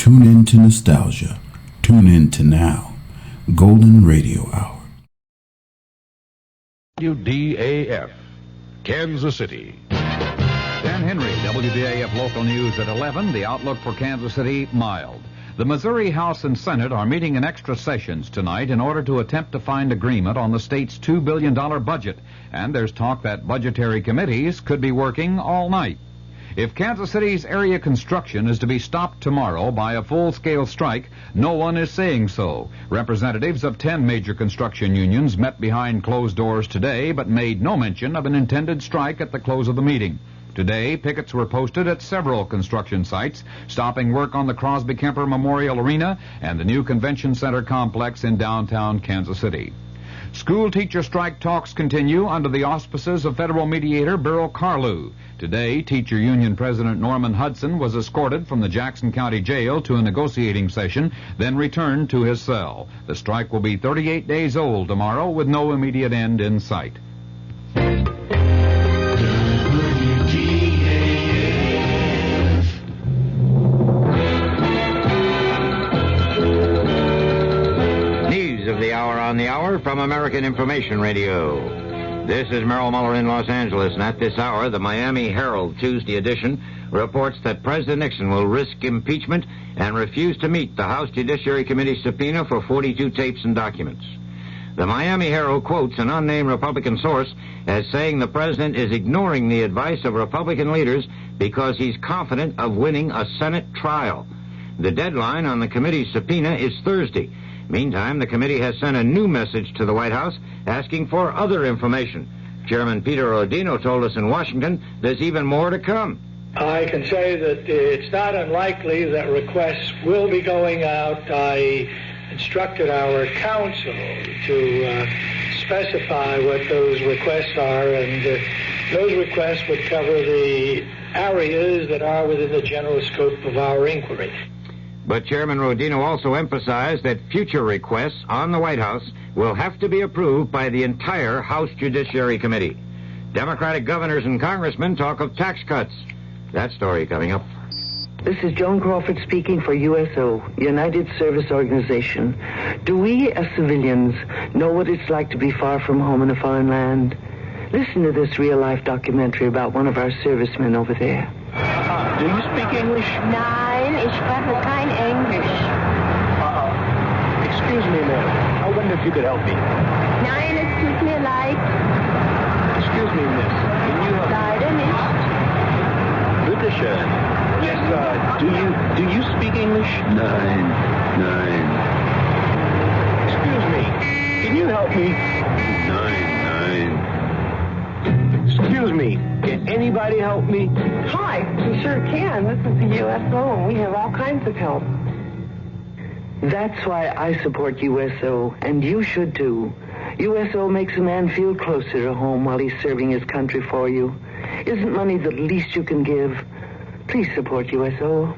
Tune in to nostalgia. Tune in to now. Golden Radio Hour. WDAF, Kansas City. Dan Henry, WDAF Local News at 11. The outlook for Kansas City, mild. The Missouri House and Senate are meeting in extra sessions tonight in order to attempt to find agreement on the state's $2 billion budget. And there's talk that budgetary committees could be working all night. If Kansas City's area construction is to be stopped tomorrow by a full-scale strike, no one is saying so. Representatives of 10 major construction unions met behind closed doors today, but made no mention of an intended strike at the close of the meeting. Today, pickets were posted at several construction sites, stopping work on the Crosby Kemper Memorial Arena and the new Convention Center complex in downtown Kansas City. School teacher strike talks continue under the auspices of federal mediator Beryl Carlew. Today, teacher union president Norman Hudson was escorted from the Jackson County Jail to a negotiating session, then returned to his cell. The strike will be 38 days old tomorrow with no immediate end in sight. On the hour from American Information Radio. This is Merrill Muller in Los Angeles, and at this hour, the Miami Herald Tuesday edition reports that President Nixon will risk impeachment and refuse to meet the House Judiciary Committee subpoena for 42 tapes and documents. The Miami Herald quotes an unnamed Republican source as saying the president is ignoring the advice of Republican leaders because he's confident of winning a Senate trial. The deadline on the committee's subpoena is Thursday. Meantime, the committee has sent a new message to the White House asking for other information. Chairman Peter Rodino told us in Washington there's even more to come. I can say that it's not unlikely that requests will be going out. I instructed our counsel to specify what those requests are, and those requests would cover the areas that are within the general scope of our inquiry. But Chairman Rodino also emphasized that future requests on the White House will have to be approved by the entire House Judiciary Committee. Democratic governors and congressmen talk of tax cuts. That story coming up. This is Joan Crawford speaking for USO, United Service Organization. Do we, as civilians, know what it's like to be far from home in a foreign land? Listen to this real-life documentary about one of our servicemen over there. Do you speak English? Nein, ich spreche kein Englisch. Excuse me, ma'am. I wonder if you could help me. Nein, es tut mir leid. Excuse me, miss. Can you help me? Leider nicht. Bitte schön. Yes, do you speak English? Nein. Excuse me. Can you help me? Nein. Excuse me. Can anybody help me? Hi, we sure can. This is the USO, and we have all kinds of help. That's why I support USO, and you should too. USO makes a man feel closer to home while he's serving his country for you. Isn't money the least you can give? Please support USO.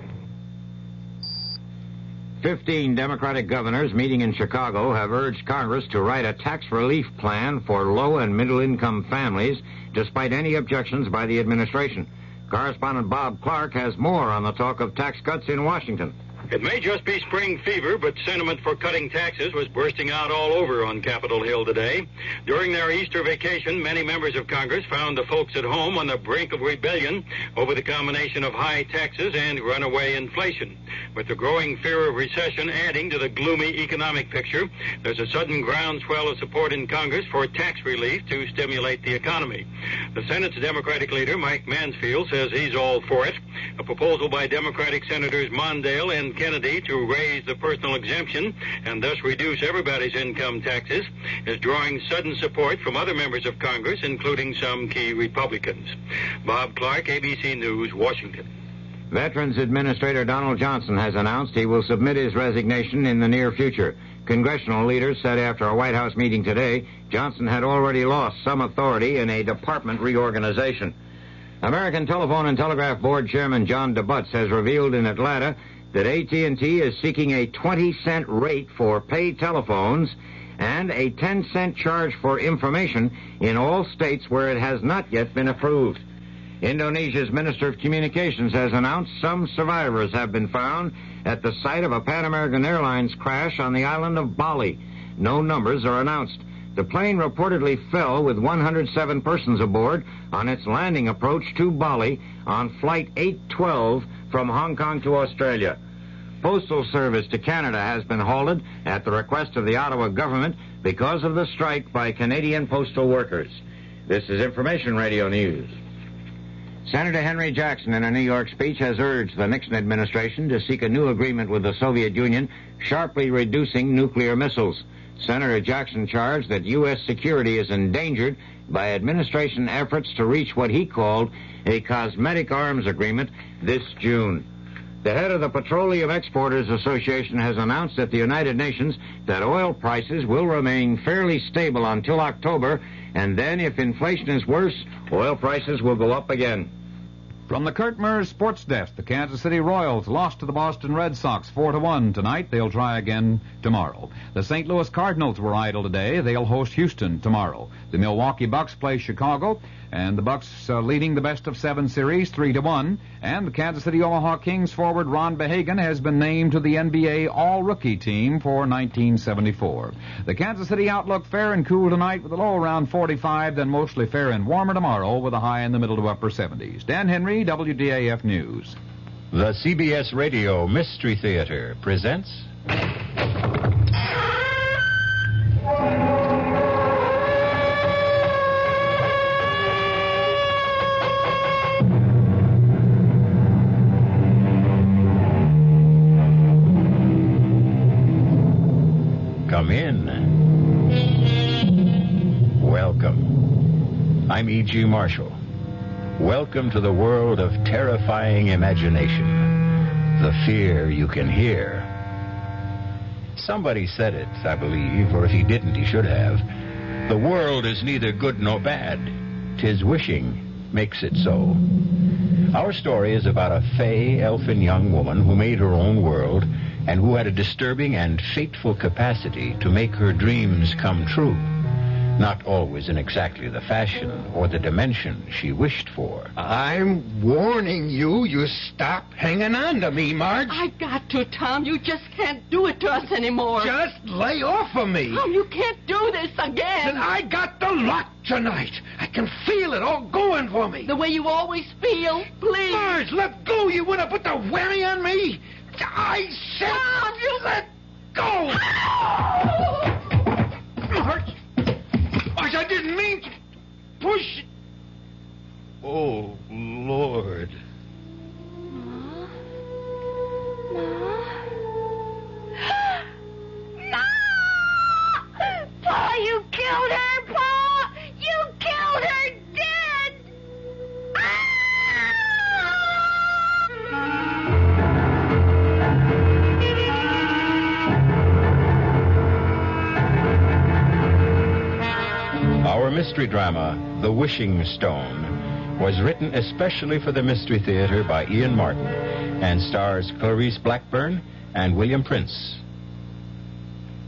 15 Democratic governors meeting in Chicago have urged Congress to write a tax relief plan for low and middle-income families, despite any objections by the administration. Correspondent Bob Clark has more on the talk of tax cuts in Washington. It may just be spring fever, but sentiment for cutting taxes was bursting out all over on Capitol Hill today. During their Easter vacation, many members of Congress found the folks at home on the brink of rebellion over the combination of high taxes and runaway inflation. With the growing fear of recession adding to the gloomy economic picture, there's a sudden groundswell of support in Congress for tax relief to stimulate the economy. The Senate's Democratic leader, Mike Mansfield, says he's all for it. A proposal by Democratic Senators Mondale and Kennedy to raise the personal exemption and thus reduce everybody's income taxes is drawing sudden support from other members of Congress, including some key Republicans. Bob Clark, ABC News, Washington. Veterans Administrator Donald Johnson has announced he will submit his resignation in the near future. Congressional leaders said after a White House meeting today, Johnson had already lost some authority in a department reorganization. American Telephone and Telegraph Board Chairman John DeButz has revealed in Atlanta that AT&T is seeking a 20-cent rate for paid telephones and a 10-cent charge for information in all states where it has not yet been approved. Indonesia's Minister of Communications has announced some survivors have been found at the site of a Pan American Airlines crash on the island of Bali. No numbers are announced. The plane reportedly fell with 107 persons aboard on its landing approach to Bali on Flight 812 from Hong Kong to Australia. Postal service to Canada has been halted at the request of the Ottawa government because of the strike by Canadian postal workers. This is Information Radio News. Senator Henry Jackson, in a New York speech, has urged the Nixon administration to seek a new agreement with the Soviet Union, sharply reducing nuclear missiles. Senator Jackson charged that U.S. security is endangered by administration efforts to reach what he called a cosmetic arms agreement this June. The head of the Petroleum Exporters Association has announced at the United Nations that oil prices will remain fairly stable until October, and then if inflation is worse, oil prices will go up again. From the Kurt Murs Sports Desk, the Kansas City Royals lost to the Boston Red Sox 4-1 tonight. They'll try again tomorrow. The St. Louis Cardinals were idle today. They'll host Houston tomorrow. The Milwaukee Bucks play Chicago, and the Bucks leading the best-of-7 series 3-1. And the Kansas City Omaha Kings forward Ron Behagen has been named to the NBA All-Rookie team for 1974. The Kansas City outlook fair and cool tonight with a low around 45, then mostly fair and warmer tomorrow with a high in the middle to upper 70s. Dan Henry, WDAF News. The CBS Radio Mystery Theater presents... Come in. Welcome. I'm E.G. Marshall. Welcome to the world of terrifying imagination. The fear you can hear. Somebody said it, I believe, or if he didn't, he should have. The world is neither good nor bad. 'Tis wishing makes it so. Our story is about a fey, elfin young woman who made her own world and who had a disturbing and fateful capacity to make her dreams come true. Not always in exactly the fashion or the dimension she wished for. I'm warning you, stop hanging on to me, Marge. I got to, Tom. You just can't do it to us anymore. Just lay off of me. Tom, you can't do this again. And I got the lot tonight. I can feel it all going for me. The way you always feel. Please. Marge, let go. You want to put the whammy on me? I said Tom, you... let go. Marge, I didn't mean to push. Oh, Lord. Ma! Pa, you killed her, Pa! You killed her dead! Our mystery drama, The Wishing Stone, was written especially for the Mystery Theater by Ian Martin and stars Clarice Blackburn and William Prince.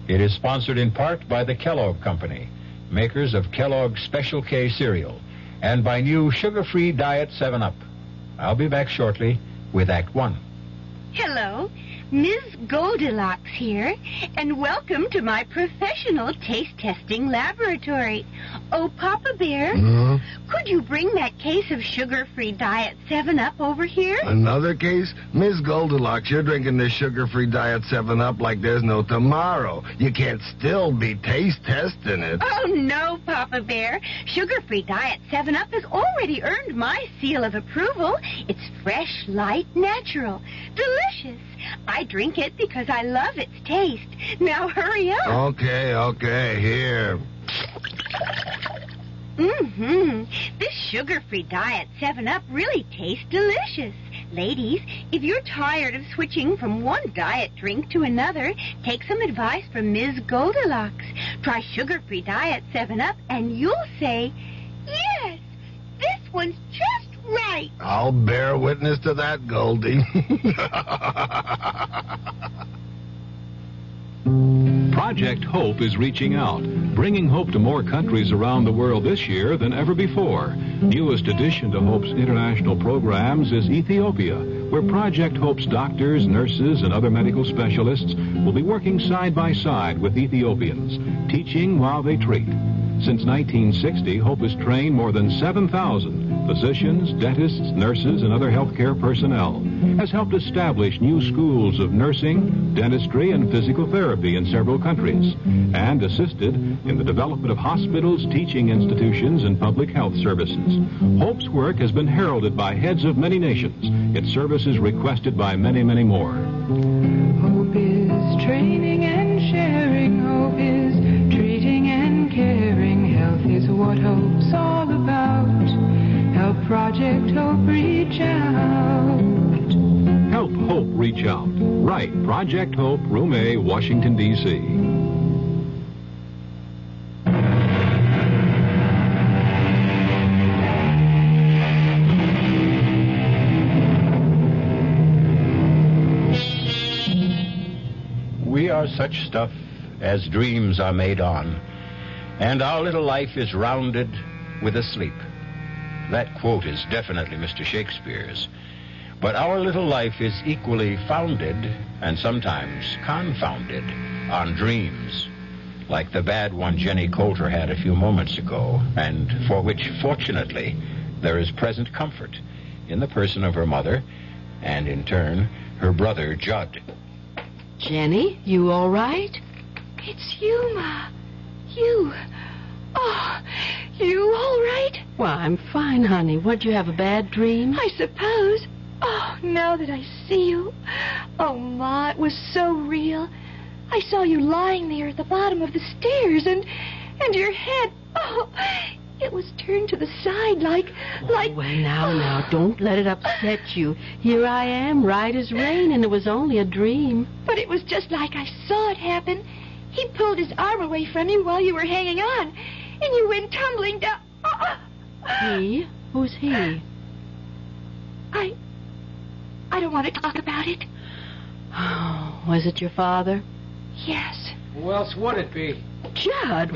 It is sponsored in part by the Kellogg Company, makers of Kellogg's Special K cereal, and by new sugar-free Diet 7-Up. I'll be back shortly with Act 1. Hello, Ms. Goldilocks here, and welcome to my professional taste testing laboratory. Oh, Papa Bear, could you bring that case of sugar-free Diet 7-Up over here? Another case? Miss Goldilocks, you're drinking this sugar-free Diet 7-Up like there's no tomorrow. You can't still be taste testing it. Oh, no, Papa Bear. Sugar-free Diet 7-Up has already earned my seal of approval. It's fresh, light, natural, delicious. I drink it because I love its taste. Now hurry up. Okay, here. This sugar-free Diet 7-Up really tastes delicious. Ladies, if you're tired of switching from one diet drink to another, take some advice from Ms. Goldilocks. Try sugar-free Diet 7-Up and you'll say, yes, this one's just right. I'll bear witness to that, Goldie. Project Hope is reaching out, bringing hope to more countries around the world this year than ever before. Newest addition to Hope's international programs is Ethiopia, where Project Hope's doctors, nurses, and other medical specialists will be working side by side with Ethiopians, teaching while they treat. Since 1960, Hope has trained more than 7,000 physicians, dentists, nurses, and other healthcare personnel, has helped establish new schools of nursing, dentistry, and physical therapy in several countries, and assisted in the development of hospitals, teaching institutions, and public health services. Hope's work has been heralded by heads of many nations, its services requested by many, many more. Hope is training and sharing. Hope is treating and caring. Health is what Hope's all about. Help Project Hope reach out. Help Hope reach out. Right, Project Hope, Room A, Washington, D.C. We are such stuff as dreams are made on, and our little life is rounded with a sleep. That quote is definitely Mr. Shakespeare's. But our little life is equally founded, and sometimes confounded, on dreams, like the bad one Jenny Coulter had a few moments ago, and for which, fortunately, there is present comfort in the person of her mother, and in turn, her brother, Judd. Jenny, you all right? It's you, Ma. You. Oh, you all right? Well, I'm fine, honey. What'd you have, a bad dream? I suppose. Oh, now that I see you. Oh, Ma, it was so real. I saw you lying there at the bottom of the stairs, and your head, oh, it was turned to the side like... Well, now, don't let it upset you. Here I am, right as rain, and it was only a dream. But it was just like I saw it happen. He pulled his arm away from you while you were hanging on, and you went tumbling down. He? Who's he? I don't want to talk about it. Oh, was it your father? Yes. Who else would it be? Judd,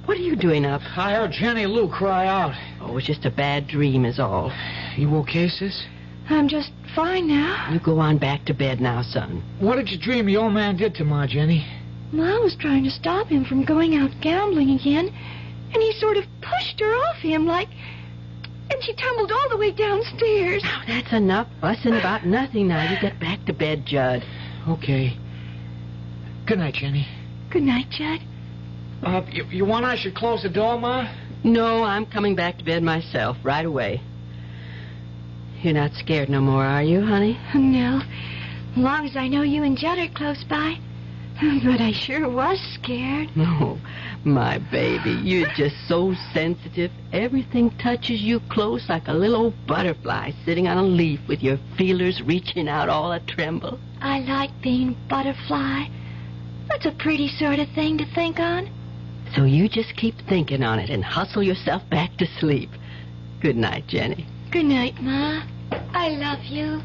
what are you doing up? I heard Jenny Lou cry out. Oh, it was just a bad dream is all. You okay, sis? I'm just fine now. You go on back to bed now, son. What did you dream the old man did to Ma, Jenny? Ma was trying to stop him from going out gambling again, and he sort of pushed her off him and she tumbled all the way downstairs. Now, that's enough fussing about nothing now. You get back to bed, Judd. Okay. Good night, Jenny. Good night, Judd. You want I should close the door, Ma? No, I'm coming back to bed myself right away. You're not scared no more, are you, honey? No. As long as I know you and Judd are close by. But I sure was scared. Oh, my baby, you're just so sensitive. Everything touches you close like a little old butterfly sitting on a leaf with your feelers reaching out all a-tremble. I like being butterfly. That's a pretty sort of thing to think on. So you just keep thinking on it and hustle yourself back to sleep. Good night, Jenny. Good night, Ma. I love you.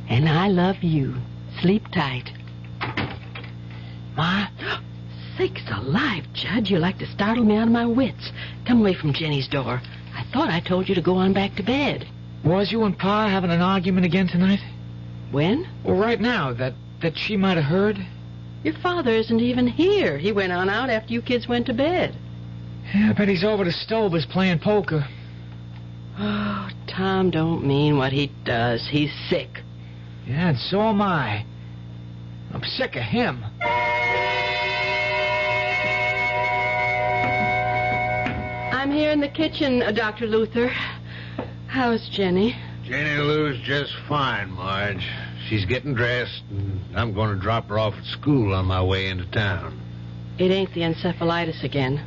And I love you. Sleep tight. Ma? Sakes alive, Judd. You like to startle me out of my wits. Come away from Jenny's door. I thought I told you to go on back to bed. Was you and Pa having an argument again tonight? When? Well, right now, that she might have heard. Your father isn't even here. He went on out after you kids went to bed. Yeah, I bet he's over to Stover's playing poker. Oh, Tom don't mean what he does. He's sick. Yeah, and so am I. I'm sick of him. I'm here in the kitchen, Dr. Luther. How's Jenny? Jenny Lou's just fine, Marge. She's getting dressed, and I'm going to drop her off at school on my way into town. It ain't the encephalitis again.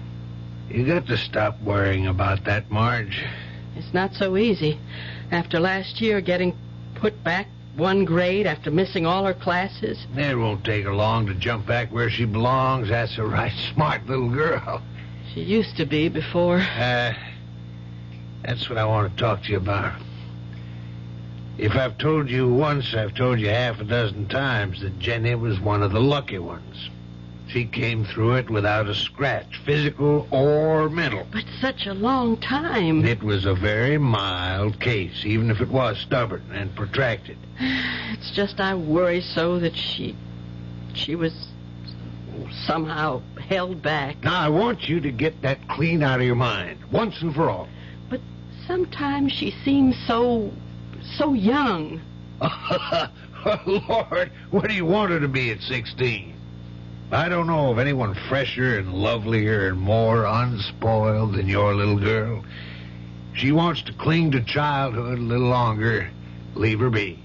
You got to stop worrying about that, Marge. It's not so easy. After last year getting put back one grade after missing all her classes. It won't take her long to jump back where she belongs. That's a right smart little girl. She used to be before. That's what I want to talk to you about. If I've told you once, I've told you half a dozen times that Jenny was one of the lucky ones. She came through it without a scratch, physical or mental. But such a long time. It was a very mild case, even if it was stubborn and protracted. It's just I worry so that she was somehow held back. Now, I want you to get that clean out of your mind, once and for all. But sometimes she seems so young. Lord, what do you want her to be at 16? I don't know of anyone fresher and lovelier and more unspoiled than your little girl. She wants to cling to childhood a little longer. Leave her be.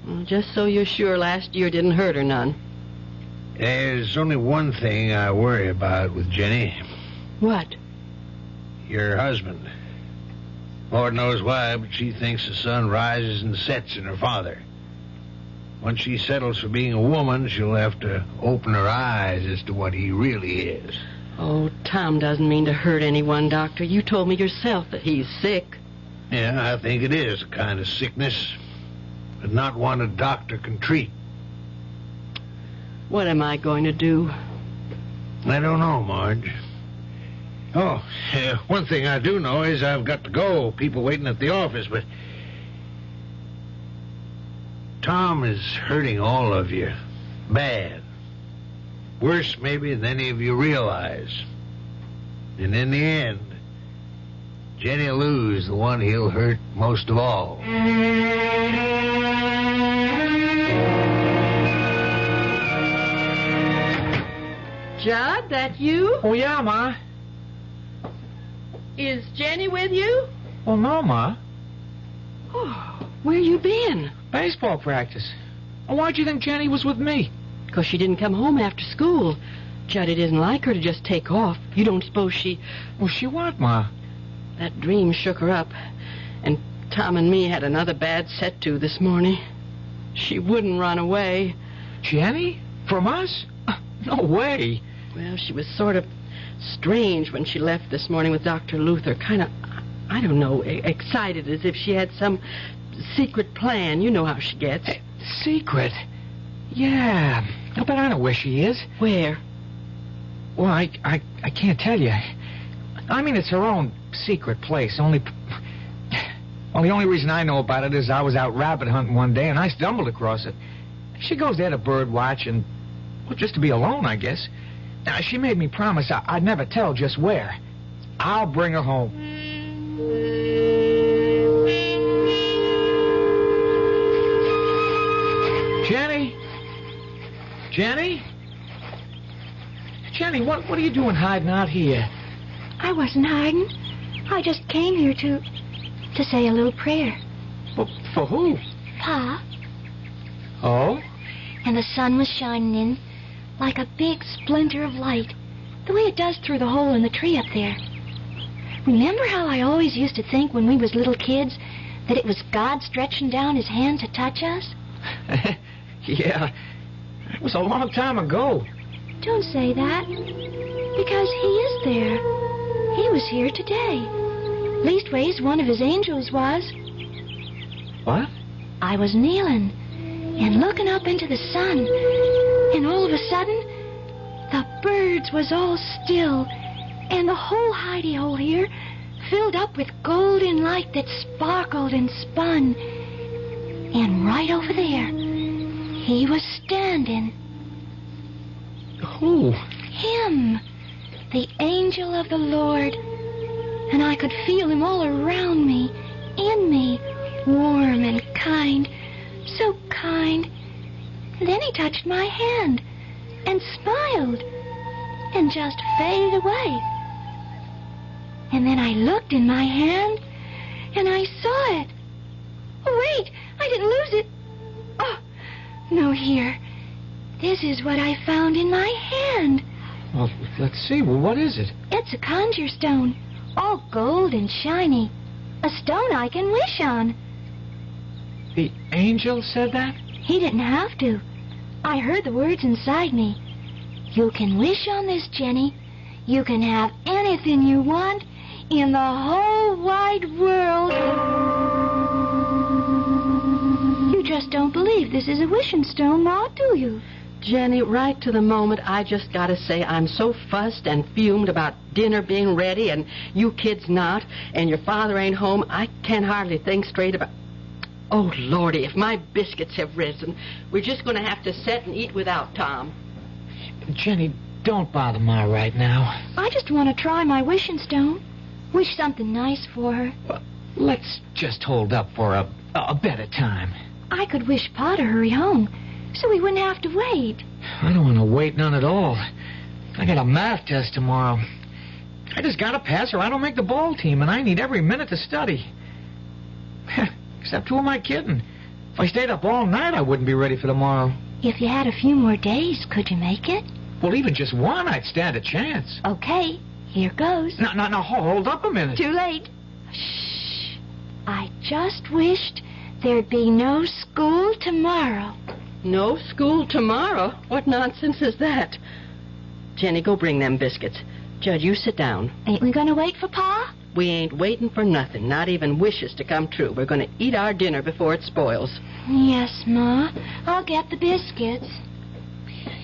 Well, just so you're sure last year didn't hurt her none. There's only one thing I worry about with Jenny. What? Your husband. Lord knows why, but she thinks the sun rises and sets in her father. When she settles for being a woman, she'll have to open her eyes as to what he really is. Oh, Tom doesn't mean to hurt anyone, Doctor. You told me yourself that he's sick. Yeah, I think it is a kind of sickness, but not one a doctor can treat. What am I going to do? I don't know, Marge. Oh, one thing I do know is I've got to go. People waiting at the office, but Tom is hurting all of you. Bad. Worse, maybe, than any of you realize. And in the end, Jenny Lou's the one he'll hurt most of all. Judd, that you? Oh, yeah, Ma. Is Jenny with you? Well, no, Ma. Oh, where you been? Baseball practice. Well, why'd you think Jenny was with me? 'Cause she didn't come home after school. Judd, it isn't like her to just take off. You don't suppose she... Well, she what, Ma? That dream shook her up. And Tom and me had another bad set-to this morning. She wouldn't run away. Jenny? From us? No way. Well, she was sort of strange when she left this morning with Dr. Luther. Kind of, I don't know, excited, as if she had some secret plan. You know how she gets. Secret? Yeah. But I know where she is. Where? Well, I can't tell you. I mean, it's her own secret place. Well, the only reason I know about it is I was out rabbit hunting one day and I stumbled across it. She goes there to bird watch and, well, just to be alone, I guess. Now, she made me promise I'd never tell just where. I'll bring her home. Jenny? Jenny? Jenny, what are you doing hiding out here? I wasn't hiding. I just came here to say a little prayer. Well, for who? Pa. Oh? And the sun was shining in like a big splinter of light, the way it does through the hole in the tree up there. Remember how I always used to think when we was little kids that it was God stretching down his hand to touch us? Yeah, it was a long time ago. Don't say that, because he is there. He was here today. Leastways, one of his angels was. What? I was kneeling and looking up into the sun, and all of a sudden, the birds was all still, and the whole hidey-hole here filled up with golden light that sparkled and spun. And right over there, he was standing. Who? Him, the angel of the Lord. And I could feel him all around me, in me, warm and kind, so kind. And then he touched my hand and smiled and just faded away. And then I looked in my hand and I saw it. Oh, wait, I didn't lose it. Oh, no, here. This is what I found in my hand. Well, let's see. Well, what is it? It's a conjure stone, all gold and shiny. A stone I can wish on. The angel said that? He didn't have to. I heard the words inside me. You can wish on this, Jenny. You can have anything you want in the whole wide world. You just don't believe this is a wishing stone, Ma, do you? Jenny, right to the moment, I just gotta say I'm so fussed and fumed about dinner being ready and you kids not, and your father ain't home, I can't hardly think straight about... Oh, Lordy, if my biscuits have risen, we're just gonna have to sit and eat without Tom. Jenny, don't bother Ma right now. I just want to try my wishing stone. Wish something nice for her. Well, let's just hold up for a better time. I could wish Pa to hurry home, so we wouldn't have to wait. I don't want to wait none at all. I got a math test tomorrow. I just gotta pass or I don't make the ball team, and I need every minute to study. Except who am I kidding? If I stayed up all night, I wouldn't be ready for tomorrow. If you had a few more days, could you make it? Well, even just one, I'd stand a chance. Okay, here goes. No, hold up a minute. Too late. Shh. I just wished there'd be no school tomorrow. No school tomorrow? What nonsense is that? Jenny, go bring them biscuits. Judd, you sit down. Ain't we gonna wait for Pa? We ain't waiting for nothing, not even wishes to come true. We're gonna eat our dinner before it spoils. Yes, Ma. I'll get the biscuits.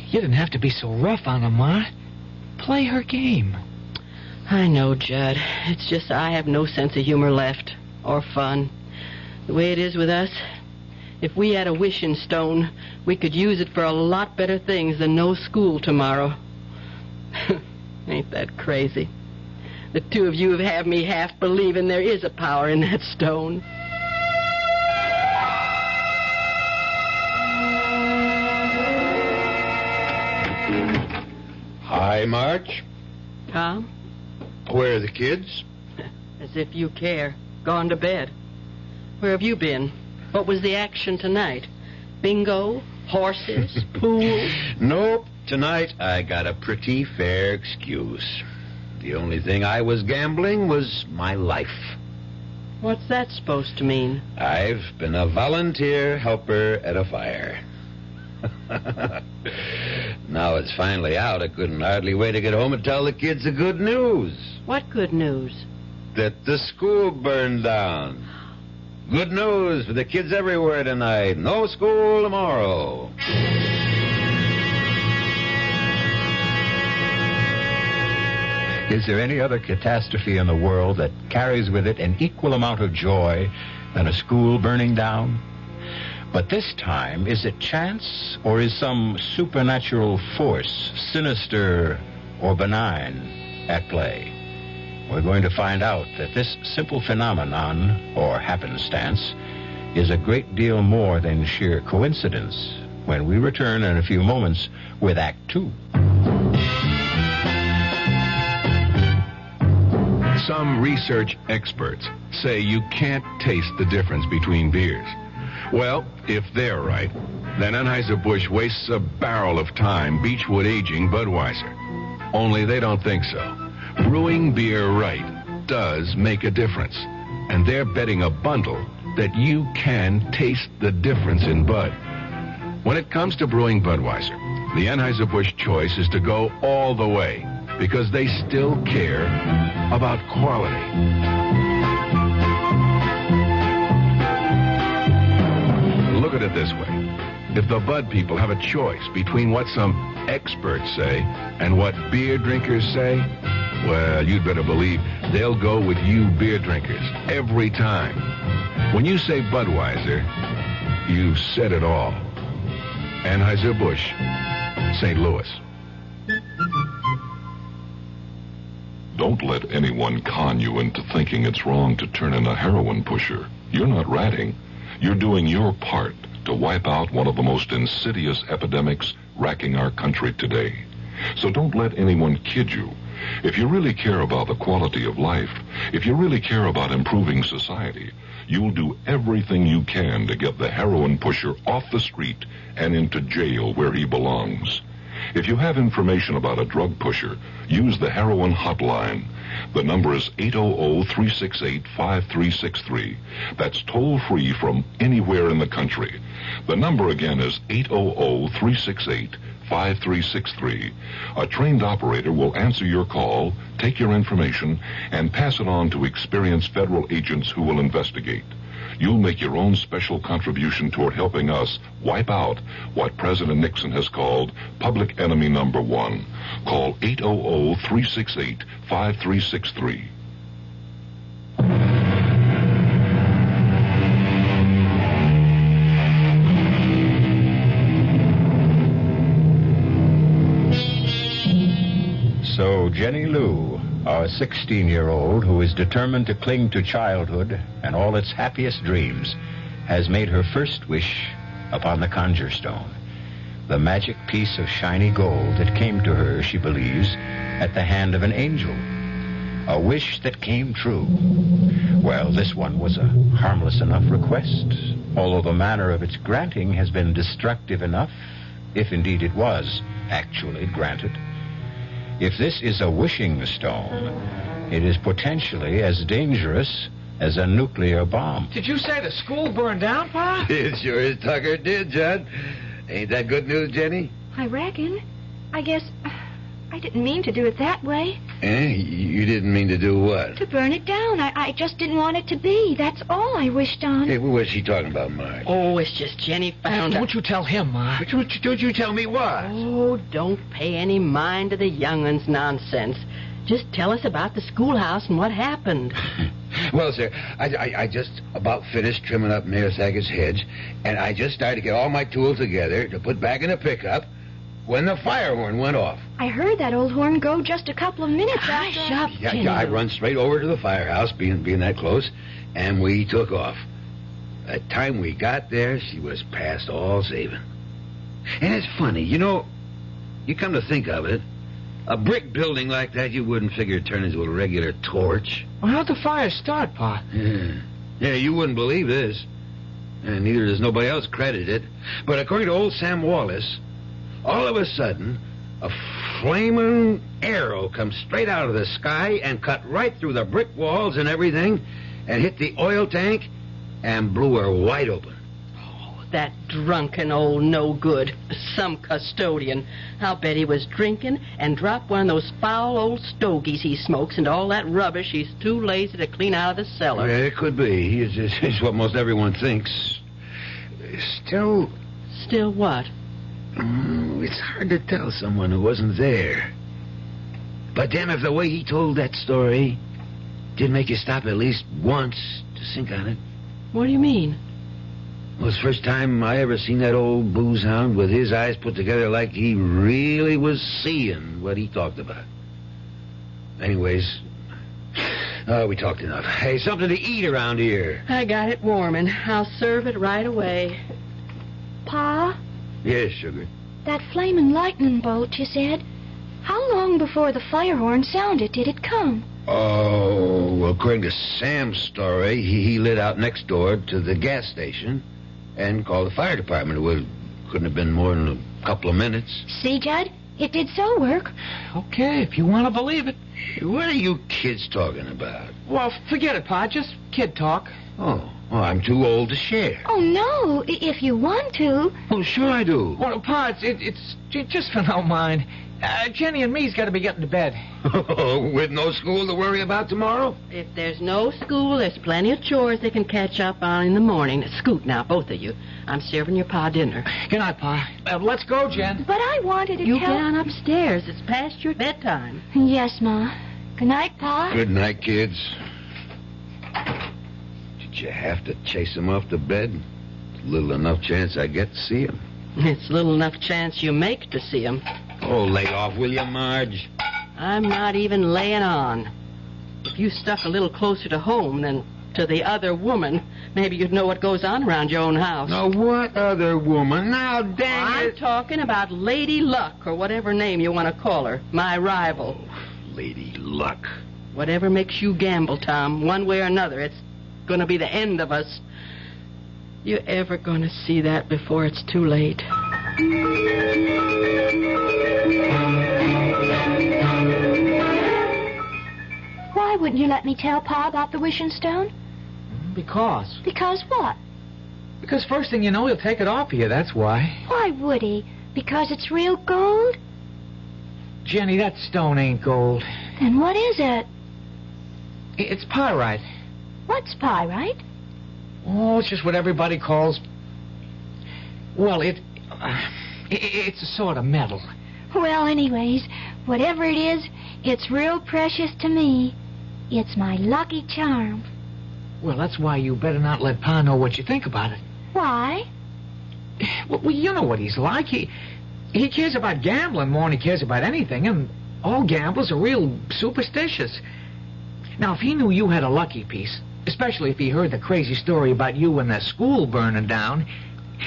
You didn't have to be so rough on her, Ma. Play her game. I know, Judd. It's just I have no sense of humor left. Or fun. The way it is with us, if we had a wishing stone, we could use it for a lot better things than no school tomorrow. Ain't that crazy? The two of you have had me half believing there is a power in that stone. Hi, Marge. Tom? Where are the kids? As if you care. Gone to bed. Where have you been? What was the action tonight? Bingo? Horses? Pool? Nope. Tonight I got a pretty fair excuse. The only thing I was gambling was my life. What's that supposed to mean? I've been a volunteer helper at a fire. Now it's finally out. I couldn't hardly wait to get home and tell the kids the good news. What good news? That the school burned down. Good news for the kids everywhere tonight. No school tomorrow. Is there any other catastrophe in the world that carries with it an equal amount of joy than a school burning down? But this time, is it chance or is some supernatural force, sinister or benign, at play? We're going to find out that this simple phenomenon, or happenstance, is a great deal more than sheer coincidence when we return in a few moments with Act 2. Some research experts say you can't taste the difference between beers. Well, if they're right, then Anheuser-Busch wastes a barrel of time Beechwood aging Budweiser. Only they don't think so. Brewing beer right does make a difference. And they're betting a bundle that you can taste the difference in Bud. When it comes to brewing Budweiser, the Anheuser-Busch choice is to go all the way because they still care about quality. Look at it this way. If the Bud people have a choice between what some experts say and what beer drinkers say, well, you'd better believe they'll go with you beer drinkers every time. When you say Budweiser, you've said it all. Anheuser-Busch, St. Louis. Don't let anyone con you into thinking it's wrong to turn in a heroin pusher. You're not ratting. You're doing your part to wipe out one of the most insidious epidemics racking our country today. So don't let anyone kid you. If you really care about the quality of life, if you really care about improving society, you'll do everything you can to get the heroin pusher off the street and into jail where he belongs. If you have information about a drug pusher, use the heroin hotline. The number is 800-368-5363. That's toll-free from anywhere in the country. The number again is 800-368-5363. 5363. A trained operator will answer your call, take your information, and pass it on to experienced federal agents who will investigate. You'll make your own special contribution toward helping us wipe out what President Nixon has called public enemy number one. Call 800-368-5363. So Jenny Lou, our 16-year-old who is determined to cling to childhood and all its happiest dreams, has made her first wish upon the conjure stone, the magic piece of shiny gold that came to her, she believes, at the hand of an angel. A wish that came true. Well, this one was a harmless enough request, although the manner of its granting has been destructive enough, if indeed it was actually granted. If this is a wishing stone, it is potentially as dangerous as a nuclear bomb. Did you say the school burned down, Pa? It sure as Tucker did, Judd. Ain't that good news, Jenny? I reckon. I guess I didn't mean to do it that way. You didn't mean to do what? To burn it down. I just didn't want it to be. That's all I wished on. Hey, what was she talking about, Marge? Oh, it's just Jenny found Don't you tell him, Ma. Don't you tell me what? Oh, don't pay any mind to the young'un's nonsense. Just tell us about the schoolhouse and what happened. Well, sir, I just about finished trimming up Mayor Sackett's hedge, and I just started to get all my tools together to put back in the pickup when the fire horn went off. I heard that old horn go just a couple of minutes after. Hush up, Jenny. Yeah, I run straight over to the firehouse, being that close, and we took off. By the time we got there, she was past all saving. And it's funny, you come to think of it, a brick building like that you wouldn't figure it'd turn into a regular torch. Well, how'd the fire start, Pa? Yeah, you wouldn't believe this. And neither does nobody else credit it. But according to old Sam Wallace, all of a sudden, a flaming arrow comes straight out of the sky and cut right through the brick walls and everything and hit the oil tank and blew her wide open. That drunken old no-good, some custodian. I'll bet he was drinking and dropped one of those foul old stogies he smokes into all that rubbish he's too lazy to clean out of the cellar. Yeah, it could be. It's what most everyone thinks. Still what? It's hard to tell someone who wasn't there. But damn if the way he told that story did make you stop at least once to think on it. What do you mean? Well, it's the first time I ever seen that old booze hound with his eyes put together like he really was seeing what he talked about. Anyways, we talked enough. Hey, something to eat around here. I got it warming. I'll serve it right away. Pa, Yes, sugar. that flaming lightning bolt you said, how long before the fire horn sounded did it come? Oh, well, according to Sam's story, he lit out next door to the gas station and called the fire department. Well, couldn't have been more than a couple of minutes. See, Judd? It did so work. Okay, if you want to believe it. What are you kids talking about? Well, forget it, Pa. Just kid talk. Oh, I'm too old to share. Oh, no, if you want to. Oh, sure I do. Well, Pa, it's just for no mind. Jenny and me's got to be getting to bed. With no school to worry about tomorrow? If there's no school, there's plenty of chores they can catch up on in the morning. Scoot now, both of you. I'm serving your Pa dinner. Good night, Pa. Let's go, Jen. But I wanted to You tell... get on upstairs. It's past your bedtime. Yes, Ma. Good night, Pa. Good night, kids. Did you have to chase them off to bed? Little enough chance I get to see them. It's little enough chance you make to see 'em. Oh, lay off, will you, Marge? I'm not even laying on. If you stuck a little closer to home than to the other woman, maybe you'd know what goes on around your own house. Now, what other woman? Now, dang I'm it. talking about Lady Luck, or whatever name you want to call her, my rival. Lady Luck. Whatever makes you gamble, Tom, one way or another, it's going to be the end of us. You ever going to see that before it's too late? Why wouldn't you let me tell Pa about the wishing stone? Because. Because what? Because first thing you know, he'll take it off of you, that's why. Why would he? Because it's real gold? Jenny, that stone ain't gold. Then what is it? It's pyrite. What's pyrite? Oh, it's just what everybody calls... Well, it's a sort of metal. Well, anyways, whatever it is, it's real precious to me. It's my lucky charm. Well, that's why you better not let Pa know what you think about it. Why? Well, you know what he's like. He cares about gambling more than he cares about anything, and all gamblers are real superstitious. Now, if he knew you had a lucky piece, especially if he heard the crazy story about you and the school burning down,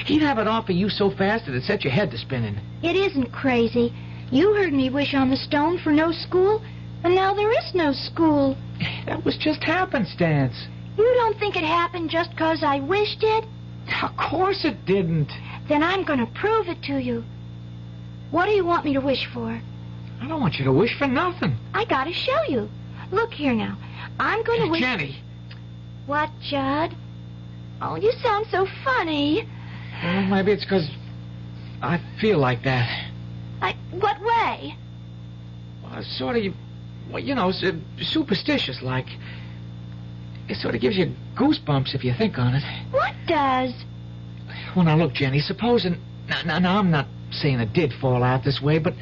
he'd have it offer you so fast that it'd set your head to spinning. It isn't crazy. You heard me wish on the stone for no school, and now there is no school. That was just happenstance. You don't think it happened just 'cause I wished it? Of course it didn't. Then I'm going to prove it to you. What do you want me to wish for? I don't want you to wish for nothing. I got to show you. Look here now. I'm going to wish... Jenny. What, Judd? Oh, you sound so funny. Well, maybe it's 'cause I feel like that. What way? Well, sort of, well, you know, superstitious like. It sort of gives you goosebumps if you think on it. What does? Well, now, look, Jenny, supposing... Now, I'm not saying it did fall out this way, but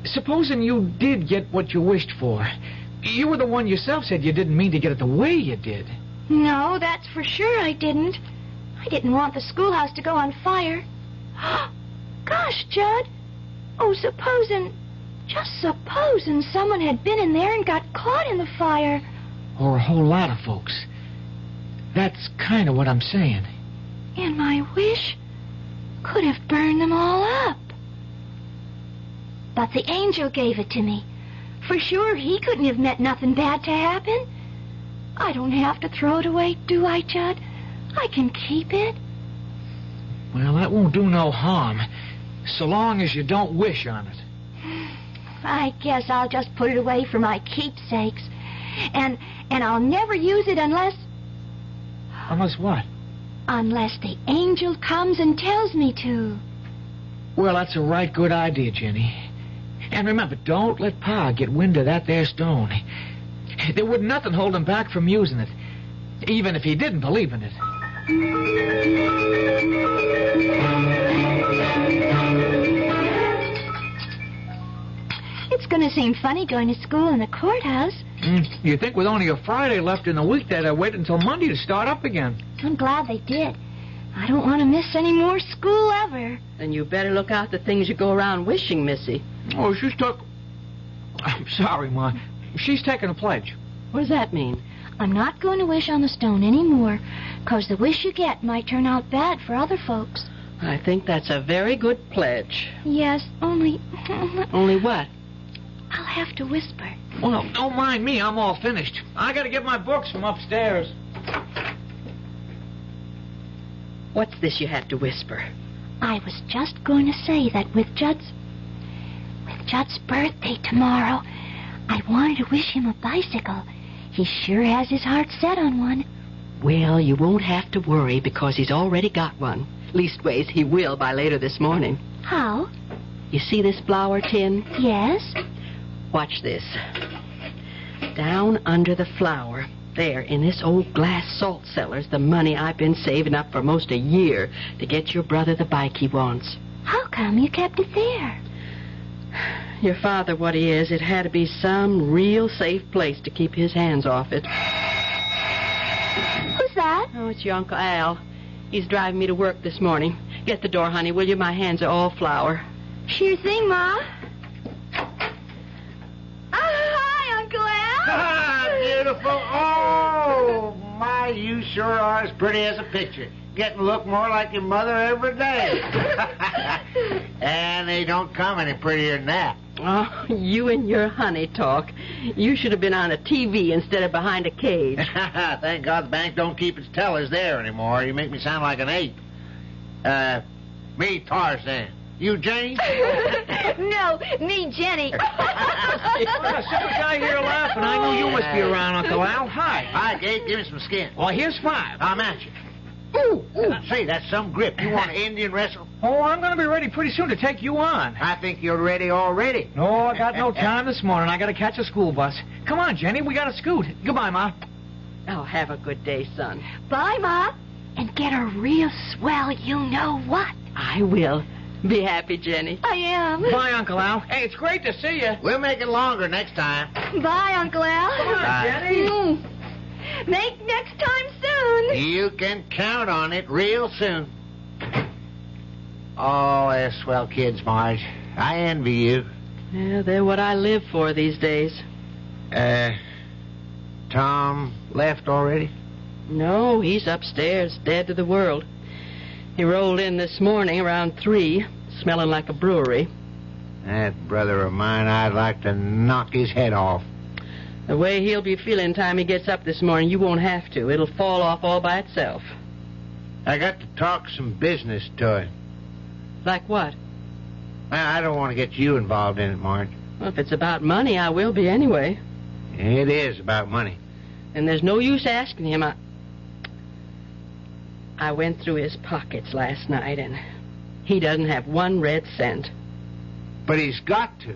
supposing you did get what you wished for. You were the one yourself said you didn't mean to get it the way you did. No, that's for sure I didn't. I didn't want the schoolhouse to go on fire. Gosh, Judd. Oh, just supposing someone had been in there and got caught in the fire. Or a whole lot of folks. That's kind of what I'm saying. And my wish could have burned them all up. But the angel gave it to me. For sure, he couldn't have meant nothing bad to happen. I don't have to throw it away, do I, Judd? I can keep it. Well, that won't do no harm, so long as you don't wish on it. I guess I'll just put it away for my keepsakes. And I'll never use it unless... Unless what? Unless the angel comes and tells me to. Well, that's a right good idea, Jenny. And remember, don't let Pa get wind of that there stone. There would nothing hold him back from using it, even if he didn't believe in it. It's going to seem funny going to school in the courthouse. You think with only a Friday left in the week they'd wait until Monday to start up again? I'm glad they did. I don't want to miss any more school ever. Then you better look out the things you go around wishing, Missy. Oh, she's took... I'm sorry, Ma. She's taking a pledge. What does that mean? I'm not going to wish on the stone anymore, 'cause the wish you get might turn out bad for other folks. I think that's a very good pledge. Yes, only... Only what? I'll have to whisper. Well, don't mind me. I'm all finished. I got to get my books from upstairs. What's this you have to whisper? I was just going to say that with Judd's birthday tomorrow, I wanted to wish him a bicycle. He sure has his heart set on one. Well, you won't have to worry because he's already got one. Leastways, he will by later this morning. How? You see this flour tin? Yes. Watch this. Down under the flour, there in this old glass salt cellar's the money I've been saving up for most a year to get your brother the bike he wants. How come you kept it there? Your father, what he is, it had to be some real safe place to keep his hands off it. Who's that? Oh, it's your Uncle Al. He's driving me to work this morning. Get the door, honey, will you? My hands are all flour. Sure thing, Ma. Hi, Uncle Al. Ah, beautiful. Oh, my, you sure are as pretty as a picture. Getting to look more like your mother every day. And they don't come any prettier than that. Oh, you and your honey talk. You should have been on a TV instead of behind a cage. Thank God the bank don't keep its tellers there anymore. You make me sound like an ape. Me, Tarzan. You, Jane? No, me, Jenny. Well, I saw a guy here laughing. I knew you must be around, Uncle Al. Hi. Hi, Gabe. Give me some skin. Well, here's $5. I'm at you. Ooh, say, that's some grip. You want to Indian wrestle? Oh, I'm going to be ready pretty soon to take you on. I think you're ready already. No, I got no time this morning. I got to catch a school bus. Come on, Jenny, we got to scoot. Goodbye, Ma. Oh, have a good day, son. Bye, Ma. And get a real swell you-know-what. I will. Be happy, Jenny. I am. Bye, Uncle Al. Hey, it's great to see you. We'll make it longer next time. Bye, Uncle Al. Come on, Jenny. Make next time soon. You can count on it real soon. Oh, they're swell kids, Marge. I envy you. Yeah, they're what I live for these days. Tom left already? No, he's upstairs, dead to the world. He rolled in this morning around 3, smelling like a brewery. That brother of mine, I'd like to knock his head off. The way he'll be feeling time he gets up this morning, you won't have to. It'll fall off all by itself. I got to talk some business to him. Like what? I don't want to get you involved in it, Marge. Well, if it's about money, I will be anyway. It is about money. And there's no use asking him. I went through his pockets last night, and he doesn't have 1 red cent. But he's got to.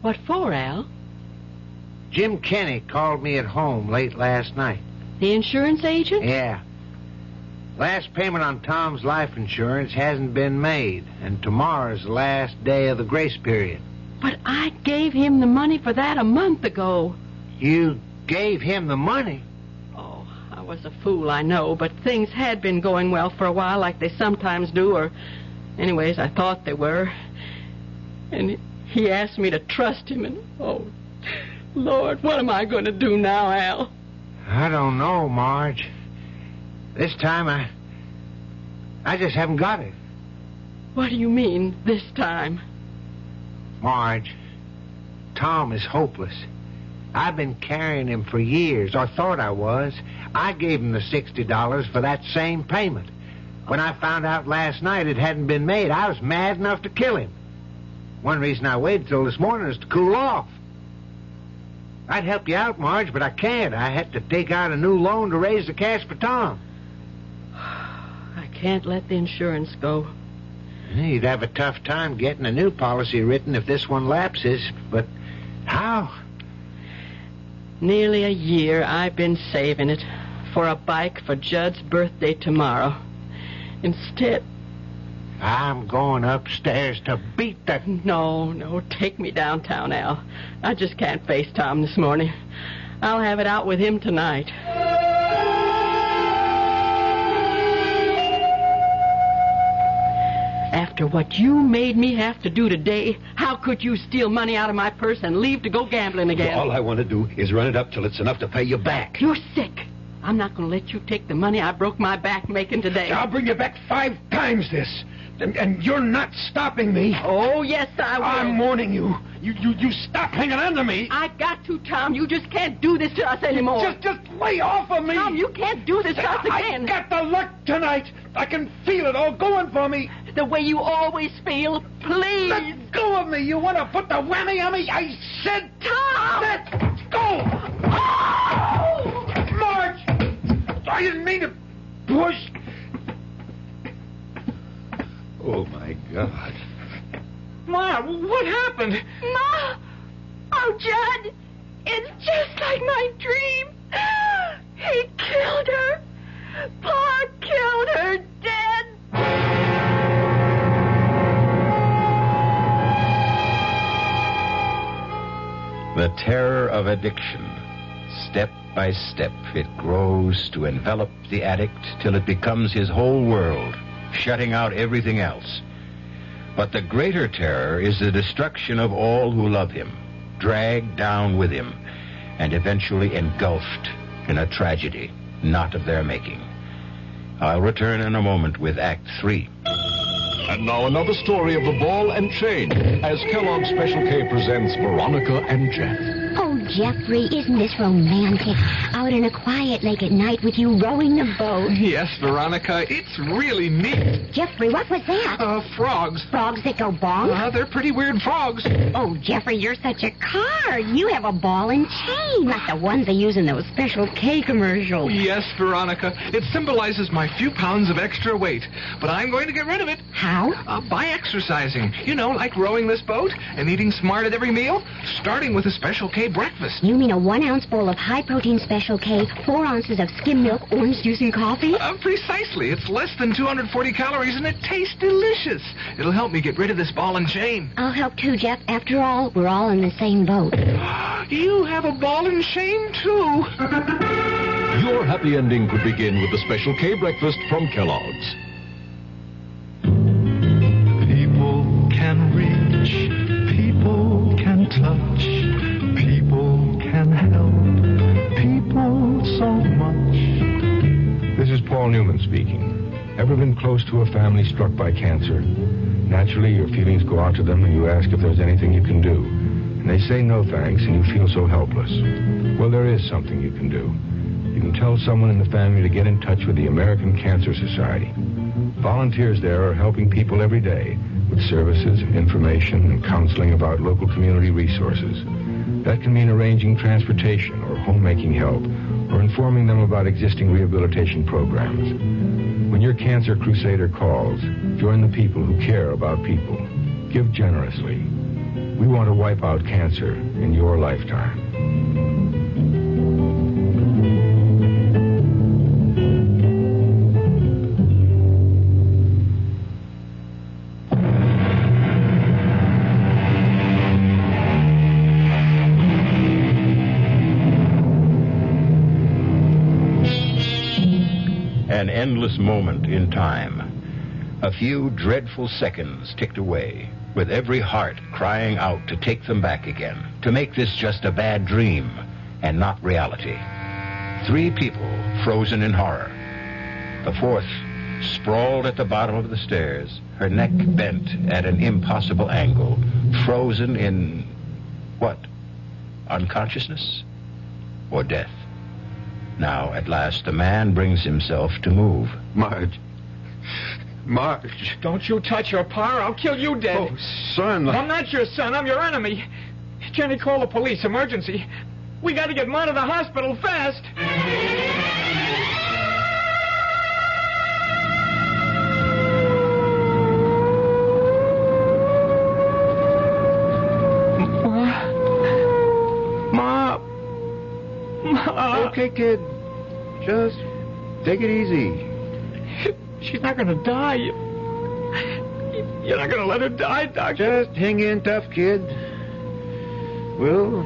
What for, Al? Jim Kenny called me at home late last night. The insurance agent? Yeah. Last payment on Tom's life insurance hasn't been made, and tomorrow's the last day of the grace period. But I gave him the money for that a month ago. You gave him the money? Oh, I was a fool, I know, but things had been going well for a while like they sometimes do, or anyways, I thought they were. And he asked me to trust him, and oh, Lord, what am I going to do now, Al? I don't know, Marge. This time, I just haven't got it. What do you mean, this time? Marge, Tom is hopeless. I've been carrying him for years, or thought I was. I gave him the $60 for that same payment. When I found out last night it hadn't been made, I was mad enough to kill him. One reason I waited till this morning is to cool off. I'd help you out, Marge, but I can't. I had to take out a new loan to raise the cash for Tom. I can't let the insurance go. You'd have a tough time getting a new policy written if this one lapses, but how? Nearly a year I've been saving it for a bike for Judd's birthday tomorrow. Instead... I'm going upstairs to beat the... No, take me downtown, Al. I just can't face Tom this morning. I'll have it out with him tonight. After what you made me have to do today, how could you steal money out of my purse and leave to go gambling again? All I want to do is run it up till it's enough to pay you back. You're sick. I'm not going to let you take the money I broke my back making today. I'll bring you back 5 times this. And you're not stopping me. Oh, yes, I will. I'm warning you. You stop hanging on to me. I got to, Tom. You just can't do this to us anymore. Just lay off of me. Tom, you can't do this to us again. I got the luck tonight. I can feel it all going for me. The way you always feel. Please. Let go of me. You want to put the whammy on me? I said... Tom! Let go! Oh! Marge! I didn't mean to push... Oh, my God. Ma, what happened? Ma! Oh, Judd! It's just like my dream. He killed her. Pa killed her dead. The terror of addiction. Step by step, it grows to envelop the addict till it becomes his whole world, shutting out everything else. But the greater terror is the destruction of all who love him, dragged down with him, and eventually engulfed in a tragedy not of their making. I'll return in a moment with Act 3. And now another story of the ball and chain as Kellogg's Special K presents Veronica and Jeff. Oh, Jeffrey, isn't this romantic? Out out in a quiet lake at night with you rowing the boat. Yes, Veronica, it's really neat. Jeffrey, what was that? Frogs. Frogs that go bonk? They're pretty weird frogs. Oh, Jeffrey, you're such a card. You have a ball and chain, like the ones they use in those Special K commercials. Yes, Veronica. It symbolizes my few pounds of extra weight. But I'm going to get rid of it. How? By exercising. You know, like rowing this boat and eating smart at every meal, starting with a Special K breakfast. You mean a 1-ounce bowl of high-protein Special K, 4 ounces of skim milk, orange juice, and coffee? Precisely. It's less than 240 calories, and it tastes delicious. It'll help me get rid of this ball and chain. I'll help too, Jeff. After all, we're all in the same boat. You have a ball and chain, too. Your happy ending could begin with the Special K breakfast from Kellogg's. People can reach, people can touch, people can help, people so much. This is Paul Newman speaking. Ever been close to a family struck by cancer? Naturally, your feelings go out to them and you ask if there's anything you can do. And they say no thanks and you feel so helpless. Well, there is something you can do. You can tell someone in the family to get in touch with the American Cancer Society. Volunteers there are helping people every day with services, information, and counseling about local community resources. That can mean arranging transportation or homemaking help or informing them about existing rehabilitation programs. When your cancer crusader calls, join the people who care about people. Give generously. We want to wipe out cancer in your lifetime. An endless moment in time. A few dreadful seconds ticked away, with every heart crying out to take them back again, to make this just a bad dream and not reality. 3 people frozen in horror. The 4th sprawled at the bottom of the stairs, her neck bent at an impossible angle, frozen in, what, unconsciousness or death? Now, at last, the man brings himself to move. Marge. Don't you touch your pa, or I'll kill you dead. Oh, son. I'm not your son. I'm your enemy. Jenny, call the police. Emergency. We got to get Ma to the hospital fast. Ma. Okay, kid. Just take it easy. She's not going to die. You're not going to let her die, Doctor. Just hang in tough, kid. We'll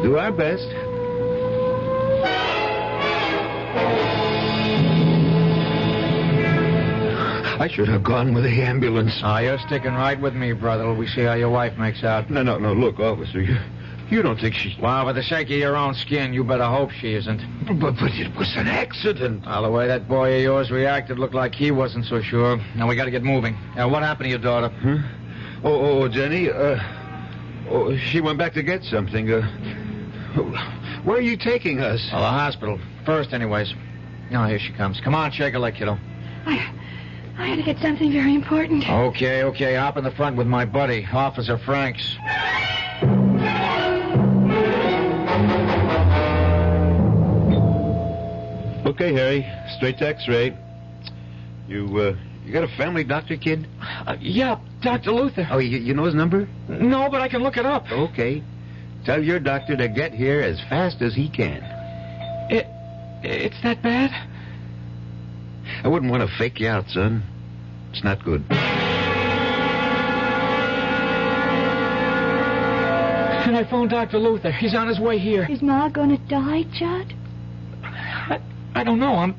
do our best. I should have gone with the ambulance. You're sticking right with me, brother. We see how your wife makes out. No. Look, officer, you don't think she... Well, for the sake of your own skin, you better hope she isn't. But it was an accident. Well, the way that boy of yours reacted looked like he wasn't so sure. Now, we got to get moving. What happened to your daughter? Huh? Oh, Jenny, she went back to get something. Where are you taking us? Well, the hospital. First, anyways. Now, here she comes. Come on, shake her leg, kiddo. I had to get something very important. Okay. Hop in the front with my buddy, Officer Franks. Okay, Harry. Straight to X-ray. You got a family doctor, kid? Yeah, Dr. Luther. Oh, you know his number? No, but I can look it up. Okay. Tell your doctor to get here as fast as he can. It's that bad? I wouldn't want to fake you out, son. It's not good. Can I phone Dr. Luther? He's on his way here. Is Ma gonna die, Judd? I don't know.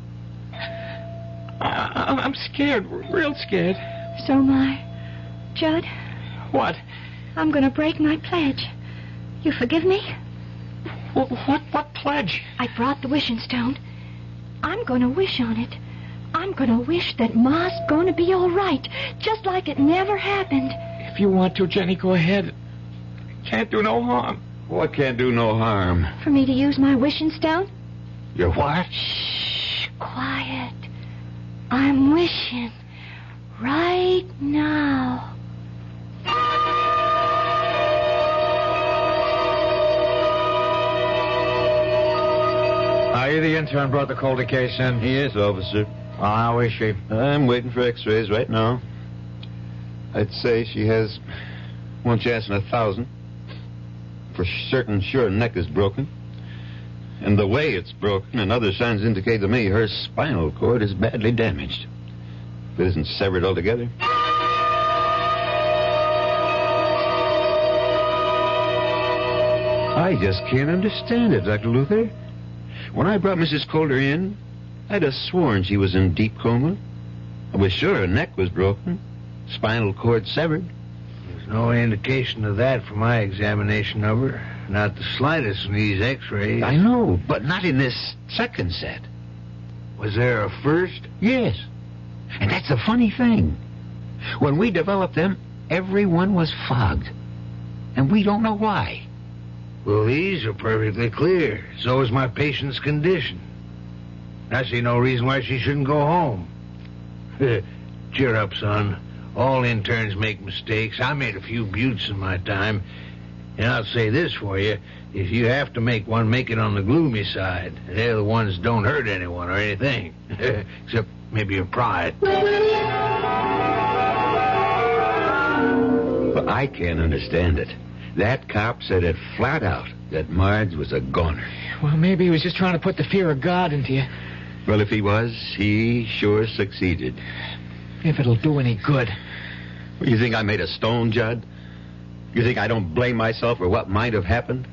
I'm scared, real scared. So am I. Judd? What? I'm gonna break my pledge. You forgive me? What pledge? I brought the wishing stone. I'm gonna wish on it. I'm gonna wish that Ma's gonna be all right, just like it never happened. If you want to, Jenny, go ahead. Can't do no harm. What can't do no harm? For me to use my wishing stone? Your what? Shh, quiet. I'm wishing right now. Are you the intern brought the Calder case in? Yes, officer. How is she? I'm waiting for x-rays right now. I'd say she has one chance in 1,000. For certain, sure, her neck is broken. And the way it's broken and other signs indicate to me her spinal cord is badly damaged. If it isn't severed altogether. I just can't understand it, Dr. Luther. When I brought Mrs. Calder in, I'd have sworn she was in deep coma. I was sure her neck was broken, spinal cord severed. There's no indication of that from my examination of her. Not the slightest in these x-rays. I know, but not in this second set. Was there a first? Yes. And that's the funny thing. When we developed them, everyone was fogged. And we don't know why. Well, these are perfectly clear. So is my patient's condition. I see no reason why she shouldn't go home. Cheer up, son. All interns make mistakes. I made a few buttes in my time. And I'll say this for you. If you have to make one, make it on the gloomy side. They're the ones that don't hurt anyone or anything. Except maybe your pride. But I can't understand it. That cop said it flat out that Marge was a goner. Well, maybe he was just trying to put the fear of God into you. Well, if he was, he sure succeeded. If it'll do any good. You think I made a stone, Judd? You think I don't blame myself for what might have happened?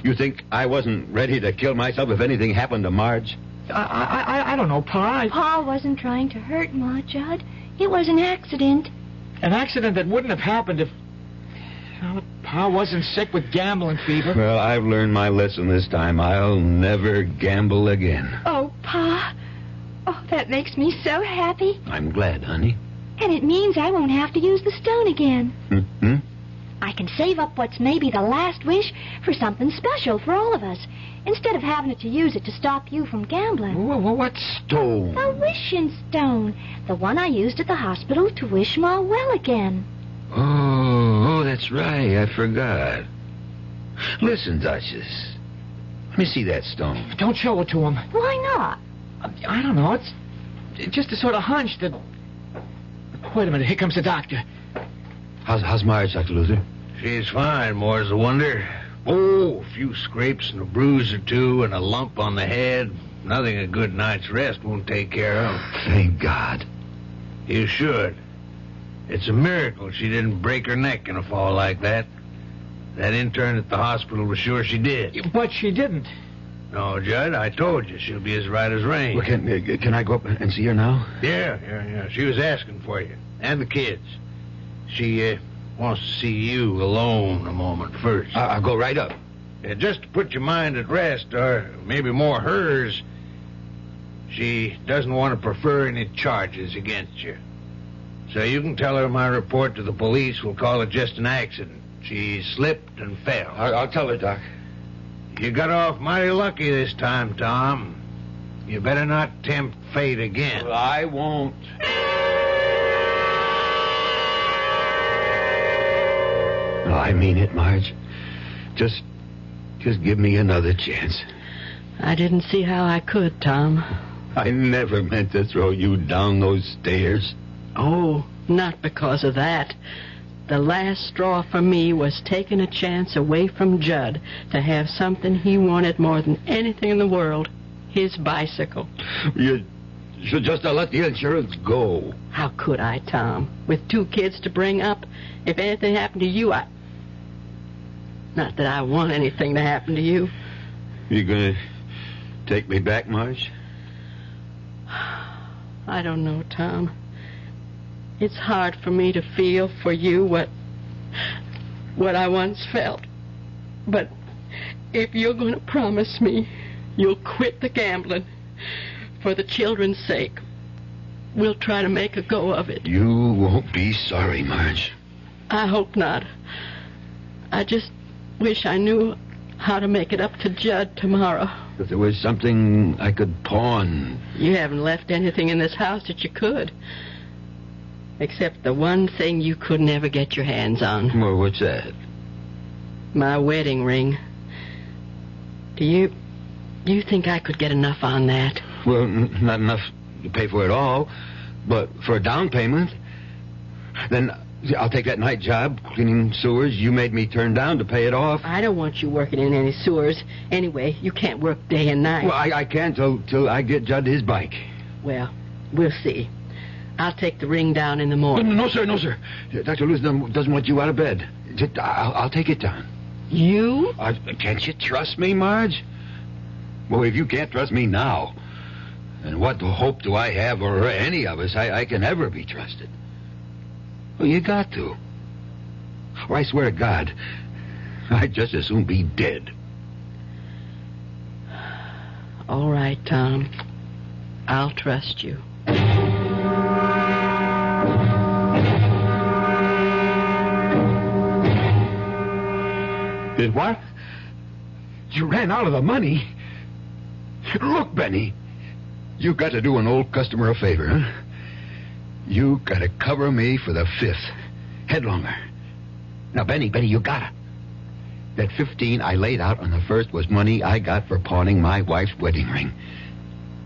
You think I wasn't ready to kill myself if anything happened to Marge? I don't know, Pa. Pa wasn't trying to hurt Ma, Judd. It was an accident. An accident that wouldn't have happened if... Well, Pa wasn't sick with gambling fever. Well, I've learned my lesson this time. I'll never gamble again. Oh, Pa. Oh, that makes me so happy. I'm glad, honey. And it means I won't have to use the stone again. Hmm? I can save up what's maybe the last wish for something special for all of us, instead of having to use it to stop you from gambling. What stone? The wishing stone. The one I used at the hospital to wish Ma well again. Oh, that's right. I forgot. Listen, Duchess. Let me see that stone. Don't show it to him. Why not? I don't know. It's just a sort of hunch that... Wait a minute. Here comes the doctor. How's Marge, Dr. Luther? She's fine, more's the wonder. Oh, a few scrapes and a bruise or two and a lump on the head. Nothing a good night's rest won't take care of. Thank God. You should. It's a miracle she didn't break her neck in a fall like that. That intern at the hospital was sure she did. But she didn't. No, Judd, I told you she'll be as right as rain. Well, can I go up and see her now? Yeah. She was asking for you. And the kids. She wants to see you alone a moment first. I'll go right up. Just to put your mind at rest, or maybe more hers, she doesn't want to prefer any charges against you. So you can tell her my report to the police will call it just an accident. She slipped and fell. I'll tell her, Doc. You got off mighty lucky this time, Tom. You better not tempt fate again. Well, I won't. No, I mean it, Marge. Just give me another chance. I didn't see how I could, Tom. I never meant to throw you down those stairs. Oh, not because of that. The last straw for me was taking a chance away from Judd to have something he wanted more than anything in the world, his bicycle. You should just have let the insurance go. How could I, Tom? With 2 kids to bring up, if anything happened to you, Not that I want anything to happen to you. You gonna take me back, Marge? I don't know, Tom. It's hard for me to feel for you what I once felt. But if you're going to promise me you'll quit the gambling for the children's sake, we'll try to make a go of it. You won't be sorry, Marge. I hope not. I just wish I knew how to make it up to Judd tomorrow. If there was something I could pawn. You haven't left anything in this house that you could. Except the one thing you could never get your hands on. Well, what's that? My wedding ring. Do you think I could get enough on that? Well, not enough to pay for it all, but for a down payment. Then I'll take that night job, cleaning sewers you made me turn down to pay it off. I don't want you working in any sewers. Anyway, you can't work day and night. Well, I can till I get Judd his bike. Well, we'll see. I'll take the ring down in the morning. No, sir. Dr. Lewis doesn't want you out of bed. I'll take it down. You? Can't you trust me, Marge? Well, if you can't trust me now, then what hope do I have, or any of us, I can ever be trusted? Well, you got to. Or I swear to God, I'd just as soon be dead. All right, Tom. I'll trust you. Did what? You ran out of the money? Look, Benny, you got to do an old customer a favor, huh? You got to cover me for the 5th. Headlonger. Now, Benny, you gotta. That 15 I laid out on the 1st was money I got for pawning my wife's wedding ring.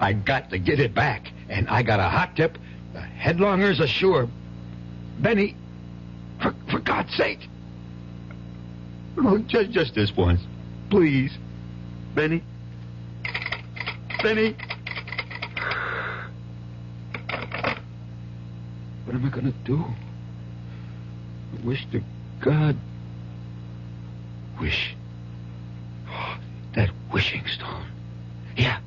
I got to get it back, and I got a hot tip. The headlonger's assured. Benny, for God's sake. Oh, just this once. Please. Benny. What am I going to do? I wish to God. Wish. Oh, that wishing stone. Yeah.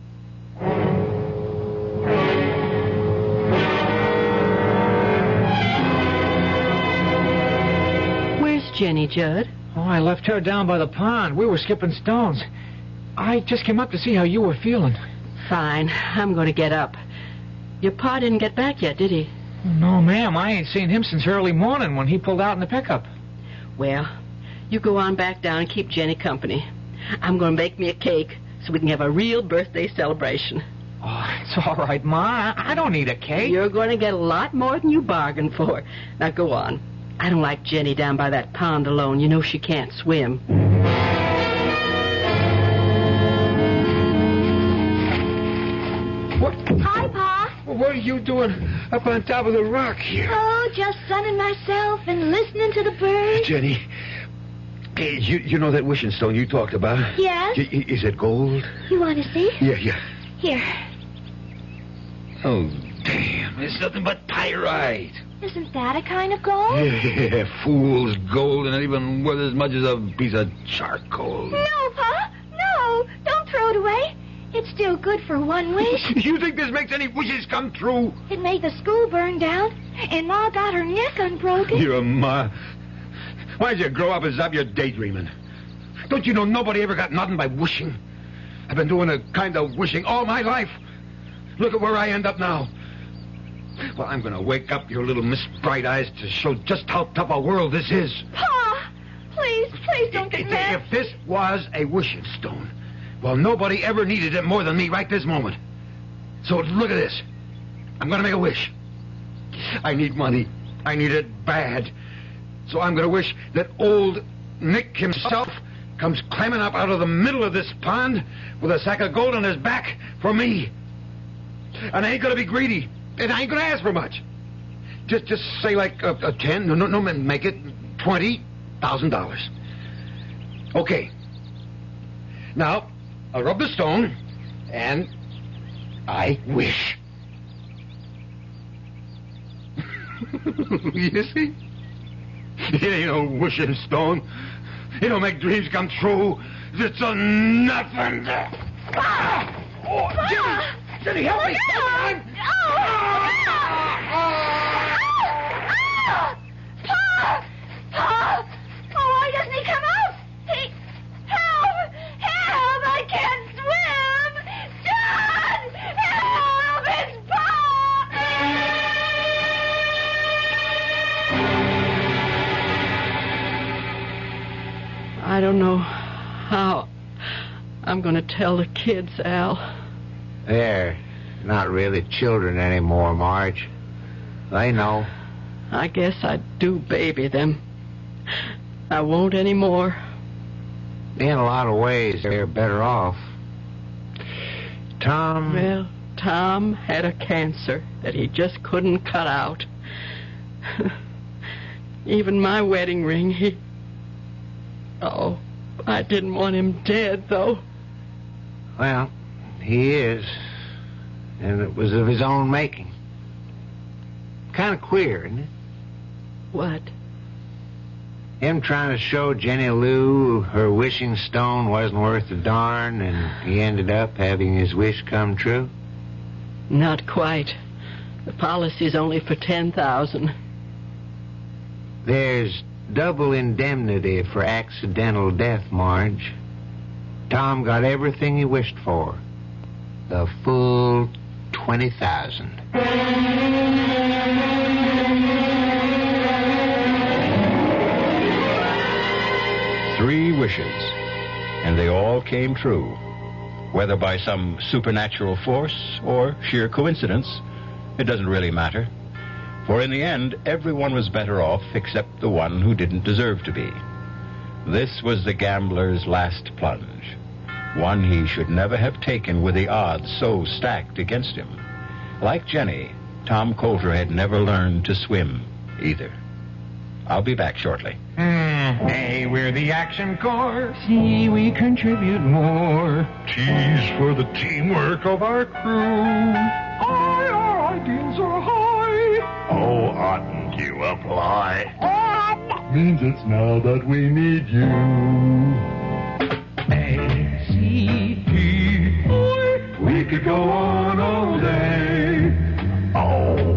Where's Jenny, Judd? Oh, I left her down by the pond. We were skipping stones. I just came up to see how you were feeling. Fine. I'm going to get up. Your pa didn't get back yet, did he? No, ma'am. I ain't seen him since early morning when he pulled out in the pickup. Well, you go on back down and keep Jenny company. I'm going to make me a cake so we can have a real birthday celebration. Oh, it's all right, Ma. I don't need a cake. You're going to get a lot more than you bargained for. Now, go on. I don't like Jenny down by that pond alone. You know she can't swim. What? Hi, Pa. What are you doing up on top of the rock here? Oh, just sunning myself and listening to the birds. Jenny, you know that wishing stone you talked about? Yes. Is it gold? You want to see? Yeah. Here. Oh, damn. It's nothing but pyrite. Isn't that a kind of gold? Yeah, fool's gold, and not even worth as much as a piece of charcoal. No, Pa. No. Don't throw it away. It's still good for one wish. You think this makes any wishes come true? It made the school burn down, and Ma got her neck unbroken. Your Ma. Why'd you grow up and stop your daydreaming? Don't you know nobody ever got nothing by wishing? I've been doing a kind of wishing all my life. Look at where I end up now. Well, I'm going to wake up your little Miss Bright Eyes to show just how tough a world this is. Pa! Please don't get mad. If this was a wishing stone, well, nobody ever needed it more than me right this moment. So look at this. I'm going to make a wish. I need money. I need it bad. So I'm going to wish that old Nick himself comes climbing up out of the middle of this pond with a sack of gold on his back for me. And I ain't going to be greedy. And I ain't going to ask for much. Just say like a 10, no, make it $20,000. Okay. Now, I'll rub the stone, and I wish. You see? It ain't no wishing stone. It don't make dreams come true. It's a nothing. Ah! Oh, Jenny, help me! Pa! Oh, why doesn't he come out? Help! I can't swim! Dad! Help! It's Pa! I don't know how I'm I'm going to tell the kids, Al? They're not really children anymore, Marge. They know. I guess I do baby them. I won't anymore. In a lot of ways, they're better off. Tom... Well, Tom had a cancer that he just couldn't cut out. Even my wedding ring, he... Oh, I didn't want him dead, though. Well, he is. And it was of his own making. Kind of queer, isn't it? What? Him trying to show Jenny Lou her wishing stone wasn't worth a darn, and he ended up having his wish come true? Not quite. The policy's only for $10,000. There's double indemnity for accidental death, Marge. Tom got everything he wished for. The full $20,000. 3 wishes, and they all came true. Whether by some supernatural force or sheer coincidence, it doesn't really matter. For in the end, everyone was better off except the one who didn't deserve to be. This was the gambler's last plunge, one he should never have taken with the odds so stacked against him. Like Jenny, Tom Coulter had never learned to swim either. I'll be back shortly. Hey, we're the Action Corps. See, we contribute more. T's for the teamwork of our crew. Our ideals are high. Oh, oughtn't you apply? Means it's now that we need you. A-C-P. We could go on all day. Oh.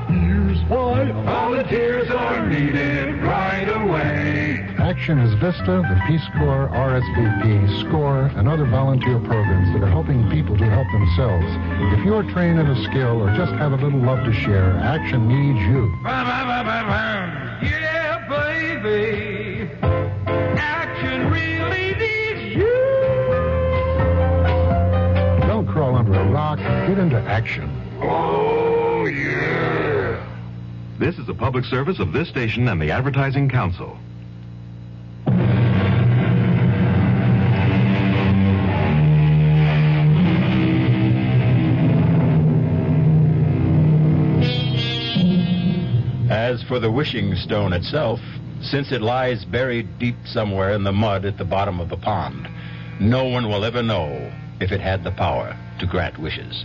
Here's why volunteers are needed right away. Action is VISTA, the Peace Corps, RSVP, SCORE, and other volunteer programs that are helping people to help themselves. If you're trained in a skill or just have a little love to share, Action needs you. Yeah, baby. Action really needs you. Don't crawl under a rock. Get into action. Oh, yeah. This is a public service of this station and the Advertising Council. As for the wishing stone itself, since it lies buried deep somewhere in the mud at the bottom of the pond, no one will ever know if it had the power to grant wishes.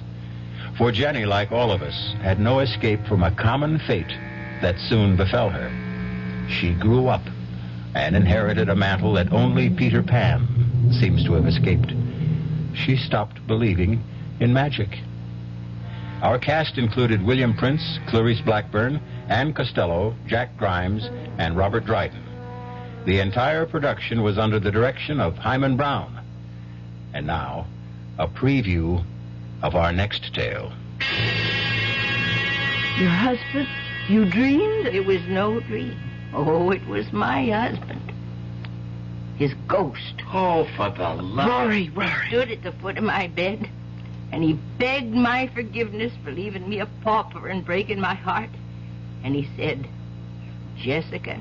For Jenny, like all of us, had no escape from a common fate that soon befell her. She grew up and inherited a mantle that only Peter Pan seems to have escaped. She stopped believing in magic. Our cast included William Prince, Clarice Blackburn, Ann Costello, Jack Grimes, and Robert Dryden. The entire production was under the direction of Hyman Brown. And now, a preview of our next tale. Your husband? You dreamed? It was no dream. Oh, it was my husband. His ghost. Oh, for the love... Rory. Stood at the foot of my bed, and he begged my forgiveness for leaving me a pauper and breaking my heart. And he said, Jessica,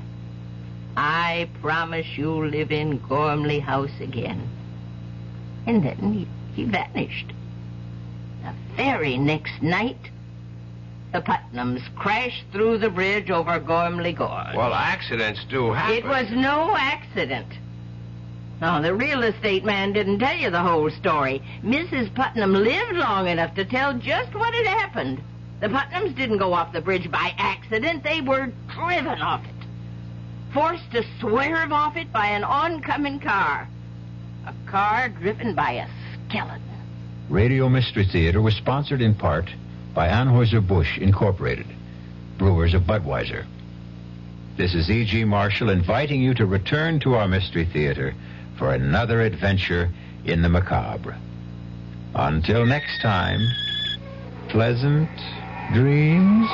I promise you'll live in Gormley House again. And then he vanished. The very next night, the Putnams crashed through the bridge over Gormley Gorge. Well, accidents do happen. It was no accident. No, the real estate man didn't tell you the whole story. Mrs. Putnam lived long enough to tell just what had happened. The Putnams didn't go off the bridge by accident. They were driven off it. Forced to swerve off it by an oncoming car. A car driven by a skeleton. Radio Mystery Theater was sponsored in part by Anheuser-Busch Incorporated, brewers of Budweiser. This is E.G. Marshall inviting you to return to our Mystery Theater for another adventure in the macabre. Until next time, pleasant dreams.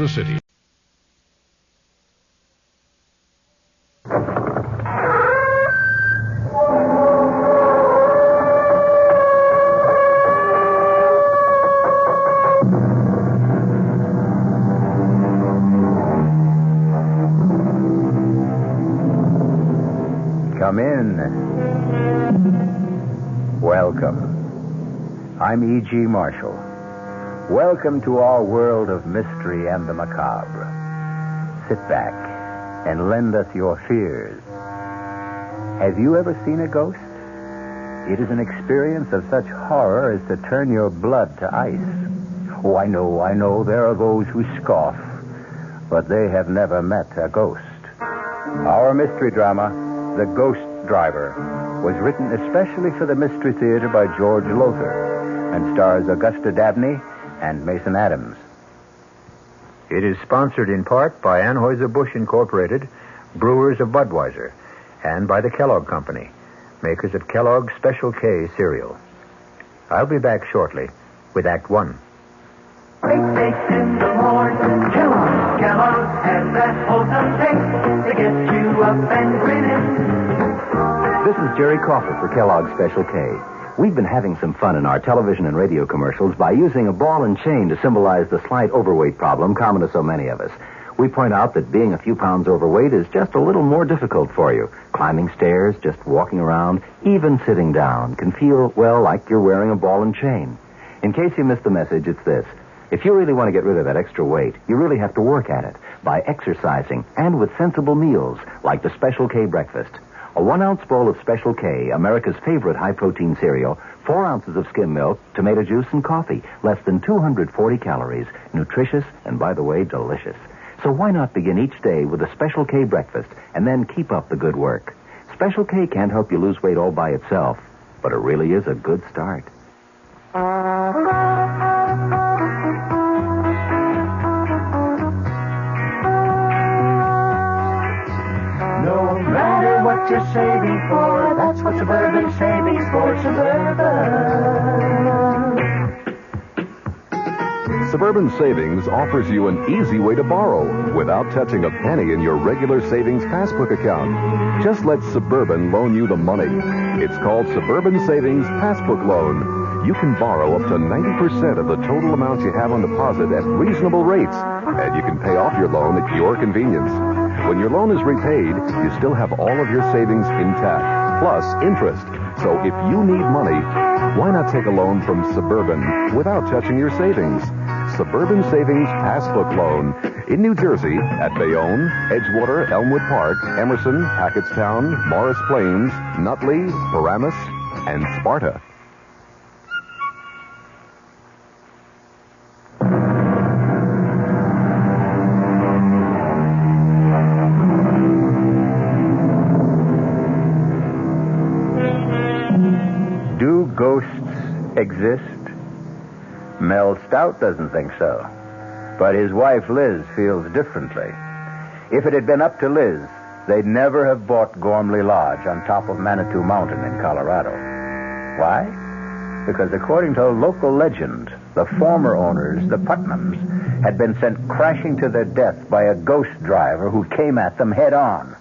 Kansas City. Come in. Welcome. I'm E.G. Marshall. Welcome to our world of mystery and the macabre. Sit back and lend us your fears. Have you ever seen a ghost? It is an experience of such horror as to turn your blood to ice. Oh, I know, there are those who scoff, but they have never met a ghost. Our mystery drama, The Ghost Driver, was written especially for the Mystery Theater by George Lothar and stars Augusta Dabney and Mason Adams. It is sponsored in part by Anheuser-Busch Incorporated, brewers of Budweiser, and by the Kellogg Company, makers of Kellogg's Special K cereal. I'll be back shortly with Act One. Baked in the morning, Kellogg's has that wholesome taste to get you up and grinning. This is Jerry Crawford for Kellogg's Special K. We've been having some fun in our television and radio commercials by using a ball and chain to symbolize the slight overweight problem common to so many of us. We point out that being a few pounds overweight is just a little more difficult for you. Climbing stairs, just walking around, even sitting down can feel, well, like you're wearing a ball and chain. In case you missed the message, it's this. If you really want to get rid of that extra weight, you really have to work at it by exercising and with sensible meals like the Special K breakfast. A 1-ounce bowl of Special K, America's favorite high-protein cereal, 4 ounces of skim milk, tomato juice, and coffee. Less than 240 calories. Nutritious and, by the way, delicious. So why not begin each day with a Special K breakfast and then keep up the good work? Special K can't help you lose weight all by itself, but it really is a good start. No matter what you're saving for, that's what Suburban Savings for Suburban. Suburban Savings offers you an easy way to borrow without touching a penny in your regular savings passbook account. Just let Suburban loan you the money. It's called Suburban Savings Passbook Loan. You can borrow up to 90% of the total amount you have on deposit at reasonable rates, and you can pay off your loan at your convenience. When your loan is repaid, you still have all of your savings intact, plus interest. So if you need money, why not take a loan from Suburban without touching your savings? Suburban Savings Passbook Loan in New Jersey at Bayonne, Edgewater, Elmwood Park, Emerson, Hackettstown, Morris Plains, Nutley, Paramus, and Sparta. Do ghosts exist? Mel Stout doesn't think so. But his wife Liz feels differently. If it had been up to Liz, they'd never have bought Gormley Lodge on top of Manitou Mountain in Colorado. Why? Because according to local legend, the former owners, the Putnams, had been sent crashing to their death by a ghost driver who came at them head on.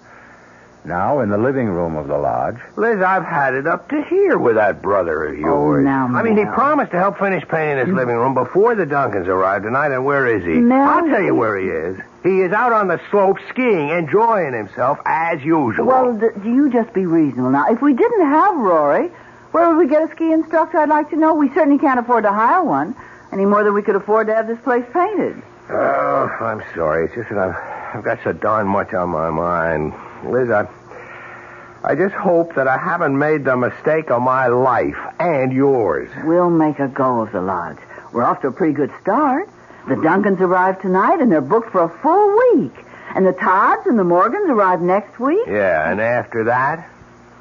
Now, in the living room of the lodge... Liz, I've had it up to here with that brother of yours. now, I mean, he Mel. promised to help finish painting his living room before the Duncans arrived tonight, and where is he? Mel, I'll tell you where he is. He is out on the slope skiing, enjoying himself as usual. Well, do you just be reasonable now? If we didn't have Rory, where would we get a ski instructor? I'd like to know. We certainly can't afford to hire one, any more than we could afford to have this place painted. Oh, I'm sorry. It's just that I've got so darn much on my mind. Liz, I just hope that I haven't made the mistake of my life and yours. We'll make a go of the lodge. We're off to a pretty good start. The Duncans arrive tonight, and they're booked for a full week. And the Todds and the Morgans arrive next week. Yeah, and after that?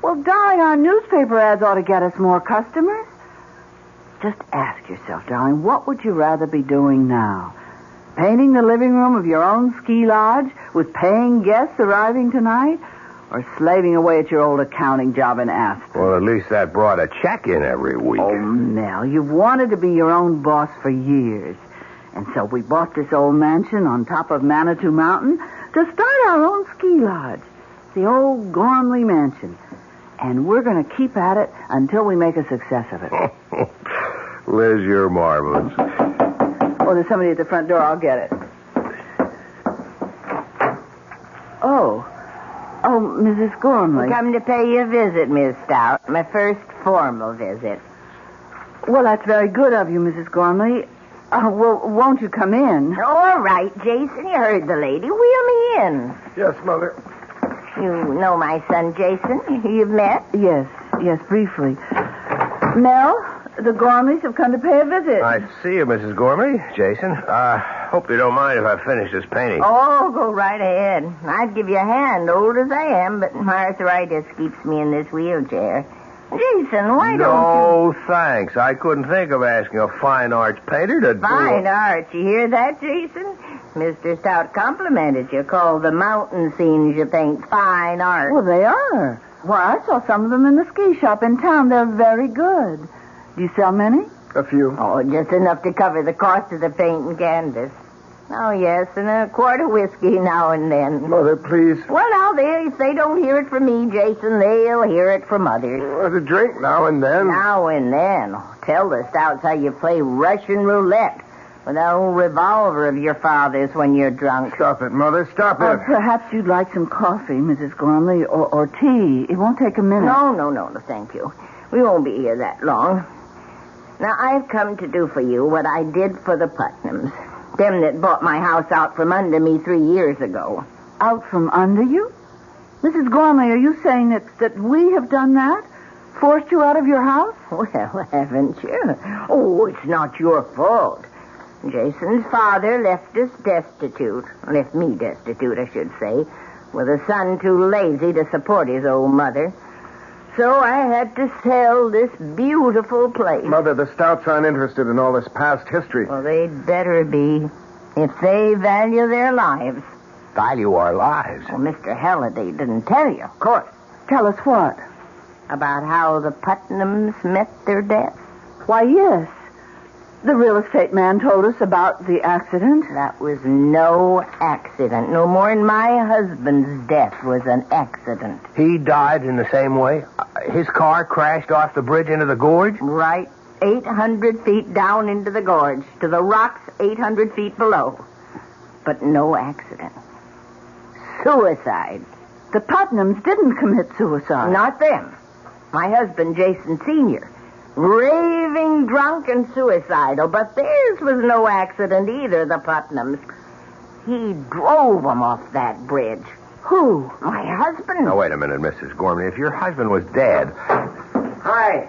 Well, darling, our newspaper ads ought to get us more customers. Just ask yourself, darling, what would you rather be doing now? Painting the living room of your own ski lodge with paying guests arriving tonight? Or slaving away at your old accounting job in Aspen? Well, at least that brought a check in every week. Oh, Nell, you've wanted to be your own boss for years. And so we bought this old mansion on top of Manitou Mountain to start our own ski lodge. The old Gormley Mansion. And we're going to keep at it until we make a success of it. Liz, you're marvelous. Oh, there's somebody at the front door. I'll get it. Oh, Mrs. Gormley. Come to pay you a visit, Miss Stout. My first formal visit. Well, that's very good of you, Mrs. Gormley. Well, won't you come in? All right, Jason. You heard the lady. Wheel me in. Yes, Mother. You know my son, Jason? You've met? Yes, briefly. Mel, the Gormleys have come to pay a visit. I see you, Mrs. Gormley. Jason, hope you don't mind if I finish this painting. Oh, go right ahead. I'd give you a hand, old as I am, but my arthritis keeps me in this wheelchair. Jason, why don't you... No, thanks. I couldn't think of asking a fine arts painter to do... Fine arts. You hear that, Jason? Mr. Stout complimented you. Called the mountain scenes you paint fine art. Well, they are. Why, I saw some of them in the ski shop in town. They're very good. Do you sell many? A few. Oh, just enough to cover the cost of the paint and canvas. Oh, yes, and a quart of whiskey now and then. Mother, please. Well, now, if they don't hear it from me, Jason, they'll hear it from others. A drink now and then. Now and then. Tell the Stouts how you play Russian roulette with that old revolver of your father's when you're drunk. Stop it, Mother. Stop it. Perhaps you'd like some coffee, Mrs. Gormley, or tea. It won't take a minute. No, thank you. We won't be here that long. Now, I've come to do for you what I did for the Putnams. Them that bought my house out from under me 3 years ago. Out from under you? Mrs. Gormley, are you saying that we have done that? Forced you out of your house? Well, haven't you? Oh, it's not your fault. Jason's father left us destitute. Left me destitute, I should say. With a son too lazy to support his old mother. So I had to sell this beautiful place. Mother, the Stouts aren't interested in all this past history. Well, they'd better be. If they value their lives. Value our lives? Well, Mr. Halliday didn't tell you, of course. Tell us what? About how the Putnams met their death. Why, yes. The real estate man told us about the accident. That was no accident. No more than my husband's death was an accident. He died in the same way? His car crashed off the bridge into the gorge? Right. 800 feet down into the gorge. To the rocks 800 feet below. But no accident. Suicide. The Putnams didn't commit suicide. Not them. My husband, Jason Sr., raving drunk and suicidal, but theirs was no accident either, the Putnams. He drove them off that bridge. Who? My husband. Now, wait a minute, Mrs. Gormley. If your husband was dead... Hi,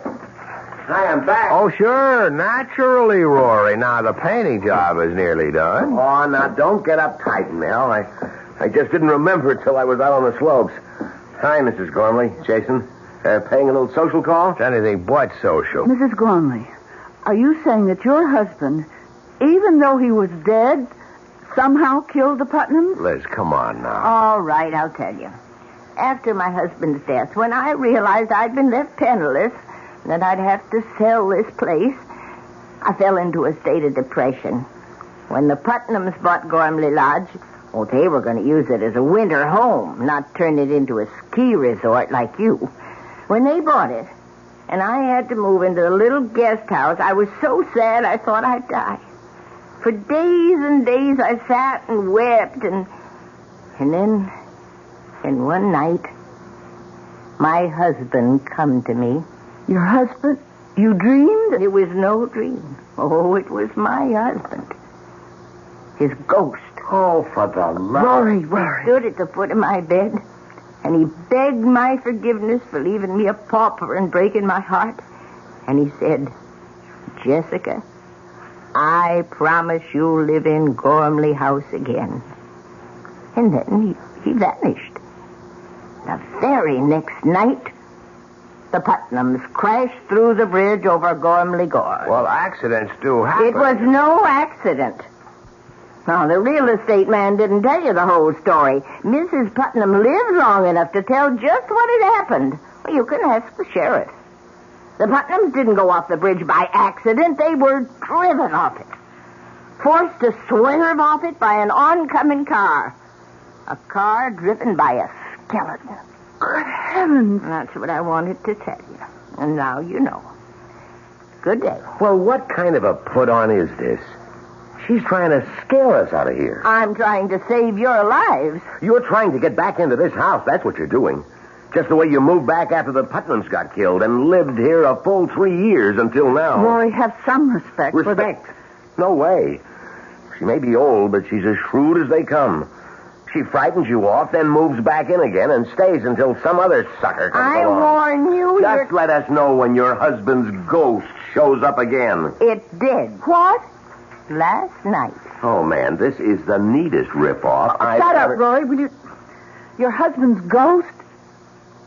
I'm back. Oh, sure. Naturally, Rory. Now, the painting job is nearly done. Oh, now, don't get uptight, Mel. I just didn't remember it till I was out on the slopes. Hi, Mrs. Gormley. Jason. Paying a little social call? It's anything but social. Mrs. Gormley, are you saying that your husband, even though he was dead, somehow killed the Putnams? Liz, come on now. All right, I'll tell you. After my husband's death, when I realized I'd been left penniless, and that I'd have to sell this place, I fell into a state of depression. When the Putnams bought Gormley Lodge, well, they were going to use it as a winter home, not turn it into a ski resort like you. When they bought it, and I had to move into the little guest house, I was so sad I thought I'd die. For days and days I sat and wept, and then one night, my husband come to me. Your husband? You dreamed? It was no dream. Oh, it was my husband. His ghost. Oh, for the love... Rory. He stood at the foot of my bed, and he begged my forgiveness for leaving me a pauper and breaking my heart. And he said, Jessica, I promise you'll live in Gormley House again. And then he vanished. The very next night, the Putnams crashed through the bridge over Gormley Gorge. Well, accidents do happen. It was no accident. Now, the real estate man didn't tell you the whole story. Mrs. Putnam lived long enough to tell just what had happened. Well, you can ask the sheriff. The Putnams didn't go off the bridge by accident. They were driven off it. forced to swerve off it by an oncoming car. A car driven by a skeleton. Good heavens. That's what I wanted to tell you. And now you know. Good day. Well, what kind of a put-on is this? She's trying to scare us out of here. I'm trying to save your lives. You're trying to get back into this house. That's what you're doing. Just the way you moved back after the Putnams got killed and lived here a full 3 years until now. Rory, have some respect. Respect? No way. She may be old, but she's as shrewd as they come. She frightens you off, then moves back in again and stays until some other sucker comes along. I warn you. Just let us know when your husband's ghost shows up again. It did. What? Last night. Oh, man, this is the neatest ripoff I've Shut ever... up, Rory. Will you... Your husband's ghost?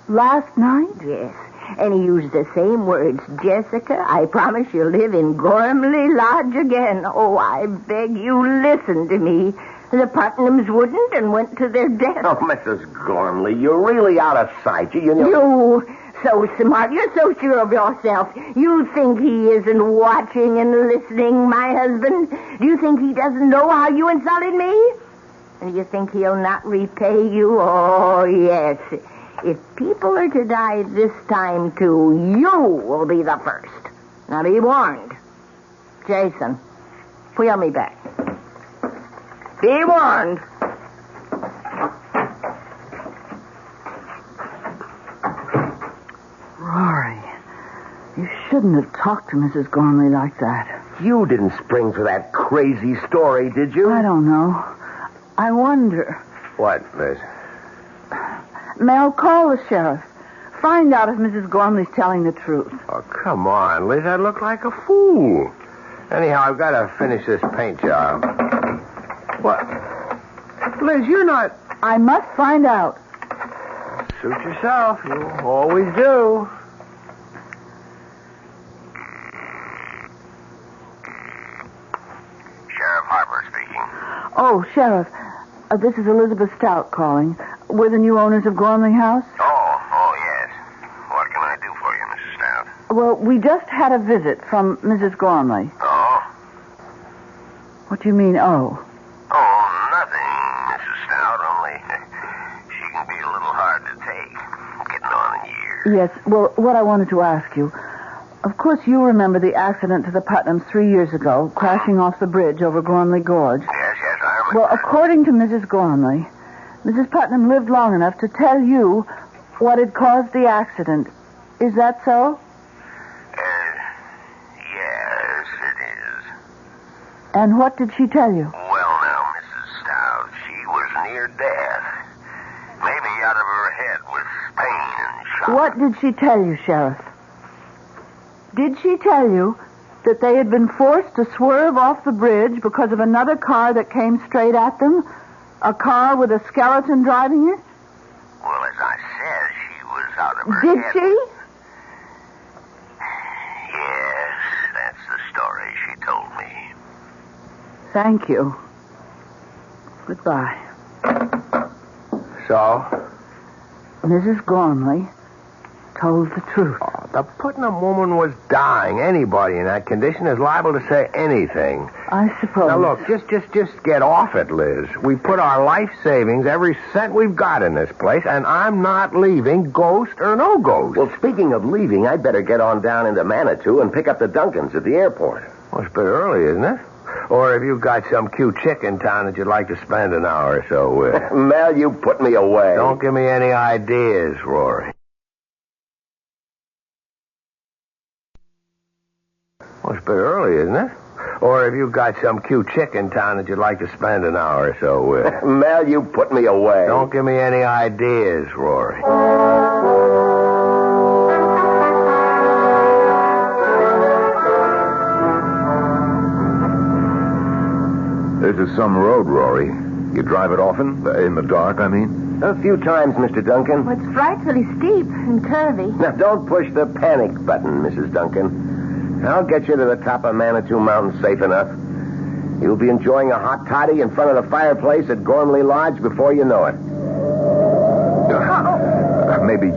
Last night? Yes. And he used the same words. Jessica, I promise you'll live in Gormley Lodge again. Oh, I beg you, listen to me. The Putnams wouldn't and went to their death. Oh, Mrs. Gormley, you're really out of sight. You know... You, so smart. You're so sure of yourself. You think he isn't watching and listening, my husband? Do you think he doesn't know how you insulted me? And do you think he'll not repay you? Oh, yes. If people are to die this time, too, you will be the first. Now, be warned. Jason, wheel me back. Be warned. Rory, you shouldn't have talked to Mrs. Gormley like that. You didn't spring for that crazy story, did you? I don't know. I wonder. What, Liz? Mel, call the sheriff. Find out if Mrs. Gormley's telling the truth. Oh, come on, Liz. I look like a fool. Anyhow, I've got to finish this paint job. What? Liz, you're not... I must find out. Suit yourself. You always do. Sheriff Harper speaking. Oh, Sheriff, this is Elizabeth Stout calling. We're the new owners of Gormley House. Oh, yes. What can I do for you, Mrs. Stout? Well, we just had a visit from Mrs. Gormley. Oh? What do you mean, oh? Oh, nothing, Mrs. Stout, only she can be a little hard to take, getting on in years. Yes, well, what I wanted to ask you... Of course, you remember the accident to the Putnams 3 years ago, crashing off the bridge over Gormley Gorge. Yes, I remember. Well, according to Mrs. Gormley, Mrs. Putnam lived long enough to tell you what had caused the accident. Is that so? Yes, it is. And what did she tell you? Well, now, Mrs. Stout, she was near death. Maybe out of her head with pain and shock. What did she tell you, Sheriff? Did she tell you that they had been forced to swerve off the bridge because of another car that came straight at them? A car with a skeleton driving it? Well, as I said, she was out of her Did head. she? Yes, that's the story she told me. Thank you. Goodbye. So? Mrs. Gormley told the truth. Oh, the Putnam woman was dying. Anybody in that condition is liable to say anything. I suppose. Now, look, just get off it, Liz. We put our life savings, every cent we've got in this place, and I'm not leaving, ghost or no ghost. Well, speaking of leaving, I'd better get on down into Manitou and pick up the Duncans at the airport. Well, it's a bit early, isn't it? Or have you got some cute chick in town that you'd like to spend an hour or so with? Mel, you put me away. Don't give me any ideas, Rory. Well, it's a bit early, isn't it? Or have you got some cute chick in town that you'd like to spend an hour or so with? Mel, you put me away. Don't give me any ideas, Rory. This is some road, Rory. You drive it often? In the dark, I mean? A few times, Mr. Duncan. Well, it's frightfully steep and curvy. Now, don't push the panic button, Mrs. Duncan. I'll get you to the top of Manitou Mountain safe enough. You'll be enjoying a hot toddy in front of the fireplace at Gormley Lodge before you know it. Maybe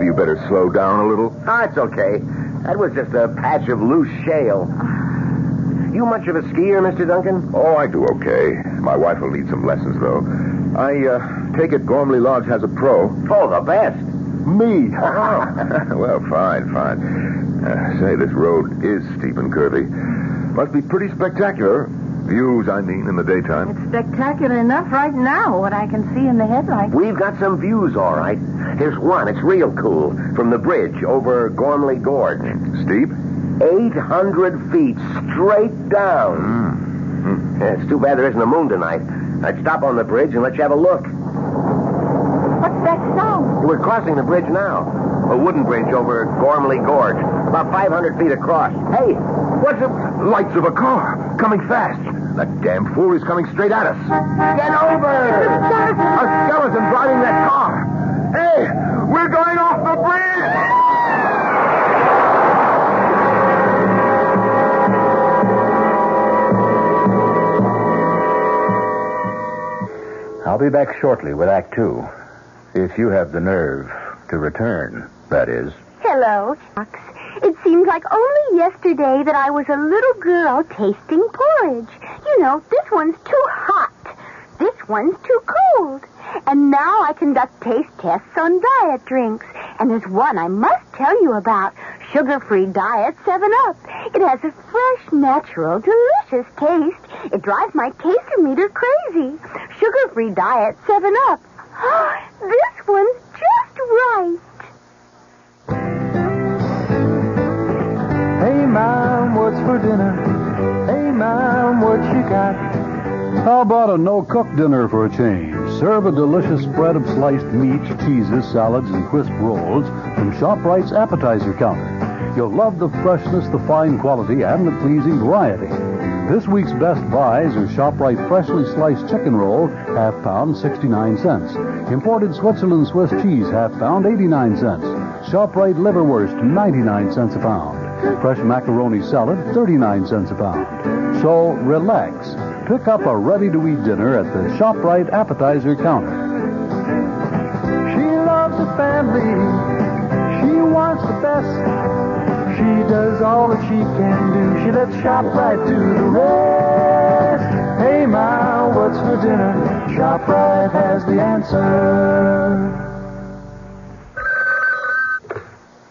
you better slow down a little. Ah, it's okay. That was just a patch of loose shale. You much of a skier, Mr. Duncan? Oh, I do okay. My wife will need some lessons, though. I take it Gormley Lodge has a pro. Oh, the best. Me. Well, fine. Say, this road is steep and curvy. Must be pretty spectacular. Views, I mean, in the daytime. It's spectacular enough right now, what I can see in the headlights. We've got some views, all right. Here's one. It's real cool. From the bridge over Gormley Gorge. Steep? 800 feet straight down. Yeah, it's too bad there isn't a moon tonight. I'd stop on the bridge and let you have a look. What's that sound? We're crossing the bridge now. A wooden bridge over Gormley Gorge. About 500 feet across. Hey, what's it? Lights of a car. Coming fast. That damn fool is coming straight at us. Get over! A skeleton driving that car. Hey, we're going off the bridge! I'll be back shortly with Act 2. If you have the nerve to return, that is. Hello, Fox. It seems like only yesterday that I was a little girl tasting porridge. You know, this one's too hot. This one's too cold. And now I conduct taste tests on diet drinks. And there's one I must tell you about. Sugar-free diet 7-Up. It has a fresh, natural, delicious taste. It drives my taster meter crazy. Sugar-free diet 7-Up. This one's just right. Hey, Mom, what's for dinner? Hey, Mom, what you got? How about a no-cook dinner for a change? Serve a delicious spread of sliced meats, cheeses, salads, and crisp rolls from ShopRite's appetizer counter. You'll love the freshness, the fine quality, and the pleasing variety. This week's best buys are ShopRite freshly sliced chicken roll, half pound, 69 cents. Imported Switzerland Swiss cheese, half pound, 89 cents. ShopRite liverwurst, 99 cents a pound. Fresh macaroni salad, 39 cents a pound. So relax. Pick up a ready-to-eat dinner at the ShopRite appetizer counter. She loves the family. She wants the best. She does all that she can do. She lets ShopRite do the rest. Hey, Ma, what's for dinner? ShopRite has the answer.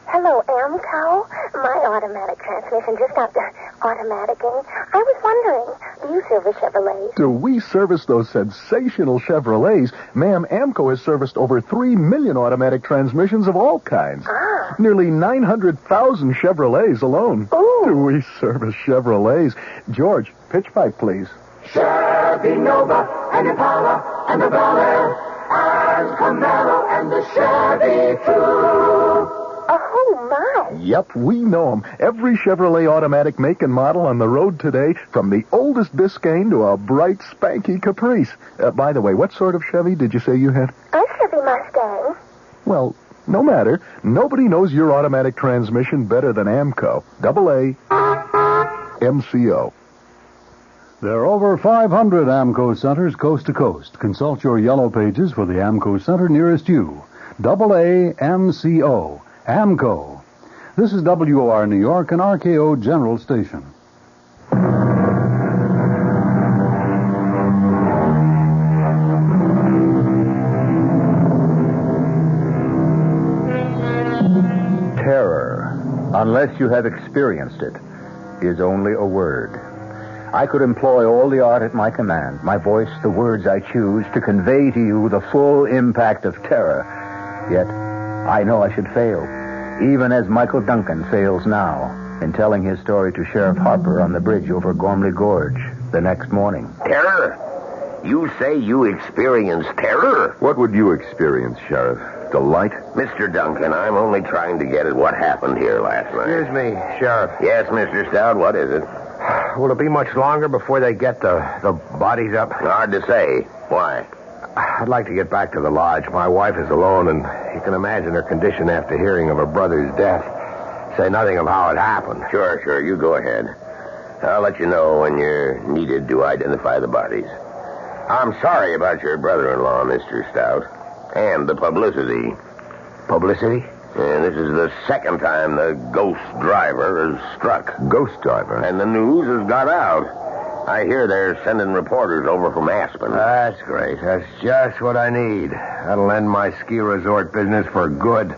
Hello, Amco. My automatic transmission just got automaticing. I was wondering, do you service Chevrolets? Do we service those sensational Chevrolets? Ma'am, Amco has serviced over 3 million automatic transmissions of all kinds. Nearly 900,000 Chevrolets alone. Ooh. Do we service Chevrolets? George, pitch pipe, please. Chevy Nova and Impala and the Bel Air and Camaro and the Chevy too. Oh, my. Yep, we know them. Every Chevrolet automatic make and model on the road today, from the oldest Biscayne to a bright, spanky Caprice. By the way, what sort of Chevy did you say you had? A Chevy Mustang. Well, no matter. Nobody knows your automatic transmission better than Amco. AA MCO. There are over 500 AMCO centers coast to coast. Consult your yellow pages for the AMCO center nearest you. AA MCO. AMCO. This is WOR New York, an RKO General Station. Terror, unless you have experienced it, is only a word. I could employ all the art at my command, my voice, the words I choose, to convey to you the full impact of terror. Yet, I know I should fail, even as Michael Duncan fails now in telling his story to Sheriff Harper on the bridge over Gormley Gorge the next morning. Terror? You say you experienced terror? What would you experience, Sheriff? Delight? Mr. Duncan, I'm only trying to get at what happened here last night. Excuse me, Sheriff. Yes, Mr. Stout, what is it? Will it be much longer before they get the bodies up? Hard to say. Why? I'd like to get back to the lodge. My wife is alone, and you can imagine her condition after hearing of her brother's death. Say nothing of how it happened. Sure, you go ahead. I'll let you know when you're needed to identify the bodies. I'm sorry about your brother-in-law, Mr. Stout, and the publicity. Publicity? And this is the second time the ghost driver has struck. Ghost driver? And the news has got out. I hear they're sending reporters over from Aspen. That's great. That's just what I need. That'll end my ski resort business for good.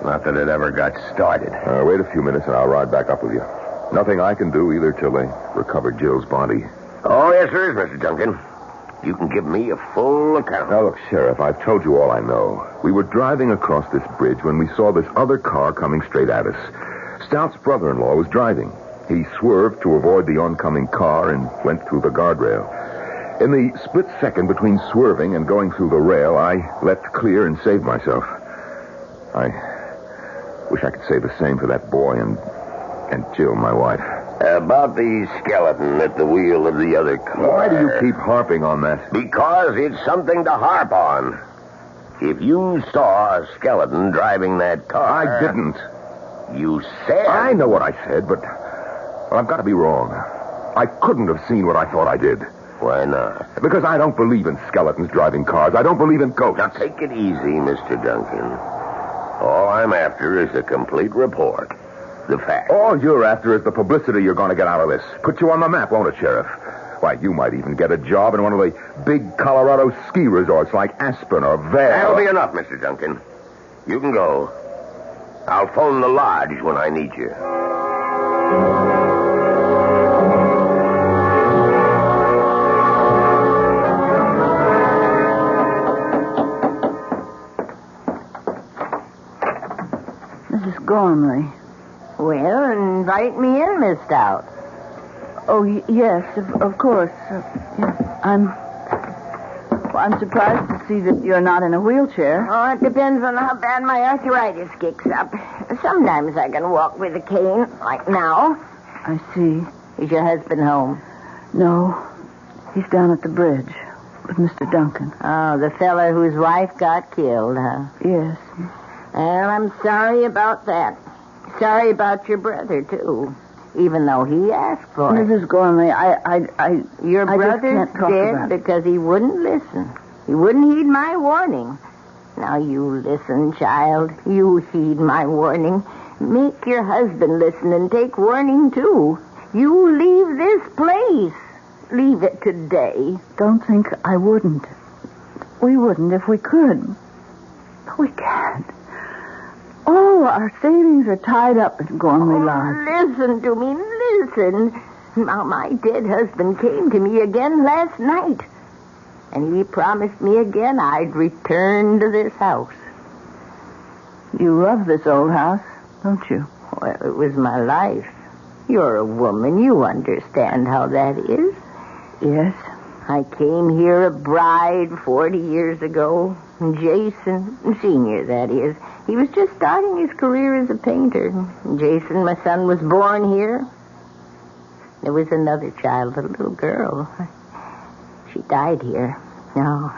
Not that it ever got started. Wait a few minutes and I'll ride back up with you. Nothing I can do either till they recover Jill's body. Oh, yes, there is, Mr. Duncan. You can give me a full account. Now, look, Sheriff, I've told you all I know. We were driving across this bridge when we saw this other car coming straight at us. Stout's brother-in-law was driving. He swerved to avoid the oncoming car and went through the guardrail. In the split second between swerving and going through the rail, I leapt clear and saved myself. I wish I could say the same for that boy and Jill, my wife. About the skeleton at the wheel of the other car. Why do you keep harping on that? Because it's something to harp on. If you saw a skeleton driving that car... I didn't. You said... I know what I said, but... Well, I've got to be wrong. I couldn't have seen what I thought I did. Why not? Because I don't believe in skeletons driving cars. I don't believe in ghosts. Now, take it easy, Mr. Duncan. All I'm after is a complete report. The facts. All you're after is the publicity you're going to get out of this. Put you on the map, won't it, Sheriff? Why, you might even get a job in one of the big Colorado ski resorts like Aspen or Vail. That'll be enough, Mr. Duncan. You can go. I'll phone the lodge when I need you. Mrs. Gormley. Well, invite me in, Miss Stout. Oh, yes, of course. Yes, I'm surprised to see that you're not in a wheelchair. Oh, it depends on how bad my arthritis kicks up. Sometimes I can walk with a cane, like now. I see. Is your husband home? No, he's down at the bridge with Mr. Duncan. Oh, the fella whose wife got killed, huh? Yes. Well, I'm sorry about that. Sorry about your brother, too. Even though he asked for it. Mrs. Gormley, Your I brother's just can't talk dead about it. because he wouldn't listen. He wouldn't heed my warning. Now, you listen, child. You heed my warning. Make your husband listen and take warning, too. You leave this place. Leave it today. Don't think I wouldn't. We wouldn't if we could. But we can't. All our savings are tied up in Gormley Lodge. Listen to me, listen. Now, my dead husband came to me again last night. And he promised me again I'd return to this house. You love this old house, don't you? Well, it was my life. You're a woman. You understand how that is. Yes. I came here a bride 40 years ago. Jason, Senior, that is. He was just starting his career as a painter. Jason, my son, was born here. There was another child, a little girl. She died here. No,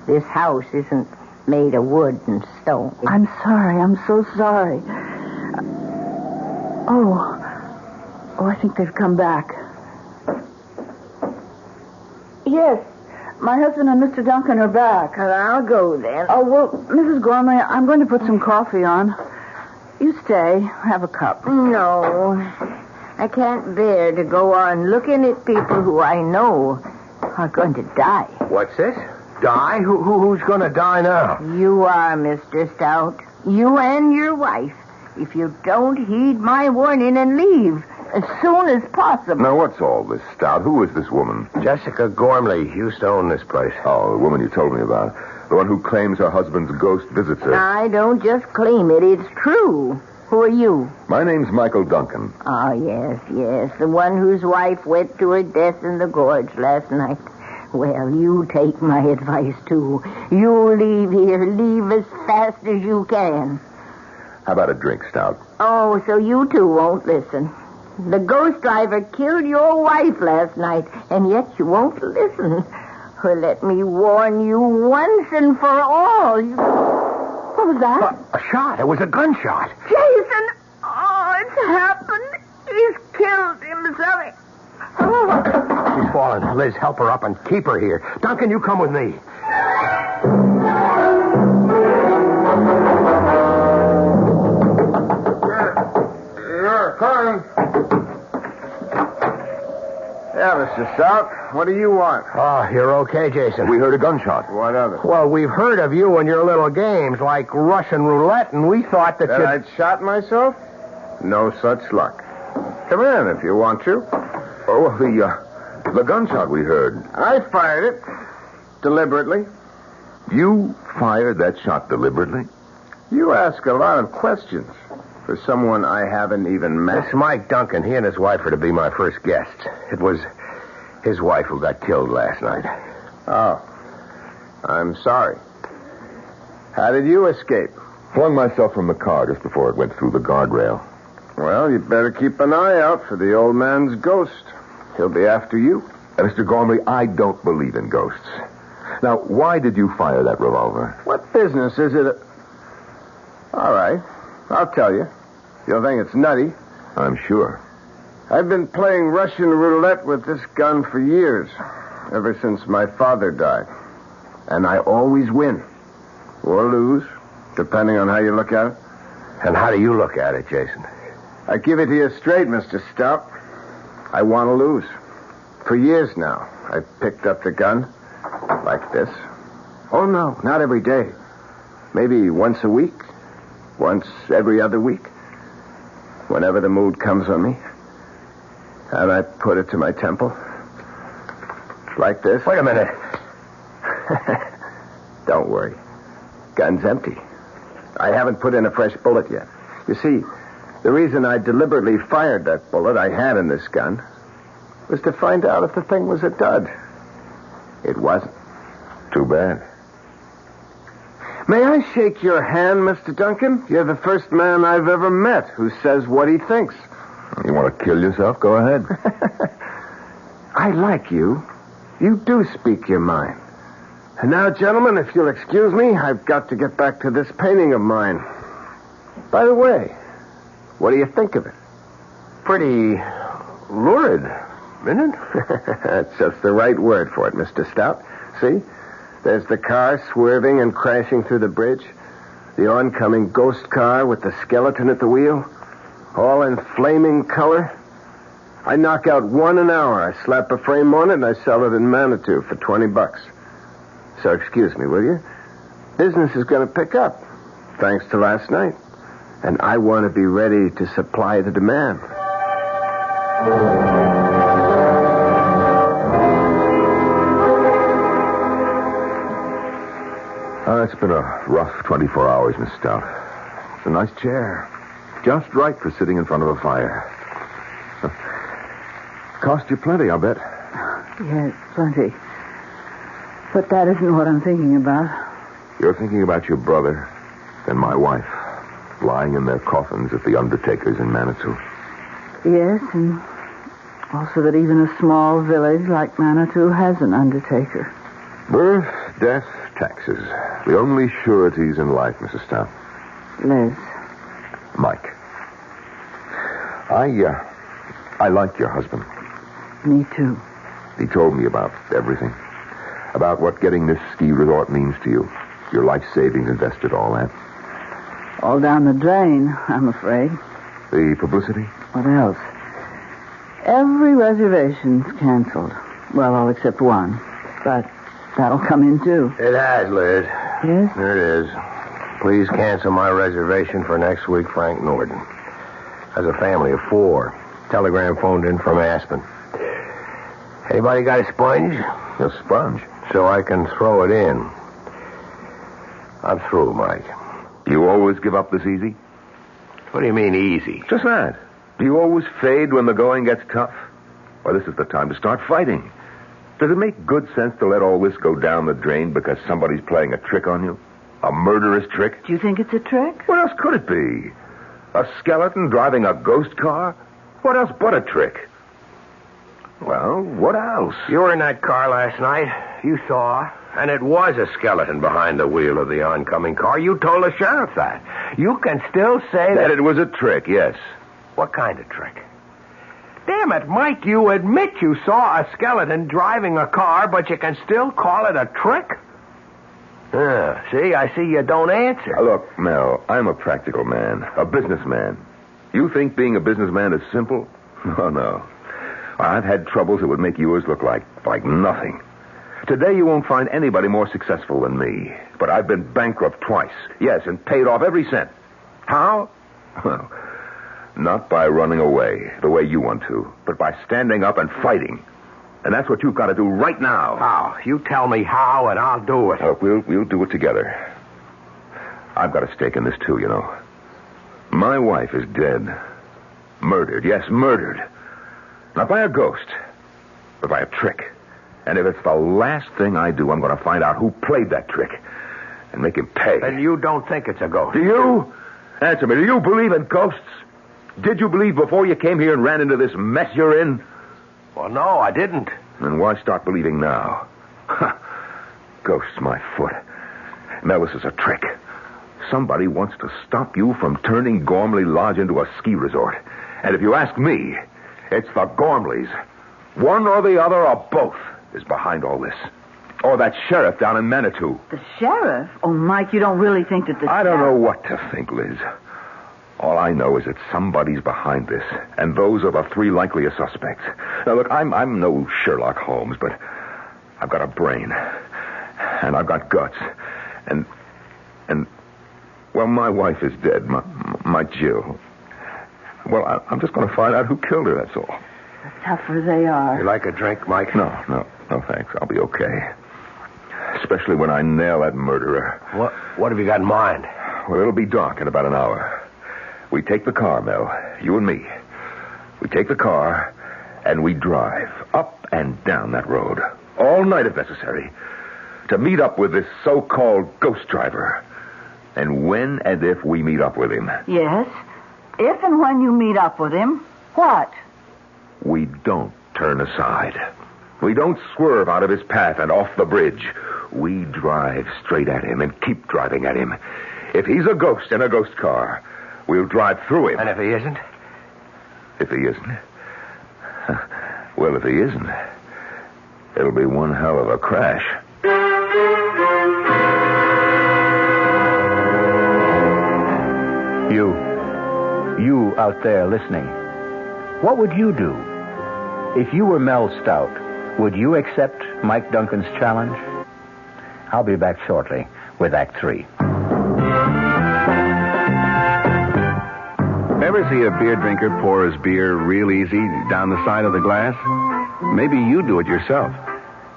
this house isn't made of wood and stone. I'm sorry. I'm so sorry. Oh, I think they've come back. Yes, my husband and Mr. Duncan are back. Well, I'll go then. Oh, well, Mrs. Gormley, I'm going to put some coffee on. You stay. Have a cup. No, I can't bear to go on looking at people who I know are going to die. What's this? Die? Who's going to die now? You are, Mr. Stout. You and your wife. If you don't heed my warning and leave as soon as possible. Now, what's all this, Stout? Who is this woman? Jessica Gormley used to own this place. Oh, the woman you told me about. The one who claims her husband's ghost visits her. I don't just claim it. It's true. Who are you? My name's Michael Duncan. Oh, yes. The one whose wife went to her death in the gorge last night. Well, you take my advice, too. You leave here. Leave as fast as you can. How about a drink, Stout? Oh, so you two won't listen. The ghost driver killed your wife last night, and yet you won't listen. Well, let me warn you once and for all. What was that? A shot. It was a gunshot. Jason! Oh, it's happened. He's killed himself. Oh. She's fallen. Liz, help her up and keep her here. Duncan, you come with me. Mr. Stout, what do you want? Oh, you're okay, Jason. We heard a gunshot. What of it? Well, we've heard of you and your little games like Russian roulette, and we thought that I'd shot myself? No such luck. Come in if you want to. Oh, the gunshot we heard. I fired it. Deliberately. You fired that shot deliberately? You ask a lot of questions for someone I haven't even met. This Mike Duncan, he and his wife are to be my first guests. It was his wife who got killed last night. Oh. I'm sorry. How did you escape? Flung myself from the car just before it went through the guardrail. Well, you better keep an eye out for the old man's ghost. He'll be after you. Mr. Gormley, I don't believe in ghosts. Now, why did you fire that revolver? What business is it? All right. I'll tell you. You'll think it's nutty. I'm sure. I've been playing Russian roulette with this gun for years. Ever since my father died. And I always win. Or lose, depending on how you look at it. And how do you look at it, Jason? I give it to you straight, Mr. Stout. I want to lose. For years now, I've picked up the gun like this. Oh, no, not every day. Maybe once a week. Once every other week. Whenever the mood comes on me. And I put it to my temple. Like this. Wait a minute. Don't worry. Gun's empty. I haven't put in a fresh bullet yet. You see, the reason I deliberately fired that bullet I had in this gun was to find out if the thing was a dud. It wasn't. Too bad. May I shake your hand, Mr. Duncan? You're the first man I've ever met who says what he thinks. You want to kill yourself? Go ahead. I like you. You do speak your mind. And now, gentlemen, if you'll excuse me, I've got to get back to this painting of mine. By the way, what do you think of it? Pretty lurid, isn't it? That's just the right word for it, Mr. Stout. See? There's the car swerving and crashing through the bridge. The oncoming ghost car with the skeleton at the wheel. All in flaming color. I knock out one an hour. I slap a frame on it and I sell it in Manitou for $20. So excuse me, will you? Business is going to pick up, thanks to last night. And I want to be ready to supply the demand. It's been a rough 24 hours, Miss Stout. It's a nice chair. Just right for sitting in front of a fire. Cost you plenty, I'll bet. Yes, plenty. But that isn't what I'm thinking about. You're thinking about your brother and my wife lying in their coffins at the undertaker's in Manitou. Yes, and also that even a small village like Manitou has an undertaker. Birth, death, taxes. The only sureties in life, Mrs. Stout. Liz. Mike. I like your husband. Me too. He told me about everything. About what getting this ski resort means to you. Your life savings invested, all that. All down the drain, I'm afraid. The publicity? What else? Every reservation's canceled. Well, all except one. But that'll come in, too. It has, Liz. Yes? There it is. Please cancel my reservation for next week, Frank Norton. Has a family of 4. Telegram phoned in from Aspen. Anybody got a sponge? A sponge? So I can throw it in. I'm through, Mike. You always give up this easy? What do you mean, easy? Just that. Do you always fade when the going gets tough? Well, this is the time to start fighting. Does it make good sense to let all this go down the drain because somebody's playing a trick on you? A murderous trick? Do you think it's a trick? What else could it be? A skeleton driving a ghost car? What else but a trick? Well, what else? You were in that car last night. You saw. And it was a skeleton behind the wheel of the oncoming car. You told the sheriff that. You can still say that it was a trick, yes. What kind of trick? Damn it, Mike, you admit you saw a skeleton driving a car, but you can still call it a trick? See, I see you don't answer. Look, Mel, I'm a practical man, a businessman. You think being a businessman is simple? Oh, no. I've had troubles that would make yours look like nothing. Today you won't find anybody more successful than me. But I've been bankrupt twice. Yes, and paid off every cent. How? Well, not by running away, the way you want to, but by standing up and fighting. And that's what you've got to do right now. How? You tell me how, and I'll do it. Look, we'll do it together. I've got a stake in this, too, you know. My wife is dead. Murdered. Yes, murdered. Not by a ghost, but by a trick. And if it's the last thing I do, I'm going to find out who played that trick and make him pay. And you don't think it's a ghost? Do you? Answer me. Do you believe in ghosts? Did you believe before you came here and ran into this mess you're in? Well, no, I didn't. Then why start believing now? Ghosts, my foot. Now, this is a trick. Somebody wants to stop you from turning Gormley Lodge into a ski resort. And if you ask me, it's the Gormleys. One or the other or both is behind all this. Or that sheriff down in Manitou. The sheriff? Oh, Mike, you don't really think that the I don't know what to think, Liz. All I know is that somebody's behind this, and those are the three likeliest suspects. Now, look, I'm no Sherlock Holmes, but I've got a brain, and I've got guts, and well, my wife is dead, my Jill. Well, I'm just going to find out who killed her, that's all. The tougher they are. You like a drink, Mike? No, thanks. I'll be okay. Especially when I nail that murderer. What have you got in mind? Well, it'll be dark in about an hour. We take the car, Mel, you and me. We take the car, and we drive up and down that road, all night if necessary, to meet up with this so-called ghost driver. And when and if we meet up with him... Yes? If and when you meet up with him, what? We don't turn aside. We don't swerve out of his path and off the bridge. We drive straight at him and keep driving at him. If he's a ghost in a ghost car, we'll drive through him. And if he isn't? If he isn't? Well, if he isn't, it'll be one hell of a crash. You out there listening, what would you do? If you were Mel Stout, would you accept Mike Duncan's challenge? I'll be back shortly with Act 3. Ever see a beer drinker pour his beer real easy down the side of the glass? Maybe you do it yourself.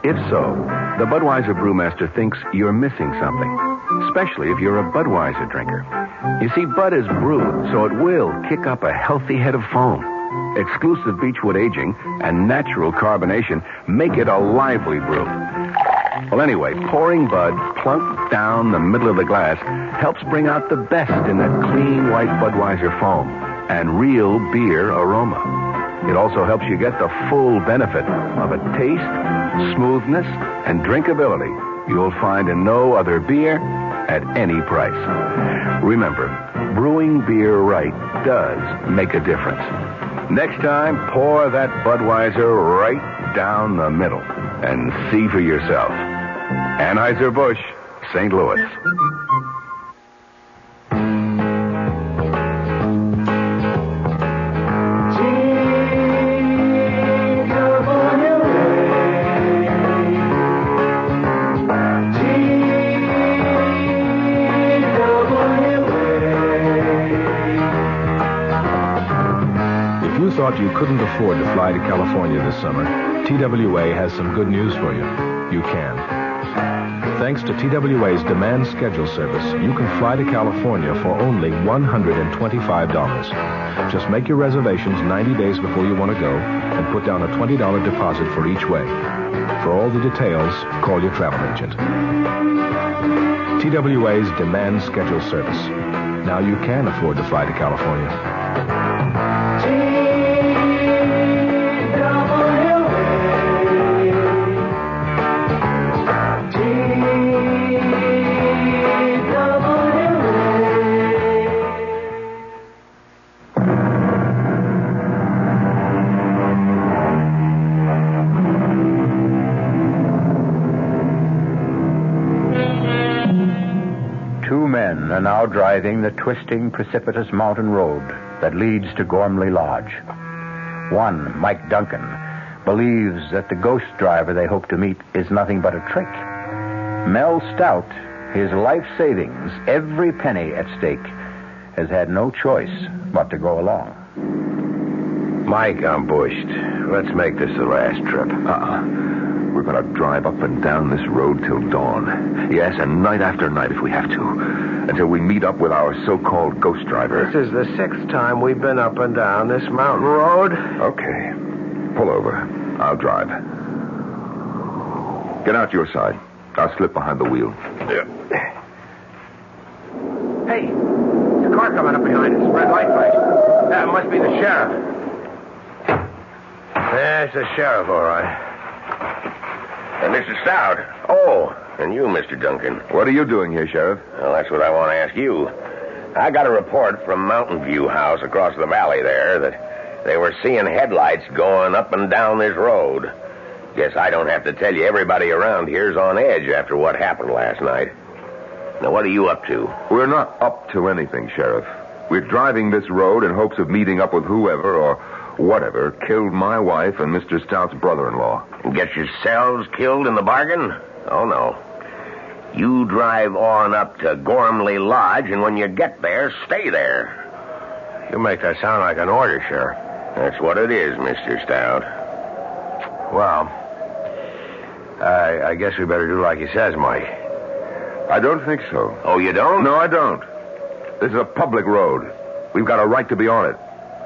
If so, the Budweiser Brewmaster thinks you're missing something, especially if you're a Budweiser drinker. You see, Bud is brewed, so it will kick up a healthy head of foam. Exclusive beechwood aging and natural carbonation make it a lively brew. Well, anyway, pouring Bud plunk down the middle of the glass helps bring out the best in that clean white Budweiser foam and real beer aroma. It also helps you get the full benefit of a taste, smoothness, and drinkability you'll find in no other beer at any price. Remember, brewing beer right does make a difference. Next time, pour that Budweiser right down the middle and see for yourself. Anheuser-Busch, St. Louis. Thought you couldn't afford to fly to California this summer, TWA has some good news for you. You can. Thanks to TWA's demand schedule service, you can fly to California for only $125. Just make your reservations 90 days before you want to go and put down a $20 deposit for each way. For all the details, call your travel agent. TWA's demand schedule service. Now you can afford to fly to California. Are now driving the twisting, precipitous mountain road that leads to Gormley Lodge. One, Mike Duncan, believes that the ghost driver they hope to meet is nothing but a trick. Mel Stout, his life savings, every penny at stake, has had no choice but to go along. Mike, I'm bushed. Let's make this the last trip. We're going to drive up and down this road till dawn. Yes, and night after night if we have to. Until we meet up with our so-called ghost driver. This is the 6th time we've been up and down this mountain road. Okay. Pull over. I'll drive. Get out your side. I'll slip behind the wheel. Yeah. Hey, there's a car coming up behind us. Red light flash. That must be the sheriff. There's the sheriff, all right. Mr. Stout. Oh, and you, Mr. Duncan. What are you doing here, Sheriff? Well, that's what I want to ask you. I got a report from Mountain View House across the valley there that they were seeing headlights going up and down this road. Guess I don't have to tell you everybody around here's on edge after what happened last night. Now, what are you up to? We're not up to anything, Sheriff. We're driving this road in hopes of meeting up with whoever or whatever killed my wife and Mr. Stout's brother-in-law. Get yourselves killed in the bargain? Oh, no. You drive on up to Gormley Lodge, and when you get there, stay there. You make that sound like an order, Sheriff. That's what it is, Mr. Stout. Well, I guess we better do like he says, Mike. I don't think so. Oh, you don't? No, I don't. This is a public road. We've got a right to be on it.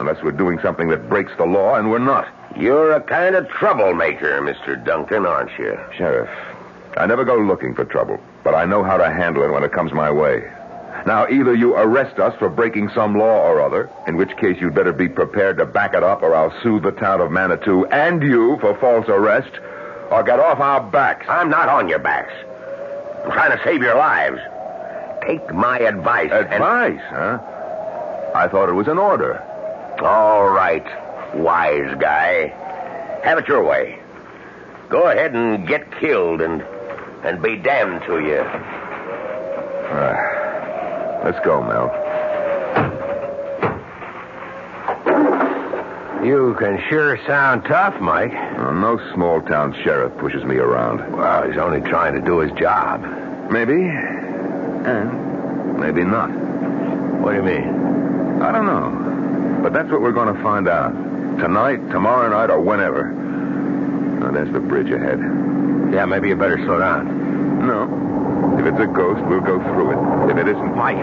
Unless we're doing something that breaks the law, and we're not. You're a kind of troublemaker, Mr. Duncan, aren't you? Sheriff, I never go looking for trouble, but I know how to handle it when it comes my way. Now, either you arrest us for breaking some law or other, in which case you'd better be prepared to back it up, or I'll sue the town of Manitou and you for false arrest, or get off our backs. I'm not on your backs. I'm trying to save your lives. Take my advice. Advice, huh? I thought it was an order. All right, wise guy. Have it your way. Go ahead and get killed and be damned to you. Let's go, Mel. You can sure sound tough, Mike. No small-town sheriff pushes me around. Well, he's only trying to do his job. Maybe. And maybe not. What do you mean? I don't know. But that's what we're going to find out. Tonight, tomorrow night, or whenever. Now, there's the bridge ahead. Yeah, maybe you better slow down. No. If it's a ghost, we'll go through it. If it isn't... Mike,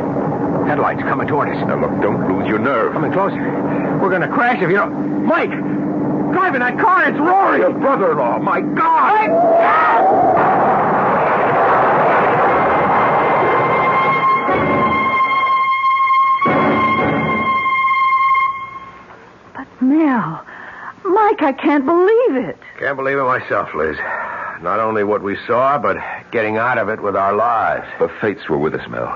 headlights coming toward us. Now, look, don't lose your nerve. Coming closer. We're going to crash if you don't... Mike! Driving that car, it's Rory! Your brother-in-law, my God! Mel, Mike, I can't believe it. Can't believe it myself, Liz. Not only what we saw, but getting out of it with our lives. The fates were with us, Mel.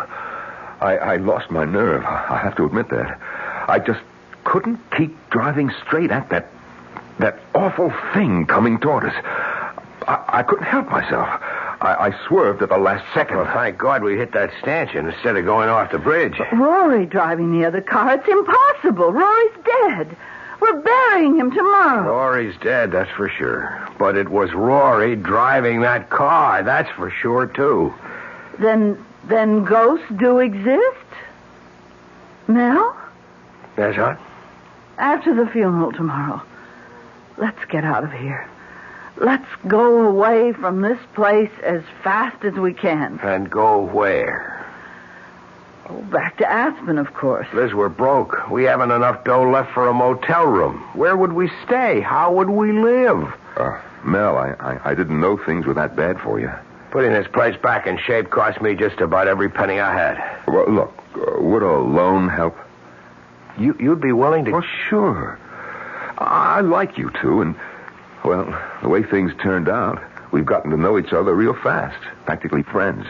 I lost my nerve. I have to admit that. I just couldn't keep driving straight at that awful thing coming toward us. I couldn't help myself. I swerved at the last second. Well, thank God we hit that stanchion instead of going off the bridge. Rory driving the other car. It's impossible. Rory's dead. We're burying him tomorrow. Rory's dead, that's for sure. But it was Rory driving that car. That's for sure, too. Then ghosts do exist? Mel? Yes, huh? After the funeral tomorrow, let's get out of here. Let's go away from this place as fast as we can. And go where? Oh, back to Aspen, of course. Liz, we're broke. We haven't enough dough left for a motel room. Where would we stay? How would we live? Mel, I didn't know things were that bad for you. Putting this place back in shape cost me just about every penny I had. Well, look, would a loan help? You'd be willing to... Oh, sure. I like you two, and, well, the way things turned out, we've gotten to know each other real fast. Practically friends.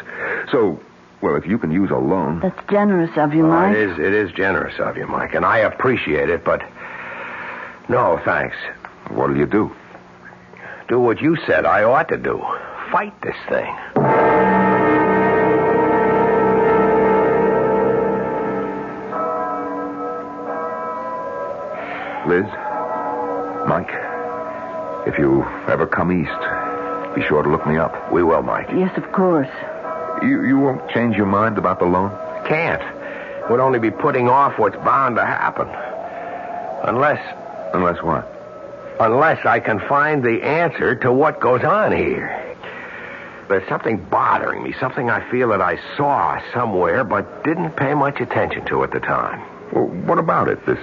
So... well, if you can use a loan... That's generous of you, Mike. It is generous of you, Mike, and I appreciate it, but... no, thanks. What'll you do? Do what you said I ought to do. Fight this thing. Liz? Mike? If you ever come east, be sure to look me up. We will, Mike. Yes, of course. You won't change your mind about the loan? Can't. Would only be putting off what's bound to happen. Unless what? Unless I can find the answer to what goes on here. There's something bothering me, something I feel that I saw somewhere but didn't pay much attention to at the time. Well, what about it, this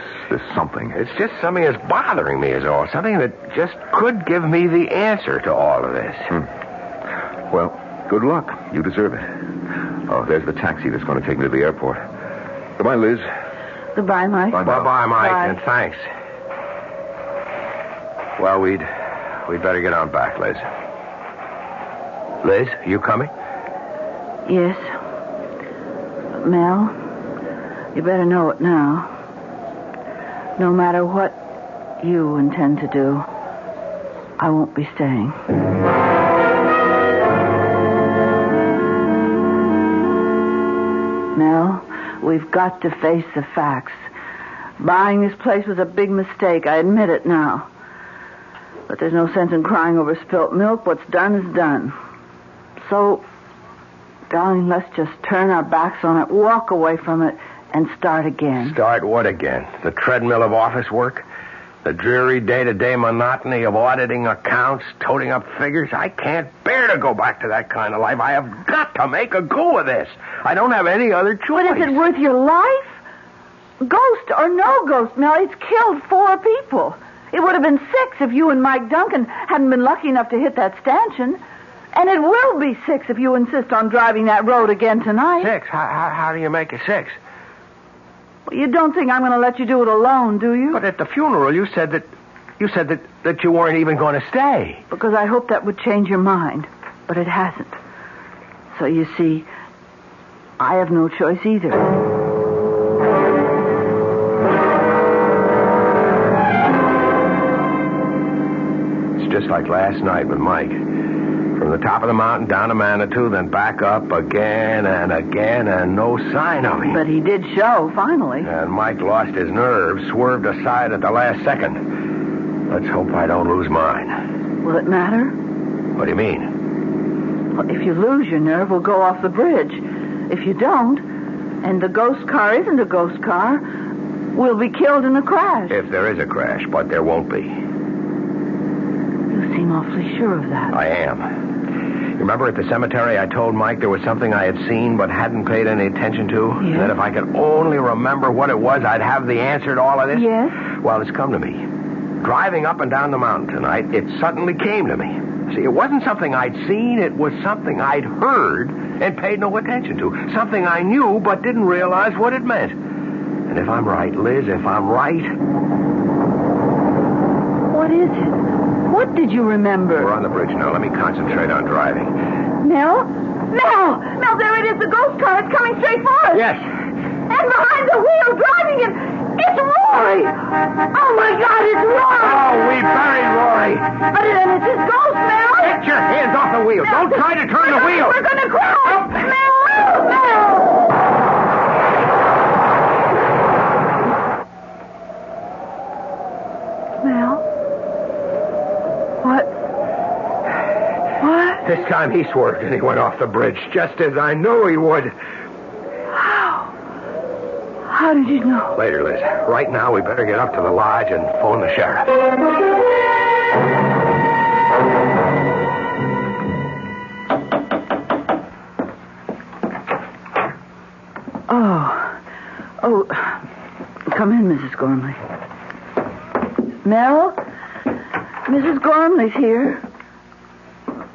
something? It's just something that's bothering me is all. Something that just could give me the answer to all of this. Well, good luck. You deserve it. Oh, there's the taxi that's going to take me to the airport. Goodbye, Liz. Goodbye, Mike. Bye-bye, Mike, Bye. and thanks. Well, we'd better get on back, Liz. Liz, you coming? Yes. Mel, you better know it now. No matter what you intend to do, I won't be staying. Mel, we've got to face the facts. Buying this place was a big mistake. I admit it now. But there's no sense in crying over spilt milk. What's done is done. So, darling, let's just turn our backs on it, walk away from it, and start again. Start what again? The treadmill of office work? The dreary day-to-day monotony of auditing accounts, toting up figures? I can't bear to go back to that kind of life. I have got to make a go of this. I don't have any other choice. But is it worth your life? Ghost or no ghost, Mel, it's killed 4 people. It would have been 6 if you and Mike Duncan hadn't been lucky enough to hit that stanchion. And it will be 6 if you insist on driving that road again tonight. 6? How do you make it 6? Well, you don't think I'm going to let you do it alone, do you? But at the funeral, you said that you weren't even going to stay. Because I hoped that would change your mind. But it hasn't. So you see, I have no choice either. It's just like last night with Mike. From the top of the mountain down to Manitou, then back up again and again, and no sign of him. But he did show, finally. And Mike lost his nerve, swerved aside at the last second. Let's hope I don't lose mine. Will it matter? What do you mean? Well, if you lose your nerve, we'll go off the bridge. If you don't, and the ghost car isn't a ghost car, we'll be killed in a crash. If there is a crash, but there won't be. You seem awfully sure of that. I am. Remember at the cemetery I told Mike there was something I had seen but hadn't paid any attention to? Yes. And that if I could only remember what it was, I'd have the answer to all of this? Yes. Well, it's come to me. Driving up and down the mountain tonight, it suddenly came to me. See, it wasn't something I'd seen. It was something I'd heard and paid no attention to. Something I knew but didn't realize what it meant. And if I'm right, Liz, if I'm right... What is it? What did you remember? We're on the bridge now. Let me concentrate on driving. Mel? Mel! Mel, there it is, the ghost car. It's coming straight for us. Yes. And behind the wheel, driving it, it's Rory! Oh, my God, it's Rory! Oh, we buried Rory. But it's his ghost, Mel! Get your hands off the wheel. Don't try to turn the wheel. We're going to crash! Mel! Mel! Mel? What? This time he swerved and he went off the bridge, just as I knew he would. How? How did you know? Later, Liz. Right now, we better get up to the lodge and phone the sheriff. Oh, come in, Mrs. Gormley. Mel? Mrs. Gormley's here.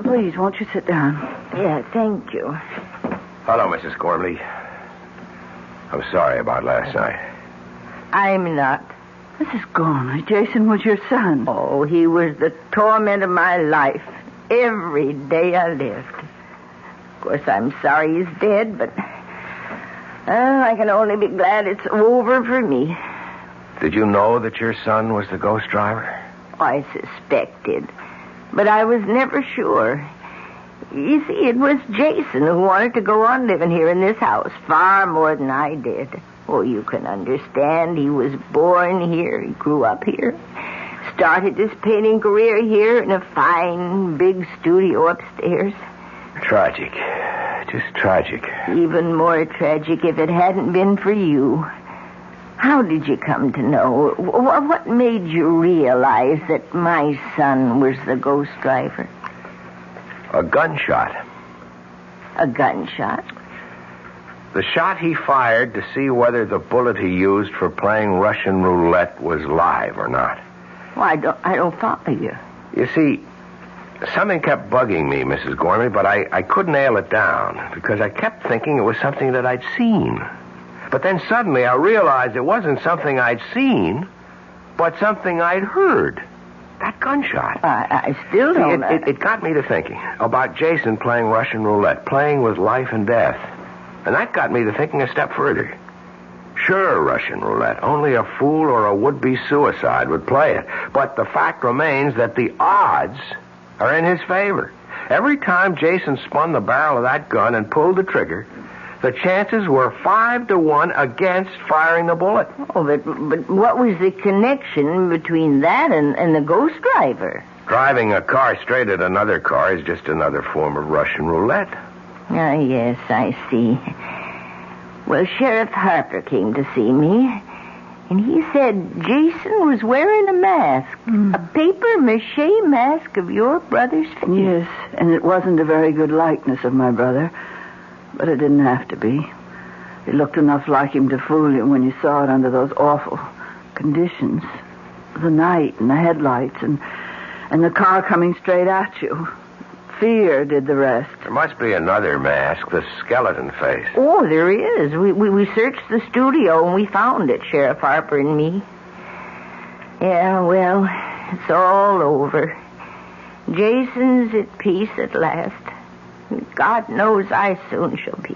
Please, won't you sit down? Yeah, thank you. Hello, Mrs. Gormley. I'm sorry about last night. I'm not. Mrs. Gormley, Jason was your son. Oh, he was the torment of my life. Every day I lived. Of course, I'm sorry he's dead, but I can only be glad it's over for me. Did you know that your son was the ghost driver? I suspected, but I was never sure. You see, it was Jason who wanted to go on living here in this house far more than I did. Oh, you can understand. He was born here. He grew up here. started this painting career here in a fine, big studio upstairs. Tragic. Just tragic. Even more tragic if it hadn't been for you. How did you come to know? What made you realize that my son was the ghost driver? A gunshot. A gunshot? The shot he fired to see whether the bullet he used for playing Russian roulette was live or not. Well, I don't follow you. You see, something kept bugging me, Mrs. Gormley, but I couldn't nail it down because I kept thinking it was something that I'd seen. But then suddenly I realized it wasn't something I'd seen, but something I'd heard. That gunshot. I still don't know. It got me to thinking about Jason playing Russian roulette, playing with life and death. And that got me to thinking a step further. Sure, Russian roulette. Only a fool or a would-be suicide would play it. But the fact remains that the odds are in his favor. Every time Jason spun the barrel of that gun and pulled the trigger, the chances were 5-1 against firing the bullet. Oh, but what was the connection between that and the ghost driver? Driving a car straight at another car is just another form of Russian roulette. Ah, yes, I see. Well, Sheriff Harper came to see me, and he said Jason was wearing a mask, a papier-mâché mask of your brother's face. Yes, and it wasn't a very good likeness of my brother, but it didn't have to be. It looked enough like him to fool you when you saw it under those awful conditions. The night and the headlights and the car coming straight at you. Fear did the rest. There must be another mask, the skeleton face. Oh, there is. We searched the studio and we found it, Sheriff Harper and me. Yeah, well, it's all over. Jason's at peace at last. God knows I soon shall be.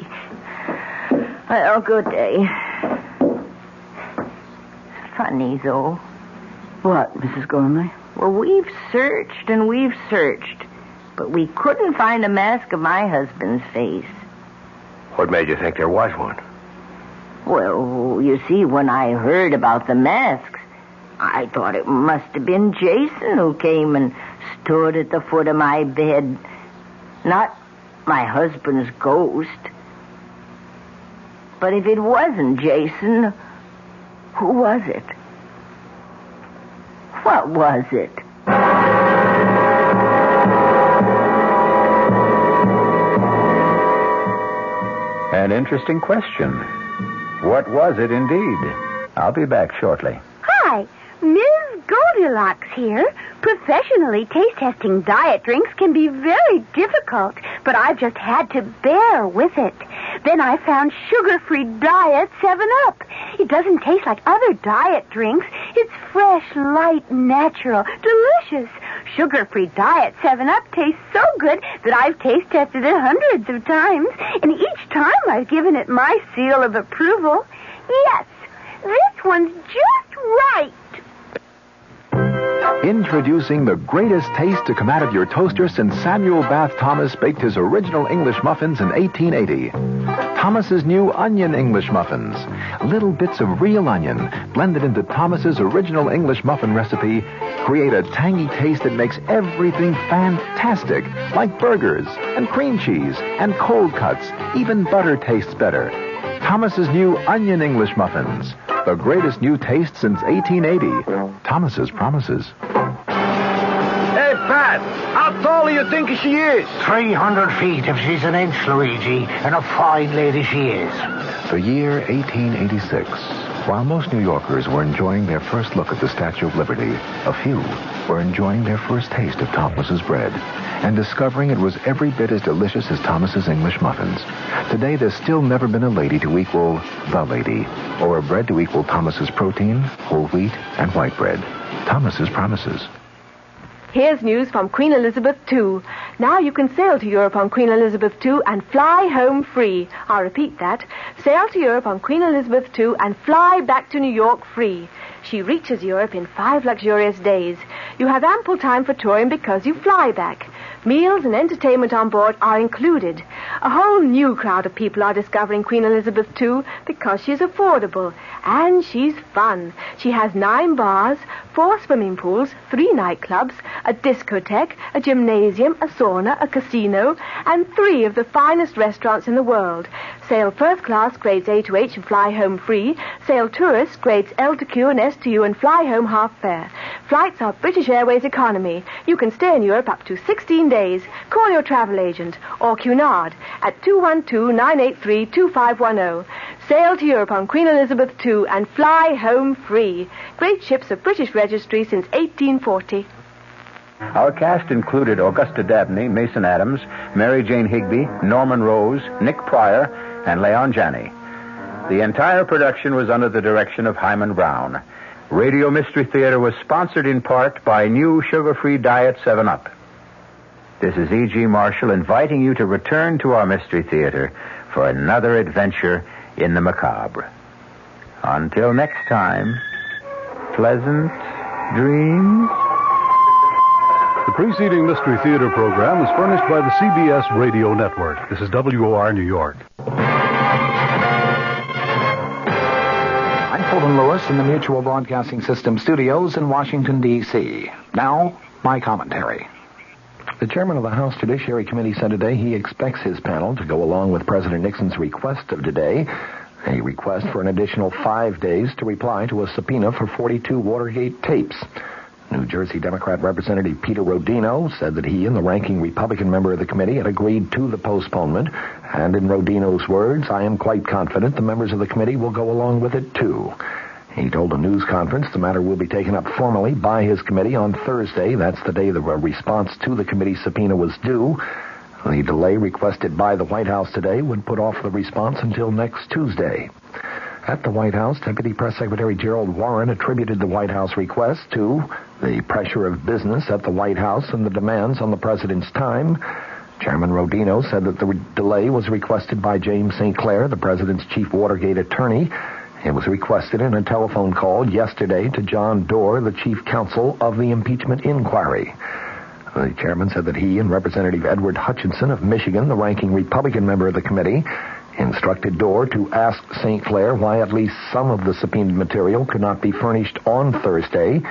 Well, good day. Funny, though. What, Mrs. Gormley? Well, we've searched and we've searched, but we couldn't find a mask of my husband's face. What made you think there was one? Well, you see, when I heard about the masks, I thought it must have been Jason who came and stood at the foot of my bed. Not my husband's ghost. But if it wasn't Jason, who was it? What was it? An interesting question. What was it indeed? I'll be back shortly. Hi, Ms. Goldilocks here. Professionally taste-testing diet drinks can be very difficult, but I've just had to bear with it. Then I found sugar-free Diet 7-Up. It doesn't taste like other diet drinks. It's fresh, light, natural, delicious. Sugar-free Diet 7-Up tastes so good that I've taste-tested it hundreds of times, and each time I've given it my seal of approval. Yes, this one's just right. Introducing the greatest taste to come out of your toaster since Samuel Bath Thomas baked his original English muffins in 1880. Thomas's new onion English muffins. Little bits of real onion blended into Thomas's original English muffin recipe create a tangy taste that makes everything fantastic, like burgers and cream cheese and cold cuts. Even butter tastes better. Thomas's new onion English muffins. The greatest new taste since 1880. Thomas's promises. Hey, Pat, how tall do you think she is? 300 feet if she's an inch, Luigi, and a fine lady she is. The year 1886. While most New Yorkers were enjoying their first look at the Statue of Liberty, a few were enjoying their first taste of Thomas's bread and discovering it was every bit as delicious as Thomas's English muffins. Today, there's still never been a lady to equal the lady, or a bread to equal Thomas's protein, whole wheat, and white bread. Thomas's promises. Here's news from Queen Elizabeth II. Now you can sail to Europe on Queen Elizabeth II and fly home free. I'll repeat that. Sail to Europe on Queen Elizabeth II and fly back to New York free. She reaches Europe in 5 luxurious days. You have ample time for touring because you fly back. Meals and entertainment on board are included. A whole new crowd of people are discovering Queen Elizabeth II because she's affordable and she's fun. She has 9 bars, 4 swimming pools, 3 nightclubs, a discotheque, a gymnasium, a sauna, a casino, and 3 of the finest restaurants in the world. Sail first class grades A to H and fly home free. Sail tourist grades L to Q and S to U and fly home half fare. Flights are British Airways economy. You can stay in Europe up to 16 days. Call your travel agent or Cunard at 212-983-2510. Sail to Europe on Queen Elizabeth II and fly home free. Great ships of British registry since 1840. Our cast included Augusta Dabney, Mason Adams, Mary Jane Higby, Norman Rose, Nick Pryor, and Leon Janney. The entire production was under the direction of Hyman Brown. Radio Mystery Theater was sponsored in part by new sugar-free diet 7-Up. This is E.G. Marshall inviting you to return to our Mystery Theater for another adventure in the macabre. Until next time, pleasant dreams. The preceding Mystery Theater program is furnished by the CBS Radio Network. This is WOR New York. I'm Fulton Lewis in the Mutual Broadcasting System studios in Washington, D.C. Now, my commentary. The chairman of the House Judiciary Committee said today he expects his panel to go along with President Nixon's request of today, a request for an additional 5 days to reply to a subpoena for 42 Watergate tapes. New Jersey Democrat Representative Peter Rodino said that he and the ranking Republican member of the committee had agreed to the postponement, and in Rodino's words, I am quite confident the members of the committee will go along with it too. He told a news conference the matter will be taken up formally by his committee on Thursday. That's the day the response to the committee subpoena was due. The delay requested by the White House today would put off the response until next Tuesday. At the White House, Deputy Press Secretary Gerald Warren attributed the White House request to the pressure of business at the White House and the demands on the president's time. Chairman Rodino said that the delay was requested by James St. Clair, the president's chief Watergate attorney. It was requested in a telephone call yesterday to John Doerr, the chief counsel of the impeachment inquiry. The chairman said that he and Representative Edward Hutchinson of Michigan, the ranking Republican member of the committee, instructed Doerr to ask St. Clair why at least some of the subpoenaed material could not be furnished on Thursday.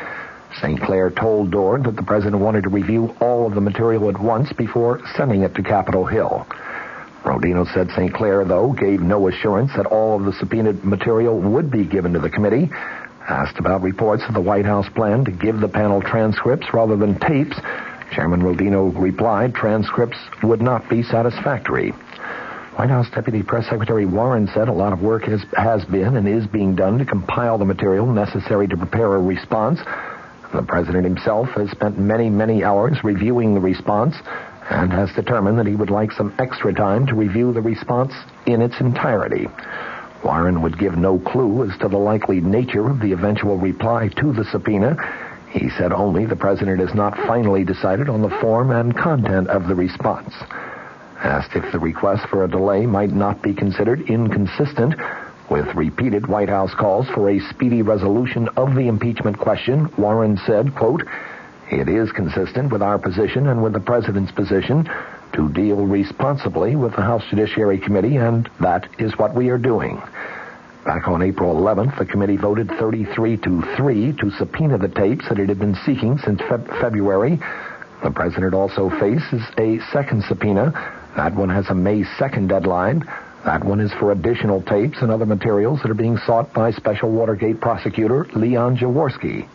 St. Clair told Doerr that the president wanted to review all of the material at once before sending it to Capitol Hill. Rodino said St. Clair, though, gave no assurance that all of the subpoenaed material would be given to the committee. Asked about reports of the White House plan to give the panel transcripts rather than tapes, Chairman Rodino replied transcripts would not be satisfactory. White House Deputy Press Secretary Warren said a lot of work has been and is being done to compile the material necessary to prepare a response. The president himself has spent many, many hours reviewing the response and has determined that he would like some extra time to review the response in its entirety. Warren would give no clue as to the likely nature of the eventual reply to the subpoena. He said only the president has not finally decided on the form and content of the response. Asked if the request for a delay might not be considered inconsistent with repeated White House calls for a speedy resolution of the impeachment question, Warren said, quote, it is consistent with our position and with the president's position to deal responsibly with the House Judiciary Committee, and that is what we are doing. Back on April 11th, the committee voted 33-3 to subpoena the tapes that it had been seeking since February. The president also faces a second subpoena. That one has a May 2nd deadline. That one is for additional tapes and other materials that are being sought by Special Watergate prosecutor Leon Jaworski.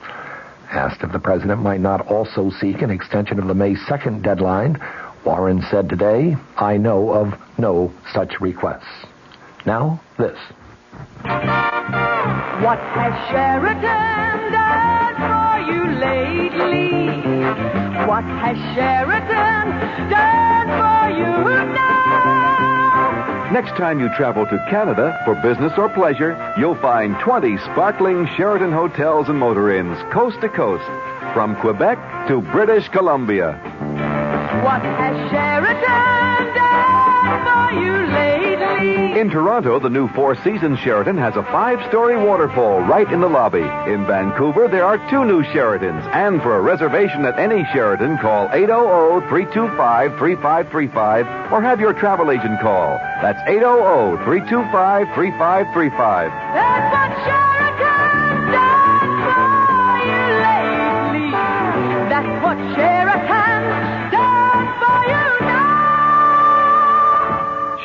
Asked if the president might not also seek an extension of the May 2nd deadline, Warren said today, I know of no such requests. Now, this. What has Sheridan done for you lately? What has Sheridan done for you now? Next time you travel to Canada for business or pleasure, you'll find 20 sparkling Sheraton hotels and motor inns, coast to coast, from Quebec to British Columbia. What has Sheridan done for you lately? In Toronto, the new Four Seasons Sheraton has a 5-story waterfall right in the lobby. In Vancouver, there are 2 new Sheratons. And for a reservation at any Sheraton, call 800-325-3535 or have your travel agent call. That's 800-325-3535. That's what Sheraton done for you lately. That's what Sheraton done for you now.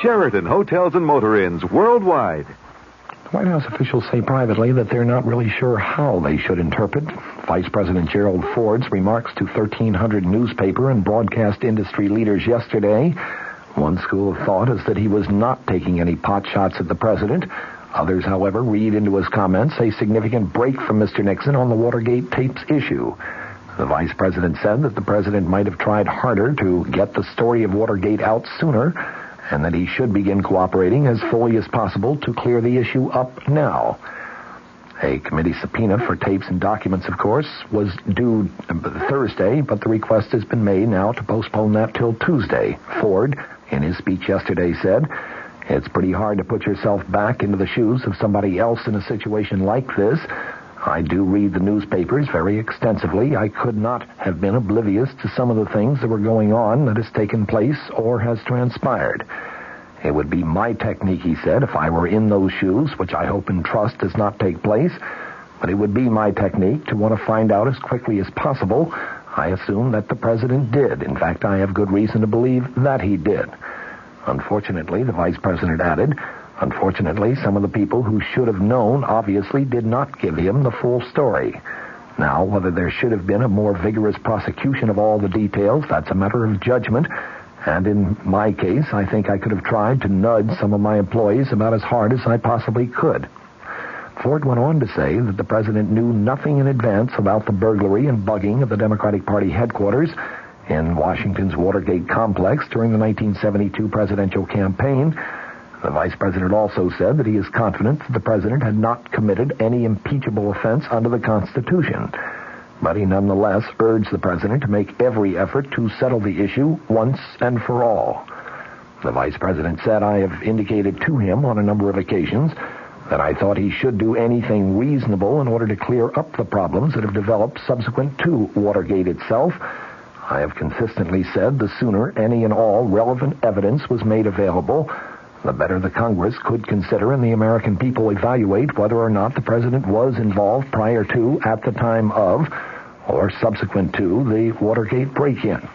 Sheraton Hotels and Motor Inns worldwide. White House officials say privately that they're not really sure how they should interpret Vice President Gerald Ford's remarks to 1,300 newspaper and broadcast industry leaders yesterday. One school of thought is that he was not taking any pot shots at the president. Others, however, read into his comments a significant break from Mr. Nixon on the Watergate tapes issue. The vice president said that the president might have tried harder to get the story of Watergate out sooner, and that he should begin cooperating as fully as possible to clear the issue up now. A committee subpoena for tapes and documents, of course, was due Thursday, but the request has been made now to postpone that till Tuesday. Ford, in his speech yesterday, said, "It's pretty hard to put yourself back into the shoes of somebody else in a situation like this. I do read the newspapers very extensively. I could not have been oblivious to some of the things that were going on that has taken place or has transpired. It would be my technique," he said, "if I were in those shoes, which I hope and trust does not take place, but it would be my technique to want to find out as quickly as possible. I assume that the president did. In fact, I have good reason to believe that he did." Unfortunately, the vice president added, unfortunately, some of the people who should have known obviously did not give him the full story. Now, whether there should have been a more vigorous prosecution of all the details, that's a matter of judgment. And in my case, I think I could have tried to nudge some of my employees about as hard as I possibly could. Ford went on to say that the president knew nothing in advance about the burglary and bugging of the Democratic Party headquarters in Washington's Watergate complex during the 1972 presidential campaign. The vice president also said that he is confident that the president had not committed any impeachable offense under the Constitution. But he nonetheless urged the president to make every effort to settle the issue once and for all. The vice president said, "I have indicated to him on a number of occasions that I thought he should do anything reasonable in order to clear up the problems that have developed subsequent to Watergate itself. I have consistently said the sooner any and all relevant evidence was made available, the better the Congress could consider and the American people evaluate whether or not the president was involved prior to, at the time of, or subsequent to the Watergate break-in."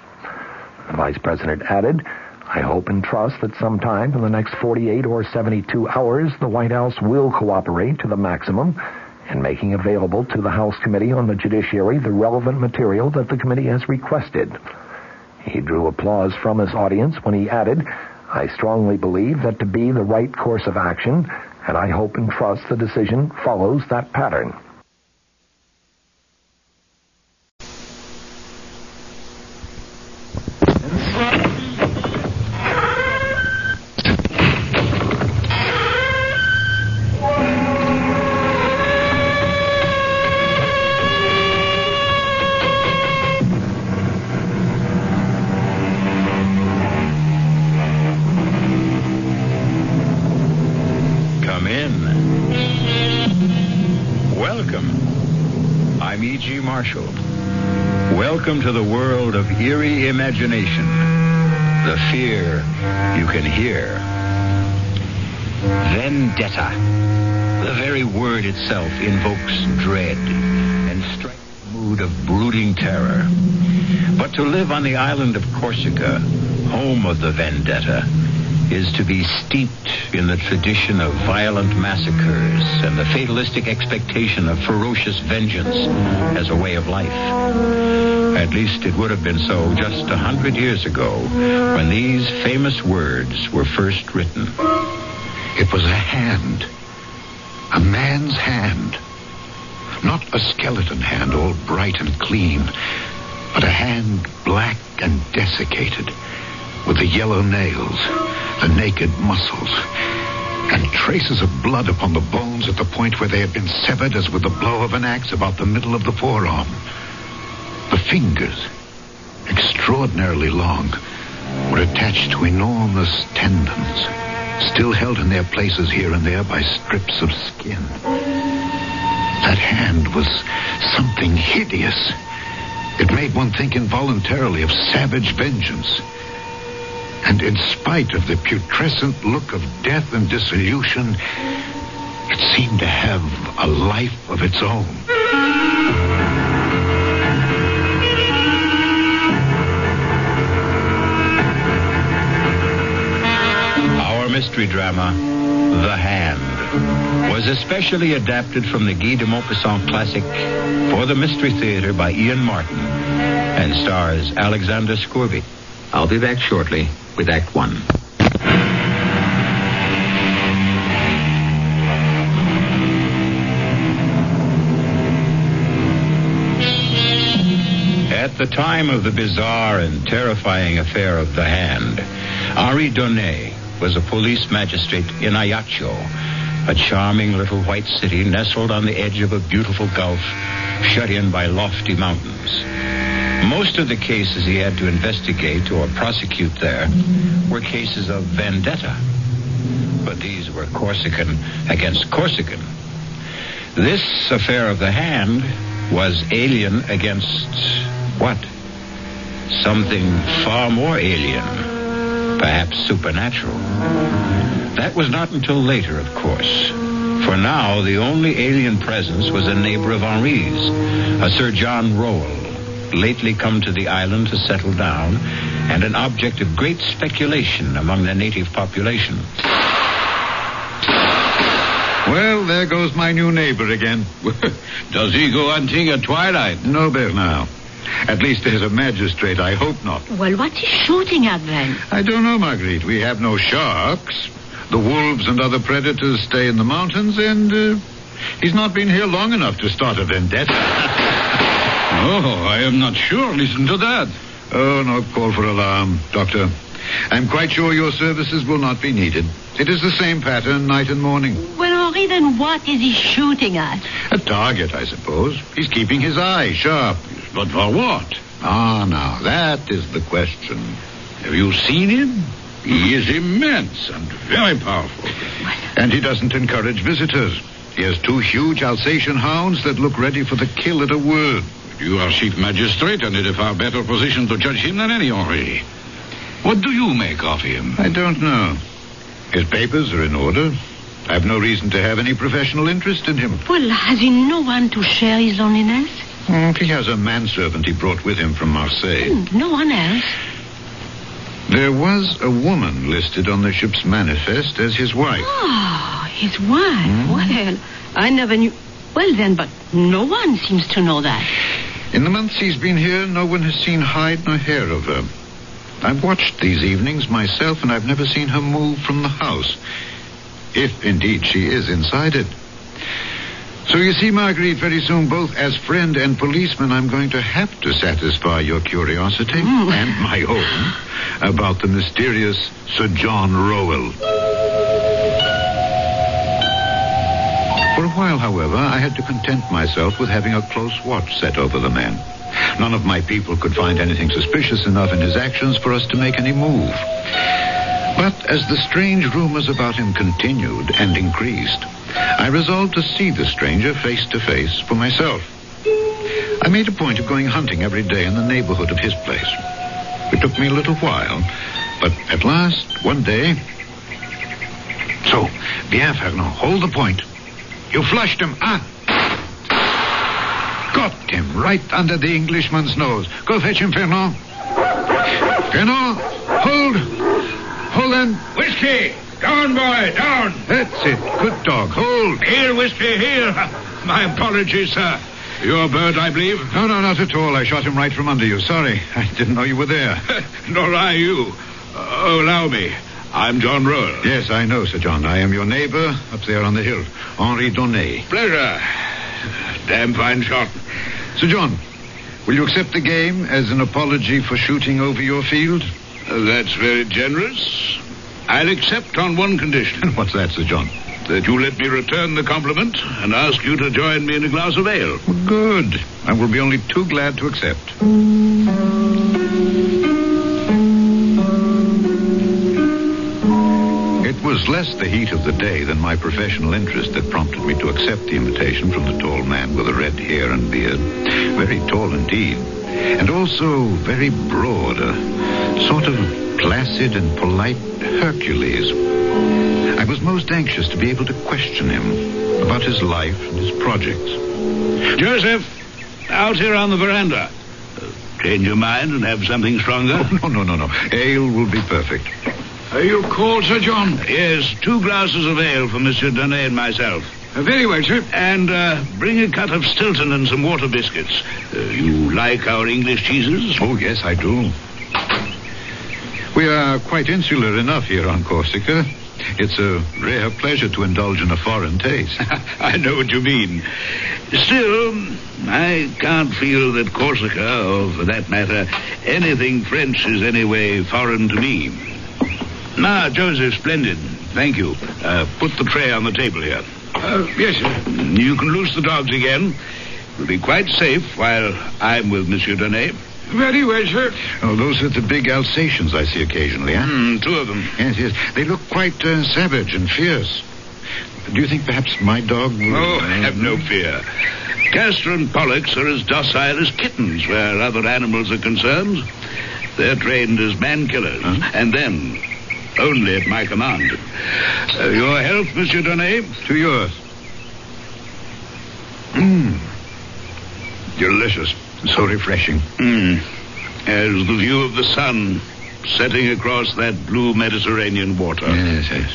The vice president added, "I hope and trust that sometime in the next 48 or 72 hours, the White House will cooperate to the maximum in making available to the House Committee on the Judiciary the relevant material that the committee has requested." He drew applause from his audience when he added, "I strongly believe that to be the right course of action, and I hope and trust the decision follows that pattern." Welcome to the world of eerie imagination, the fear you can hear. Vendetta. The very word itself invokes dread and strikes a mood of brooding terror. But to live on the island of Corsica, home of the vendetta, is to be steeped in the tradition of violent massacres and the fatalistic expectation of ferocious vengeance as a way of life. At least it would have been so just 100 years ago when these famous words were first written. It was a hand. A man's hand. Not a skeleton hand, all bright and clean, but a hand black and desiccated, with the yellow nails, the naked muscles, and traces of blood upon the bones at the point where they had been severed as with the blow of an axe about the middle of the forearm. The fingers, extraordinarily long, were attached to enormous tendons, still held in their places here and there by strips of skin. That hand was something hideous. It made one think involuntarily of savage vengeance. And in spite of the putrescent look of death and dissolution, it seemed to have a life of its own. Our mystery drama, The Hand, was especially adapted from the Guy de Maupassant classic for the Mystery Theater by Ian Martin and stars Alexander Scourby. I'll be back shortly with Act One. At the time of the bizarre and terrifying affair of The Hand, Henri Donnet was a police magistrate in Ajaccio, a charming little white city nestled on the edge of a beautiful gulf, shut in by lofty mountains. Most of the cases he had to investigate or prosecute there were cases of vendetta. But these were Corsican against Corsican. This affair of The Hand was alien against what? Something far more alien, perhaps supernatural. That was not until later, of course. For now, the only alien presence was a neighbor of Henri's, a Sir John Rowell, lately come to the island to settle down, and an object of great speculation among the native population. Well, there goes my new neighbor again. Does he go hunting at twilight? No, Bernard. At least there's a magistrate. I hope not. Well, what's he shooting at then? I don't know, Marguerite. We have no sharks. The wolves and other predators stay in the mountains, and he's not been here long enough to start a vendetta. Oh, I am not sure. Listen to that. Oh, no call for alarm, Doctor. I'm quite sure your services will not be needed. It is the same pattern night and morning. Well, Henri, then what is he shooting at? A target, I suppose. He's keeping his eye sharp. But for what? Ah, now, that is the question. Have you seen him? He is immense and very powerful. And he doesn't encourage visitors. He has 2 huge Alsatian hounds that look ready for the kill at a word. You are chief magistrate and in a far better position to judge him than any, Henri. What do you make of him? I don't know. His papers are in order. I have no reason to have any professional interest in him. Well, has he no one to share his loneliness? He has a manservant he brought with him from Marseille. No one else. There was a woman listed on the ship's manifest as his wife. Oh, his wife? Well, I never knew. Well, then, but no one seems to know that. In the months he's been here, no one has seen hide nor hair of her. I've watched these evenings myself, and I've never seen her move from the house. If, indeed, she is inside it. So you see, Marguerite, very soon, both as friend and policeman, I'm going to have to satisfy your curiosity and my own about the mysterious Sir John Rowell. For a while, however, I had to content myself with having a close watch set over the man. None of my people could find anything suspicious enough in his actions for us to make any move. But as the strange rumors about him continued and increased, I resolved to see the stranger face to face for myself. I made a point of going hunting every day in the neighborhood of his place. It took me a little while, but at last, one day... So, bien, Fernand, hold the point. You flushed him, ah? Got him right under the Englishman's nose. Go fetch him, Fernand. Fernand, hold. Hold on. Whiskey! Down, boy, down! That's it. Good dog. Hold. Here, Whiskey, here. My apologies, sir. You're a bird, I believe? No, not at all. I shot him right from under you. Sorry. I didn't know you were there. Nor I you. Allow me. I'm John Rowell. Yes, I know, Sir John. I am your neighbor up there on the hill. Henri Donnet. Pleasure. Damn fine shot. Sir John, will you accept the game as an apology for shooting over your field? That's very generous. I'll accept on one condition. And what's that, Sir John? That you let me return the compliment and ask you to join me in a glass of ale. Good. I will be only too glad to accept. It was was less the heat of the day than my professional interest that prompted me to accept the invitation from the tall man with the red hair and beard. Very tall indeed. And also very broad, a sort of placid and polite Hercules. I was most anxious to be able to question him about his life and his projects. Joseph, out here on the veranda. Change your mind and have something stronger? Oh, no. Ale will be perfect. Are you cold, Sir John? Yes, 2 glasses of ale for Monsieur Donnet and myself. Very well, sir. And bring a cut of Stilton and some water biscuits. You like our English cheeses? Oh, yes, I do. We are quite insular enough here on Corsica. It's a rare pleasure to indulge in a foreign taste. I know what you mean. Still, I can't feel that Corsica, or for that matter, anything French is anyway foreign to me. Now, Joseph, splendid. Thank you. Put the tray on the table here. Yes, sir. You can loose the dogs again. We'll be quite safe while I'm with Monsieur Donnet. Very well, sir. Oh, those are the big Alsatians I see occasionally, huh? 2 of them. Yes. They look quite savage and fierce. Do you think perhaps my dog will... Oh, have no fear. Castor and Pollux are as docile as kittens where other animals are concerned. They're trained as man-killers. Huh? And then... only at my command. Your health, Monsieur Donnet? To yours. Delicious. So refreshing. As the view of the sun setting across that blue Mediterranean water. Yes.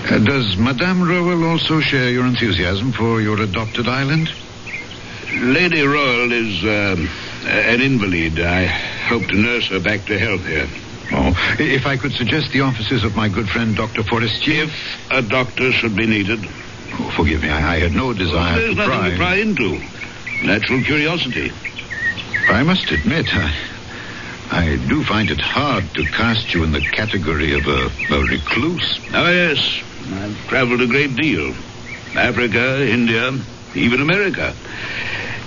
Does Madame Rowell also share your enthusiasm for your adopted island? Lady Rowell is an invalid. I hope to nurse her back to health here. Oh, if I could suggest the offices of my good friend Dr. Forestier. If a doctor should be needed. Oh, forgive me, I had no desire There's to pry. Nothing to pry into. Natural curiosity. I must admit, I do find it hard to cast you in the category of a recluse. Oh, yes. I've traveled a great deal. Africa, India, even America.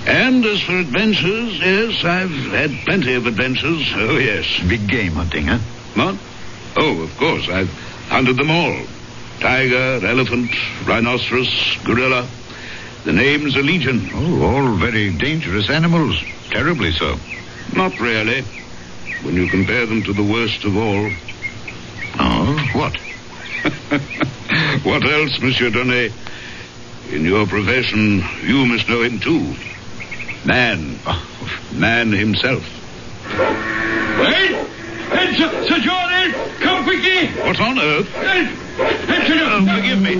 And as for adventures, yes, I've had plenty of adventures. Oh, yes. Big game hunting, huh? What? Oh, of course. I've hunted them all. Tiger, elephant, rhinoceros, gorilla. The name's a legion. Oh, all very dangerous animals. Terribly so. Not really. When you compare them to the worst of all. Oh, what? What else, Monsieur Donnet? In your profession, you must know him too. Man. Man himself. Hey! Hey, Sir John, come quickly! What on earth? Forgive me.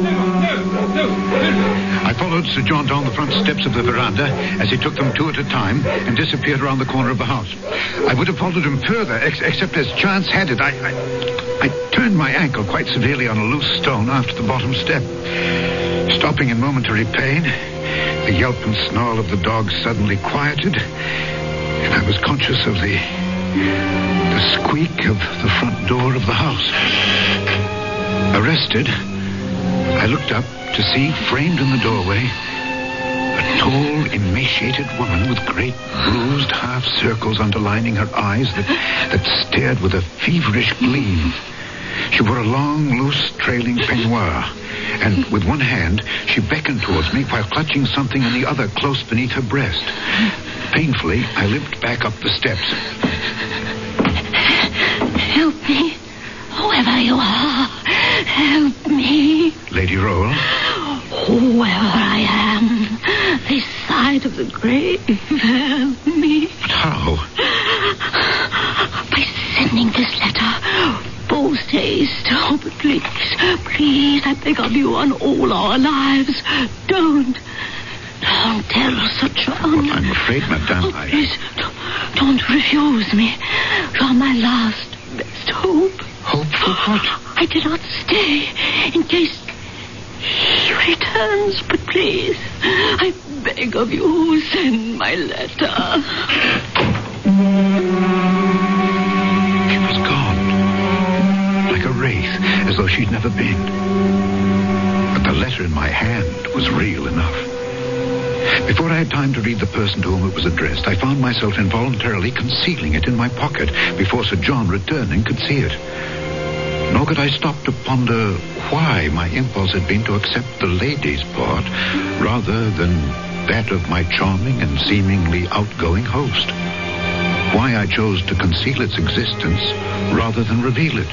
I followed Sir John down the front steps of the veranda as he took them 2 at a time and disappeared around the corner of the house. I would have followed him further, except as chance had it, I turned my ankle quite severely on a loose stone after the bottom step. Stopping in momentary pain, the yelp and snarl of the dog suddenly quieted, and I was conscious of the squeak of the front door of the house. Arrested, I looked up to see, framed in the doorway, a tall, emaciated woman with great bruised half circles underlining her eyes that stared with a feverish gleam. She wore a long, loose, trailing peignoir, and with one hand she beckoned towards me while clutching something in the other close beneath her breast. Painfully, I limped back up the steps. Help me, whoever you are. Help me. Lady Rowell? Whoever I am, this side of the grave, help me. But how? By sending this letter. Post haste. Oh, but please, I beg of you on all our lives. Don't tell Sir John. Well, I'm afraid, Madame, Oh, please, don't refuse me. You are my last, best hope. Hope for what? I cannot stay in case he returns, but please, I beg of you, send my letter. She was gone, like a wraith, as though she'd never been. But the letter in my hand was real enough. Before I had time to read the person to whom it was addressed, I found myself involuntarily concealing it in my pocket before Sir John, returning, could see it. Nor could I stop to ponder why my impulse had been to accept the lady's part rather than that of my charming and seemingly outgoing host. Why I chose to conceal its existence rather than reveal it.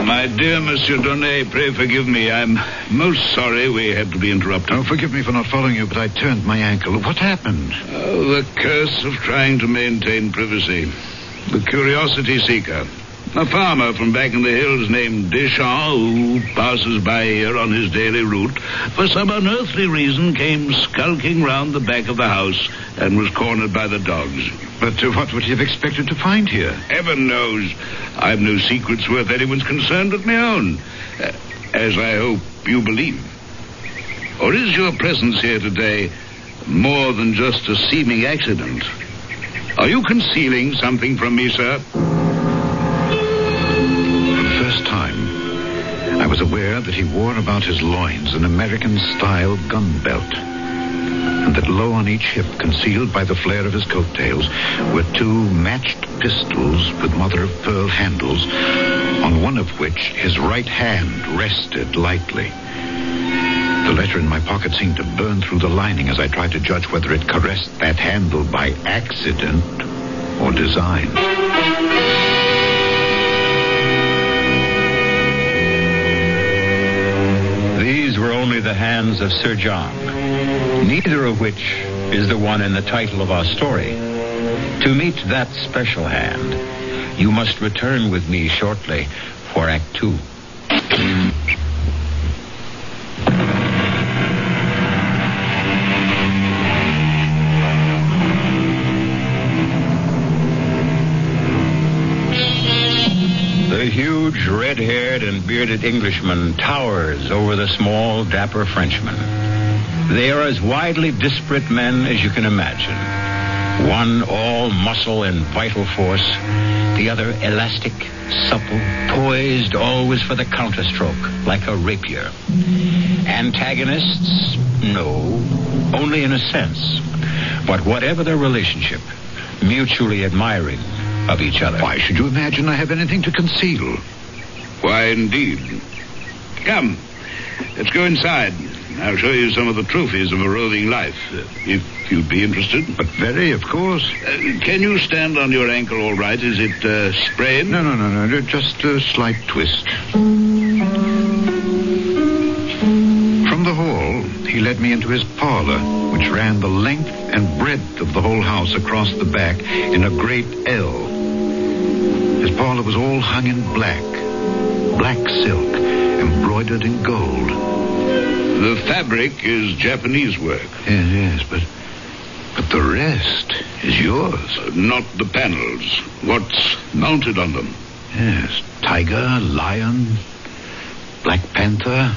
My dear Monsieur Donnet, pray forgive me. I'm most sorry we had to be interrupted. Oh, forgive me for not following you, but I turned my ankle. What happened? Oh, the curse of trying to maintain privacy. The curiosity seeker. A farmer from back in the hills named Deschamps, who passes by here on his daily route, for some unearthly reason came skulking round the back of the house and was cornered by the dogs. But what would he have expected to find here? Heaven knows. I've no secrets worth anyone's concern but my own, as I hope you believe. Or is your presence here today more than just a seeming accident? Are you concealing something from me, sir? I was aware that he wore about his loins an American-style gun belt, and that low on each hip, concealed by the flare of his coattails, were two matched pistols with mother-of-pearl handles, on one of which his right hand rested lightly. The letter in my pocket seemed to burn through the lining as I tried to judge whether it caressed that handle by accident or design. These were only the hands of Sir John, neither of which is the one in the title of our story. To meet that special hand, you must return with me shortly for Act 2. The huge, red-haired and bearded Englishman towers over the small, dapper Frenchman. They are as widely disparate men as you can imagine. One all muscle and vital force, the other elastic, supple, poised always for the counterstroke, like a rapier. Antagonists? No, only in a sense. But whatever their relationship, mutually admiring of each other. Why should you imagine I have anything to conceal? Why, indeed. Come, let's go inside. I'll show you some of the trophies of a roving life, if you'd be interested. But very, of course. Can you stand on your ankle all right? Is it sprained? No. Just a slight twist. From the hall, he led me into his parlor, which ran the length and breadth of the whole house across the back in a great L. His parlor was all hung in black silk, embroidered in gold. The fabric is Japanese work. Yes, but the rest is yours. Not the panels. What's mounted on them? Yes, tiger, lion, black panther.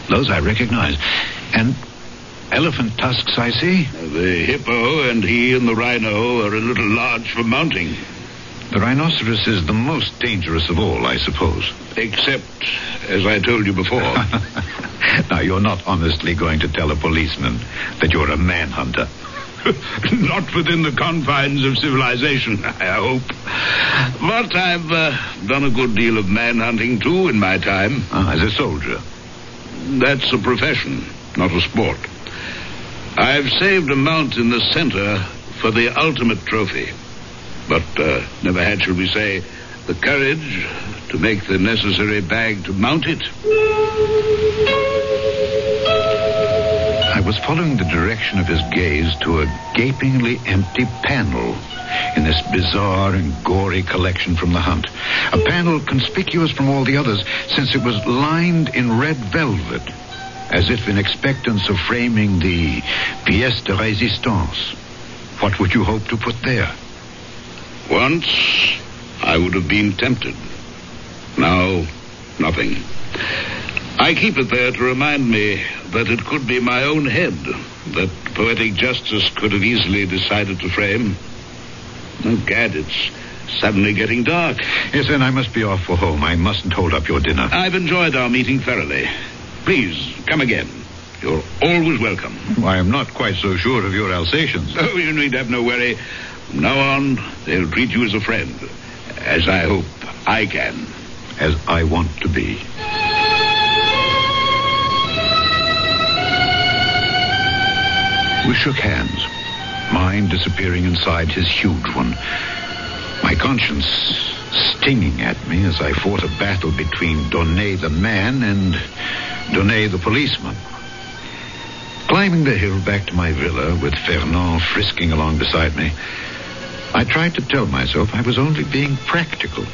Those I recognize. And elephant tusks, I see. The hippo and he and the rhino are a little large for mounting. The rhinoceros is the most dangerous of all, I suppose. Except, as I told you before. Now, you're not honestly going to tell a policeman that you're a manhunter. Not within the confines of civilization, I hope. But I've done a good deal of manhunting, too, in my time. As a soldier? That's a profession, not a sport. I've saved a mount in the center for the ultimate trophy. But never had, shall we say, the courage to make the necessary bag to mount it. I was following the direction of his gaze to a gapingly empty panel in this bizarre and gory collection from the hunt. A panel conspicuous from all the others since it was lined in red velvet, as if in expectance of framing the pièce de résistance. What would you hope to put there? Once, I would have been tempted. Now, nothing. I keep it there to remind me that it could be my own head that poetic justice could have easily decided to frame. Oh, Gad, it's suddenly getting dark. Yes, then I must be off for home. I mustn't hold up your dinner. I've enjoyed our meeting thoroughly. Please, come again. You're always welcome. I am not quite so sure of your Alsatians. Oh, you need have no worry. From now on, they'll treat you as a friend, as I hope I can. as I want to be. We shook hands, mine disappearing inside his huge one, my conscience stinging at me as I fought a battle between Donné the man and Donné the policeman. Climbing the hill back to my villa with Fernand frisking along beside me, I tried to tell myself I was only being practical,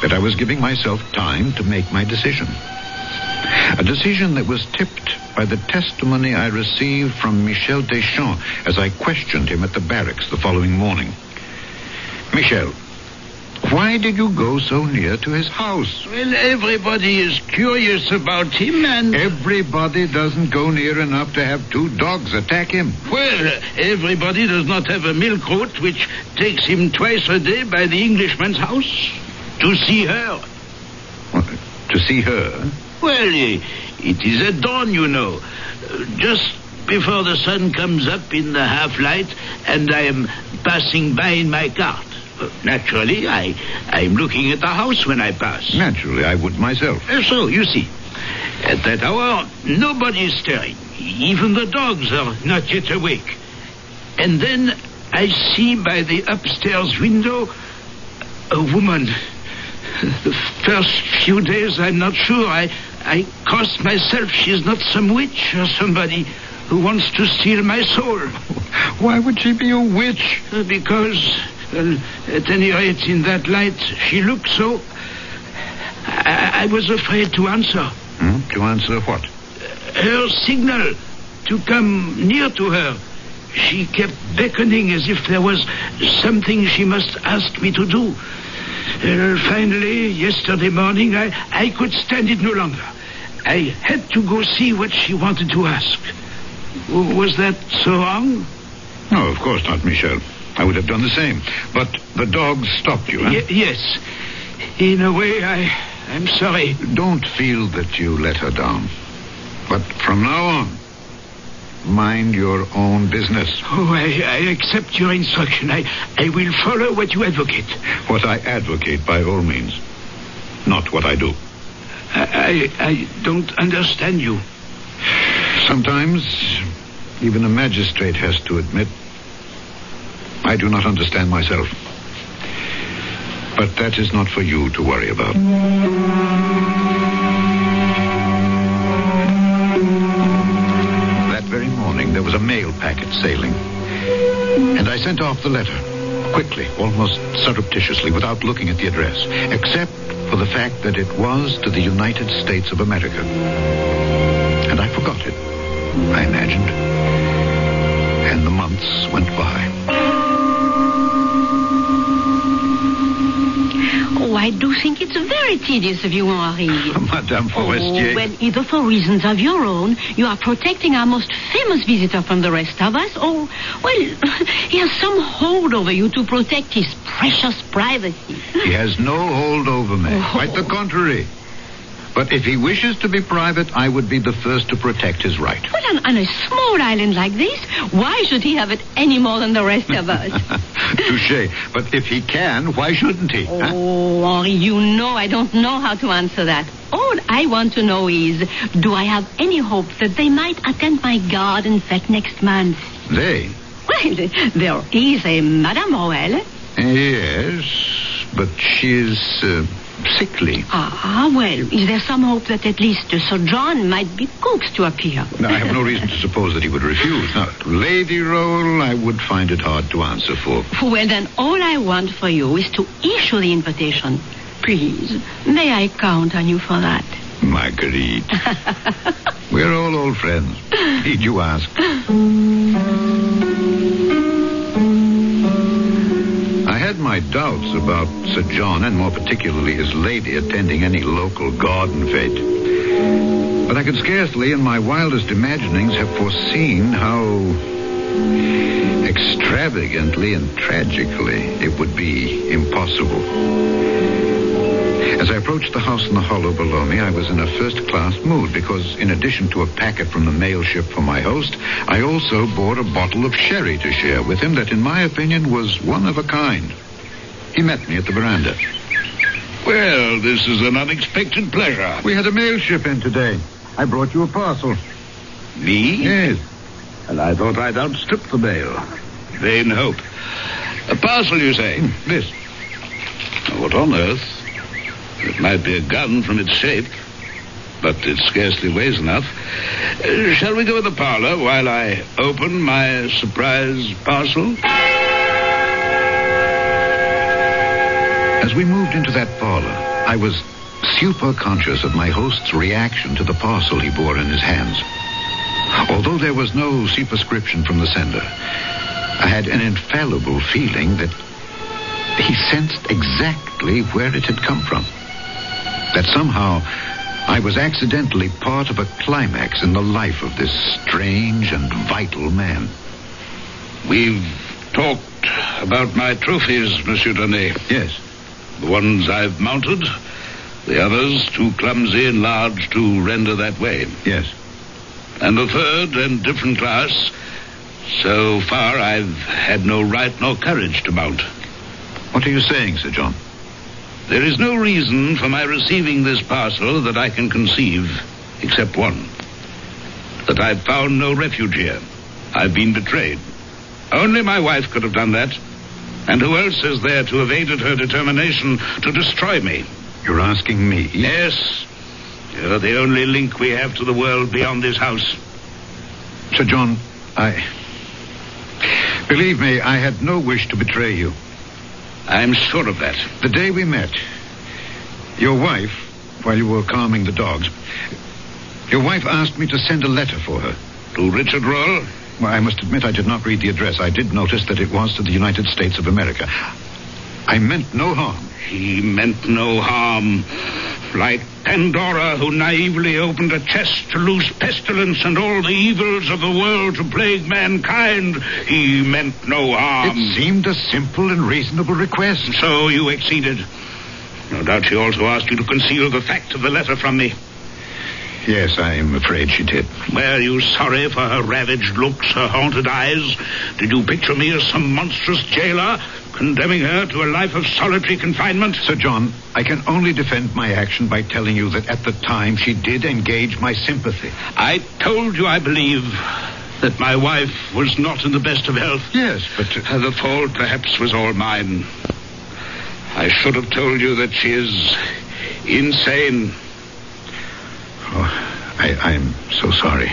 that I was giving myself time to make my decision. A decision that was tipped by the testimony I received from Michel Deschamps as I questioned him at the barracks the following morning. Michel, why did you go so near to his house? Well, everybody is curious about him and... Everybody doesn't go near enough to have two dogs attack him. Well, everybody does not have a milk route which takes him twice a day by the Englishman's house to see her. What, to see her? Well, it is at dawn, you know. Just before the sun comes up in the half-light and I am passing by in my cart. Naturally, I'm looking at the house when I pass. Naturally, I would myself. So, you see, at that hour, nobody is stirring. Even the dogs are not yet awake. And then I see by the upstairs window a woman. The first few days, I'm not sure. I crossed myself. She's not some witch or somebody who wants to steal my soul. Why would she be a witch? Because... at any rate, in that light, she looked so... I was afraid to answer. To answer what? Her signal to come near to her. She kept beckoning as if there was something she must ask me to do. Finally, yesterday morning, I could stand it no longer. I had to go see what she wanted to ask. Was that so wrong? No, of course not, Michel. I would have done the same. But the dogs stopped you, huh? Yes. In a way, I'm sorry. Don't feel that you let her down. But from now on, mind your own business. Oh, I accept your instruction. I will follow what you advocate. What I advocate, by all means. Not what I do. I don't understand you. Sometimes, even a magistrate has to admit I do not understand myself. But that is not for you to worry about. That very morning, there was a mail packet sailing. And I sent off the letter, quickly, almost surreptitiously, without looking at the address, except for the fact that it was to the United States of America. And I forgot it, I imagined. And the months went by. Oh, I do think it's very tedious of you, Henri. Madame Forestier. Oh, well, either for reasons of your own, you are protecting our most famous visitor from the rest of us, or, well, he has some hold over you to protect his precious privacy. He has no hold over me. Quite the contrary. But if he wishes to be private, I would be the first to protect his right. Well, on a small island like this, why should he have it any more than the rest of us? Touché. But if he can, why shouldn't he? Oh, Henri, you know I don't know how to answer that. All I want to know is, do I have any hope that they might attend my garden fete next month? They? Well, there is a Madame Roel. Yes, but she is... sickly. Well, is there some hope that at least Sir John might be coaxed to appear? No, I have no reason to suppose that he would refuse. Now, Lady Roll, I would find it hard to answer for. Well, then all I want for you is to issue the invitation. Please, may I count on you for that? Marguerite. We're all old friends. Need you ask? I had my doubts about Sir John, and more particularly his lady, attending any local garden fete. But I could scarcely, in my wildest imaginings, have foreseen how extravagantly and tragically it would be impossible. As I approached the house in the hollow below me, I was in a first-class mood because, in addition to a packet from the mail ship for my host, I also bought a bottle of sherry to share with him that, in my opinion, was one of a kind. He met me at the veranda. Well, this is an unexpected pleasure. We had a mail ship in today. I brought you a parcel. Me? Yes. And I thought I'd outstrip the mail. Vain hope. A parcel, you say? This. Now, what on earth? It might be a gun from its shape, but it scarcely weighs enough. Shall we go in the parlor while I open my surprise parcel? As we moved into that parlor, I was super conscious of my host's reaction to the parcel he bore in his hands. Although there was no superscription from the sender, I had an infallible feeling that he sensed exactly where it had come from. That somehow I was accidentally part of a climax in the life of this strange and vital man. We've talked about my trophies, Monsieur Donnet. Yes. The ones I've mounted, the others too clumsy and large to render that way. Yes. And the third and different class, so far I've had no right nor courage to mount. What are you saying, Sir John? There is no reason for my receiving this parcel that I can conceive, except one. That I've found no refuge here. I've been betrayed. Only my wife could have done that. And who else is there to have aided her determination to destroy me? You're asking me? Yes. You're the only link we have to the world beyond this house. Sir John, believe me, I had no wish to betray you. I'm sure of that. The day we met, your wife, while you were calming the dogs, your wife asked me to send a letter for her. To Richard Roll? Well, I must admit I did not read the address. I did notice that it was to the United States of America. I meant no harm. He meant no harm. Like Pandora, who naively opened a chest to loose pestilence and all the evils of the world to plague mankind, he meant no harm. It seemed a simple and reasonable request. So you exceeded. No doubt she also asked you to conceal the fact of the letter from me. Yes, I am afraid she did. Were you sorry for her ravaged looks, her haunted eyes? Did you picture me as some monstrous jailer, condemning her to a life of solitary confinement? Sir John, I can only defend my action by telling you that at the time she did engage my sympathy. I told you, I believe, that my wife was not in the best of health. Yes, but... The fault perhaps was all mine. I should have told you that she is insane. Oh, I'm so sorry.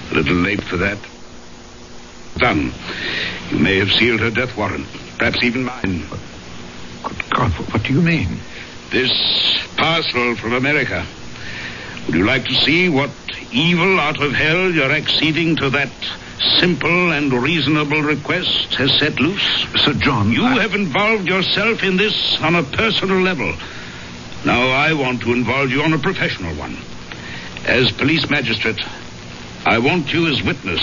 A little late for that. Done. You may have sealed her death warrant. Perhaps even mine. Good God, what do you mean? This parcel from America. Would you like to see what evil out of hell you're acceding to that simple and reasonable request has set loose? Sir John, You have involved yourself in this on a personal level. Now I want to involve you on a professional one. As police magistrate, I want you as witness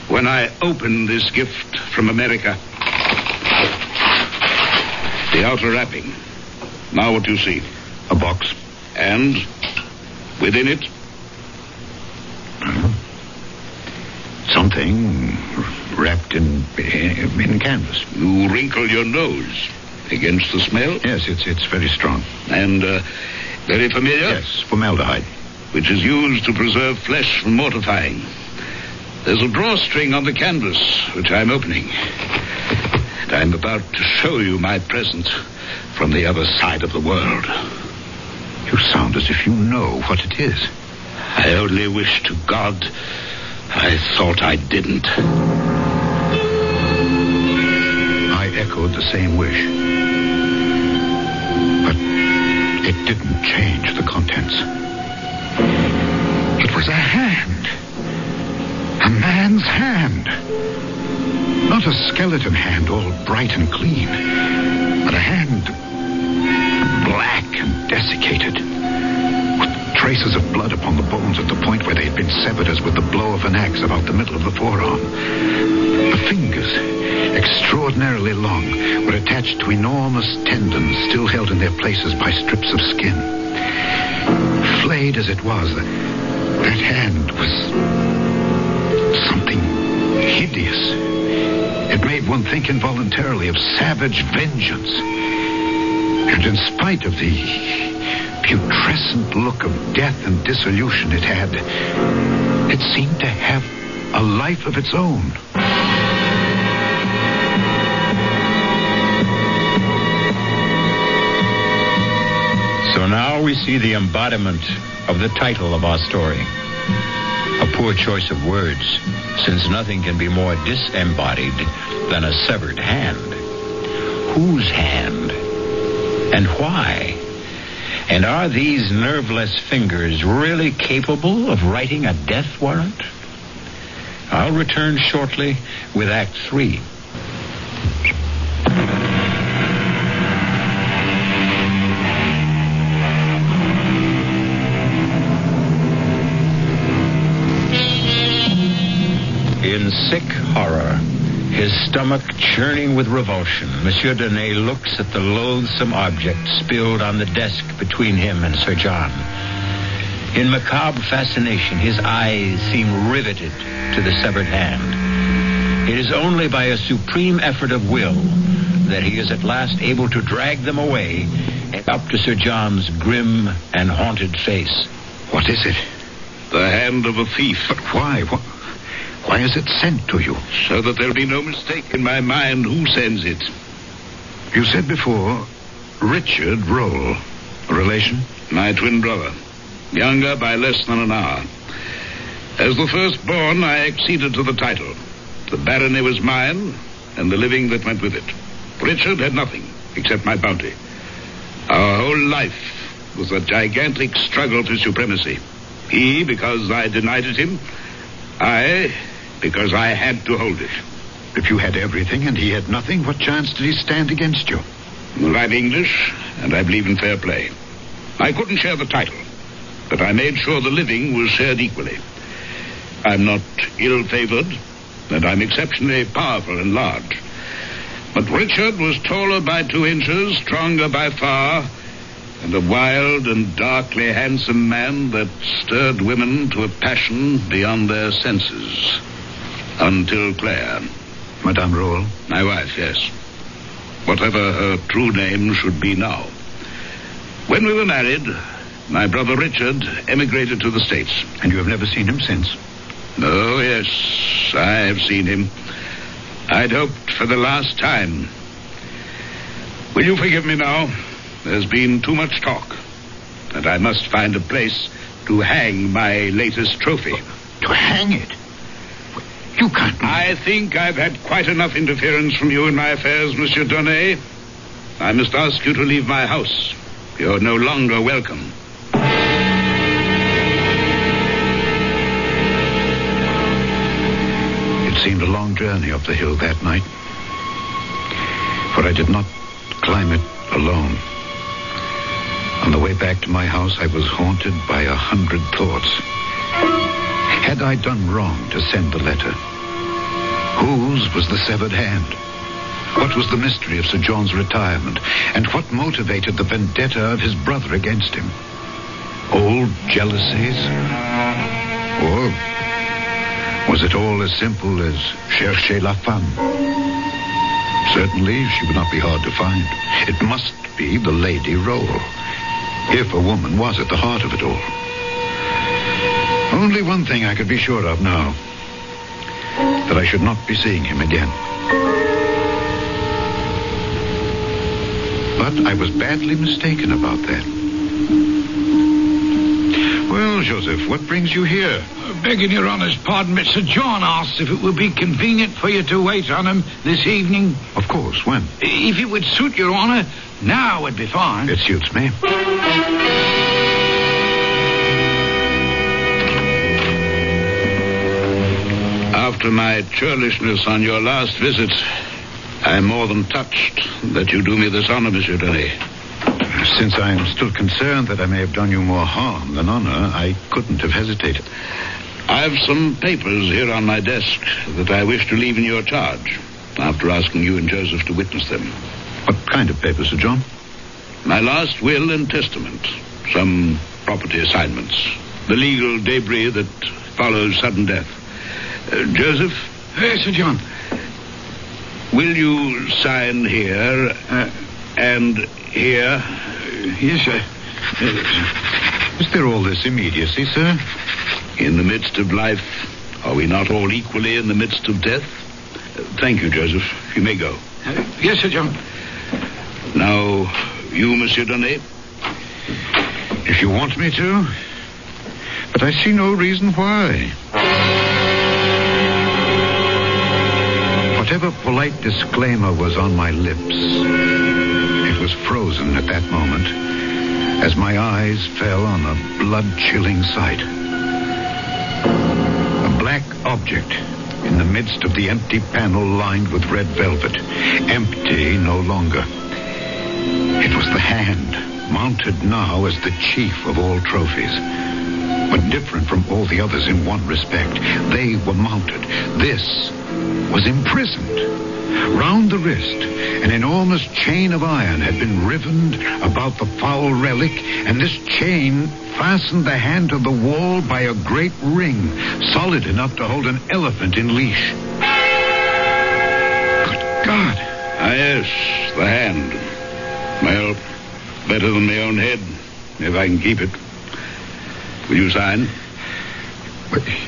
when I open this gift from America. The outer wrapping. Now what do you see? A box. And within it? Something wrapped in canvas. You wrinkle your nose against the smell? Yes, it's very strong. And very familiar? Yes, formaldehyde. Which is used to preserve flesh from mortifying. There's a drawstring on the canvas, which I'm opening. And I'm about to show you my present from the other side of the world. You sound as if you know what it is. I only wish to God I thought I didn't. I echoed the same wish. But it didn't change the contents. It was a hand. A man's hand. Not a skeleton hand, all bright and clean, but a hand black and desiccated, with traces of blood upon the bones at the point where they had been severed as with the blow of an axe about the middle of the forearm. The fingers, extraordinarily long, were attached to enormous tendons still held in their places by strips of skin. Flayed as it was, that hand was something hideous. It made one think involuntarily of savage vengeance. And in spite of the putrescent look of death and dissolution it had, it seemed to have a life of its own. So now we see the embodiment of the title of our story. A poor choice of words, since nothing can be more disembodied than a severed hand. Whose hand? And why? And are these nerveless fingers really capable of writing a death warrant? I'll return shortly with Act 3. In sick horror, his stomach churning with revulsion, Monsieur Donnet looks at the loathsome object spilled on the desk between him and Sir John. In macabre fascination, his eyes seem riveted to the severed hand. It is only by a supreme effort of will that he is at last able to drag them away and up to Sir John's grim and haunted face. What is it? The hand of a thief. But why? Why is it sent to you? So that there'll be no mistake in my mind who sends it. You said before, Richard Roll. A relation? My twin brother. Younger by less than an hour. As the firstborn, I acceded to the title. The barony was mine, and the living that went with it. Richard had nothing, except my bounty. Our whole life was a gigantic struggle for supremacy. He, because I denied it him. I, because I had to hold it. If you had everything and he had nothing, what chance did he stand against you? Well, I'm English, and I believe in fair play. I couldn't share the title, but I made sure the living was shared equally. I'm not ill-favored, and I'm exceptionally powerful and large. But Richard was taller by 2 inches, stronger by far, and a wild and darkly handsome man that stirred women to a passion beyond their senses. Until Claire. Madame Roll? My wife, yes. Whatever her true name should be now. When we were married, my brother Richard emigrated to the States. And you have never seen him since? Oh, yes, I have seen him. I'd hoped for the last time. Will you forgive me now? There's been too much talk, and I must find a place to hang my latest trophy. To hang it? You can't... I think I've had quite enough interference from you in my affairs, Monsieur Donnet. I must ask you to leave my house. You're no longer welcome. It seemed a long journey up the hill that night, for I did not climb it alone. On the way back to my house, I was haunted by 100 thoughts. Had I done wrong to send the letter? Whose was the severed hand? What was the mystery of Sir John's retirement? And what motivated the vendetta of his brother against him? Old jealousies? Or was it all as simple as chercher la femme? Certainly, she would not be hard to find. It must be the Lady Roll, if a woman was at the heart of it all. Only one thing I could be sure of now, that I should not be seeing him again. But I was badly mistaken about that. Well, Joseph, what brings you here? Begging your honour's pardon, Mr. John asked if it would be convenient for you to wait on him this evening. Of course, when? If it would suit your honour, now would be fine. It suits me. After my churlishness on your last visit, I'm more than touched that you do me this honor, Monsieur Donnet. Since I am still concerned that I may have done you more harm than honor, I couldn't have hesitated. I've some papers here on my desk that I wish to leave in your charge, after asking you and Joseph to witness them. What kind of papers, Sir John? My last will and testament, some property assignments, the legal debris that follows sudden death. Joseph? Yes, Sir John. Will you sign here, and Here. Yes, sir. Is there all this immediacy, sir? In the midst of life, are we not all equally in the midst of death? Thank you, Joseph. You may go. Yes, Sir John. Now, you, Monsieur Donnet? If you want me to. But I see no reason why. Whatever polite disclaimer was on my lips, it was frozen at that moment as my eyes fell on a blood-chilling sight. A black object in the midst of the empty panel lined with red velvet. Empty no longer. It was the hand, mounted now as the chief of all trophies. But different from all the others in one respect. They were mounted. This was imprisoned. Round the wrist, an enormous chain of iron had been rivened about the foul relic, and this chain fastened the hand to the wall by a great ring, solid enough to hold an elephant in leash. Good God! Ah, yes, the hand. Well, better than my own head, if I can keep it. Will you sign?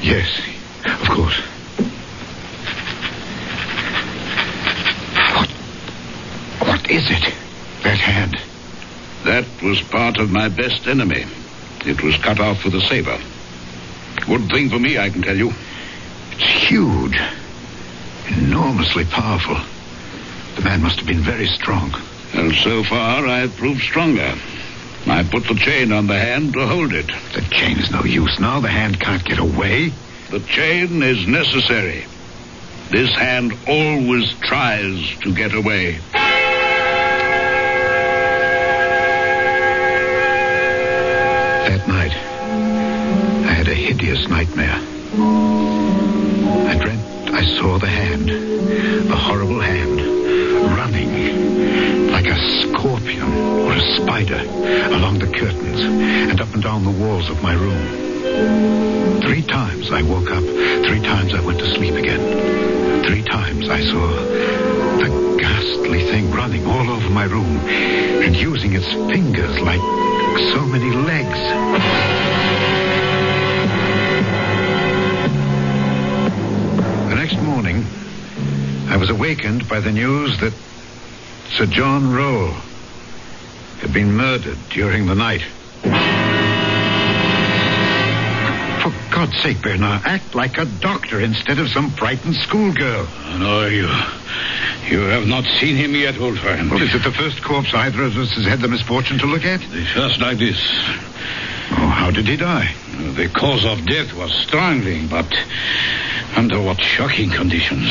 Yes, of course. What is it? That hand? That was part of my best enemy. It was cut off with a saber. Good thing for me, I can tell you. It's huge. Enormously powerful. The man must have been very strong. And so far, I've proved stronger. I put the chain on the hand to hold it. The chain is no use now. The hand can't get away. The chain is necessary. This hand always tries to get away. That night, I had a hideous nightmare. I dreamt I saw the hand, the horrible hand, running like a scorpion or a spider along the curtains and up and down the walls of my room. 3 times I woke up. 3 times I went to sleep again. 3 times I saw the ghastly thing running all over my room and using its fingers like so many legs. The next morning, I was awakened by the news that Sir John Rowe had been murdered during the night. For God's sake, Bernard, act like a doctor instead of some frightened schoolgirl. No, you have not seen him yet, old friend. Well, is it the first corpse either of us has had the misfortune to look at? Just like this. Oh, how did he die? The cause of death was strangling, but under what shocking conditions.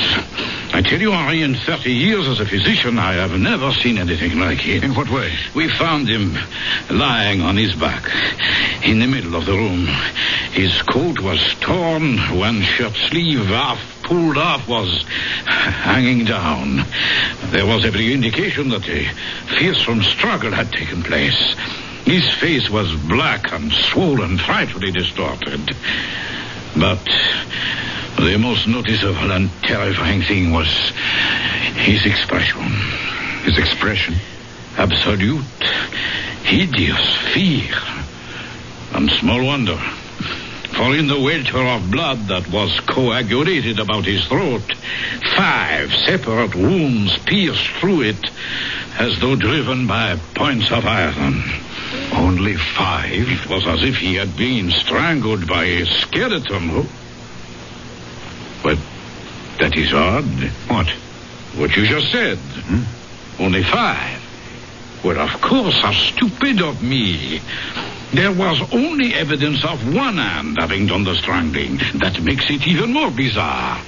I tell you, Henri, in 30 years as a physician, I have never seen anything like it. In what way? We found him lying on his back in the middle of the room. His coat was torn, one shirt sleeve half pulled off was hanging down. There was every indication that a fearsome struggle had taken place. His face was black and swollen, frightfully distorted. But the most noticeable and terrifying thing was his expression. His expression? Absolute, hideous fear. And small wonder. For in the welter of blood that was coagulated about his throat, 5 separate wounds pierced through it as though driven by points of iron. Only 5? It was as if he had been strangled by a skeleton. But that is odd. What? What you just said. Only 5. Well, of course, how stupid of me. There was only evidence of one hand having done the strangling. That makes it even more bizarre.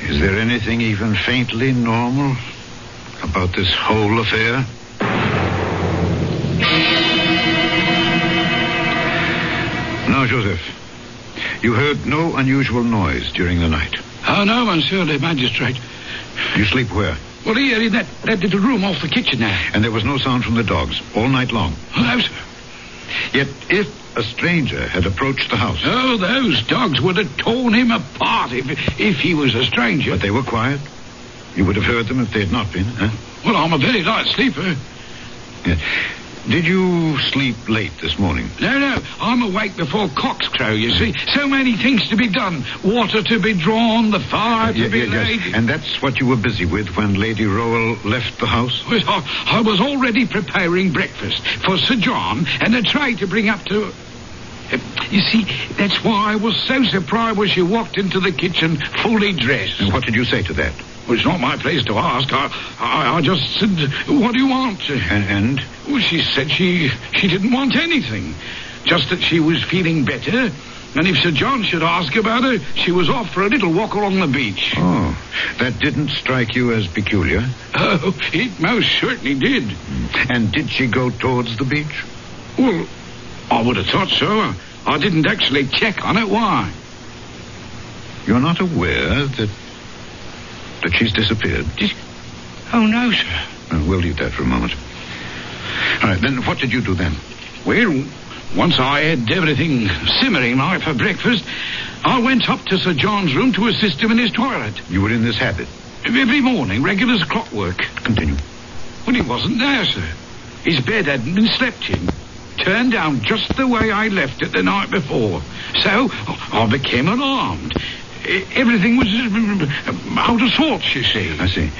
Is there anything even faintly normal about this whole affair? Now, Joseph, you heard no unusual noise during the night. Oh, no, monsieur le magistrate. You sleep where? Well, here in that little room off the kitchen there. And there was no sound from the dogs all night long? Oh, no, sir. Yet if a stranger had approached the house... Oh, those dogs would have torn him apart if he was a stranger. But they were quiet? You would have heard them if they had not been, huh? Well, I'm a very light sleeper. Yes. Did you sleep late this morning? No. I'm awake before cocks crow, you see. So many things to be done. Water to be drawn, the fire to be laid. Yes. And that's what you were busy with when Lady Rowell left the house? I was already preparing breakfast for Sir John and a tray to bring up to... you see, that's why I was so surprised when she walked into the kitchen fully dressed. And what did you say to that? Well, it's not my place to ask. I just said, what do you want? And? Well, she said she didn't want anything. Just that she was feeling better. And if Sir John should ask about her, she was off for a little walk along the beach. Oh, that didn't strike you as peculiar? Oh, it most certainly did. And did she go towards the beach? Well, I would have thought so. I didn't actually check on it. Why? You're not aware that she's disappeared? Oh, no, sir. We'll leave that for a moment. All right, then what did you do then? Well, once I had everything simmering like for breakfast, I went up to Sir John's room to assist him in his toilet. You were in this habit? Every morning, regular as clockwork. Continue. Well, he wasn't there, sir. His bed hadn't been slept in. Turned down just the way I left it the night before. So, I became alarmed. Everything was out of sorts, you see. I see.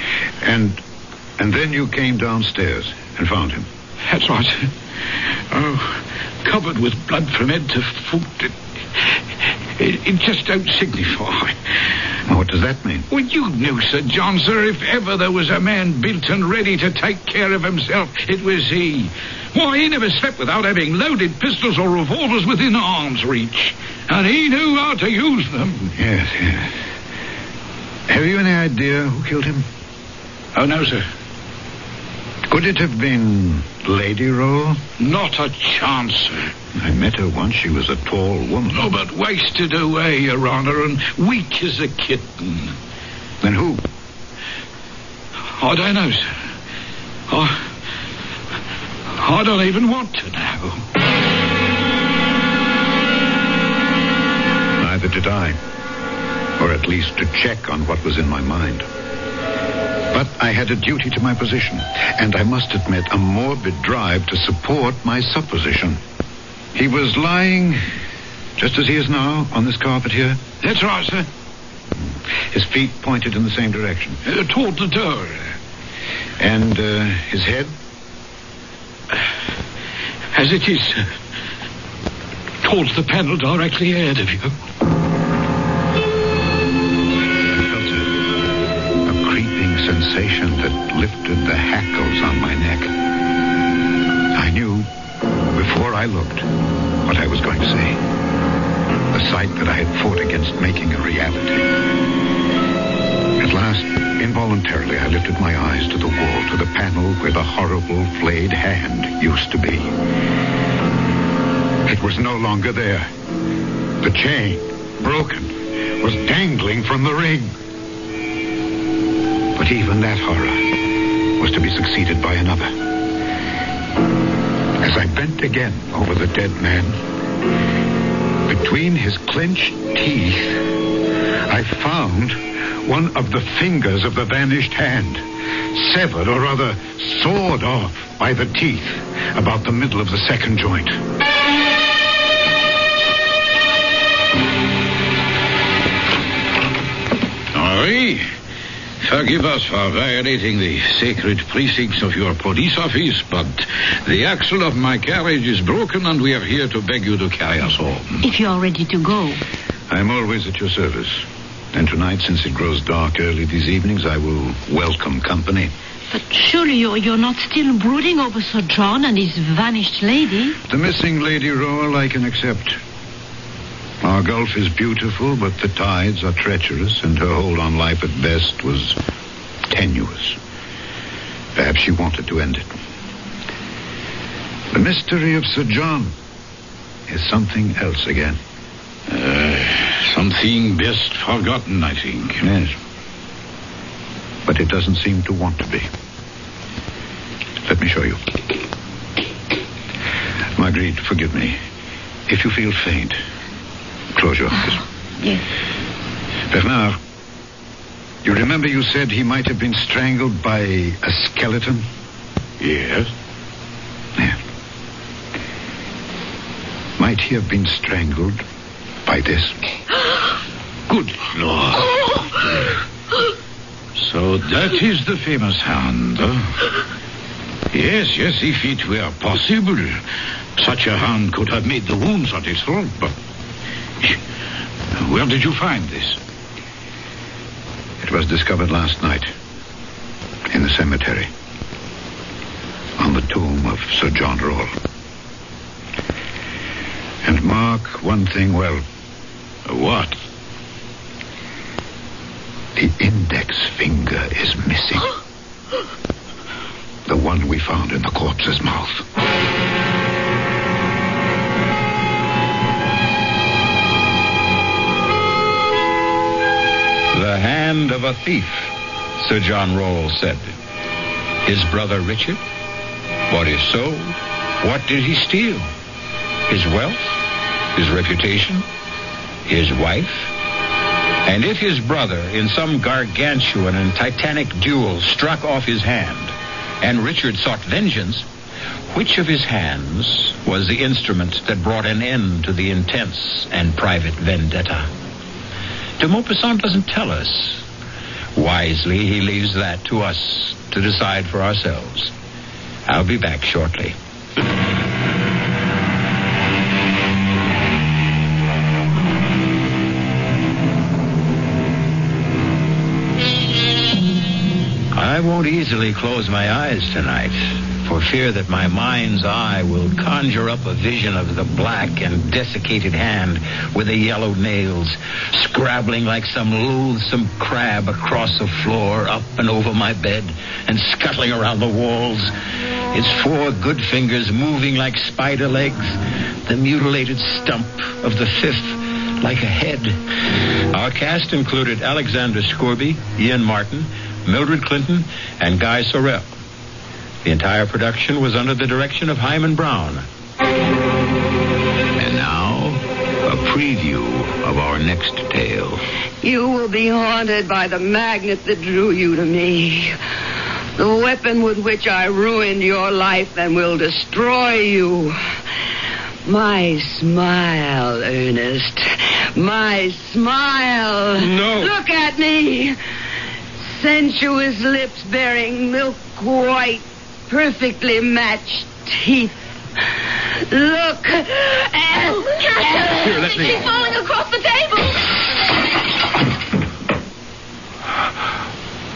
And then you came downstairs and found him. That's right. Oh, covered with blood from head to foot. It just don't signify. What does that mean? Well, you knew, Sir John, sir, if ever there was a man built and ready to take care of himself, it was he. Why, he never slept without having loaded pistols or revolvers within arm's reach. And he knew how to use them. Yes. Have you any idea who killed him? Oh, no, sir. Could it have been Lady Rowell? Not a chance, sir. I met her once. She was a tall woman. Oh, but wasted away, Your Honor, and weak as a kitten. Then who? I don't know, sir. I don't even want to know. Neither did I. Or at least to check on what was in my mind. But I had a duty to my position, and I must admit a morbid drive to support my supposition. He was lying, just as he is now, on this carpet here. That's right, sir. His feet pointed in the same direction. Toward the door. And his head? As it is, sir. Towards the panel directly ahead of you. Sensation that lifted the hackles on my neck. I knew, before I looked, what I was going to say. The sight that I had fought against making a reality. At last, involuntarily, I lifted my eyes to the wall, to the panel where the horrible flayed hand used to be. It was no longer there. The chain, broken, was dangling from the ring. But even that horror was to be succeeded by another. As I bent again over the dead man, between his clenched teeth, I found one of the fingers of the vanished hand, severed or rather sawed off by the teeth about the middle of the second joint. Henri, forgive us for violating the sacred precincts of your police office, but the axle of my carriage is broken and we are here to beg you to carry us home. If you're ready to go. I'm always at your service. And tonight, since it grows dark early these evenings, I will welcome company. But surely you're not still brooding over Sir John and his vanished lady? The missing Lady Rowell I can accept. Our Gulf is beautiful, but the tides are treacherous, and her hold on life at best was tenuous. Perhaps she wanted to end it. The mystery of Sir John is something else again. Something best forgotten, I think. Yes. But it doesn't seem to want to be. Let me show you. Marguerite, forgive me. If you feel faint, close your eyes. Yes. Bernard, you remember you said he might have been strangled by a skeleton? Yes. Might he have been strangled by this? Good Lord. So that is the famous hand, huh? Yes, if it were possible, such a hand could have made the wounds on his throat, but... Where did you find this? It was discovered last night in the cemetery on the tomb of Sir John Roll. And mark one thing well. What? The index finger is missing. The one we found in the corpse's mouth. The hand of a thief, Sir John Roll said. His brother Richard? But if so, what did he steal? His wealth? His reputation? His wife? And if his brother, in some gargantuan and titanic duel, struck off his hand, and Richard sought vengeance, which of his hands was the instrument that brought an end to the intense and private vendetta? De Maupassant doesn't tell us. Wisely, he leaves that to us to decide for ourselves. I'll be back shortly. I won't easily close my eyes tonight, for fear that my mind's eye will conjure up a vision of the black and desiccated hand with the yellowed nails, scrabbling like some loathsome crab across the floor, up and over my bed, and scuttling around the walls. Its 4 good fingers moving like spider legs, the mutilated stump of the 5th like a head. Our cast included Alexander Scorby, Ian Martin, Mildred Clinton, and Guy Sorrell. The entire production was under the direction of Hyman Brown. And now, a preview of our next tale. You will be haunted by the magnet that drew you to me. The weapon with which I ruined your life and will destroy you. My smile, Ernest. My smile. No. Look at me. Sensuous lips bearing milk white, perfectly matched teeth. Look. Here, let me. She's falling across the table.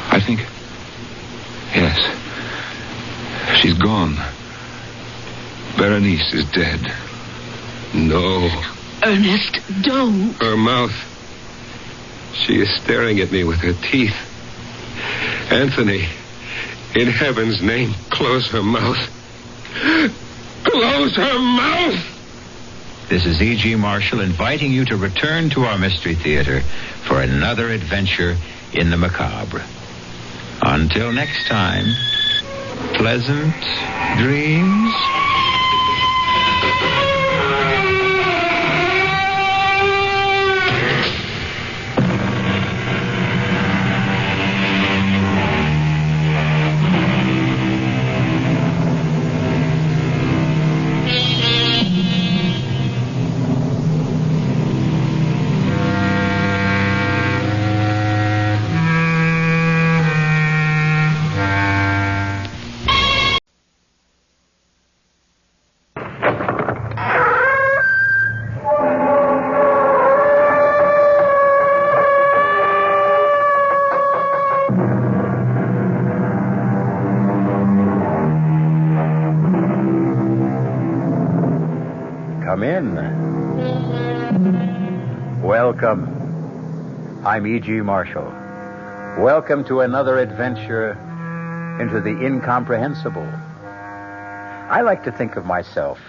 I think... Yes. She's gone. Berenice is dead. No. Ernest, don't. Her mouth. She is staring at me with her teeth. Anthony, in heaven's name, close her mouth. Close her mouth! This is E.G. Marshall inviting you to return to our Mystery Theater for another adventure in the macabre. Until next time, pleasant dreams. Come in. Welcome. I'm E.G. Marshall. Welcome to another adventure into the incomprehensible. I like to think of myself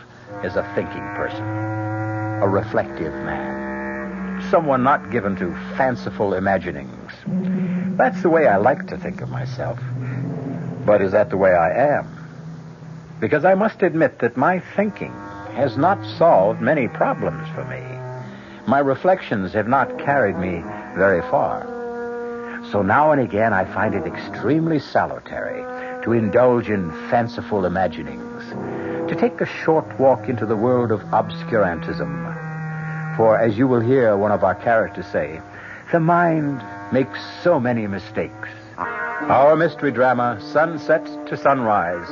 as a thinking person, a reflective man, someone not given to fanciful imaginings. That's the way I like to think of myself. But is that the way I am? Because I must admit that my thinking has not solved many problems for me. My reflections have not carried me very far. So now and again I find it extremely salutary to indulge in fanciful imaginings, to take a short walk into the world of obscurantism. For, as you will hear one of our characters say, the mind makes so many mistakes. Our mystery drama, Sunset to Sunrise,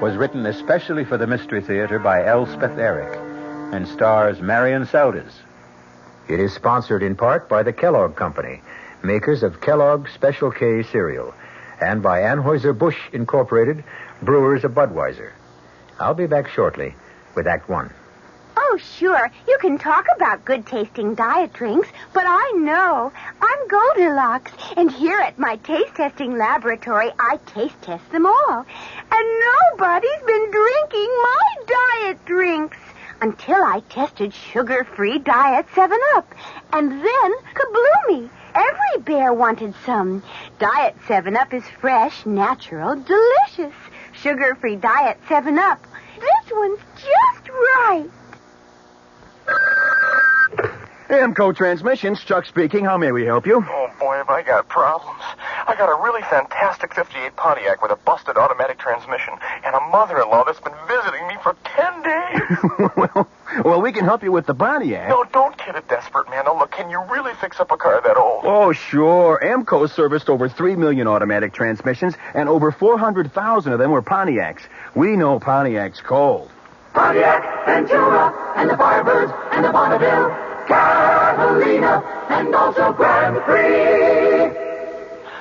was written especially for the Mystery Theater by Elspeth Eric and stars Marion Seldes. It is sponsored in part by the Kellogg Company, makers of Kellogg's Special K cereal, and by Anheuser-Busch Incorporated, brewers of Budweiser. I'll be back shortly with Act One. Oh, sure. You can talk about good-tasting diet drinks, but I know. I'm Goldilocks, and here at my taste-testing laboratory, I taste-test them all. And nobody's been drinking my diet drinks until I tested sugar-free Diet 7-Up. And then, kabloomy! Every bear wanted some. Diet 7-Up is fresh, natural, delicious. Sugar-free Diet 7-Up. This one's just right. Amco Transmissions, Chuck speaking. How may we help you? Oh, boy, have I got problems. I got a really fantastic 58 Pontiac with a busted automatic transmission and a mother-in-law that's been visiting me for 10 days. well, we can help you with the Pontiac. No, don't get it desperate, man. Now, look, can you really fix up a car that old? Oh, sure. Amco serviced over 3 million automatic transmissions, and over 400,000 of them were Pontiacs. We know Pontiac's cold. Pontiac, Ventura, and the Firebirds, and the Bonneville, Catalina, and also Grand Prix.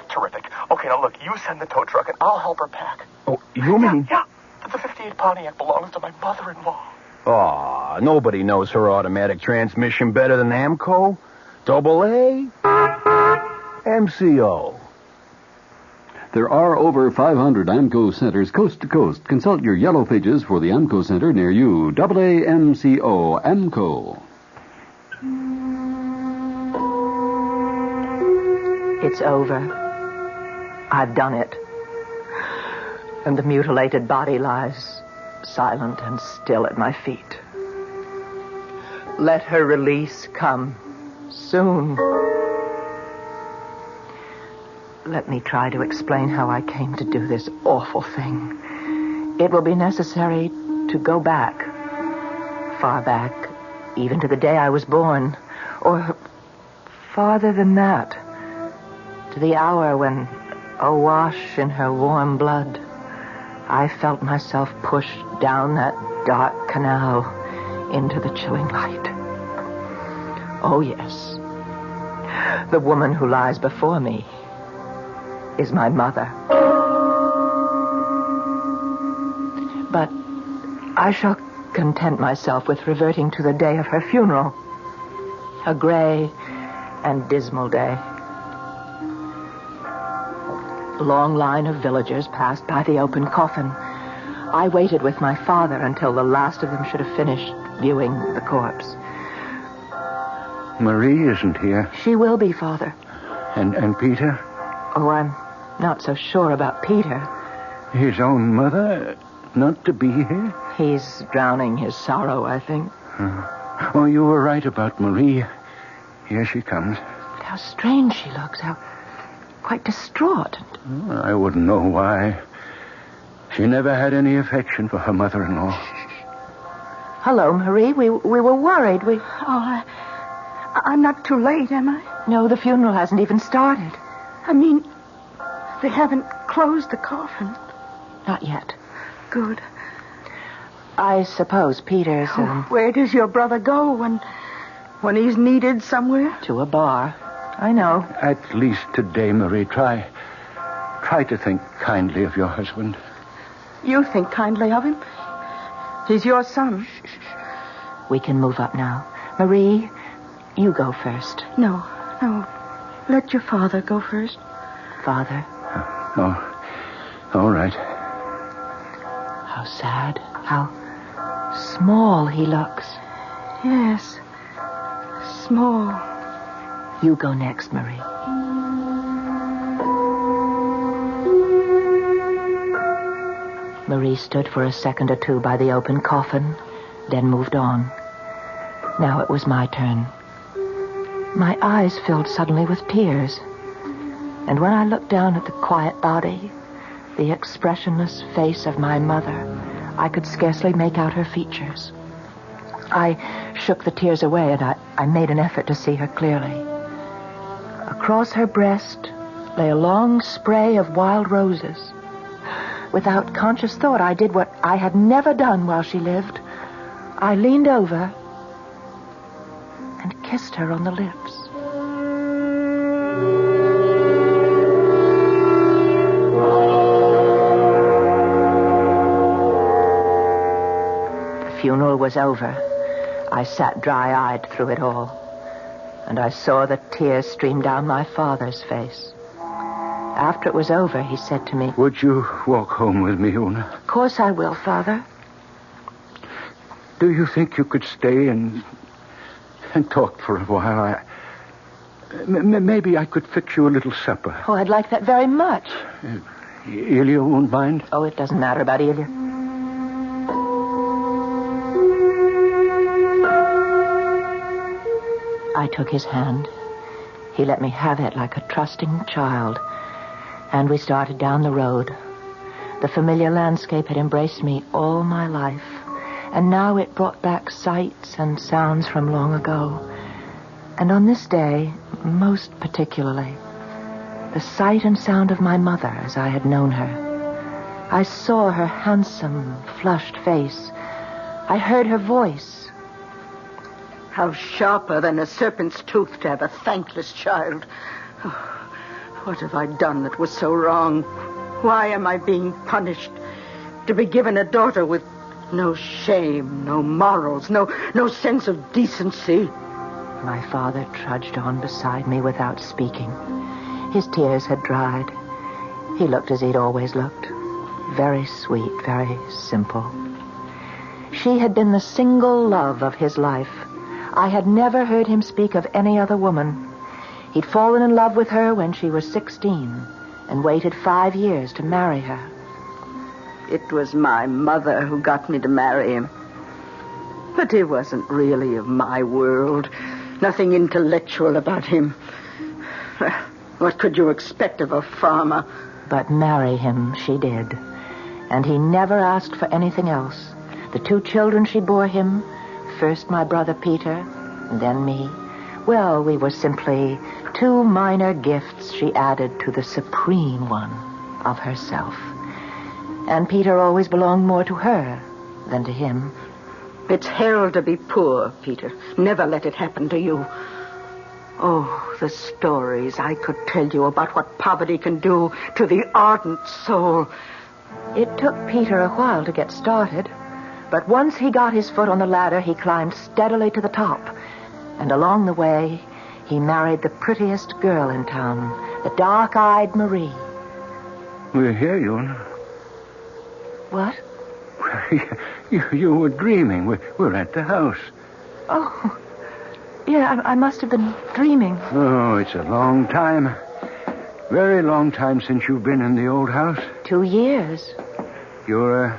Terrific. Okay, now look, you send the tow truck, and I'll help her pack. Oh, you mean? Yeah, the 58 Pontiac belongs to my mother-in-law. Aw, nobody knows her automatic transmission better than Amco. Double A, MCO. There are over 500 AMCO centers coast to coast. Consult your yellow pages for the AMCO center near you. AAMCO, AMCO. It's over. I've done it. And the mutilated body lies silent and still at my feet. Let her release come soon. Let me try to explain how I came to do this awful thing. It will be necessary to go back, far back, even to the day I was born, or farther than that, to the hour when, awash in her warm blood, I felt myself pushed down that dark canal into the chilling light. Oh, yes, the woman who lies before me is my mother. But I shall content myself with reverting to the day of her funeral. A gray and dismal day. A long line of villagers passed by the open coffin. I waited with my father until the last of them should have finished viewing the corpse. Marie isn't here. She will be, Father. And Peter? Oh, I'm not so sure about Peter. His own mother? Not to be here? He's drowning his sorrow, I think. Oh, you were right about Marie. Here she comes. But how strange she looks. How quite distraught. I wouldn't know why. She never had any affection for her mother-in-law. Hello, Marie. We were worried. Oh, I'm not too late, am I? No, the funeral hasn't even started. I mean, they haven't closed the coffin. Not yet. Good. I suppose Peter's... Where does your brother go when he's needed somewhere? To a bar. I know. At least today, Marie, try to think kindly of your husband. You think kindly of him? He's your son. We can move up now. Marie, you go first. No. Let your father go first. Father? Oh, all right. How sad. How small he looks. Yes. Small. You go next, Marie. Marie stood for a second or two by the open coffin, then moved on. Now it was my turn. My eyes filled suddenly with tears. And when I looked down at the quiet body, the expressionless face of my mother, I could scarcely make out her features. I shook the tears away, and I made an effort to see her clearly. Across her breast lay a long spray of wild roses. Without conscious thought, I did what I had never done while she lived. I leaned over and kissed her on the lips. The funeral was over. I sat dry-eyed through it all, and I saw the tears stream down my father's face. After it was over, he said to me, "Would you walk home with me, Una?" "Of course I will, Father." "Do you think you could stay and talk for a while? Maybe I could fix you a little supper." "Oh, I'd like that very much." "Ilya won't mind?" "Oh, it doesn't matter about Ilya." I took his hand. He let me have it like a trusting child, and we started down the road. The familiar landscape had embraced me all my life, and now it brought back sights and sounds from long ago. And on this day, most particularly, the sight and sound of my mother as I had known her. I saw her handsome, flushed face. I heard her voice. How sharper than a serpent's tooth to have a thankless child. Oh, what have I done that was so wrong? Why am I being punished? To be given a daughter with no shame, no morals, no sense of decency. My father trudged on beside me without speaking. His tears had dried. He looked as he'd always looked. Very sweet, very simple. She had been the single love of his life. I had never heard him speak of any other woman. He'd fallen in love with her when she was 16 and waited 5 years to marry her. It was my mother who got me to marry him. But he wasn't really of my world. Nothing intellectual about him. What could you expect of a farmer? But marry him she did. And he never asked for anything else. The 2 children she bore him, first my brother Peter, and then me. Well, we were simply 2 minor gifts she added to the supreme one of herself. And Peter always belonged more to her than to him. It's hell to be poor, Peter. Never let it happen to you. Oh, the stories I could tell you about what poverty can do to the ardent soul. It took Peter a while to get started. But once he got his foot on the ladder, he climbed steadily to the top. And along the way, he married the prettiest girl in town, the dark-eyed Marie. We're here, Una. What? You were dreaming. We're at the house. Oh, yeah, I must have been dreaming. Oh, it's a long time. Very long time since you've been in the old house. 2 years. You're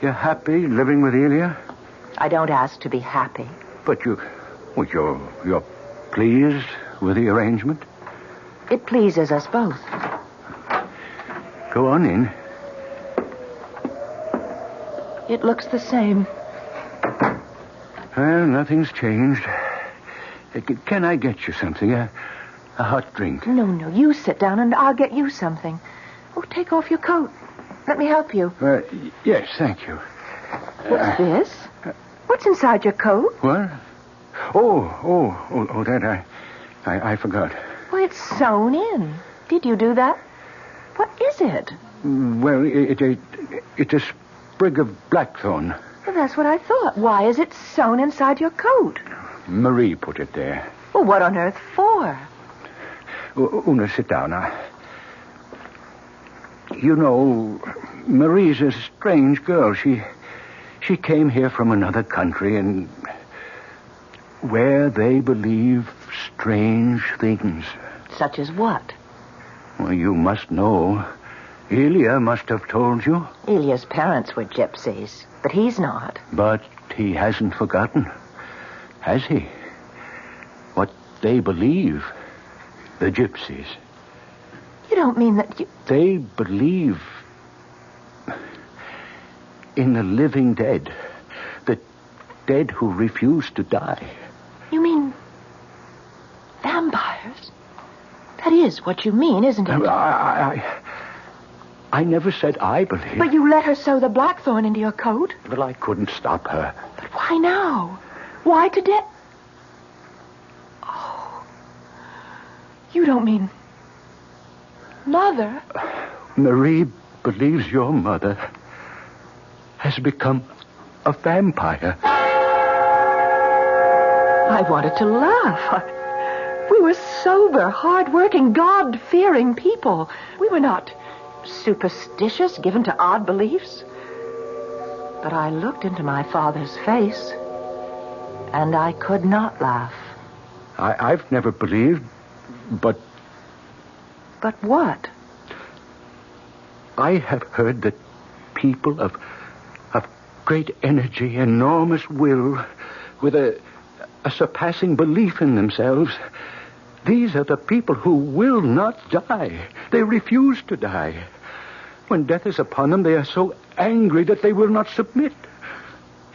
happy living with Ilya? I don't ask to be happy. But you're pleased with the arrangement? It pleases us both. Go on in. It looks the same. Well, nothing's changed. Can I get you something? A hot drink? No, you sit down and I'll get you something. Oh, take off your coat. Let me help you. Yes, thank you. What's this? What's inside your coat? What? Oh, that I forgot. Well, it's sewn in. Did you do that? What is it? Well, it's a sprig of blackthorn. Well, that's what I thought. Why is it sewn inside your coat? Marie put it there. Well, what on earth for? Una, sit down. You know, Marie's a strange girl. She came here from another country and where they believe strange things. Such as what? Well, you must know. Ilya must have told you. Ilya's parents were gypsies, but he's not. But he hasn't forgotten, has he? What they believe, the gypsies. You don't mean that you... They believe in the living dead. The dead who refuse to die. You mean vampires? That is what you mean, isn't it? I never said I believe. But you let her sew the blackthorn into your coat. Well, I couldn't stop her. But why now? Why today? Oh. You don't mean... Mother? Marie believes your mother has become a vampire. I wanted to laugh. We were sober, hard-working, God-fearing people. We were not superstitious, given to odd beliefs. But I looked into my father's face, and I could not laugh. I've never believed, but... But what? I have heard that people of great energy, enormous will, with a surpassing belief in themselves, these are the people who will not die. They refuse to die. When death is upon them, they are so angry that they will not submit.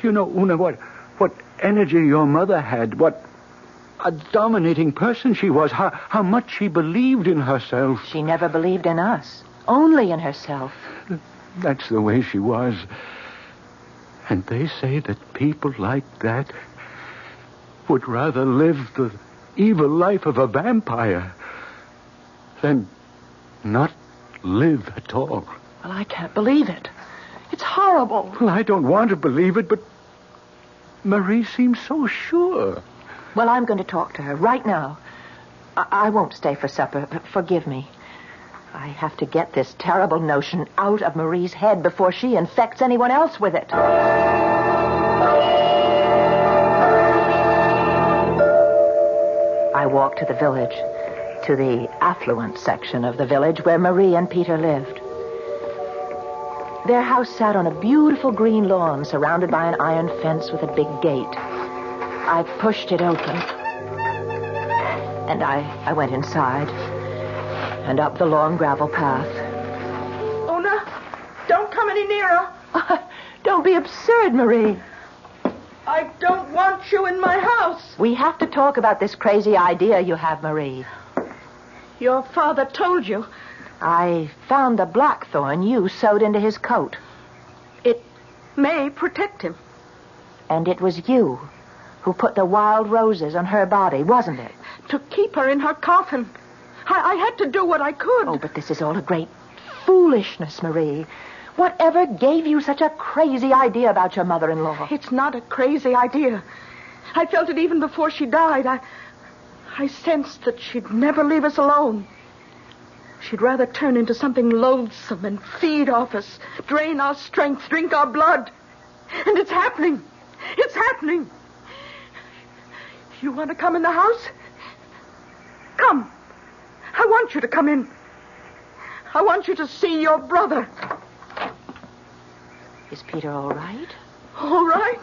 You know, Una, what energy your mother had, what a dominating person she was, how much she believed in herself. She never believed in us, only in herself. That's the way she was. And they say that people like that would rather live the evil life of a vampire than not live at all. Well, I can't believe it. It's horrible. Well, I don't want to believe it, but Marie seems so sure. Well, I'm going to talk to her right now. I won't stay for supper. Forgive me. I have to get this terrible notion out of Marie's head before she infects anyone else with it. I walked to the village, to the affluent section of the village where Marie and Peter lived. Their house sat on a beautiful green lawn surrounded by an iron fence with a big gate. I pushed it open, and I went inside and up the long gravel path. Una, don't come any nearer. Don't be absurd, Marie. I don't want you in my house. We have to talk about this crazy idea you have, Marie. Your father told you. I found the blackthorn you sewed into his coat. It may protect him. And it was you who put the wild roses on her body, wasn't it? To keep her in her coffin. I had to do what I could. Oh, but this is all a great foolishness, Marie. Whatever gave you such a crazy idea about your mother-in-law? It's not a crazy idea. I felt it even before she died. I sensed that she'd never leave us alone. She'd rather turn into something loathsome and feed off us, drain our strength, drink our blood. And it's happening. It's happening. You want to come in the house? Come. I want you to come in. I want you to see your brother. Is Peter all right? All right?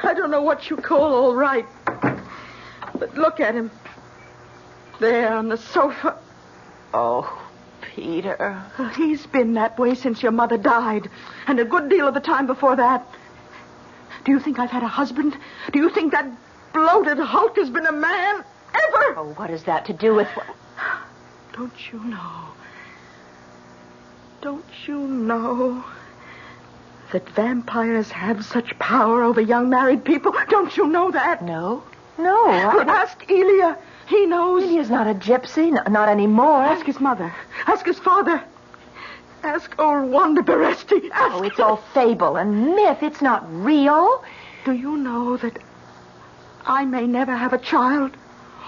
I don't know what you call all right. But look at him. There on the sofa. Oh, Peter. He's been that way since your mother died. And a good deal of the time before that. Do you think I've had a husband? Do you think that bloated hulk has been a man? Ever? Oh, what has that to do with... Don't you know? Don't you know that vampires have such power over young married people? Don't you know that? No. Well, ask Elia. He knows. Elia's not a gypsy, not anymore. Ask his mother. Ask his father. Ask old Wanda Beresti. Oh, it's all fable and myth. It's not real. Do you know that I may never have a child?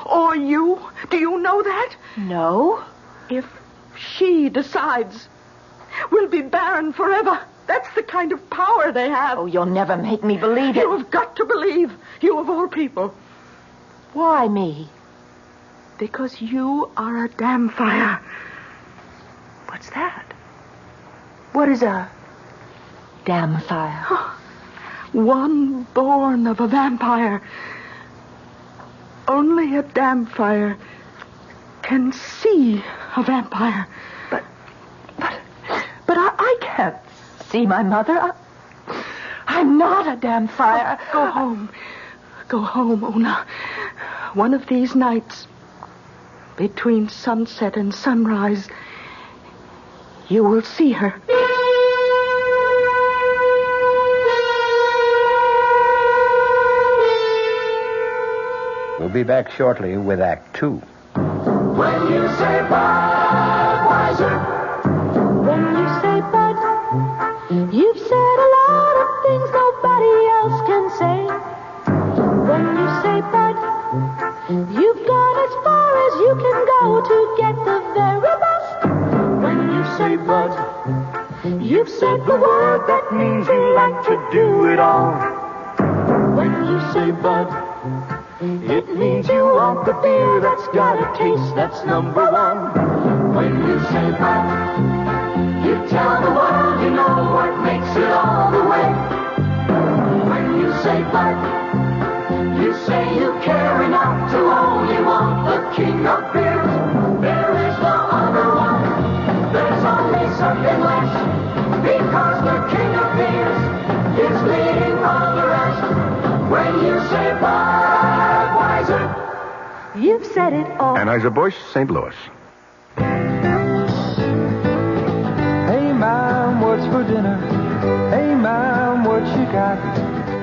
Or you? Do you know that? No. If she decides, we'll be barren forever. That's the kind of power they have. Oh, you'll never make me believe it. You have got to believe. You of all people. Why me? Because you are a damn fire. What's that? What is a damn fire? One born of a vampire. Only a damn fire can see a vampire. But I can't see my mother. I'm not a damn fire. Go home. Go home, Una. One of these nights, between sunset and sunrise, you will see her. We'll be back shortly with Act 2. When you say Budweiser, When you say Bud, you've said a lot of things nobody else can say. When you say Bud, you've gone as far as you can go to get the very best. when you say Bud, you've said the word that means you like to do it all. When you say Bud, it means you want the beer that's got a taste that's number one. When you say Bud, you tell the world you know what makes it all the way. When you say Bud, you say you care enough to only want the king of beers. There is no other one. There's only something less. Because the king of beers is leading all the rest. When you say Budweiser, You've said it all. Anheuser-Busch, St. Louis. hey ma'am, what's for dinner? Hey ma'am, what you got?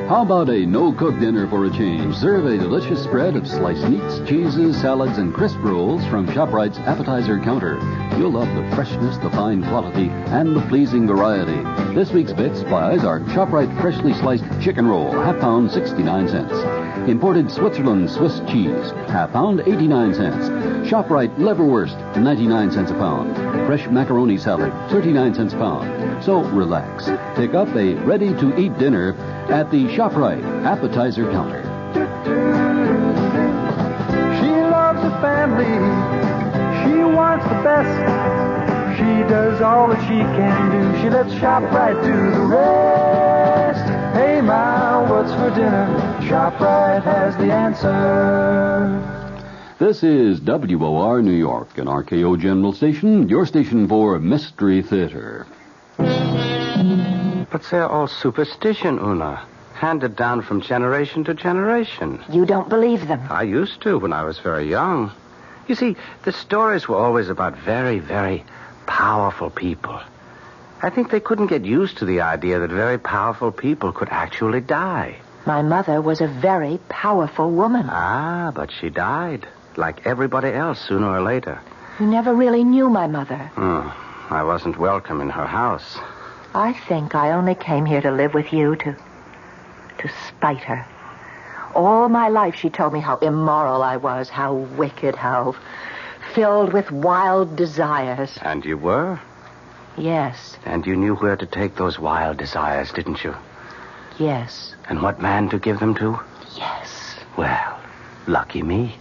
How about a no-cook dinner for a change? Serve a delicious spread of sliced meats, cheeses, salads, and crisp rolls from ShopRite's appetizer counter. You'll love the freshness, the fine quality, and the pleasing variety. This week's big supplies are ShopRite freshly sliced chicken roll, half pound, 69 cents. Imported Switzerland Swiss cheese, half pound, 89 cents. ShopRite liverwurst, 99 cents a pound. Fresh macaroni salad, 39 cents a pound. So relax. Pick up a ready-to-eat dinner at the ShopRite appetizer counter. She loves the family. She wants the best. She does all that she can do. She lets ShopRite do the rest. Hey, Ma, what's for dinner? ShopRite has the answer. This is WOR New York, an RKO General Station, your station for Mystery Theater. But they're all superstition, Una. Handed down from generation to generation. You don't believe them? I used to when I was very young. You see, the stories were always about very, very powerful people. I think they couldn't get used to the idea that very powerful people could actually die. My mother was a very powerful woman. Ah, but she died, like everybody else, sooner or later. You never really knew my mother. I wasn't welcome in her house. I think I only came here to live with you to spite her. All my life she told me how immoral I was, how wicked, how filled with wild desires. And you were? Yes. And you knew where to take those wild desires, didn't you? Yes. And what man to give them to? Yes. Well, lucky me.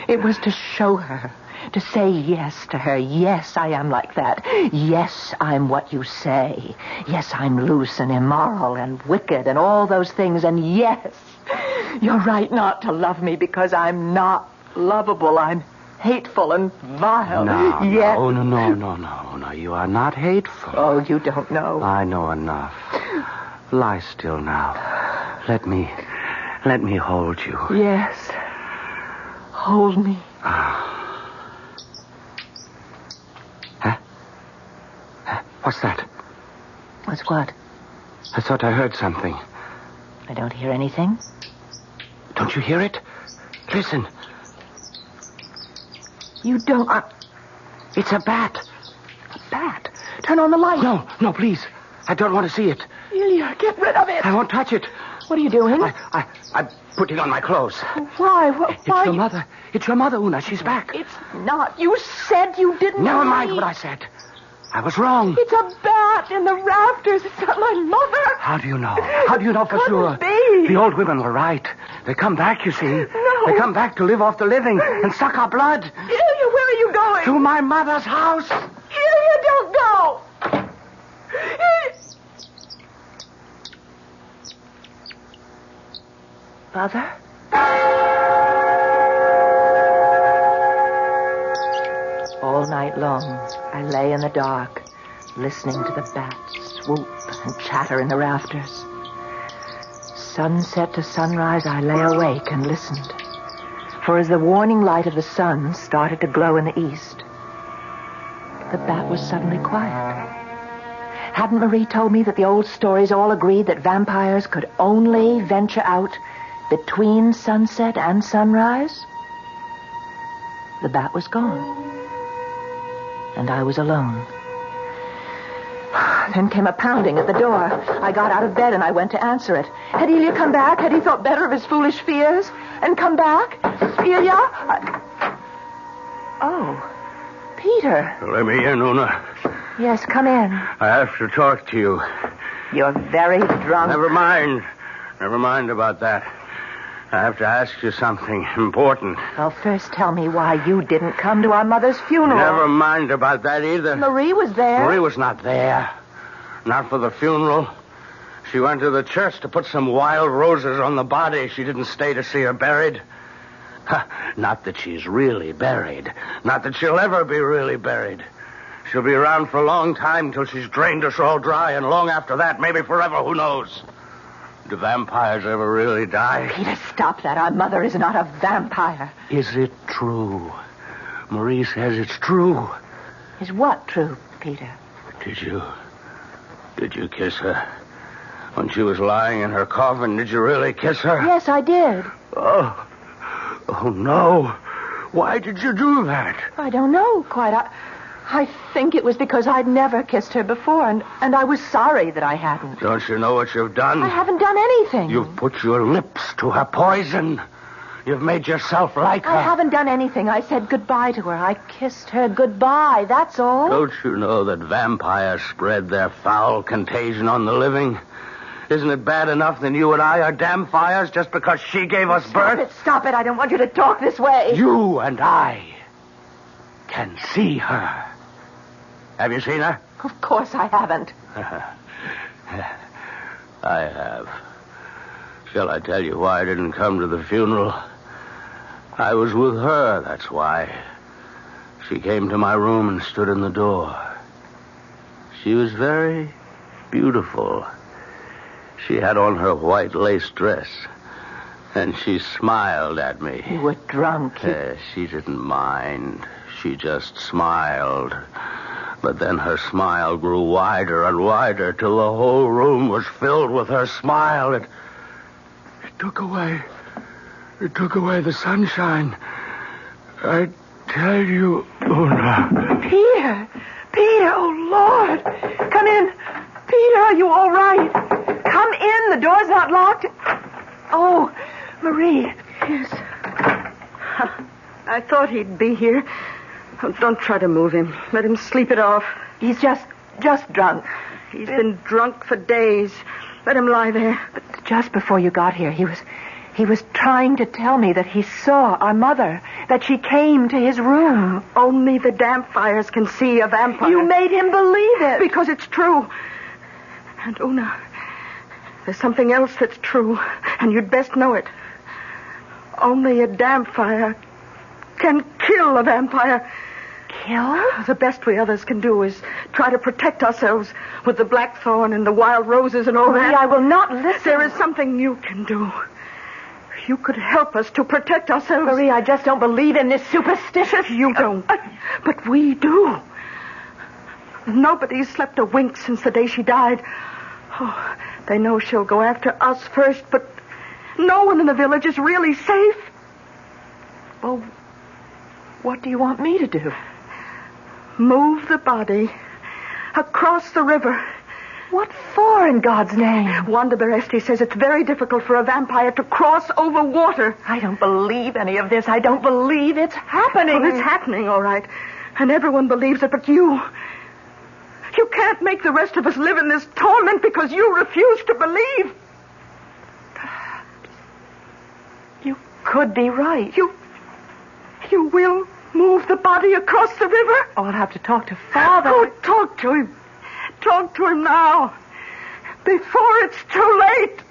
It was to show her, to say yes to her. Yes, I am like that. Yes, I'm what you say. Yes, I'm loose and immoral and wicked and all those things. And yes, you're right not to love me because I'm not lovable. I'm hateful and vile. No, yes. No. You are not hateful. Oh, you don't know. I know enough. Lie still now. Let me hold you. Yes. Hold me. What's that? What's what? I thought I heard something. I don't hear anything. Don't you hear it? Listen. You don't... It's a bat. A bat? Turn on the light. No, please. I don't want to see it. Ilya, get rid of it. I won't touch it. What are you doing? I'm putting on my clothes. Why? It's your mother. It's your mother, Una. She's back. It's not. You said you didn't. Never mind what I said. I was wrong. It's a bat in the rafters. It's not my mother. How do you know? How do you know for sure? Be. The old women were right. They come back, you see. No. They come back to live off the living and suck our blood. Ilya, where are you going? To my mother's house. Ilya, don't go. Ilya. Mother? All night long, I lay in the dark, listening to the bats swoop and chatter in the rafters. sunset to sunrise, I lay awake and listened. For as the warning light of the sun started to glow in the east, the bat was suddenly quiet. Hadn't Marie told me that the old stories all agreed that vampires could only venture out between sunset and sunrise? The bat was gone, and I was alone. Then came a pounding at the door. I got out of bed and I went to answer it. Had Ilya come back? Had he thought better of his foolish fears and come back? Ilya? Oh, Peter. Let me in, Una. Yes, come in. I have to talk to you. You're very drunk. Never mind. Never mind about that. I have to ask you something important. Well, first tell me why you didn't come to our mother's funeral. Never mind about that either. Marie was there. Marie was not there. Not for the funeral. She went to the church to put some wild roses on the body. She didn't stay to see her buried. Not that she's really buried. Not that she'll ever be really buried. She'll be around for a long time till she's drained us all dry, and long after that, maybe forever, who knows? Do vampires ever really die? Peter, stop that. Our mother is not a vampire. Is it true? Marie says it's true. Is what true, Peter? Did you kiss her? When she was lying in her coffin, did you really kiss her? Yes, I did. Oh, no. Why did you do that? I don't know quite. I think it was because I'd never kissed her before, and I was sorry that I hadn't. Don't you know what you've done? I haven't done anything. You've put your lips to her poison. You've made yourself like her. I haven't done anything. I said goodbye to her. I kissed her goodbye, that's all. Don't you know that vampires spread their foul contagion on the living? Isn't it bad enough that you and I are damn fires just because she gave us birth? Stop it. I don't want you to talk this way. You and I can see her. Have you seen her? Of course I haven't. I have. Shall I tell you why I didn't come to the funeral? I was with her, that's why. She came to my room and stood in the door. She was very beautiful. She had on her white lace dress, and she smiled at me. You were drunk. She didn't mind. She just smiled. But then her smile grew wider and wider till the whole room was filled with her smile. It took away the sunshine. I tell you, Una. Peter, oh Lord. Come in. Peter, are you all right? Come in. The door's not locked. Oh, Marie. Yes. I thought he'd be here. Oh, don't try to move him. Let him sleep it off. He's just drunk. He's been drunk for days. Let him lie there. But just before you got here, he was trying to tell me that he saw our mother, that she came to his room. Only the damp fires can see a vampire. You made him believe it. Because it's true. And Una, there's something else that's true, and you'd best know it. Only a damp fire can kill a vampire. Kill? The best we others can do is try to protect ourselves with the blackthorn and the wild roses and all Marie, that. I will not listen. There is something you can do. You could help us to protect ourselves. Marie, I just don't believe in this superstitious... You don't. But we do. Nobody's slept a wink since the day she died. Oh, they know she'll go after us first, but no one in the village is really safe. Well, what do you want me to do? Move the body across the river. What for, in God's name? Wanda Beresti says it's very difficult for a vampire to cross over water. I don't believe any of this. I don't believe it's happening. Well, it's happening, all right. And everyone believes it, but you... You can't make the rest of us live in this torment because you refuse to believe. Perhaps. You could be right. You will move the body across the river? Oh, I'll have to talk to Father. Oh, talk to him. Talk to him now. Before it's too late.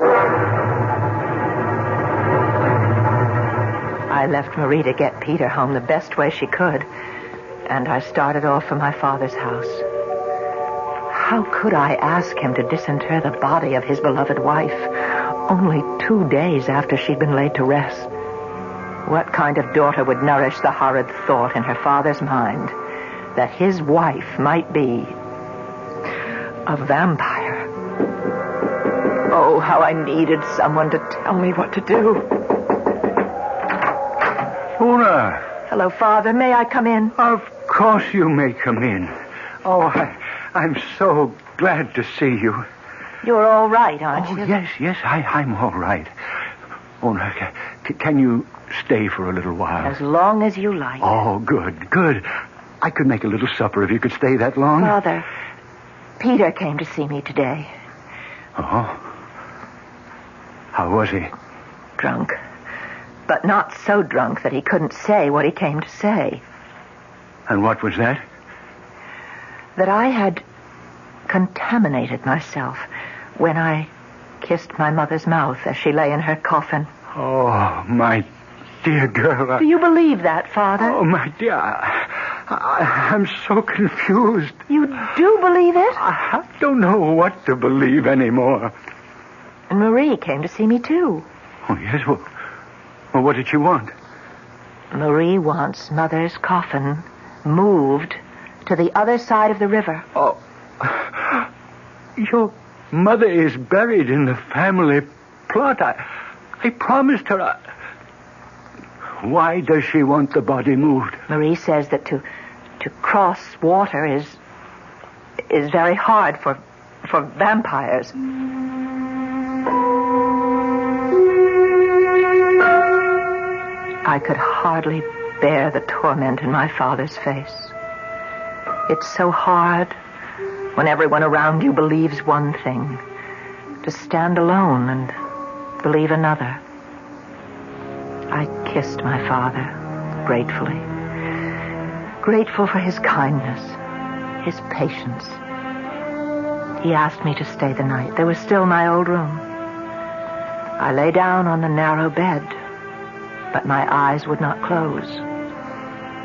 I left Marie to get Peter home the best way she could. And I started off for my father's house. How could I ask him to disinter the body of his beloved wife, Only 2 days after she'd been laid to rest. What kind of daughter would nourish the horrid thought in her father's mind that his wife might be a vampire? Oh, how I needed someone to tell me what to do. Una! Hello, Father. May I come in? Of course you may come in. Oh, I'm so glad to see you. You're all right, aren't you? Yes, I'm all right. Una, can you stay for a little while? As long as you like. Oh, good. I could make a little supper if you could stay that long. Father, Peter came to see me today. Oh? How was he? Drunk. But not so drunk that he couldn't say what he came to say. And what was that? That I had contaminated myself when I kissed my mother's mouth as she lay in her coffin. Oh, my dear girl. Do you believe that, Father? Oh, my dear, I'm so confused. You do believe it? I don't know what to believe anymore. And Marie came to see me, too. Oh, yes? Well, what did she want? Marie wants Mother's coffin moved to the other side of the river. Oh, your mother is buried in the family plot. I promised her. Why does she want the body moved? Marie says that to cross water is very hard for vampires. I could hardly bear the torment in my father's face. It's so hard when everyone around you believes one thing, to stand alone and believe another. I kissed my father gratefully. Grateful for his kindness, his patience. He asked me to stay the night. There was still my old room. I lay down on the narrow bed, but my eyes would not close.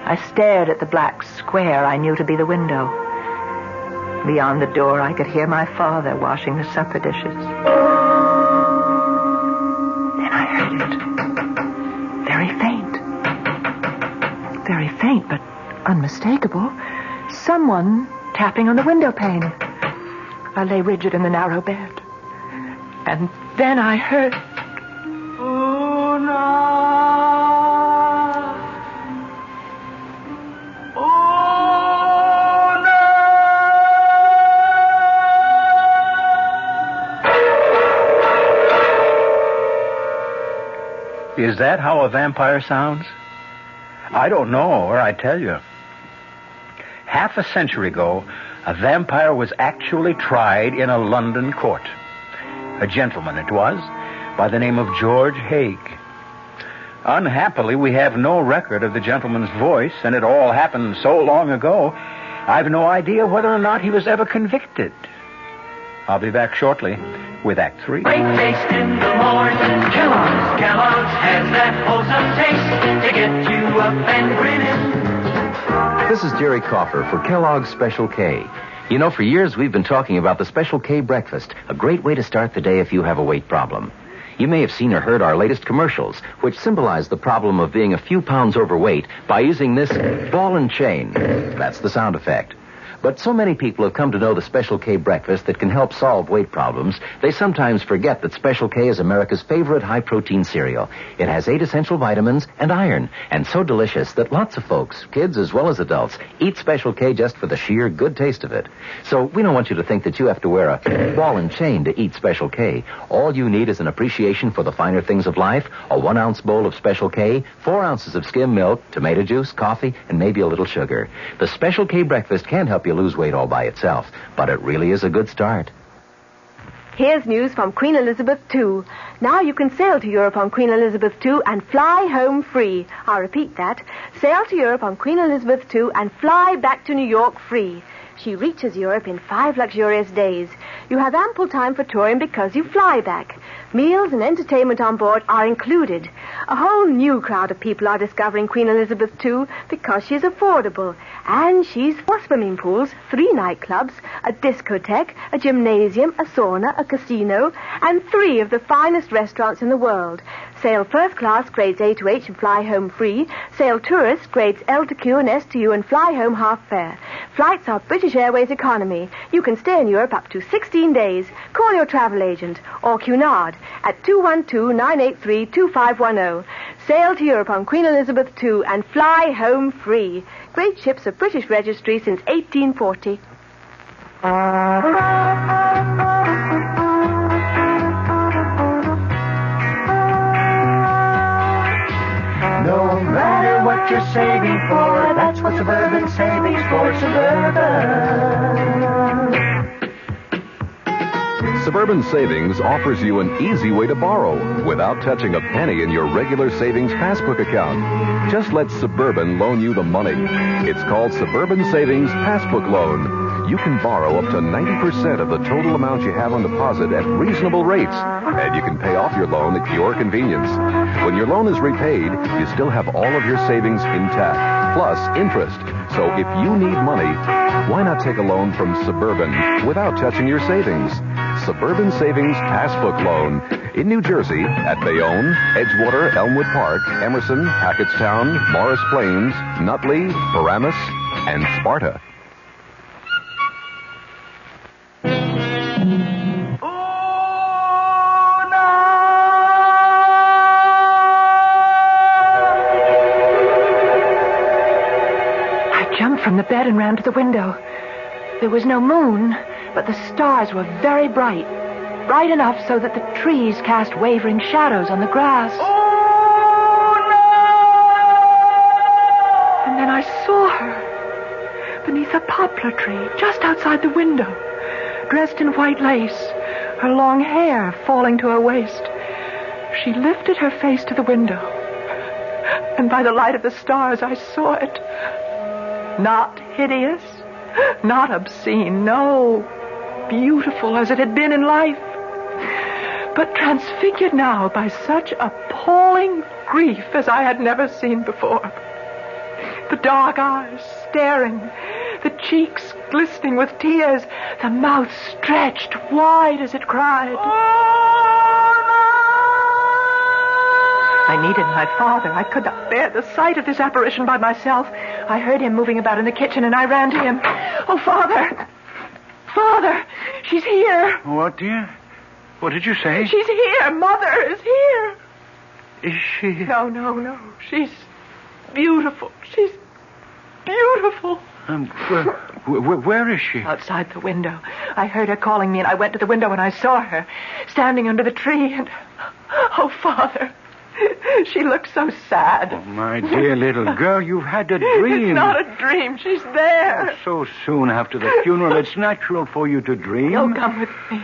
I stared at the black square I knew to be the window. Beyond the door, I could hear my father washing the supper dishes. Then I heard it. Very faint, but unmistakable. Someone tapping on the window pane. I lay rigid in the narrow bed. And then I heard... Is that how a vampire sounds? I don't know, or I'd tell you. Half a century ago, a vampire was actually tried in a London court. A gentleman it was, by the name of George Haig. Unhappily, we have no record of the gentleman's voice, and it all happened so long ago, I've no idea whether or not he was ever convicted. I'll be back shortly with Act 3. Great taste in the morning. Kellogg's has that wholesome taste to get you up and grinning. This is Jerry Coffer for Kellogg's Special K. You know, for years we've been talking about the Special K breakfast, a great way to start the day if you have a weight problem. You may have seen or heard our latest commercials, which symbolize the problem of being a few pounds overweight by using this ball and chain. That's the sound effect. But so many people have come to know the Special K breakfast that can help solve weight problems, they sometimes forget that Special K is America's favorite high-protein cereal. It has 8 essential vitamins and iron, and so delicious that lots of folks, kids as well as adults, eat Special K just for the sheer good taste of it. So we don't want you to think that you have to wear a ball and chain to eat Special K. All you need is an appreciation for the finer things of life, a 1-ounce bowl of Special K, 4 ounces of skim milk, tomato juice, coffee, and maybe a little sugar. The Special K breakfast can't help you lose weight all by itself, but it really is a good start. Here's news from Queen Elizabeth II. Now you can sail to Europe on Queen Elizabeth II and fly home free. I'll repeat that. Sail to Europe on Queen Elizabeth II and fly back to New York free. She reaches Europe in 5 luxurious days. You have ample time for touring because you fly back. Meals and entertainment on board are included. A whole new crowd of people are discovering Queen Elizabeth II because she's affordable. And she's 4 swimming pools, 3 nightclubs, a discotheque, a gymnasium, a sauna, a casino, and 3 of the finest restaurants in the world. Sail first class grades A to H and fly home free. Sail tourist grades L to Q and S to U and fly home half fare. Flights are British Airways economy. You can stay in Europe up to 16 days. Call your travel agent or Cunard at 212-983-2510. Sail to Europe on Queen Elizabeth II and fly home free. Great ships of British registry since 1840. No matter what you're saving for, that's what Suburban Savings for Suburban. Suburban Savings offers you an easy way to borrow without touching a penny in your regular savings passbook account. Just let Suburban loan you the money. It's called Suburban Savings Passbook Loan. You can borrow up to 90% of the total amount you have on deposit at reasonable rates, and you can pay off your loan at your convenience. When your loan is repaid, you still have all of your savings intact, plus interest. So if you need money, why not take a loan from Suburban without touching your savings? Suburban Savings Passbook Loan in New Jersey at Bayonne, Edgewater, Elmwood Park, Emerson, Hackettstown, Morris Plains, Nutley, Paramus, and Sparta. I jumped from the bed and ran to the window. There was no moon, but the stars were very bright. Bright enough so that the trees cast wavering shadows on the grass. And then I saw her beneath a poplar tree just outside the window, dressed in white lace, her long hair falling to her waist. She lifted her face to the window, and by the light of the stars I saw it. Not hideous, not obscene, no, beautiful as it had been in life, but transfigured now by such appalling grief as I had never seen before. The dark eyes staring, the cheeks glistening with tears, the mouth stretched wide as it cried. I needed my father. I could not bear the sight of this apparition by myself. I heard him moving about in the kitchen, and I ran to him. Oh, Father! Father! She's here! What, dear? What did you say? She's here! Mother is here! Is she? No. She's beautiful. She's beautiful. Where is she? Outside the window. I heard her calling me, and I went to the window, and I saw her standing under the tree, and... Oh, Father... She looks so sad. Oh, my dear little girl, you've had a dream. It's not a dream. She's there. So soon after the funeral, it's natural for you to dream. You'll come with me.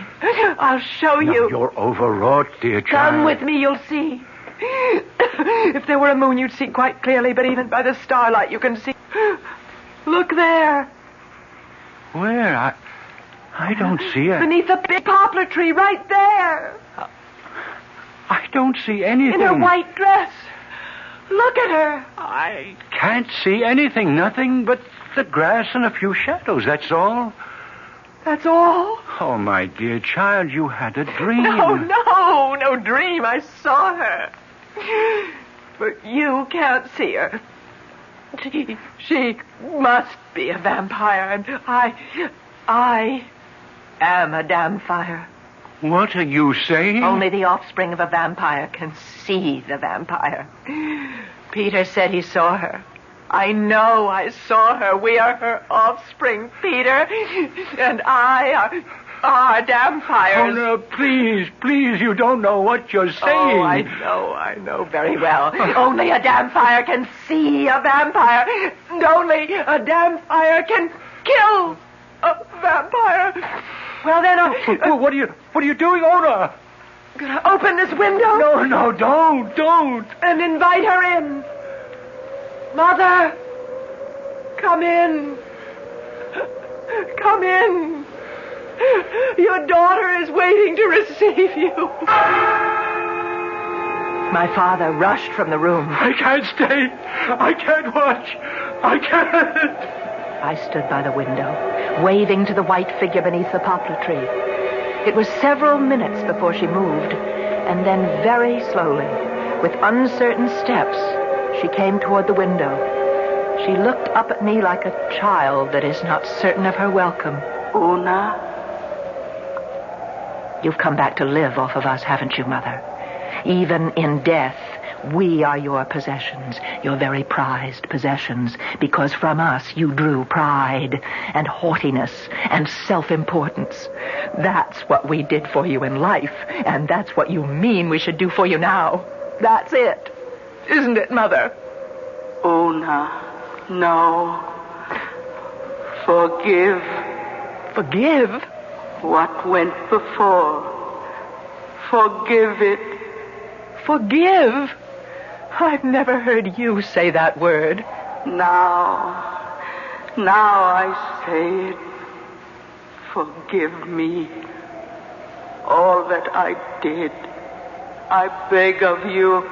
I'll show you. You're overwrought, dear child. Come with me, you'll see. If there were a moon, you'd see quite clearly, but even by the starlight, you can see. Look there. Where? I don't see it. Beneath the big poplar tree, right there. I don't see anything. In her white dress. Look at her. I can't see anything. Nothing but the grass and a few shadows. That's all. That's all? Oh, my dear child, you had a dream. No dream. I saw her. But you can't see her. She must be a vampire, and I am a damn fire. What are you saying? Only the offspring of a vampire can see the vampire. Peter said he saw her. I know I saw her. We are her offspring, Peter. And I are vampires. Oh, no, please, you don't know what you're saying. Oh, I know very well. Only a vampire can see a vampire. And only a vampire can kill a vampire. Well, then, what are you doing, Ona? Gonna open this window? No, don't. And invite her in. Mother, come in. Come in. Your daughter is waiting to receive you. My father rushed from the room. I can't stay. I can't watch. I can't. I stood by the window, waving to the white figure beneath the poplar tree. It was several minutes before she moved, and then very slowly, with uncertain steps, she came toward the window. She looked up at me like a child that is not certain of her welcome. Una? You've come back to live off of us, haven't you, Mother? Even in death, we are your possessions, your very prized possessions, because from us you drew pride and haughtiness and self-importance. That's what we did for you in life, and that's what you mean we should do for you now. That's it. Isn't it, Mother? Una, no. Forgive. Forgive? What went before. Forgive it. Forgive? I've never heard you say that word. Now I say it. Forgive me. All that I did. I beg of you,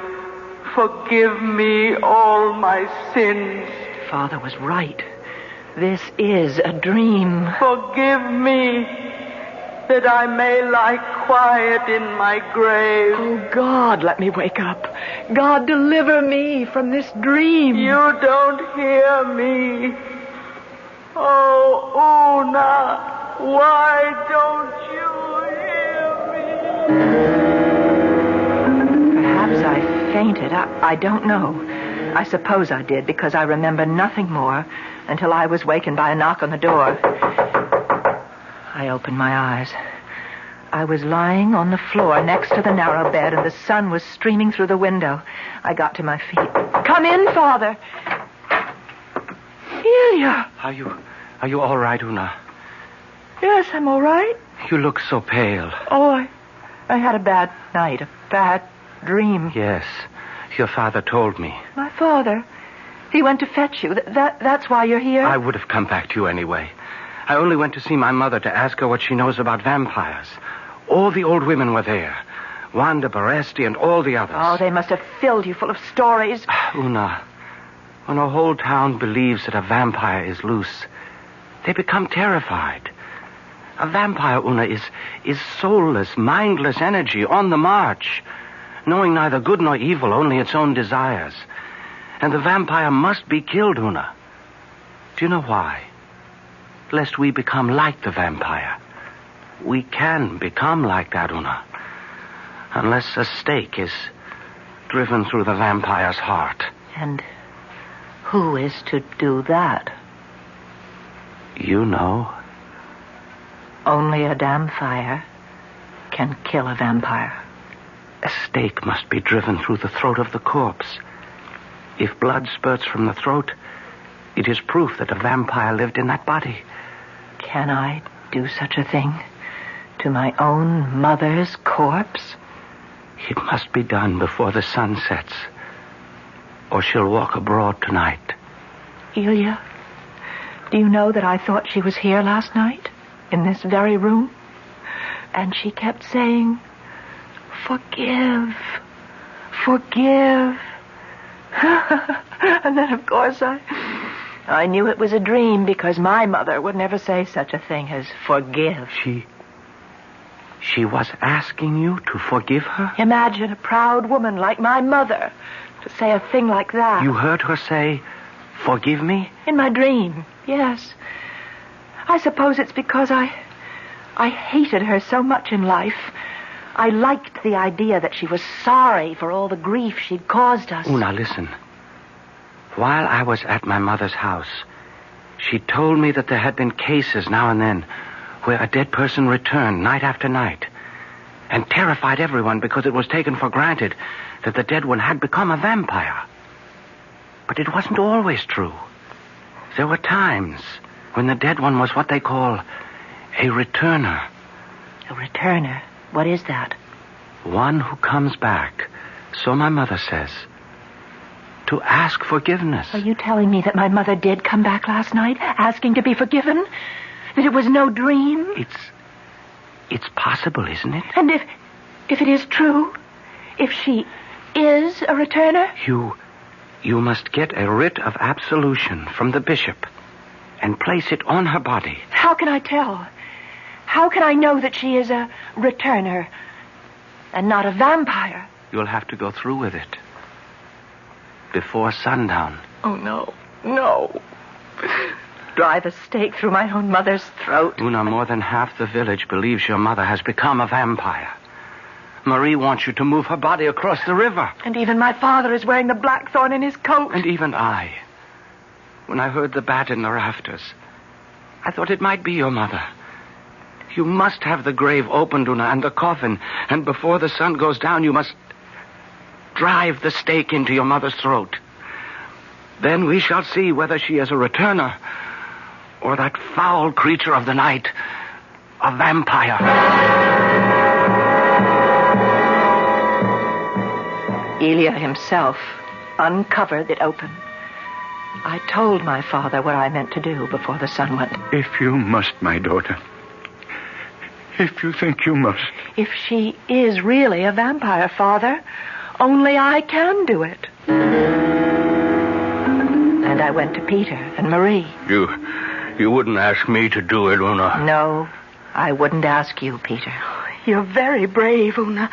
forgive me all my sins. Father was right. This is a dream. Forgive me, that I may lie quiet in my grave. Oh, God, let me wake up. God, deliver me from this dream. You don't hear me. Oh, Una, why don't you hear me? Perhaps I fainted. I don't know. I suppose I did, because I remember nothing more until I was wakened by a knock on the door. I opened my eyes. I was lying on the floor next to the narrow bed, and the sun was streaming through the window. I got to my feet. Come in, Father. Ilya. Are you all right, Una? Yes, I'm all right. You look so pale. Oh, I had a bad night, a bad dream. Yes, your father told me. My father? He went to fetch you. That's why you're here? I would have come back to you anyway. I only went to see my mother to ask her what she knows about vampires. All the old women were there. Wanda Baresti and all the others. Oh, they must have filled you full of stories. Una, when a whole town believes that a vampire is loose, they become terrified. A vampire, Una, is soulless, mindless energy on the march, knowing neither good nor evil, only its own desires. And the vampire must be killed, Una. Do you know why? Lest we become like the vampire. We can become like that, Una, unless a stake is driven through the vampire's heart. And who is to do that? You know. Only a damn fire can kill a vampire. A stake must be driven through the throat of the corpse. If blood spurts from the throat, it is proof that a vampire lived in that body. Can I do such a thing to my own mother's corpse? It must be done before the sun sets, or she'll walk abroad tonight. Ilya, do you know that I thought she was here last night, in this very room? And she kept saying, forgive, forgive. And then, of course, I knew it was a dream, because my mother would never say such a thing as forgive. She was asking you to forgive her? Imagine a proud woman like my mother to say a thing like that. You heard her say, forgive me? In my dream, yes. I suppose it's because I hated her so much in life. I liked the idea that she was sorry for all the grief she'd caused us. Una, listen. While I was at my mother's house, she told me that there had been cases now and then where a dead person returned night after night and terrified everyone because it was taken for granted that the dead one had become a vampire. But it wasn't always true. There were times when the dead one was what they call a returner. A returner? What is that? One who comes back, so my mother says, to ask forgiveness. Are you telling me that my mother did come back last night, asking to be forgiven? That it was no dream? It's possible, isn't it? And if it is true, if she is a returner? You must get a writ of absolution from the bishop and place it on her body. How can I tell? How can I know that she is a returner and not a vampire? You'll have to go through with it before sundown. Oh, no. No. Drive a stake through my own mother's throat. Una, more than half the village believes your mother has become a vampire. Marie wants you to move her body across the river. And even my father is wearing the blackthorn in his coat. And even I. When I heard the bat in the rafters, I thought it might be your mother. You must have the grave opened, Una, and the coffin. And before the sun goes down, you must drive the stake into your mother's throat. Then we shall see whether she is a returner or that foul creature of the night, a vampire. Elia himself uncovered it open. I told my father what I meant to do before the sun went. If you must, my daughter. If you think you must. If she is really a vampire, Father, only I can do it. And I went to Peter and Marie. You wouldn't ask me to do it, Una? No, I wouldn't ask you, Peter. You're very brave, Una.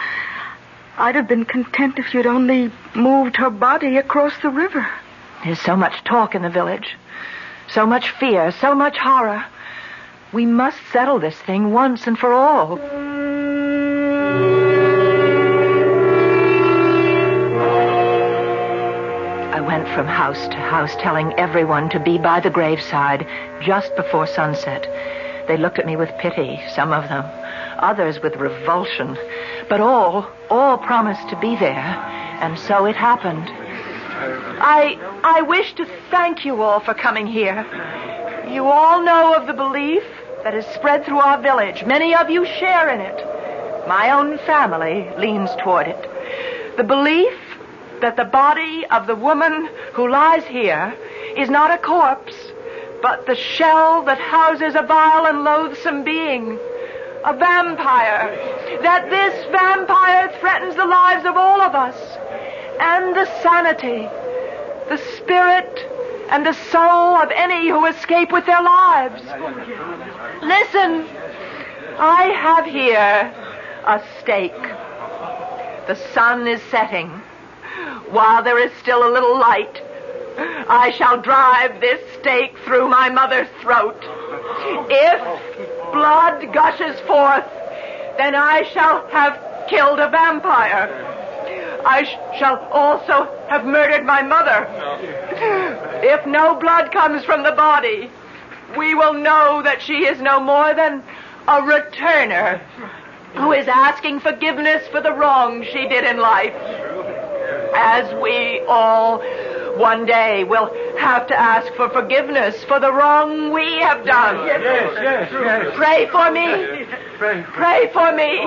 I'd have been content if you'd only moved her body across the river. There's so much talk in the village. So much fear, so much horror. We must settle this thing once and for all. I went from house to house telling everyone to be by the graveside just before sunset. They looked at me with pity, some of them, others with revulsion. But all promised to be there, and so it happened. I wish to thank you all for coming here. You all know of the belief that is spread through our village. Many of you share in it. My own family leans toward it. The belief that the body of the woman who lies here is not a corpse, but the shell that houses a vile and loathsome being, a vampire. That this vampire threatens the lives of all of us, and the sanity, the spirit, and the soul of any who escape with their lives. Listen, I have here a stake. The sun is setting. While there is still a little light, I shall drive this stake through my mother's throat. If blood gushes forth, then I shall have killed a vampire. I shall also have murdered my mother. If no blood comes from the body, we will know that she is no more than a returner who is asking forgiveness for the wrong she did in life. As we all one day will have to ask for forgiveness for the wrong we have done. Yes. Pray for me. Pray for me.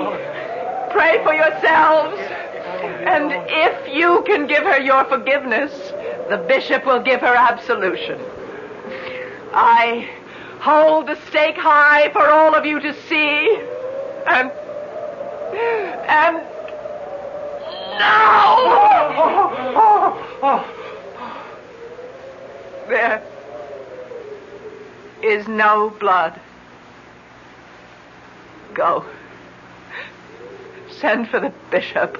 Pray for yourselves. And if you can give her your forgiveness, the bishop will give her absolution. I hold the stake high for all of you to see. And now! There is no blood. Go. Send for the bishop.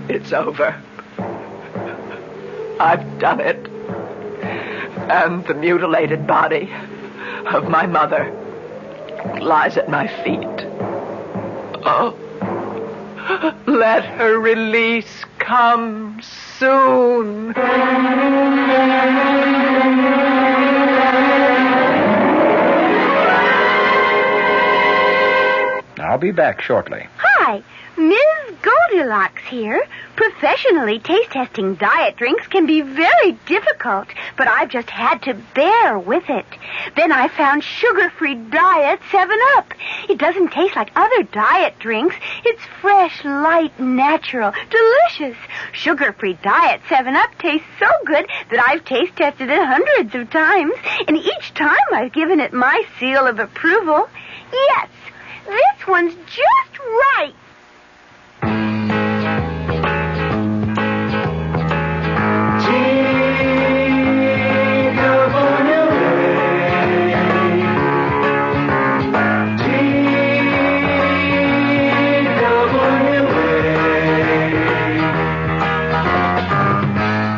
It's over. I've done it. And the mutilated body of my mother lies at my feet. Oh, let her release come soon. I'll be back shortly. Hi, Ms. Gold Goldilocks here. Professionally taste-testing diet drinks can be very difficult, but I've just had to bear with it. Then I found sugar-free Diet 7-Up. It doesn't taste like other diet drinks. It's fresh, light, natural, delicious. Sugar-free Diet 7-Up tastes so good that I've taste-tested it hundreds of times, and each time I've given it my seal of approval. Yes, this one's just right.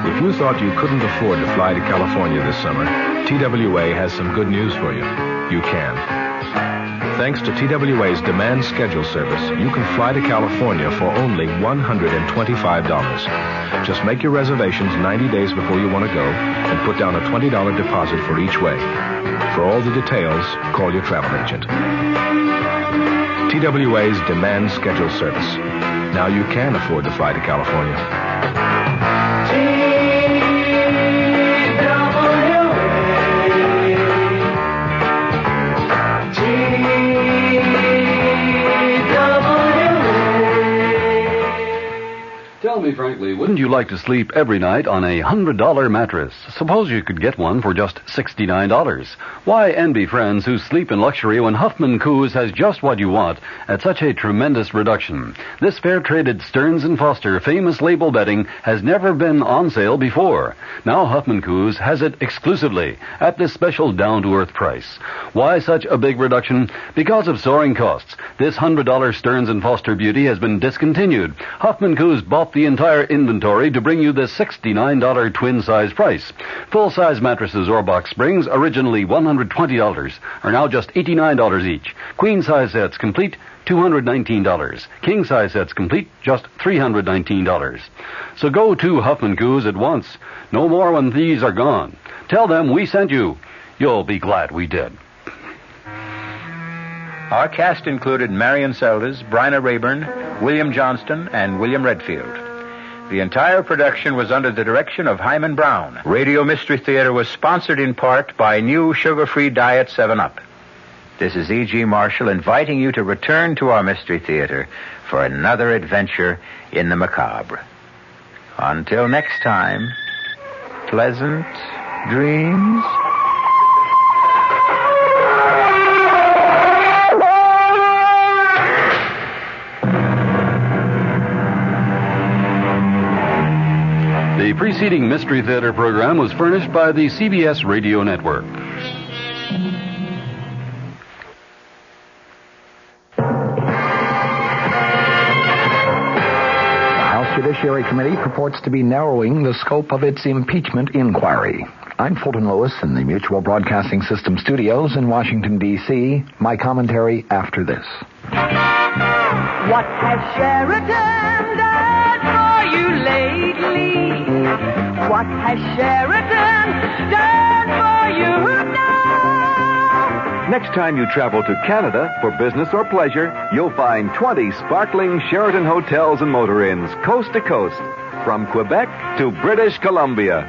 If you thought you couldn't afford to fly to California this summer, TWA has some good news for you. You can. Thanks to TWA's demand schedule service, you can fly to California for only $125. Just make your reservations 90 days before you want to go and put down a $20 deposit for each way. For all the details, call your travel agent. TWA's demand schedule service. Now you can afford to fly to California. Tell me frankly, wouldn't you like to sleep every night on a $100 mattress? Suppose you could get one for just $69. Why envy friends who sleep in luxury when Huffman Coos has just what you want at such a tremendous reduction? This fair-traded Stearns & Foster famous label bedding has never been on sale before. Now Huffman Coos has it exclusively at this special down-to-earth price. Why such a big reduction? Because of soaring costs. This $100 Stearns & Foster beauty has been discontinued. Huffman Coos bought the entire inventory to bring you the $69 twin-size price. Full-size mattresses or box springs, originally $120, are now just $89 each. Queen-size sets complete, $219. King-size sets complete, just $319. So go to Huffman Coos at once. No more when these are gone. Tell them we sent you. You'll be glad we did. Our cast included Marion Seldes, Bryna Rayburn, William Johnston, and William Redfield. The entire production was under the direction of Hyman Brown. Radio Mystery Theater was sponsored in part by new sugar-free Diet 7-Up. This is E.G. Marshall inviting you to return to our Mystery Theater for another adventure in the macabre. Until next time, pleasant dreams. The preceding Mystery Theater program was furnished by the CBS Radio Network. The House Judiciary Committee purports to be narrowing the scope of its impeachment inquiry. I'm Fulton Lewis in the Mutual Broadcasting System studios in Washington, D.C. My commentary after this. What has Sheridan done for you lately? What has Sheridan done for you now? Next time you travel to Canada for business or pleasure, you'll find 20 sparkling Sheraton hotels and motor inns, coast to coast, from Quebec to British Columbia.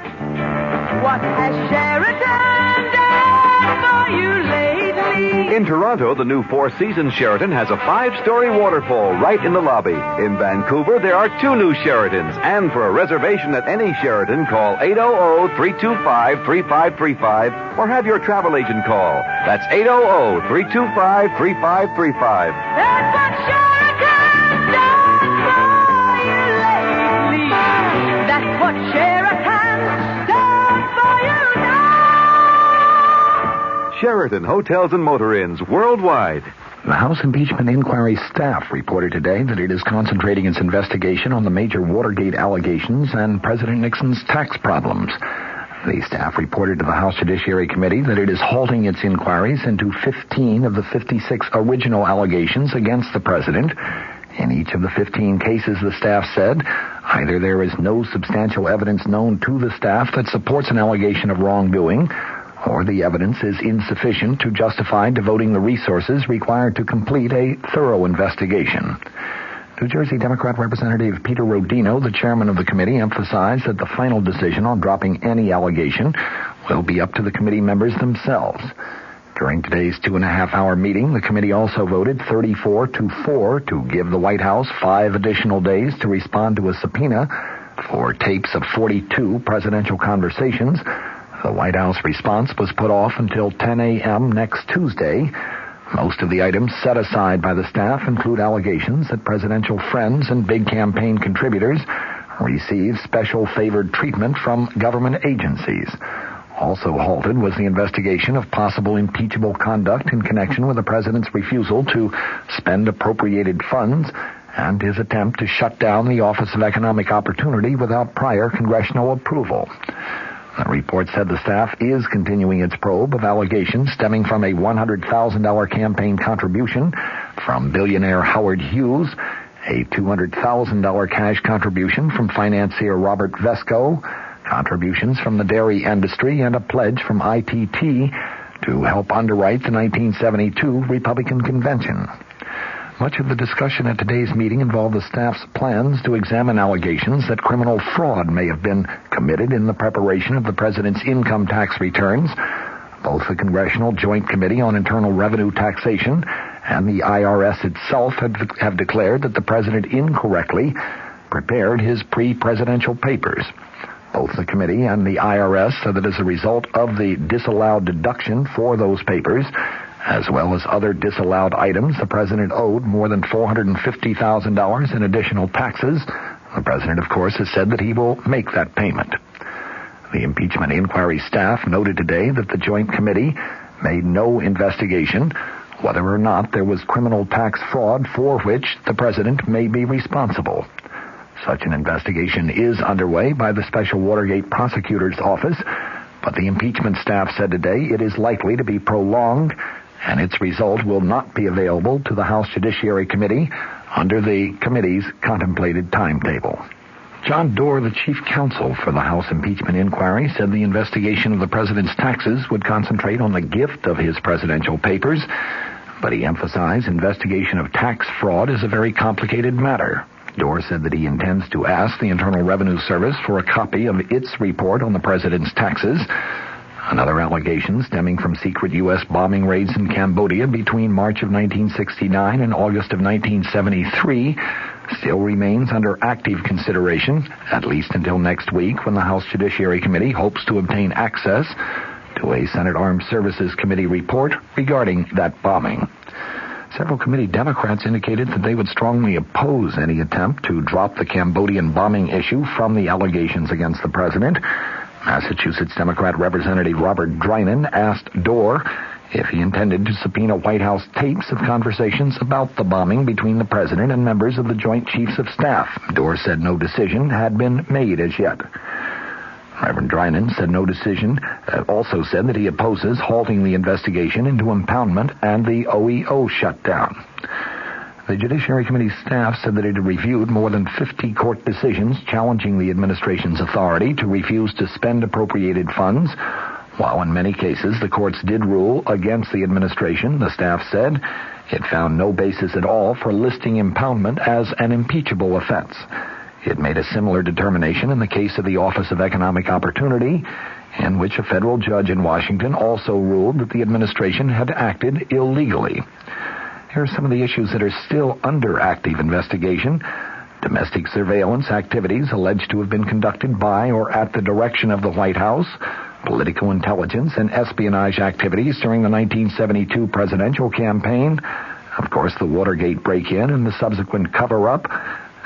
What has Sheridan done for you lately? In Toronto, the new Four Seasons Sheraton has a 5-story waterfall right in the lobby. In Vancouver, there are 2 new Sheratons. And for a reservation at any Sheraton, call 800-325-3535 or have your travel agent call. That's 800-325-3535. That's what Sheridan done for you lately. That's what Sheridan done for you now. Sheraton Hotels and Motor Inns worldwide. The House Impeachment Inquiry staff reported today that it is concentrating its investigation on the major Watergate allegations and President Nixon's tax problems. The staff reported to the House Judiciary Committee that it is halting its inquiries into 15 of the 56 original allegations against the president. In each of the 15 cases, the staff said, either there is no substantial evidence known to the staff that supports an allegation of wrongdoing, or the evidence is insufficient to justify devoting the resources required to complete a thorough investigation. New Jersey Democrat Representative Peter Rodino, the chairman of the committee, emphasized that the final decision on dropping any allegation will be up to the committee members themselves. During today's 2.5-hour meeting, the committee also voted 34-4 to give the White House 5 additional days to respond to a subpoena for tapes of 42 presidential conversations. The White House response was put off until 10 a.m. next Tuesday. Most of the items set aside by the staff include allegations that presidential friends and big campaign contributors receive special favored treatment from government agencies. Also halted was the investigation of possible impeachable conduct in connection with the president's refusal to spend appropriated funds and his attempt to shut down the Office of Economic Opportunity without prior congressional approval. The report said the staff is continuing its probe of allegations stemming from a $100,000 campaign contribution from billionaire Howard Hughes, a $200,000 cash contribution from financier Robert Vesco, contributions from the dairy industry, and a pledge from ITT to help underwrite the 1972 Republican Convention. Much of the discussion at today's meeting involved the staff's plans to examine allegations that criminal fraud may have been committed in the preparation of the president's income tax returns. Both the Congressional Joint Committee on Internal Revenue Taxation and the IRS itself have declared that the president incorrectly prepared his pre-presidential papers. Both the committee and the IRS said that as a result of the disallowed deduction for those papers, as well as other disallowed items, the president owed more than $450,000 in additional taxes. The president, of course, has said that he will make that payment. The impeachment inquiry staff noted today that the Joint Committee made no investigation whether or not there was criminal tax fraud for which the president may be responsible. Such an investigation is underway by the Special Watergate Prosecutor's Office, but the impeachment staff said today it is likely to be prolonged and its result will not be available to the House Judiciary Committee under the committee's contemplated timetable. John Doerr, the chief counsel for the House impeachment inquiry, said the investigation of the president's taxes would concentrate on the gift of his presidential papers, but he emphasized investigation of tax fraud is a very complicated matter. Doerr said that he intends to ask the Internal Revenue Service for a copy of its report on the president's taxes. Another allegation stemming from secret U.S. bombing raids in Cambodia between March of 1969 and August of 1973 still remains under active consideration, at least until next week when the House Judiciary Committee hopes to obtain access to a Senate Armed Services Committee report regarding that bombing. Several committee Democrats indicated that they would strongly oppose any attempt to drop the Cambodian bombing issue from the allegations against the president. Massachusetts Democrat Representative Robert Drinan asked Doerr if he intended to subpoena White House tapes of conversations about the bombing between the president and members of the Joint Chiefs of Staff. Doerr said no decision had been made as yet. Reverend Drinan said no decision, also said that he opposes halting the investigation into impoundment and the OEO shutdown. The Judiciary Committee staff said that it had reviewed more than 50 court decisions challenging the administration's authority to refuse to spend appropriated funds. While in many cases the courts did rule against the administration, the staff said it found no basis at all for listing impoundment as an impeachable offense. It made a similar determination in the case of the Office of Economic Opportunity, in which a federal judge in Washington also ruled that the administration had acted illegally. Here are some of the issues that are still under active investigation. Domestic surveillance activities alleged to have been conducted by or at the direction of the White House, political intelligence and espionage activities during the 1972 presidential campaign, of course the Watergate break-in and the subsequent cover-up,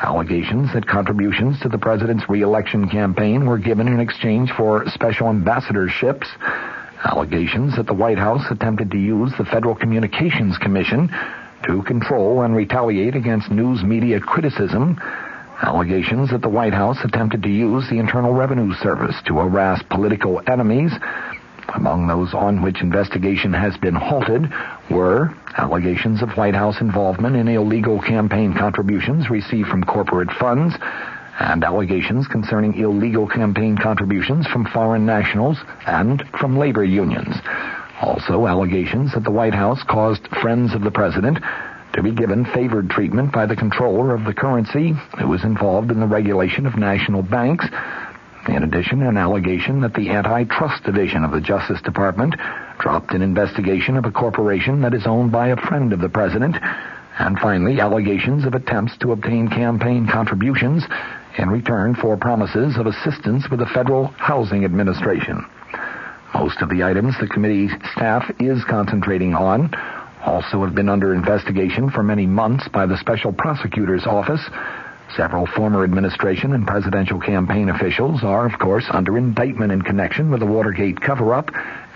allegations that contributions to the president's re-election campaign were given in exchange for special ambassadorships, allegations that the White House attempted to use the Federal Communications Commission to control and retaliate against news media criticism, allegations that the White House attempted to use the Internal Revenue Service to harass political enemies. Among those on which investigation has been halted were allegations of White House involvement in illegal campaign contributions received from corporate funds and allegations concerning illegal campaign contributions from foreign nationals and from labor unions. Also, allegations that the White House caused friends of the president to be given favored treatment by the controller of the currency who was involved in the regulation of national banks. In addition, an allegation that the Antitrust Division of the Justice Department dropped an investigation of a corporation that is owned by a friend of the president. And finally, allegations of attempts to obtain campaign contributions in return for promises of assistance with the Federal Housing Administration. Most of the items the committee staff is concentrating on also have been under investigation for many months by the Special Prosecutor's Office. Several former administration and presidential campaign officials are, of course, under indictment in connection with the Watergate cover-up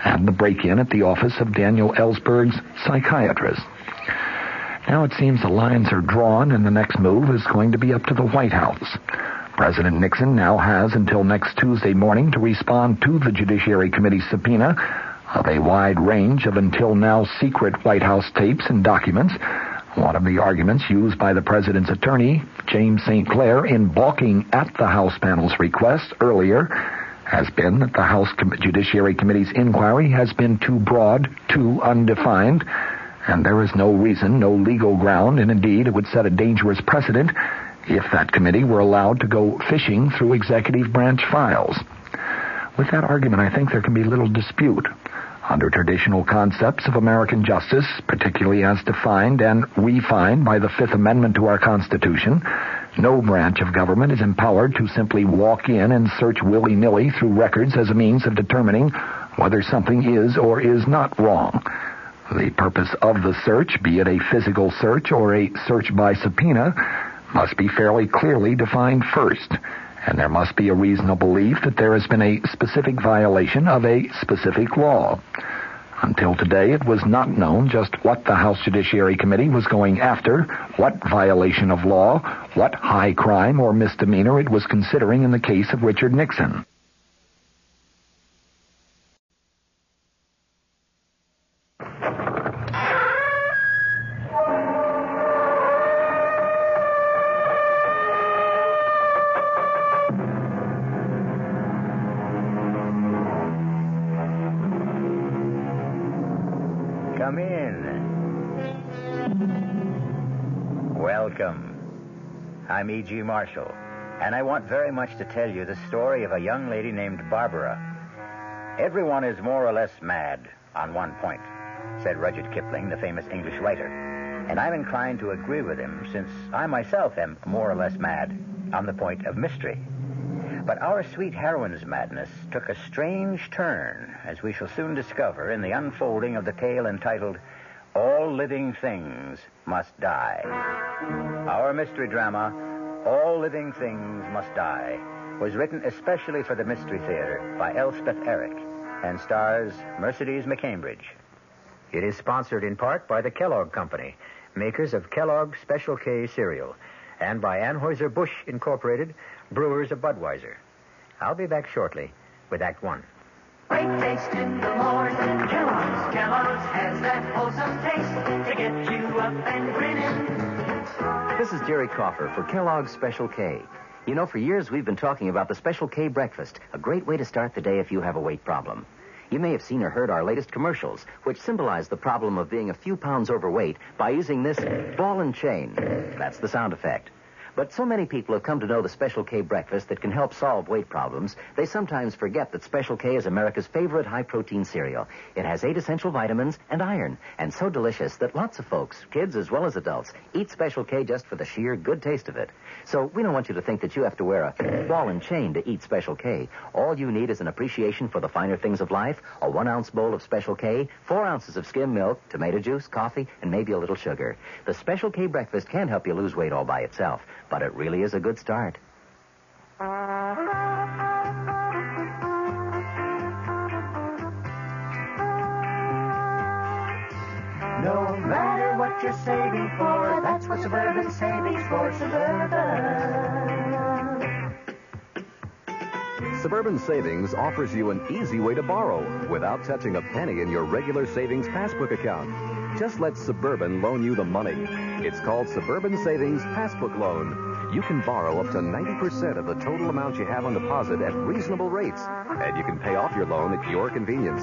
and the break-in at the office of Daniel Ellsberg's psychiatrist. Now it seems the lines are drawn and the next move is going to be up to the White House. President Nixon now has until next Tuesday morning to respond to the Judiciary Committee's subpoena of a wide range of until now secret White House tapes and documents. One of the arguments used by the president's attorney, James St. Clair, in balking at the House panel's request earlier has been that the House Judiciary Committee's inquiry has been too broad, too undefined, and there is no reason, no legal ground, and indeed it would set a dangerous precedent if that committee were allowed to go fishing through executive branch files. With that argument, I think there can be little dispute. Under traditional concepts of American justice, particularly as defined and refined by the Fifth Amendment to our Constitution, no branch of government is empowered to simply walk in and search willy-nilly through records as a means of determining whether something is or is not wrong. The purpose of the search, be it a physical search or a search by subpoena, must be fairly clearly defined first, and there must be a reasonable belief that there has been a specific violation of a specific law. Until today, it was not known just what the House Judiciary Committee was going after, what violation of law, what high crime or misdemeanor it was considering in the case of Richard Nixon. Come in. Welcome. I'm E.G. Marshall, and I want very much to tell you the story of a young lady named Barbara. Everyone is more or less mad on one point, said Rudyard Kipling, the famous English writer. And I'm inclined to agree with him, since I myself am more or less mad on the point of mystery. But our sweet heroine's madness took a strange turn, as we shall soon discover in the unfolding of the tale entitled, All Living Things Must Die. Our mystery drama, All Living Things Must Die, was written especially for the Mystery Theater by Elspeth Eric and stars Mercedes McCambridge. It is sponsored in part by the Kellogg Company, makers of Kellogg's Special K cereal, and by Anheuser-Busch Incorporated, brewers of Budweiser. I'll be back shortly with Act One. Great taste in the morning. Kellogg's has that wholesome taste to get you up and grinning. This is Jerry Coffer for Kellogg's Special K. You know, for years we've been talking about the Special K breakfast, a great way to start the day if you have a weight problem. You may have seen or heard our latest commercials, which symbolize the problem of being a few pounds overweight by using this ball and chain. That's the sound effect. But so many people have come to know the Special K breakfast that can help solve weight problems, they sometimes forget that Special K is America's favorite high-protein cereal. It has 8 essential vitamins and iron, and so delicious that lots of folks, kids as well as adults, eat Special K just for the sheer good taste of it. So we don't want you to think that you have to wear a ball and chain to eat Special K. All you need is an appreciation for the finer things of life, a 1-ounce bowl of Special K, 4 ounces of skim milk, tomato juice, coffee, and maybe a little sugar. The Special K breakfast can help you lose weight all by itself, but it really is a good start. No matter what you're saving for, that's what Suburban Savings for Suburban. Suburban Savings offers you an easy way to borrow without touching a penny in your regular savings passbook account. Just let Suburban loan you the money. It's called Suburban Savings Passbook Loan. You can borrow up to 90% of the total amount you have on deposit at reasonable rates, and you can pay off your loan at your convenience.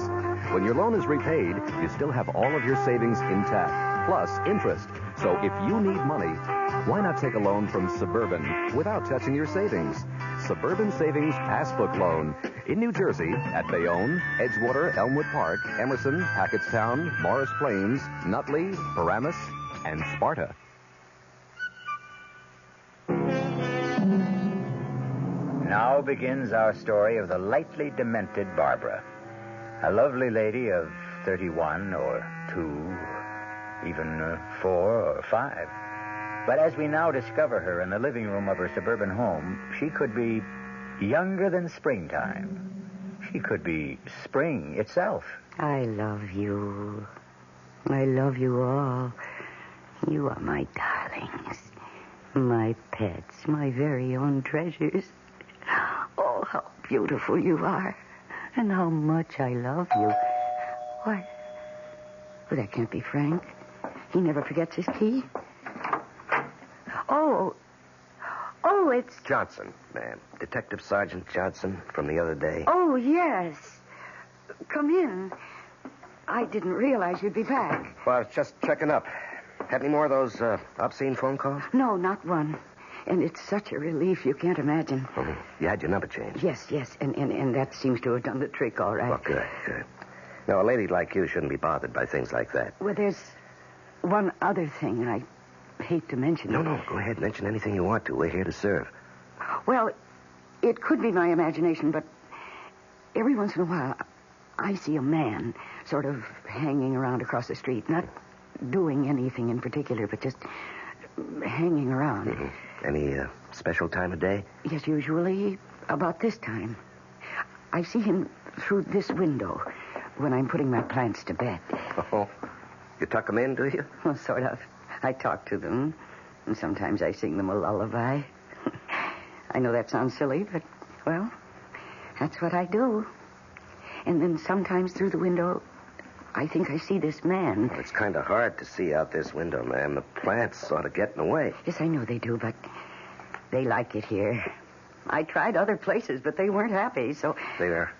When your loan is repaid, you still have all of your savings intact. plus interest. So if you need money, why not take a loan from Suburban without touching your savings? Suburban Savings Passbook Loan in New Jersey at Bayonne, Edgewater, Elmwood Park, Emerson, Hackettstown, Morris Plains, Nutley, Paramus, and Sparta. Now begins our story of the lightly demented Barbara. A lovely lady of 31 or 2, even 4 or 5. But as we now discover her in the living room of her suburban home, she could be younger than springtime. She could be spring itself. I love you. I love you all. You are my darlings, my pets, my very own treasures. Oh, how beautiful you are, and how much I love you. What? Well, that can't be Frank. He never forgets his key. Oh, it's... Johnson, ma'am. Detective Sergeant Johnson from the other day. Oh, yes. Come in. I didn't realize you'd be back. Well, I was just checking up. Had any more of those obscene phone calls? No, not one. And it's such a relief you can't imagine. Mm-hmm. You had your number changed? Yes. And that seems to have done the trick all right. Well, good. No, a lady like you shouldn't be bothered by things like that. Well, there's one other thing, and I hate to mention it. No, go ahead. Mention anything you want to. We're here to serve. Well, it could be my imagination, but every once in a while, I see a man sort of hanging around across the street, not doing anything in particular, but just hanging around. Mm-hmm. Any special time of day? Yes, usually about this time. I see him through this window when I'm putting my plants to bed. Oh, you tuck them in, do you? Well, sort of. I talk to them, and sometimes I sing them a lullaby. I know that sounds silly, but, well, that's what I do. And then sometimes through the window, I think I see this man. Well, it's kind of hard to see out this window, ma'am. The plants sort of get in the way. Yes, I know they do, but they like it here. I tried other places, but they weren't happy, so... They are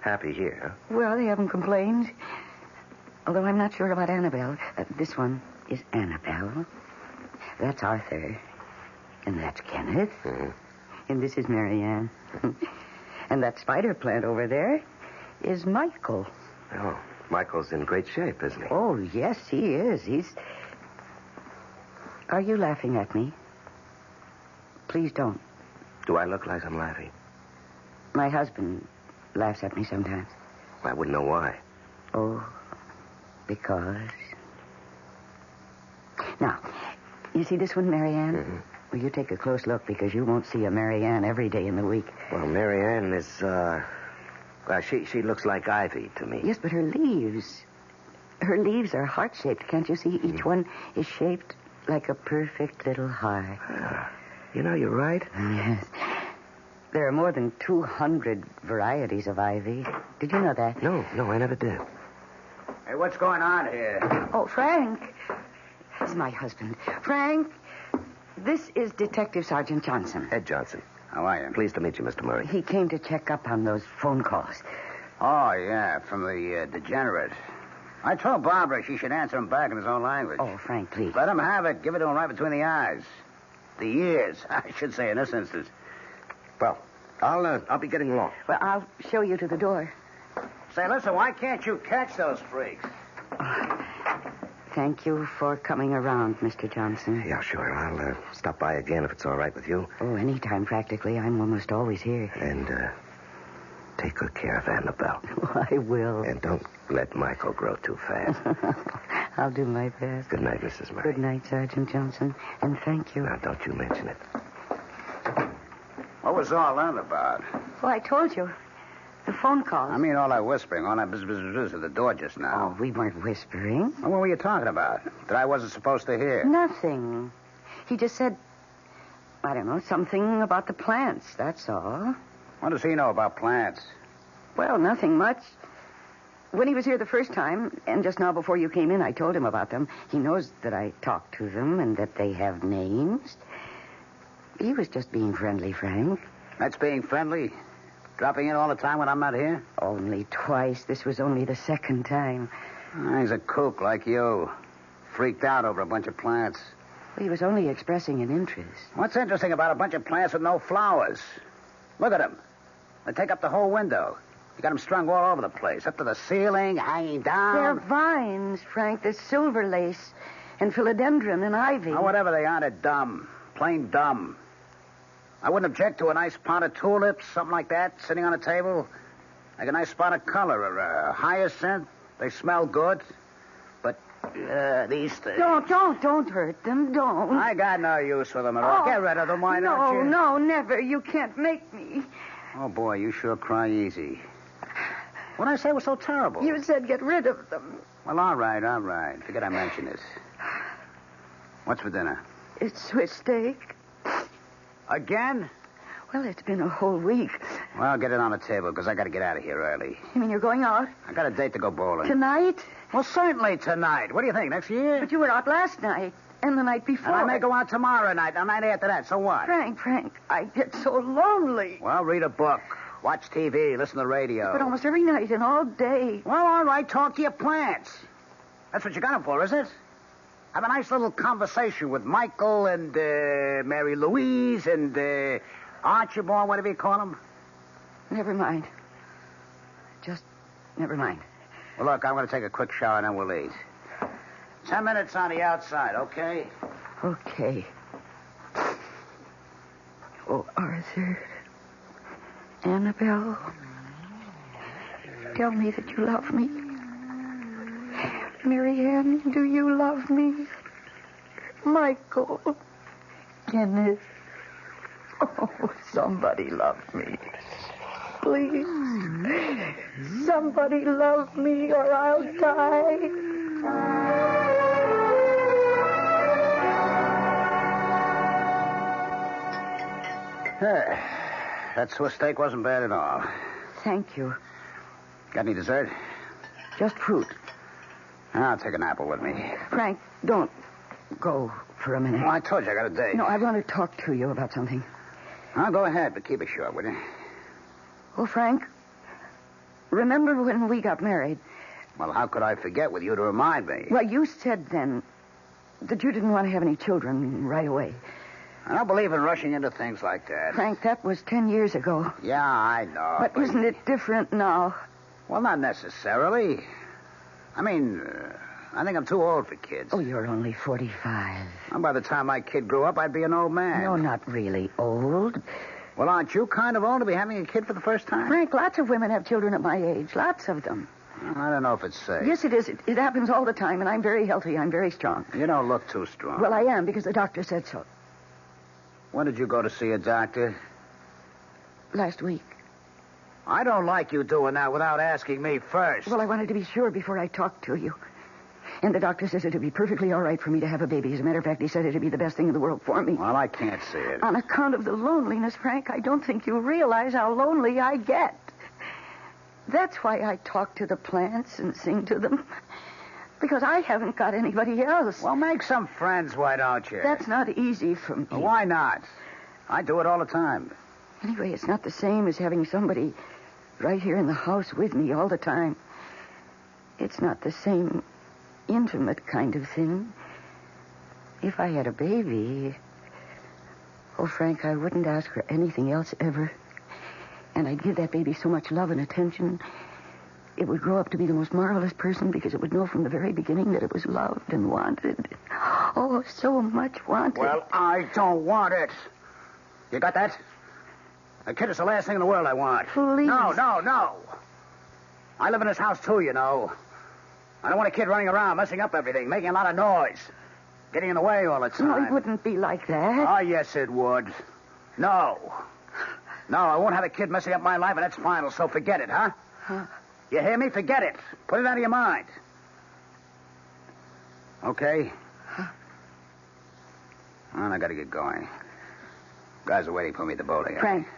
happy here, huh? Well, they haven't complained. Although I'm not sure about Annabelle. This one is Annabelle. That's Arthur. And that's Kenneth. Mm-hmm. And this is Marianne. And that spider plant over there is Michael. Oh, Michael's in great shape, isn't he? Oh, yes, he is. Are you laughing at me? Please don't. Do I look like I'm laughing? My husband laughs at me sometimes. I wouldn't know why. Oh, because... Now, you see this one, Marianne? Mm-hmm. Well, you take a close look because you won't see a Marianne every day in the week. Well, Marianne is, well, she looks like ivy to me. Yes, but her leaves are heart-shaped. Can't you see? Each one is shaped like a perfect little heart. You know, you're right. Yes. There are more than 200 varieties of ivy. Did you know that? No, I never did. Hey, what's going on here? Oh, Frank. He's my husband. Frank, this is Detective Sergeant Johnson. Ed Johnson. How are you? Pleased to meet you, Mr. Murray. He came to check up on those phone calls. Oh, yeah, from the degenerate. I told Barbara she should answer him back in his own language. Oh, Frank, please. Let him have it. Give it to him right between the eyes. The ears, I should say, in this instance. Well, I'll be getting along. Well, I'll show you to the door. Say, listen, why can't you catch those freaks? Thank you for coming around, Mr. Johnson. Yeah, sure. I'll stop by again if it's all right with you. Oh, anytime, practically. I'm almost always here. And take good care of Annabelle. Oh, I will. And don't let Michael grow too fast. I'll do my best. Good night, Mrs. Murray. Good night, Sergeant Johnson. And thank you. Now, don't you mention it. What was all that about? Well, I told you. The phone call. I mean, all that whispering, all that bzz at the door just now. Oh, we weren't whispering. Well, what were you talking about? That I wasn't supposed to hear? Nothing. He just said, I don't know, something about the plants, that's all. What does he know about plants? Well, nothing much. When he was here the first time, and just now before you came in, I told him about them. He knows that I talked to them and that they have names. He was just being friendly, Frank. That's being friendly? Dropping in all the time when I'm not here? Only twice. This was only the second time. He's a kook like you. freaked out over a bunch of plants. He was only expressing an interest. What's interesting about a bunch of plants with no flowers? Look at them. They take up the whole window. You got them strung all over the place, up to the ceiling, hanging down. They're vines, Frank. There's silver lace and philodendron and ivy. Now, whatever they are, they're dumb. Plain dumb. I wouldn't object to a nice pot of tulips, something like that, sitting on a table. Like a nice spot of color or a hyacinth. They smell good. But these things... Don't hurt them. Don't. I got no use for them at all. Get rid of them, why don't you? No, never. You can't make me. Oh, boy, you sure cry easy. What did I say was so terrible? You said get rid of them. Well, all right. Forget I mentioned it. What's for dinner? It's Swiss steak. Again? Well, it's been a whole week. Well, get it on the table, because I got to get out of here early. You mean you're going out? I got a date to go bowling. Tonight? Well, certainly tonight. What do you think, next year? But you were out last night and the night before. And I may go out tomorrow night, the night after that. So what? Frank, I get so lonely. Well, read a book. Watch TV, listen to the radio. But almost every night and all day. Well, all right, talk to your plants. That's what you got them for, is it? Have a nice little conversation with Michael and Mary Louise and Archibald, whatever you call them. Never mind. Just never mind. Well, look, I'm going to take a quick shower and then we'll eat. 10 minutes on the outside, okay? Okay. Oh, Arthur. Annabelle. Tell me that you love me. Marianne, do you love me? Michael. Kenneth. Oh, somebody love me. Please. Somebody love me or I'll die. That Swiss steak wasn't bad at all. Thank you. Got any dessert? Just fruit. I'll take an apple with me. Frank, don't go for a minute. Well, I told you I got a date. No, I want to talk to you about something. I'll go ahead, but keep it short, will you? Oh, Frank, remember when we got married? Well, how could I forget with you to remind me? Well, you said then that you didn't want to have any children right away. I don't believe in rushing into things like that. Frank, that was 10 years ago. Yeah, I know. But isn't it different now? Well, not necessarily. I mean, I think I'm too old for kids. Oh, you're only 45. And by the time my kid grew up, I'd be an old man. No, not really old. Well, aren't you kind of old to be having a kid for the first time? Frank, lots of women have children at my age. Lots of them. I don't know if it's safe. Yes, it is. It happens all the time, and I'm very healthy. I'm very strong. You don't look too strong. Well, I am, because the doctor said so. When did you go to see a doctor? Last week. I don't like you doing that without asking me first. Well, I wanted to be sure before I talked to you. And the doctor says it'd be perfectly all right for me to have a baby. As a matter of fact, he said it'd be the best thing in the world for me. Well, I can't see it. On account of the loneliness, Frank, I don't think you realize how lonely I get. That's why I talk to the plants and sing to them. Because I haven't got anybody else. Well, make some friends, why don't you? That's not easy for me. Well, why not? I do it all the time. Anyway, it's not the same as having somebody right here in the house with me all the time. It's not the same intimate kind of thing. If I had a baby... Oh, Frank, I wouldn't ask for anything else ever. And I'd give that baby so much love and attention... It would grow up to be the most marvelous person because it would know from the very beginning that it was loved and wanted. Oh, so much wanted. Well, I don't want it. You got that? A kid is the last thing in the world I want. Please. No. I live in this house, too, you know. I don't want a kid running around, messing up everything, making a lot of noise, getting in the way all the time. No, it wouldn't be like that. Oh, yes, it would. No, I won't have a kid messing up my life, and that's final, so forget it, huh? You hear me? Forget it. Put it out of your mind. Okay? Well, I gotta get going. Guys are waiting for me at the bowling. Frank.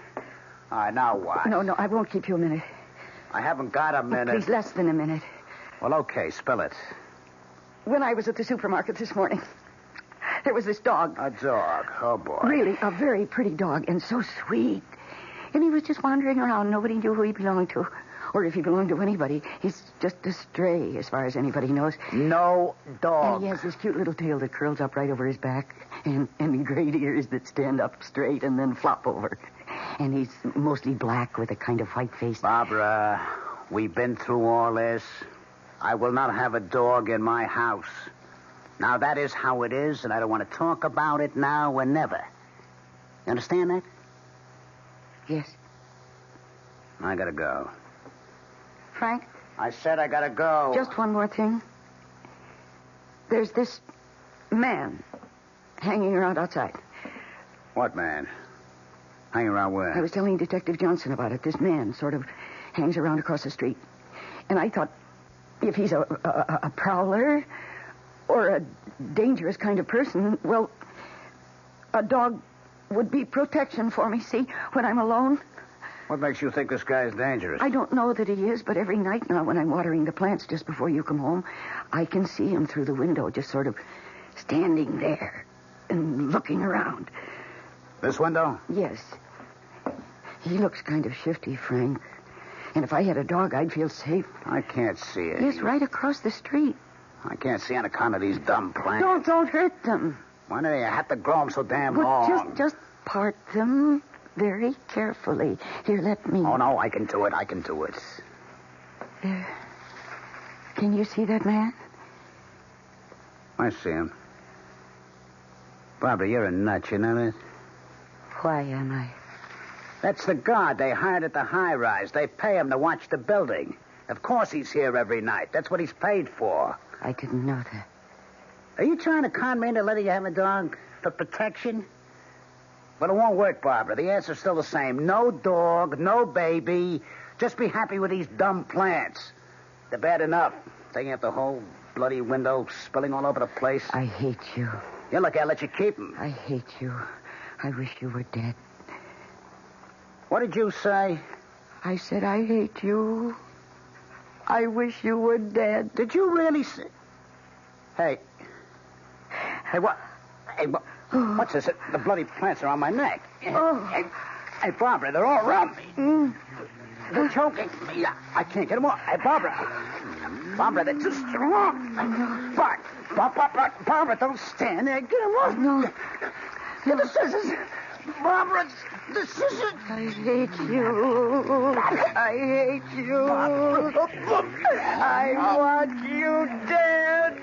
All right, now what? No, I won't keep you a minute. I haven't got a minute. Please, less than a minute. Well, okay, spill it. When I was at the supermarket this morning, there was this dog. A dog? Oh, boy. Really, a very pretty dog, and so sweet. And he was just wandering around. Nobody knew who he belonged to. Or if he belonged to anybody, he's just a stray as far as anybody knows. No dog. And he has this cute little tail that curls up right over his back and great ears that stand up straight and then flop over. And he's mostly black with a kind of white face. Barbara, we've been through all this. I will not have a dog in my house. Now, that is how it is, and I don't want to talk about it now or never. You understand that? Yes. I gotta go. Frank? I said I gotta go. Just one more thing. There's this man hanging around outside. What man? Hanging around where? I was telling Detective Johnson about it. This man sort of hangs around across the street. And I thought, if he's a prowler or a dangerous kind of person, well, a dog would be protection for me, see, when I'm alone. What makes you think this guy is dangerous? I don't know that he is, but every night now when I'm watering the plants just before you come home, I can see him through the window, just sort of standing there and looking around. This window? Yes. He looks kind of shifty, Frank. And if I had a dog, I'd feel safe. I can't see it. He's right across the street. I can't see on account of these dumb plants. Don't hurt them. Why do you have to grow them so damn long? Just part them very carefully. Here, let me. Oh, no, I can do it. There. Can you see that man? I see him. Barbara, you're a nut, you know that? Why am I? That's the guard they hired at the high-rise. They pay him to watch the building. Of course he's here every night. That's what he's paid for. I didn't know that. Are you trying to con me into letting you have a dog for protection? But it won't work, Barbara. The answer's still the same. No dog, no baby. Just be happy with these dumb plants. They're bad enough. Taking up the whole bloody window, spilling all over the place. I hate you. Yeah, look, I'll let you keep them. I hate you. I wish you were dead. What did you say? I said I hate you. I wish you were dead. Did you really say... Hey, what? What's this? The bloody plants are on my neck. Hey, Barbara, they're all around me. They're choking me. I can't get them off. Hey, Barbara, they're too strong. Barbara, don't stand there. Get them off. No. Get the scissors. Barbara, the scissors. I hate you. I hate you. I want you dead.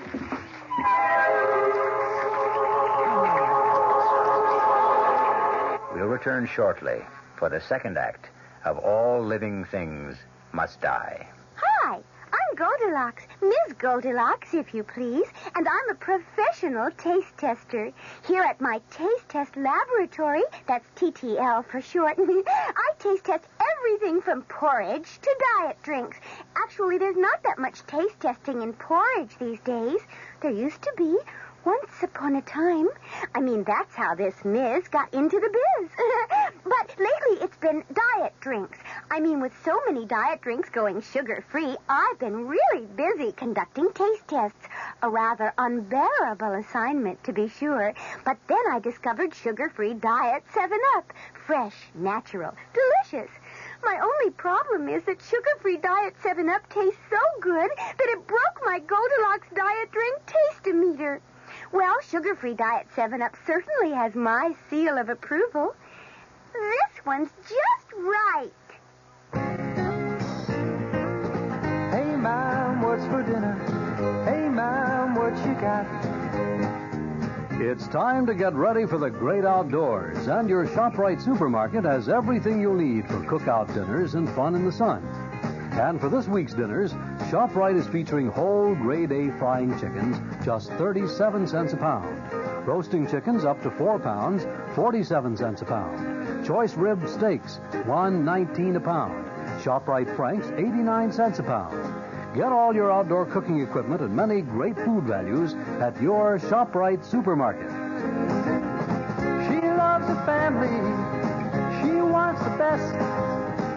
We'll return shortly for the second act of All Living Things Must Die. Hi, I'm Goldilocks, Ms. Goldilocks, if you please, and I'm a professional taste tester. Here at my Taste Test Laboratory, that's TTL for short, I taste test everything from porridge to diet drinks. Actually, there's not that much taste testing in porridge these days. There used to be. Once upon a time. I mean, that's how this Ms. got into the biz. But lately it's been diet drinks. I mean, with so many diet drinks going sugar-free, I've been really busy conducting taste tests. A rather unbearable assignment, to be sure. But then I discovered sugar-free diet 7-Up. Fresh, natural, delicious. My only problem is that sugar-free diet 7-Up tastes so good that it broke my Goldilocks diet drink taste-o-meter. Well, sugar-free diet 7-Up certainly has my seal of approval. This one's just right. Hey, Mom, what's for dinner? Hey, Mom, what you got? It's time to get ready for the great outdoors, and your ShopRite supermarket has everything you'll need for cookout dinners and fun in the sun. And for this week's dinners, ShopRite is featuring whole grade A frying chickens, just 37 cents a pound. Roasting chickens up to 4 pounds, 47 cents a pound. Choice rib steaks, $1.19 a pound. ShopRite Franks, 89 cents a pound. Get all your outdoor cooking equipment and many great food values at your ShopRite supermarket. She loves the family. She wants the best.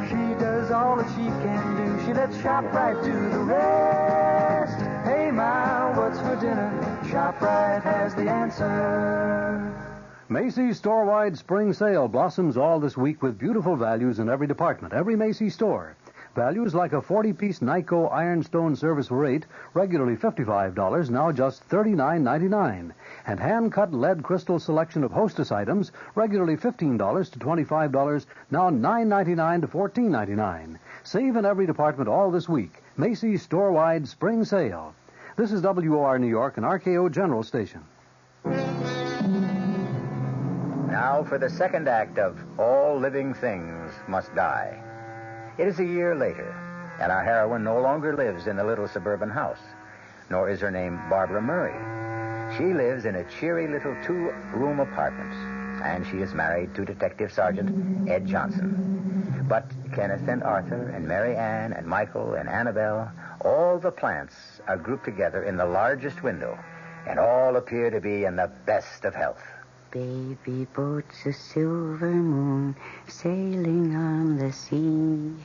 She does all that she can do. She lets ShopRite do the rest. Hey, Ma, what's for dinner? ShopRite has the answer. Macy's store-wide spring sale blossoms all this week with beautiful values in every department, every Macy's store. Values like a 40-piece Nyco ironstone service for $8, regularly $55, now just $39.99. And hand-cut lead crystal selection of Hostess items, regularly $15 to $25, now $9.99 to $14.99. Save in every department all this week. Macy's store-wide spring sale. This is WOR New York, an RKO General Station. Now for the second act of All Living Things Must Die. It is a year later, and our heroine no longer lives in the little suburban house, nor is her name Barbara Murray. She lives in a cheery little 2-room apartment, and she is married to Detective Sergeant Ed Johnson. But Kenneth and Arthur and Mary Ann and Michael and Annabelle, all the plants are grouped together in the largest window, and all appear to be in the best of health. Baby boat's a silver moon sailing on the sea.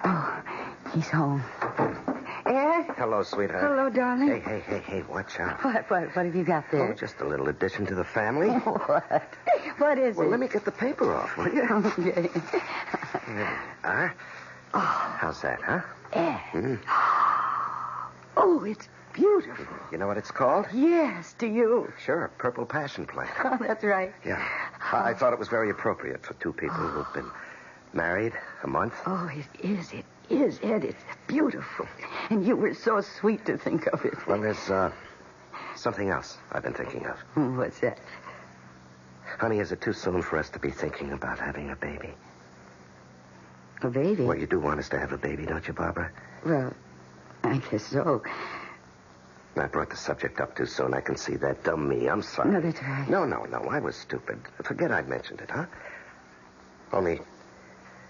Oh, he's home. Ed? Hello, sweetheart. Hello, darling. Hey, watch out. What have you got there? Oh, just a little addition to the family. What? What is it? Well, let me get the paper off, will you? Okay. How's that, huh? Ed. Oh, it's beautiful. You know what it's called? Yes, do you? Sure, Purple Passion Plant. Oh, that's right. Yeah. I thought it was very appropriate for two people who've been married a month. Oh, it is, Ed. It's beautiful. And you were so sweet to think of it. Well, there's something else I've been thinking of. What's that? Honey, is it too soon for us to be thinking about having a baby? A baby? Well, you do want us to have a baby, don't you, Barbara? Well, I guess so. I brought the subject up too soon. I can see that. Dumb me. I'm sorry. No, that's right. No. I was stupid. Forget I'd mentioned it, huh? Only,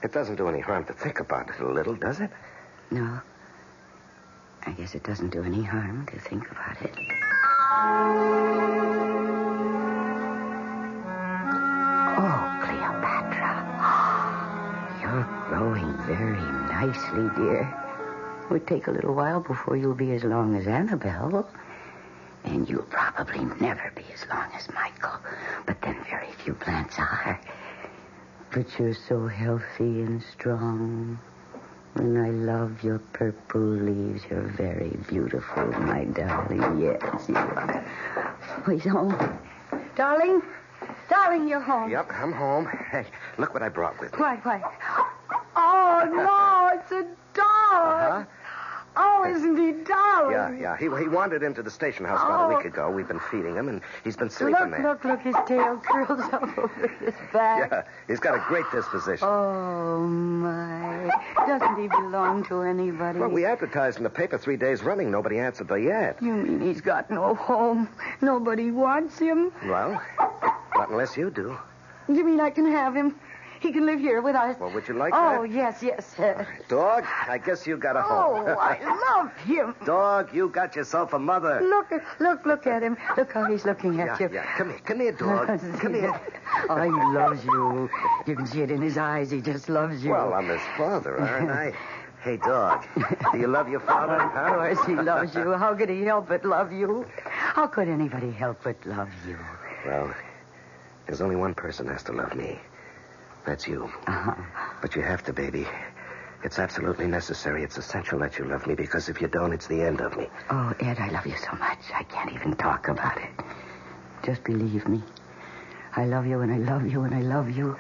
it doesn't do any harm to think about it a little, does it? No. I guess it doesn't do any harm to think about it. Oh, Cleopatra. You're growing very nicely, dear. It would take a little while before you'll be as long as Annabelle. And you'll probably never be as long as Michael. But then very few plants are. But you're so healthy and strong. And I love your purple leaves. You're very beautiful, my darling. Yes, you are. Oh, he's home. Darling, you're home. Yep, I'm home. Hey, look what I brought with me. What? Oh, no, it's a dog. Uh-huh. Oh, isn't he darling? Yeah. He wandered into the station house about a week ago. We've been feeding him, and he's been sleeping there. Look, his tail curls up over his back. Yeah, he's got a great disposition. Oh, my. Doesn't he belong to anybody? Well, we advertised in the paper 3 days running. Nobody answered the ad. You mean he's got no home? Nobody wants him? Well, not unless you do. You mean I can have him? He can live here with us. Well, would you like that? Oh, yes. Dog, I guess you got a home. Oh, I love him. Dog, you got yourself a mother. Look at him. Look how he's looking at you. Yeah. Come here, dog. Come here. Oh, he loves you. You can see it in his eyes. He just loves you. Well, I'm his father, aren't I? Hey, dog, do you love your father? Of course he loves you. How could he help but love you? How could anybody help but love you? Well, there's only one person has to love me. That's you. Uh-huh. But you have to, baby. It's absolutely necessary. It's essential that you love me, because if you don't, it's the end of me. Oh, Ed, I love you so much. I can't even talk about it. Just believe me. I love you, and I love you, and I love you.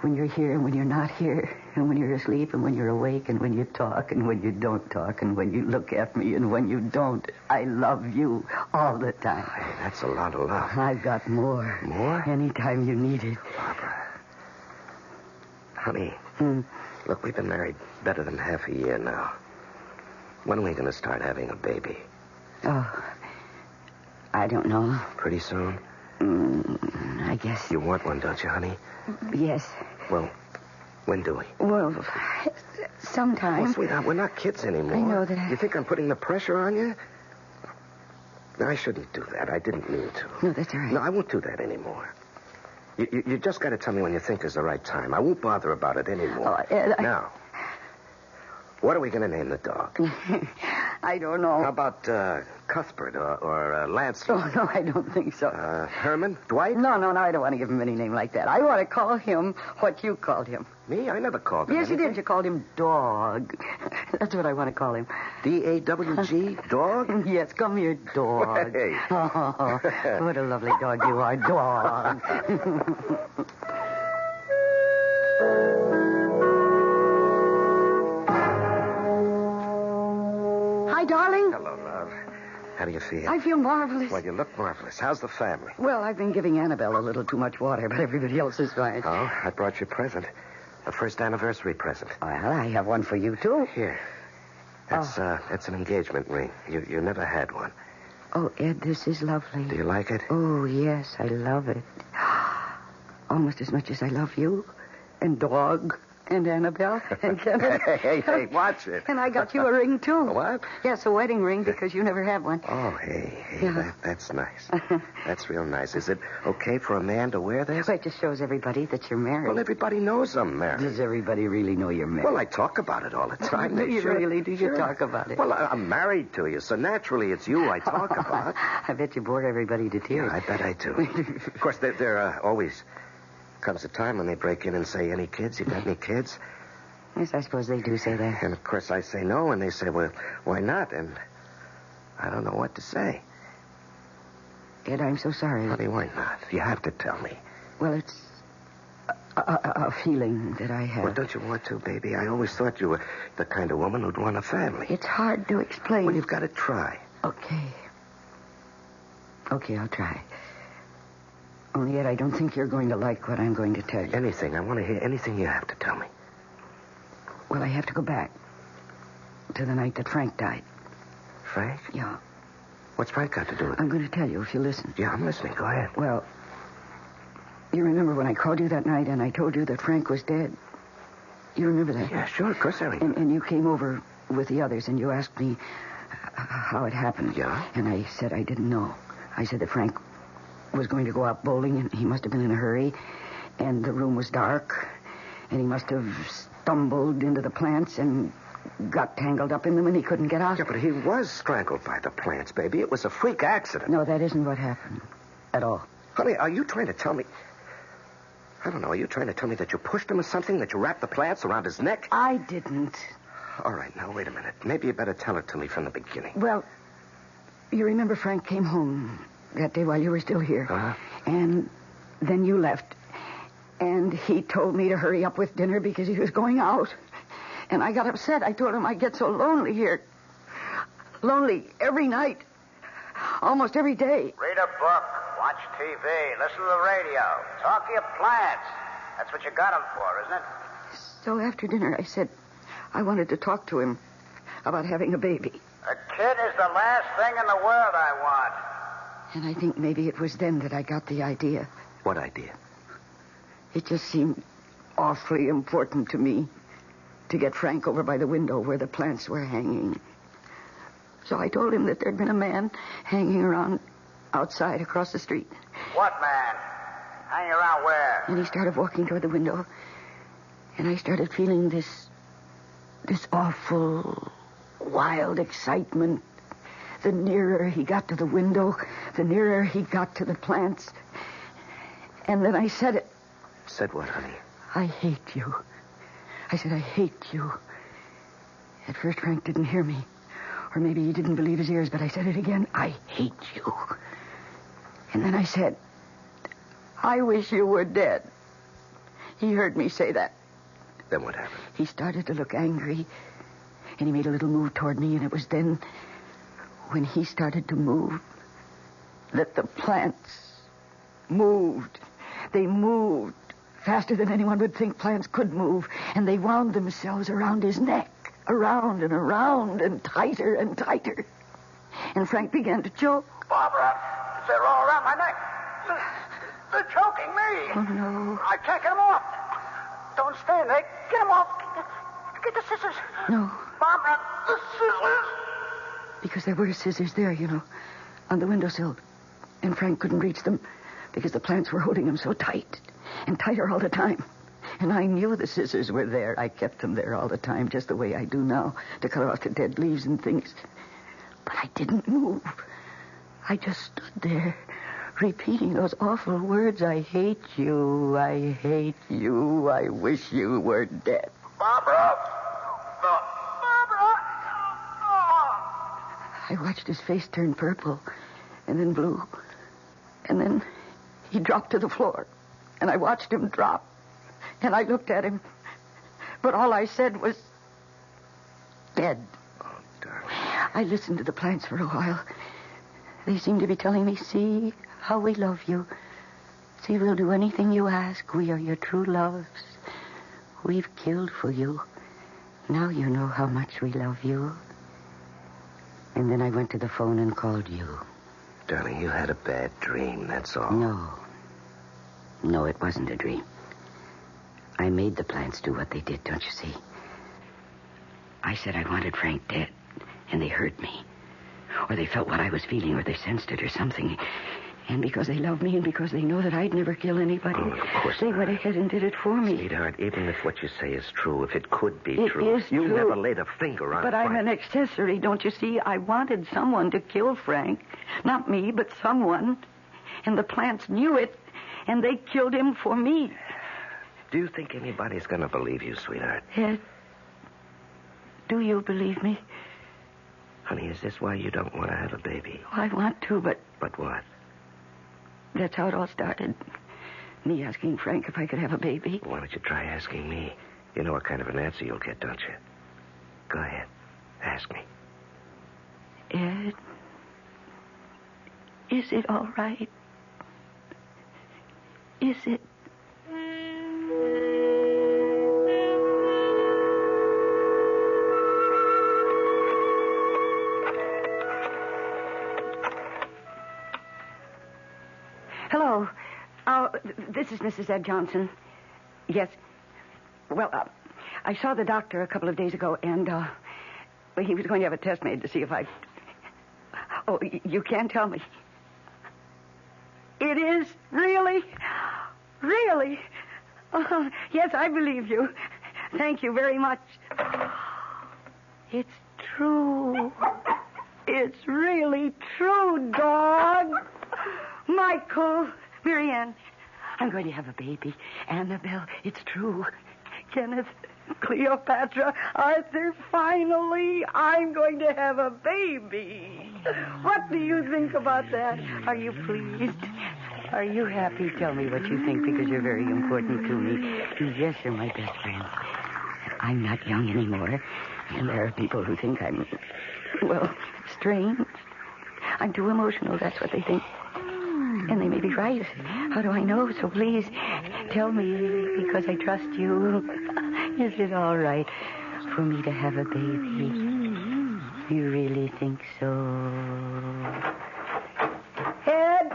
When you're here and when you're not here, and when you're asleep and when you're awake, and when you talk and when you don't talk, and when you look at me and when you don't. I love you all the time. Hey, that's a lot of love. I've got more. More? Anytime you need it. Barbara. Honey, look, we've been married better than half a year now. When are we going to start having a baby? Oh, I don't know. Pretty soon? I guess. You want one, don't you, honey? Yes. Well, when do we? Well, sometime. Well, sweetheart, we're not kids anymore. I know that. You think I'm putting the pressure on you? No, I shouldn't do that. I didn't mean to. No, that's all right. No, I won't do that anymore. You just got to tell me when you think is the right time. I won't bother about it anymore. Oh, Ed, Now, What are we going to name the dog? I don't know. How about Cuthbert or Lancelot? Oh, no, I don't think so. Herman? Dwight? No, I don't want to give him any name like that. I want to call him what you called him. Me? I never called him Yes, you anything. did. You called him Dog. That's what I want to call him. D-A-W-G? Dog? Yes, come here, Dog. Hey. Oh, what a lovely dog you are, Dog. Hi, darling. Hello, love. How do you feel? I feel marvelous. Well, you look marvelous. How's the family? Well, I've been giving Annabelle a little too much water, but everybody else is fine. Oh, I brought you a present. A first anniversary present. Well, I have one for you, too. Here. That's an engagement ring. You never had one. Oh, Ed, this is lovely. Do you like it? Oh, yes, I love it. Almost as much as I love you and Dog and Annabelle and Kenneth. Hey, watch it. And I got you a ring, too. A what? Yes, a wedding ring, because you never had one. Oh, hey, Yeah. that's nice. That's real nice. Is it okay for a man to wear this? Well, it just shows everybody that you're married. Well, everybody knows I'm married. Does everybody really know you're married? Well, I talk about it all the time. Do you really? Do you Sure. talk about it? Well, I'm married to you, so naturally it's you I talk about. I bet you bore everybody to tears. Yeah, I bet I do. Of course, there always comes a time when they break in and say, any kids? You got any kids? Yes, I suppose they do say that. And, of course, I say no, and they say, well, why not? And I don't know what to say. Ed, I'm so sorry. Honey, why not? You have to tell me. Well, it's a feeling that I have. Well, don't you want to, baby? I always thought you were the kind of woman who'd want a family. It's hard to explain. Well, you've got to try. Okay, I'll try. Only yet I don't think you're going to like what I'm going to tell you. Anything. I want to hear anything you have to tell me. Well, I have to go back to the night that Frank died. Frank? Yeah. What's Frank got to do with it? I'm going to tell you if you listen. Yeah, I'm listening. Go ahead. Well, you remember when I called you that night and I told you that Frank was dead? You remember that? Yeah, sure. Of course I remember. And you came over with the others and you asked me how it happened. Yeah? And I said I didn't know. I said that Frank was going to go out bowling and he must have been in a hurry. And the room was dark. And he must have stumbled into the plants and got tangled up in them and he couldn't get out. Yeah, but he was strangled by the plants, baby. It was a freak accident. No, that isn't what happened at all. Honey, are you trying to tell me... I don't know. Are you trying to tell me that you pushed him or something? That you wrapped the plants around his neck? I didn't. All right, now, wait a minute. Maybe you better tell it to me from the beginning. Well, you remember Frank came home that day while you were still here. Uh-huh. And then you left. And he told me to hurry up with dinner because he was going out. And I got upset. I told him I get so lonely here. Lonely every night. Almost every day. Read a book, watch TV, listen to the radio, talk to your plants. That's what you got them for, isn't it? So after dinner, I said I wanted to talk to him about having a baby. A kid is the last thing in the world I want. And I think maybe it was then that I got the idea. What idea? It just seemed awfully important to me to get Frank over by the window where the plants were hanging. So I told him that there'd been a man hanging around outside across the street. What man? Hanging around where? And he started walking toward the window. And I started feeling this awful, wild excitement. The nearer he got to the window, the nearer he got to the plants. And then I said it. Said what, honey? I hate you. I said, I hate you. At first, Frank didn't hear me. Or maybe he didn't believe his ears, but I said it again. I hate you. And then I said, I wish you were dead. He heard me say that. Then what happened? He started to look angry, and he made a little move toward me, and it was then, when he started to move, that the plants moved. They moved faster than anyone would think plants could move, and they wound themselves around his neck, around and around, and tighter and tighter. And Frank began to choke. Barbara, they're all around my neck. They're choking me. Oh, no. I can't get them off. Don't stand there. Get them off. Get the scissors. No. Barbara, the scissors. Because there were scissors there, you know, on the windowsill. And Frank couldn't reach them because the plants were holding him so tight, and tighter all the time. And I knew the scissors were there. I kept them there all the time, just the way I do now, to cut off the dead leaves and things. But I didn't move. I just stood there, repeating those awful words. I hate you. I hate you. I wish you were dead. Barbara! Barbara! I watched his face turn purple and then blue. And then he dropped to the floor. And I watched him drop. And I looked at him. But all I said was, dead. Oh, darling. I listened to the plants for a while. They seemed to be telling me, see how we love you. See, we'll do anything you ask. We are your true loves. We've killed for you. Now you know how much we love you. And then I went to the phone and called you. Darling, you had a bad dream, that's all. No, it wasn't a dream. I made the plants do what they did, don't you see? I said I wanted Frank dead, and they heard me. Or they felt what I was feeling, or they sensed it, or something. And because they love me, and because they know that I'd never kill anybody, of course they went ahead and did it for me. Sweetheart, even if what you say is true, if it could be It true, is you true. never laid a finger on But Frank. I'm an accessory, don't you see? I wanted someone to kill Frank. Not me, but someone. And the plants knew it, and they killed him for me. Do you think anybody's going to believe you, sweetheart? Ed, do you believe me? Honey, is this why you don't want to have a baby? I want to, but But what? that's how it all started. Me asking Frank if I could have a baby. Why don't you try asking me? You know what kind of an answer you'll get, don't you? Go ahead. Ask me. Ed, is it all right? Is it? Hello. This is Mrs. Ed Johnson. Yes. Well, I saw the doctor a couple of days ago, and he was going to have a test made to see if I... Oh, you can't tell me. It is? Really? Really? Yes, I believe you. Thank you very much. It's true. It's really true, dog. Michael, Marianne, I'm going to have a baby. Annabelle, it's true. Kenneth, Cleopatra, Arthur, finally, I'm going to have a baby. What do you think about that? Are you pleased? Are you happy? Tell me what you think, because you're very important to me. Yes, you're my best friend. I'm not young anymore, and there are people who think I'm, well, strange. I'm too emotional, that's what they think. And they may be right. How do I know? So please, tell me, because I trust you. Is it all right for me to have a baby? You really think so? Ed,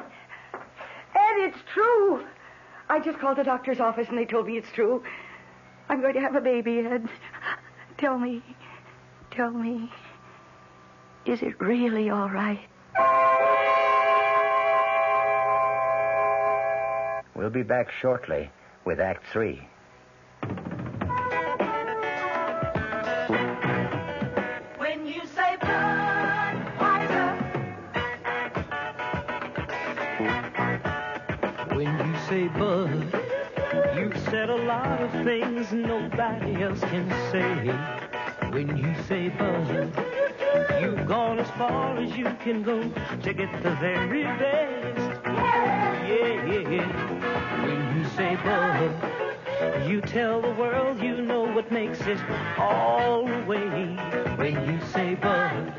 it's true. I just called the doctor's office and they told me it's true. I'm going to have a baby, Ed. Tell me, is it really all right? We'll be back shortly with Act 3. When you say Budweiser, When you say Bud, you've said a lot of things nobody else can say. When you say Bud, you've gone as far as you can go to get the very best. Yeah. When you say Bud, you tell the world you know what makes it all the way. When you say Bud,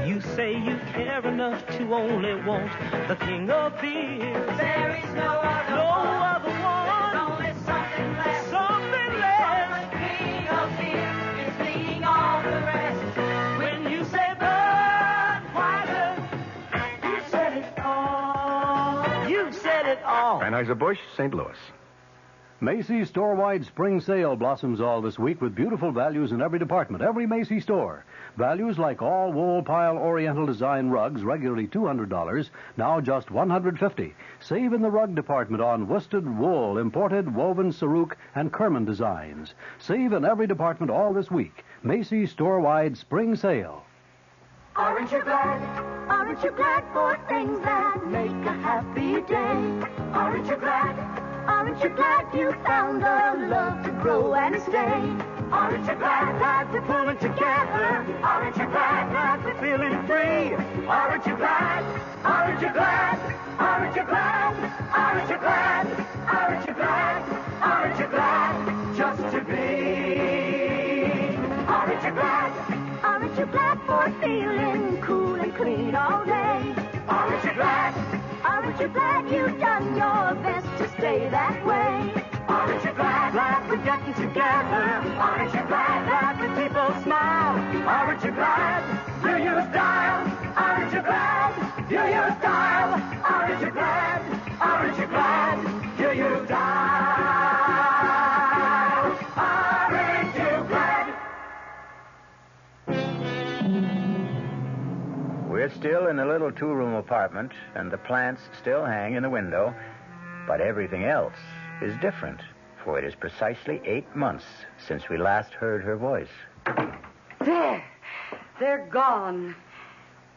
you say you care enough to only want the king of beer. there is no other one. There's only something less. Something less. The king of beer is beating all the rest. When you say Budweiser, you said it all. You said it all. Anheuser-Busch, St. Louis. Macy's store-wide spring sale blossoms all this week with beautiful values in every department, every Macy's store. Values like all wool pile oriental design rugs, regularly $200, now just $150. Save in the rug department on worsted wool, imported, woven Saruk, and Kerman designs. Save in every department all this week. Macy's store-wide spring sale. Aren't you glad? Aren't you glad for things that make a happy day? Aren't you glad? Aren't you glad you found a love to grow and stay? Aren't you glad that we're pulling together? Aren't you glad that we're feeling free? Aren't you glad? Aren't you glad? Aren't you glad? Aren't you glad? Aren't you glad? Aren't you glad just to be? Aren't you glad? Aren't you glad for feeling cool and clean all day? Aren't you glad? Aren't you glad you've done your best to stay that way? Aren't you glad that we're getting together? Aren't you glad that the people smile? Aren't you glad you use style? Aren't you glad you use style? Aren't you glad? Aren't you glad you use style? Aren't you glad? We're still in a little two-room apartment, and the plants still hang in the window, but everything else is different, for it is precisely 8 months since we last heard her voice. There. They're gone.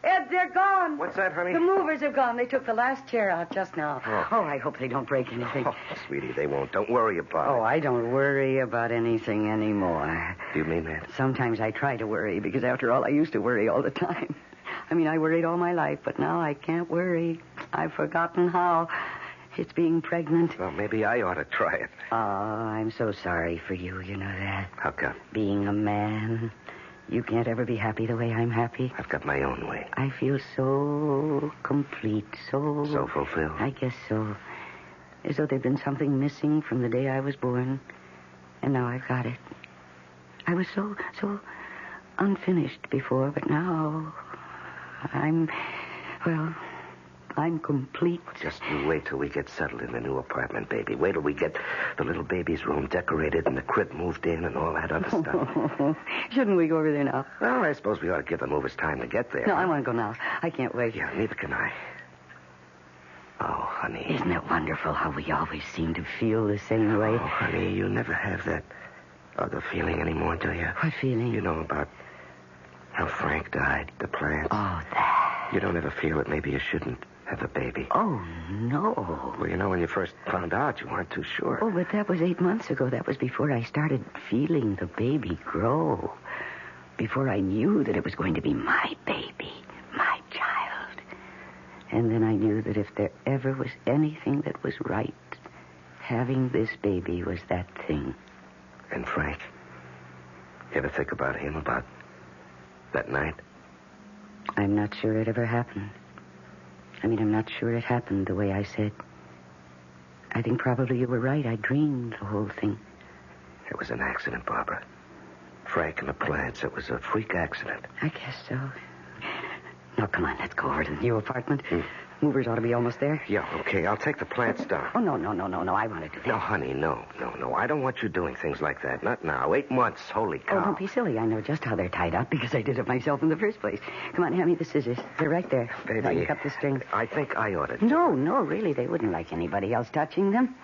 Ed, they're gone. What's that, honey? The movers have gone. They took the last chair out just now. Oh, I hope they don't break anything. Oh, sweetie, they won't. Don't worry about it. Oh, I don't worry about anything anymore. Do you mean that? Sometimes I try to worry, because after all, I used to worry all the time. I mean, I worried all my life, but now I can't worry. I've forgotten how. It's being pregnant. Well, maybe I ought to try it. Oh, I'm so sorry for you, you know that. How come? Being a man, you can't ever be happy the way I'm happy. I've got my own way. I feel so complete, so... So fulfilled? I guess so. As though there'd been something missing from the day I was born, and now I've got it. I was so unfinished before, but now I'm complete. Just you wait till we get settled in the new apartment, baby. Wait till we get the little baby's room decorated and the crib moved in and all that other stuff. Shouldn't we go over there now? Well, I suppose we ought to give the movers time to get there. No, I want to go now. I can't wait. Yeah, neither can I. Oh, honey. Isn't it wonderful how we always seem to feel the same way? Oh, honey, you never have that other feeling anymore, do you? What feeling? You know about how Frank died, the plants. Oh, that. You don't ever feel that maybe you shouldn't have a baby. Oh, no. Well, you know, when you first found out, you weren't too sure. Oh, but that was 8 months ago. That was before I started feeling the baby grow. Before I knew that it was going to be my baby, my child. And then I knew that if there ever was anything that was right, having this baby was that thing. And Frank? You ever think about him, about that night? I'm not sure it ever happened. I mean, I'm not sure it happened the way I said. I think probably you were right. I dreamed the whole thing. It was an accident, Barbara. Frank and the plants, it was a freak accident. I guess so. Now, come on, let's go over to the new apartment. Movers ought to be almost there. Yeah, okay, I'll take the plants down. Oh, no, I want to do that. No, honey, no. I don't want you doing things like that. Not now. 8 months, holy cow. Oh, don't be silly. I know just how they're tied up because I did it myself in the first place. Come on, hand me the scissors. They're right there. Baby, Now you cut the strings. I think I ought to. No, really, they wouldn't like anybody else touching them.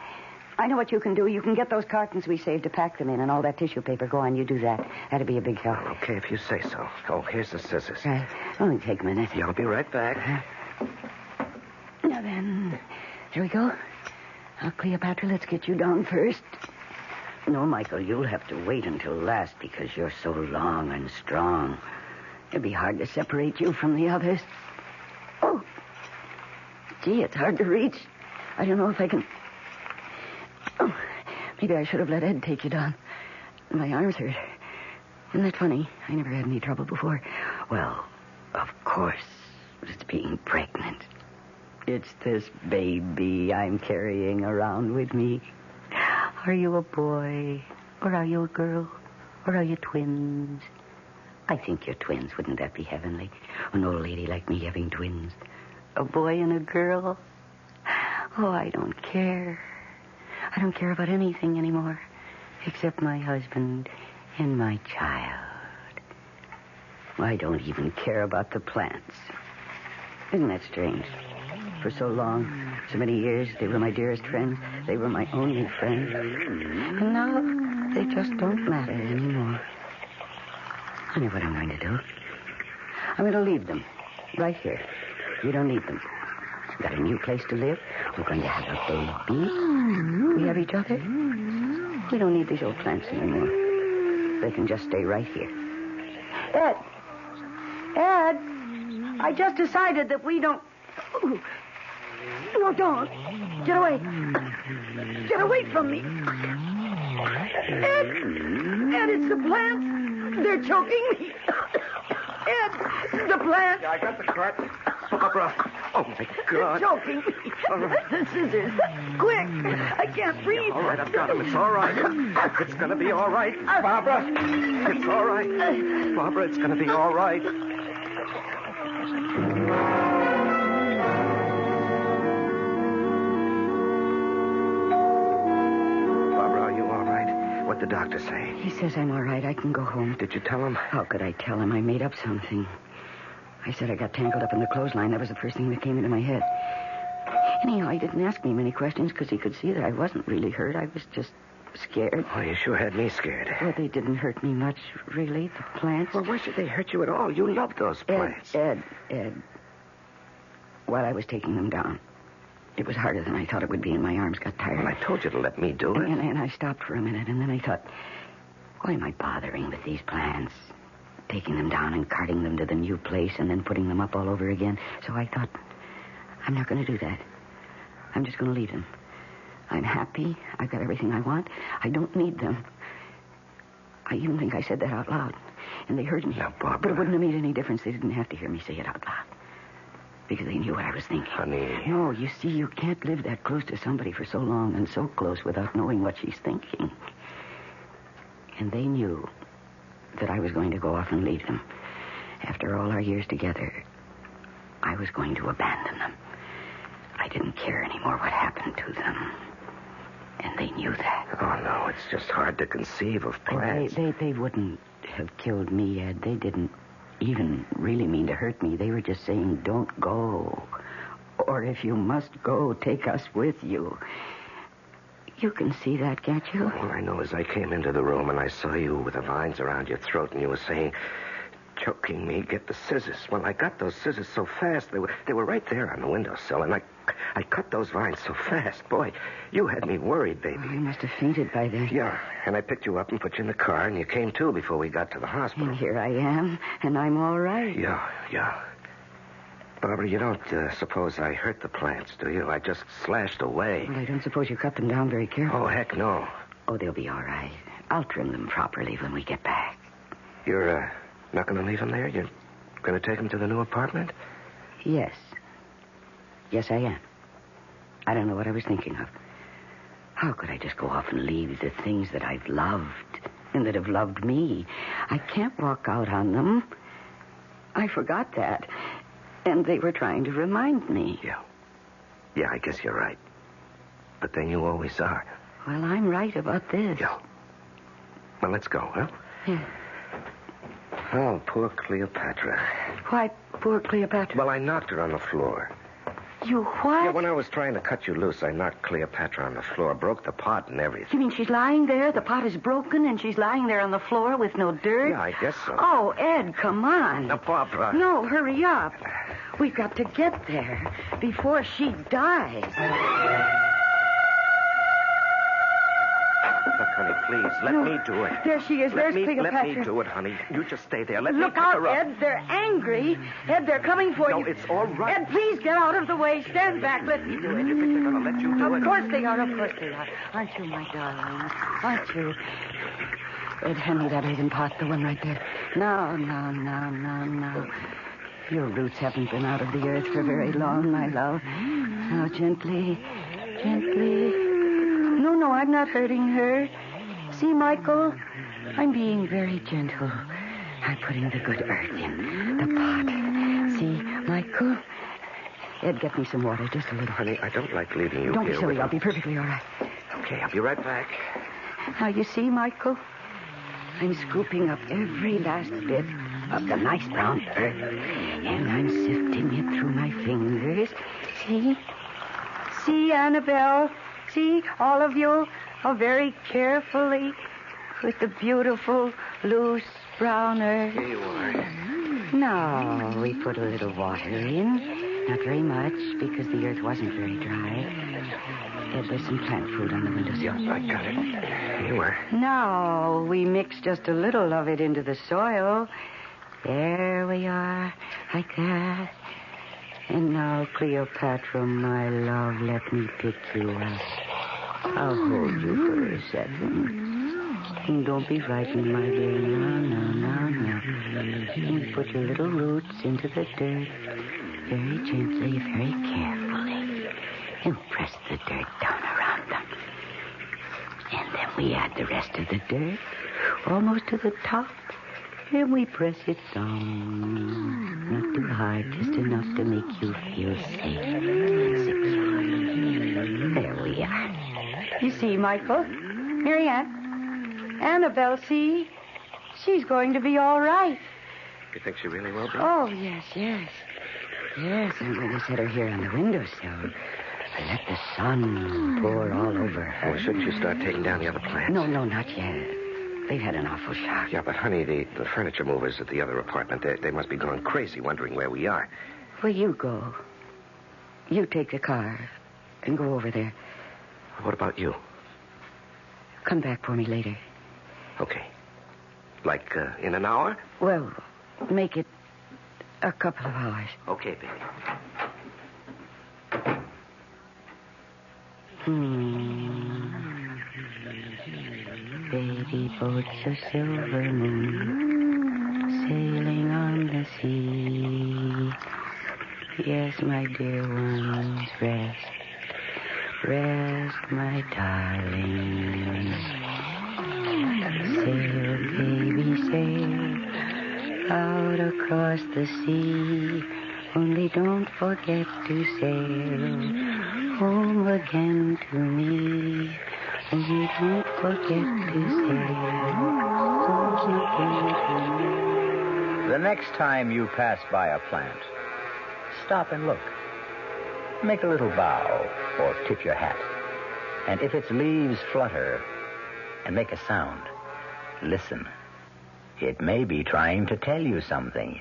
I know what you can do. You can get those cartons we saved to pack them in and all that tissue paper. Go on, you do that. That'd be a big help. Okay, if you say so. Oh, here's the scissors. Right. Only take a minute. Yeah, I'll be right back. Now then, here we go. Now, Cleopatra, let's get you down first. No, Michael, you'll have to wait until last because you're so long and strong. It'd be hard to separate you from the others. Oh, gee, it's hard to reach. I don't know if I can... Oh, maybe I should have let Ed take you down. My arms hurt. Isn't that funny? I never had any trouble before. Well, of course, it's being pregnant. It's this baby I'm carrying around with me. Are you a boy? Or are you a girl? Or are you twins? I think you're twins. Wouldn't that be heavenly? An old lady like me having twins. A boy and a girl? Oh, I don't care. I don't care about anything anymore, except my husband and my child. I don't even care about the plants. Isn't that strange? For so long, so many years, they were my dearest friends. They were my only friends. And now, they just don't matter anymore. I know what I'm going to do. I'm going to leave them right here. You don't need them. We've got a new place to live. We're going to have a baby. We have each other. We don't need these old plants anymore. They can just stay right here. Ed, I just decided that we don't... No, don't. Get away. Get away from me. Ed, it's the plants. They're choking me. Ed, the plants. Yeah, I got the cart. Barbara. Oh, my God. They're choking me. All right. The scissors. Quick. I can't breathe. Yeah, all right, I've got him. It's all right. It's going to be all right. Barbara. It's all right. Barbara, it's going to be all right. What'd the doctor say? He says I'm all right. I can go home. Did you tell him? How could I tell him? I made up something. I said I got tangled up in the clothesline. That was the first thing that came into my head. Anyhow, he didn't ask me many questions because he could see that I wasn't really hurt. I was just scared. Oh, you sure had me scared. Well, they didn't hurt me much, really, the plants. Well, why should they hurt you at all? You love those plants. Ed. While I was taking them down, it was harder than I thought it would be, and my arms got tired. Well, I told you to let me do it. And I stopped for a minute, and then I thought, why am I bothering with these plants? Taking them down and carting them to the new place and then putting them up all over again. So I thought, I'm not going to do that. I'm just going to leave them. I'm happy. I've got everything I want. I don't need them. I even think I said that out loud. And they heard me. Now, Barbara. But it wouldn't have made any difference. They didn't have to hear me say it out loud. Because they knew what I was thinking. Honey. No, you see, you can't live that close to somebody for so long and so close without knowing what she's thinking. And they knew that I was going to go off and leave them. After all our years together, I was going to abandon them. I didn't care anymore what happened to them. And they knew that. Oh, no, it's just hard to conceive of plants. They wouldn't have killed me, Ed. They didn't even really mean to hurt me. They were just saying, don't go. Or if you must go, take us with you. You can see that, can't you? All I know is I came into the room and I saw you with the vines around your throat and you were saying, choking me, get the scissors. Well, I got those scissors so fast, they were right there on the windowsill, and I cut those vines so fast. Boy, you had me worried, baby. Oh, you must have fainted by then. Yeah, and I picked you up and put you in the car, and you came to before we got to the hospital. And here I am, and I'm all right. Yeah. Barbara, you don't suppose I hurt the plants, do you? I just slashed away. Well, I don't suppose you cut them down very carefully. Oh, heck no. Oh, they'll be all right. I'll trim them properly when we get back. You're not going to leave them there? You're going to take them to the new apartment? Yes. Yes, I am. I don't know what I was thinking of. How could I just go off and leave the things that I've loved and that have loved me? I can't walk out on them. I forgot that. And they were trying to remind me. Yeah, I guess you're right. But then you always are. Well, I'm right about this. Yeah. Well, let's go, huh? Yeah. Oh, poor Cleopatra. Why, poor Cleopatra? Well, I knocked her on the floor. You what? Yeah, when I was trying to cut you loose, I knocked Cleopatra on the floor, broke the pot and everything. You mean she's lying there? The pot is broken and she's lying there on the floor with no dirt? Yeah, I guess so. Oh, Ed, come on. Now, Barbara. No, hurry up. We've got to get there before she dies. Look, honey, please, let me do it. There she is. There's Cleopatra. Let me do it, honey. You just stay there. Let me Look pick out, her up. Ed. They're angry. Ed, they're coming for you. No, it's all right. Ed, please get out of the way. Stand back. Let me do it. You think they're going to let you do it? Of course they are. Of course they are. Aren't you, my darling? Aren't you? Ed, hand me that earthen pot, the one right there. No. Your roots haven't been out of the earth for very long, my love. Now, gently. No, I'm not hurting her. See, Michael? I'm being very gentle. I'm putting the good earth in the pot. See, Michael? Ed, get me some water, just a little. Honey, I don't like leaving you Don't here. be silly. I'll be perfectly all right. Okay, I'll be right back. Now, you see, Michael, I'm scooping up every last bit of the nice brown earth, and I'm sifting it through my fingers. See? See, Annabelle? See, all of you? Oh, very carefully, with the beautiful, loose brown earth. Here you are. Now, we put a little water in. Not very much, because the earth wasn't very dry. And there's some plant food on the windowsill. Yeah, I got it. Here you are. Now, we mix just a little of it into the soil. There we are, like that. And now, Cleopatra, my love, let me pick you up. I'll hold you for a second. And don't be frightened, my dear. No. And put your little roots into the dirt. Very gently, very carefully. And press the dirt down around them. And then we add the rest of the dirt, almost to the top. And we press it down. Not too hard, just enough to make you feel safe and secure. There we are. You see, Michael? Marianne? Annabelle, see? She's going to be all right. You think she really will be? Oh, yes. Yes, I'm going to set her here on the windowsill. And let the sun pour all over her. Well, shouldn't you start taking down the other plants? No, not yet. They've had an awful shock. Yeah, but, honey, the furniture movers at the other apartment, they must be going crazy wondering where we are. Well, you go. You take the car and go over there. What about you? Come back for me later. Okay. Like, in an hour? Well, make it a couple of hours. Okay, baby. Baby boats of silver moon sailing on the sea. Yes, my dear ones, rest. Rest, my darling. Sail, baby, sail out across the sea. Only don't forget to sail home again to me. Only don't forget to sail home again to me. The next time you pass by a plant, stop and look. Make a little bow or tip your hat. And if its leaves flutter and make a sound, listen. It may be trying to tell you something.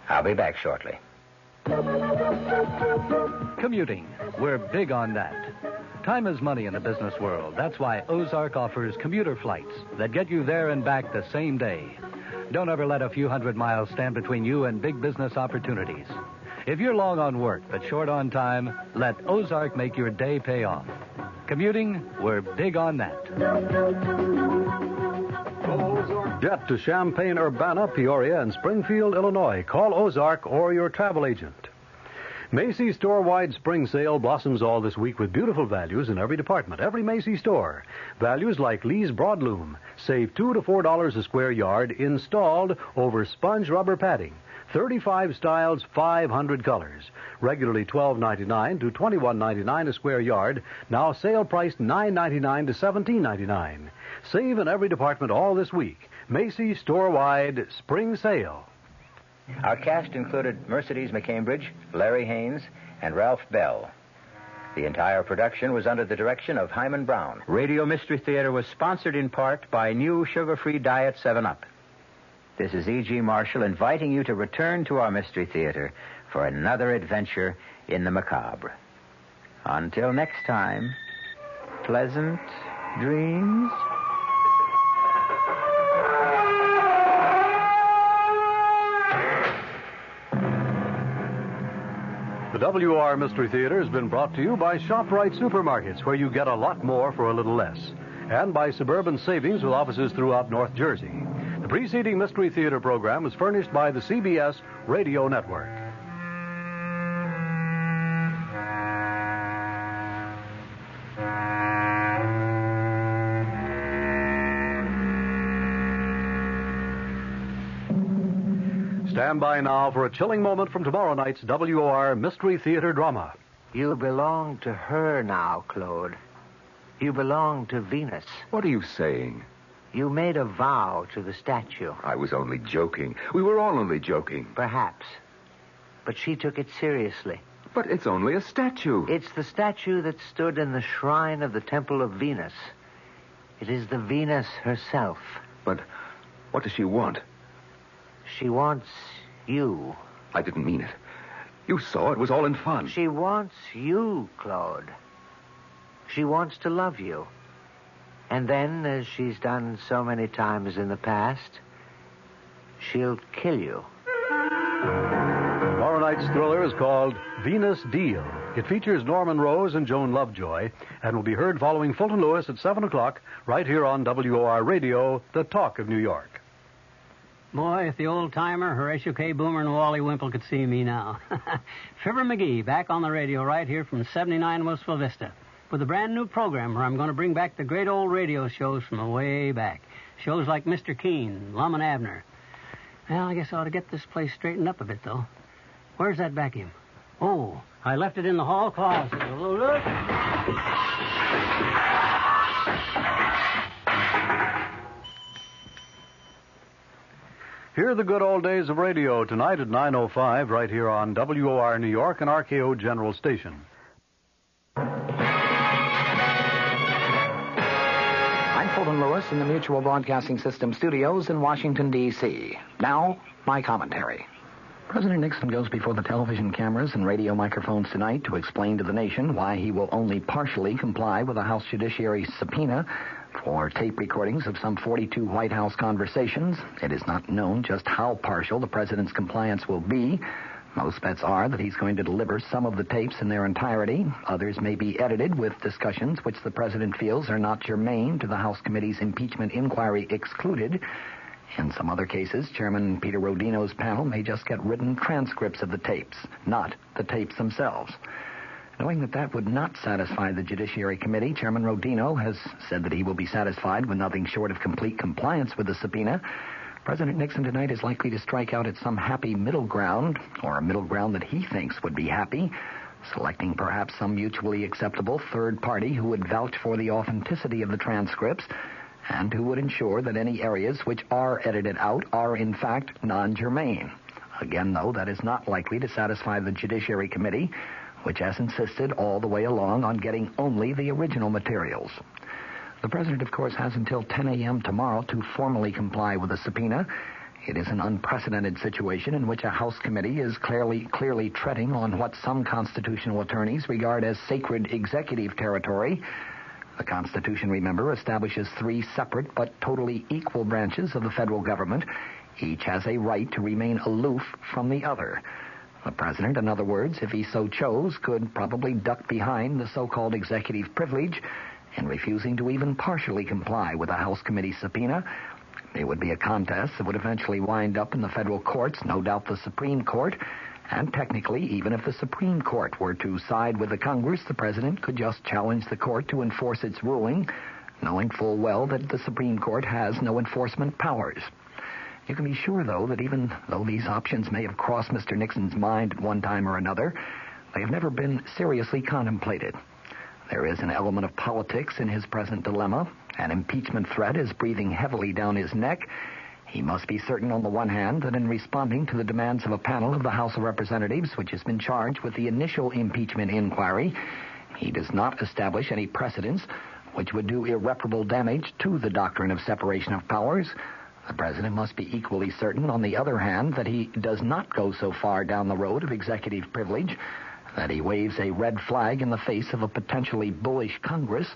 I'll be back shortly. Commuting. We're big on that. Time is money in the business world. That's why Ozark offers commuter flights that get you there and back the same day. Don't ever let a few hundred miles stand between you and big business opportunities. If you're long on work but short on time, let Ozark make your day pay off. Commuting, we're big on that. Jet to Champaign, Urbana, Peoria, and Springfield, Illinois. Call Ozark or your travel agent. Macy's store-wide spring sale blossoms all this week with beautiful values in every department, every Macy's store. Values like Lee's Broadloom. Save $2 to $4 a square yard installed over sponge rubber padding. 35 styles, 500 colors. Regularly $12.99 to $21.99 a square yard. Now sale priced $9.99 to $17.99. Save in every department all this week. Macy's store-wide spring sale. Our cast included Mercedes McCambridge, Larry Haynes, and Ralph Bell. The entire production was under the direction of Hyman Brown. Radio Mystery Theater was sponsored in part by new sugar-free Diet 7-Up. This is E.G. Marshall inviting you to return to our Mystery Theater for another adventure in the macabre. Until next time, pleasant dreams. The WR Mystery Theater has been brought to you by ShopRite Supermarkets, where you get a lot more for a little less, and by Suburban Savings with offices throughout North Jersey. The preceding Mystery Theater program was furnished by the CBS Radio Network. Stand by now for a chilling moment from tomorrow night's WOR Mystery Theater drama. You belong to her now, Claude. You belong to Venus. What are you saying? You made a vow to the statue. I was only joking. We were all only joking. Perhaps. But she took it seriously. But it's only a statue. It's the statue that stood in the shrine of the Temple of Venus. It is the Venus herself. But what does she want? She wants you. I didn't mean it. You saw it was all in fun. She wants you, Claude. She wants to love you. And then, as she's done so many times in the past, she'll kill you. Tomorrow night's thriller is called Venus Deal. It features Norman Rose and Joan Lovejoy and will be heard following Fulton Lewis at 7 o'clock right here on WOR Radio, the talk of New York. Boy, if the old-timer Horatio K. Boomer and Wally Wimple could see me now. Fibber McGee back on the radio right here from 79 Wistful Vista with a brand new program where I'm going to bring back the great old radio shows from way back. Shows like Mr. Keene, Lum and Abner. Well, I guess I ought to get this place straightened up a bit, though. Where's that vacuum? Oh, I left it in the hall closet. Look. Hear the good old days of radio tonight at 9:05 right here on WOR New York and RKO General Station. I'm Fulton Lewis in the Mutual Broadcasting System studios in Washington, D.C. Now, my commentary. President Nixon goes before the television cameras and radio microphones tonight to explain to the nation why he will only partially comply with a House Judiciary subpoena for tape recordings of some 42 White House conversations. It is not known just how partial the president's compliance will be. Most bets are that he's going to deliver some of the tapes in their entirety. Others may be edited with discussions which the president feels are not germane to the House committee's impeachment inquiry excluded. In some other cases, Chairman Peter Rodino's panel may just get written transcripts of the tapes, not the tapes themselves. Knowing that would not satisfy the Judiciary Committee, Chairman Rodino has said that he will be satisfied with nothing short of complete compliance with the subpoena. President Nixon tonight is likely to strike out at some happy middle ground, or a middle ground that he thinks would be happy, selecting perhaps some mutually acceptable third party who would vouch for the authenticity of the transcripts and who would ensure that any areas which are edited out are in fact non-germane. Again, though, that is not likely to satisfy the Judiciary Committee, which has insisted all the way along on getting only the original materials. The president, of course, has until 10 a.m. tomorrow to formally comply with the subpoena. It is an unprecedented situation in which a House committee is clearly treading on what some constitutional attorneys regard as sacred executive territory. The Constitution, remember, establishes 3 separate but totally equal branches of the federal government. Each has a right to remain aloof from the other. The president, in other words, if he so chose, could probably duck behind the so-called executive privilege in refusing to even partially comply with a House committee subpoena. It would be a contest that would eventually wind up in the federal courts, no doubt the Supreme Court. And technically, even if the Supreme Court were to side with the Congress, the president could just challenge the court to enforce its ruling, knowing full well that the Supreme Court has no enforcement powers. You can be sure, though, that even though these options may have crossed Mr. Nixon's mind at one time or another, they have never been seriously contemplated. There is an element of politics in his present dilemma. An impeachment threat is breathing heavily down his neck. He must be certain, on the one hand, that in responding to the demands of a panel of the House of Representatives, which has been charged with the initial impeachment inquiry, he does not establish any precedents which would do irreparable damage to the doctrine of separation of powers. The president must be equally certain, on the other hand, that he does not go so far down the road of executive privilege that he waves a red flag in the face of a potentially bullish Congress,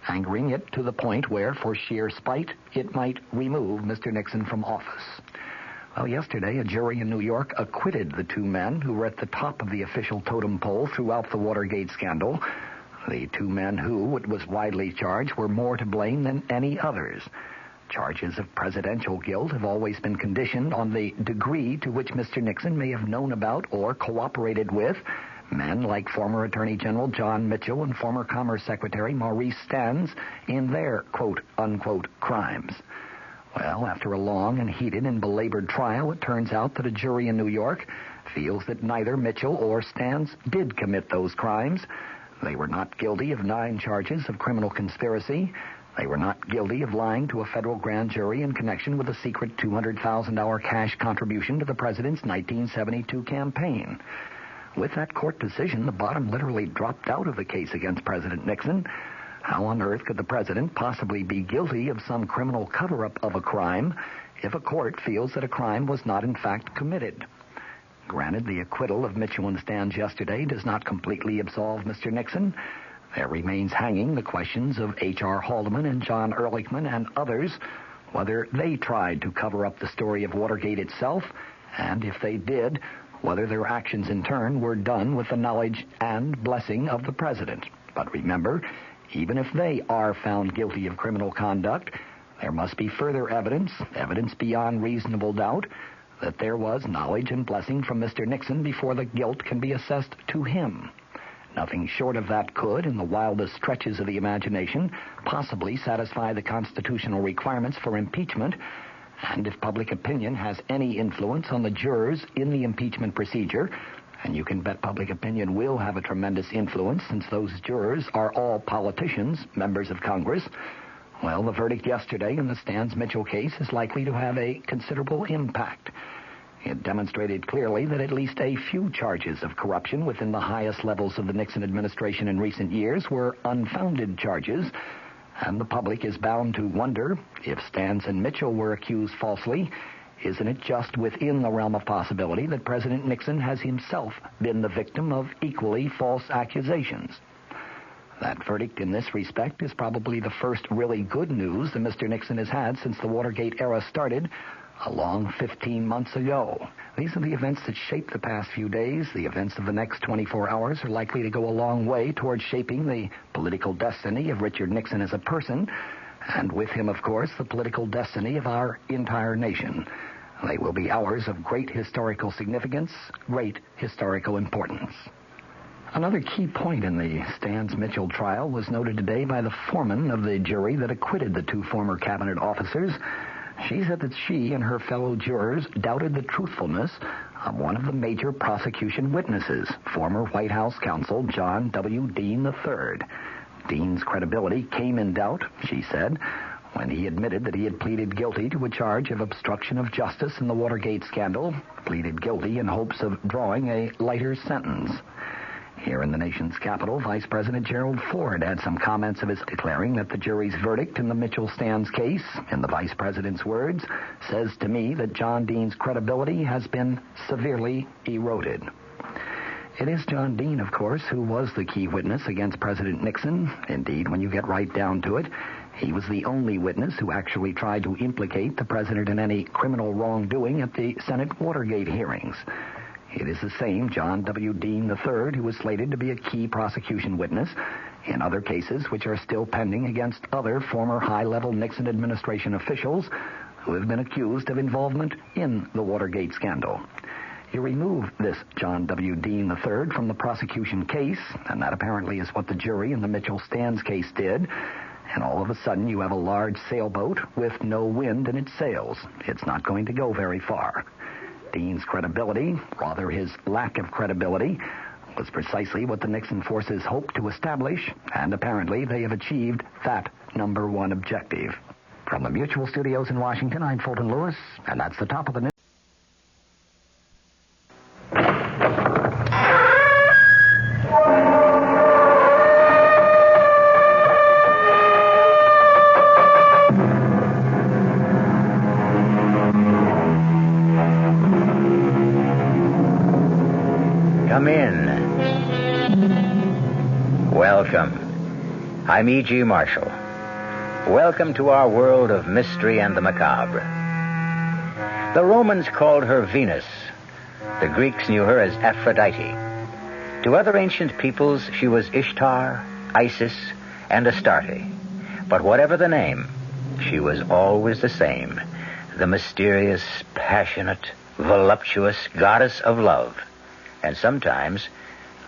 angering it to the point where, for sheer spite, it might remove Mr. Nixon from office. Well, yesterday, a jury in New York acquitted the 2 men who were at the top of the official totem pole throughout the Watergate scandal. The 2 men who, it was widely charged, were more to blame than any others. Charges of presidential guilt have always been conditioned on the degree to which Mr. Nixon may have known about or cooperated with men like former Attorney General John Mitchell and former Commerce Secretary Maurice Stans in their quote-unquote crimes. Well, after a long and heated and belabored trial, it turns out that a jury in New York feels that neither Mitchell or Stans did commit those crimes. They were not guilty of 9 charges of criminal conspiracy. They were not guilty of lying to a federal grand jury in connection with a secret $200,000 cash contribution to the president's 1972 campaign. With that court decision, the bottom literally dropped out of the case against President Nixon. How on earth could the president possibly be guilty of some criminal cover-up of a crime if a court feels that a crime was not in fact committed? Granted, the acquittal of Mitchell and Stans yesterday does not completely absolve Mr. Nixon. There remains hanging the questions of H.R. Haldeman and John Ehrlichman and others, whether they tried to cover up the story of Watergate itself, and if they did, whether their actions in turn were done with the knowledge and blessing of the president. But remember, even if they are found guilty of criminal conduct, there must be further evidence beyond reasonable doubt, that there was knowledge and blessing from Mr. Nixon before the guilt can be assessed to him. Nothing short of that could, in the wildest stretches of the imagination, possibly satisfy the constitutional requirements for impeachment. And if public opinion has any influence on the jurors in the impeachment procedure, and you can bet public opinion will have a tremendous influence since those jurors are all politicians, members of Congress, well, the verdict yesterday in the Stans Mitchell case is likely to have a considerable impact. It demonstrated clearly that at least a few charges of corruption within the highest levels of the Nixon administration in recent years were unfounded charges, and the public is bound to wonder, if Stans and Mitchell were accused falsely, isn't it just within the realm of possibility that President Nixon has himself been the victim of equally false accusations? That verdict in this respect is probably the first really good news that Mr. Nixon has had since the Watergate era started, a long 15 months ago. These are the events that shaped the past few days. The events of the next 24 hours are likely to go a long way towards shaping the political destiny of Richard Nixon as a person, and with him, of course, the political destiny of our entire nation. They will be hours of great historical significance, great historical importance. Another key point in the Stans Mitchell trial was noted today by the foreman of the jury that acquitted the 2 former cabinet officers. She said that she and her fellow jurors doubted the truthfulness of one of the major prosecution witnesses, former White House counsel John W. Dean III. Dean's credibility came in doubt, she said, when he admitted that he had pleaded guilty to a charge of obstruction of justice in the Watergate scandal, pleaded guilty in hopes of drawing a lighter sentence. Here in the nation's capital, Vice President Gerald Ford had some comments of his declaring that the jury's verdict in the Mitchell-Stans case, in the Vice President's words, says to me that John Dean's credibility has been severely eroded. It is John Dean, of course, who was the key witness against President Nixon. Indeed, when you get right down to it, he was the only witness who actually tried to implicate the president in any criminal wrongdoing at the Senate Watergate hearings. It is the same John W. Dean III who was slated to be a key prosecution witness in other cases which are still pending against other former high-level Nixon administration officials who have been accused of involvement in the Watergate scandal. You remove this John W. Dean III from the prosecution case, and that apparently is what the jury in the Mitchell-Stans case did, and all of a sudden you have a large sailboat with no wind in its sails. It's not going to go very far. Dean's credibility, rather his lack of credibility, was precisely what the Nixon forces hoped to establish, and apparently they have achieved that number one objective. From the Mutual Studios in Washington, I'm Fulton Lewis, and that's the top of the news. Come in. Welcome. I'm E.G. Marshall. Welcome to our world of mystery and the macabre. The Romans called her Venus. The Greeks knew her as Aphrodite. To other ancient peoples, she was Ishtar, Isis, and Astarte. But whatever the name, she was always the same. The mysterious, passionate, voluptuous goddess of love. And sometimes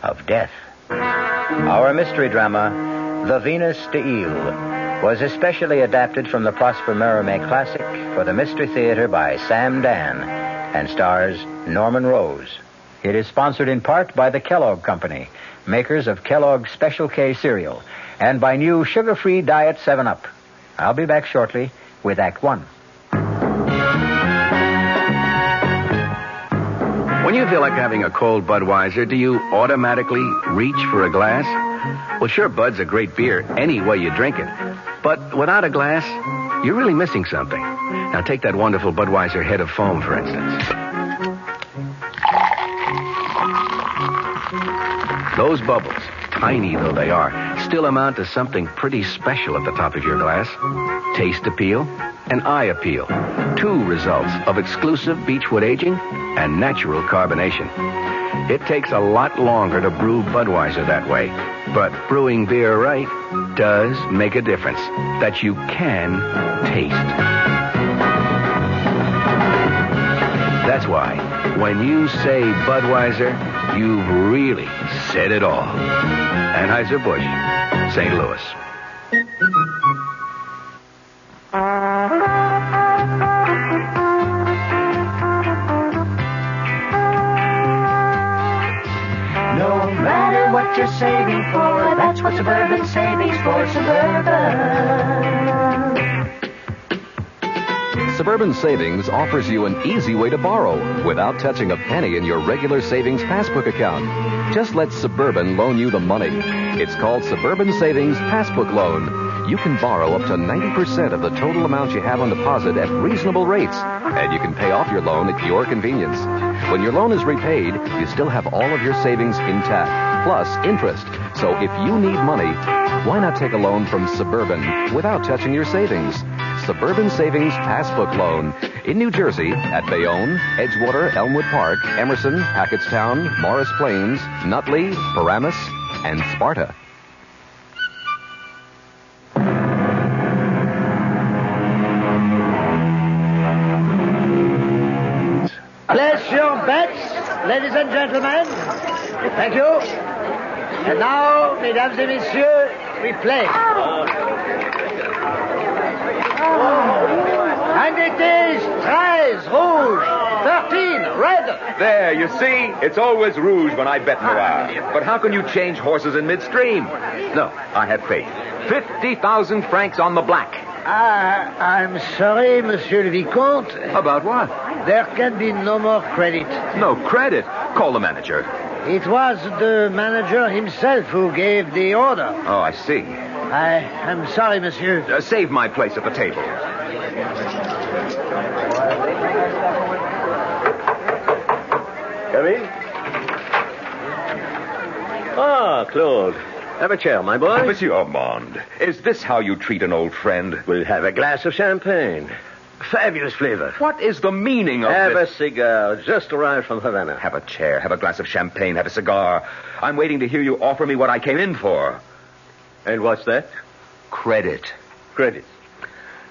of death. Our mystery drama, The Venus de Ile, was especially adapted from the Prosper Mérimée classic for the Mystery Theater by Sam Dan and stars Norman Rose. It is sponsored in part by the Kellogg Company, makers of Kellogg's Special K cereal, and by new sugar-free Diet 7-Up. I'll be back shortly with Act One. When you feel like having a cold Budweiser, do you automatically reach for a glass? Well, sure, Bud's a great beer any way you drink it. But without a glass, you're really missing something. Now take that wonderful Budweiser head of foam, for instance. Those bubbles, tiny though they are, still amount to something pretty special at the top of your glass. Taste appeal and eye appeal. Two results of exclusive beechwood aging and natural carbonation. It takes a lot longer to brew Budweiser that way, but brewing beer right does make a difference that you can taste. That's why, when you say Budweiser, you've really said it all. Anheuser-Busch, St. Louis. No matter what you're saving for, that's what Suburban Savings for Suburban. Suburban Savings offers you an easy way to borrow without touching a penny in your regular savings passbook account. Just let Suburban loan you the money. It's called Suburban Savings Passbook Loan. You can borrow up to 90% of the total amount you have on deposit at reasonable rates, and you can pay off your loan at your convenience. When your loan is repaid, you still have all of your savings intact, plus interest. So if you need money, why not take a loan from Suburban without touching your savings? Suburban Savings Passbook Loan in New Jersey at Bayonne, Edgewater, Elmwood Park, Emerson, Hackettstown, Morris Plains, Nutley, Paramus, and Sparta. Place your bets, ladies and gentlemen. Thank you. And now, mesdames et messieurs, we play. And it is 13, rouge, 13, red. There, you see? It's always rouge when I bet noir. But how can you change horses in midstream? No, I have faith. 50,000 francs on the black. I'm sorry, Monsieur le Vicomte. About what? There can be no more credit. No credit? Call the manager. It was the manager himself who gave the order. Oh, I see. I'm sorry, monsieur. Save my place at the table. Come in. Ah, Claude. Have a chair, my boy. Monsieur Armand, is this how you treat an old friend? We'll have a glass of champagne. Fabulous flavor. What is the meaning of Have this? a cigar. Just arrived from Havana. Have a chair, have a glass of champagne, have a cigar. I'm waiting to hear you offer me what I came in for. And what's that? Credit. Credit.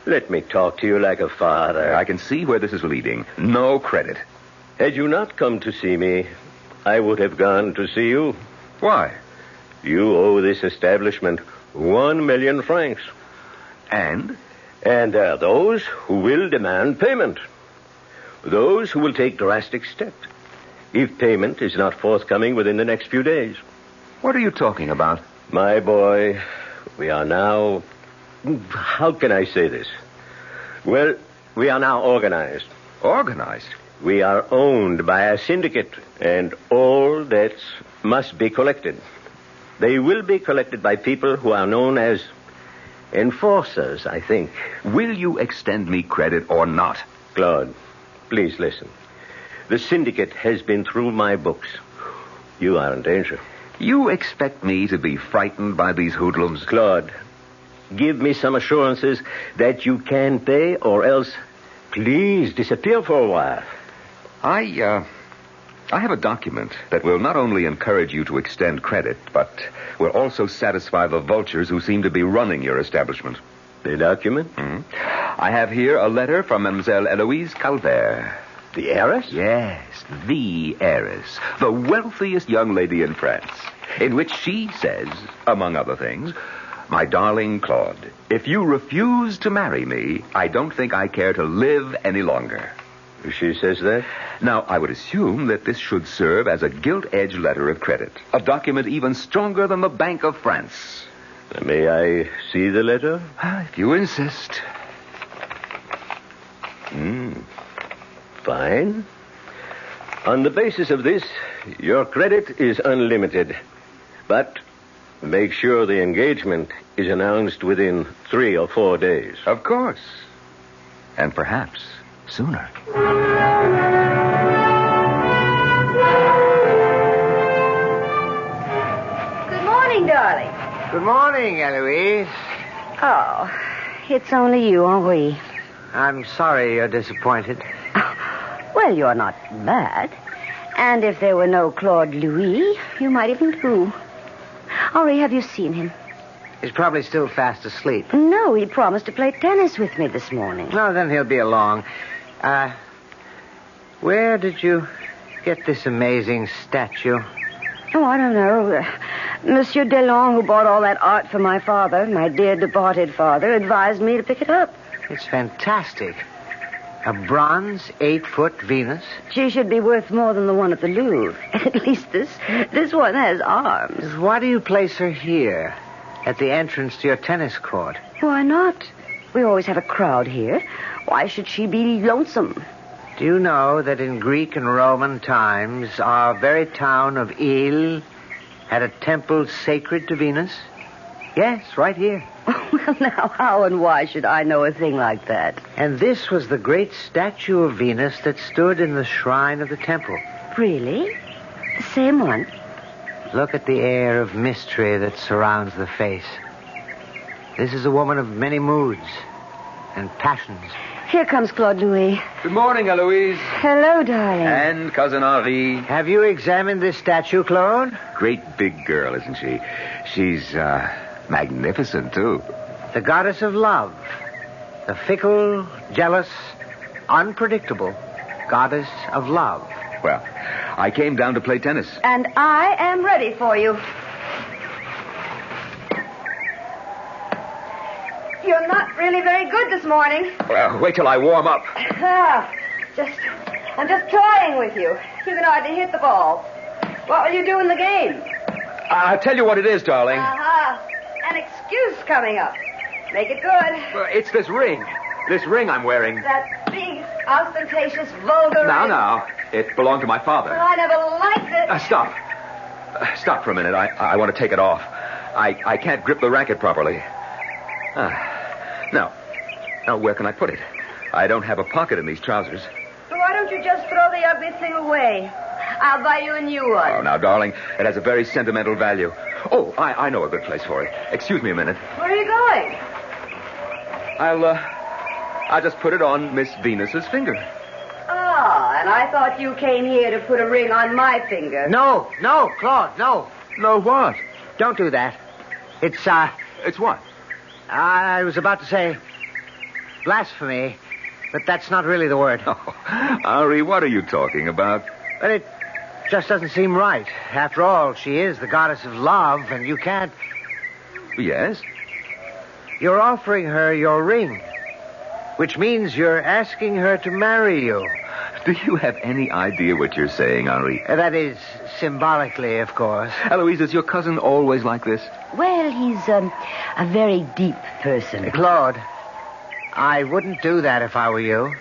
Let me talk to you like a father. I can see where this is leading. No credit. Had you not come to see me, I would have gone to see you. Why? You owe this establishment 1 million francs. And? And there are those who will demand payment. Those who will take drastic steps if payment is not forthcoming within the next few days. What are you talking about? My boy, we are now... How can I say this? Well, we are now organized. Organized? We are owned by a syndicate, and all debts must be collected. They will be collected by people who are known as enforcers, I think. Will you extend me credit or not? Claude, please listen. The syndicate has been through my books. You are in danger. You expect me to be frightened by these hoodlums? Claude, give me some assurances that you can pay, or else please disappear for a while. I have a document that will not only encourage you to extend credit, but will also satisfy the vultures who seem to be running your establishment. The document? Mm-hmm. I have here a letter from Mademoiselle Eloise Calvert. The heiress? Yes, the heiress. The wealthiest young lady in France. In which she says, among other things, "My darling Claude, if you refuse to marry me, I don't think I care to live any longer." She says that? Now, I would assume that this should serve as a gilt-edged letter of credit. A document even stronger than the Bank of France. May I see the letter? If you insist. Fine. On the basis of this, your credit is unlimited. But make sure the engagement is announced within 3 or 4 days. Of course. And perhaps sooner. Good morning, darling. Good morning, Eloise. Oh, it's only you, Henri. I'm sorry you're disappointed. Well, you're not bad. And if there were no Claude Louis, you might even do. Henri, have you seen him? He's probably still fast asleep. No, he promised to play tennis with me this morning. No, then he'll be along. Where did you get this amazing statue? Oh, I don't know. Monsieur Delon, who bought all that art for my father, my dear departed father, advised me to pick it up. It's fantastic. A bronze 8-foot Venus? She should be worth more than the one at the Louvre. At least this one has arms. Why do you place her here, at the entrance to your tennis court? Why not? We always have a crowd here. Why should she be lonesome? Do you know that in Greek and Roman times, our very town of Ile had a temple sacred to Venus? Yes, right here. Well, now, how and why should I know a thing like that? And this was the great statue of Venus that stood in the shrine of the temple. Really? The same one? Look at the air of mystery that surrounds the face. This is a woman of many moods and passions. Here comes Claude Louis. Good morning, Eloise. Hello, darling. And Cousin Henri. Have you examined this statue, Claude? Great big girl, isn't she? She's, magnificent, too. The goddess of love. The fickle, jealous, unpredictable goddess of love. Well, I came down to play tennis. And I am ready for you. You're not really very good this morning. Well, wait till I warm up. I'm just toying with you. You can hardly hit the ball. What will you do in the game? I'll tell you what it is, darling. An excuse coming up. Make it good. It's this ring. This ring I'm wearing. That big, ostentatious, vulgar Now, ring. now. It belonged to my father. Well, I never liked it. Stop. Stop for a minute. I want to take it off. I can't grip the racket properly. Now, where can I put it? I don't have a pocket in these trousers. So why don't you just throw the ugly thing away? I'll buy you a new one. Oh, now, darling, it has a very sentimental value. Oh, I know a good place for it. Excuse me a minute. Where are you going? I'll just put it on Miss Venus's finger. And I thought you came here to put a ring on my finger. No, Claude, no. No what? Don't do that. It's what? I was about to say blasphemy, but that's not really the word. Oh, Henri, what are you talking about? But it just doesn't seem right. After all, she is the goddess of love, and you can't... Yes? You're offering her your ring, which means you're asking her to marry you. Do you have any idea what you're saying, Henri? That is, symbolically, of course. Eloise, is your cousin always like this? Well, he's a very deep person. Claude, I wouldn't do that if I were you.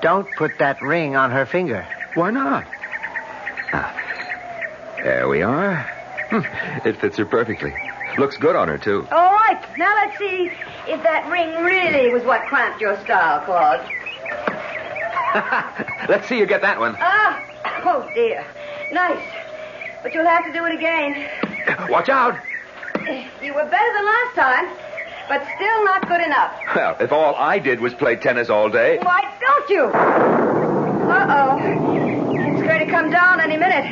Don't put that ring on her finger. Why not? There we are. It fits her perfectly. Looks good on her, too. All right. Now let's see if that ring really was what cramped your style, Claude. Let's see you get that one. Oh, dear. Nice. But you'll have to do it again. Watch out. You were better than last time, but still not good enough. Well, if all I did was play tennis all day... Why don't you? Uh-oh. It's going to come down any minute.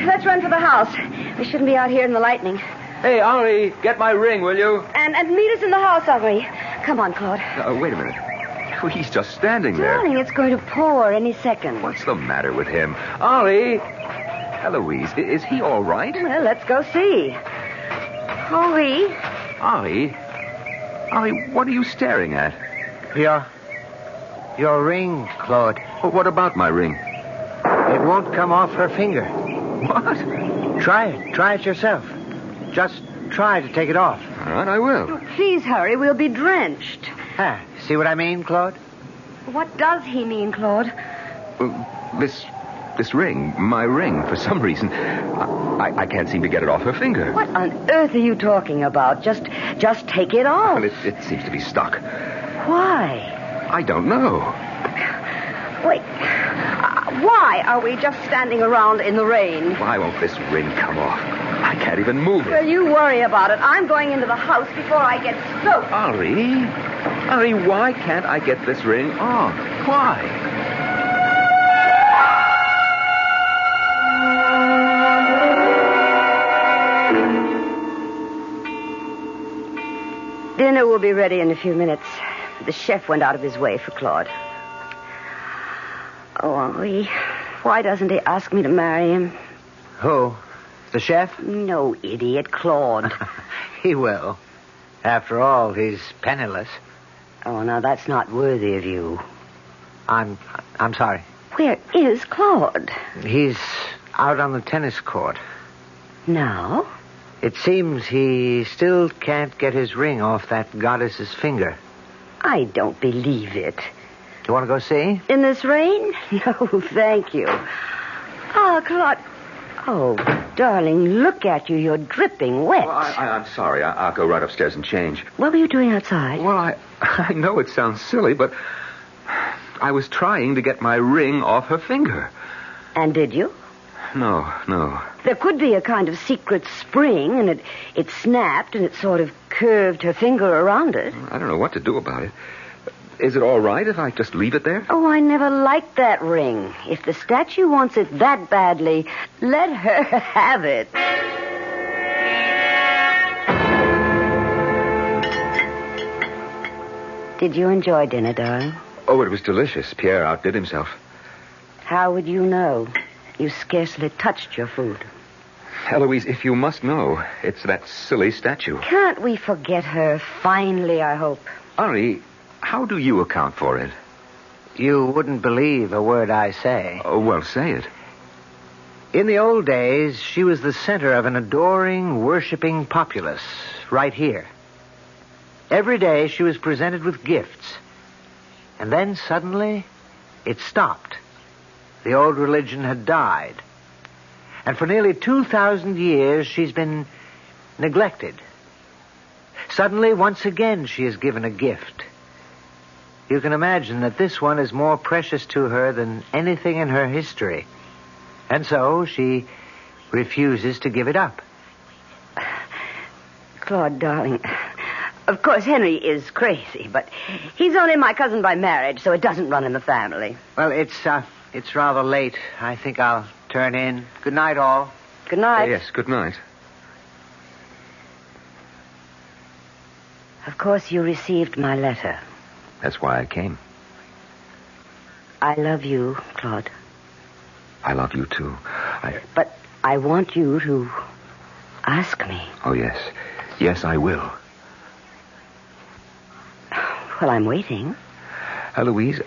Let's run for the house. We shouldn't be out here in the lightning. Hey, Henri, get my ring, will you? And meet us in the house, Henri. Come on, Claude. Wait a minute. He's just standing there. Darling, it's going to pour any second. What's the matter with him? Henri! Eloise, is he all right? Well, let's go see. Henri? Henri, what are you staring at? Your ring, Claude. Well, what about my ring? It won't come off her finger. What? Try it. Try it yourself. Just try to take it off. All right, I will. Please hurry. We'll be drenched. See what I mean, Claude? What does he mean, Claude? This ring, my ring, for some reason, I can't seem to get it off her finger. What on earth are you talking about? Just take it off. Well, it seems to be stuck. Why? I don't know. Wait. Why are we just standing around in the rain? Why won't this ring come off? I can't even move it. Well, you worry about it. I'm going into the house before I get soaked. Ari, why can't I get this ring off? Why? Dinner will be ready in a few minutes. The chef went out of his way for Claude. Oh, Henri, why doesn't he ask me to marry him? Who? The chef? No, idiot, Claude. He will. After all, he's penniless. Oh, now that's not worthy of you. I'm sorry. Where is Claude? He's out on the tennis court. Now? It seems he still can't get his ring off that goddess's finger. I don't believe it. You want to go see? In this rain? No, thank you. Oh, Claude. Oh, darling, look at you. You're dripping wet. Well, I'm sorry. I'll go right upstairs and change. What were you doing outside? Well, I know it sounds silly, but I was trying to get my ring off her finger. And did you? No. There could be a kind of secret spring, and it snapped, and it sort of curved her finger around it. I don't know what to do about it. Is it all right if I just leave it there? Oh, I never liked that ring. If the statue wants it that badly, let her have it. Did you enjoy dinner, darling? Oh, it was delicious. Pierre outdid himself. How would you know? You scarcely touched your food. Eloise, if you must know, it's that silly statue. Can't we forget her finally, I hope? Ari, how do you account for it? You wouldn't believe a word I say. Oh, well, say it. In the old days, she was the center of an adoring, worshipping populace right here. Every day she was presented with gifts. And then suddenly, it stopped. The old religion had died. And for nearly 2,000 years, she's been neglected. Suddenly, once again, she is given a gift. You can imagine that this one is more precious to her than anything in her history. And so she refuses to give it up. Claude, darling, of course Henry is crazy, but he's only my cousin by marriage, so it doesn't run in the family. Well, it's rather late. I think I'll turn in. Good night, all. Good night. Yes, good night. Of course you received my letter. That's why I came. I love you, Claude. I love you, too. But I want you to ask me. Oh, yes. Yes, I will. Well, I'm waiting. Eloise,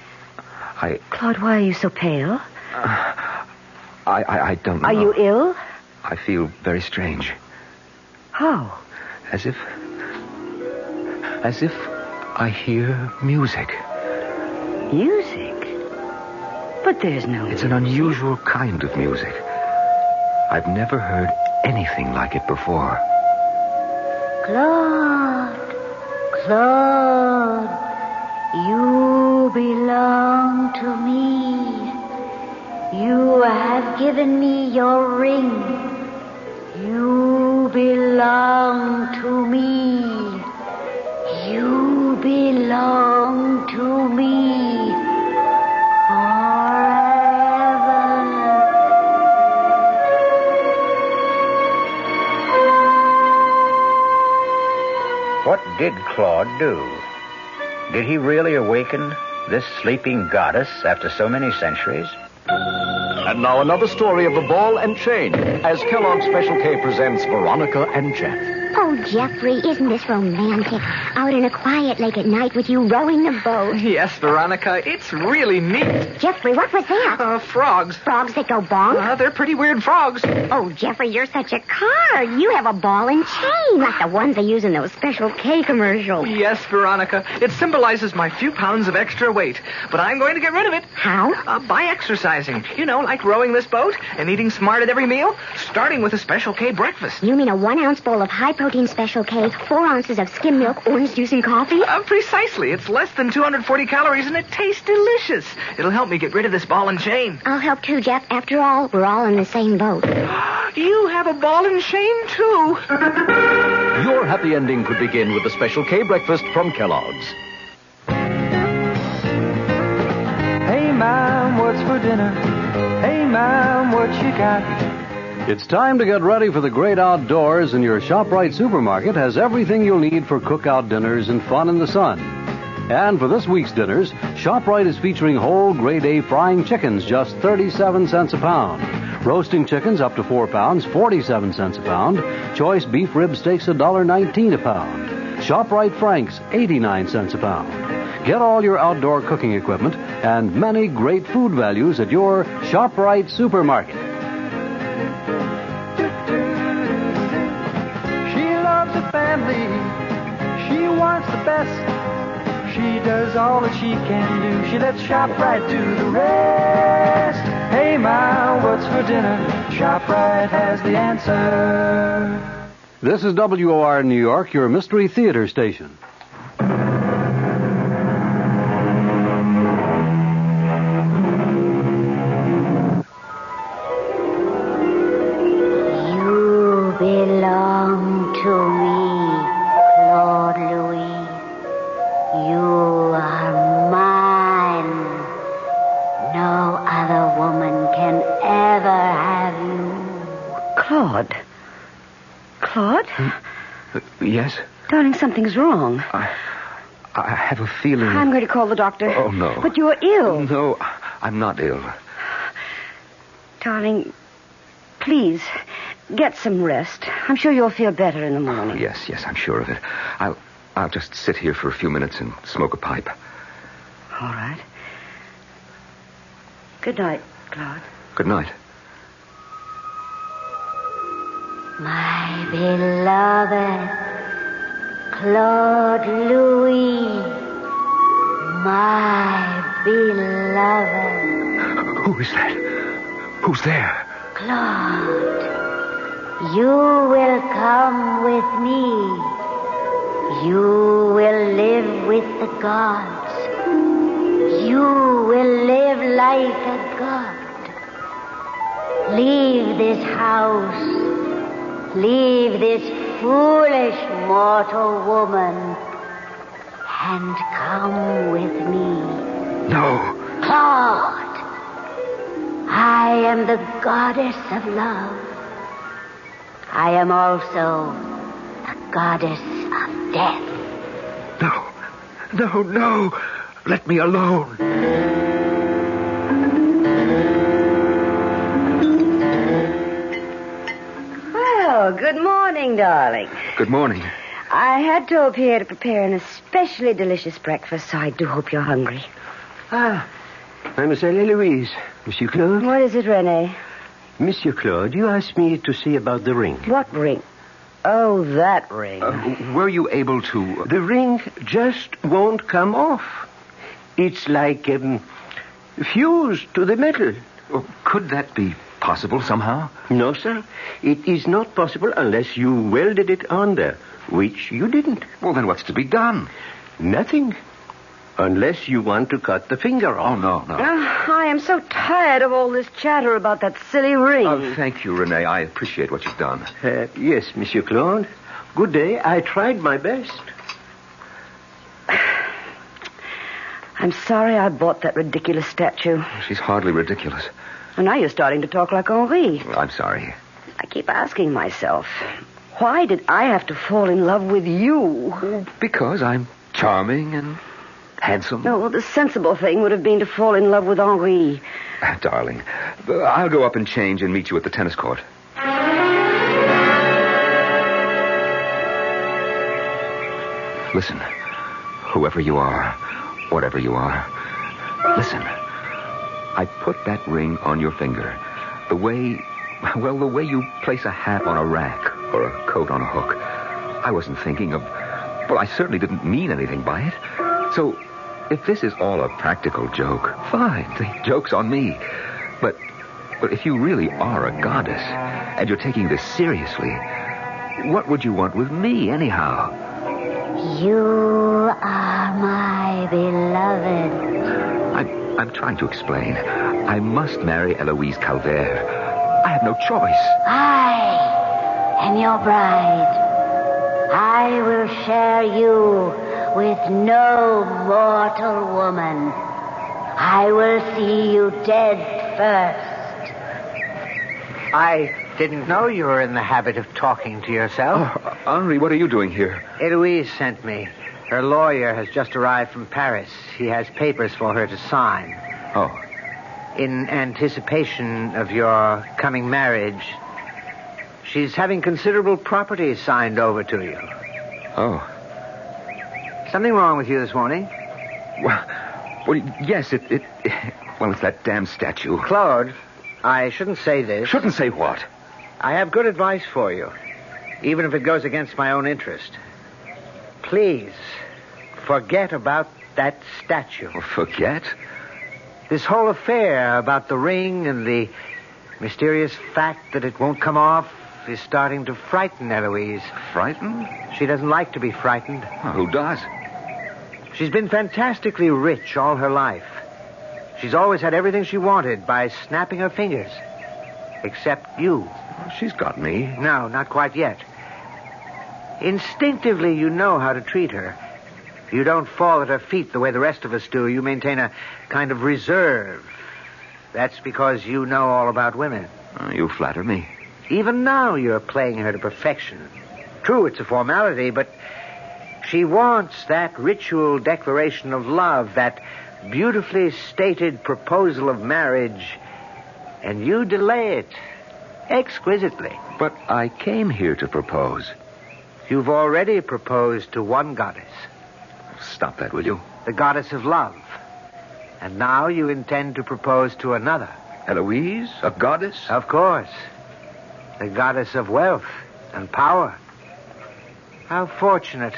Claude, why are you so pale? I don't know. Are you ill? I feel very strange. How? As if I hear music. Music? But there's no It's an unusual kind of music. I've never heard anything like it before. Claude, Claude, you belong to me. You have given me your ring. You belong to me. You belong to me forever. What did Claude do? Did he really awaken this sleeping goddess after so many centuries? And now another story of the ball and chain as Kellogg's Special K presents Veronica and Jeff. Oh, Jeffrey, isn't this romantic? Out in a quiet lake at night with you rowing the boat. Yes, Veronica, it's really neat. Jeffrey, what was that? Frogs. Frogs that go bonk? They're pretty weird frogs. Oh, Jeffrey, you're such a card. You have a ball and chain, like the ones they use in those Special K commercials. Yes, Veronica. It symbolizes my few pounds of extra weight. But I'm going to get rid of it. How? By exercising. You know, like rowing this boat and eating smart at every meal, starting with a Special K breakfast. You mean a 1 ounce bowl of high-protein Special K, 4 ounces of skim milk, orange juice, and coffee? Precisely. It's less than 240 calories, and it tastes delicious. It'll help me get rid of this ball and chain. I'll help too, Jeff. After all, we're all in the same boat. You have a ball and chain, too. Your happy ending could begin with the Special K breakfast from Kellogg's. Hey, Mom, what's for dinner? Hey, Mom, what you got? It's time to get ready for the great outdoors, and your ShopRite supermarket has everything you'll need for cookout dinners and fun in the sun. And for this week's dinners, ShopRite is featuring whole grade A frying chickens, just 37 cents a pound. Roasting chickens up to 4 pounds, 47 cents a pound. Choice beef rib steaks, $1.19 a pound. ShopRite Franks, 89 cents a pound. Get all your outdoor cooking equipment and many great food values at your ShopRite supermarket. She loves the family. She wants the best. She does all that she can do. She lets ShopRite do the rest. Hey, Ma, what's for dinner? ShopRite has the answer. This is WOR New York, your Mystery Theater station. You belong to me, Claude Louis. You are mine. No other woman can ever have you. Claude? Claude? Yes? Darling, something's wrong. I have a feeling... I'm going to call the doctor. Oh, no. But you're ill. No, I'm not ill. Darling, please, get some rest. I'm sure you'll feel better in the morning. Yes, I'm sure of it. I'll just sit here for a few minutes and smoke a pipe. All right. Good night, Claude. Good night. My beloved Claude Louis. My beloved. Who is that? Who's there? Claude, you will come with me. You will live with the gods. You will live like a god. Leave this house. Leave this foolish mortal woman and come with me. No. Claude, I am the goddess of love. I am also the goddess of death. No. Let me alone. Well, good morning, darling. Good morning. I had to appear to prepare an especially delicious breakfast, so I do hope you're hungry. Mademoiselle Eloise. Monsieur Claude? What is it, René? Monsieur Claude, you asked me to see about the ring. What ring? Oh, that ring. Were you able to... The ring just won't come off. It's like fused to the metal. Could that be possible somehow? No, sir. It is not possible unless you welded it on there, which you didn't. Well, then what's to be done? Nothing. Unless you want to cut the finger off. Oh, no. I am so tired of all this chatter about that silly ring. Oh, thank you, René. I appreciate what you've done. Yes, Monsieur Claude. Good day. I tried my best. I'm sorry I bought that ridiculous statue. She's hardly ridiculous. And now you're starting to talk like Henri. I'm sorry. I keep asking myself, why did I have to fall in love with you? Because I'm charming and handsome. No, the sensible thing would have been to fall in love with Henri. Darling, I'll go up and change and meet you at the tennis court. Listen, whoever you are, whatever you are, listen. I put that ring on your finger the way you place a hat on a rack or a coat on a hook. I wasn't thinking of... Well, I certainly didn't mean anything by it. So, if this is all a practical joke, fine. The joke's on me. But if you really are a goddess, and you're taking this seriously, what would you want with me, anyhow? You are my beloved. I'm trying to explain. I must marry Eloise Calvert. I have no choice. I am your bride. I will share you with no mortal woman. I will see you dead first. I didn't know you were in the habit of talking to yourself. Oh, Henri, what are you doing here? Eloise sent me. Her lawyer has just arrived from Paris. He has papers for her to sign. Oh. In anticipation of your coming marriage, she's having considerable property signed over to you. Oh. Something wrong with you this morning? Well, yes, well, it's that damn statue. Claude, I shouldn't say this. Shouldn't say what? I have good advice for you, even if it goes against my own interest. Please, forget about that statue. Forget? This whole affair about the ring and the mysterious fact that it won't come off is starting to frighten Eloise. Frightened? She doesn't like to be frightened. Well, who does? She's been fantastically rich all her life. She's always had everything she wanted by snapping her fingers. Except you. Well, she's got me. No, not quite yet. Instinctively, you know how to treat her. You don't fall at her feet the way the rest of us do. You maintain a kind of reserve. That's because you know all about women. You flatter me. Even now, you're playing her to perfection. True, it's a formality, but she wants that ritual declaration of love, that beautifully stated proposal of marriage, and you delay it exquisitely. But I came here to propose. You've already proposed to one goddess. Stop that, will you? The goddess of love. And now you intend to propose to another. Eloise? A goddess? Of course. The goddess of wealth and power. How fortunate.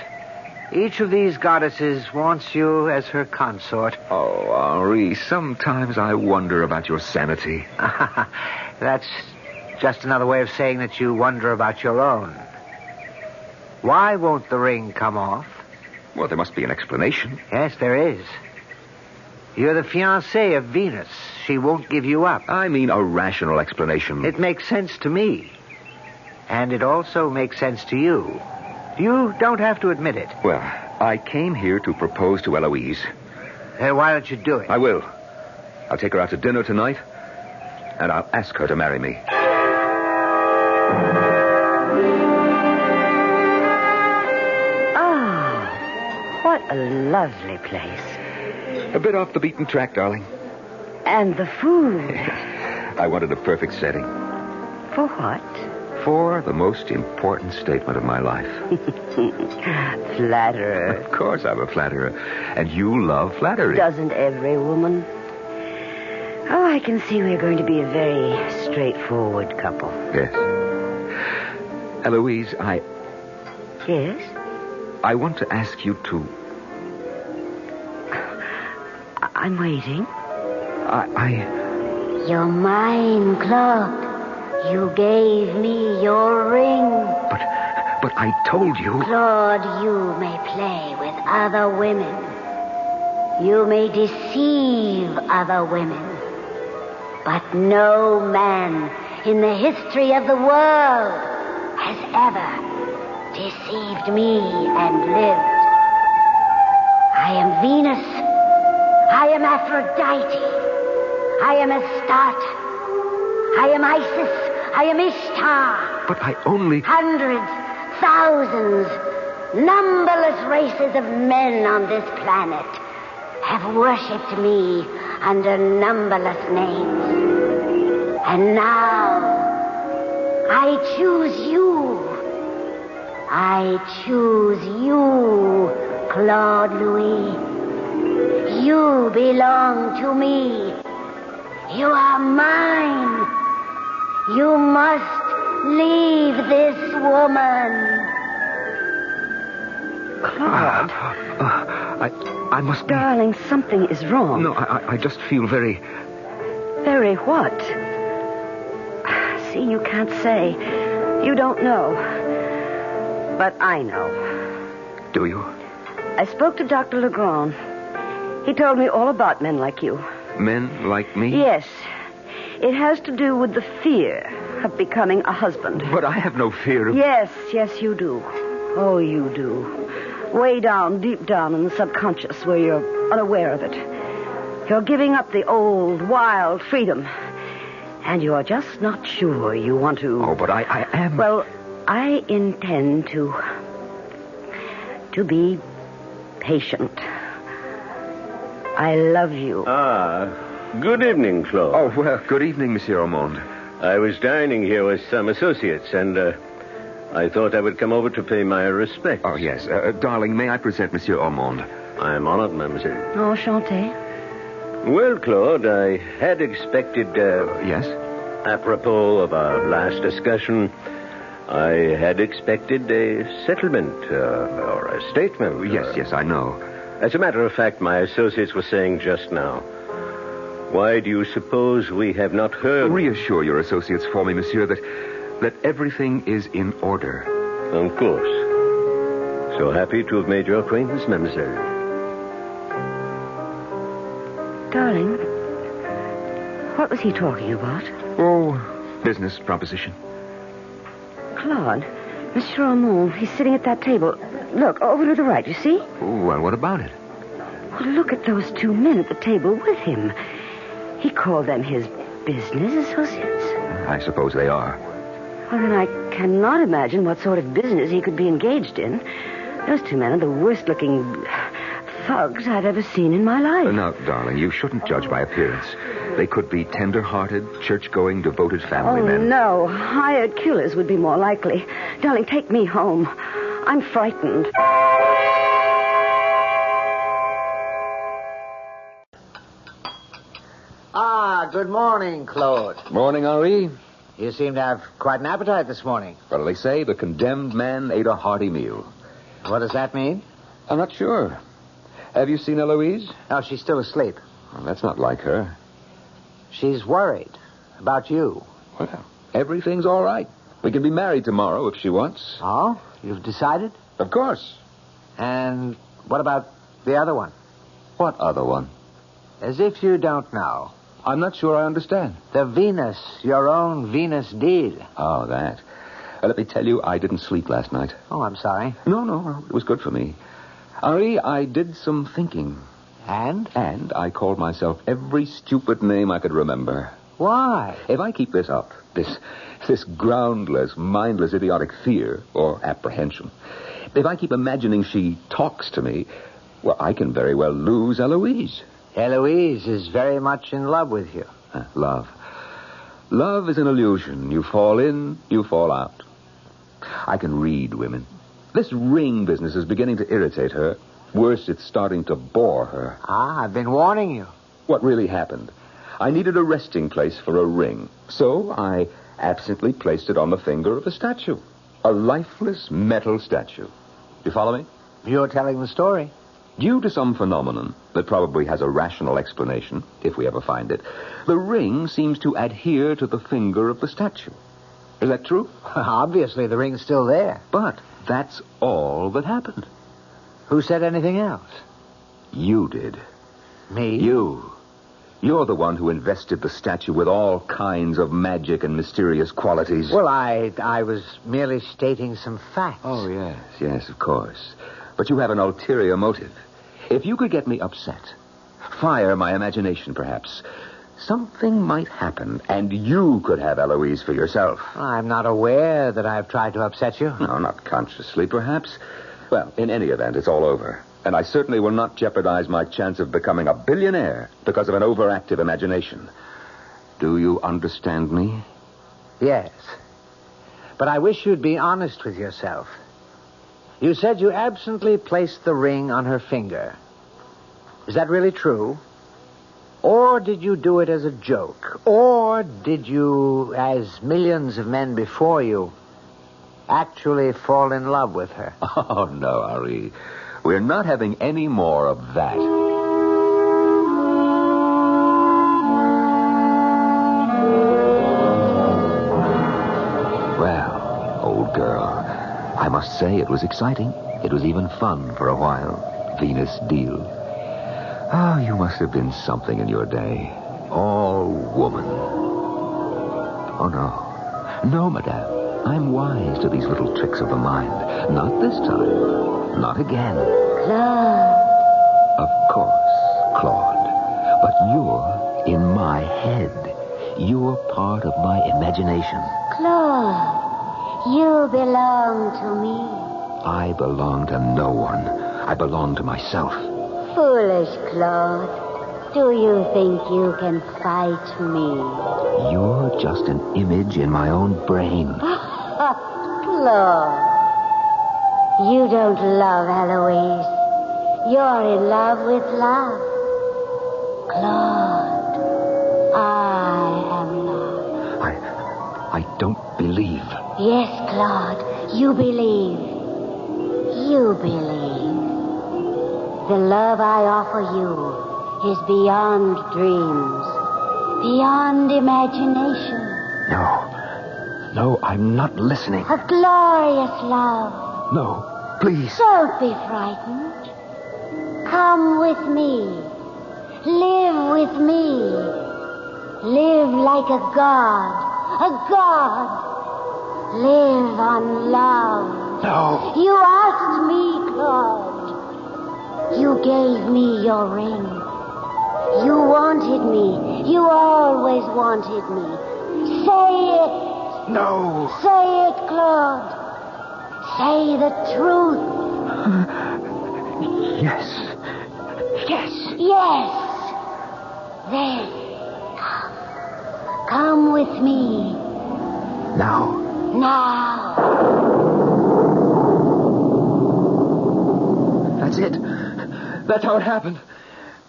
Each of these goddesses wants you as her consort. Oh, Henri, sometimes I wonder about your sanity. That's just another way of saying that you wonder about your own. Why won't the ring come off? Well, there must be an explanation. Yes, there is. You're the fiancé of Venus. She won't give you up. I mean a rational explanation. It makes sense to me. And it also makes sense to you. You don't have to admit it. Well, I came here to propose to Eloise. Then why don't you do it? I will. I'll take her out to dinner tonight, and I'll ask her to marry me. What a lovely place. A bit off the beaten track, darling. And the food. I wanted a perfect setting. For what? For the most important statement of my life. Flatterer. Of course I'm a flatterer. And you love flattery. Doesn't every woman? Oh, I can see we're going to be a very straightforward couple. Yes. Eloise, Yes? I want to ask you to... I'm waiting. You're mine, Claude. You gave me your ring. But I told you... Claude, you may play with other women. You may deceive other women. But no man in the history of the world has ever deceived me and lived. I am Venus. I am Aphrodite. I am Astarte. I am Isis. I am Ishtar. But I only... Hundreds, thousands, numberless races of men on this planet have worshipped me under numberless names. And now, I choose you. I choose you, Claude Louis. You belong to me. You are mine. You must leave this woman. Claude. I must be... Darling, something is wrong. No, I just feel very... Very what? See, you can't say. You don't know. But I know. Do you? I spoke to Dr. Legrand. He told me all about men like you. Men like me? Yes. It has to do with the fear of becoming a husband. But I have no fear of... Yes, you do. Oh, you do. Way down, deep down in the subconscious where you're unaware of it. You're giving up the old, wild freedom. And you're just not sure you want to... Oh, but I am... Well, I intend to be patient. I love you. Good evening, Claude. Oh, well, good evening, Monsieur Armand. I was dining here with some associates, and I thought I would come over to pay my respects. Oh, yes. Darling, may I present Monsieur Armand? I am honored, mademoiselle. Enchanté. Well, Claude, I had expected... Yes? Apropos of our last discussion, I had expected a settlement or a statement. Yes, I know. As a matter of fact, my associates were saying just now, why do you suppose we have not heard... Reassure your associates for me, monsieur, that everything is in order. Of course. So happy to have made your acquaintance, mademoiselle. Darling, what was he talking about? Oh, business proposition. Claude, Monsieur Armand, he's sitting at that table. Look, over to the right, you see? Well, what about it? Well, look at those two men at the table with him. He called them his business associates. I suppose they are. Well, then I cannot imagine what sort of business he could be engaged in. Those two men are the worst-looking thugs I've ever seen in my life. Now, darling, you shouldn't judge by appearance. They could be tender-hearted, church-going, devoted family men. Oh, no. Hired killers would be more likely. Darling, take me home. I'm frightened. Good morning, Claude. Morning, Henri. You seem to have quite an appetite this morning. Well, they say the condemned man ate a hearty meal. What does that mean? I'm not sure. Have you seen Eloise? No, she's still asleep. Well, that's not like her. She's worried about you. Well, everything's all right. We can be married tomorrow if she wants. Oh? You've decided? Of course. And what about the other one? What other one? As if you don't know. I'm not sure I understand. The Venus, your own Venus deal. Oh, that. Let me tell you, I didn't sleep last night. Oh, I'm sorry. No, it was good for me. Henri, I did some thinking. And? And I called myself every stupid name I could remember. Why? If I keep this up, this groundless, mindless, idiotic fear or apprehension, if I keep imagining she talks to me, well, I can very well lose Eloise. Eloise is very much in love with you. Love. Love is an illusion. You fall in, you fall out. I can read women. This ring business is beginning to irritate her. Worse, it's starting to bore her. I've been warning you. What really happened? I needed a resting place for a ring. So I absently placed it on the finger of a statue. A lifeless metal statue. You follow me? You're telling the story. Due to some phenomenon that probably has a rational explanation, if we ever find it, the ring seems to adhere to the finger of the statue. Is that true? Obviously, the ring's still there. But that's all that happened. Who said anything else? You did. Me? You. You're the one who invested the statue with all kinds of magic and mysterious qualities. Well, I was merely stating some facts. Oh, yes, of course. But you have an ulterior motive. If you could get me upset, fire my imagination, perhaps, something might happen, and you could have Eloise for yourself. I'm not aware that I've tried to upset you. No, not consciously, perhaps. Well, in any event, it's all over. And I certainly will not jeopardize my chance of becoming a billionaire because of an overactive imagination. Do you understand me? Yes. But I wish you'd be honest with yourself. You said you absently placed the ring on her finger. Is that really true? Or did you do it as a joke? Or did you, as millions of men before you, actually fall in love with her? Oh, no, Ari. We're not having any more of that. Well, old girl, I must say it was exciting. It was even fun for a while. Venus deal. Oh, you must have been something in your day. All woman. Oh, no. No, madame. I'm wise to these little tricks of the mind. Not this time. Not again. Claude. Of course, Claude. But you're in my head. You're part of my imagination. Claude, you belong to me. I belong to no one. I belong to myself. Foolish Claude. Do you think you can fight me? You're just an image in my own brain. Claude, you don't love Eloise. You're in love with love. Claude, I am love. I don't believe. Yes, Claude, you believe. You believe. The love I offer you is beyond dreams, beyond imagination. No, I'm not listening. A glorious love. No, please. Don't be frightened. Come with me. Live with me. Live like a god. A god. Live on love. No. You asked me, Claude. You gave me your ring. You wanted me. You always wanted me. Say it. No. Say it, Claude. Say the truth. Yes. Yes. Yes. Then, come with me. Now. Now. That's it. That's how it happened.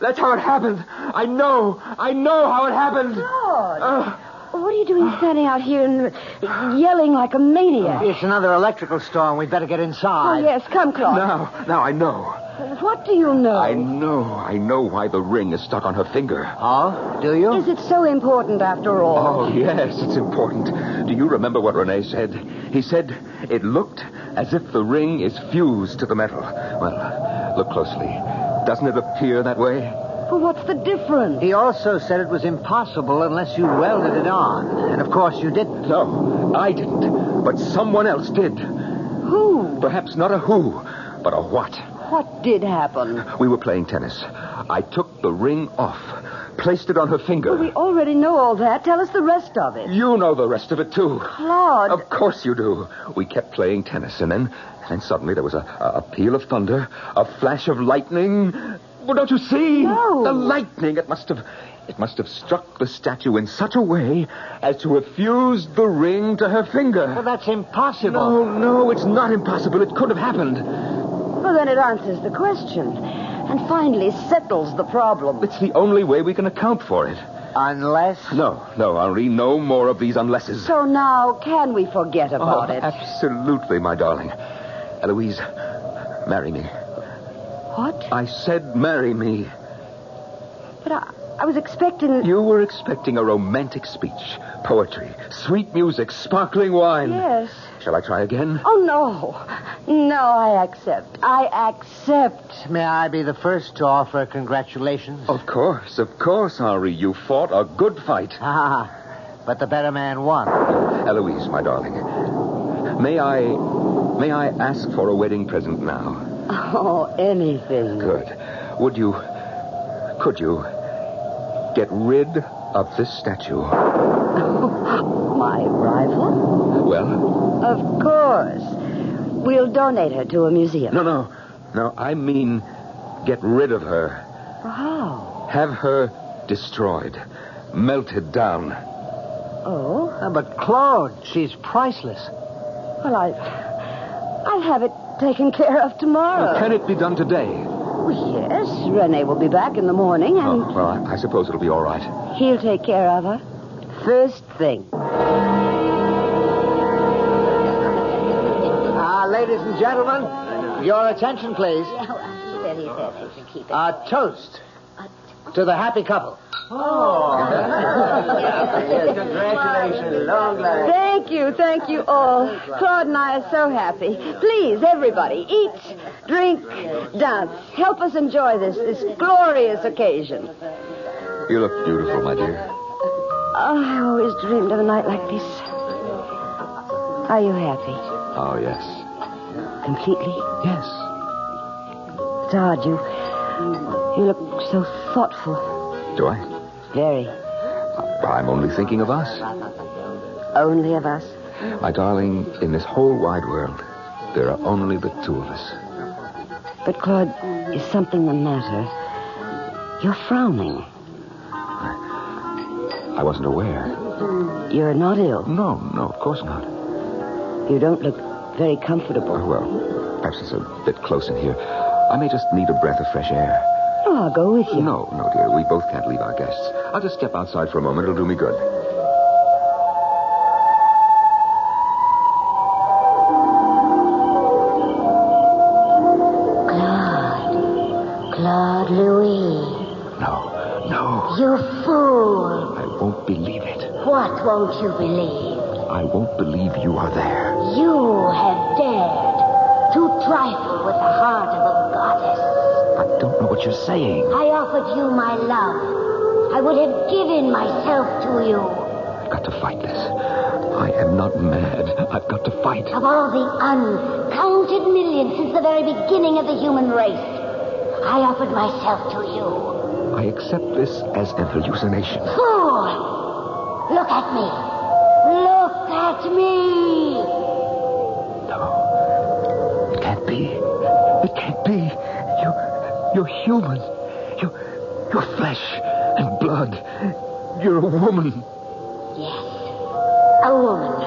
That's how it happened. I know how it happened. Claude. What are you doing standing out here and yelling like a maniac? It's another electrical storm. We'd better get inside. Oh, yes. Come, Claude. Now I know. What do you know? I know why the ring is stuck on her finger. Oh, do you? Is it so important after all? Oh, yes, it's important. Do you remember what Rene said? He said it looked as if the ring is fused to the metal. Well, look closely. Doesn't it appear that way? Well, what's the difference? He also said it was impossible unless you welded it on. And, of course, you didn't. No, I didn't. But someone else did. Who? Perhaps not a who, but a what. What did happen? We were playing tennis. I took the ring off, placed it on her finger. Well, we already know all that. Tell us the rest of it. You know the rest of it, too. Claude. Of course you do. We kept playing tennis, and then suddenly there was a peal of thunder, a flash of lightning. Well, don't you see? No. The lightning, it must have struck the statue in such a way as to have fused the ring to her finger. Well, that's impossible. No, it's not impossible. It could have happened. Well, then it answers the question. And finally settles the problem. It's the only way we can account for it. Unless? No, Henri, no more of these unlesses. So now, can we forget about it? Absolutely, my darling. Eloise, marry me. What? I said marry me. But I was expecting... You were expecting a romantic speech, poetry, sweet music, sparkling wine. Yes. Shall I try again? Oh, no. No, I accept. May I be the first to offer congratulations? Of course, Henri. You fought a good fight. But the better man won. Eloise, my darling, may I ask for a wedding present now? Oh, anything. Good. Could you get rid of this statue? My rival? Well? Of course. We'll donate her to a museum. No, I mean get rid of her. How? Have her destroyed, melted down. Oh? But Claude, she's priceless. Well, I'll have it taken care of tomorrow. Can it be done today? Oh, yes. Renee will be back in the morning, and Oh, well, I suppose it'll be all right. he'll take care of her. First thing. Ladies and gentlemen, your attention, please. A toast to the happy couple. Oh. Congratulations. Long life. Thank you all. Claude and I are so happy. Please, everybody, eat, drink, dance. Help us enjoy this glorious occasion. You look beautiful, my dear. Oh, I always dreamed of a night like this. Are you happy? Oh, yes. Completely? Yes. It's odd. You look so thoughtful. Do I? Very. I'm only thinking of us. Only of us? My darling, in this whole wide world, there are only the two of us. But, Claude, is something the matter? You're frowning. I wasn't aware. You're not ill? No, of course not. You don't look very comfortable. Well, perhaps it's a bit close in here. I may just need a breath of fresh air. Oh, I'll go with you. No, dear. We both can't leave our guests. I'll just step outside for a moment. It'll do me good. Claude Louis. No. You fool. I won't believe it. What won't you believe? I won't believe you are there. You have dared to trifle with the heart of a goddess. I don't know what you're saying. I offered you my love. I would have given myself to you. I've got to fight this. I am not mad. I've got to fight. Of all the uncounted millions since the very beginning of the human race, I offered myself to you. I accept this as an hallucination. Fool! Look at me. Look at me. No. It can't be. It can't be. You're human. You're flesh and blood. You're a woman. Yes. A woman.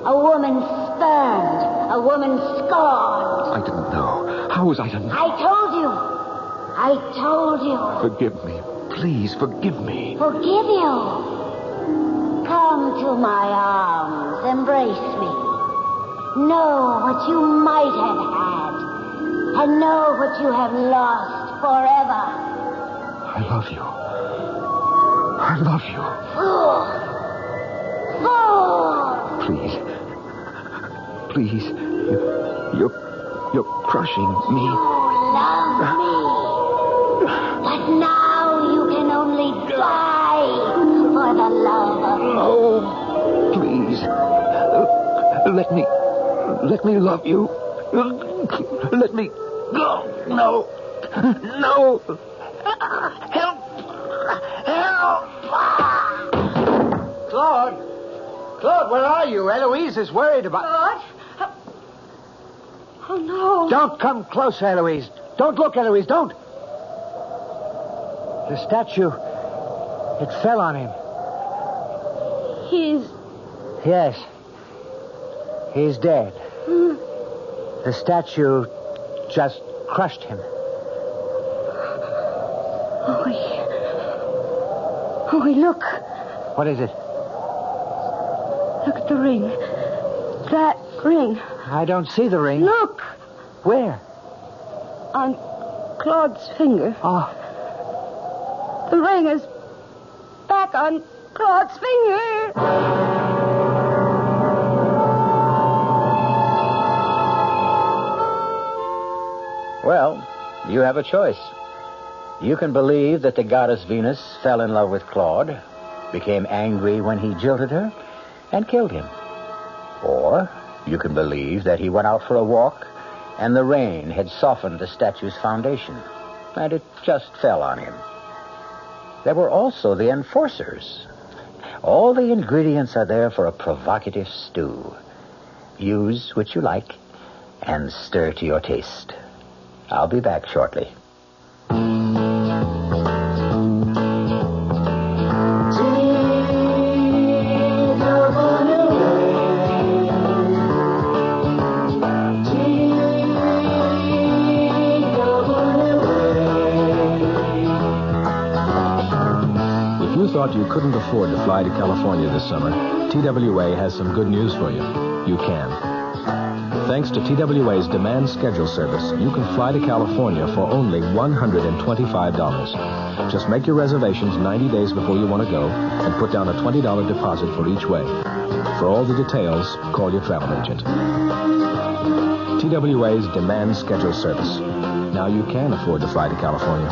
A woman spurned. A woman scorned. I didn't know. How was I to know? I told you. Forgive me. Please, forgive me. Forgive you. Come to my arms. Embrace me. Know what you might have had. And know what you have lost forever. I love you. I love you. Fool! Please. You're crushing me. You love me. But now you can only die for the love of me. Oh, please. Let me love you. Let me go. No. Help. Claude, where are you? Eloise is worried about... Claude? Oh, no. Don't come close, Eloise. Don't look, Eloise, don't. The statue, it fell on him. Yes. He's dead. The statue just crushed him. Oh, look. What is it? Look at the ring. That ring. I don't see the ring. Look. Where? On Claude's finger. Oh. The ring is back on Claude's finger. Well, you have a choice. You can believe that the goddess Venus fell in love with Claude, became angry when he jilted her, and killed him. Or you can believe that he went out for a walk, and the rain had softened the statue's foundation, and it just fell on him. There were also the enforcers. All the ingredients are there for a provocative stew. Use what you like, and stir to your taste. I'll be back shortly. couldn't afford to fly to California this summer, TWA has some good news for you. You can. Thanks to TWA's demand schedule service, you can fly to California for only $125. Just make your reservations 90 days before you want to go and put down a $20 deposit for each way. For all the details, call your travel agent. TWA's demand schedule service. Now you can afford to fly to California.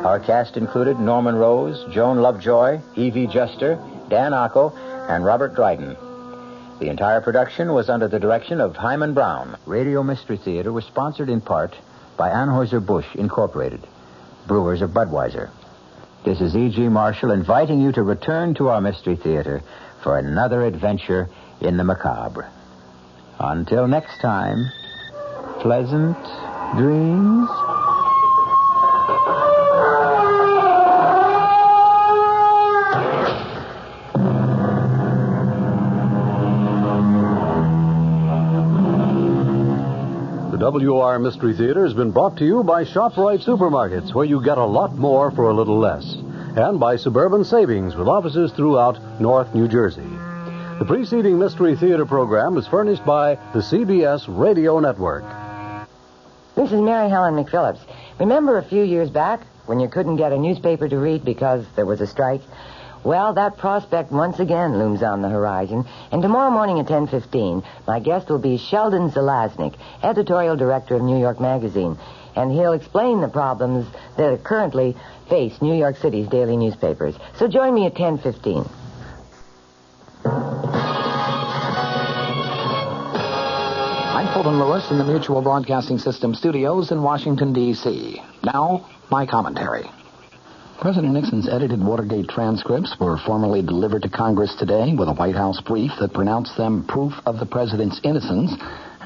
Our cast included Norman Rose, Joan Lovejoy, Evie Juster, Dan Ocko, and Robert Dryden. The entire production was under the direction of Hyman Brown. Radio Mystery Theater was sponsored in part by Anheuser-Busch Incorporated, brewers of Budweiser. This is E.G. Marshall inviting you to return to our Mystery Theater for another adventure in the macabre. Until next time, pleasant dreams. The WR Mystery Theater has been brought to you by ShopRite Supermarkets, where you get a lot more for a little less, and by Suburban Savings, with offices throughout North New Jersey. The preceding Mystery Theater program was furnished by the CBS Radio Network. This is Mary Helen McPhillips. Remember a few years back when you couldn't get a newspaper to read because there was a strike? Well, that prospect once again looms on the horizon. And tomorrow morning at 10:15, my guest will be Sheldon Zelaznik, editorial director of New York Magazine. And he'll explain the problems that currently face New York City's daily newspapers. So join me at 10:15. I'm Fulton Lewis in the Mutual Broadcasting System studios in Washington, D.C. Now, my commentary. President Nixon's edited Watergate transcripts were formally delivered to Congress today with a White House brief that pronounced them proof of the president's innocence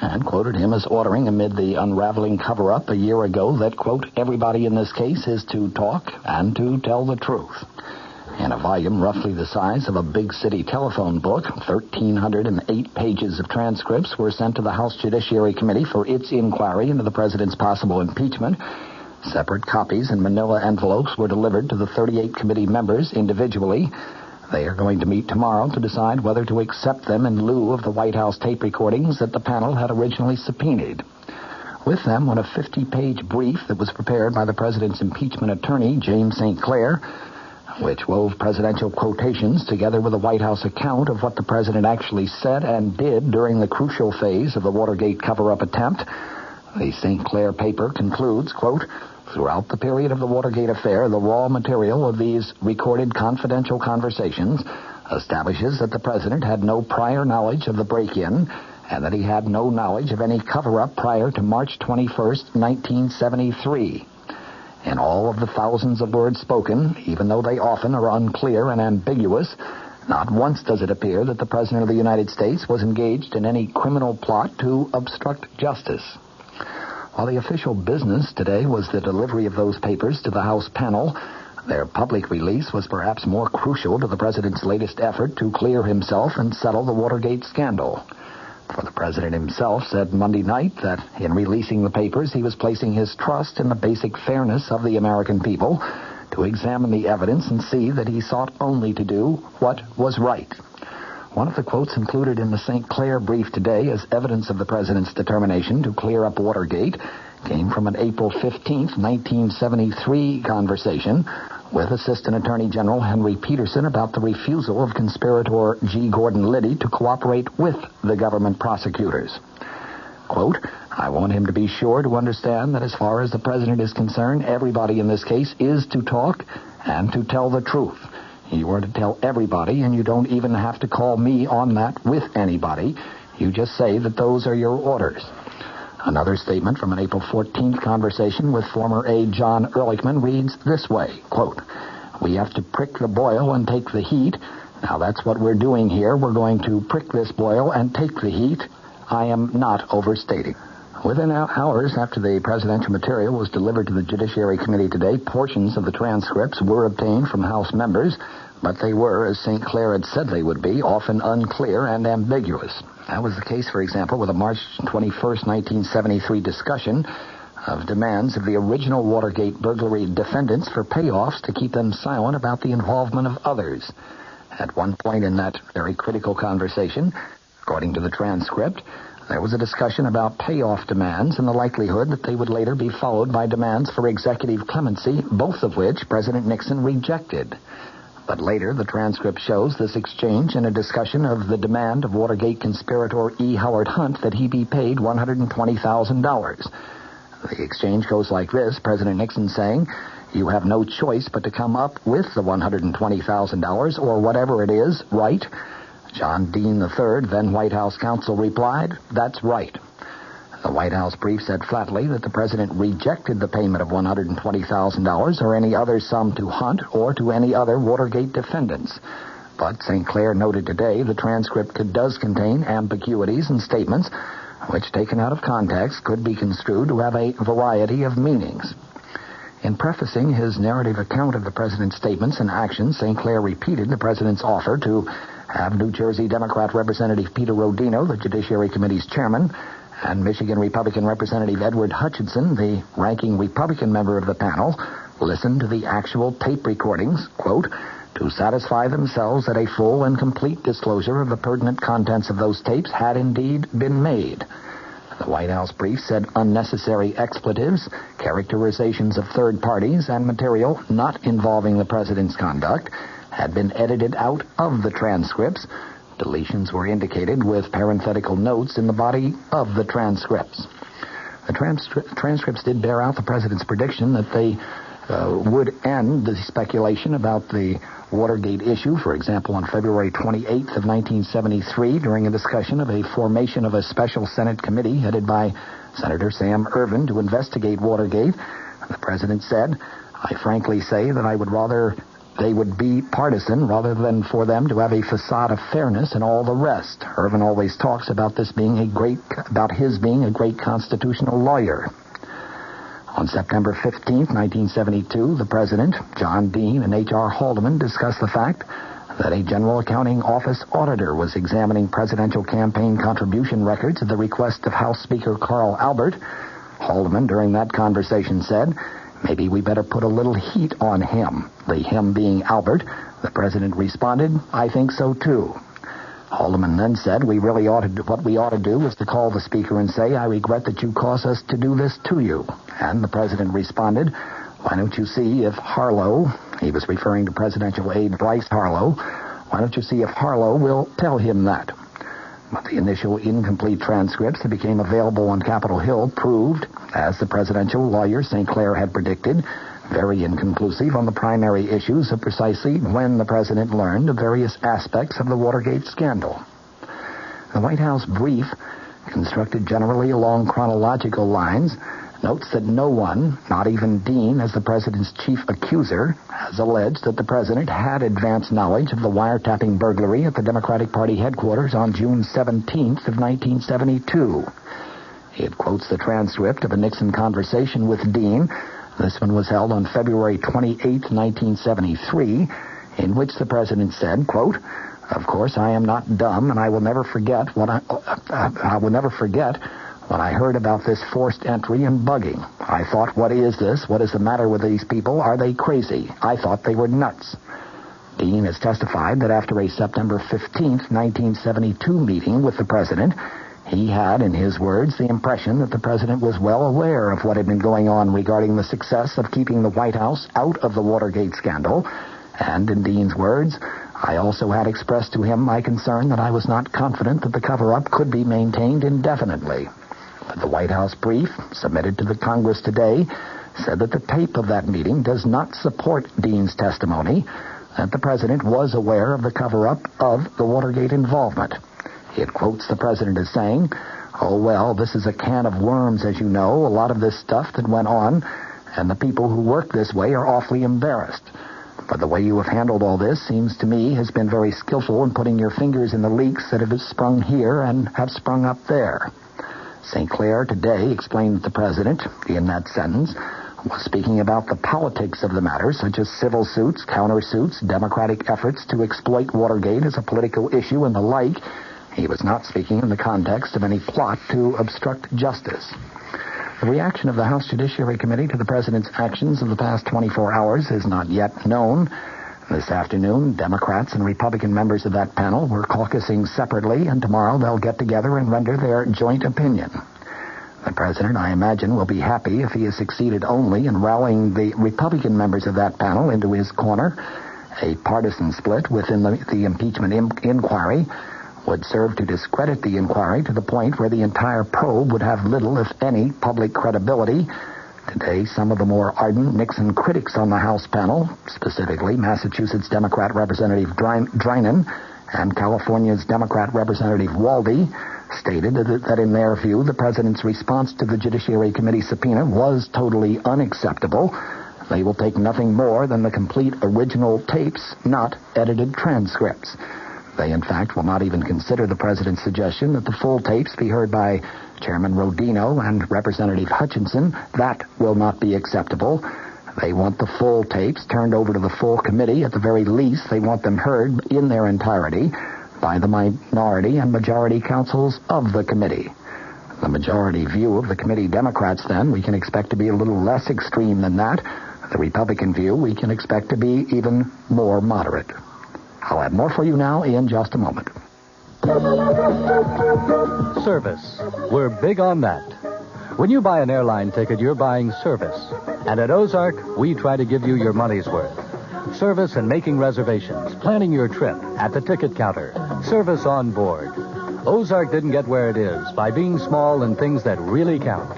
and quoted him as ordering amid the unraveling cover-up a year ago that, quote, everybody in this case is to talk and to tell the truth. In a volume roughly the size of a big city telephone book, 1,308 pages of transcripts were sent to the House Judiciary Committee for its inquiry into the president's possible impeachment. Separate copies in manila envelopes were delivered to the 38 committee members individually. They are going to meet tomorrow to decide whether to accept them in lieu of the White House tape recordings that the panel had originally subpoenaed. With them went a 50-page brief that was prepared by the president's impeachment attorney, James St. Clair, which wove presidential quotations together with a White House account of what the president actually said and did during the crucial phase of the Watergate cover-up attempt. The St. Clair paper concludes, quote, throughout the period of the Watergate affair, the raw material of these recorded confidential conversations establishes that the president had no prior knowledge of the break-in and that he had no knowledge of any cover-up prior to March 21st, 1973. In all of the thousands of words spoken, even though they often are unclear and ambiguous, not once does it appear that the President of the United States was engaged in any criminal plot to obstruct justice. While the official business today was the delivery of those papers to the House panel, their public release was perhaps more crucial to the president's latest effort to clear himself and settle the Watergate scandal. For the president himself said Monday night that in releasing the papers, he was placing his trust in the basic fairness of the American people to examine the evidence and see that he sought only to do what was right. One of the quotes included in the St. Clair brief today as evidence of the president's determination to clear up Watergate came from an April 15th, 1973 conversation with Assistant Attorney General Henry Peterson about the refusal of conspirator G. Gordon Liddy to cooperate with the government prosecutors. Quote, I want him to be sure to understand that as far as the president is concerned, everybody in this case is to talk and to tell the truth. You are to tell everybody, and you don't even have to call me on that with anybody. You just say that those are your orders. Another statement from an April 14th conversation with former aide John Ehrlichman reads this way, quote, we have to prick the boil and take the heat. Now that's what we're doing here. We're going to prick this boil and take the heat. I am not overstating. Within hours after the presidential material was delivered to the Judiciary Committee today, portions of the transcripts were obtained from House members. but they were, as St. Clair had said they would be, often unclear and ambiguous. That was the case, for example, with a March 21st, 1973 discussion of demands of the original Watergate burglary defendants for payoffs to keep them silent about the involvement of others. At one point in that very critical conversation, according to the transcript, there was a discussion about payoff demands and the likelihood that they would later be followed by demands for executive clemency, both of which President Nixon rejected. But later, the transcript shows this exchange in a discussion of the demand of Watergate conspirator E. Howard Hunt that he be paid $120,000. The exchange goes like this, President Nixon saying, "You have no choice but to come up with the $120,000 or whatever it is, right?" John Dean III, then White House counsel, replied, "That's right." The White House brief said flatly that the president rejected the payment of $120,000 or any other sum to Hunt or to any other Watergate defendants. But St. Clair noted today the transcript does contain ambiguities and statements which, taken out of context, could be construed to have a variety of meanings. In prefacing his narrative account of the president's statements and actions, St. Clair repeated the president's offer to have New Jersey Democrat Representative Peter Rodino, the Judiciary Committee's chairman, and Michigan Republican Representative Edward Hutchinson, the ranking Republican member of the panel, listen to the actual tape recordings, quote, to satisfy themselves that a full and complete disclosure of the pertinent contents of those tapes had indeed been made. The White House brief said unnecessary expletives, characterizations of third parties, and material not involving the president's conduct had been edited out of the transcripts. Deletions were indicated with parenthetical notes in the body of the transcripts. The transcripts did bear out the president's prediction that they would end the speculation about the Watergate issue. For example, on February 28th of 1973, during a discussion of a formation of a special Senate committee headed by Senator Sam Ervin to investigate Watergate, the president said, "I frankly say that I would rather they would be partisan rather than for them to have a facade of fairness and all the rest." Ervin always talks about his being a great constitutional lawyer. On September 15th, 1972, the president, John Dean, and H.R. Haldeman discussed the fact that a General Accounting Office auditor was examining presidential campaign contribution records at the request of House Speaker Carl Albert. Haldeman, during that conversation, said, "Maybe we better put a little heat on him." The him being Albert. The president responded, "I think so too." Haldeman then said, what we ought to do is to call the speaker and say, "I regret that you caused us to do this to you." And the president responded, "Why don't you see if Harlow," he was referring to presidential aide Bryce Harlow, "why don't you see if Harlow will tell him that?" But the initial incomplete transcripts that became available on Capitol Hill proved, as the presidential lawyer St. Clair had predicted, very inconclusive on the primary issues of precisely when the president learned of various aspects of the Watergate scandal. The White House brief, constructed generally along chronological lines, notes that no one, not even Dean as the president's chief accuser, has alleged that the president had advance knowledge of the wiretapping burglary at the Democratic Party headquarters on June 17th of 1972. It quotes the transcript of a Nixon conversation with Dean. This one was held on February 28, 1973, in which the president said, quote, "Of course, I am not dumb, and I will never forget when I heard about this forced entry and bugging. I thought, what is this? What is the matter with these people? Are they crazy? I thought they were nuts." Dean has testified that after a September 15, 1972 meeting with the president, he had, in his words, the impression that the president was well aware of what had been going on regarding the success of keeping the White House out of the Watergate scandal. And, in Dean's words, "I also had expressed to him my concern that I was not confident that the cover-up could be maintained indefinitely." But the White House brief, submitted to the Congress today, said that the tape of that meeting does not support Dean's testimony that the president was aware of the cover-up of the Watergate involvement. It quotes the president as saying, "Oh, well, this is a can of worms, as you know, a lot of this stuff that went on, and the people who work this way are awfully embarrassed. But the way you have handled all this seems to me has been very skillful in putting your fingers in the leaks that have sprung here and have sprung up there." St. Clair today explained that the president, in that sentence, was speaking about the politics of the matter, such as civil suits, countersuits, Democratic efforts to exploit Watergate as a political issue, and the like. He was not speaking in the context of any plot to obstruct justice. The reaction of the House Judiciary Committee to the President's actions of the past 24 hours is not yet known. This afternoon, Democrats and Republican members of that panel were caucusing separately, and tomorrow they'll get together and render their joint opinion. The President, I imagine, will be happy if he has succeeded only in rallying the Republican members of that panel into his corner. A partisan split within the impeachment inquiry would serve to discredit the inquiry to the point where the entire probe would have little, if any, public credibility. Today, some of the more ardent Nixon critics on the House panel, specifically Massachusetts Democrat Representative Drinan and California's Democrat Representative Waldy, stated that in their view, the President's response to the Judiciary Committee subpoena was totally unacceptable. They will take nothing more than the complete original tapes, not edited transcripts. They, in fact, will not even consider the President's suggestion that the full tapes be heard by Chairman Rodino and Representative Hutchinson. That will not be acceptable. They want the full tapes turned over to the full committee. At the very least, they want them heard in their entirety by the minority and majority counsels of the committee. The majority view of the committee Democrats, then, we can expect to be a little less extreme than that. The Republican view, we can expect to be even more moderate. I'll have more for you now in just a moment. Service. We're big on that. When you buy an airline ticket, you're buying service. And at Ozark, we try to give you your money's worth. Service in making reservations, planning your trip, at the ticket counter, service on board. Ozark didn't get where it is by being small in things that really count.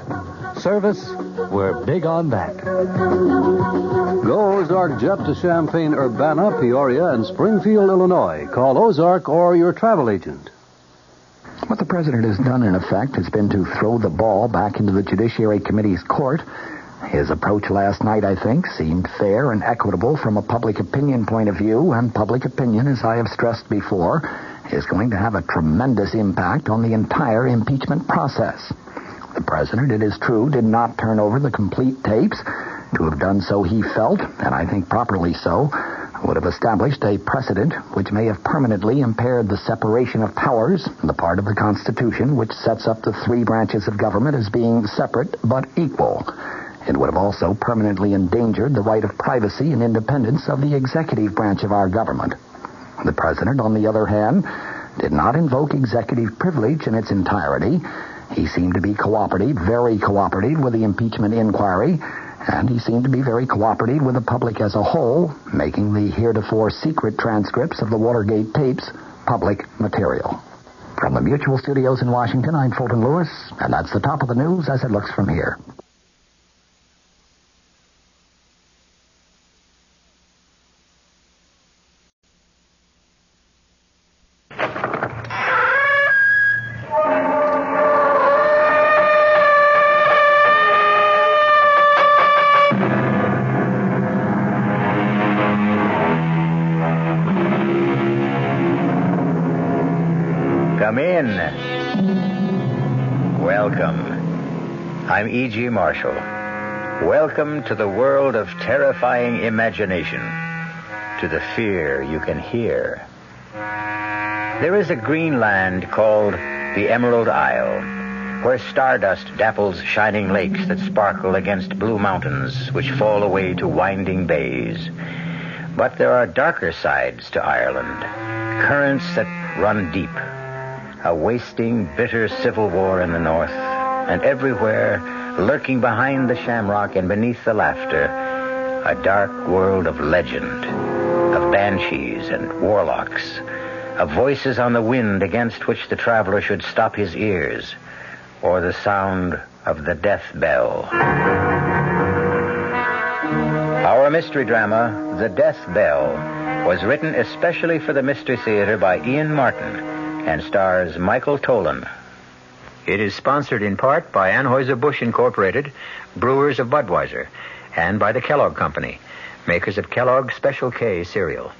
Service, we're big on that. Go Ozark Jet to Champaign, Urbana, Peoria, and Springfield, Illinois. Call Ozark or your travel agent. What the President has done, in effect, has been to throw the ball back into the Judiciary Committee's court. His approach last night, I think, seemed fair and equitable from a public opinion point of view, and public opinion, as I have stressed before, is going to have a tremendous impact on the entire impeachment process. The President, it is true, did not turn over the complete tapes. To have done so, he felt, and I think properly so, would have established a precedent which may have permanently impaired the separation of powers, the part of the Constitution which sets up the three branches of government as being separate but equal. It would have also permanently endangered the right of privacy and independence of the executive branch of our government. The President, on the other hand, did not invoke executive privilege in its entirety. He seemed to be cooperative, very cooperative with the impeachment inquiry, and he seemed to be very cooperative with the public as a whole, making the heretofore secret transcripts of the Watergate tapes public material. From the Mutual Studios in Washington, I'm Fulton Lewis, and that's the top of the news as it looks from here. Come in. Welcome. I'm E.G. Marshall. Welcome to the world of terrifying imagination, to the fear you can hear. There is a green land called the Emerald Isle, where stardust dapples shining lakes that sparkle against blue mountains which fall away to winding bays. But there are darker sides to Ireland, currents that run deep. A wasting, bitter civil war in the north, and everywhere, lurking behind the shamrock and beneath the laughter, a dark world of legend, of banshees and warlocks, of voices on the wind against which the traveler should stop his ears, or the sound of the death bell. Our mystery drama, The Death Bell, was written especially for the Mystery Theater by Ian Martin, and stars Michael Tolan. It is sponsored in part by Anheuser-Busch Incorporated, brewers of Budweiser, and by the Kellogg Company, makers of Kellogg's Special K cereal.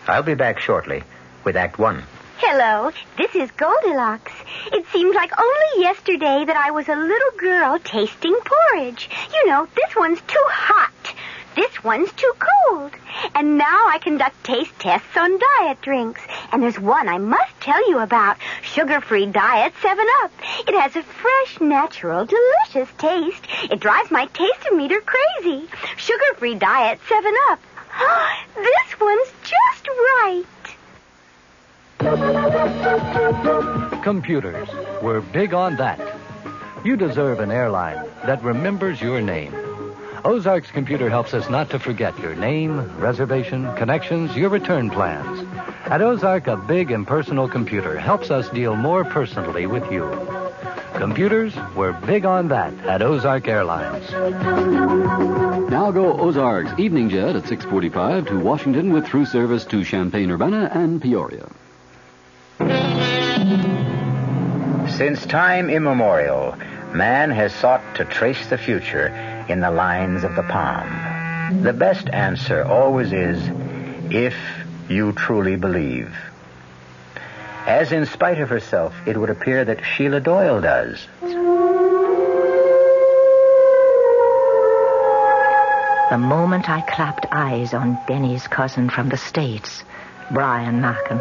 I'll be back shortly with Act One. Hello, this is Goldilocks. It seems like only yesterday that I was a little girl tasting porridge. You know, this one's too hot. This one's too cold. And now I conduct taste tests on diet drinks. And there's one I must tell you about. Sugar-free diet 7-Up. It has a fresh, natural, delicious taste. It drives my taste meter crazy. Sugar-free diet 7-Up. This one's just right. Computers. We're big on that. You deserve an airline that remembers your name. Ozark's computer helps us not to forget your name, reservation, connections, your return plans. At Ozark, a big impersonal computer helps us deal more personally with you. Computers, we're big on that at Ozark Airlines. Now go Ozark's evening jet at 6:45 to Washington with through service to Champaign-Urbana and Peoria. Since time immemorial, man has sought to trace the future in the lines of the palm. The best answer always is, if you truly believe. As in spite of herself, it would appear that Sheila Doyle does. The moment I clapped eyes on Benny's cousin from the States, Brian Markham,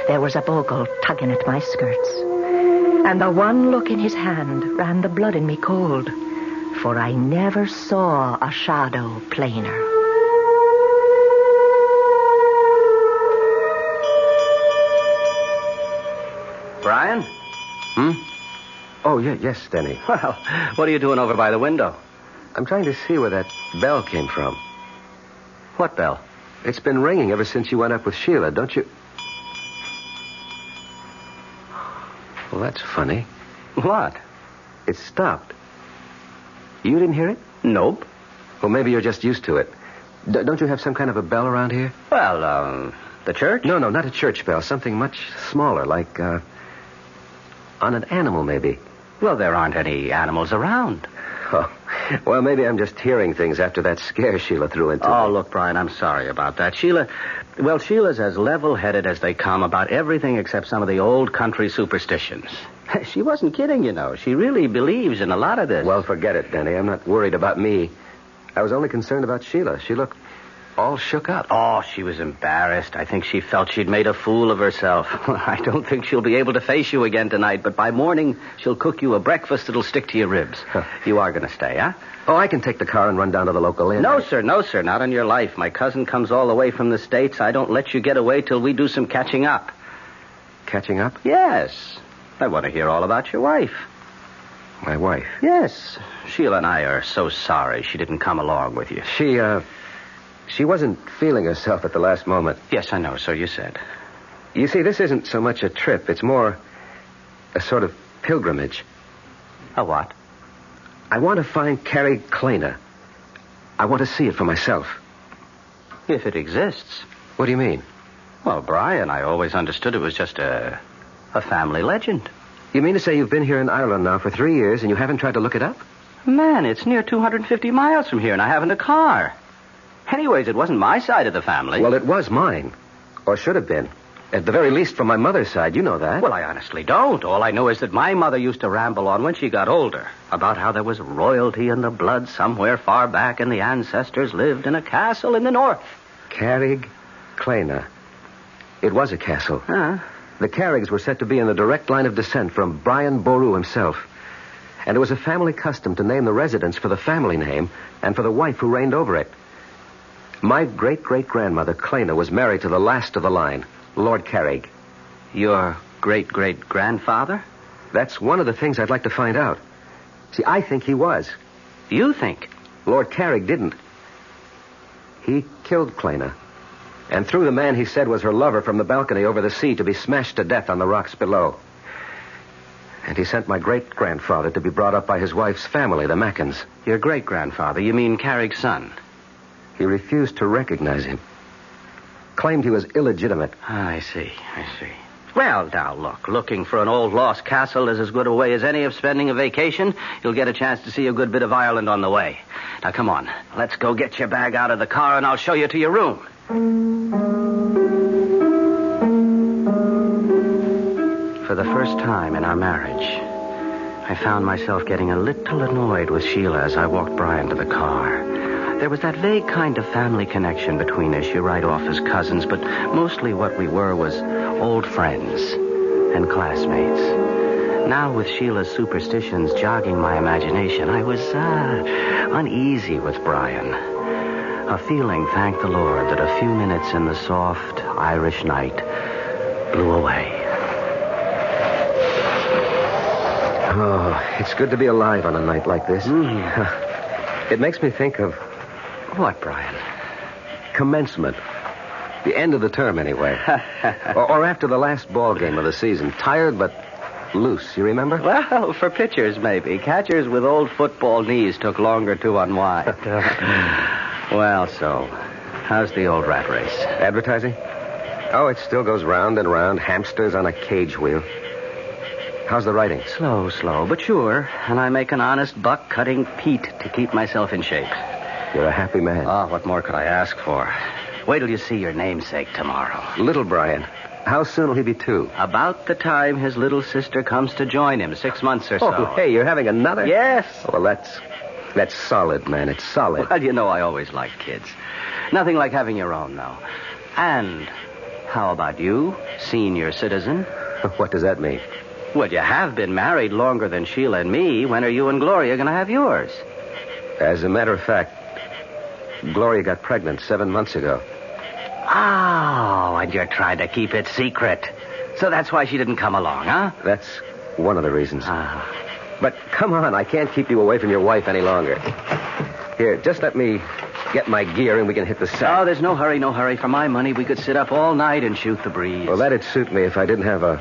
there was a bogle tugging at my skirts. And the one look in his hand ran the blood in me cold, for I never saw a shadow plainer. Brian? Oh, yes, Denny. Well, what are you doing over by the window? I'm trying to see where that bell came from. What bell? It's been ringing ever since you went up with Sheila, don't you? Well, that's funny. What? It stopped. You didn't hear it? Nope. Well, maybe you're just used to it. Don't you have some kind of a bell around here? Well, the church? No, not a church bell. Something much smaller, like, on an animal, maybe. Well, there aren't any animals around. Oh, well, maybe I'm just hearing things after that scare Sheila threw into me. Oh, look, Brian, I'm sorry about that. Sheila's as level-headed as they come about everything except some of the old country superstitions. She wasn't kidding, you know. She really believes in a lot of this. Well, forget it, Denny. I'm not worried about me. I was only concerned about Sheila. She looked all shook up. Oh, she was embarrassed. I think she felt she'd made a fool of herself. I don't think she'll be able to face you again tonight, but by morning she'll cook you a breakfast that'll stick to your ribs. Huh. You are going to stay, huh? Oh, I can take the car and run down to the local inn. No, sir, not on your life. My cousin comes all the way from the States. I don't let you get away till we do some catching up. Catching up? Yes. I want to hear all about your wife. My wife? Yes. Sheila and I are so sorry she didn't come along with you. She wasn't feeling herself at the last moment. Yes, I know, so you said. You see, this isn't so much a trip. It's more a sort of pilgrimage. A what? I want to find Carrie Kleiner. I want to see it for myself. If it exists. What do you mean? Well, Brian, I always understood it was just a family legend. You mean to say you've been here in Ireland now for 3 years and you haven't tried to look it up? Man, it's near 250 miles from here and I haven't a car. Anyways, it wasn't my side of the family. Well, it was mine. Or should have been. At the very least from my mother's side. You know that. Well, I honestly don't. All I know is that my mother used to ramble on when she got older about how there was royalty in the blood somewhere far back and the ancestors lived in a castle in the north. Carrig Kleiner. It was a castle. Huh? The Carrigs were said to be in the direct line of descent from Brian Boru himself. And it was a family custom to name the residence for the family name and for the wife who reigned over it. My great-great-grandmother, Kleiner, was married to the last of the line, Lord Carrig. Your great-great-grandfather? That's one of the things I'd like to find out. See, I think he was. You think? Lord Carrig didn't. He killed Kleiner and threw the man he said was her lover from the balcony over the sea to be smashed to death on the rocks below. And he sent my great-grandfather to be brought up by his wife's family, the Mackens. Your great-grandfather? You mean Carrig's son? He refused to recognize him. Claimed he was illegitimate. I see. Well, now, look. Looking for an old lost castle is as good a way as any of spending a vacation. You'll get a chance to see a good bit of Ireland on the way. Now, come on. Let's go get your bag out of the car, and I'll show you to your room. for the first time in our marriage, I found myself getting a little annoyed with Sheila as I walked Brian to the car. There was that vague kind of family connection between us, you right off as cousins, but mostly what we were was old friends and classmates. Now, with Sheila's superstitions jogging my imagination, I was uneasy with Brian. A feeling, thank the Lord, that a few minutes in the soft Irish night blew away. Oh, it's good to be alive on a night like this. It makes me think of... What, Brian? Commencement. The end of the term, anyway. or after the last ball game of the season. Tired, but loose. You remember? Well, for pitchers, maybe. Catchers with old football knees took longer to unwind. Well, so, how's the old rat race? Advertising? Oh, it still goes round and round. Hamsters on a cage wheel. How's the writing? Slow, but sure. And I make an honest buck cutting peat to keep myself in shape. You're a happy man. Oh, what more could I ask for? Wait till you see your namesake tomorrow. Little Brian. How soon will he be 2? About the time his little sister comes to join him, 6 months or so. Oh, hey, you're having another? Yes. Oh, well, that's solid, man. It's solid. Well, you know I always liked kids. Nothing like having your own, though. And how about you, senior citizen? What does that mean? Well, you have been married longer than Sheila and me. When are you and Gloria going to have yours? As a matter of fact, Gloria got pregnant 7 months ago. Oh, and you're trying to keep it secret. So that's why she didn't come along, huh? That's one of the reasons. But come on, I can't keep you away from your wife any longer. Here, just let me get my gear and we can hit the sack. Oh, there's no hurry. For my money, we could sit up all night and shoot the breeze. Well, that'd suit me if I didn't have a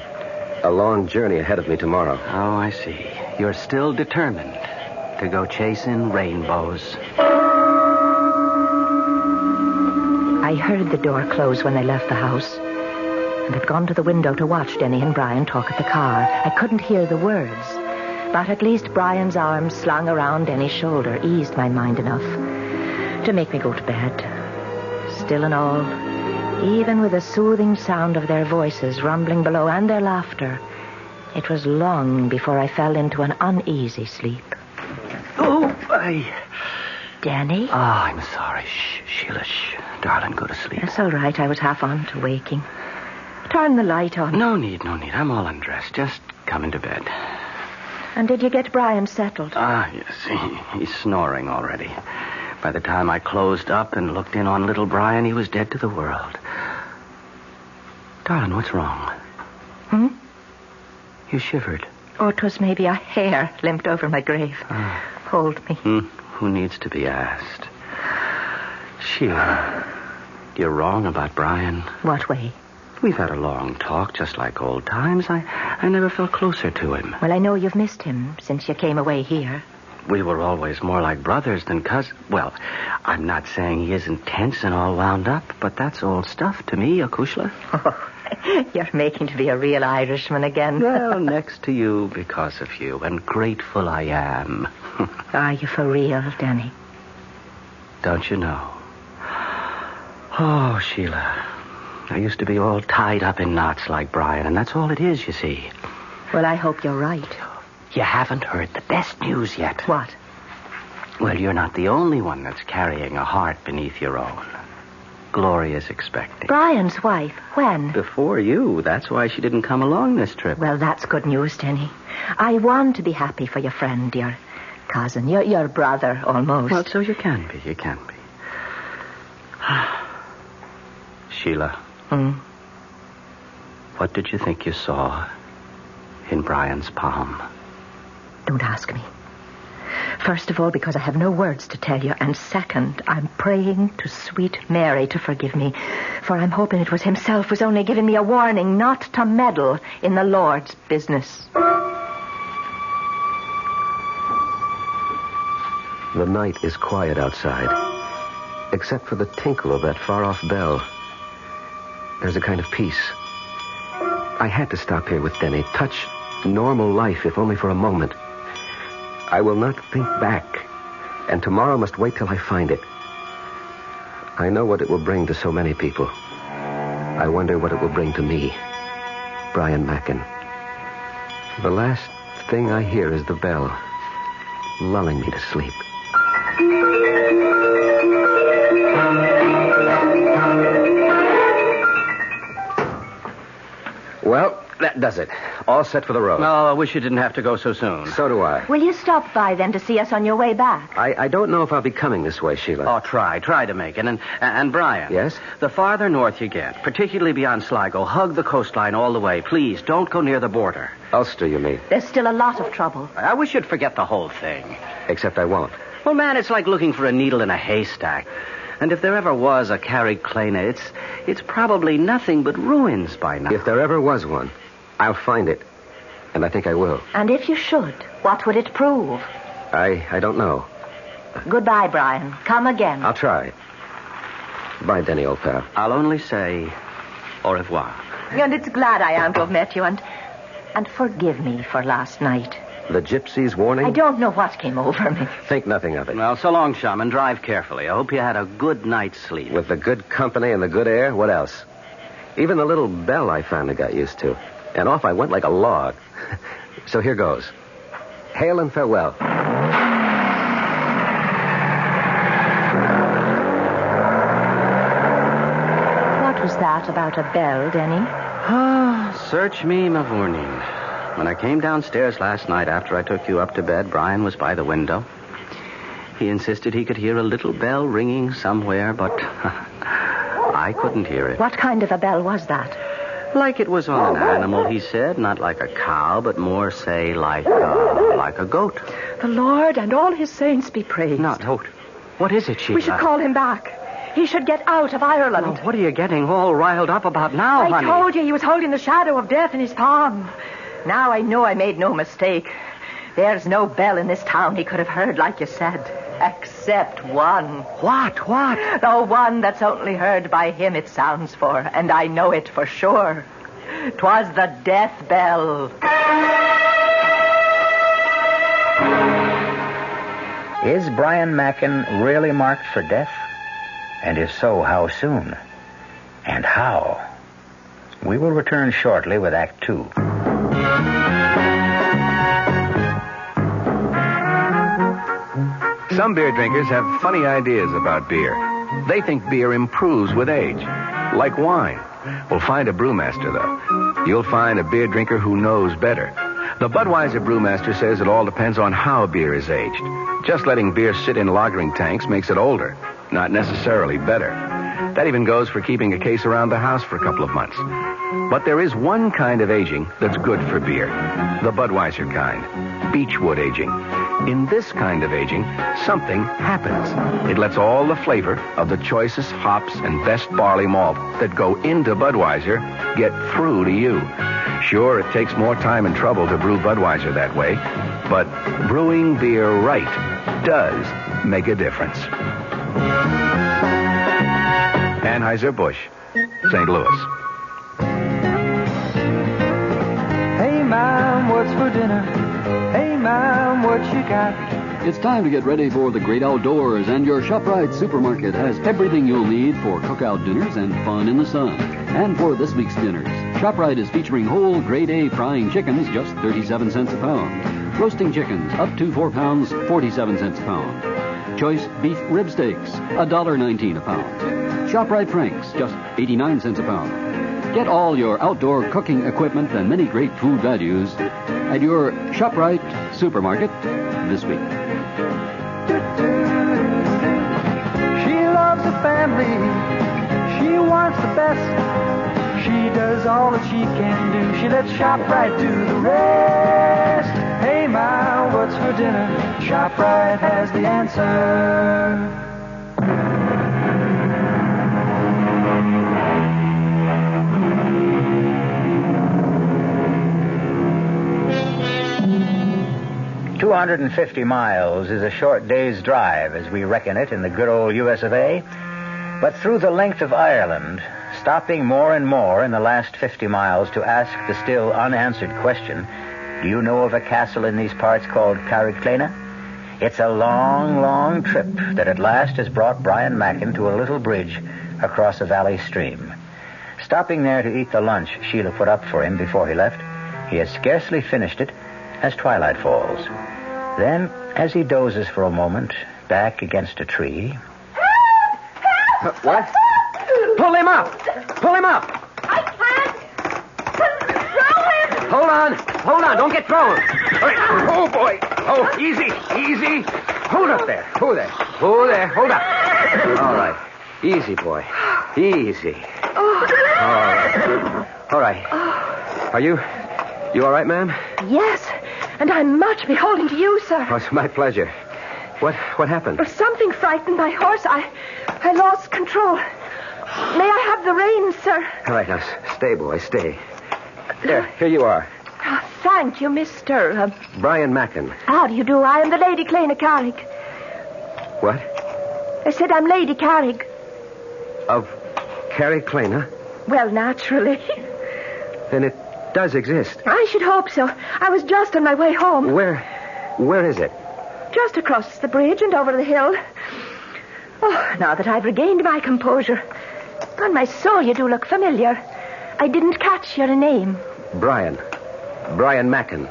long journey ahead of me tomorrow. Oh, I see. You're still determined to go chasing rainbows. I heard the door close when they left the house, and had gone to the window to watch Denny and Brian talk at the car. I couldn't hear the words, but at least Brian's arms slung around Denny's shoulder eased my mind enough to make me go to bed. Still and all, even with the soothing sound of their voices rumbling below and their laughter, it was long before I fell into an uneasy sleep. Oh, Denny? Oh, I'm sorry. Shh, Sheila, shh. Darling, go to sleep. It's all right. I was half on to waking. Turn the light on. No need. I'm all undressed. Just come into bed. And did you get Brian settled? Yes. He's snoring already. By the time I closed up and looked in on little Brian, he was dead to the world. Darling, what's wrong? You shivered. Oh, 'twas maybe a hair limped over my grave. Hold me. Who needs to be asked? Sheila, you're wrong about Brian. What way? We've had a long talk, just like old times. I never felt closer to him. Well, I know you've missed him since you came away here. We were always more like brothers than cousins. Well, I'm not saying he isn't tense and all wound up, but that's old stuff to me, Akushla. You're making to be a real Irishman again. Well, next to you because of you, and grateful I am. Are you for real, Danny? Don't you know? Oh, Sheila, I used to be all tied up in knots like Brian, and that's all it is, you see. Well, I hope you're right. You haven't heard the best news yet. What? Well, you're not the only one that's carrying a heart beneath your own. Gloria's expecting. Brian's wife? When? Before you. That's why she didn't come along this trip. Well, that's good news, Denny. I want to be happy for your friend, your cousin, your brother, almost. Well, so you can be. Sheila. What did you think you saw in Brian's palm? Don't ask me. First of all, because I have no words to tell you. And second, I'm praying to sweet Mary to forgive me. For I'm hoping it was himself who's only giving me a warning not to meddle in the Lord's business. The night is quiet outside, except for the tinkle of that far-off bell. There's a kind of peace. I had to stop here with Denny, touch normal life, if only for a moment. I will not think back, and tomorrow must wait till I find it. I know what it will bring to so many people. I wonder what it will bring to me, Brian Mackin. The last thing I hear is the bell, lulling me to sleep. Well, that does it. All set for the road. No, I wish you didn't have to go so soon. So do I. Will you stop by then to see us on your way back? I don't know if I'll be coming this way, Sheila. Oh, try to make it. And Brian. Yes? The farther north you get, particularly beyond Sligo, hug the coastline all the way. Please, don't go near the border. Ulster, you mean? There's still a lot of trouble. I wish you'd forget the whole thing. Except I won't. Well, man, it's like looking for a needle in a haystack. And if there ever was a Carrickclena, it's probably nothing but ruins by now. If there ever was one, I'll find it. And I think I will. And if you should, what would it prove? I don't know. Goodbye, Brian. Come again. I'll try. Bye, Denny, old pal. I'll only say au revoir. And it's glad I am to have met you, and forgive me for last night. The gypsy's warning? I don't know what came over me. Think nothing of it. Well, so long, chum, and drive carefully. I hope you had a good night's sleep. With the good company and the good air, what else? Even the little bell I finally got used to. And off I went like a log. So here goes. Hail and farewell. What was that about a bell, Denny? Search me, Mavourneen. When I came downstairs last night after I took you up to bed, Brian was by the window. He insisted he could hear a little bell ringing somewhere, but I couldn't hear it. What kind of a bell was that? Like it was on an animal, he said. Not like a cow, but more, say, like a goat. The Lord and all his saints be praised. No, what is it, Sheila? We should call him back. He should get out of Ireland. Oh, what are you getting all riled up about now, honey? I told you he was holding the shadow of death in his palm. Now I know I made no mistake. There's no bell in this town he could have heard, like you said. Except one. What? The one that's only heard by him it sounds for, and I know it for sure. 'Twas the death bell. Is Brian Mackin really marked for death? And if so, how soon? And how? We will return shortly with Act 2. Some beer drinkers have funny ideas about beer. They think beer improves with age, like wine. Well, find a brewmaster, though. You'll find a beer drinker who knows better. The Budweiser brewmaster says it all depends on how beer is aged. Just letting beer sit in lagering tanks makes it older, not necessarily better. That even goes for keeping a case around the house for a couple of months. But there is one kind of aging that's good for beer. The Budweiser kind. Beechwood aging. In this kind of aging, something happens. It lets all the flavor of the choicest hops and best barley malt that go into Budweiser get through to you. Sure, it takes more time and trouble to brew Budweiser that way, but brewing beer right does make a difference. Anheuser-Busch, St. Louis. Hey, Mom, what's for dinner? Hey, Mom, what you got? It's time to get ready for the great outdoors, and your ShopRite supermarket has everything you'll need for cookout dinners and fun in the sun. And for this week's dinners, ShopRite is featuring whole grade A frying chickens, just 37 cents a pound. Roasting chickens, up to 4 pounds, 47 cents a pound. Choice beef rib steaks, $1.19 a pound. ShopRite Franks, just 89 cents a pound. Get all your outdoor cooking equipment and many great food values at your ShopRite supermarket this week. She loves the family. She wants the best. She does all that she can do. She lets ShopRite do the rest. Hey, Ma, what's for dinner? ShopRite has the answer. 250 miles is a short day's drive as we reckon it in the good old US of A. But through the length of Ireland, stopping more and more in the last 50 miles to ask the still unanswered question, do you know of a castle in these parts called Carrickclena? It's a long, long trip that at last has brought Brian Mackin to a little bridge across a valley stream. Stopping there to eat the lunch Sheila put up for him before he left, He has scarcely finished it as twilight falls. Then, as he dozes for a moment, back against a tree... What? Pull him up! Pull him up! I can't! Throw him! Hold on, don't get thrown. Oh, boy. Oh, easy. Hold up there. Hold up. All right. Easy, boy. Easy. All right. Are you all right, ma'am? Yes, and I'm much beholden to you, sir. Oh, it's my pleasure. What happened? Well, something frightened my horse. I lost control. May I have the reins, sir? All right, now, stay, boy, stay. Here you are. Oh, thank you, Mr. Brian Mackin. How do you do? I am the Lady Clena Carrig. What? I said I'm Lady Carrig. Of Carrie Clena? Well, naturally. Then it does exist. I should hope so. I was just on my way home. Where is it? Just across the bridge and over the hill. Oh, now that I've regained my composure. On my soul, you do look familiar. I didn't catch your name. Brian Mackin.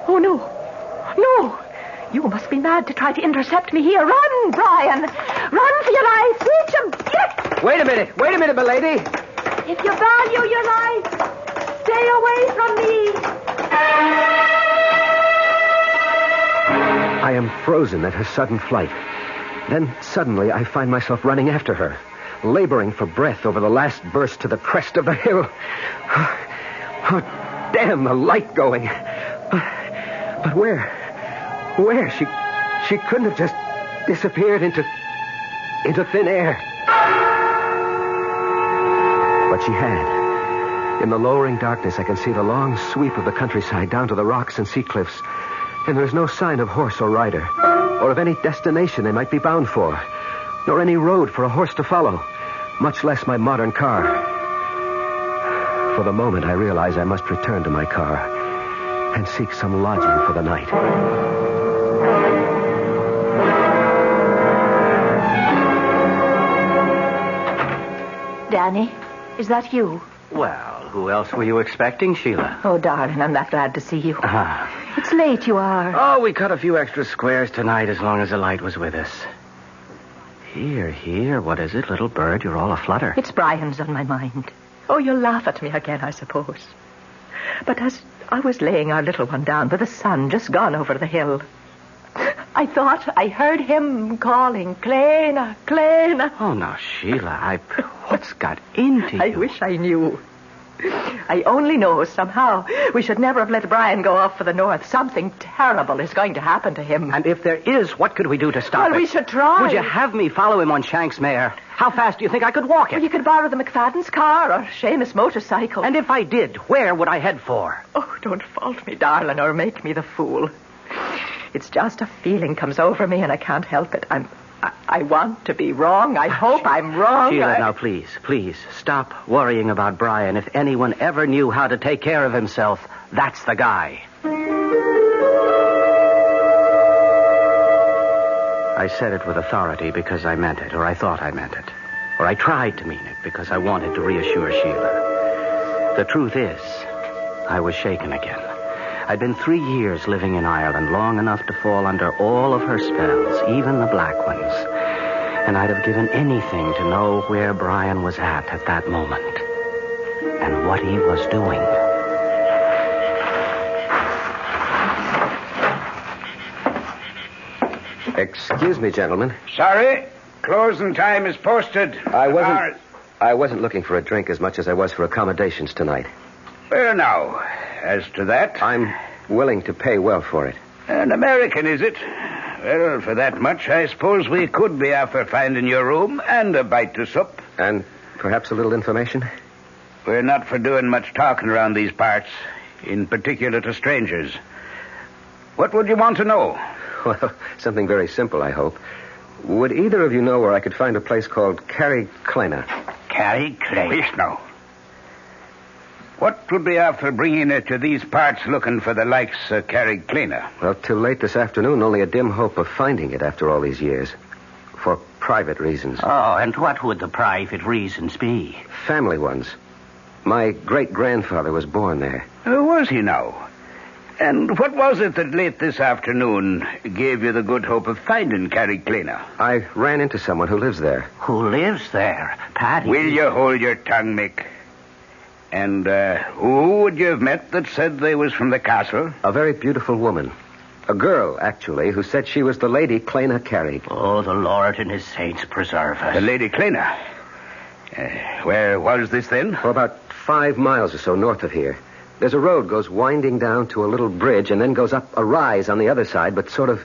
Oh, no. No. You must be mad to try to intercept me here. Run, Brian. Run for your life. Reach him. Get. Wait a minute, my lady. If you value your life, stay away from me. I am frozen at her sudden flight. Then suddenly I find myself running after her, laboring for breath over the last burst to the crest of the hill. Oh, damn, the light going. But where? She couldn't have just disappeared into thin air. But she had. In the lowering darkness, I can see the long sweep of the countryside down to the rocks and sea cliffs. And there's no sign of horse or rider, or of any destination they might be bound for, nor any road for a horse to follow, much less my modern car. For the moment, I realize I must return to my car and seek some lodging for the night. Danny, is that you? Well, who else were you expecting, Sheila? Oh, darling, I'm that glad to see you. It's late you are. Oh, we cut a few extra squares tonight as long as the light was with us. Here, what is it, little bird? You're all aflutter. It's Brian's on my mind. Oh, you'll laugh at me again, I suppose. But as I was laying our little one down with the sun just gone over the hill, I thought I heard him calling, Clena, Clena. Oh, now, Sheila, what's got into you? I wish I knew. I only know somehow we should never have let Brian go off for the north. Something terrible is going to happen to him. And if there is, what could we do to stop it? Well, we should try. Would you have me follow him on Shank's mare? How fast do you think I could walk it? Well, you could borrow the McFadden's car or Seamus' motorcycle. And if I did, where would I head for? Oh, don't fault me, darling, or make me the fool. It's just a feeling comes over me and I can't help it. I want to be wrong. I hope I'm wrong. Sheila, now please, stop worrying about Brian. If anyone ever knew how to take care of himself, that's the guy. I said it with authority because I meant it, or I thought I meant it. Or I tried to mean it because I wanted to reassure Sheila. The truth is, I was shaken again. I'd been 3 years living in Ireland, long enough to fall under all of her spells, even the black ones. And I'd have given anything to know where Brian was at that moment. And what he was doing. Excuse me, gentlemen. Sorry. Closing time is posted. I wasn't looking for a drink as much as I was for accommodations tonight. Well, now, as to that... I'm willing to pay well for it. An American, is it? Well, for that much, I suppose we could be after finding your room and a bite to sup. And perhaps a little information? We're not for doing much talking around these parts, in particular to strangers. What would you want to know? Well, something very simple, I hope. Would either of you know where I could find a place called Carrie Clena? Carrie Clena? Yes, no. What would be after bringing it to these parts looking for the likes of Carrie Clena? Well, till late this afternoon, only a dim hope of finding it after all these years. For private reasons. Oh, and what would the private reasons be? Family ones. My great-grandfather was born there. Was he now? And what was it that late this afternoon gave you the good hope of finding Carricklina? I ran into someone who lives there. Who lives there? Paddy. Will you hold your tongue, Mick? And who would you have met that said they was from the castle? A very beautiful woman. A girl, actually, who said she was the Lady Clena Carrig. Oh, the Lord and his saints preserve us. The Lady Clena? Where was this then? For about 5 miles or so north of here. There's a road goes winding down to a little bridge and then goes up a rise on the other side, but sort of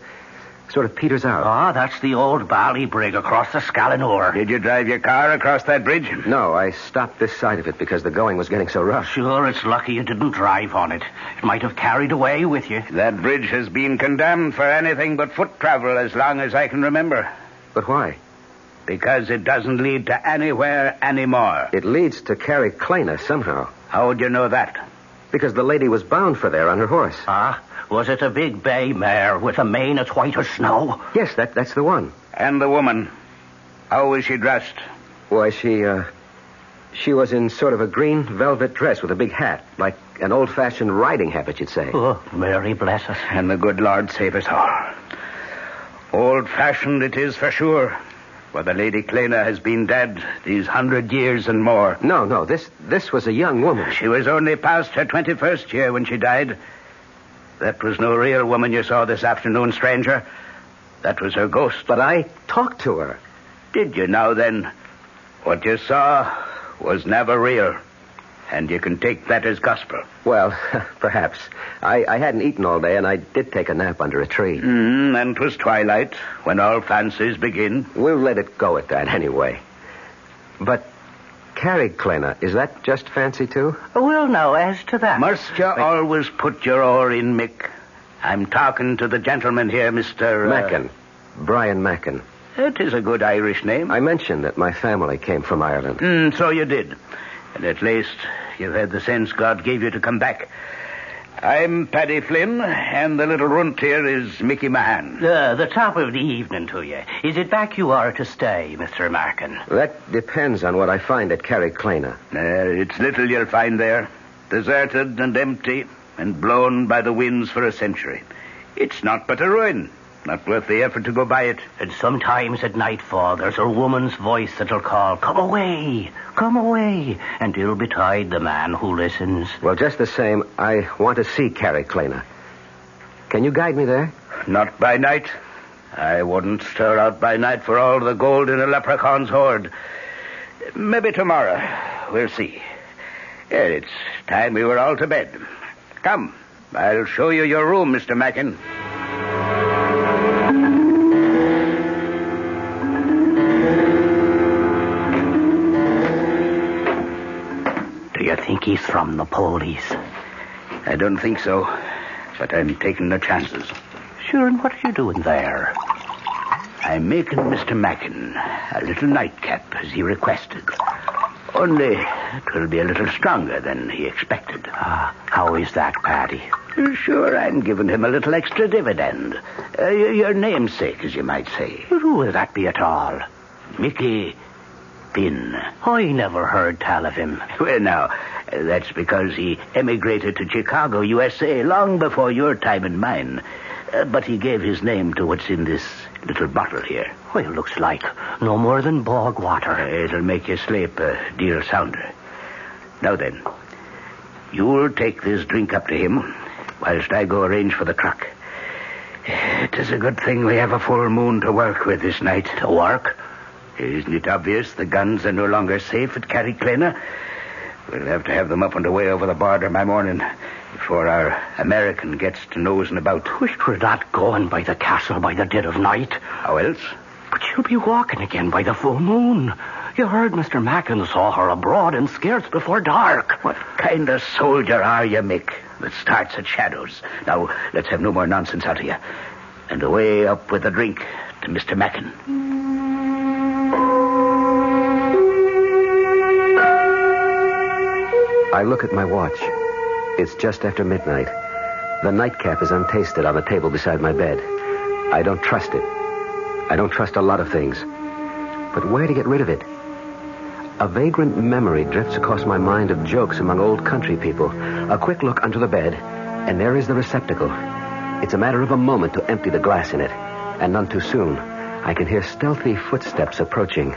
peters out. Ah, that's the old Ballybrig across the Scalanore. Did you drive your car across that bridge? No, I stopped this side of it because the going was getting so rough. Sure, it's lucky you didn't drive on it. It might have carried away with you. That bridge has been condemned for anything but foot travel as long as I can remember. But why? Because it doesn't lead to anywhere anymore. It leads to Carricklina somehow. How would you know that? Because the lady was bound for there on her horse. Ah, was it a big bay mare with a mane as white as snow? Yes, that's the one. And the woman, how was she dressed? Why, she was in sort of a green velvet dress with a big hat, like an old-fashioned riding habit, you'd say. Oh, Mary bless us. And the good Lord save us all. Old-fashioned it is for sure. For the Lady Clena has been dead these 100 years and more. No, this was a young woman. She was only past her 21st year when she died. That was no real woman you saw this afternoon, stranger. That was her ghost. But I talked to her. Did you now, then? What you saw was never real. And you can take that as gospel. Well, perhaps. I hadn't eaten all day, and I did take a nap under a tree. And 'twas twilight, when all fancies begin. We'll let it go at that, anyway. But Carricklina, is that just fancy, too? Well, now, as to that... Must you always put your oar in, Mick? I'm talking to the gentleman here, Mr... Mackin. Brian Mackin. It is a good Irish name. I mentioned that my family came from Ireland. So you did. And at least you've had the sense God gave you to come back. I'm Paddy Flynn, and the little runt here is Mickey Mahan. The top of the evening to you. Is it back you are to stay, Mr. Markin? That depends on what I find at Carricklina. It's little you'll find there. Deserted and empty, and blown by the winds for a century. It's not but a ruin. Not worth the effort to go by it. And sometimes at nightfall, there's a woman's voice that'll call, come away, and ill betide the man who listens. Well, just the same, I want to see Carricklina. Can you guide me there? Not by night. I wouldn't stir out by night for all the gold in a leprechaun's hoard. Maybe tomorrow. We'll see. It's time we were all to bed. Come, I'll show you your room, Mr. Mackin. Do you think he's from the police? I don't think so, but I'm taking no chances. Sure, and what are you doing there? I'm making Mr. Mackin a little nightcap, as he requested. Only it will be a little stronger than he expected. How is that, Paddy? Sure, I'm giving him a little extra dividend. Your namesake, as you might say. Who will that be at all? Mickey Pin. I never heard tell of him. Well, now, that's because he emigrated to Chicago, USA, long before your time and mine. But he gave his name to what's in this little bottle here. Well, it looks like no more than bog water. It'll make you sleep a deal sounder. Now then, you'll take this drink up to him, whilst I go arrange for the truck. It is a good thing we have a full moon to work with this night. To work? Isn't it obvious the guns are no longer safe at Carricklina? We'll have to have them up and away over the border by morning, before our American gets to nosing about. Wish 'twere not going by the castle by the dead of night. How else? But she'll be walking again by the full moon. You heard Mr. Mackin saw her abroad in skirts before dark. What kind of soldier are you, Mick, that starts at shadows? Now, let's have no more nonsense out of you. And away up with a drink to Mr. Mackin. I look at my watch. It's just after midnight. The nightcap is untasted on the table beside my bed. I don't trust it. I don't trust a lot of things. But where to get rid of it? A vagrant memory drifts across my mind of jokes among old country people. A quick look under the bed, and there is the receptacle. It's a matter of a moment to empty the glass in it, and none too soon. I can hear stealthy footsteps approaching.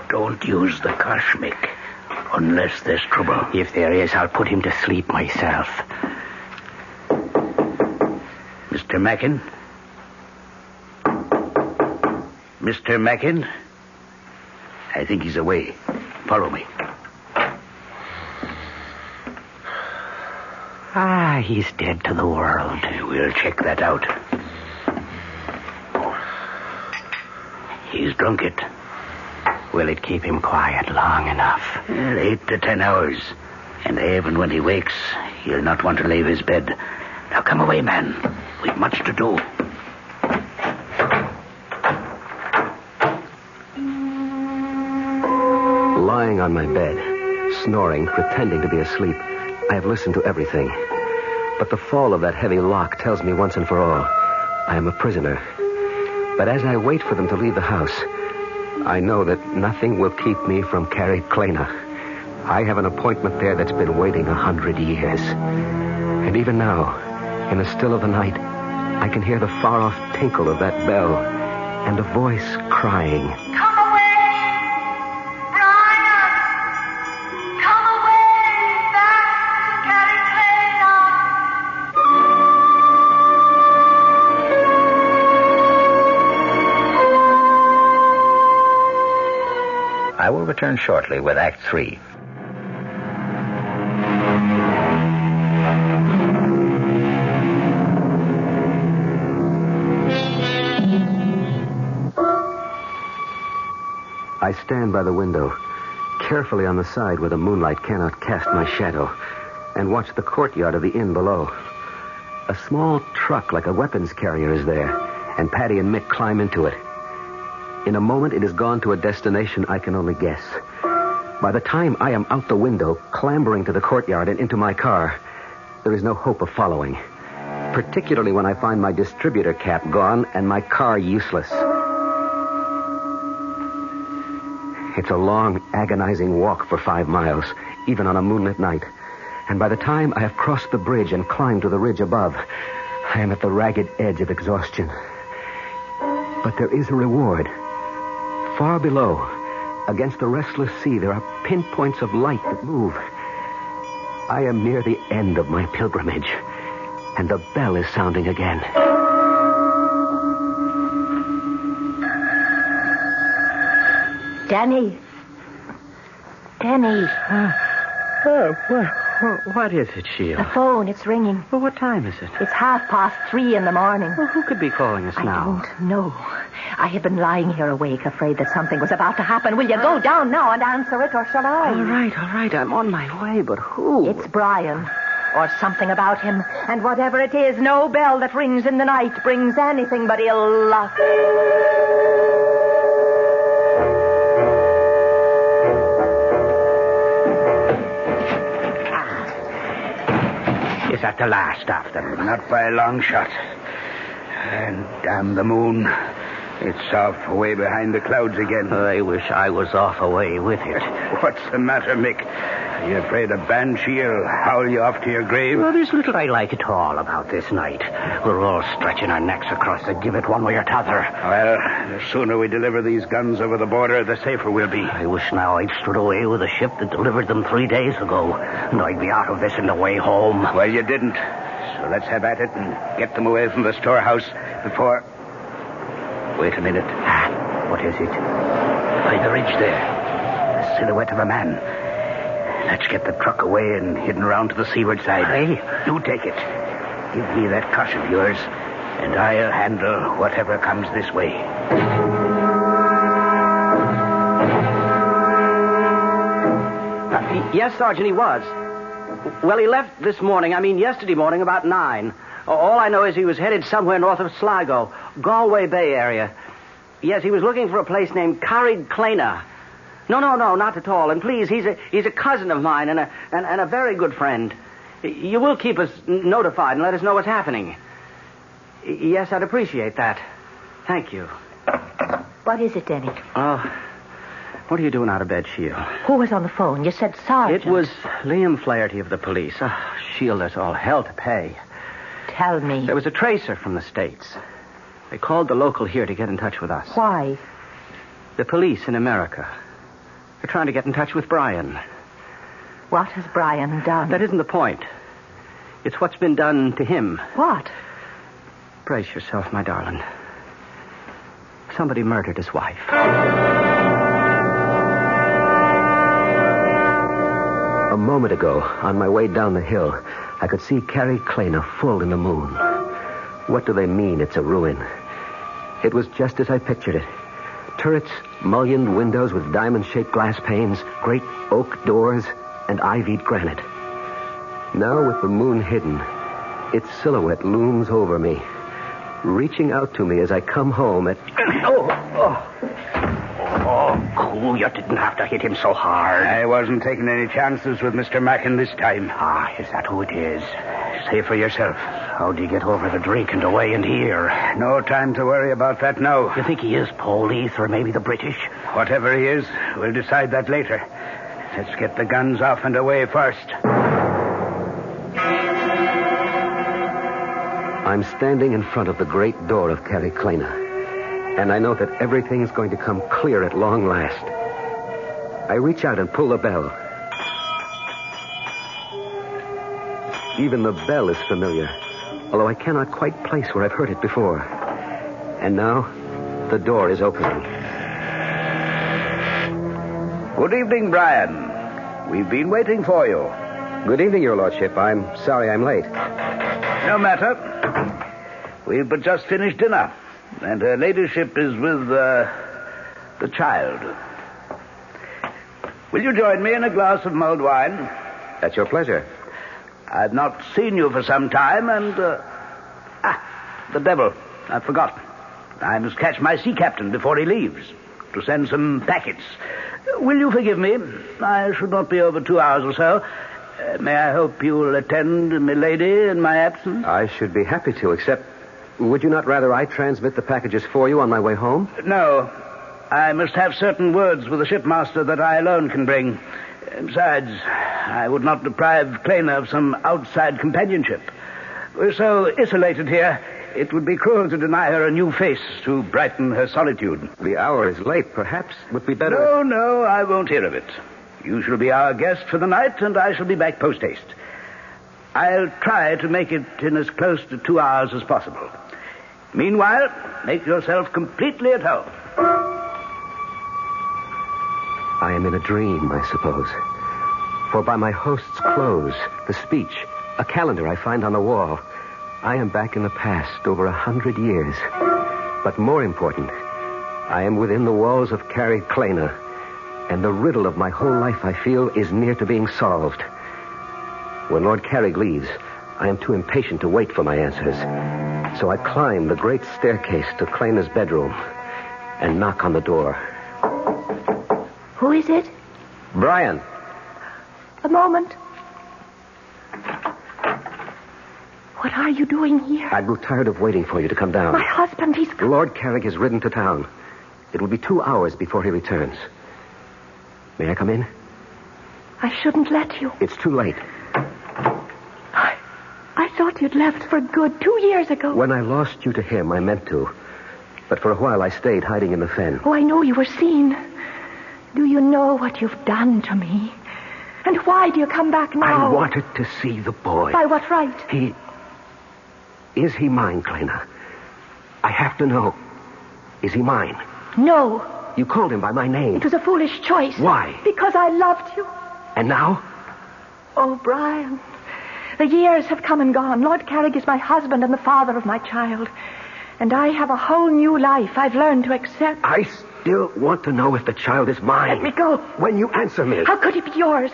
Don't use the kosh, Mick, unless there's trouble. If there is, I'll put him to sleep myself. Mr. Mackin? Mr. Mackin? I think he's away. Follow me. Ah, he's dead to the world. We'll check that out. He's drunk it. Will it keep him quiet long enough? 8 to 10 hours. And even when he wakes, he'll not want to leave his bed. Now come away, man. We've much to do. Lying on my bed, snoring, pretending to be asleep, I have listened to everything. But the fall of that heavy lock tells me once and for all, I am a prisoner. But as I wait for them to leave the house, I know that nothing will keep me from Carrie Klena. I have an appointment there that's been waiting 100 years. And even now, in the still of the night, I can hear the far-off tinkle of that bell and a voice crying. Come away, Brian! Come away back to I will return shortly with Act 3. I stand by the window, carefully on the side where the moonlight cannot cast my shadow, and watch the courtyard of the inn below. A small truck like a weapons carrier is there, and Patty and Mick climb into it. In a moment, it has gone to a destination I can only guess. By the time I am out the window, clambering to the courtyard and into my car, there is no hope of following, particularly when I find my distributor cap gone and my car useless. It's a long, agonizing walk for 5 miles, even on a moonlit night. And by the time I have crossed the bridge and climbed to the ridge above, I am at the ragged edge of exhaustion. But there is a reward. Far below, against the restless sea, there are pinpoints of light that move. I am near the end of my pilgrimage, and the bell is sounding again. Danny. Danny. What is it, Sheila? The phone, it's ringing. Well, what time is it? It's 3:30 in the morning. Well, who could be calling us now? I don't know. I have been lying here awake, afraid that something was about to happen. Will you go down now and answer it, or shall I? All right. I'm on my way, but who? It's Brian. Or something about him. And whatever it is, no bell that rings in the night brings anything but ill luck. Is that the last of them? Not by a long shot. And damn the moon. It's off away behind the clouds again. I wish I was off away with it. What's the matter, Mick? Are you afraid a banshee'll howl you off to your grave? Well, there's little I like at all about this night. We're all stretching our necks across the gibbet one way or t'other. Well, the sooner we deliver these guns over the border, the safer we'll be. I wish now I'd stood away with a ship that delivered them 3 days ago, and I'd be out of this in the way home. Well, you didn't. So let's have at it and get them away from the storehouse before... Wait a minute. What is it? By the ridge there. The silhouette of a man. Let's get the truck away and hidden around to the seaward side. Hey, you take it. Give me that cush of yours, and I'll handle whatever comes this way. Yes, Sergeant, he was. Well, he left this morning, yesterday morning, about 9. All I know is he was headed somewhere north of Sligo, Galway Bay area. Yes, he was looking for a place named Carrie Klena. No, not at all. And please, he's a cousin of mine and a very good friend. You will keep us notified and let us know what's happening. Yes, I'd appreciate that. Thank you. What is it, Denny? Oh, What are you doing out of bed, Shield? Who was on the phone? You said Sergeant. It was Liam Flaherty of the police. Shield, there's all hell to pay. Tell me. There was a tracer from the States. They called the local here to get in touch with us. Why? The police in America. They're trying to get in touch with Brian. What has Brian done? That isn't the point. It's what's been done to him. What? Brace yourself, my darling. Somebody murdered his wife. A moment ago, on my way down the hill, I could see Carrie Kleiner full in the moon. What do they mean it's a ruin? It was just as I pictured it. Turrets, mullioned windows with diamond-shaped glass panes, great oak doors, and ivied granite. Now, with the moon hidden, its silhouette looms over me, reaching out to me as I come home at... Oh, cool. You didn't have to hit him so hard. I wasn't taking any chances with Mr. Mackin this time. Ah, is that who it is? Say for yourself. How'd you get over the drink and away and here? No time to worry about that now. You think he is police or maybe the British? Whatever he is, we'll decide that later. Let's get the guns off and away first. I'm standing in front of the great door of Carrie Kleiner, and I know that everything's going to come clear at long last. I reach out and pull the bell. Even the bell is familiar, although I cannot quite place where I've heard it before. And now, the door is opening. Good evening, Brian. We've been waiting for you. Good evening, Your Lordship. I'm sorry I'm late. No matter. We've but just finished dinner, and her ladyship is with the child. Will you join me in a glass of mulled wine? At your pleasure. I've not seen you for some time, and... the devil. I forgot. I must catch my sea captain before he leaves to send some packets. Will you forgive me? I should not be over 2 hours or so. May I hope you'll attend milady in my absence? I should be happy to, except... Would you not rather I transmit the packages for you on my way home? No. I must have certain words with the shipmaster that I alone can bring. Besides, I would not deprive Kleiner of some outside companionship. We're so isolated here, it would be cruel to deny her a new face to brighten her solitude. The hour is late. Perhaps it would be better... No, I won't hear of it. You shall be our guest for the night, and I shall be back post-haste. I'll try to make it in as close to 2 hours as possible. Meanwhile, make yourself completely at home. I am in a dream, I suppose. For by my host's clothes, the speech, a calendar I find on the wall, I am back in the past over 100 years. But more important, I am within the walls of Carrie Kleiner, and the riddle of my whole life, I feel, is near to being solved. When Lord Carrig leaves, I am too impatient to wait for my answers. So I climb the great staircase to Kleiner's bedroom and knock on the door. Who is it? Brian. A moment. What are you doing here? I grew tired of waiting for you to come down. My husband, he's... Lord Carrig has ridden to town. It will be 2 hours before he returns. May I come in? I shouldn't let you. It's too late. I thought you'd left for good 2 years ago. When I lost you to him, I meant to. But for a while, I stayed hiding in the fen. Oh, I know you were seen. Do you know what you've done to me? And why do you come back now? I wanted to see the boy. By what right? Is he mine, Kleiner? I have to know. Is he mine? No. You called him by my name. It was a foolish choice. Why? Because I loved you. And now? Oh, Brian, the years have come and gone. Lord Carrig is my husband and the father of my child. And I have a whole new life I've learned to accept. I still want to know if the child is mine. Let me go. When you answer me. How could he be yours?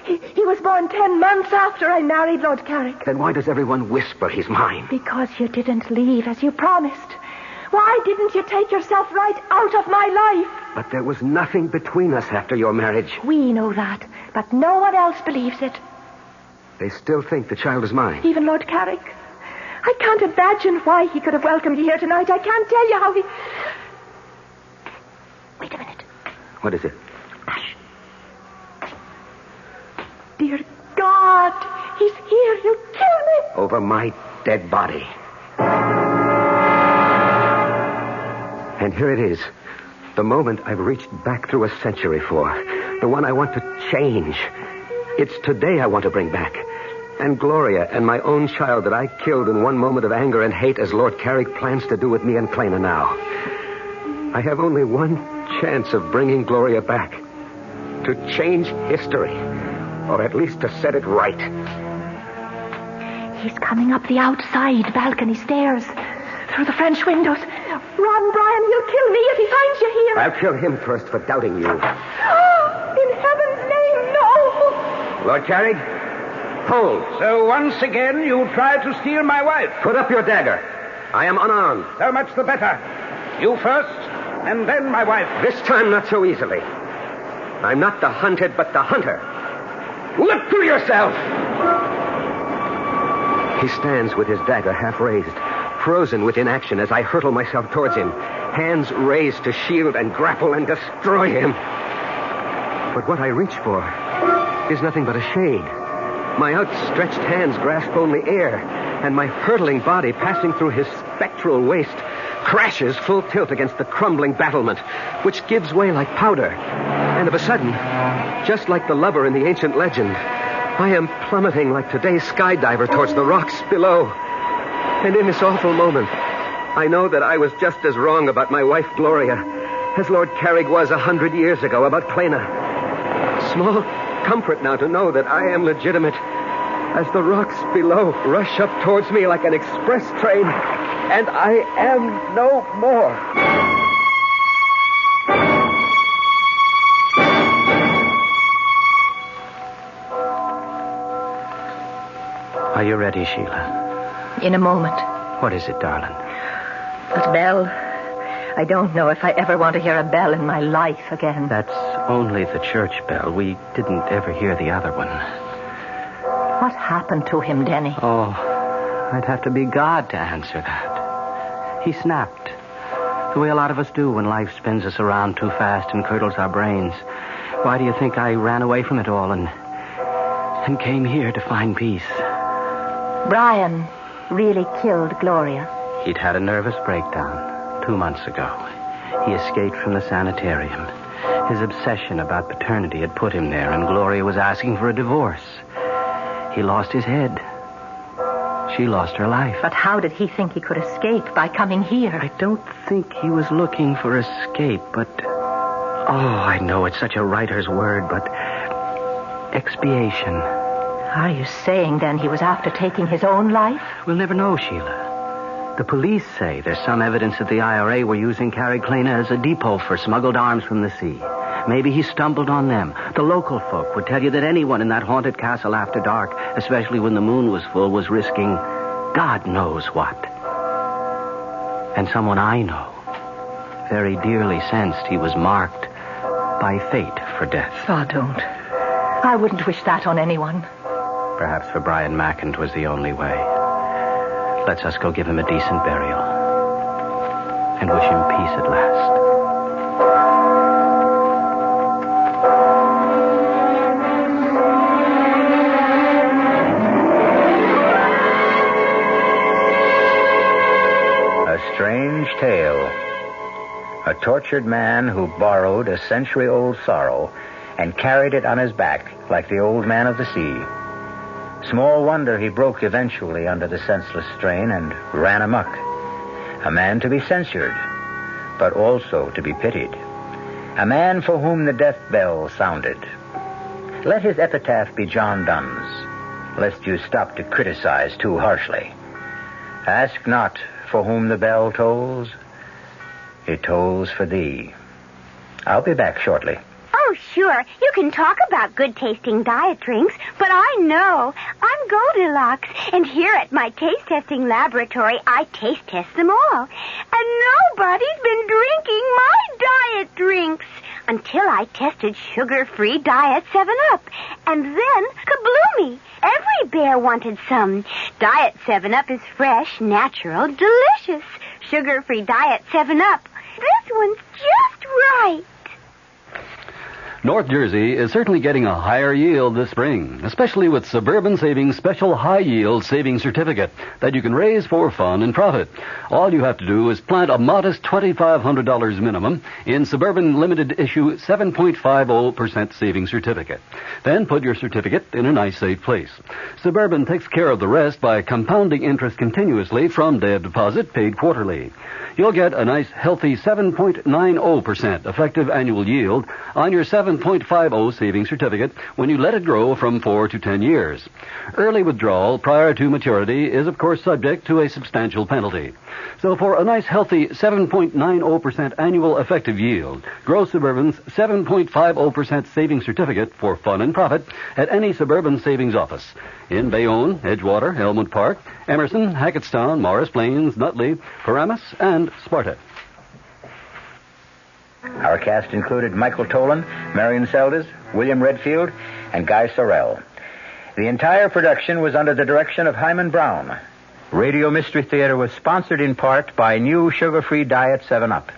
He was born 10 months after I married Lord Carrig. Then why does everyone whisper he's mine? Because you didn't leave as you promised. Why didn't you take yourself right out of my life? But there was nothing between us after your marriage. We know that, but no one else believes it. They still think the child is mine. Even Lord Carrig. I can't imagine why he could have welcomed you here tonight. I can't tell you how he... Wait a minute. What is it? Dear God, he's here. He'll kill me. Over my dead body. And here it is. The moment I've reached back through a century for. The one I want to change. It's today I want to bring back. And Gloria and my own child that I killed in one moment of anger and hate as Lord Carrick plans to do with me and Clena now. I have only one chance of bringing Gloria back. To change history. Or at least to set it right. He's coming up the outside balcony stairs. Through the French windows. Run, Brian. He'll kill me if he finds you here. I'll kill him first for doubting you. In heaven's name, no. Lord Carrick, hold. So once again you try to steal my wife. Put up your dagger. I am unarmed. So much the better. You first, and then my wife. This time not so easily. I'm not the hunted, but the hunter. Look to yourself! He stands with his dagger half raised, frozen with inaction as I hurtle myself towards him, hands raised to shield and grapple and destroy him. But what I reach for is nothing but a shade. My outstretched hands grasp only air, and my hurtling body, passing through his spectral waist, crashes full tilt against the crumbling battlement, which gives way like powder. And of a sudden, just like the lover in the ancient legend, I am plummeting like today's skydiver towards the rocks below. And in this awful moment, I know that I was just as wrong about my wife, Gloria, as Lord Carrick was 100 years ago about Clena. Small comfort now to know that I am legitimate as the rocks below rush up towards me like an express train, and I am no more. Are you ready, Sheila? In a moment. What is it, darling? That bell. I don't know if I ever want to hear a bell in my life again. That's only the church bell. We didn't ever hear the other one. What happened to him, Denny? Oh, I'd have to be God to answer that. He snapped. The way a lot of us do when life spins us around too fast and curdles our brains. Why do you think I ran away from it all and came here to find peace? Brian really killed Gloria. He'd had a nervous breakdown 2 months ago. He escaped from the sanitarium. His obsession about paternity had put him there, and Gloria was asking for a divorce. He lost his head. She lost her life. But how did he think he could escape by coming here? I don't think he was looking for escape, but... Oh, I know it's such a writer's word, but... expiation. Are you saying, then, he was after taking his own life? We'll never know, Sheila. The police say there's some evidence that the IRA were using Carrick-Clena as a depot for smuggled arms from the sea. Maybe he stumbled on them. The local folk would tell you that anyone in that haunted castle after dark, especially when the moon was full, was risking God knows what. And someone I know very dearly sensed he was marked by fate for death. Oh, don't. I wouldn't wish that on anyone. Perhaps for Brian Macken 'twas the only way. Let's us go give him a decent burial. And wish him peace at last. A strange tale. A tortured man who borrowed a century-old sorrow and carried it on his back like the old man of the sea. Small wonder he broke eventually under the senseless strain and ran amok. A man to be censured, but also to be pitied. A man for whom the death bell sounded. Let his epitaph be John Donne's, lest you stop to criticize too harshly. Ask not for whom the bell tolls. It tolls for thee. I'll be back shortly. Oh, sure. You can talk about good-tasting diet drinks, but I know. I'm Goldilocks, and here at my taste-testing laboratory, I taste-test them all. And nobody's been drinking my diet drinks until I tested sugar-free Diet 7-Up. And then, kabloomy! Every bear wanted some. Diet 7-Up is fresh, natural, delicious. Sugar-free Diet 7-Up. This one's just right. North Jersey is certainly getting a higher yield this spring, especially with Suburban Savings Special High Yield Savings Certificate that you can raise for fun and profit. All you have to do is plant a modest $2,500 minimum in Suburban Limited Issue 7.50% Savings Certificate. Then put your certificate in a nice safe place. Suburban takes care of the rest by compounding interest continuously from day of deposit paid quarterly. You'll get a nice healthy 7.90% effective annual yield on your 7.50 savings certificate when you let it grow from 4 to 10 years. Early withdrawal prior to maturity is, of course, subject to a substantial penalty. So for a nice healthy 7.90% annual effective yield, grow Suburban's 7.50% savings certificate for fun and profit at any Suburban savings office in Bayonne, Edgewater, Elmwood Park, Emerson, Hackettstown, Morris Plains, Nutley, Paramus, and Sparta. Our cast included Michael Tolan, Marion Seldes, William Redfield, and Guy Sorrell. The entire production was under the direction of Hyman Brown. Radio Mystery Theater was sponsored in part by new sugar-free Diet 7-Up.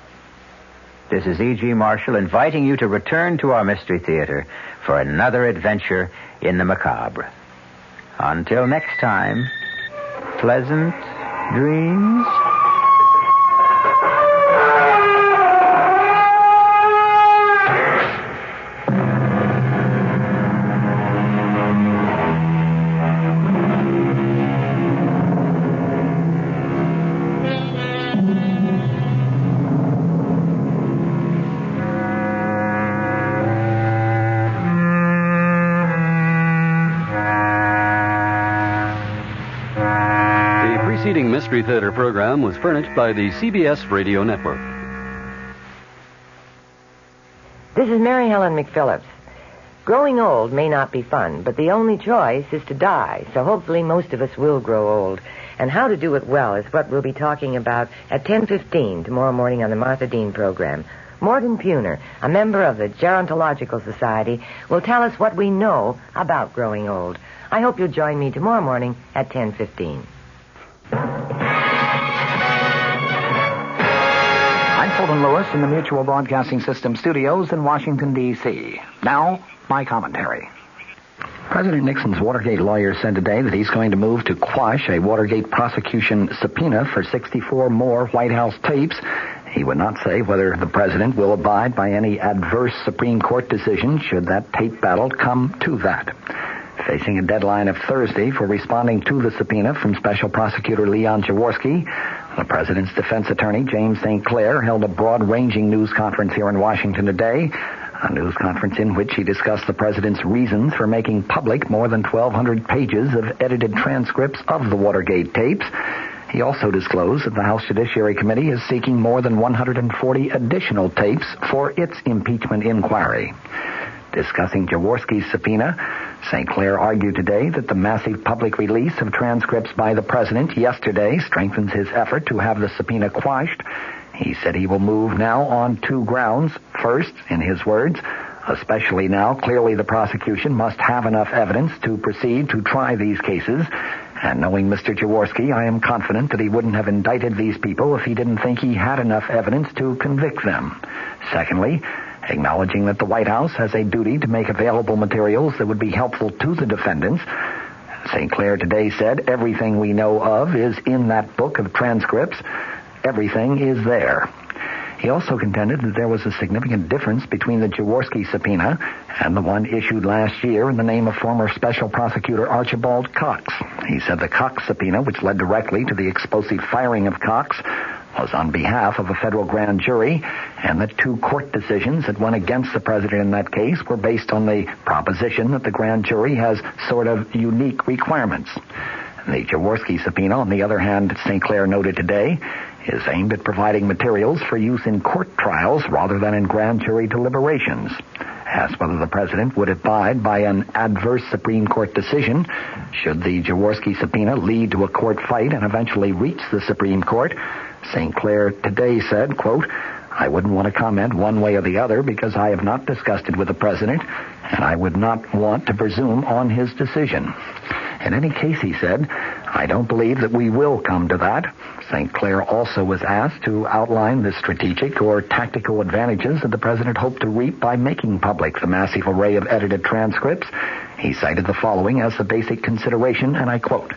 This is E.G. Marshall inviting you to return to our Mystery Theater for another adventure in the macabre. Until next time, pleasant dreams. Mystery Theater program was furnished by the CBS Radio Network. This is Mary Helen McPhillips. Growing old may not be fun, but the only choice is to die, so hopefully most of us will grow old. And how to do it well is what we'll be talking about at 10:15 tomorrow morning on the Martha Dean program. Morton Puner, a member of the Gerontological Society, will tell us what we know about growing old. I hope you'll join me tomorrow morning at 10:15. I'm Fulton Lewis in the Mutual Broadcasting System studios in Washington, D.C. Now, my commentary. President Nixon's Watergate lawyer said today that he's going to move to quash a Watergate prosecution subpoena for 64 more White House tapes. He would not say whether the president will abide by any adverse Supreme Court decision should that tape battle come to that. Facing a deadline of Thursday for responding to the subpoena from Special Prosecutor Leon Jaworski, the president's defense attorney, James St. Clair, held a broad-ranging news conference here in Washington today, a news conference in which he discussed the president's reasons for making public more than 1,200 pages of edited transcripts of the Watergate tapes. He also disclosed that the House Judiciary Committee is seeking more than 140 additional tapes for its impeachment inquiry. Discussing Jaworski's subpoena, St. Clair argued today that the massive public release of transcripts by the president yesterday strengthens his effort to have the subpoena quashed. He said he will move now on two grounds. First, in his words, especially now, clearly the prosecution must have enough evidence to proceed to try these cases. And knowing Mr. Jaworski, I am confident that he wouldn't have indicted these people if he didn't think he had enough evidence to convict them. Secondly, acknowledging that the White House has a duty to make available materials that would be helpful to the defendants, St. Clair today said everything we know of is in that book of transcripts. Everything is there. He also contended that there was a significant difference between the Jaworski subpoena and the one issued last year in the name of former Special Prosecutor Archibald Cox. He said the Cox subpoena, which led directly to the explosive firing of Cox, was on behalf of a federal grand jury, and the two court decisions that went against the president in that case were based on the proposition that the grand jury has sort of unique requirements. The Jaworski subpoena, on the other hand, St. Clair noted today, is aimed at providing materials for use in court trials rather than in grand jury deliberations. Asked whether the president would abide by an adverse Supreme Court decision should the Jaworski subpoena lead to a court fight and eventually reach the Supreme Court, St. Clair today said, quote, I wouldn't want to comment one way or the other because I have not discussed it with the president, and I would not want to presume on his decision. In any case, he said, I don't believe that we will come to that. St. Clair also was asked to outline the strategic or tactical advantages that the president hoped to reap by making public the massive array of edited transcripts. He cited the following as the basic consideration, and I quote,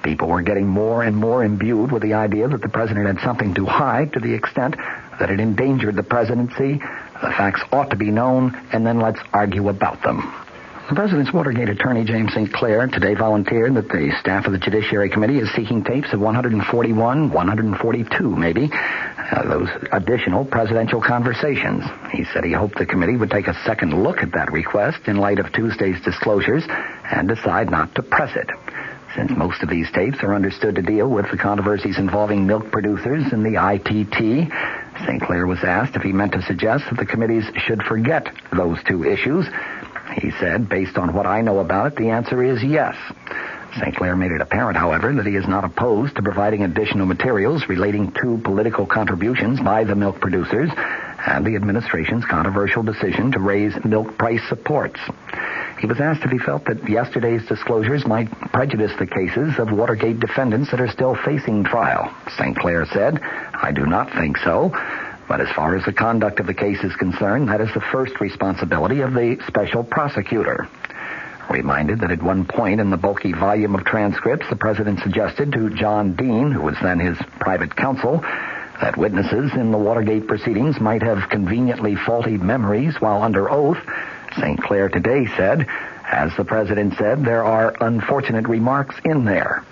"People were getting more and more imbued with the idea that the president had something to hide to the extent that it endangered the presidency. The facts ought to be known, and then let's argue about them." The president's Watergate attorney, James St. Clair, today volunteered that the staff of the Judiciary Committee is seeking tapes of 141, 142 maybe, those additional presidential conversations. He said he hoped the committee would take a second look at that request in light of Tuesday's disclosures and decide not to press it. Since most of these tapes are understood to deal with the controversies involving milk producers and the ITT, St. Clair was asked if he meant to suggest that the committees should forget those two issues. He said, "Based on what I know about it, the answer is yes." St. Clair made it apparent, however, that he is not opposed to providing additional materials relating to political contributions by the milk producers and the administration's controversial decision to raise milk price supports. He was asked if he felt that yesterday's disclosures might prejudice the cases of Watergate defendants that are still facing trial. St. Clair said, "I do not think so. But as far as the conduct of the case is concerned, that is the first responsibility of the special prosecutor." Reminded that at one point in the bulky volume of transcripts, the president suggested to John Dean, who was then his private counsel, that witnesses in the Watergate proceedings might have conveniently faulty memories while under oath, St. Clair today said, "As the president said, there are unfortunate remarks in there."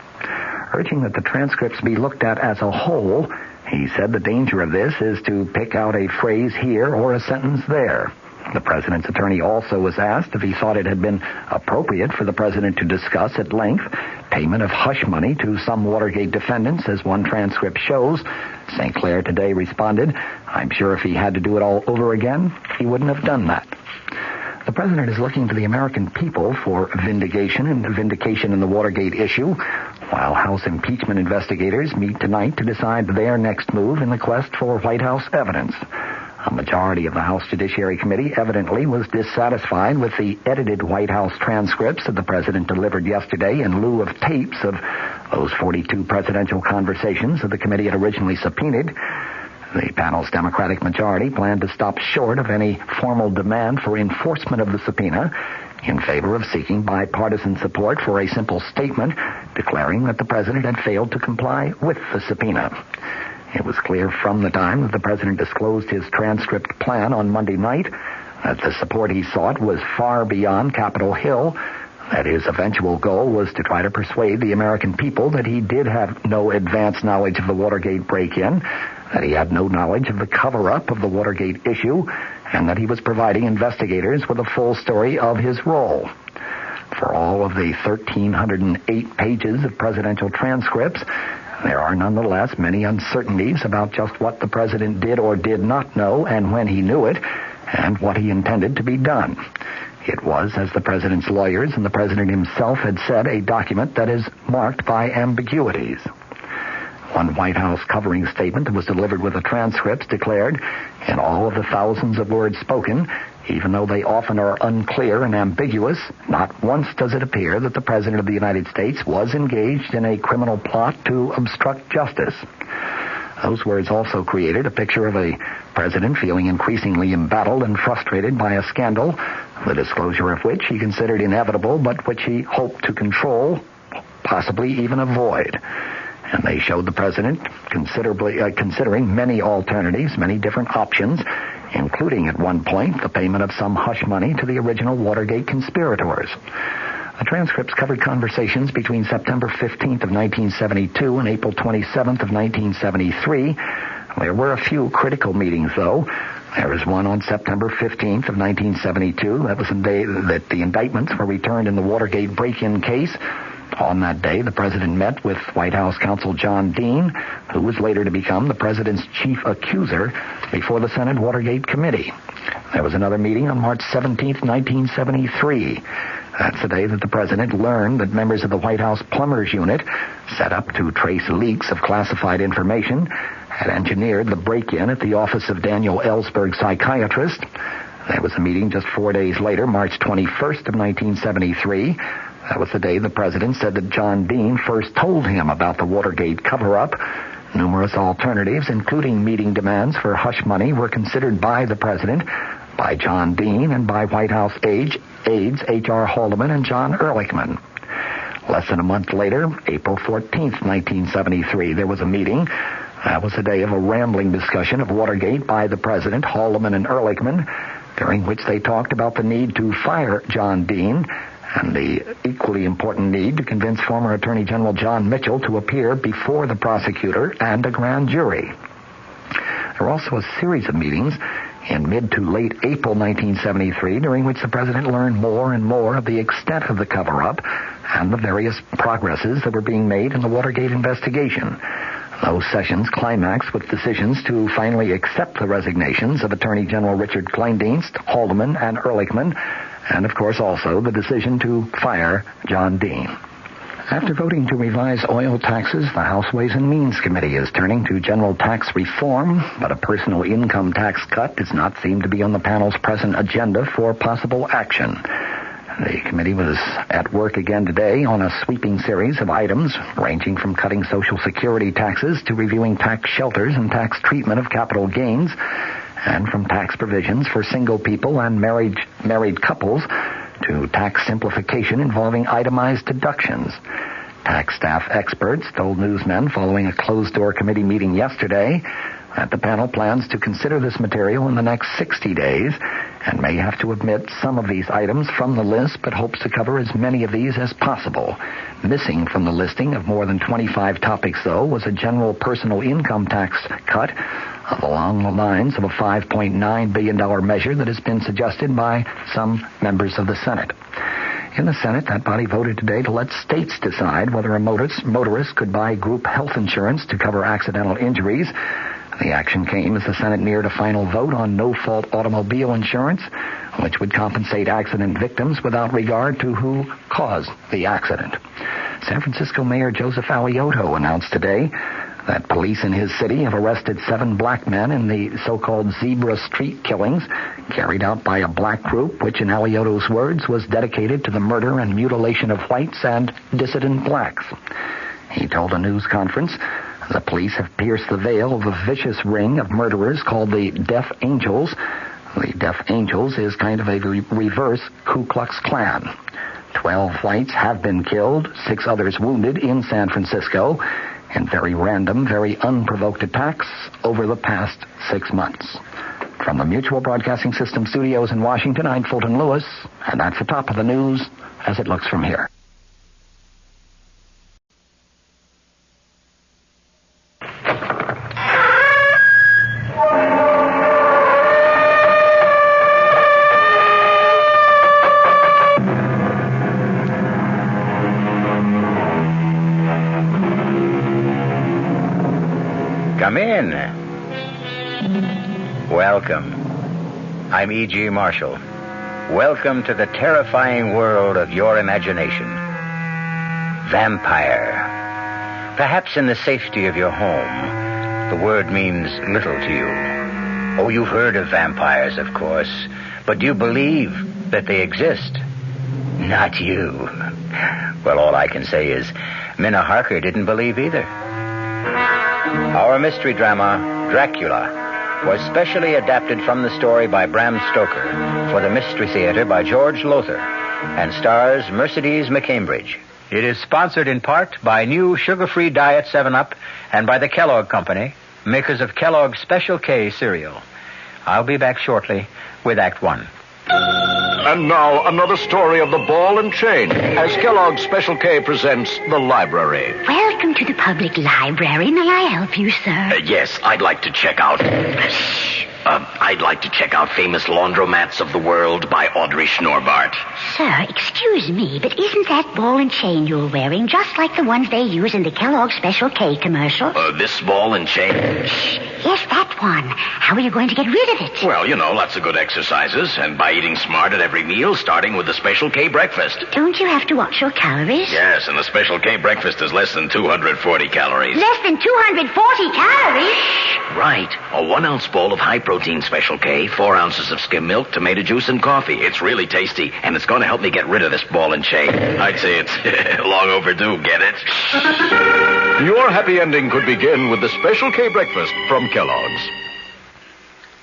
Urging that the transcripts be looked at as a whole, he said the danger of this is to pick out a phrase here or a sentence there. The president's attorney also was asked if he thought it had been appropriate for the president to discuss at length payment of hush money to some Watergate defendants, as one transcript shows. St. Clair today responded, "I'm sure if he had to do it all over again, he wouldn't have done that." The president is looking to the American people for vindication in the Watergate issue, while House impeachment investigators meet tonight to decide their next move in the quest for White House evidence. A majority of the House Judiciary Committee evidently was dissatisfied with the edited White House transcripts that the president delivered yesterday in lieu of tapes of those 42 presidential conversations that the committee had originally subpoenaed. The panel's Democratic majority planned to stop short of any formal demand for enforcement of the subpoena in favor of seeking bipartisan support for a simple statement declaring that the president had failed to comply with the subpoena. It was clear from the time that the president disclosed his transcript plan on Monday night that the support he sought was far beyond Capitol Hill, that his eventual goal was to try to persuade the American people that he did have no advance knowledge of the Watergate break-in, that he had no knowledge of the cover-up of the Watergate issue, and that he was providing investigators with a full story of his role. For all of the 1,308 pages of presidential transcripts, there are nonetheless many uncertainties about just what the president did or did not know and when he knew it, and what he intended to be done. It was, as the president's lawyers and the president himself had said, a document that is marked by ambiguities. One White House covering statement that was delivered with the transcripts declared, in all of the thousands of words spoken, even though they often are unclear and ambiguous, not once does it appear that the President of the United States was engaged in a criminal plot to obstruct justice. Those words also created a picture of a president feeling increasingly embattled and frustrated by a scandal, the disclosure of which he considered inevitable, but which he hoped to control, possibly even avoid. And they showed the president considering many alternatives, many different options, including at one point the payment of some hush money to the original Watergate conspirators. The transcripts covered conversations between September 15th of 1972 and April 27th of 1973. There were a few critical meetings, though. There was one on September 15th of 1972. That was the day that the indictments were returned in the Watergate break-in case. On that day, the president met with White House counsel John Dean, who was later to become the president's chief accuser before the Senate Watergate Committee. There was another meeting on March 17th, 1973. That's the day that the president learned that members of the White House Plumbers Unit, set up to trace leaks of classified information, had engineered the break-in at the office of Daniel Ellsberg, psychiatrist. There was a meeting just 4 days later, March 21st of 1973. That was the day the president said that John Dean first told him about the Watergate cover-up. Numerous alternatives, including meeting demands for hush money, were considered by the president, by John Dean, and by White House aides H.R. Haldeman and John Ehrlichman. Less than a month later, April 14th, 1973, there was a meeting. That was the day of a rambling discussion of Watergate by the president, Haldeman, and Ehrlichman, during which they talked about the need to fire John Dean and the equally important need to convince former Attorney General John Mitchell to appear before the prosecutor and a grand jury. There were also a series of meetings in mid to late April 1973, during which the president learned more and more of the extent of the cover-up and the various progresses that were being made in the Watergate investigation. Those sessions climaxed with decisions to finally accept the resignations of Attorney General Richard Kleindienst, Haldeman, and Ehrlichman, and, of course, also the decision to fire John Dean. After voting to revise oil taxes, the House Ways and Means Committee is turning to general tax reform, but a personal income tax cut does not seem to be on the panel's present agenda for possible action. The committee was at work again today on a sweeping series of items, ranging from cutting Social Security taxes to reviewing tax shelters and tax treatment of capital gains, and from tax provisions for single people and married couples to tax simplification involving itemized deductions. Tax staff experts told newsmen following a closed-door committee meeting yesterday that the panel plans to consider this material in the next 60 days and may have to omit some of these items from the list, but hopes to cover as many of these as possible. Missing from the listing of more than 25 topics, though, was a general personal income tax cut along the lines of a $5.9 billion measure that has been suggested by some members of the Senate. In the Senate, that body voted today to let states decide whether a motorist could buy group health insurance to cover accidental injuries. The action came as the Senate neared a final vote on no-fault automobile insurance, which would compensate accident victims without regard to who caused the accident. San Francisco Mayor Joseph Alioto announced today that police in his city have arrested 7 black men in the so-called Zebra Street killings carried out by a black group, which in Alioto's words was dedicated to the murder and mutilation of whites and dissident blacks. He told a news conference the police have pierced the veil of a vicious ring of murderers called the Death Angels. The Death Angels is kind of a reverse Ku Klux Klan. 12 whites have been killed, 6 others wounded in San Francisco in very random, very unprovoked attacks over the past 6 months. From the Mutual Broadcasting System studios in Washington, I'm Fulton Lewis, and that's the top of the news as it looks from here. Come in. Welcome. I'm E.G. Marshall. Welcome to the terrifying world of your imagination. Vampire. Perhaps in the safety of your home, the word means little to you. Oh, you've heard of vampires, of course, but do you believe that they exist? Not you. Well, all I can say is Minna Harker didn't believe either. Our mystery drama, Dracula, was specially adapted from the story by Bram Stoker for the Mystery Theater by George Lothar and stars Mercedes McCambridge. It is sponsored in part by new sugar-free Diet 7-Up and by the Kellogg Company, makers of Kellogg's Special K cereal. I'll be back shortly with Act 1. And now, another story of the ball and chain, as Kellogg's Special K presents The Library. Welcome to the public library. May I help you, sir? Yes, I'd like to check out... I'd like to check out Famous Laundromats of the World by Audrey Schnorbart. Sir, excuse me, but isn't that ball and chain you're wearing just like the ones they use in the Kellogg's Special K commercials? This ball and chain? Yes, that one. How are you going to get rid of it? Well, lots of good exercises, and by eating smart at every meal, starting with the Special K breakfast. Don't you have to watch your calories? Yes, and the Special K breakfast is less than 240 calories. Less than 240 calories? Right. A 1-ounce bowl of high-protein Special K, 4 ounces of skim milk, tomato juice, and coffee. It's really tasty, and it's going to help me get rid of this ball and chain. I'd say it's long overdue, get it? Your happy ending could begin with the Special K breakfast from Kellogg's.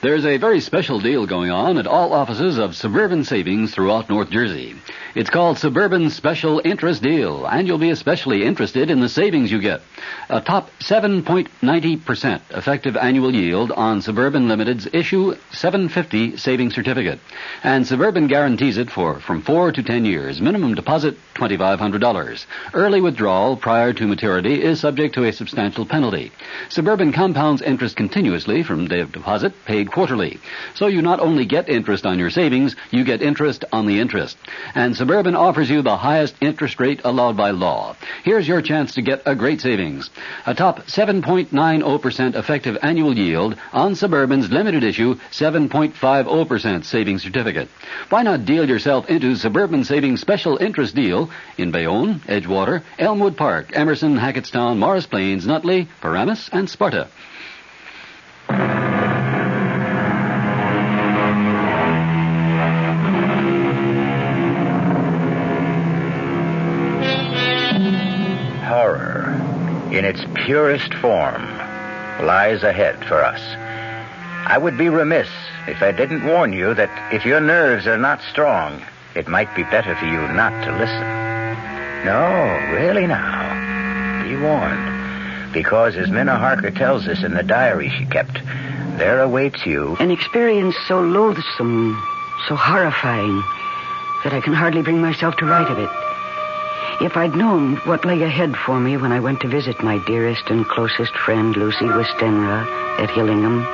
There's a very special deal going on at all offices of Suburban Savings throughout North Jersey. It's called Suburban Special Interest Deal, and you'll be especially interested in the savings you get. A top 7.90% effective annual yield on Suburban Limited's issue 750 savings certificate. And Suburban guarantees it from 4 to 10 years. Minimum deposit, $2,500. Early withdrawal prior to maturity is subject to a substantial penalty. Suburban compounds interest continuously from day of deposit, paid quarterly. So you not only get interest on your savings, you get interest on the interest. And Suburban offers you the highest interest rate allowed by law. Here's your chance to get a great savings. A top 7.90% effective annual yield on Suburban's limited issue 7.50% savings certificate. Why not deal yourself into Suburban Savings Special Interest Deal in Bayonne, Edgewater, Elmwood Park, Emerson, Hackettstown, Morris Plains, Nutley, Paramus, and Sparta. Horror, in its purest form, lies ahead for us. I would be remiss if I didn't warn you that if your nerves are not strong, it might be better for you not to listen. No, really now. Be warned. Because as Minna Harker tells us in the diary she kept, there awaits you an experience so loathsome, so horrifying, that I can hardly bring myself to write of it. If I'd known what lay ahead for me when I went to visit my dearest and closest friend, Lucy Westenra, at Hillingham,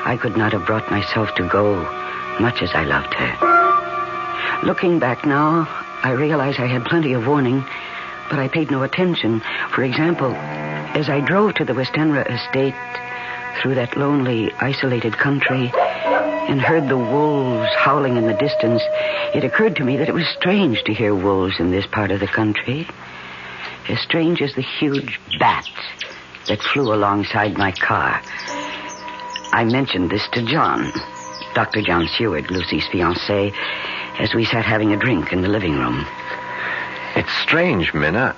I could not have brought myself to go, much as I loved her. Looking back now, I realize I had plenty of warning, but I paid no attention. For example, as I drove to the Westenra estate through that lonely, isolated country and heard the wolves howling in the distance, it occurred to me that it was strange to hear wolves in this part of the country. As strange as the huge bat that flew alongside my car. I mentioned this to John, Dr. John Seward, Lucy's fiancé, as we sat having a drink in the living room. It's strange, Minna.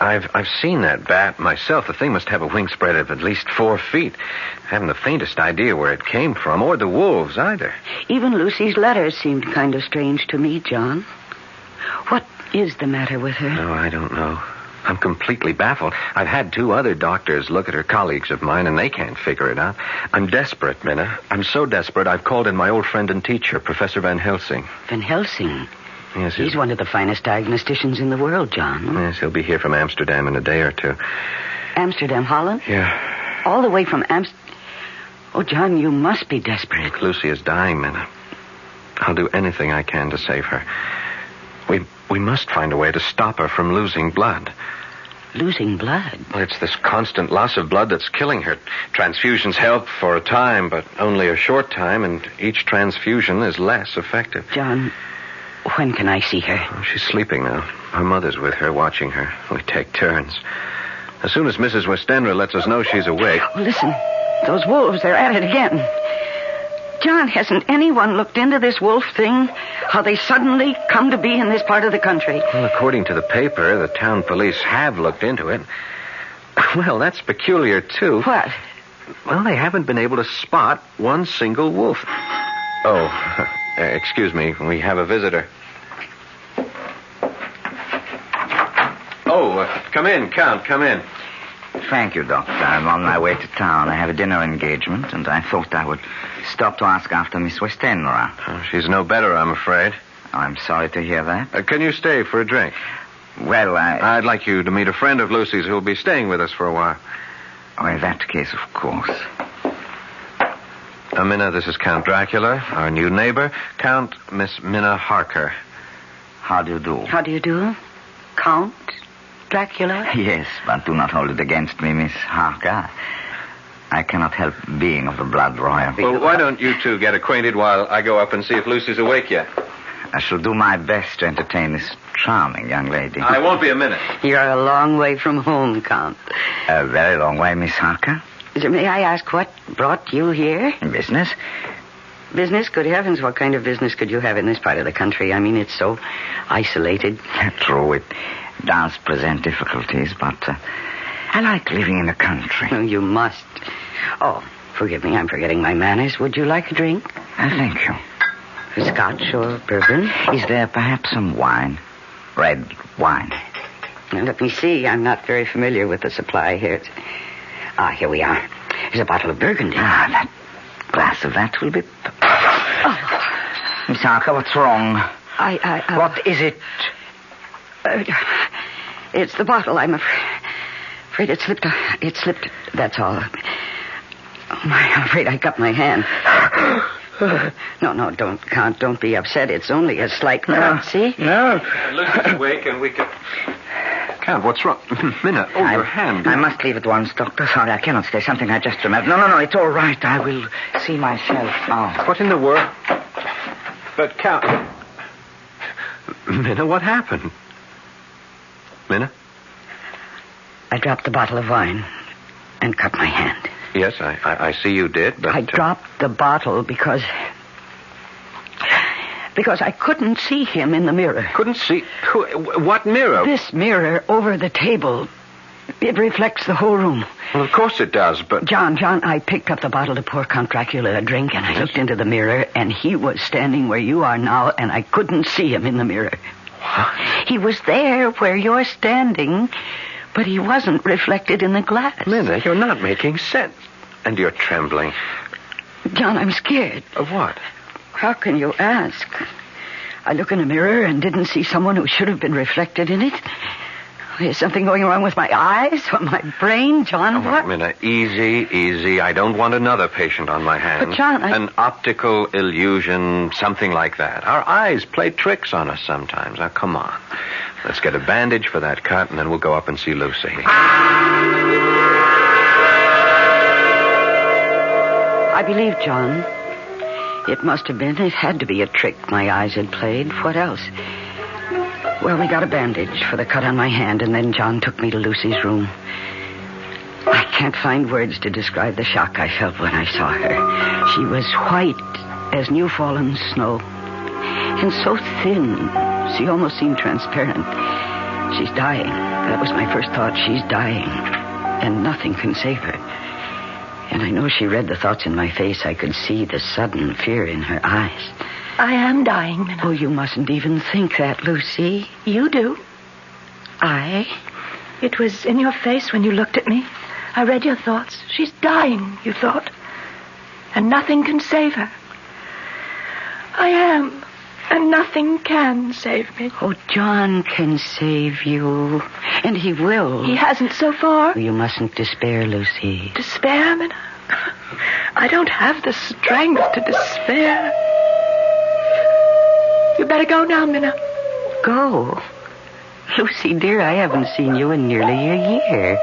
I've seen that bat myself. The thing must have a wingspread of at least 4 feet. I haven't the faintest idea where it came from, or the wolves either. Even Lucy's letters seemed kind of strange to me, John. What is the matter with her? No, I don't know. I'm completely baffled. I've had 2 other doctors look at her, colleagues of mine, and they can't figure it out. I'm desperate, Minna. I'm so desperate, I've called in my old friend and teacher, Professor Van Helsing. Van Helsing? Yes, he's one of the finest diagnosticians in the world, John. Yes, he'll be here from Amsterdam in a day or 2. Amsterdam, Holland? Yeah. All the way from Amsterdam? Oh, John, you must be desperate. Lucy is dying, Minna. I'll do anything I can to save her. We must find a way to stop her from losing blood. Losing blood? Well, it's this constant loss of blood that's killing her. Transfusions help for a time, but only a short time, and each transfusion is less effective. John, when can I see her? Oh, she's sleeping now. Her mother's with her, watching her. We take turns. As soon as Mrs. Westenra lets us know she's awake... Oh, listen, those wolves, they're at it again. John, hasn't anyone looked into this wolf thing? How they suddenly come to be in this part of the country? Well, according to the paper, the town police have looked into it. Well, that's peculiar, too. What? Well, they haven't been able to spot one single wolf. Oh, excuse me. We have a visitor. Oh, come in, Count. Come in. Thank you, Doctor. I'm on my way to town. I have a dinner engagement, and I thought I would stop to ask after Miss Westenra. Oh, she's no better, I'm afraid. I'm sorry to hear that. Can you stay for a drink? Well, I'd like you to meet a friend of Lucy's who'll be staying with us for a while. Oh, in that case, of course. Minna, this is Count Dracula, our new neighbor, Count Miss Minna Harker. How do you do? How do you do? Count Dracula? Yes, but do not hold it against me, Miss Harker. I cannot help being of the blood royal. Well, why don't you two get acquainted while I go up and see if Lucy's awake yet? I shall do my best to entertain this charming young lady. I won't be a minute. You're a long way from home, Count. A very long way, Miss Harker. May I ask what brought you here? Business? Business? Good heavens, what kind of business could you have in this part of the country? I mean, it's so isolated. True, it does present difficulties, but I like living in the country. Oh, you must. Oh, forgive me, I'm forgetting my manners. Would you like a drink? Thank you. Scotch or bourbon? Is there perhaps some wine? Red wine? Now, let me see. I'm not very familiar with the supply here. Here we are. Here's a bottle of Burgundy. That glass of that will be... Miss Harker, what's wrong? What is it? It's the bottle. I'm afraid it slipped. It slipped. That's all. Oh, I'm afraid I cut my hand. No, don't be upset. It's only a slight cut, see? No. Lucy's awake and we can... Count, what's wrong? Minna, your hand. I must leave at once, Doctor. Sorry, I cannot stay. Something I just remembered. No, it's all right. I will see myself now. What in the world? But, Count... Minna, what happened? Minna? I dropped the bottle of wine and cut my hand. Yes, I see you did, but... I dropped the bottle because I couldn't see him in the mirror. Couldn't see? What mirror? This mirror over the table. It reflects the whole room. Well, of course it does, but... John, I picked up the bottle to pour Count Dracula a drink, and I looked into the mirror, and he was standing where you are now, and I couldn't see him in the mirror. What? He was there where you're standing, but he wasn't reflected in the glass. Minna, you're not making sense. And you're trembling. John, I'm scared. Of what? How can you ask? I look in a mirror and didn't see someone who should have been reflected in it. Is something going wrong with my eyes or my brain, John? What? Minna, easy. I don't want another patient on my hands. But, John, An optical illusion, something like that. Our eyes play tricks on us sometimes. Now, come on. Let's get a bandage for that cut, and then we'll go up and see Lucy. I believe, John. It must have been. It had to be a trick my eyes had played. What else? Well, we got a bandage for the cut on my hand, and then John took me to Lucy's room. I can't find words to describe the shock I felt when I saw her. She was white as new-fallen snow, and so thin, she almost seemed transparent. She's dying. That was my first thought. She's dying, and nothing can save her. And I know she read the thoughts in my face. I could see the sudden fear in her eyes. I am dying, Minna. Oh, you mustn't even think that, Lucy. You do. It was in your face when you looked at me. I read your thoughts. She's dying, you thought. And nothing can save her. I am. And nothing can save me. Oh, John can save you. And he will. He hasn't so far. You mustn't despair, Lucy. Despair, Minna? I don't have the strength to despair. You better go now, Minna. Go? Lucy, dear, I haven't seen you in nearly a year.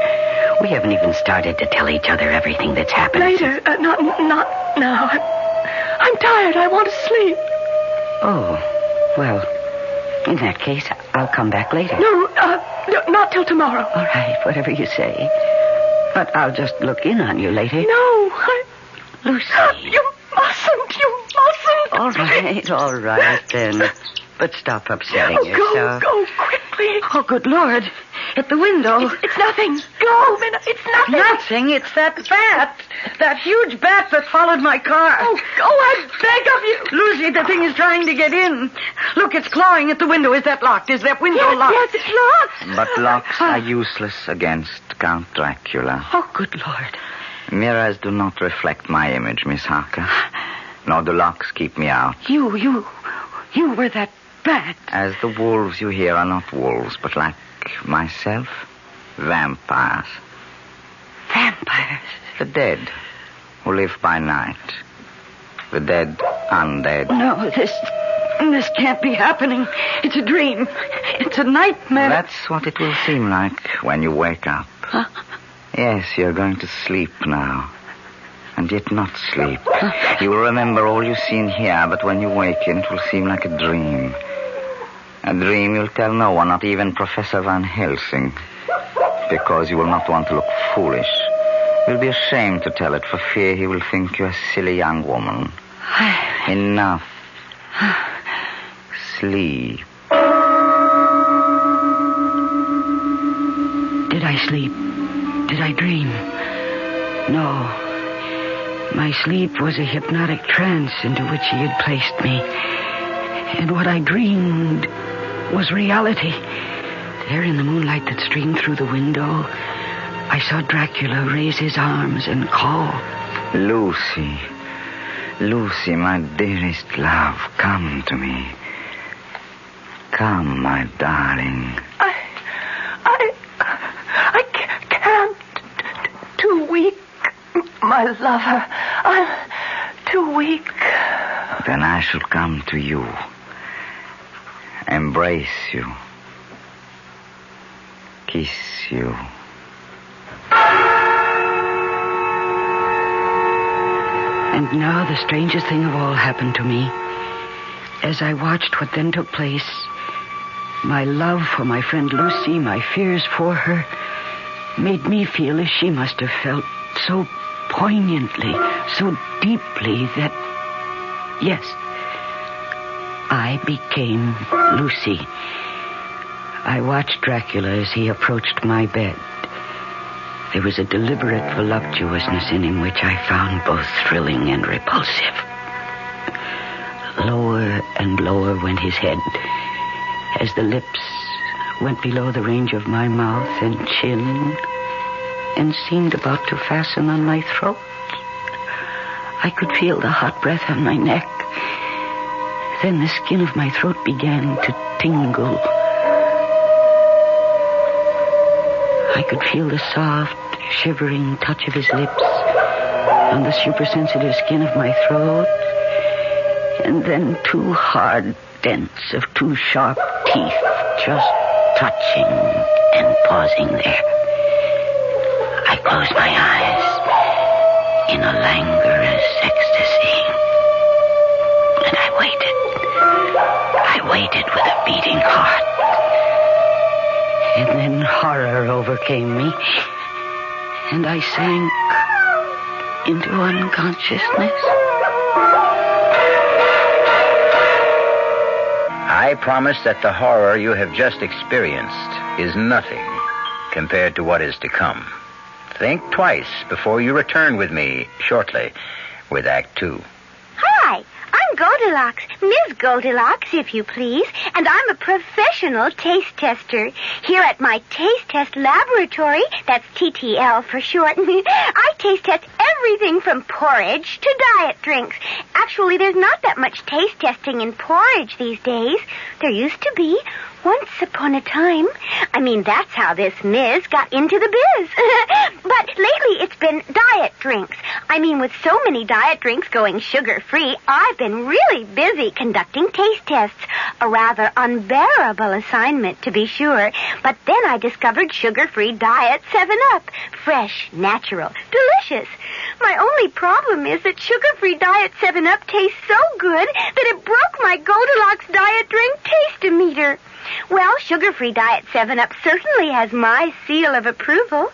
We haven't even started to tell each other everything that's happened. Later. Not now. I'm tired. I want to sleep. Oh, well, in that case, I'll come back later. No, not till tomorrow. All right, whatever you say. But I'll just look in on you later. No, Lucy. You mustn't. All right, then. But stop upsetting yourself. Go quickly. Oh, good Lord. At the window. It's nothing. Go, Minna. It's nothing. Nothing. It's that bat. That huge bat that followed my car. Oh, go, I beg of you. Lucy, the thing is trying to get in. Look, it's clawing at the window. Is that locked? Is that window locked? Yes, it's locked. But locks are useless against Count Dracula. Oh, good Lord. Mirrors do not reflect my image, Miss Harker. Nor do locks keep me out. You were that bat. As the wolves you hear are not wolves, but like myself, vampires. Vampires? The dead, who live by night. The dead undead. No, this can't be happening. It's a dream. It's a nightmare. That's what it will seem like when you wake up. Huh? Yes, you're going to sleep now. and yet not sleep. You will remember all you've seen here, but when you waken, it will seem like a dream. A dream you'll tell no one, not even Professor Van Helsing, because you will not want to look foolish. You'll be ashamed to tell it for fear he will think you a silly young woman. Enough. Sleep. Did I sleep? Did I dream? No. My sleep was a hypnotic trance into which he had placed me. And what I dreamed was reality. There in the moonlight that streamed through the window, I saw Dracula raise his arms and call. Lucy. Lucy, my dearest love, come to me. Come, my darling. I can't. Too weak, my lover. I'm too weak. Then I shall come to you. Embrace you. Kiss you. And now the strangest thing of all happened to me. As I watched what then took place, my love for my friend Lucy, my fears for her, made me feel as she must have felt, so poignantly, so deeply that, yes, I became Lucy. I watched Dracula as he approached my bed. There was a deliberate voluptuousness in him which I found both thrilling and repulsive. Lower and lower went his head as the lips went below the range of my mouth and chin and seemed about to fasten on my throat. I could feel the hot breath on my neck. Then the skin of my throat began to tingle. I could feel the soft, shivering touch of his lips on the supersensitive skin of my throat, and then two hard dents of two sharp teeth just touching and pausing there. I closed my eyes in a languorous ecstasy, and I waited. I waited with a beating heart. And then horror overcame me, and I sank into unconsciousness. I promise that the horror you have just experienced is nothing compared to what is to come. Think twice before you return with me shortly with Act 2. Hi, I'm Goldilocks, Ms. Goldilocks, if you please, and I'm a professional taste tester. Here at my taste test laboratory, that's TTL for short, I taste test everything from porridge to diet drinks. Actually, there's not that much taste testing in porridge these days. There used to be. Once upon a time. I mean, that's how this Ms. got into the biz. But lately it's been diet drinks. I mean, with so many diet drinks going sugar-free, I've been really busy conducting taste tests. A rather unbearable assignment, to be sure. But then I discovered sugar-free diet 7-Up. Fresh, natural, delicious. My only problem is that sugar-free diet 7-Up tastes so good that it broke my Goldilocks diet drink taste-o-meter. Well, sugar-free diet 7-Up certainly has my seal of approval.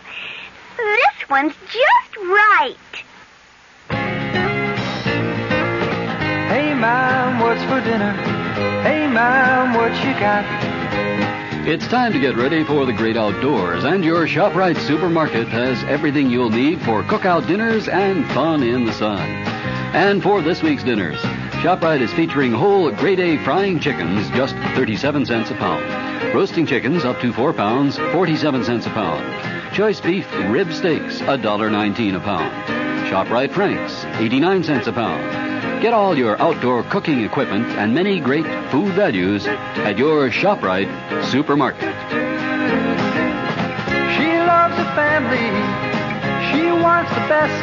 This one's just right. Hey, Mom, what's for dinner? Hey, Mom, what you got? It's time to get ready for the great outdoors, and your ShopRite supermarket has everything you'll need for cookout dinners and fun in the sun. And for this week's dinners, ShopRite is featuring whole grade A frying chickens, just 37 cents a pound. Roasting chickens up to 4 pounds, 47 cents a pound. Choice beef rib steaks, $1.19 a pound. ShopRite Franks, 89 cents a pound. Get all your outdoor cooking equipment and many great food values at your ShopRite supermarket. She loves her family. She wants the best.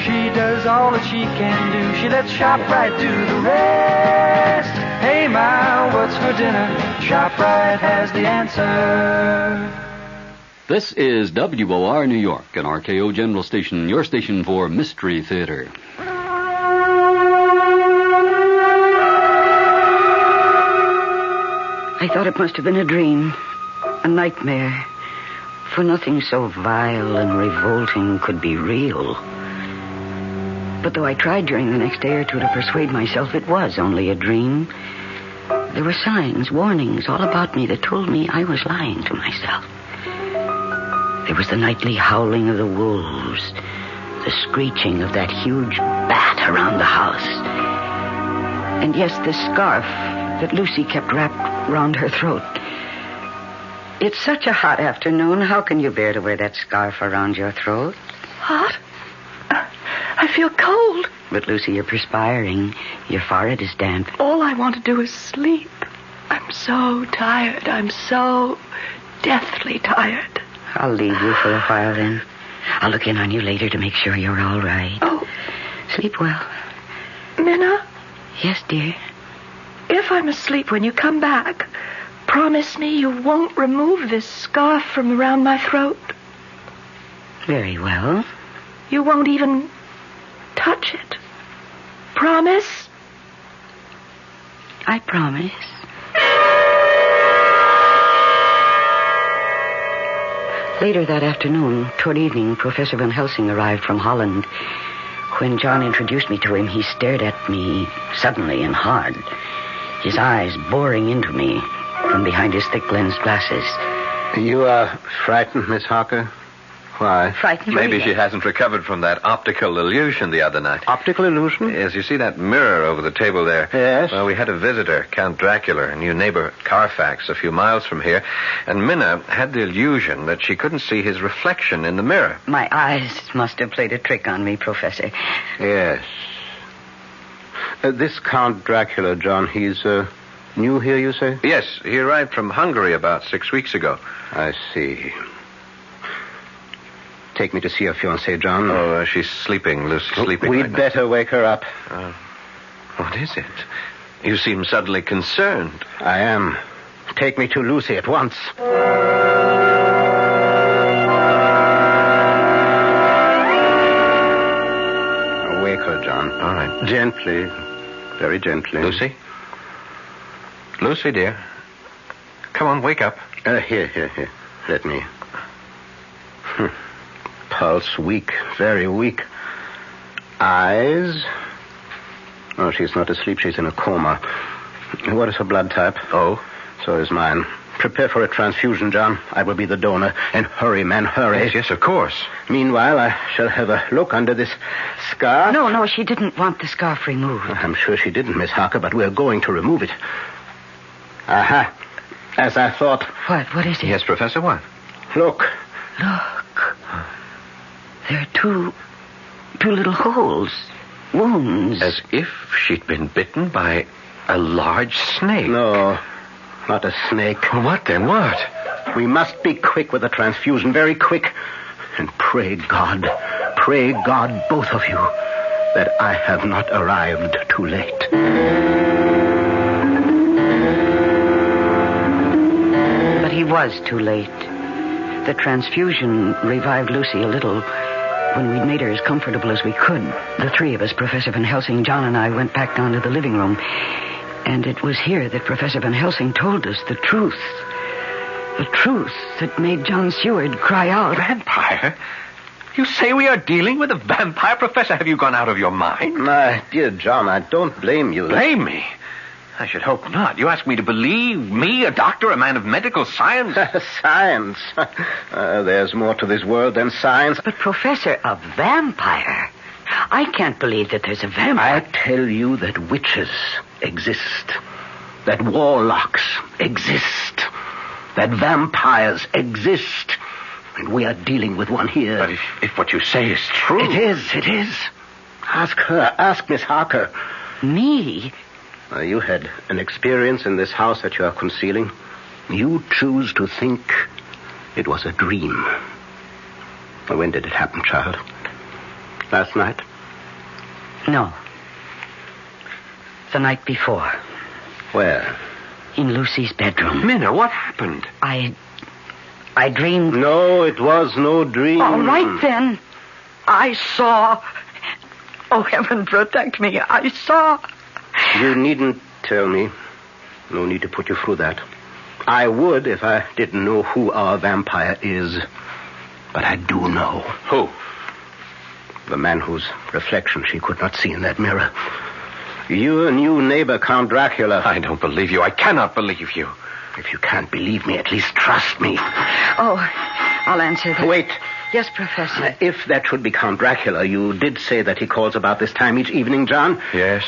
She does all that she can do. She lets ShopRite do the rest. Hey, Ma, what's for dinner? ShopRite has the answer. This is WOR New York, an RKO General Station, your station for Mystery Theater. I thought it must have been a dream, a nightmare, for nothing so vile and revolting could be real. But though I tried during the next day or two to persuade myself it was only a dream, there were signs, warnings all about me that told me I was lying to myself. There was the nightly howling of the wolves, the screeching of that huge bat around the house, and yes, the scarf that Lucy kept wrapped round her throat. It's such a hot afternoon. How can you bear to wear that scarf around your throat? Hot? I feel cold. But, Lucy, you're perspiring. Your forehead is damp. All I want to do is sleep. I'm so tired. I'm so deathly tired. I'll leave you for a while, then. I'll look in on you later to make sure you're all right. Oh. Sleep well. Minna? Yes, dear? If I'm asleep when you come back, promise me you won't remove this scarf from around my throat. Very well. You won't even touch it. Promise? I promise. Later that afternoon, toward evening, Professor Van Helsing arrived from Holland. When John introduced me to him, he stared at me suddenly and hard, his eyes boring into me from behind his thick lensed glasses. You are frightened, Miss Harker? Why? Frightened? Maybe she hasn't recovered from that optical illusion the other night. Optical illusion? Yes, you see that mirror over the table there? Yes. Well, we had a visitor, Count Dracula, a new neighbor, Carfax, a few miles from here, and Minna had the illusion that she couldn't see his reflection in the mirror. My eyes must have played a trick on me, Professor. Yes. This Count Dracula, John, he's new here, you say? Yes, he arrived from Hungary about 6 weeks ago. I see. Take me to see your fiancée, John. Oh, she's sleeping, Lucy, sleeping. We'd right better wake her up. What is it? You seem suddenly concerned. I am. Take me to Lucy at once. Wake her, John. All right. Gently. Very gently. Lucy? Lucy, dear. Come on, wake up. Here. Let me. Pulse weak, very weak. Eyes. Oh, she's not asleep. She's in a coma. What is her blood type? Oh. So is mine. Prepare for a transfusion, John. I will be the donor. And hurry, man, hurry. Yes, of course. Meanwhile, I shall have a look under this scarf. No, she didn't want the scarf removed. I'm sure she didn't, Miss Harker, but we're going to remove it. Aha. As I thought. What is it? Yes, Professor, what? Look. There are two little holes. Wounds. As if she'd been bitten by a large snake. No, not a snake. Well, what then? What? We must be quick with the transfusion, very quick. And pray God, both of you, that I have not arrived too late. But he was too late. The transfusion revived Lucy a little. When we'd made her as comfortable as we could, the three of us, Professor Van Helsing, John, and I, went back down to the living room. And it was here that Professor Van Helsing told us the truth. The truth that made John Seward cry out. Vampire? You say we are dealing with a vampire? Professor, have you gone out of your mind? My dear John, I don't blame you. Blame me? I should hope not. You ask me to believe me, a doctor, a man of medical science? Science? There's more to this world than science. But, Professor, a vampire? I can't believe that there's a vampire. I tell you that witches exist. That warlocks exist. That vampires exist. And we are dealing with one here. But if what you say is true... It is. Ask her. Ask Miss Harker. Me? You had an experience in this house that you are concealing. You choose to think it was a dream. When did it happen, child? Last night? No. The night before. Where? In Lucy's bedroom. Minna, what happened? I I dreamed... No, it was no dream. All right, then. I saw... Oh, heaven protect me. I saw... You needn't tell me. No need to put you through that. I would if I didn't know who our vampire is. But I do know. Who? The man whose reflection she could not see in that mirror. Your new neighbor, Count Dracula. I don't believe you. I cannot believe you. If you can't believe me, at least trust me. Oh, I'll answer that. Wait. Yes, Professor. If that should be Count Dracula, you did say that he calls about this time each evening, John? Yes.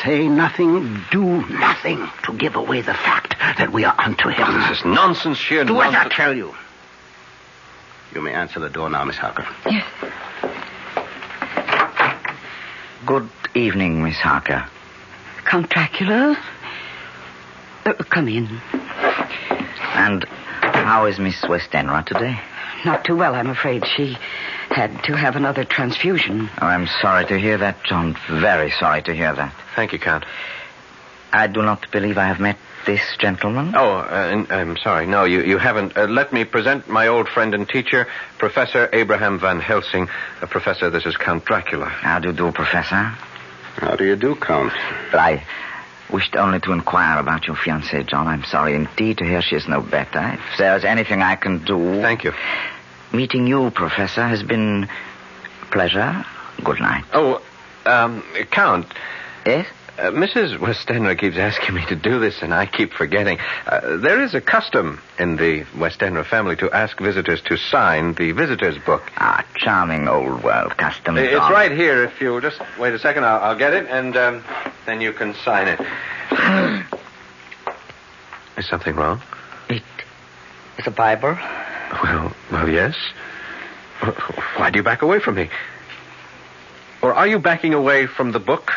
Say nothing, do nothing to give away the fact that we are unto him. This is nonsense, sheer Do nonsense. as I tell you. You may answer the door now, Miss Harker. Yes. Good evening, Miss Harker. Count Dracula? Come in. And how is Miss Westenra today? Not too well, I'm afraid. She had to have another transfusion. Oh, I'm sorry to hear that, John. Very sorry to hear that. Thank you, Count. I do not believe I have met this gentleman. Oh, I'm sorry. No, you haven't. Let me present my old friend and teacher, Professor Abraham Van Helsing. Professor, this is Count Dracula. How do you do, Professor? How do you do, Count? I wished only to inquire about your fiancée, John. I'm sorry indeed to hear she is no better. If there's anything I can do... Thank you. Meeting you, Professor, has been a pleasure. Good night. Oh, Count. Yes? Mrs. Westenra keeps asking me to do this, and I keep forgetting. There is a custom in the Westenra family to ask visitors to sign the visitor's book. Ah, charming old world custom. It's right here. If you'll just wait a second, I'll get it, and then you can sign it. Is something wrong? It's a Bible. Well, yes. Why do you back away from me? Or are you backing away from the book?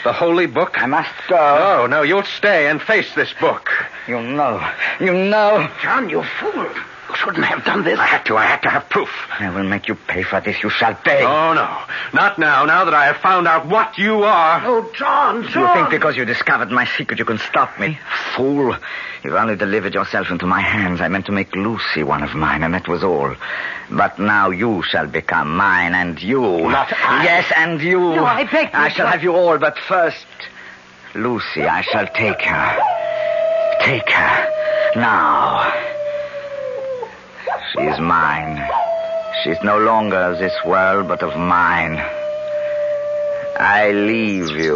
The holy book? I must go. No, you'll stay and face this book. You know. John, you fool. You shouldn't have done this. I had to have proof. I will make you pay for this. You shall pay. Oh, no. Not now that I have found out what you are. Oh, John. You think because you discovered my secret you can stop me? Fool. You've only delivered yourself into my hands. I meant to make Lucy one of mine, and that was all. But now you shall become mine, and you. Not I. Yes, and you. No, I beg you. I shall have you all, but first, Lucy, I shall take her. Take her. Now. She is mine. She's no longer of this world, but of mine. I leave you.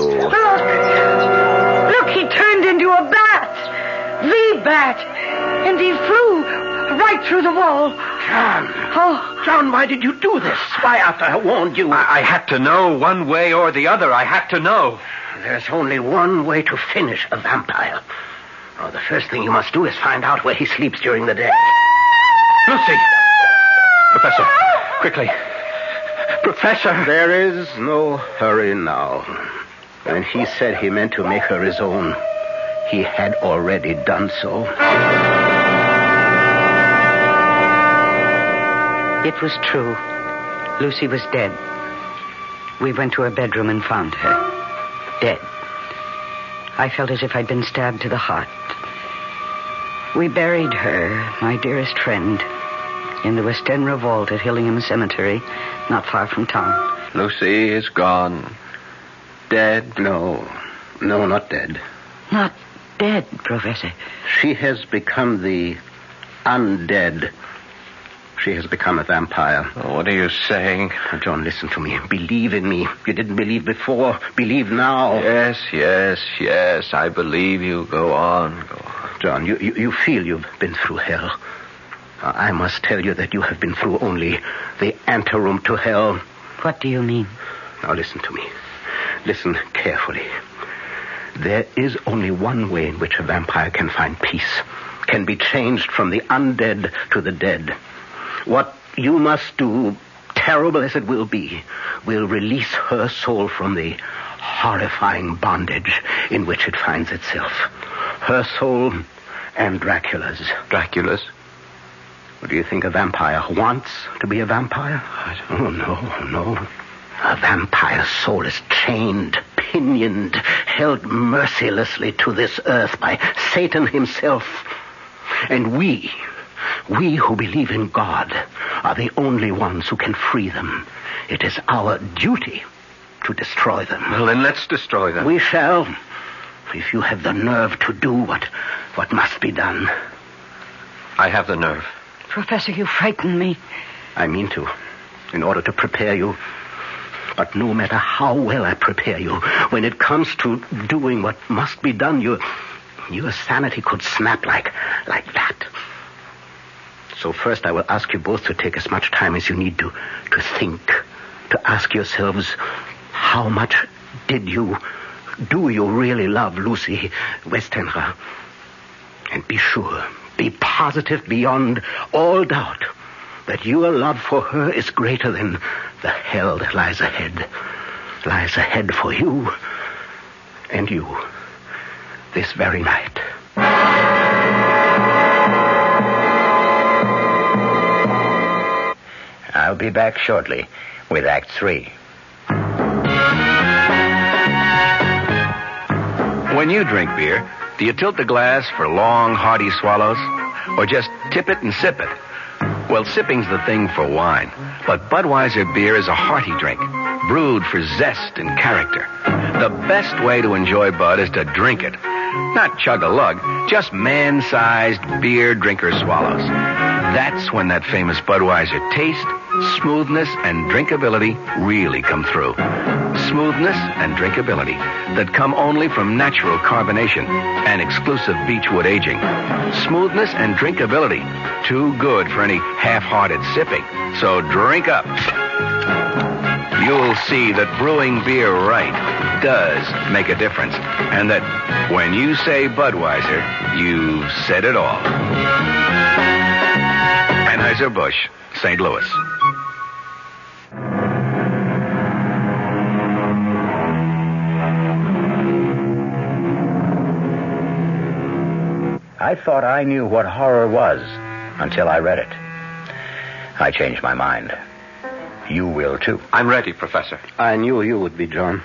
Look, he turned into a bat. The bat. And he flew right through the wall. John. Oh. John, why did you do this? Why, after I warned you? I had to know one way or the other. I had to know. There's only one way to finish a vampire. Oh, the first thing you must do is find out where he sleeps during the day. Lucy! Professor, quickly. Professor! There is no hurry now. When he said he meant to make her his own, he had already done so. It was true. Lucy was dead. We went to her bedroom and found her. Dead. I felt as if I'd been stabbed to the heart. We buried her, my dearest friend, in the Westenra vault at Hillingham Cemetery, not far from town. Lucy is gone. Dead? No, not dead. Not dead, Professor. She has become the undead. She has become a vampire. Oh, what are you saying? John, listen to me. Believe in me. You didn't believe before. Believe now. Yes. I believe you. Go on. John, you feel you've been through hell. I must tell you that you have been through only the anteroom to hell. What do you mean? Now listen to me. Listen carefully. There is only one way in which a vampire can find peace, can be changed from the undead to the dead. What you must do, terrible as it will be, will release her soul from the horrifying bondage in which it finds itself. Her soul and Dracula's. Dracula's? Do you think a vampire wants to be a vampire? Oh, no. A vampire's soul is chained, pinioned, held mercilessly to this earth by Satan himself. And we We who believe in God are the only ones who can free them. It is our duty to destroy them. Well, then let's destroy them. We shall, if you have the nerve to do what must be done. I have the nerve. Professor, you frighten me. I mean to, in order to prepare you. But no matter how well I prepare you, when it comes to doing what must be done, your sanity could snap like that. So first I will ask you both to take as much time as you need to think, to ask yourselves, how much do you really love Lucy Westenra? And be sure, be positive beyond all doubt that your love for her is greater than the hell that lies ahead for you and you this very night. I'll be back shortly with Act 3. When you drink beer, do you tilt the glass for long, hearty swallows? Or just tip it and sip it? Well, sipping's the thing for wine. But Budweiser beer is a hearty drink, brewed for zest and character. The best way to enjoy Bud is to drink it. Not chug-a-lug, just man-sized beer drinker swallows. That's when that famous Budweiser taste, smoothness, and drinkability really come through. Smoothness and drinkability that come only from natural carbonation and exclusive beechwood aging. Smoothness and drinkability, too good for any half-hearted sipping. So drink up. You'll see that brewing beer right does make a difference. And that when you say Budweiser, you've said it all. Anheuser-Busch, St. Louis. I thought I knew what horror was until I read it. I changed my mind. You will, too. I'm ready, Professor. I knew you would be, John.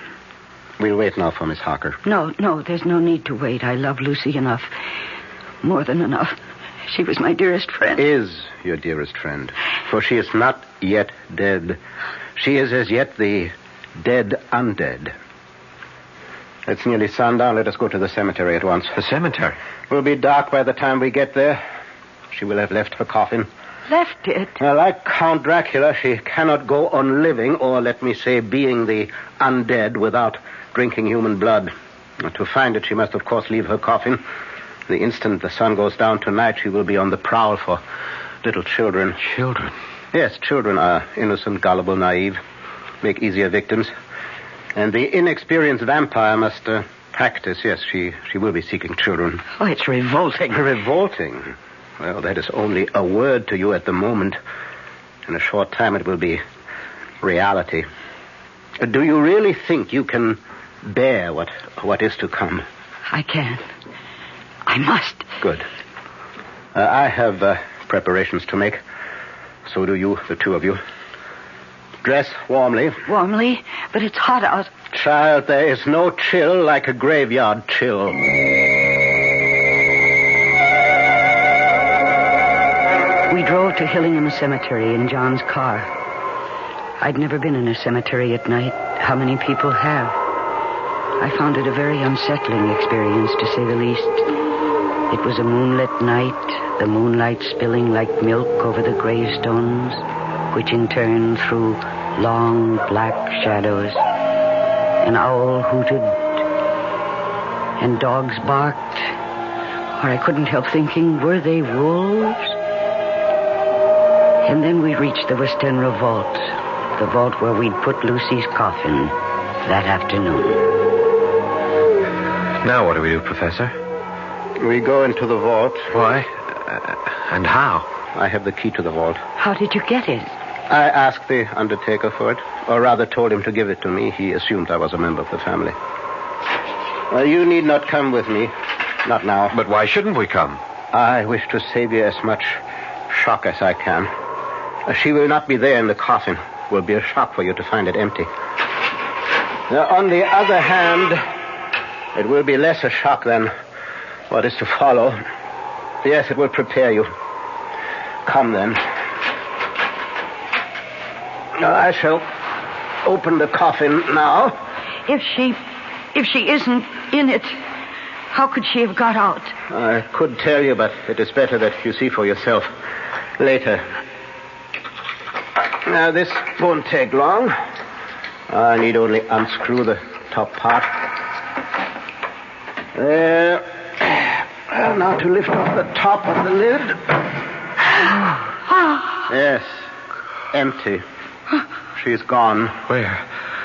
We'll wait now for Miss Harker. No, there's no need to wait. I love Lucy enough. More than enough. She was my dearest friend. Is your dearest friend. For she is not yet dead. She is as yet the dead undead. It's nearly sundown. Let us go to the cemetery at once. The cemetery? It will be dark by the time we get there. She will have left her coffin. Left it? Well, like Count Dracula, she cannot go on living, or let me say, being the undead without drinking human blood. To find it, she must, of course, leave her coffin. The instant the sun goes down tonight, she will be on the prowl for little children. Children? Yes, children are innocent, gullible, naive, make easier victims. And the inexperienced vampire must practice. Yes, she will be seeking children. Oh, it's revolting. Revolting? Well, that is only a word to you at the moment. In a short time, it will be reality. Do you really think you can bear what is to come? I can. I must. Good. I have preparations to make. So do you, the two of you. Dress warmly. Warmly? But it's hot out. Child, there is no chill like a graveyard chill. We drove to Hillingham Cemetery in John's car. I'd never been in a cemetery at night. How many people have? I found it a very unsettling experience, to say the least. It was a moonlit night, the moonlight spilling like milk over the gravestones, which in turn threw long black shadows. An owl hooted, and dogs barked. Or I couldn't help thinking, were they wolves? And then we reached the Westenra vault, the vault where we'd put Lucy's coffin that afternoon. Now what do we do, Professor? We go into the vault. Why? And how? I have the key to the vault. How did you get it? I asked the undertaker for it, or rather told him to give it to me. He assumed I was a member of the family. You need not come with me. Not now. But why shouldn't we come? I wish to save you as much shock as I can. She will not be there in the coffin. It will be a shock for you to find it empty. Now, on the other hand, it will be less a shock than what is to follow. Yes, it will prepare you. Come then. Now, I shall open the coffin now. If she isn't in it, how could she have got out? I could tell you, but it is better that you see for yourself later. Now, this won't take long. I need only unscrew the top part. There. Well, now to lift off the top of the lid. Yes. Empty. She's gone. Where?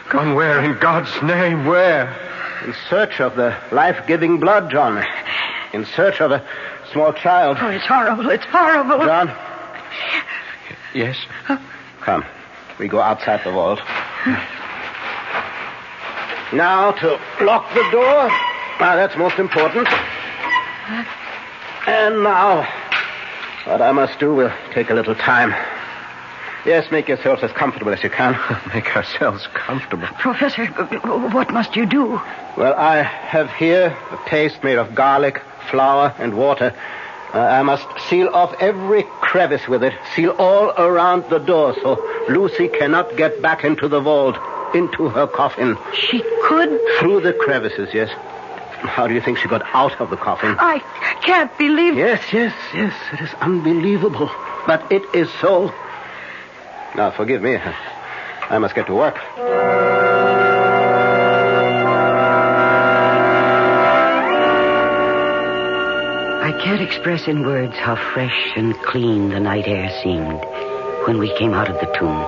Gone where? In God's name, where? In search of the life-giving blood, John. In search of a small child. Oh, it's horrible. It's horrible. John? Yes? Come. We go outside the vault. Now to lock the door. Now, that's most important. And now, what I must do will take a little time. Yes, make yourselves as comfortable as you can. Make ourselves comfortable. Professor, what must you do? Well, I have here a paste made of garlic, flour, and water. I must seal off every crevice with it. Seal all around the door so Lucy cannot get back into the vault, into her coffin. She could? Through the crevices, yes. How do you think she got out of the coffin? I can't believe... Yes. It is unbelievable. But it is so. Now, forgive me. I must get to work. I can't express in words how fresh and clean the night air seemed when we came out of the tomb.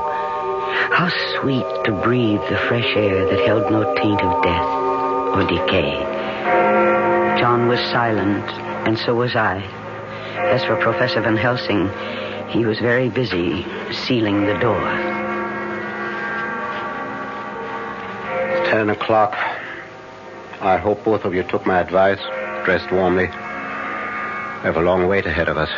How sweet to breathe the fresh air that held no taint of death or decay. John was silent, and so was I. As for Professor Van Helsing, he was very busy sealing the door. 10 o'clock. I hope both of you took my advice, dressed warmly. We have a long wait ahead of us.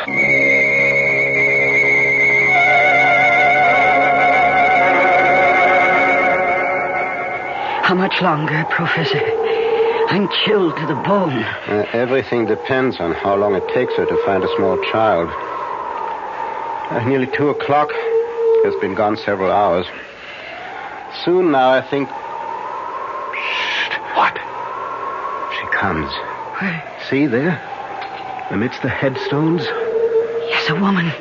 How much longer, Professor? I'm chilled to the bone. Everything depends on how long it takes her to find a small child. Nearly 2 o'clock. Has been gone several hours. Soon now, I think... Shh. What? She comes. Where? See there? Amidst the headstones? Yes, a woman.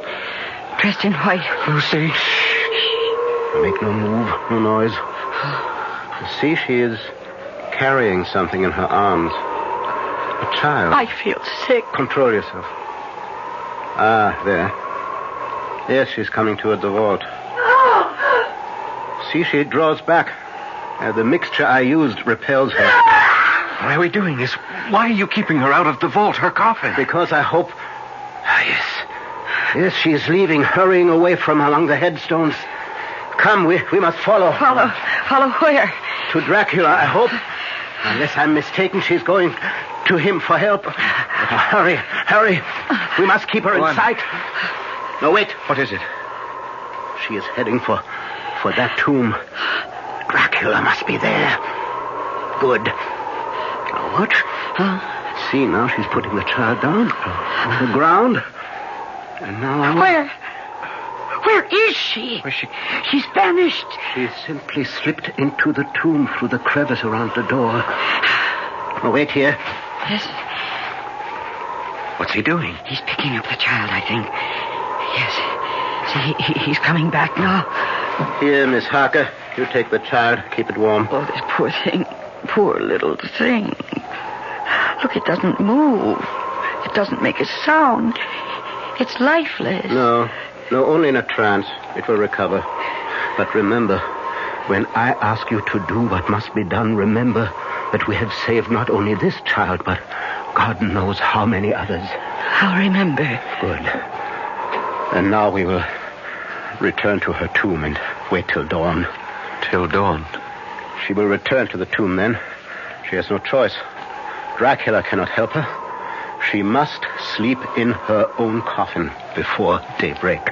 Dressed in white. Lucy. Shh. Make no move, no noise. You see, she is carrying something in her arms. A child. I feel sick. Control yourself. Ah, there. Yes, she's coming toward the vault. See, she draws back. The mixture I used repels her. Why are we doing this? Why are you keeping her out of the vault, her coffin? Because I hope... Yes, she is leaving, hurrying away from among the headstones. Come, we must follow. Follow where? To Dracula, I hope. Unless I'm mistaken, she's going to him for help. Hurry. We must keep her in sight. No, wait. What is it? She is heading for that tomb. Dracula must be there. Good. Now watch. See, now she's putting the child down on the ground. And now... Where is she? Where's she? She's vanished. She simply slipped into the tomb through the crevice around the door. Oh, wait here. Yes. What's he doing? He's picking up the child, I think. Yes. See, he's coming back now. Here, Miss Harker. You take the child. Keep it warm. Oh, this poor thing. Poor little thing. Look, it doesn't move. It doesn't make a sound. It's lifeless. No, only in a trance. It will recover. But remember, when I ask you to do what must be done, remember that we have saved not only this child, but God knows how many others. I'll remember. Good. And now we will return to her tomb and wait till dawn. Till dawn? She will return to the tomb then. She has no choice. Dracula cannot help her. She must sleep in her own coffin before daybreak.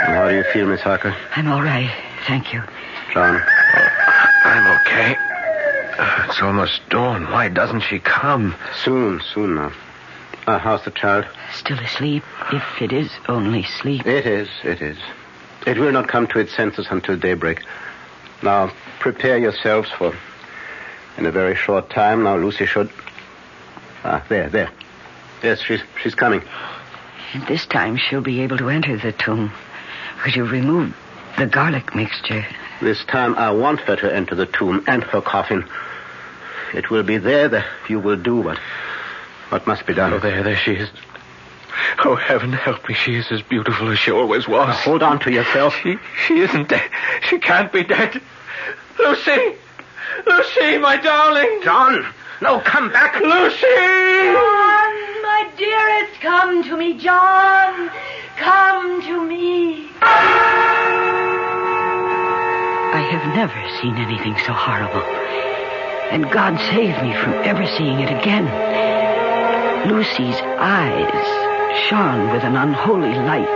How do you feel, Miss Harker? I'm all right. Thank you. John? I'm okay. It's almost dawn. Why doesn't she come? Soon now. How's the child? Still asleep, if it is only sleep. It is. It will not come to its senses until daybreak. Now, prepare yourselves for... In a very short time, now Lucy should... there. Yes, she's coming. And this time she'll be able to enter the tomb, because you've removed the garlic mixture. This time I want her to enter the tomb and her coffin. It will be there that you will do what must be done. Oh, there she is. Oh, heaven help me. She is as beautiful as she always was. Now, hold on to yourself. She isn't dead. She can't be dead. Lucy! Lucy, my darling! John! No, come back! Lucy! John, my dearest, come to me, John. Come to me. I have never seen anything so horrible. And God save me from ever seeing it again. Lucy's eyes shone with an unholy light,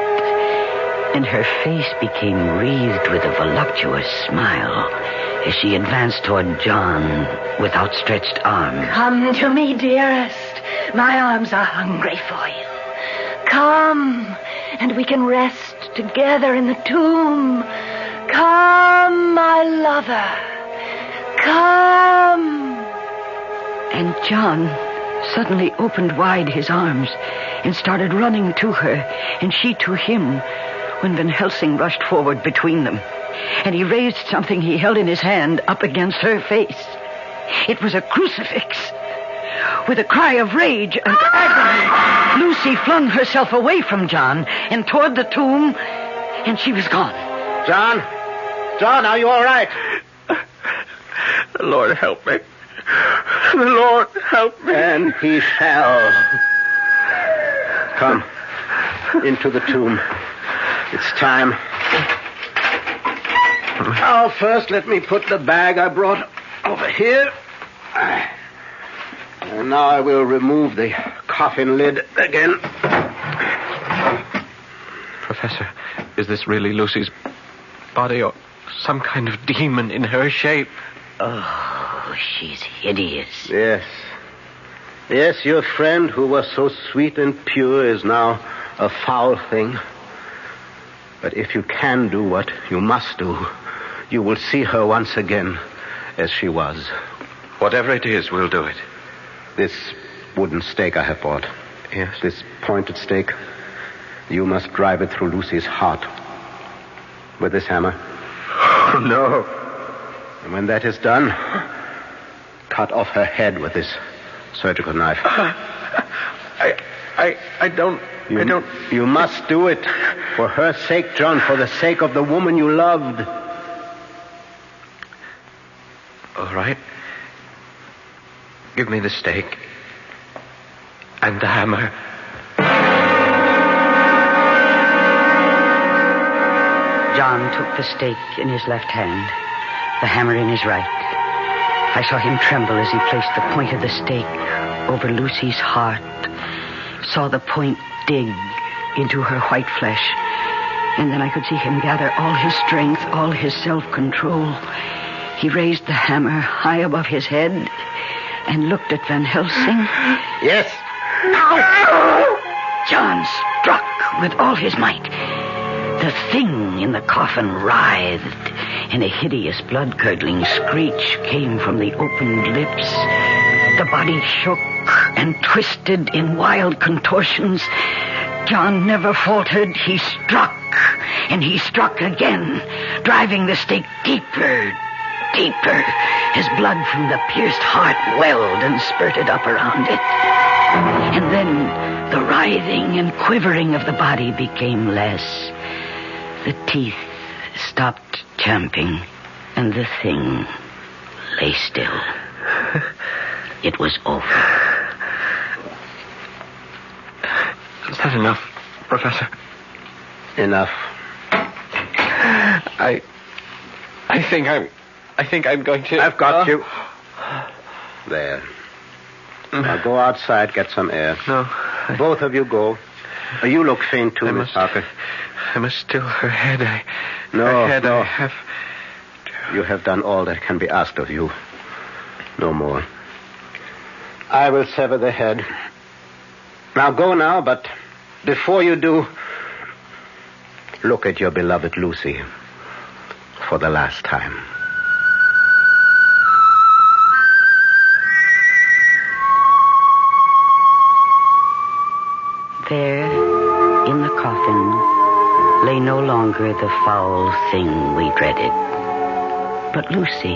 and her face became wreathed with a voluptuous smile as she advanced toward John with outstretched arms. Come to me, dearest. My arms are hungry for you. Come, and we can rest together in the tomb. Come, my lover. Come. And John suddenly opened wide his arms and started running to her, and she to him, when Van Helsing rushed forward between them. And he raised something he held in his hand up against her face. It was a crucifix. With a cry of rage and agony, Lucy flung herself away from John and toward the tomb, and she was gone. John, are you all right? The Lord help me. The Lord help me. And he shall. Come, into the tomb. It's time. Now, first, let me put the bag I brought over here. And now I will remove the coffin lid again. Professor, is this really Lucy's body or some kind of demon in her shape? Oh, she's hideous. Yes, your friend who was so sweet and pure is now a foul thing. But if you can do what you must do, you will see her once again as she was. Whatever it is, we'll do it. This wooden stake I have bought. Yes. This pointed stake. You must drive it through Lucy's heart. With this hammer. Oh, no. And when that is done, cut off her head with this surgical knife. I don't... You must do it. For her sake, John. For the sake of the woman you loved. All right. Give me the stake. And the hammer. John took the stake in his left hand, the hammer in his right. I saw him tremble as he placed the point of the stake over Lucy's heart, saw the point dig into her white flesh, and then I could see him gather all his strength, all his self-control. He raised the hammer high above his head and looked at Van Helsing. Yes. Ow! John struck with all his might. The thing in the coffin writhed, and a hideous blood-curdling screech came from the opened lips. The body shook and twisted in wild contortions. John never faltered. He struck, and he struck again, driving the stake deeper, deeper, as blood from the pierced heart welled and spurted up around it. And then the writhing and quivering of the body became less. The teeth stopped champing, and the thing lay still. It was over. Is that enough, Professor? Enough. I think I'm going to... I've got you. There. Now go outside, get some air. No. Both of you go. You look faint too, Miss Parker. I must still her head. No. I have... You have done all that can be asked of you. No more. I will sever the head. Now go now, but before you do, look at your beloved Lucy for the last time. There, in the coffin, lay no longer the foul thing we dreaded, but Lucy,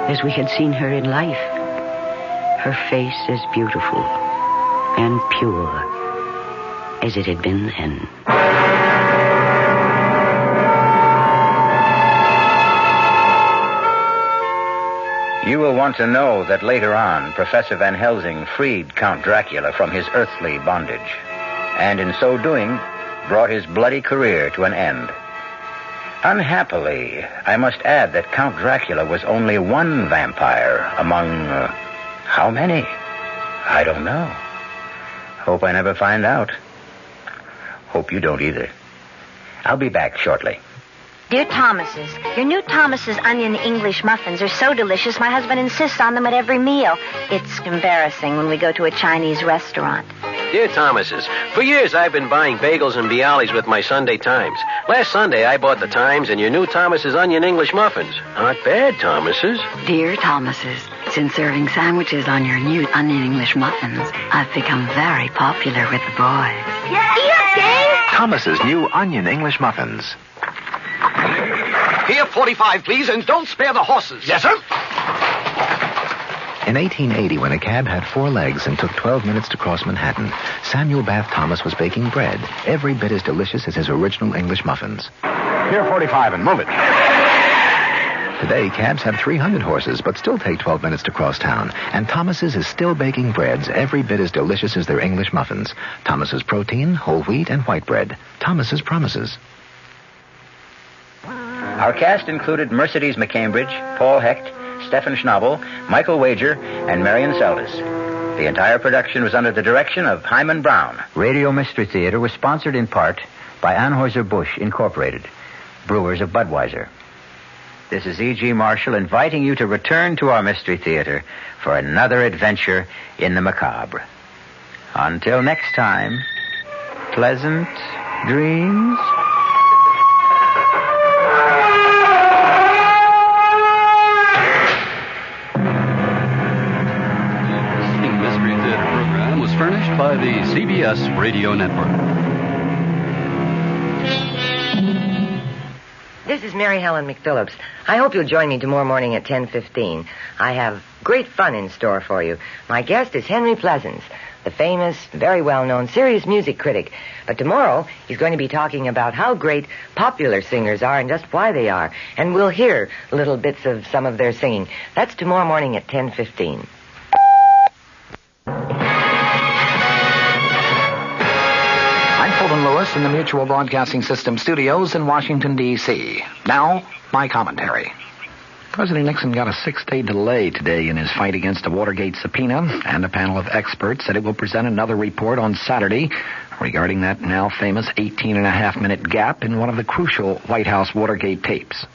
as we had seen her in life, her face as beautiful and pure as it had been then. You will want to know that later on, Professor Van Helsing freed Count Dracula from his earthly bondage, and in so doing, brought his bloody career to an end. Unhappily, I must add that Count Dracula was only one vampire among, how many? I don't know. Hope I never find out. Hope you don't either. I'll be back shortly. Dear Thomas's, your new Thomas's onion English muffins are so delicious, my husband insists on them at every meal. It's embarrassing when we go to a Chinese restaurant. Dear Thomas's, for years I've been buying bagels and Bialys with my Sunday Times. Last Sunday I bought the Times and your new Thomas's onion English muffins. Not bad, Thomas's. Dear Thomas's, since serving sandwiches on your new onion English muffins, I've become very popular with the boys. Yay! Thomas's new onion English muffins. Here, 45, please, and don't spare the horses. Yes, sir. In 1880, when a cab had 4 legs and took 12 minutes to cross Manhattan, Samuel Bath Thomas was baking bread, every bit as delicious as his original English muffins. Here, 45, and move it. Today, cabs have 300 horses, but still take 12 minutes to cross town. And Thomas's is still baking breads every bit as delicious as their English muffins. Thomas's protein, whole wheat, and white bread. Thomas's promises. Our cast included Mercedes McCambridge, Paul Hecht, Stephen Schnabel, Michael Wager, and Marion Seldes. The entire production was under the direction of Hyman Brown. Radio Mystery Theater was sponsored in part by Anheuser-Busch Incorporated, brewers of Budweiser. This is E.G. Marshall inviting you to return to our Mystery Theater for another adventure in the macabre. Until next time, pleasant dreams. Mystery Theater program was furnished by the CBS Radio Network. This is Mary Helen McPhillips. I hope you'll join me tomorrow morning at 10:15. I have great fun in store for you. My guest is Henry Pleasance, the famous, very well-known serious music critic. But tomorrow, he's going to be talking about how great popular singers are and just why they are. And we'll hear little bits of some of their singing. That's tomorrow morning at 10:15. Fulton Lewis in the Mutual Broadcasting System studios in Washington, D.C. Now, my commentary. President Nixon got a 6-day delay today in his fight against a Watergate subpoena, and a panel of experts said it will present another report on Saturday regarding that now famous 18-and-a-half-minute gap in one of the crucial White House Watergate tapes.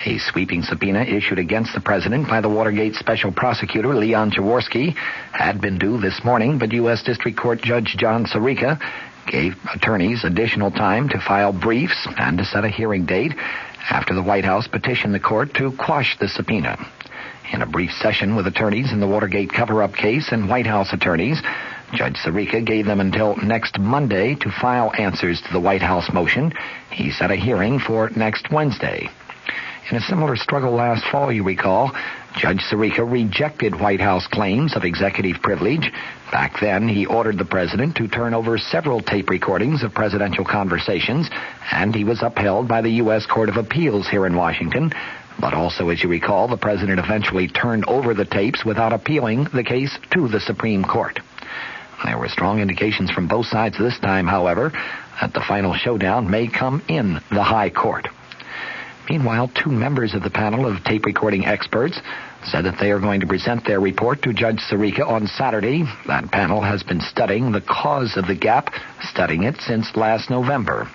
A sweeping subpoena issued against the president by the Watergate Special Prosecutor Leon Jaworski had been due this morning, but U.S. District Court Judge John Sirica gave attorneys additional time to file briefs and to set a hearing date after the White House petitioned the court to quash the subpoena. In a brief session with attorneys in the Watergate cover-up case and White House attorneys, Judge Sirica gave them until next Monday to file answers to the White House motion. He set a hearing for next Wednesday. In a similar struggle last fall, you recall, Judge Sirica rejected White House claims of executive privilege. Back then, he ordered the president to turn over several tape recordings of presidential conversations, and he was upheld by the U.S. Court of Appeals here in Washington. But also, as you recall, the president eventually turned over the tapes without appealing the case to the Supreme Court. There were strong indications from both sides this time, however, that the final showdown may come in the High Court. Meanwhile, 2 members of the panel of tape recording experts said that they are going to present their report to Judge Sirica on Saturday. That panel has been studying the cause of the gap, studying it since last November.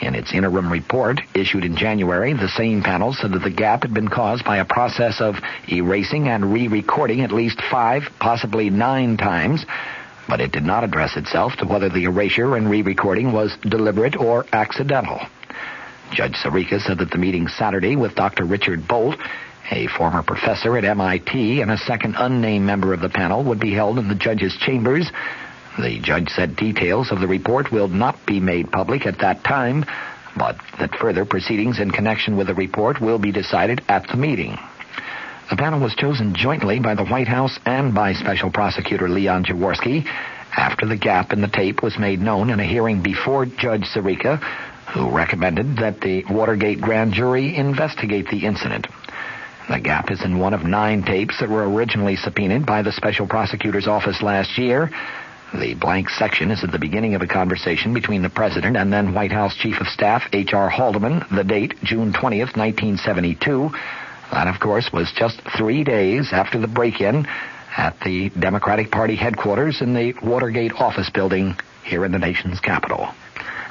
In its interim report, issued in January, the same panel said that the gap had been caused by a process of erasing and re-recording at least 5, possibly 9 times, but it did not address itself to whether the erasure and re-recording was deliberate or accidental. Judge Sirica said that the meeting Saturday with Dr. Richard Bolt, a former professor at MIT, and a second unnamed member of the panel would be held in the judge's chambers. The judge said details of the report will not be made public at that time, but that further proceedings in connection with the report will be decided at the meeting. The panel was chosen jointly by the White House and by Special Prosecutor Leon Jaworski after the gap in the tape was made known in a hearing before Judge Sirica, who recommended that the Watergate grand jury investigate the incident. The gap is in one of 9 tapes that were originally subpoenaed by the Special Prosecutor's Office last year. The blank section is at the beginning of a conversation between the President and then White House Chief of Staff H.R. Haldeman, the date June 20th, 1972. That, of course, was just 3 days after the break-in at the Democratic Party headquarters in the Watergate office building here in the nation's capital.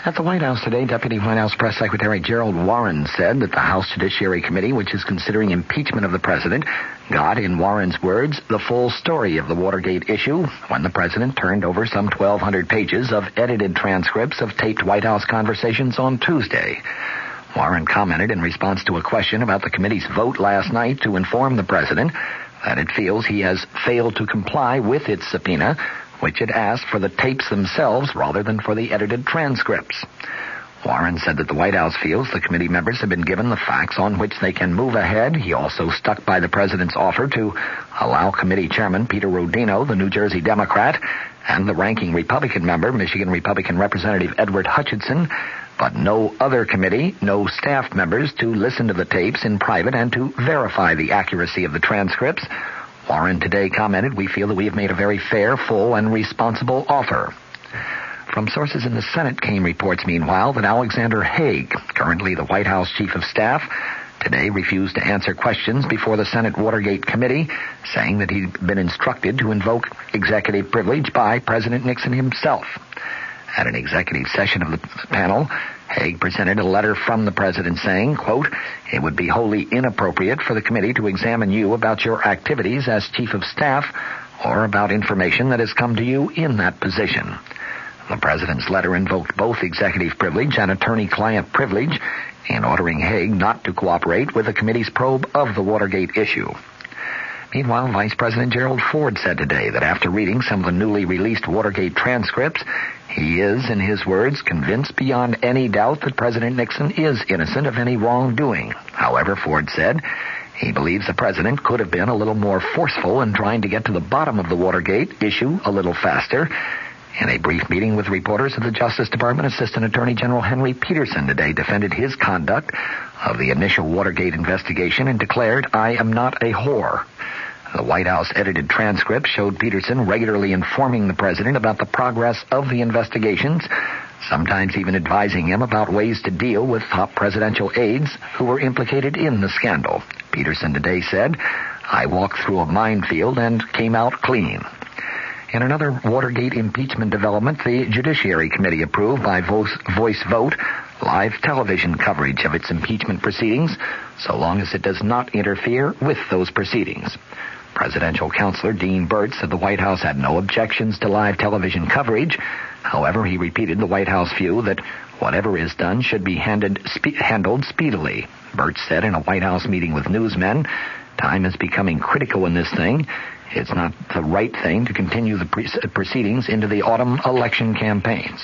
At the White House today, Deputy White House Press Secretary Gerald Warren said that the House Judiciary Committee, which is considering impeachment of the President, got, in Warren's words, the full story of the Watergate issue when the President turned over some 1,200 pages of edited transcripts of taped White House conversations on Tuesday. Warren commented in response to a question about the committee's vote last night to inform the President that it feels he has failed to comply with its subpoena, which had asked for the tapes themselves rather than for the edited transcripts. Warren said that the White House feels the committee members have been given the facts on which they can move ahead. He also stuck by the President's offer to allow Committee Chairman Peter Rodino, the New Jersey Democrat, and the ranking Republican member, Michigan Republican Representative Edward Hutchinson, but no other committee, no staff members, to listen to the tapes in private and to verify the accuracy of the transcripts. Warren today commented, "We feel that we have made a very fair, full, and responsible offer." From sources in the Senate came reports, meanwhile, that Alexander Haig, currently the White House Chief of Staff, today refused to answer questions before the Senate Watergate Committee, saying that he'd been instructed to invoke executive privilege by President Nixon himself. At an executive session of the panel, Haig presented a letter from the President saying, quote, "It would be wholly inappropriate for the committee to examine you about your activities as Chief of Staff or about information that has come to you in that position." The President's letter invoked both executive privilege and attorney-client privilege in ordering Haig not to cooperate with the committee's probe of the Watergate issue. Meanwhile, Vice President Gerald Ford said today that after reading some of the newly released Watergate transcripts, he is, in his words, convinced beyond any doubt that President Nixon is innocent of any wrongdoing. However, Ford said, he believes the President could have been a little more forceful in trying to get to the bottom of the Watergate issue a little faster. In a brief meeting with reporters, the Justice Department Assistant Attorney General Henry Peterson today defended his conduct of the initial Watergate investigation and declared, "I am not a whore." The White House edited transcript showed Peterson regularly informing the President about the progress of the investigations, sometimes even advising him about ways to deal with top presidential aides who were implicated in the scandal. Peterson today said, "I walked through a minefield and came out clean." In another Watergate impeachment development, the Judiciary Committee approved by voice vote live television coverage of its impeachment proceedings, so long as it does not interfere with those proceedings. Presidential counselor Dean Burt said the White House had no objections to live television coverage. However, he repeated the White House view that whatever is done should be handled speedily. Burt said in a White House meeting with newsmen, "Time is becoming critical in this thing. It's not the right thing to continue the proceedings into the autumn election campaigns."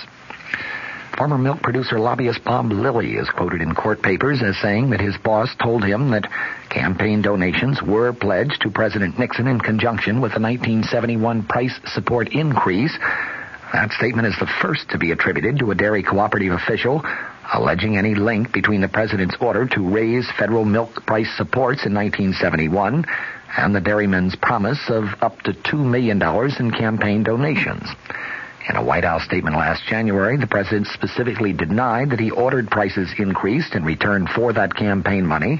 Former milk producer lobbyist Bob Lilly is quoted in court papers as saying that his boss told him that campaign donations were pledged to President Nixon in conjunction with the 1971 price support increase. That statement is the first to be attributed to a dairy cooperative official, alleging any link between the president's order to raise federal milk price supports in 1971 and the dairymen's promise of up to $2 million in campaign donations. In a White House statement last January, the president specifically denied that he ordered prices increased in return for that campaign money.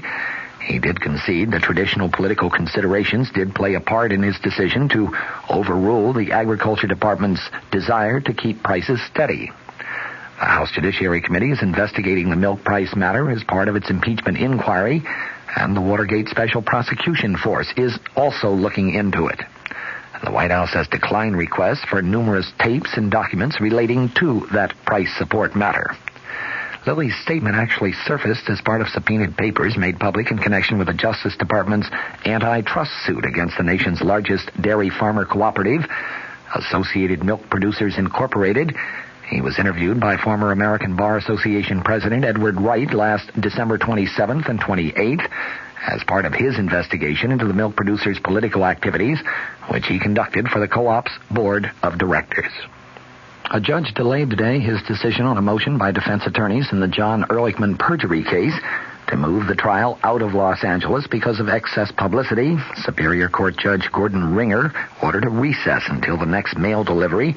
He did concede that traditional political considerations did play a part in his decision to overrule the Agriculture Department's desire to keep prices steady. The House Judiciary Committee is investigating the milk price matter as part of its impeachment inquiry, and the Watergate Special Prosecution Force is also looking into it. The White House has declined requests for numerous tapes and documents relating to that price support matter. Lilly's statement actually surfaced as part of subpoenaed papers made public in connection with the Justice Department's antitrust suit against the nation's largest dairy farmer cooperative, Associated Milk Producers Incorporated. He was interviewed by former American Bar Association President Edward Wright last December 27th and 28th as part of his investigation into the milk producers' political activities, which he conducted for the co-op's board of directors. A judge delayed today his decision on a motion by defense attorneys in the John Ehrlichman perjury case to move the trial out of Los Angeles because of excess publicity. Superior Court Judge Gordon Ringer ordered a recess until the next mail delivery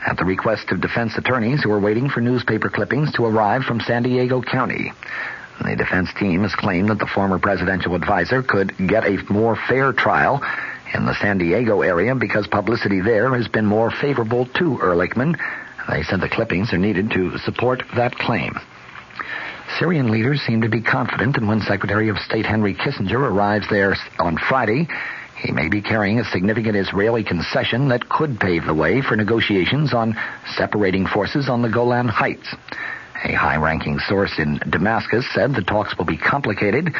at the request of defense attorneys who are waiting for newspaper clippings to arrive from San Diego County. The defense team has claimed that the former presidential advisor could get a more fair trial in the San Diego area because publicity there has been more favorable to Ehrlichman. They said the clippings are needed to support that claim. Syrian leaders seem to be confident, and when Secretary of State Henry Kissinger arrives there on Friday, he may be carrying a significant Israeli concession that could pave the way for negotiations on separating forces on the Golan Heights. A high-ranking source in Damascus said the talks will be complicated,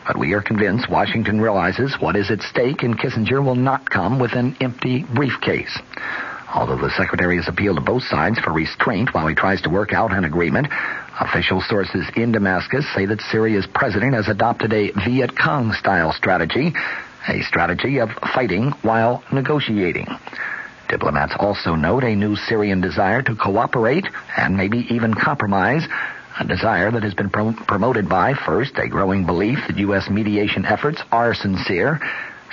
but we are convinced Washington realizes what is at stake and Kissinger will not come with an empty briefcase. Although the secretary has appealed to both sides for restraint while he tries to work out an agreement, official sources in Damascus say that Syria's president has adopted a Viet Cong-style strategy, a strategy of fighting while negotiating. Diplomats also note a new Syrian desire to cooperate and maybe even compromise, a desire that has been promoted by, first, a growing belief that U.S. mediation efforts are sincere,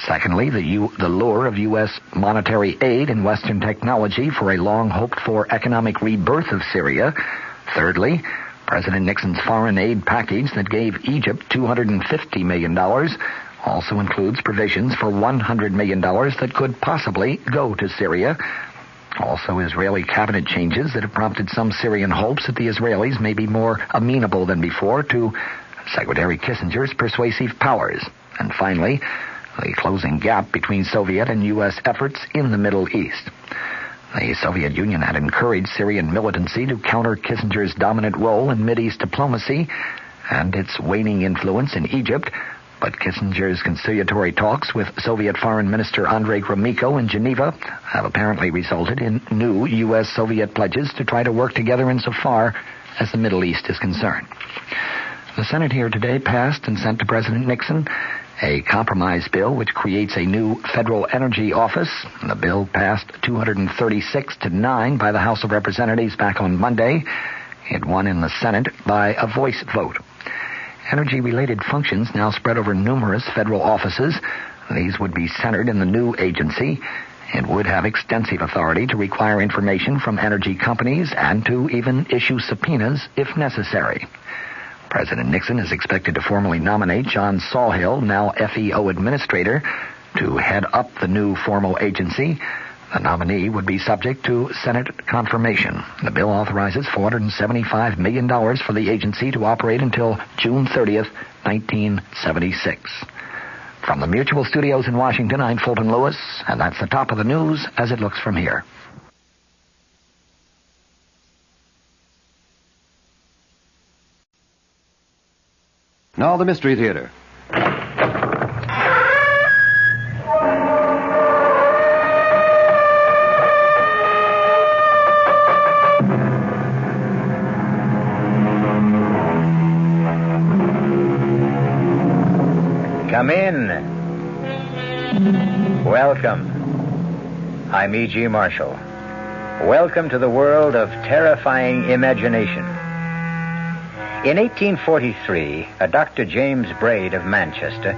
secondly, the lure of U.S. monetary aid and Western technology for a long-hoped-for economic rebirth of Syria, thirdly, President Nixon's foreign aid package that gave Egypt $250 million also includes provisions for $100 million that could possibly go to Syria. Also, Israeli cabinet changes that have prompted some Syrian hopes that the Israelis may be more amenable than before to Secretary Kissinger's persuasive powers. And finally, the closing gap between Soviet and U.S. efforts in the Middle East. The Soviet Union had encouraged Syrian militancy to counter Kissinger's dominant role in Mideast diplomacy and its waning influence in Egypt, but Kissinger's conciliatory talks with Soviet Foreign Minister Andrei Gromyko in Geneva have apparently resulted in new U.S.-Soviet pledges to try to work together insofar as the Middle East is concerned. The Senate here today passed and sent to President Nixon a compromise bill which creates a new federal energy office. The bill passed 236-9 by the House of Representatives back on Monday. It won in the Senate by a voice vote. Energy-related functions now spread over numerous federal offices. These would be centered in the new agency. It would have extensive authority to require information from energy companies and to even issue subpoenas if necessary. President Nixon is expected to formally nominate John Sawhill, now FEO administrator, to head up the new formal agency. The nominee would be subject to Senate confirmation. The bill authorizes $475 million for the agency to operate until June 30th, 1976. From the Mutual Studios in Washington, I'm Fulton Lewis, and that's the top of the news as it looks from here. Now the Mystery Theater. Come in. Welcome. I'm E.G. Marshall. Welcome to the world of terrifying imagination. In 1843, a Dr. James Braid of Manchester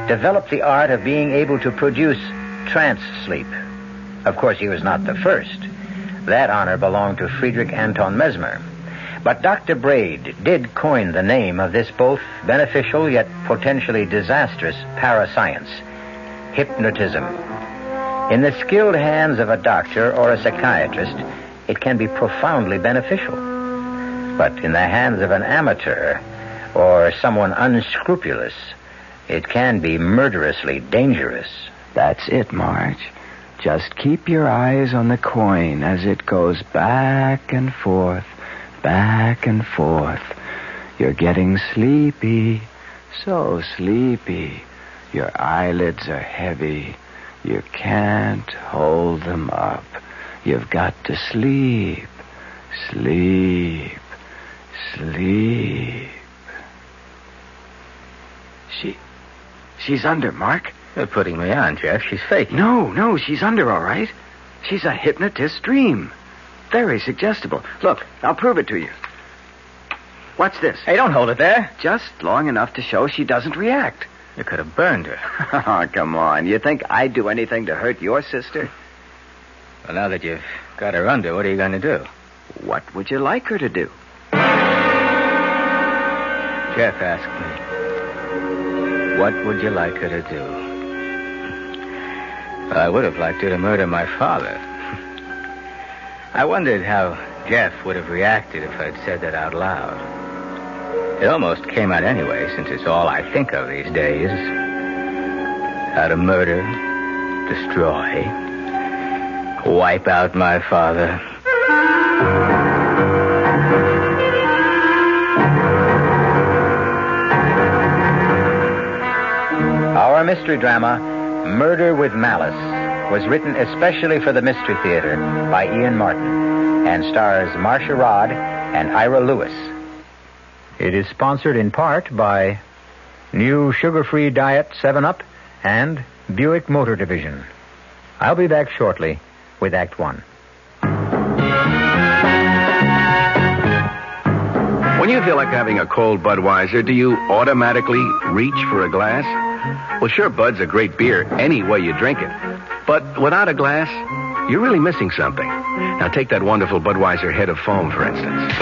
developed the art of being able to produce trance sleep. Of course, he was not the first. That honor belonged to Friedrich Anton Mesmer. But Dr. Braid did coin the name of this both beneficial yet potentially disastrous parascience, hypnotism. In the skilled hands of a doctor or a psychiatrist, it can be profoundly beneficial. But in the hands of an amateur or someone unscrupulous, it can be murderously dangerous. That's it, Marge. Just keep your eyes on the coin as it goes back and forth, back and forth. You're getting sleepy, so sleepy. Your eyelids are heavy. You can't hold them up. You've got to sleep, sleep, sleep. She's under, Mark. You're putting me on, Jeff. She's fake. No, she's under, all right. She's a hypnotist dream. Very suggestible. Look, I'll prove it to you. What's this? Hey, don't hold it there. Just long enough to show she doesn't react. You could have burned her. Oh, come on. You think I'd do anything to hurt your sister? Well, now that you've got her under, what are you going to do? What would you like her to do? Jeff asked me, what would you like her to do? Well, I would have liked her to murder my father. I wondered how Jeff would have reacted if I'd said that out loud. It almost came out anyway, since it's all I think of these days. How to murder, destroy, wipe out my father. Our mystery drama, Murder with Malice, was written especially for the Mystery Theater by Ian Martin and stars Marcia Rod and Ira Lewis. It is sponsored in part by New Sugar-Free Diet 7-Up and Buick Motor Division. I'll be back shortly with Act 1. When you feel like having a cold Budweiser, do you automatically reach for a glass? Well, sure, Bud's a great beer any way you drink it. But without a glass, you're really missing something. Now, take that wonderful Budweiser head of foam, for instance.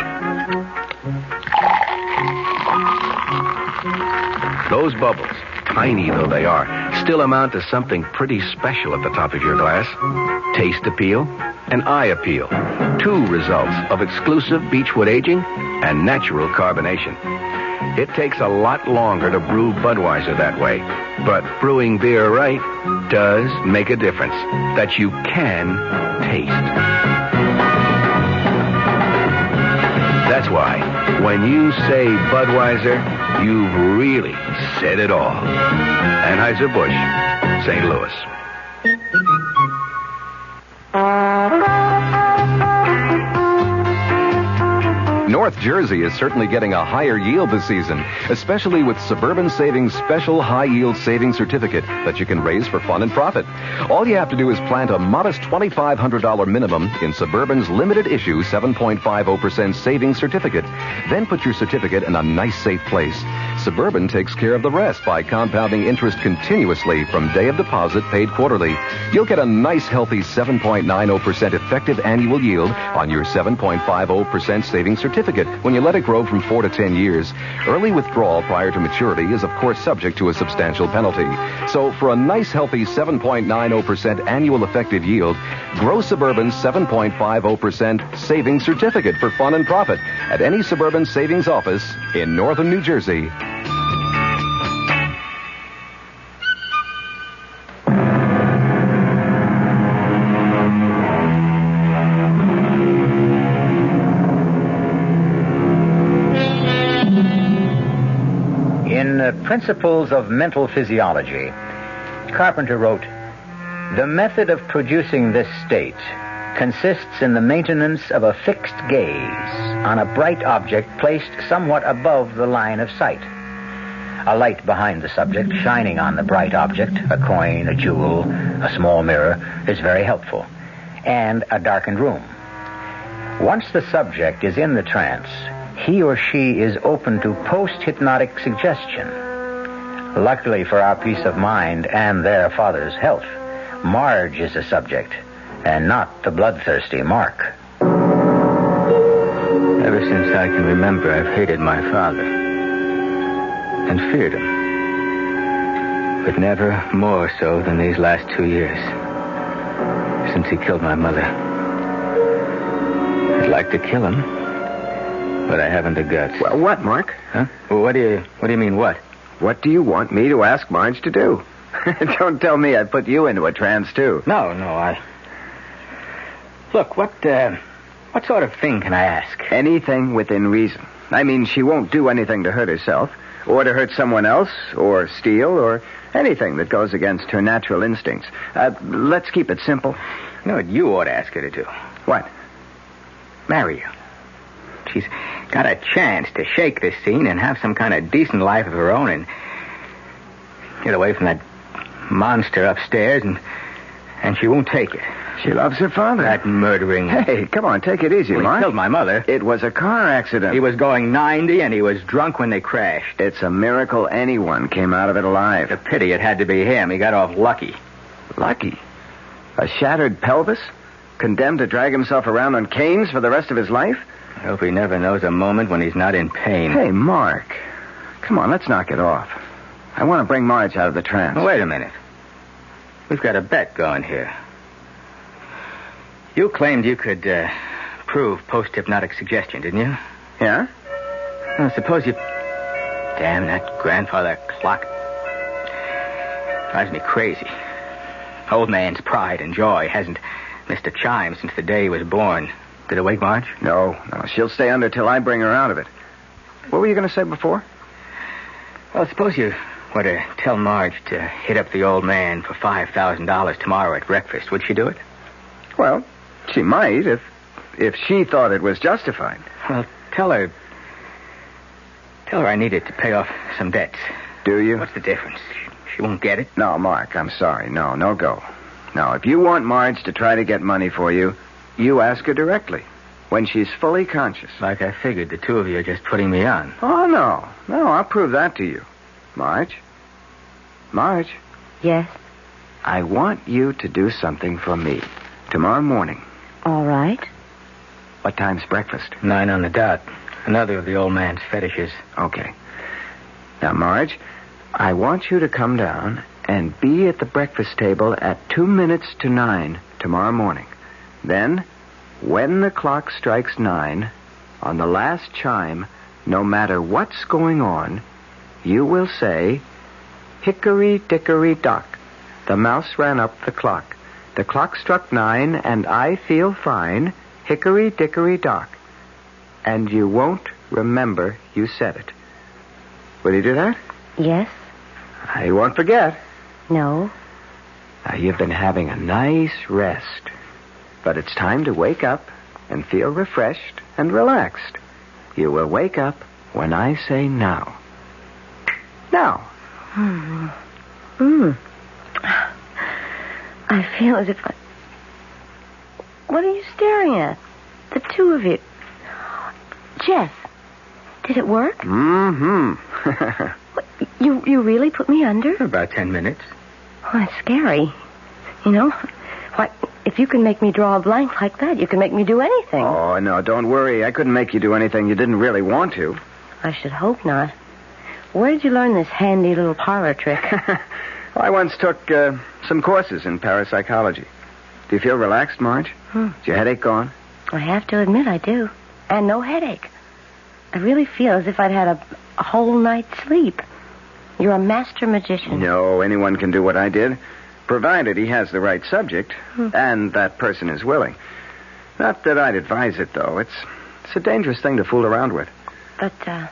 Those bubbles, tiny though they are, still amount to something pretty special at the top of your glass. Taste appeal and eye appeal. Two results of exclusive beechwood aging and natural carbonation. It takes a lot longer to brew Budweiser that way, but brewing beer right does make a difference that you can taste. That's why, when you say Budweiser, you've really said it all. Anheuser-Busch, St. Louis. North Jersey is certainly getting a higher yield this season, especially with Suburban Savings Special High Yield Savings Certificate that you can raise for fun and profit. All you have to do is plant a modest $2,500 minimum in Suburban's limited issue 7.50% savings certificate. Then put your certificate in a nice, safe place. Suburban takes care of the rest by compounding interest continuously from day of deposit paid quarterly. You'll get a nice, healthy 7.90% effective annual yield on your 7.50% savings certificate when you let it grow from 4 to 10 years. Early withdrawal prior to maturity is, of course, subject to a substantial penalty. So for a nice, healthy 7.90% annual effective yield, grow Suburban's 7.50% savings certificate for fun and profit at any Suburban savings office in northern New Jersey. Principles of Mental Physiology, Carpenter wrote, "The method of producing this state consists in the maintenance of a fixed gaze on a bright object placed somewhat above the line of sight. A light behind the subject shining on the bright object, a coin, a jewel, a small mirror, is very helpful, and a darkened room. Once the subject is in the trance, he or she is open to post-hypnotic suggestion. Luckily for our peace of mind and their father's health, Marge is a subject, and not the bloodthirsty Mark." Ever since I can remember, I've hated my father and feared him, but never more so than these last 2 years, since he killed my mother. I'd like to kill him, But I haven't the guts. Well, what, Mark? Huh? Well, what do you mean, what? What do you want me to ask Marge to do? Don't tell me I put you into a trance, too. No, I... Look, what sort of thing can I ask? Anything within reason. I mean, she won't do anything to hurt herself, or to hurt someone else, or steal, or anything that goes against her natural instincts. Let's keep it simple. You know what you ought to ask her to do? What? Marry you. She's got a chance to shake this scene and have some kind of decent life of her own and get away from that monster upstairs, and she won't take it. She loves her father. That murdering... Hey, come on, take it easy, Mark. He killed my mother. It was a car accident. He was going 90, and he was drunk when they crashed. It's a miracle anyone came out of it alive. It's a pity it had to be him. He got off lucky. Lucky? A shattered pelvis? Condemned to drag himself around on canes for the rest of his life? I hope he never knows a moment when he's not in pain. Hey, Mark. Come on, let's knock it off. I want to bring Marge out of the trance. Wait a minute. We've got a bet going here. You claimed you could prove post-hypnotic suggestion, didn't you? Yeah? Well, suppose you... Damn, that grandfather clock drives me crazy. Old man's pride and joy hasn't missed a chime since the day he was born. Did it wake Marge? No. She'll stay under till I bring her out of it. What were you going to say before? Well, suppose you were to tell Marge to hit up the old man for $5,000 tomorrow at breakfast. Would she do it? Well, she might if she thought it was justified. Well, tell her I need it to pay off some debts. Do you? What's the difference? She won't get it? No, Mark, I'm sorry. No go. Now, if you want Marge to try to get money for you, you ask her directly, when she's fully conscious. Like I figured, the two of you are just putting me on. Oh, no. No, I'll prove that to you. Marge? Yes? I want you to do something for me tomorrow morning. All right. What time's breakfast? 9 on the dot. Another of the old man's fetishes. Okay. Now, Marge, I want you to come down and be at the breakfast table at 2 minutes to 9 tomorrow morning. Then, when the clock strikes 9, on the last chime, no matter what's going on, you will say, "Hickory-dickory-dock. The mouse ran up the clock. The clock struck 9, and I feel fine. Hickory-dickory-dock." And you won't remember you said it. Will you do that? Yes. I won't forget. No. Now, you've been having a nice rest. But it's time to wake up and feel refreshed and relaxed. You will wake up when I say now. Now. I feel as if I... What are you staring at? The two of you. Jeff, did it work? Mm-hmm. You really put me under? About 10 minutes. Oh, that's scary. You know, why, if you can make me draw a blank like that, you can make me do anything. Oh, no, don't worry. I couldn't make you do anything you didn't really want to. I should hope not. Where did you learn this handy little parlor trick? Well, I once took some courses in parapsychology. Do you feel relaxed, Marge? Is your headache gone? I have to admit I do. And no headache. I really feel as if I'd had a whole night's sleep. You're a master magician. No, anyone can do what I did, provided he has the right subject, and that person is willing. Not that I'd advise it, though. It's a dangerous thing to fool around with. But,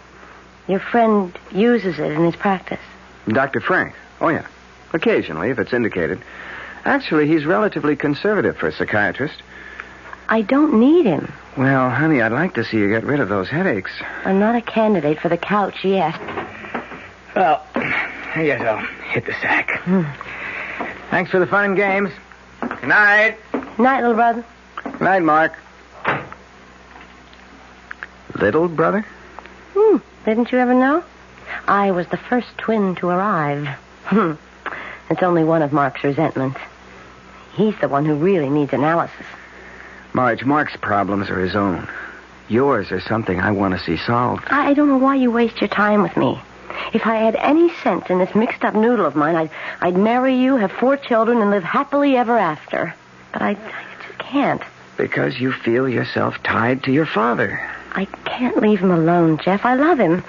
your friend uses it in his practice. Dr. Frank? Oh, yeah. Occasionally, if it's indicated. Actually, he's relatively conservative for a psychiatrist. I don't need him. Well, honey, I'd like to see you get rid of those headaches. I'm not a candidate for the couch yet. Well, I guess I'll hit the sack. Thanks for the fun and games. Good night. Night, little brother. Good night, Mark. Little brother? Didn't you ever know? I was the first twin to arrive. It's only one of Mark's resentments. He's the one who really needs analysis. Marge, Mark's problems are his own. Yours are something I want to see solved. I don't know why you waste your time with me. If I had any sense in this mixed-up noodle of mine, I'd marry you, have 4 children, and live happily ever after. But I just can't. Because you feel yourself tied to your father. I can't leave him alone, Jeff. I love him.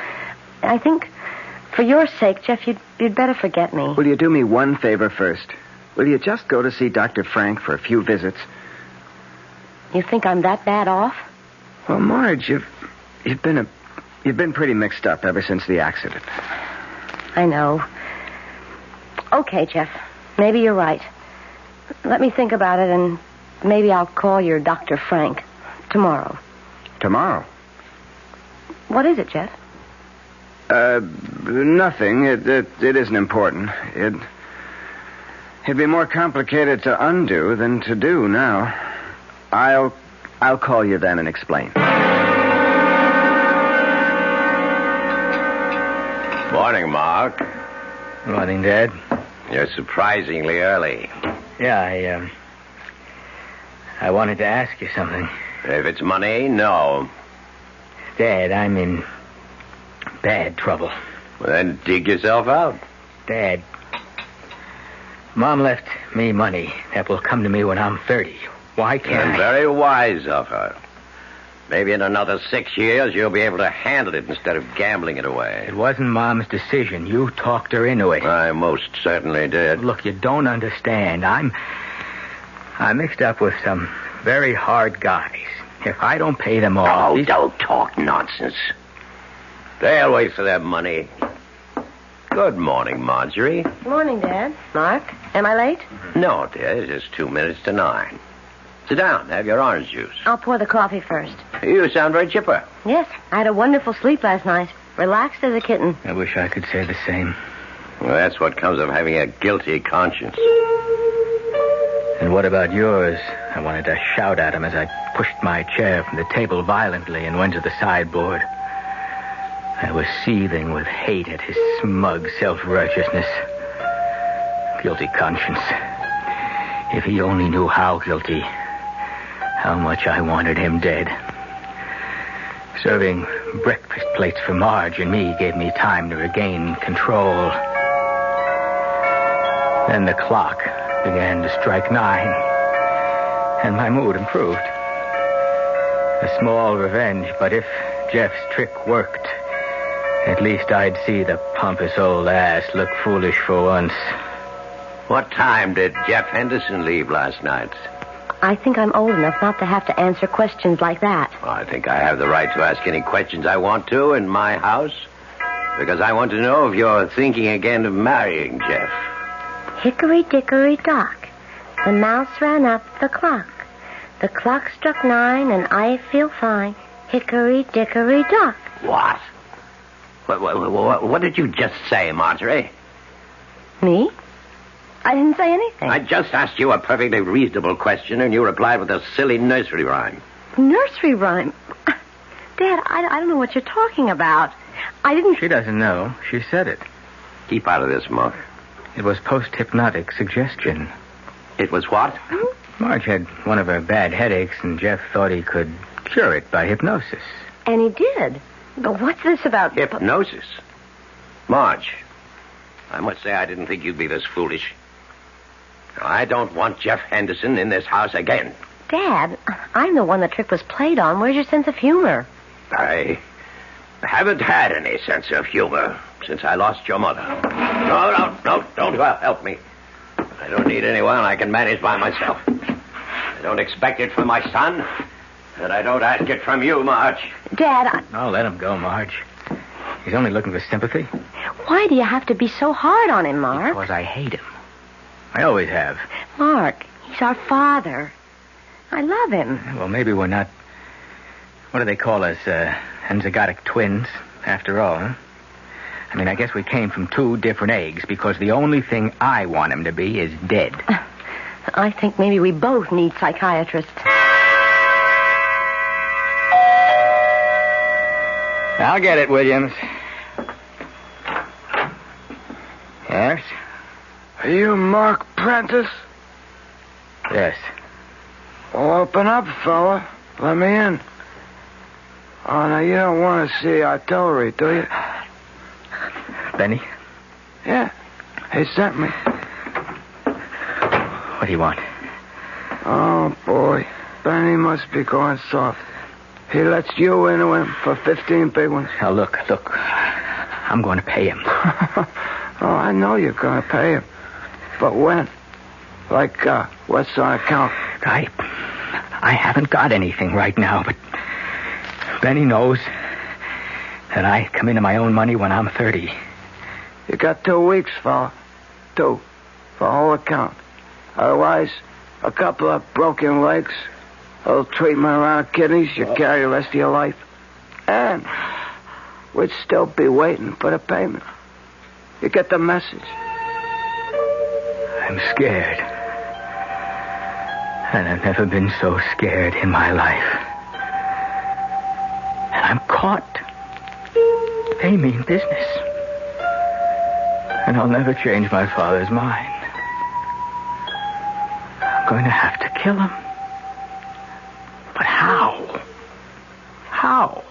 I think, for your sake, Jeff, you'd better forget me. Will you do me one favor first? Will you just go to see Dr. Frank for a few visits? You think I'm that bad off? Well, Marge, you've been pretty mixed up ever since the accident. I know. Okay, Jeff. Maybe you're right. Let me think about it, and maybe I'll call your Dr. Frank tomorrow. Tomorrow? What is it, Jeff? Nothing. It isn't important. It'd be more complicated to undo than to do now. I'll call you then and explain. Morning, Mark. Morning, Dad. You're surprisingly early. Yeah, I wanted to ask you something. If it's money, no. Dad, I'm in bad trouble. Well, then dig yourself out. Dad, Mom left me money that will come to me when I'm 30. Why can't I? Very wise of her. Maybe in another 6 years you'll be able to handle it instead of gambling it away. It wasn't Mom's decision. You talked her into it. I most certainly did. Look, you don't understand. I'm mixed up with some very hard guys. If I don't pay them off... Oh, don't talk nonsense. They'll wait for that money. Good morning, Marjorie. Good morning, Dad. Mark, am I late? No, dear. It's just 2 minutes to 9. Sit down. Have your orange juice. I'll pour the coffee first. You sound very chipper. Yes, I had a wonderful sleep last night. Relaxed as a kitten. I wish I could say the same. Well, that's what comes of having a guilty conscience. And what about yours? I wanted to shout at him as I pushed my chair from the table violently and went to the sideboard. I was seething with hate at his smug self-righteousness. Guilty conscience. If he only knew how guilty, how much I wanted him dead. Serving breakfast plates for Marge and me gave me time to regain control. Then the clock began to strike 9, and my mood improved. A small revenge, but if Jeff's trick worked, at least I'd see the pompous old ass look foolish for once. What time did Jeff Henderson leave last night? I think I'm old enough not to have to answer questions like that. Well, I think I have the right to ask any questions I want to in my house. Because I want to know if you're thinking again of marrying Jeff. Hickory-dickory-dock. The mouse ran up the clock. The clock struck 9 and I feel fine. Hickory-dickory-dock. What? What did you just say, Marjorie? Me? I didn't say anything. I just asked you a perfectly reasonable question, and you replied with a silly nursery rhyme. Nursery rhyme? Dad, I don't know what you're talking about. I didn't... She doesn't know. She said it. Keep out of this, Monk. It was post-hypnotic suggestion. It was what? Marge had one of her bad headaches, and Jeff thought he could cure it by hypnosis. And he did. But what's this about... Hypnosis? Marge, I must say I didn't think you'd be this foolish. I don't want Jeff Henderson in this house again. Dad, I'm the one the trick was played on. Where's your sense of humor? I haven't had any sense of humor since I lost your mother. No, don't help me. I don't need anyone. I can manage by myself. I don't expect it from my son, and I don't ask it from you, Marge. Dad, Oh, let him go, Marge. He's only looking for sympathy. Why do you have to be so hard on him, Mark? Because I hate him. I always have. Mark, he's our father. I love him. Well, maybe we're not... What do they call us? Enzygotic twins, after all, huh? I mean, I guess we came from 2 different eggs because the only thing I want him to be is dead. I think maybe we both need psychiatrists. I'll get it, Williams. Yes? Are you Mark Prentice? Yes. Well, open up, fella. Let me in. Oh, now, you don't want to see artillery, do you? Benny? Yeah. He sent me. What do you want? Oh, boy. Benny must be going soft. He lets you into him for 15 big ones. Now, look. I'm going to pay him. Oh, I know you're going to pay him. But when? Like, what's on account? I haven't got anything right now, but Benny knows that I come into my own money when I'm 30. You got 2 weeks, fella. 2. For whole account. Otherwise, a couple of broken legs, a little treatment around kidneys, you carry the rest of your life. And we'd still be waiting for the payment. You get the message? I'm scared. And I've never been so scared in my life. And I'm caught. They mean business. And I'll never change my father's mind. I'm going to have to kill him. But how? How?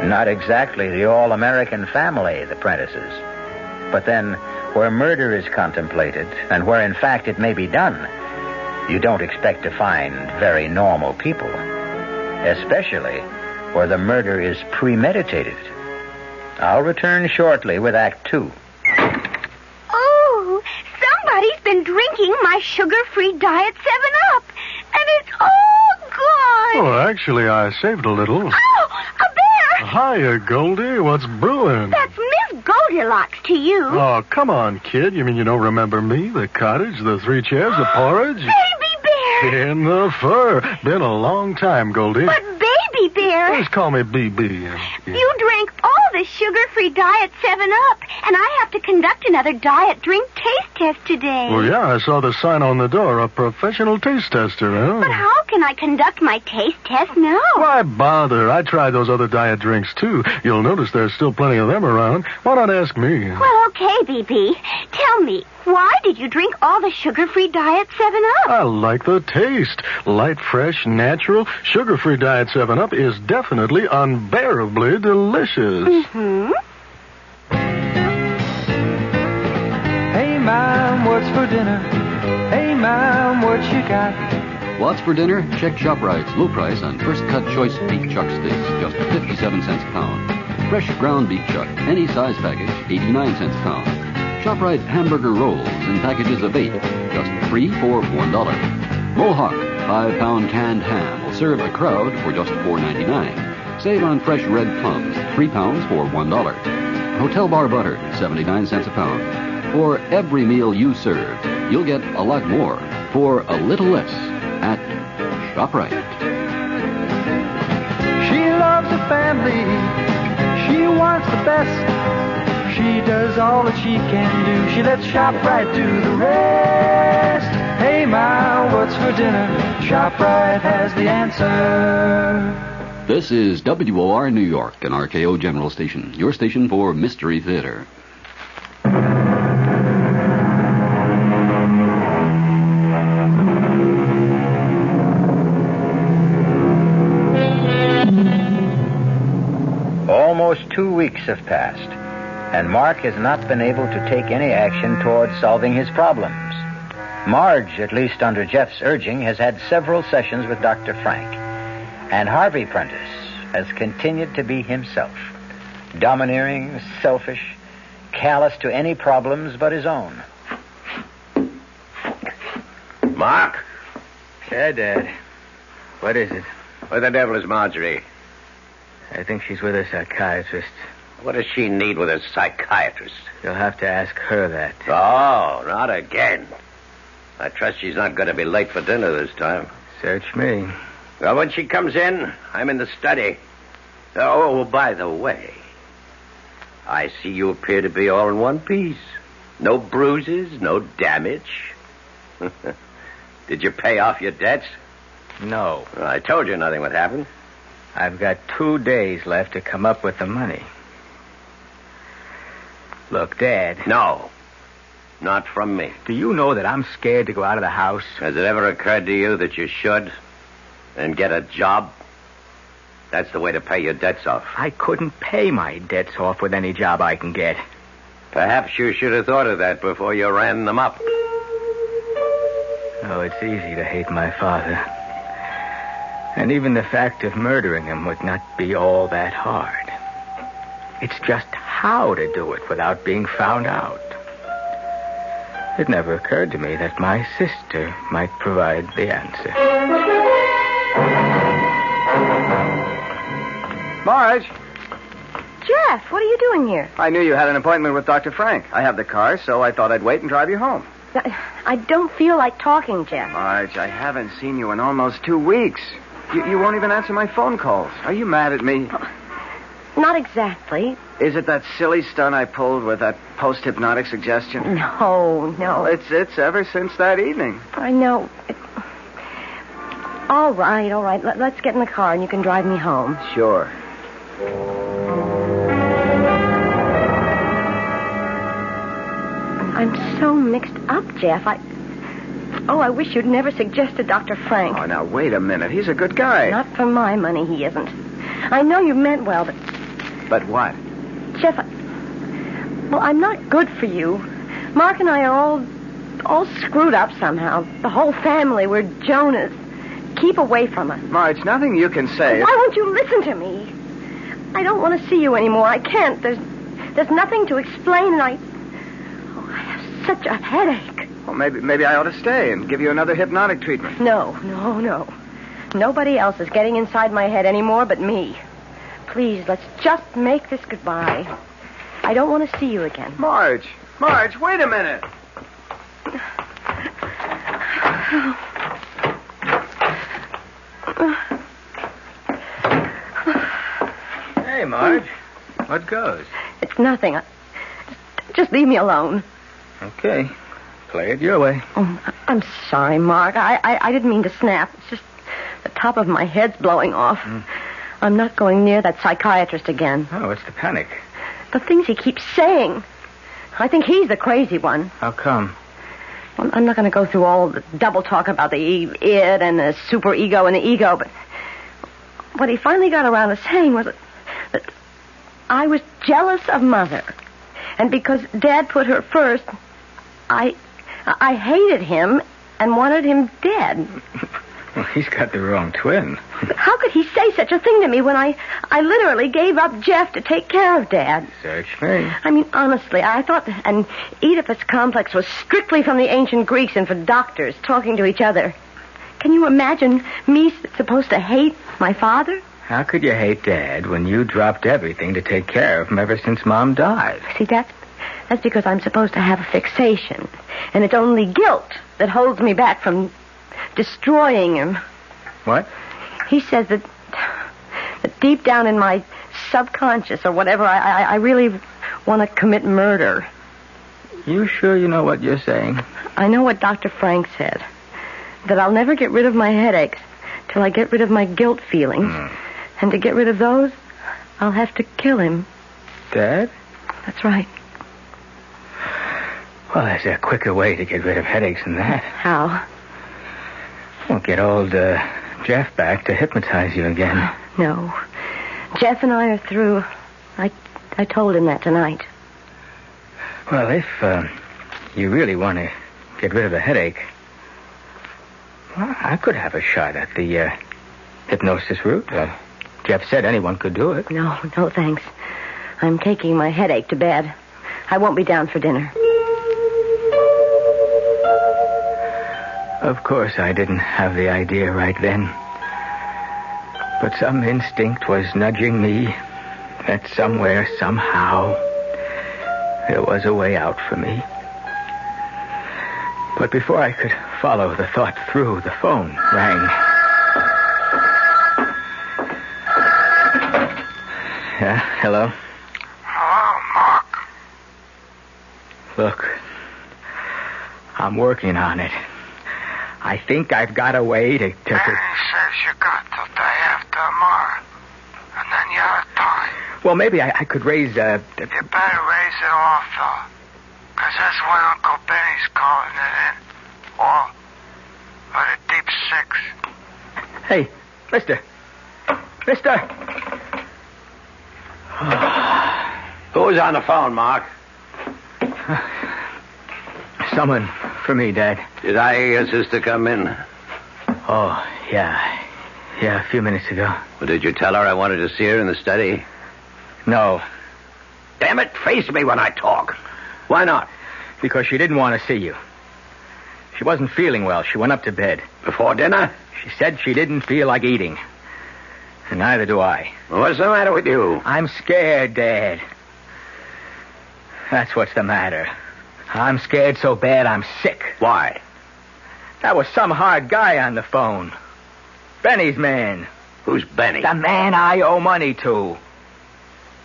Not exactly the all-American family, the Prentices. But then, where murder is contemplated, and where in fact it may be done, you don't expect to find very normal people. Especially where the murder is premeditated. I'll return shortly with Act 2. Oh, somebody's been drinking my sugar-free Diet 7-Up, and it's all gone. Oh, actually, I saved a little. Oh, a bear! Hiya, Goldie. What's brewing? That's Miss Goldilocks to you. Oh, come on, kid. You mean you don't remember me? The cottage, the 3 chairs, the porridge? Baby bear! In the fur. Been a long time, Goldie. But Baby bear... Just call me BB. You drank all the sugar-free Diet 7-Up, and I have to conduct another diet drink taste test today. Well, yeah, I saw the sign on the door, a professional taste tester, huh? But how can I conduct my taste test now? Why bother? I tried those other diet drinks, too. You'll notice there's still plenty of them around. Why not ask me? Well, okay, BB. Tell me, why did you drink all the sugar-free Diet 7-Up? I like the taste. Light, fresh, natural, sugar-free Diet 7-Up is definitely unbearably delicious. Mm-hmm. Hey, Mom, what's for dinner? Hey, Mom, what you got? What's for dinner? Check ShopRite's low price on first cut choice beef chuck steaks, just 57 cents a pound. Fresh ground beef chuck, any size package, 89 cents a pound. ShopRite hamburger rolls in packages of 8, just 3 for $1. Mohawk 5-pound canned ham will serve a crowd for just $4.99. Save on fresh red plums, 3 pounds for $1. Hotel bar butter, 79 cents a pound. For every meal you serve, you'll get a lot more for a little less at ShopRite. She loves the family. She wants the best. She does all that she can do. She lets ShopRite do the rest. Hey, Ma, what's for dinner? ShopRite has the answer. This is WOR New York, an RKO General Station, your station for Mystery Theater. Almost 2 weeks have passed, and Mark has not been able to take any action towards solving his problems. Marge, at least under Jeff's urging, has had several sessions with Dr. Frank, and Harvey Prentice has continued to be himself, domineering, selfish, callous to any problems but his own. Mark? Yeah, Dad. What is it? Where the devil is Marjorie? I think she's with a psychiatrist. What does she need with a psychiatrist? You'll have to ask her that. Oh, not again. I trust she's not going to be late for dinner this time. Search me. Well, when she comes in, I'm in the study. Oh, by the way, I see you appear to be all in one piece. No bruises, no damage. Did you pay off your debts? No. Well, I told you nothing would happen. I've got 2 days left to come up with the money. Look, Dad. No. Not from me. Do you know that I'm scared to go out of the house? Has it ever occurred to you that you should? And get a job? That's the way to pay your debts off. I couldn't pay my debts off with any job I can get. Perhaps you should have thought of that before you ran them up. Oh, it's easy to hate my father. And even the fact of murdering him would not be all that hard. It's just how to do it without being found out. It never occurred to me that my sister might provide the answer. Marge! Jeff, what are you doing here? I knew you had an appointment with Dr. Frank. I have the car, so I thought I'd wait and drive you home. I don't feel like talking, Jeff. Marge, I haven't seen you in almost 2 weeks. You won't even answer my phone calls. Are you mad at me? Not exactly. Is it that silly stunt I pulled with that post-hypnotic suggestion? No. It's ever since that evening. I know. All right. Let's get in the car and you can drive me home. Sure. I'm so mixed up, Jeff. I wish you'd never suggested Dr. Frank. Oh, now, wait a minute. He's a good guy. Not for my money, he isn't. I know you meant well, but... But what? Jeff, I'm not good for you. Mark and I are all screwed up somehow. The whole family, we're Jonas. Keep away from us. Marge, nothing you can say. Why won't you listen to me? I don't want to see you anymore. I can't. There's nothing to explain, and I have such a headache. Well, maybe I ought to stay and give you another hypnotic treatment. No. Nobody else is getting inside my head anymore but me. Please, let's just make this goodbye. I don't want to see you again. Marge, wait a minute. Hey, Marge. What goes? It's nothing. Just leave me alone. Okay. Play it your way. Oh, I'm sorry, Mark. I didn't mean to snap. It's just the top of my head's blowing off. I'm not going near that psychiatrist again. Oh, what's the panic? The things he keeps saying. I think he's the crazy one. How come? Well, I'm not going to go through all the double talk about the id and the superego and the ego, but what he finally got around to saying was that I was jealous of Mother. And because Dad put her first, I hated him and wanted him dead. Well, he's got the wrong twin. How could he say such a thing to me when I literally gave up Jeff to take care of Dad? Search me. I mean, honestly, I thought an Oedipus complex was strictly from the ancient Greeks and for doctors talking to each other. Can you imagine me supposed to hate my father? How could you hate Dad when you dropped everything to take care of him ever since Mom died? See, that's because I'm supposed to have a fixation. And it's only guilt that holds me back from destroying him. What? He says that deep down in my subconscious or whatever, I really want to commit murder. You sure you know what you're saying? I know what Dr. Frank said. That I'll never get rid of my headaches till I get rid of my guilt feelings. And to get rid of those, I'll have to kill him. Dad? That's right. Well, there's a quicker way to get rid of headaches than that. How? Well, get old Jeff back to hypnotize you again. No. Jeff and I are through. I told him that tonight. Well, if you really want to get rid of the headache, well, I could have a shot at the hypnosis route. Jeff said anyone could do it. No, thanks. I'm taking my headache to bed. I won't be down for dinner. Of course, I didn't have the idea right then. But some instinct was nudging me that somewhere, somehow, there was a way out for me. But before I could follow the thought through, the phone rang. Yeah, hello? Hello, Mark. Look, I'm working on it. I think I've got a way to... Danny says you got till day after tomorrow. And then you have time. Well, maybe I could raise... You better raise it off, though. Because that's when Uncle Benny's calling it in. Or the deep six. Hey, mister. Who's on the phone, Mark? Someone For me, Dad. Did I hear your sister come in? Oh, yeah. Yeah, a few minutes ago. Well, did you tell her I wanted to see her in the study? No. Damn it, face me when I talk. Why not? Because she didn't want to see you. She wasn't feeling well. She went up to bed. Before dinner? She said she didn't feel like eating. And neither do I. Well, what's the matter with you? I'm scared, Dad. That's what's the matter. I'm scared so bad I'm sick. Why? That was some hard guy on the phone. Benny's man. Who's Benny? The man I owe money to.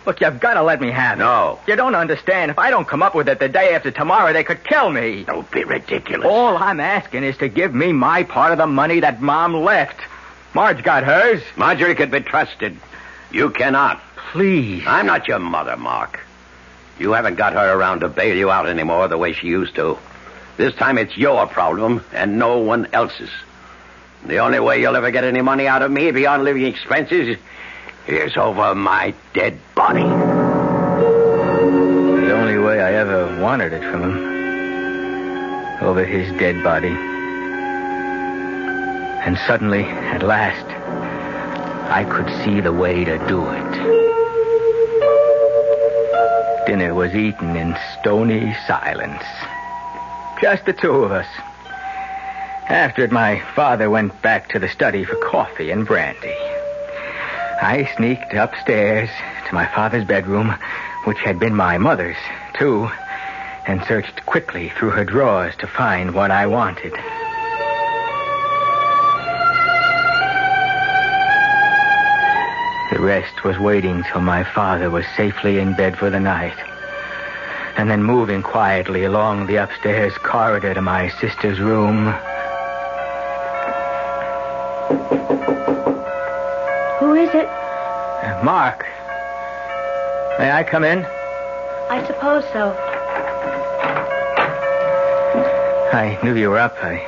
Look, you've got to let me have it. No. You don't understand. If I don't come up with it the day after tomorrow, they could kill me. Don't be ridiculous. All I'm asking is to give me my part of the money that Mom left. Marge got hers. Marjorie could be trusted. You cannot. Please. I'm not your mother, Mark. You haven't got her around to bail you out anymore the way she used to. This time it's your problem and no one else's. The only way you'll ever get any money out of me beyond living expenses is over my dead body. The only way I ever wanted it from him. Over his dead body. And suddenly, at last, I could see the way to do it. Dinner was eaten in stony silence. Just the two of us. After it, my father went back to the study for coffee and brandy. I sneaked upstairs to my father's bedroom, which had been my mother's, too, and searched quickly through her drawers to find what I wanted. The rest was waiting till my father was safely in bed for the night, and then moving quietly along the upstairs corridor to my sister's room. Who is it? Mark. May I come in? I suppose so. I knew you were up. I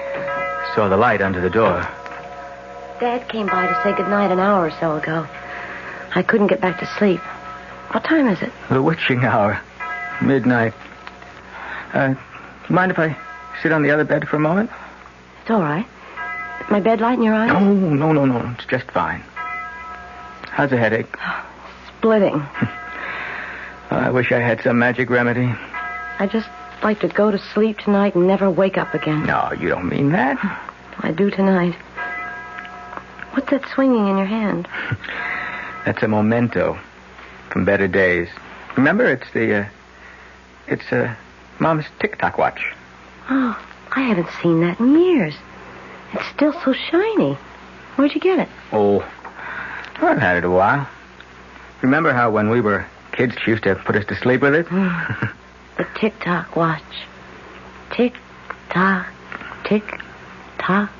saw the light under the door. Dad came by to say goodnight an hour or so ago. I couldn't get back to sleep. What time is it? The witching hour. Midnight. Mind if I sit on the other bed for a moment? It's all right. My bed light in your eyes? No. It's just fine. How's the headache? Splitting. I wish I had some magic remedy. I'd just like to go to sleep tonight and never wake up again. No, you don't mean that. I do tonight. What's that swinging in your hand? That's a memento from better days. Remember, it's Mom's tick-tock watch. Oh, I haven't seen that in years. It's still so shiny. Where'd you get it? Oh, I've had it a while. Remember how when we were kids she used to put us to sleep with it? The tick-tock watch. Tick-tock, tick-tock,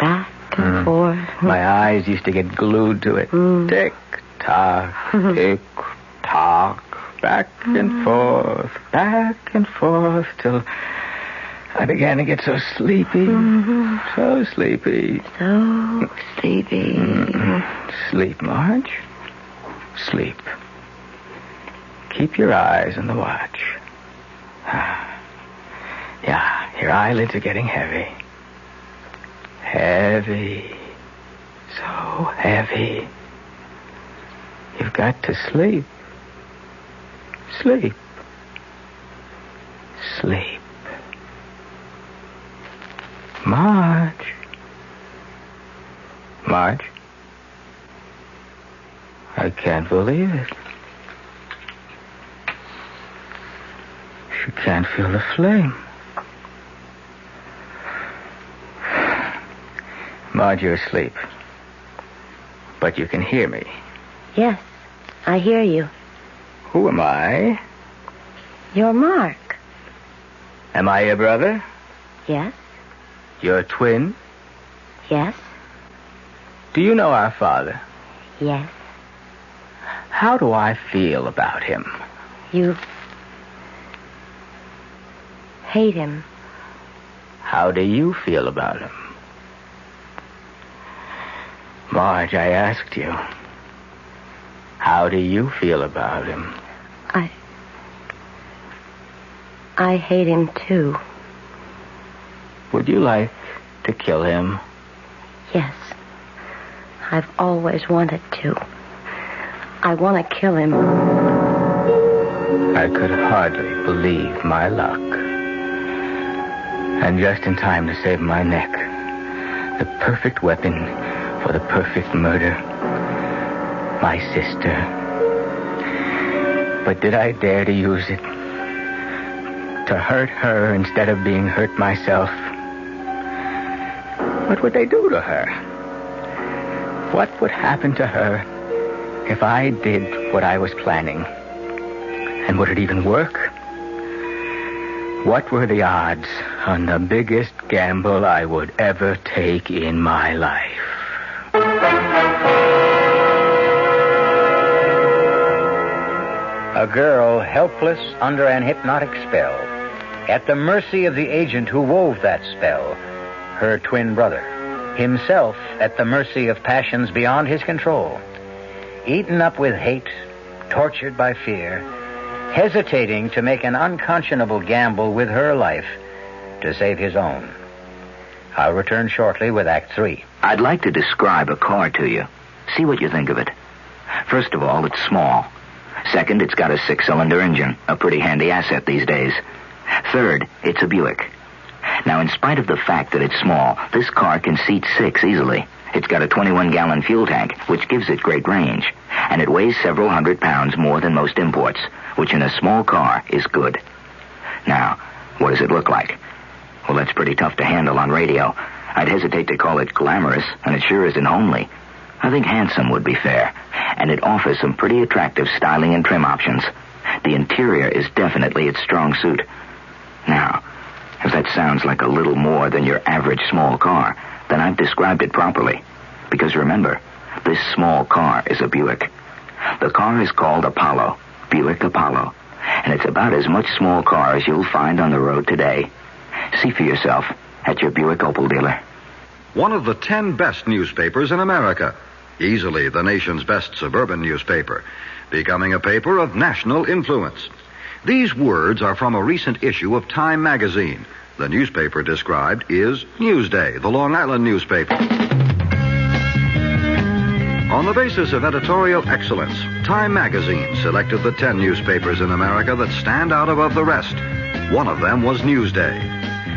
back and forth. My eyes used to get glued to it. Tick-tock, tick-tock, back and forth, till I began to get so sleepy. So sleepy. So sleepy. Sleep, Marge. Sleep. Keep your eyes on the watch. Yeah, your eyelids are getting heavy. Heavy. So heavy. You've got to sleep. Sleep. Sleep. Marge. Marge? I can't believe it. She can't feel the flame. Marge, you're asleep. But you can hear me. Yes, I hear you. Who am I? You're Mark. Am I your brother? Yes. Your twin? Yes. Do you know our father? Yes. How do I feel about him? You hate him. How do you feel about him? Marge, I asked you. How do you feel about him? I hate him, too. Would you like to kill him? Yes. I've always wanted to. I want to kill him. I could hardly believe my luck. And just in time to save my neck. The perfect weapon for the perfect murder. My sister. But did I dare to use it? To hurt her instead of being hurt myself? What would they do to her? What would happen to her if I did what I was planning? And would it even work? What were the odds on the biggest gamble I would ever take in my life? A girl helpless under an hypnotic spell, at the mercy of the agent who wove that spell, her twin brother, himself at the mercy of passions beyond his control, eaten up with hate, tortured by fear, hesitating to make an unconscionable gamble with her life to save his own. I'll return shortly with Act 3. I'd like to describe a car to you. See what you think of it. First of all, it's small. Second, it's got a 6-cylinder engine, a pretty handy asset these days. Third, it's a Buick. Now, in spite of the fact that it's small, this car can seat 6 easily. It's got a 21-gallon fuel tank, which gives it great range. And it weighs several hundred pounds more than most imports, which in a small car is good. Now, what does it look like? Well, that's pretty tough to handle on radio. I'd hesitate to call it glamorous, and it sure isn't homely. I think handsome would be fair, and it offers some pretty attractive styling and trim options. The interior is definitely its strong suit. Now, if that sounds like a little more than your average small car, then I've described it properly. Because remember, this small car is a Buick. The car is called Apollo, Buick Apollo, and it's about as much small car as you'll find on the road today. See for yourself at your Buick Opel dealer. One of the 10 best newspapers in America. Easily the nation's best suburban newspaper. Becoming a paper of national influence. These words are from a recent issue of Time magazine. The newspaper described is Newsday, the Long Island newspaper. On the basis of editorial excellence, Time magazine selected the 10 newspapers in America that stand out above the rest. One of them was Newsday.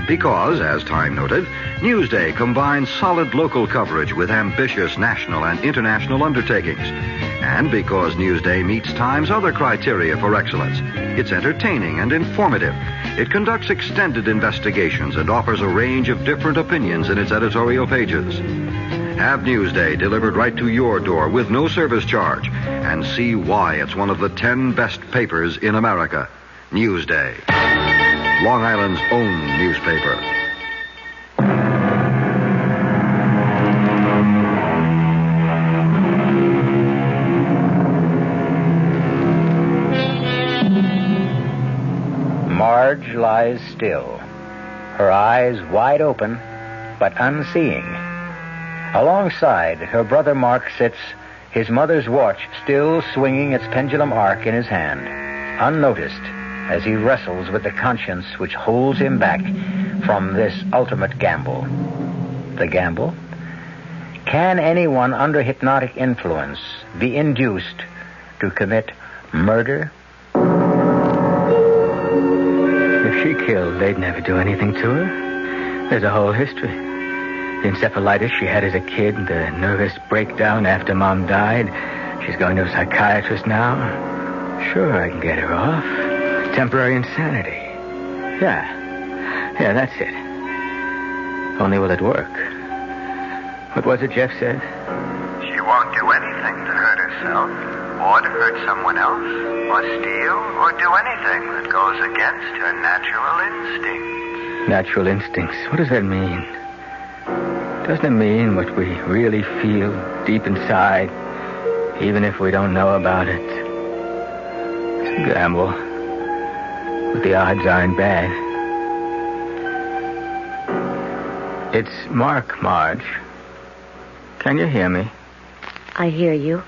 Because, as Time noted, Newsday combines solid local coverage with ambitious national and international undertakings. And because Newsday meets Time's other criteria for excellence, it's entertaining and informative. It conducts extended investigations and offers a range of different opinions in its editorial pages. Have Newsday delivered right to your door with no service charge, and see why it's one of the 10 best papers in America. Newsday, Long Island's own newspaper. Marge lies still, her eyes wide open, but unseeing. Alongside, her brother Mark sits, his mother's watch still swinging its pendulum arc in his hand, unnoticed as he wrestles with the conscience which holds him back from this ultimate gamble. The gamble? Can anyone under hypnotic influence be induced to commit murder? If she killed, they'd never do anything to her. There's a whole history. The encephalitis she had as a kid, the nervous breakdown after Mom died. She's going to a psychiatrist now. Sure, I can get her off. Temporary insanity. Yeah, that's it. Only will it work? What was it Jeff said? She won't do anything to hurt herself, or to hurt someone else, or steal, or do anything that goes against her natural instincts. Natural instincts. What does that mean? Doesn't it mean what we really feel deep inside, even if we don't know about it? It's a gamble, but the odds aren't bad. It's Mark, Marge. Can you hear me? I hear you.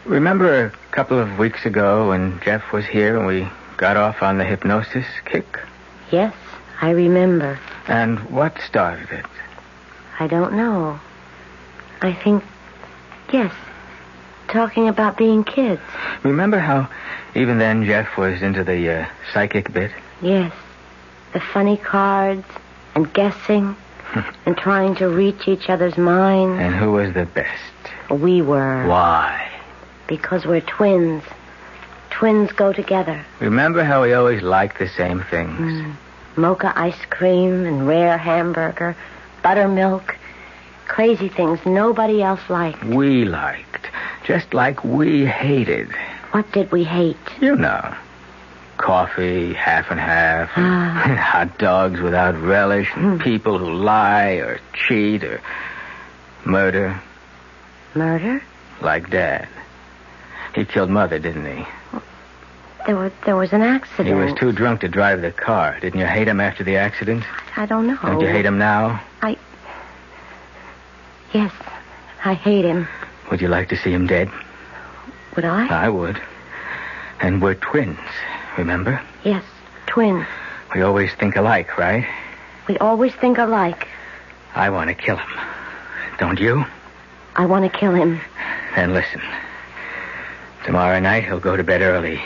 Remember a couple of weeks ago when Jeff was here and we got off on the hypnosis kick? Yes, I remember. And what started it? I don't know. I think, yes, talking about being kids. Remember how even then Jeff was into the psychic bit? Yes. The funny cards and guessing and trying to reach each other's minds. And who was the best? We were. Why? Because we're twins. Twins go together. Remember how we always liked the same things? Mocha ice cream and rare hamburger, buttermilk, crazy things nobody else liked. We liked, just like we hated. What did we hate? You know. Coffee, half and half, and hot dogs without relish, and people who lie or cheat or murder. Murder? Like Dad. He killed Mother, didn't he? There was an accident. He was too drunk to drive the car. Didn't you hate him after the accident? I don't know. Don't you hate him now? Yes, I hate him. Would you like to see him dead? Would I? I would. And we're twins, remember? Yes, twins. We always think alike, right? We always think alike. I want to kill him. Don't you? I want to kill him. Then listen. Tomorrow night he'll go to bed early.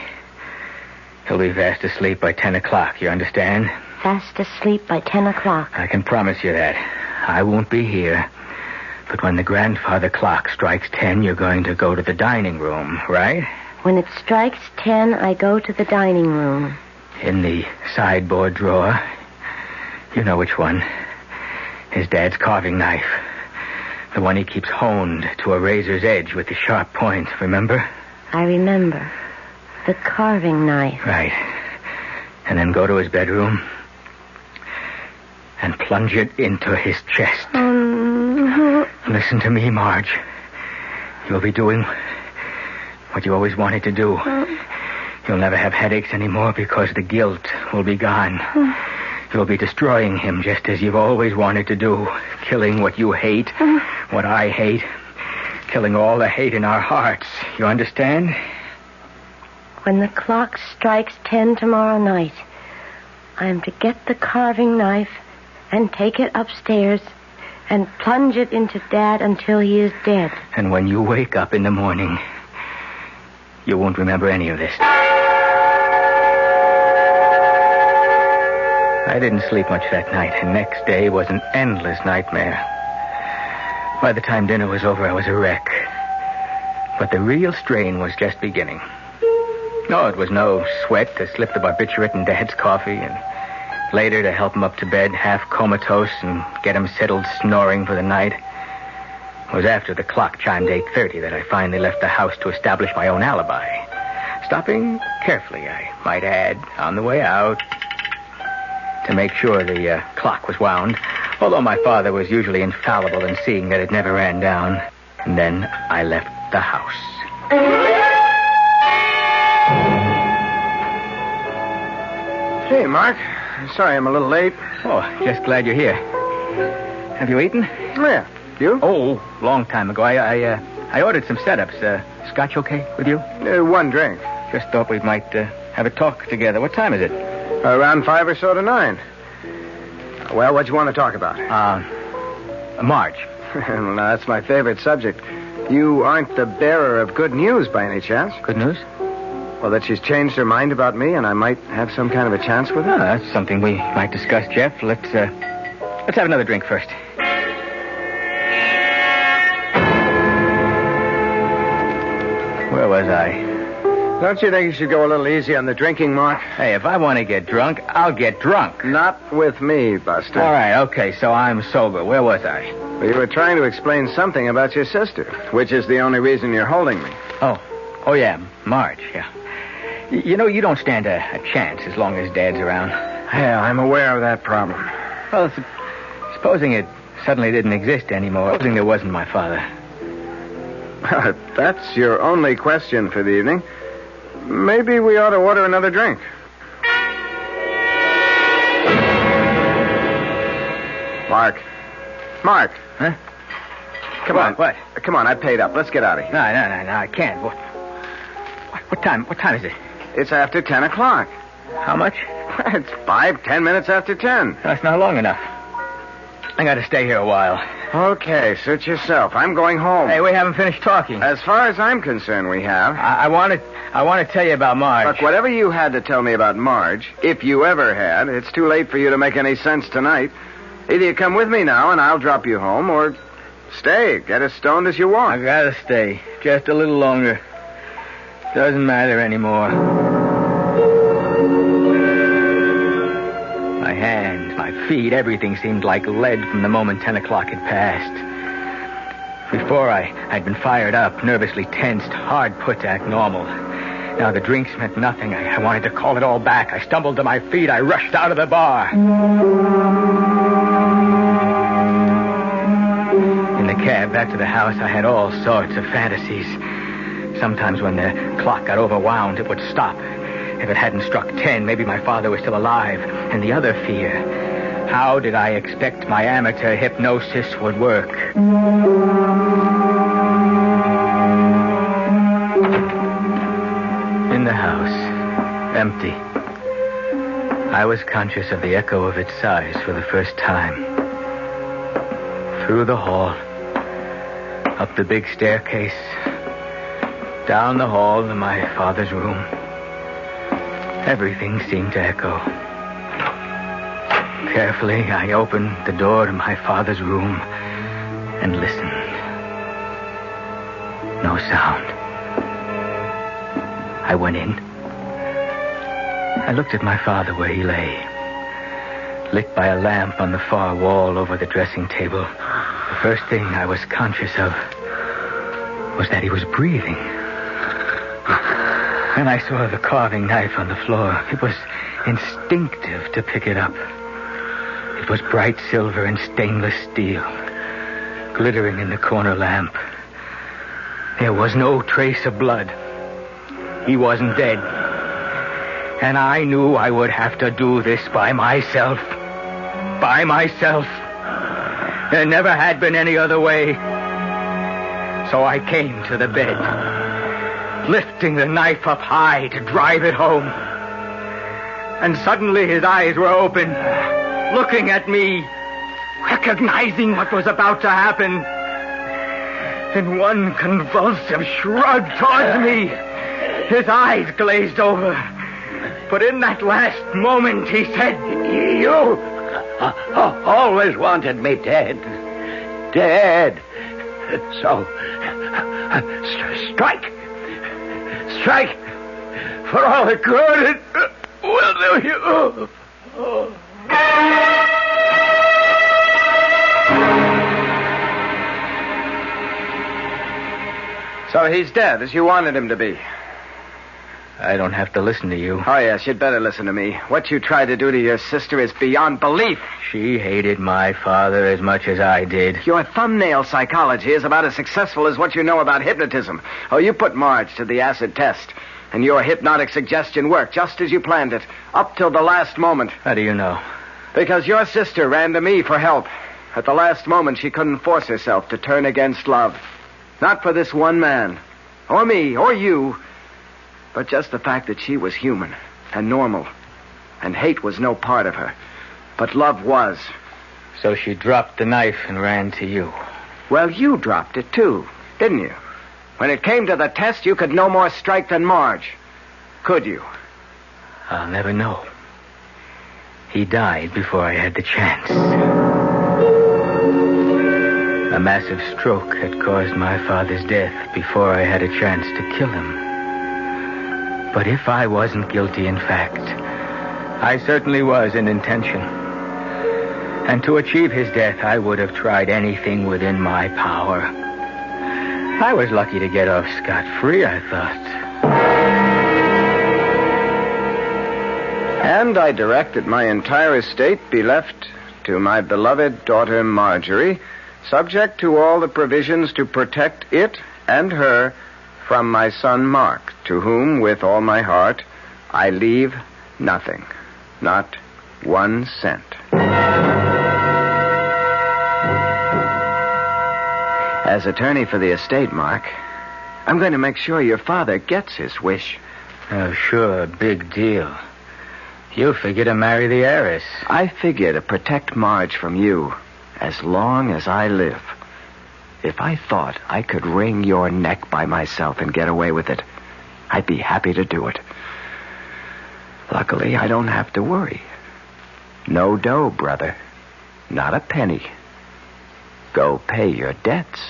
He'll be fast asleep by 10 o'clock, you understand? Fast asleep by 10 o'clock. I can promise you that. I won't be here. But when the grandfather clock strikes 10, you're going to go to the dining room, right? When it strikes 10, I go to the dining room. In the sideboard drawer. You know which one. His dad's carving knife. The one he keeps honed to a razor's edge with the sharp point, remember? I remember. The carving knife. Right. And then go to his bedroom and plunge it into his chest. Listen to me, Marge. You'll be doing what you always wanted to do. You'll never have headaches anymore because the guilt will be gone. You'll be destroying him just as you've always wanted to do. Killing what you hate, what I hate. Killing all the hate in our hearts. You understand? When the clock strikes 10 tomorrow night, I am to get the carving knife and take it upstairs and plunge it into Dad until he is dead. And when you wake up in the morning, you won't remember any of this. I didn't sleep much that night, and next day was an endless nightmare. By the time dinner was over, I was a wreck. But the real strain was just beginning. No, it was no sweat to slip the barbiturate in Dad's coffee, and later to help him up to bed half comatose and get him settled snoring for the night. It was after the clock chimed 8:30 that I finally left the house to establish my own alibi. Stopping carefully, I might add, on the way out to make sure the clock was wound, although my father was usually infallible in seeing that it never ran down. And then I left the house. Hey, Mark. Sorry I'm a little late. Oh, just glad you're here. Have you eaten? Yeah. You? Oh, long time ago. I ordered some setups. Scotch okay with you? One drink. Just thought we might have a talk together. What time is it? Around 5 or so to 9. Well, what do you want to talk about? Marge. Well, now, that's my favorite subject. You aren't the bearer of good news by any chance? Good news? Well, that she's changed her mind about me and I might have some kind of a chance with her? Oh, that's something we might discuss, Jeff. Let's have another drink first. Where was I? Don't you think you should go a little easy on the drinking, Mark? Hey, if I want to get drunk, I'll get drunk. Not with me, Buster. All right, okay, so I'm sober. Where was I? Well, you were trying to explain something about your sister, which is the only reason you're holding me. Oh yeah, Marge, yeah. You know, you don't stand a chance as long as Dad's around. Yeah, I'm aware of that problem. Well, supposing it suddenly didn't exist anymore, supposing there wasn't my father. If that's your only question for the evening, maybe we ought to order another drink. Mark. Huh? Come on. What? Come on, I paid up. Let's get out of here. No, I can't. What time is it? It's after 10 o'clock. How much? It's 5-10 minutes after 10. That's not long enough. I gotta stay here a while. Okay, suit yourself. I'm going home. Hey, we haven't finished talking. As far as I'm concerned, we have. I want to tell you about Marge. Look, whatever you had to tell me about Marge, if you ever had, it's too late for you to make any sense tonight. Either you come with me now and I'll drop you home, or stay. Get as stoned as you want. I gotta stay. Just a little longer. Doesn't matter anymore. My hands, my feet, everything seemed like lead from the moment 10 o'clock had passed. Before I'd been fired up, nervously tensed, hard put to act normal. Now the drinks meant nothing. I wanted to call it all back. I stumbled to my feet. I rushed out of the bar. In the cab back to the house, I had all sorts of fantasies. Sometimes when the clock got overwound, it would stop. If it hadn't struck 10, maybe my father was still alive. And the other fear, how did I expect my amateur hypnosis would work? In the house, empty. I was conscious of the echo of its sighs for the first time. Through the hall, up the big staircase, down the hall to my father's room. Everything seemed to echo. Carefully, I opened the door to my father's room and listened. No sound. I went in. I looked at my father where he lay, lit by a lamp on the far wall over the dressing table. The first thing I was conscious of was that he was breathing. And I saw the carving knife on the floor. It was instinctive to pick it up. It was bright silver and stainless steel, glittering in the corner lamp. There was no trace of blood. He wasn't dead. And I knew I would have to do this by myself. By myself. There never had been any other way. So I came to the bed, lifting the knife up high to drive it home. And suddenly his eyes were open, looking at me, recognizing what was about to happen. In one convulsive shrug towards me, his eyes glazed over. But in that last moment, he said, "You always wanted me dead. Dead. So, strike. Strike. For all the good it will do you." So he's dead, as you wanted him to be. I don't have to listen to you. Oh, yes, you'd better listen to me. What you tried to do to your sister is beyond belief. She hated my father as much as I did. Your thumbnail psychology is about as successful as what you know about hypnotism. Oh, you put Marge to the acid test, and your hypnotic suggestion worked just as you planned it, up till the last moment. How do you know? Because your sister ran to me for help. At the last moment, she couldn't force herself to turn against love. Not for this one man, or me, or you, but just the fact that she was human and normal, and hate was no part of her, but love was. So she dropped the knife and ran to you. Well, you dropped it too, didn't you? When it came to the test, you could no more strike than Marge. Could you? I'll never know. He died before I had the chance. A massive stroke had caused my father's death before I had a chance to kill him. But if I wasn't guilty in fact, I certainly was in intention. And to achieve his death, I would have tried anything within my power. I was lucky to get off scot-free, I thought. And I directed my entire estate be left to my beloved daughter Marjorie, subject to all the provisions to protect it and her from my son Mark, to whom, with all my heart, I leave nothing. Not 1 cent. As attorney for the estate, Mark, I'm going to make sure your father gets his wish. Oh, sure, big deal. You figure to marry the heiress. I figure to protect Marge from you. as long as I live. If I thought I could wring your neck by myself and get away with it, I'd be happy to do it. Luckily, I don't have to worry. No dough, brother. Not a penny. Go pay your debts.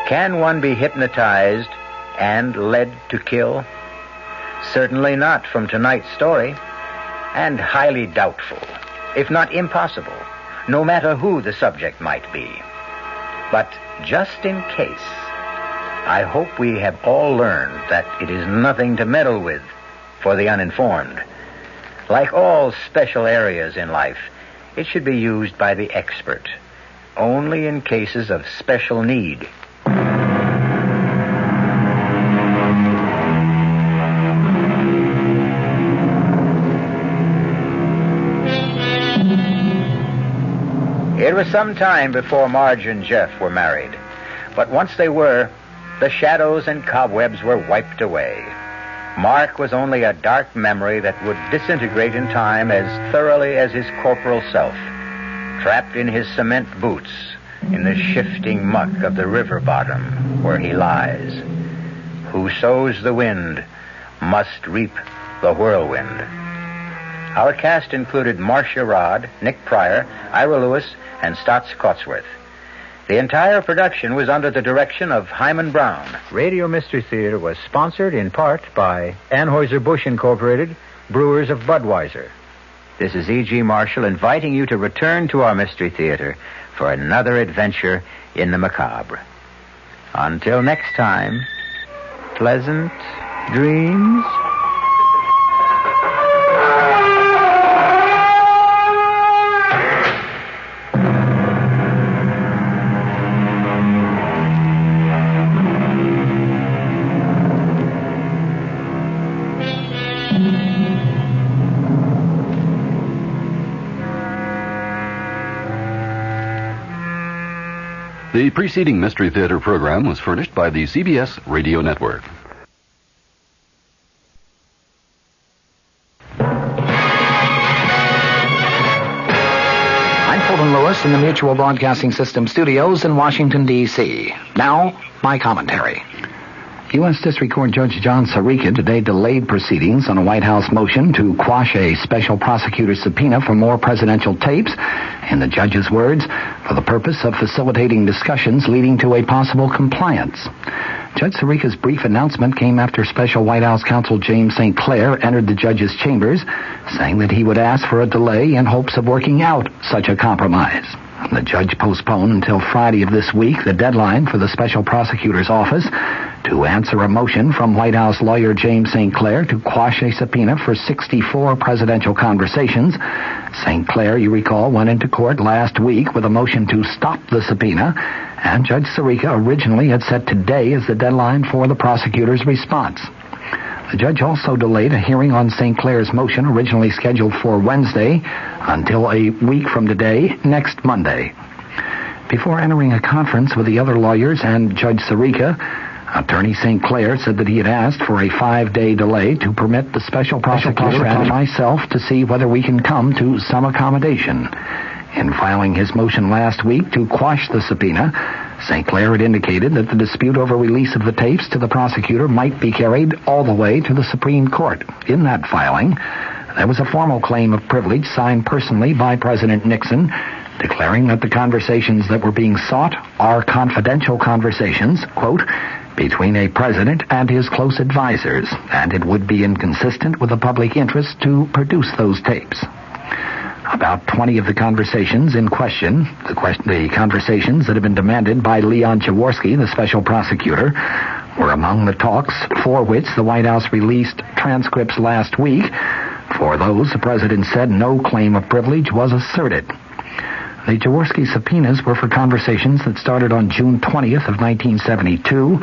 Can one be hypnotized and led to kill? Certainly not from tonight's story, and highly doubtful, if not impossible, no matter who the subject might be. But just in case, I hope we have all learned that it is nothing to meddle with for the uninformed. Like all special areas in life, it should be used by the expert, only in cases of special need. It was some time before Marge and Jeff were married, but once they were, the shadows and cobwebs were wiped away. Mark was only a dark memory that would disintegrate in time as thoroughly as his corporal self, trapped in his cement boots in the shifting muck of the river bottom where he lies. Who sows the wind must reap the whirlwind. Our cast included Marcia Rodd, Nick Pryor, Ira Lewis, and Stotts Cotsworth. The entire production was under the direction of Hyman Brown. Radio Mystery Theater was sponsored in part by Anheuser-Busch Incorporated, Brewers of Budweiser. This is E.G. Marshall inviting you to return to our Mystery Theater for another adventure in the macabre. Until next time, pleasant dreams. The preceding Mystery Theater program was furnished by the CBS Radio Network. I'm Fulton Lewis in the Mutual Broadcasting System studios in Washington, D.C. Now, my commentary. U.S. District Court Judge John Sirica today delayed proceedings on a White House motion to quash a special prosecutor's subpoena for more presidential tapes, in the judge's words, for the purpose of facilitating discussions leading to a possible compliance. Judge Sirica's brief announcement came after Special White House counsel James St. Clair entered the judge's chambers, saying that he would ask for a delay in hopes of working out such a compromise. The judge postponed until Friday of this week the deadline for the special prosecutor's office to answer a motion from White House lawyer James St. Clair to quash a subpoena for 64 presidential conversations. St. Clair, you recall, went into court last week with a motion to stop the subpoena, and Judge Sirica originally had set today as the deadline for the prosecutor's response. The judge also delayed a hearing on St. Clair's motion, originally scheduled for Wednesday, until a week from today, next Monday. Before entering a conference with the other lawyers and Judge Sirica, Attorney St. Clair said that he had asked for a 5-day delay to permit the special prosecutor and myself to see whether we can come to some accommodation. In filing his motion last week to quash the subpoena, St. Clair had indicated that the dispute over release of the tapes to the prosecutor might be carried all the way to the Supreme Court. In that filing, there was a formal claim of privilege signed personally by President Nixon, declaring that the conversations that were being sought are confidential conversations, quote, between a president and his close advisors, and it would be inconsistent with the public interest to produce those tapes. About 20 of the conversations in question, the conversations that have been demanded by Leon Jaworski, the special prosecutor, were among the talks for which the White House released transcripts last week. For those, the president said no claim of privilege was asserted. The Jaworski subpoenas were for conversations that started on June 20th of 1972.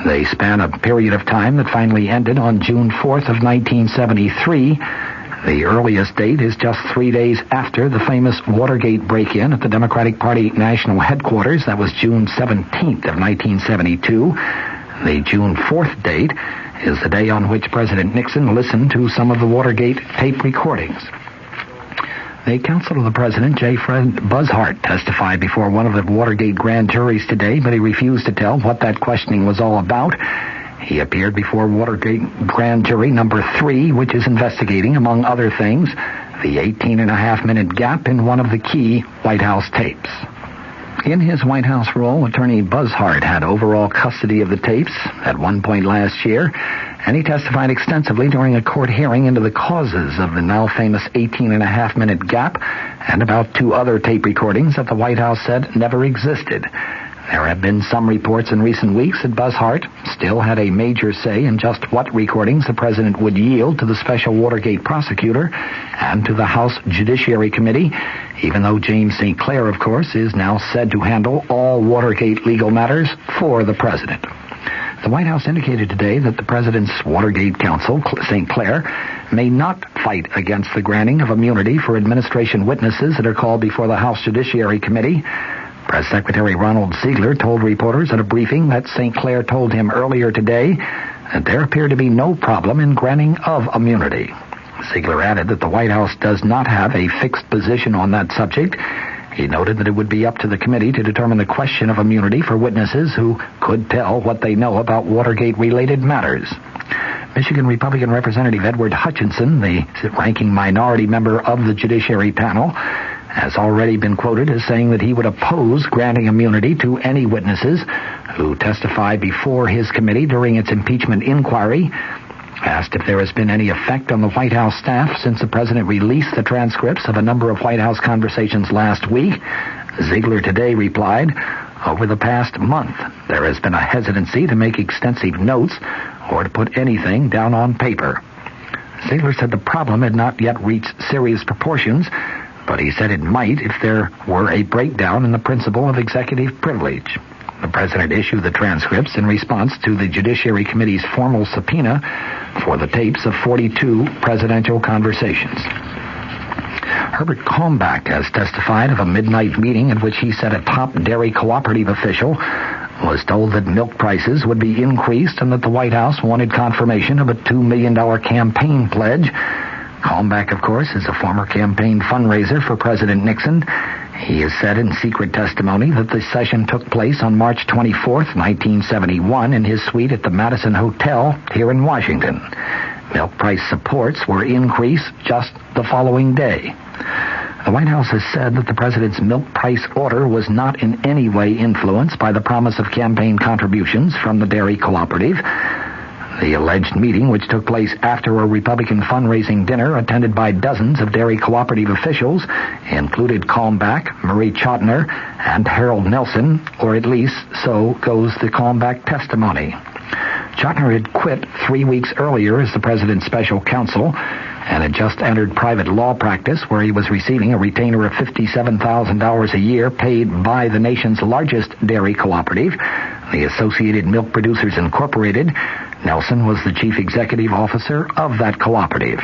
They span a period of time that finally ended on June 4th of 1973. The earliest date is just 3 days after the famous Watergate break-in at the Democratic Party National Headquarters. That was June 17th of 1972. The June 4th date is the day on which President Nixon listened to some of the Watergate tape recordings. The counsel of the president, J. Fred Buzzhart, testified before one of the Watergate grand juries today, but he refused to tell what that questioning was all about. He appeared before Watergate grand jury number 3, which is investigating, among other things, the 18-and-a-half-minute gap in one of the key White House tapes. In his White House role, Attorney Buzzhart had overall custody of the tapes at one point last year, and he testified extensively during a court hearing into the causes of the now famous 18-and-a-half-minute gap and about 2 other tape recordings that the White House said never existed. There have been some reports in recent weeks that Buzzhart still had a major say in just what recordings the president would yield to the special Watergate prosecutor and to the House Judiciary Committee, even though James St. Clair, of course, is now said to handle all Watergate legal matters for the president. The White House indicated today that the president's Watergate counsel, St. Clair, may not fight against the granting of immunity for administration witnesses that are called before the House Judiciary Committee. Press Secretary Ronald Ziegler told reporters at a briefing that St. Clair told him earlier today that there appeared to be no problem in granting of immunity. Ziegler added that the White House does not have a fixed position on that subject. He noted that it would be up to the committee to determine the question of immunity for witnesses who could tell what they know about Watergate-related matters. Michigan Republican Representative Edward Hutchinson, the ranking minority member of the Judiciary Panel, has already been quoted as saying that he would oppose granting immunity to any witnesses who testify before his committee during its impeachment inquiry. Asked if there has been any effect on the White House staff since the president released the transcripts of a number of White House conversations last week, Ziegler today replied, "Over the past month, there has been a hesitancy to make extensive notes or to put anything down on paper." Ziegler said the problem had not yet reached serious proportions, but he said it might if there were a breakdown in the principle of executive privilege. The president issued the transcripts in response to the Judiciary Committee's formal subpoena for the tapes of 42 presidential conversations. Herbert Kalmbach has testified of a midnight meeting in which he said a top dairy cooperative official was told that milk prices would be increased and that the White House wanted confirmation of a $2 million campaign pledge. Kalmbach, of course, is a former campaign fundraiser for President Nixon. He has said in secret testimony that the session took place on March 24th, 1971, in his suite at the Madison Hotel here in Washington. Milk price supports were increased just the following day. The White House has said that the president's milk price order was not in any way influenced by the promise of campaign contributions from the dairy cooperative. The alleged meeting, which took place after a Republican fundraising dinner attended by dozens of dairy cooperative officials, included Kalmbach, Marie Chotiner, and Harold Nelson, or at least so goes the Kalmbach testimony. Chotiner had quit 3 weeks earlier as the president's special counsel and had just entered private law practice where he was receiving a retainer of $57,000 a year paid by the nation's largest dairy cooperative, the Associated Milk Producers Incorporated. Nelson was the chief executive officer of that cooperative.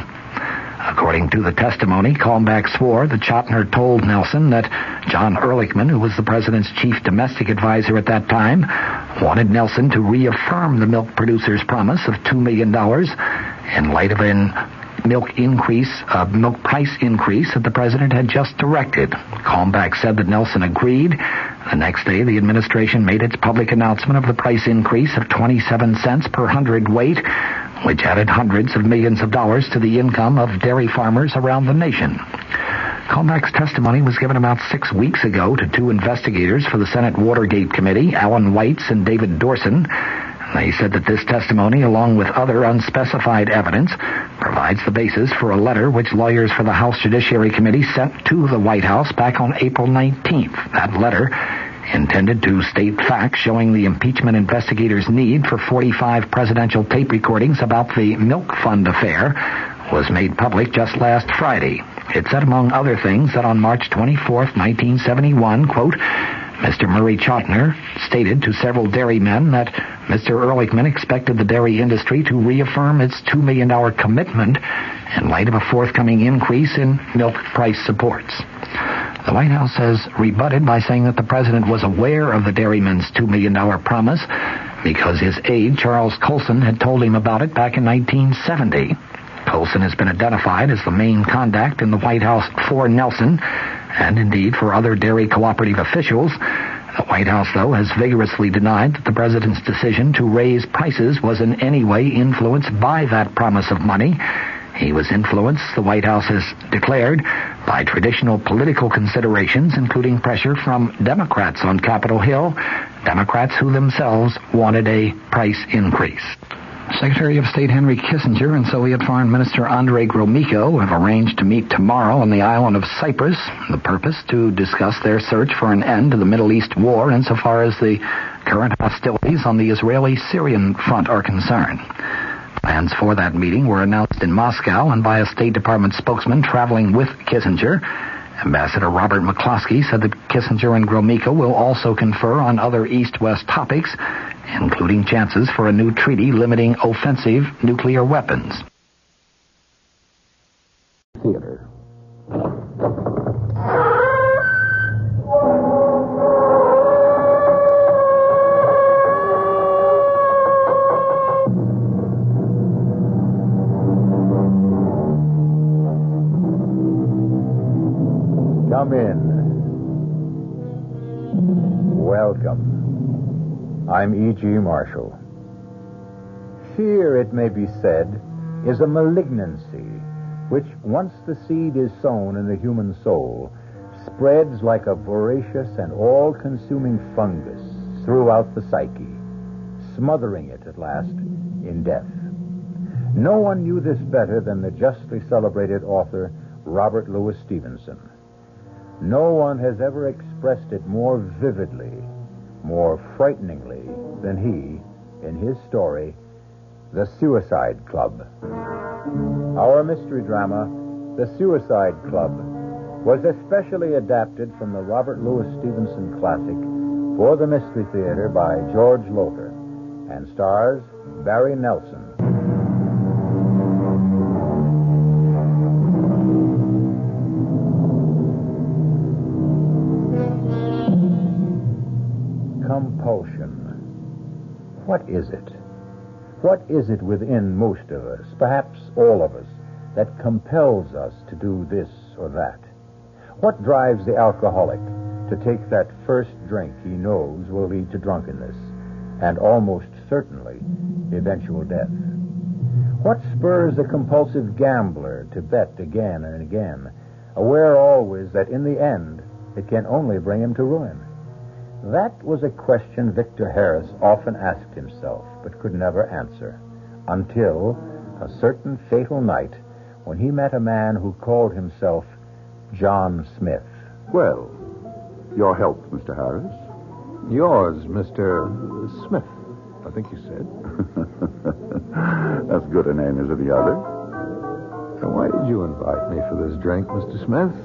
According to the testimony, Kalmbach swore that Chotiner told Nelson that John Ehrlichman, who was the president's chief domestic advisor at that time, wanted Nelson to reaffirm the milk producers' promise of $2 million in light of an milk price increase that the president had just directed. Kalmbach said that Nelson agreed. The next day, the administration made its public announcement of the price increase of 27 cents per hundredweight, which added hundreds of millions of dollars to the income of dairy farmers around the nation. Kalmbach's testimony was given about 6 weeks ago to 2 investigators for the Senate Watergate Committee, Alan Weitz and David Dorson. They said that this testimony, along with other unspecified evidence, provides the basis for a letter which lawyers for the House Judiciary Committee sent to the White House back on April 19th. That letter, intended to state facts showing the impeachment investigators' need for 45 presidential tape recordings about the milk fund affair, was made public just last Friday. It said, among other things, that on March 24th, 1971, quote, Mr. Murray Chotiner stated to several dairymen that Mr. Ehrlichman expected the dairy industry to reaffirm its $2 million commitment in light of a forthcoming increase in milk price supports. The White House has rebutted by saying that the president was aware of the dairymen's $2 million promise, because his aide, Charles Colson, had told him about it back in 1970. Colson has been identified as the main contact in the White House for Nelson, and indeed for other dairy cooperative officials. The White House, though, has vigorously denied that the president's decision to raise prices was in any way influenced by that promise of money. He was influenced, the White House has declared, by traditional political considerations, including pressure from Democrats on Capitol Hill, Democrats who themselves wanted a price increase. Secretary of State Henry Kissinger and Soviet Foreign Minister Andrei Gromyko have arranged to meet tomorrow on the island of Cyprus, the purpose to discuss their search for an end to the Middle East war insofar as the current hostilities on the Israeli-Syrian front are concerned. Plans for that meeting were announced in Moscow and by a State Department spokesman traveling with Kissinger. Ambassador Robert McCloskey said that Kissinger and Gromyko will also confer on other East-West topics, including chances for a new treaty limiting offensive nuclear weapons. Theater. Come in. Welcome. I'm E.G. Marshall. Fear, it may be said, is a malignancy which, once the seed is sown in the human soul, spreads like a voracious and all-consuming fungus throughout the psyche, smothering it at last in death. No one knew this better than the justly celebrated author Robert Louis Stevenson. No one has ever expressed it more vividly, more frighteningly than he in his story, The Suicide Club. Our mystery drama, The Suicide Club, was especially adapted from the Robert Louis Stevenson classic for the Mystery Theater by George Lothar and stars Barry Nelson. Compulsion. What is it? What is it within most of us, perhaps all of us, that compels us to do this or that? What drives the alcoholic to take that first drink he knows will lead to drunkenness and almost certainly eventual death? What spurs the compulsive gambler to bet again and again, aware always that in the end it can only bring him to ruin? That was a question Victor Harris often asked himself, but could never answer, until a certain fatal night when he met a man who called himself John Smith. Well, your health, Mr. Harris. Yours, Mr. Smith, I think you said. As good a name as any other. Now, why did you invite me for this drink, Mr. Smith?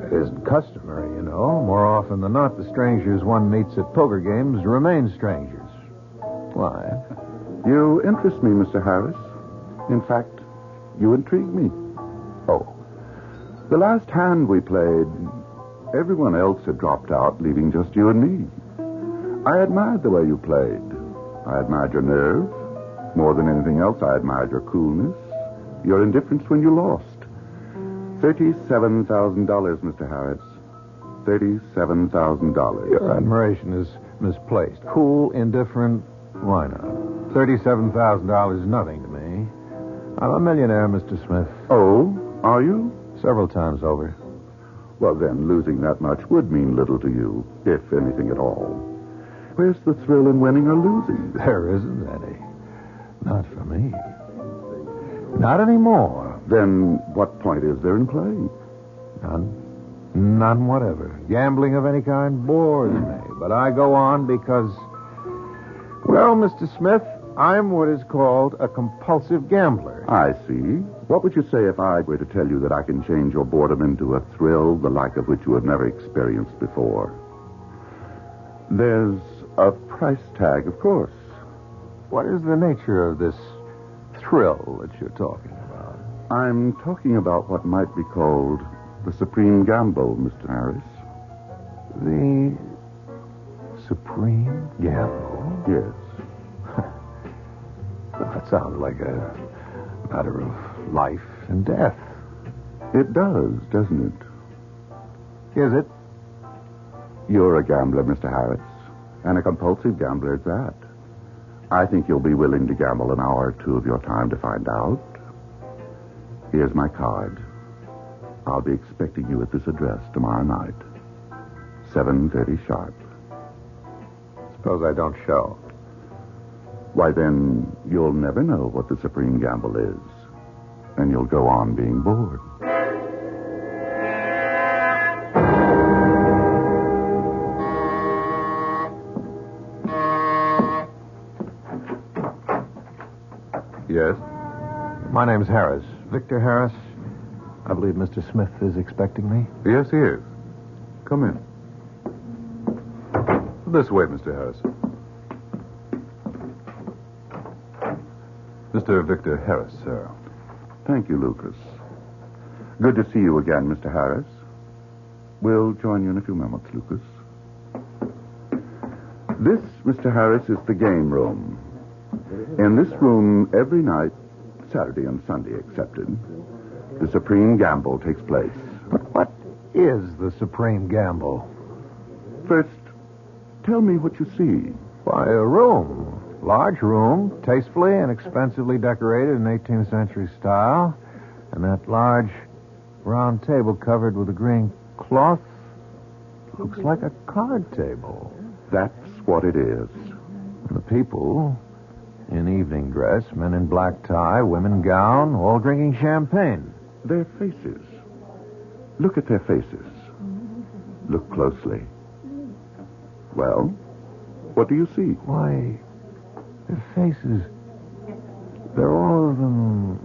It isn't customary, you know. More often than not, the strangers one meets at poker games remain strangers. Why? You interest me, Mr. Harris. In fact, you intrigue me. Oh. The last hand we played, everyone else had dropped out, leaving just you and me. I admired the way you played. I admired your nerve. More than anything else, I admired your coolness, your indifference when you lost. $37,000, Mr. Harris. $37,000. Your admiration is misplaced. Cool, indifferent, why not? $37,000 is nothing to me. I'm a millionaire, Mr. Smith. Oh, are you? Several times over. Well, then, losing that much would mean little to you, if anything at all. Where's the thrill in winning or losing? There isn't any. Not for me. Not anymore. Then what point is there in play? None. None whatever. Gambling of any kind bores me. But I go on because, well, Mr. Smith, I'm what is called a compulsive gambler. I see. What would you say if I were to tell you that I can change your boredom into a thrill, the like of which you have never experienced before? There's a price tag, of course. What is the nature of this thrill that you're talking about? I'm talking about what might be called the supreme gamble, Mr. Harris. The supreme gamble? Yes. That sounds like a matter of life and death. It does, doesn't it? Is it? You're a gambler, Mr. Harris, and a compulsive gambler at that. I think you'll be willing to gamble an hour or two of your time to find out. Here's my card. I'll be expecting you at this address tomorrow night, 7:30 sharp. Suppose I don't show. Why, then you'll never know what the supreme gamble is, and you'll go on being bored. Yes? My name's Harris. Victor Harris. I believe Mr. Smith is expecting me. Yes, he is. Come in. This way, Mr. Harris. Mr. Victor Harris, sir. Thank you, Lucas. Good to see you again, Mr. Harris. We'll join you in a few moments, Lucas. This, Mr. Harris, is the game room. In this room, every night, Saturday and Sunday excepted, the supreme gamble takes place. But what is the supreme gamble? First, tell me what you see. Why, a room. Large room, tastefully and expensively decorated in 18th century style. And that large round table covered with a green cloth looks like a card table. That's what it is. And the people in evening dress, men in black tie, women gown, all drinking champagne. Their faces. Look at their faces. Look closely. Well, what do you see? Why, their faces, they're all of them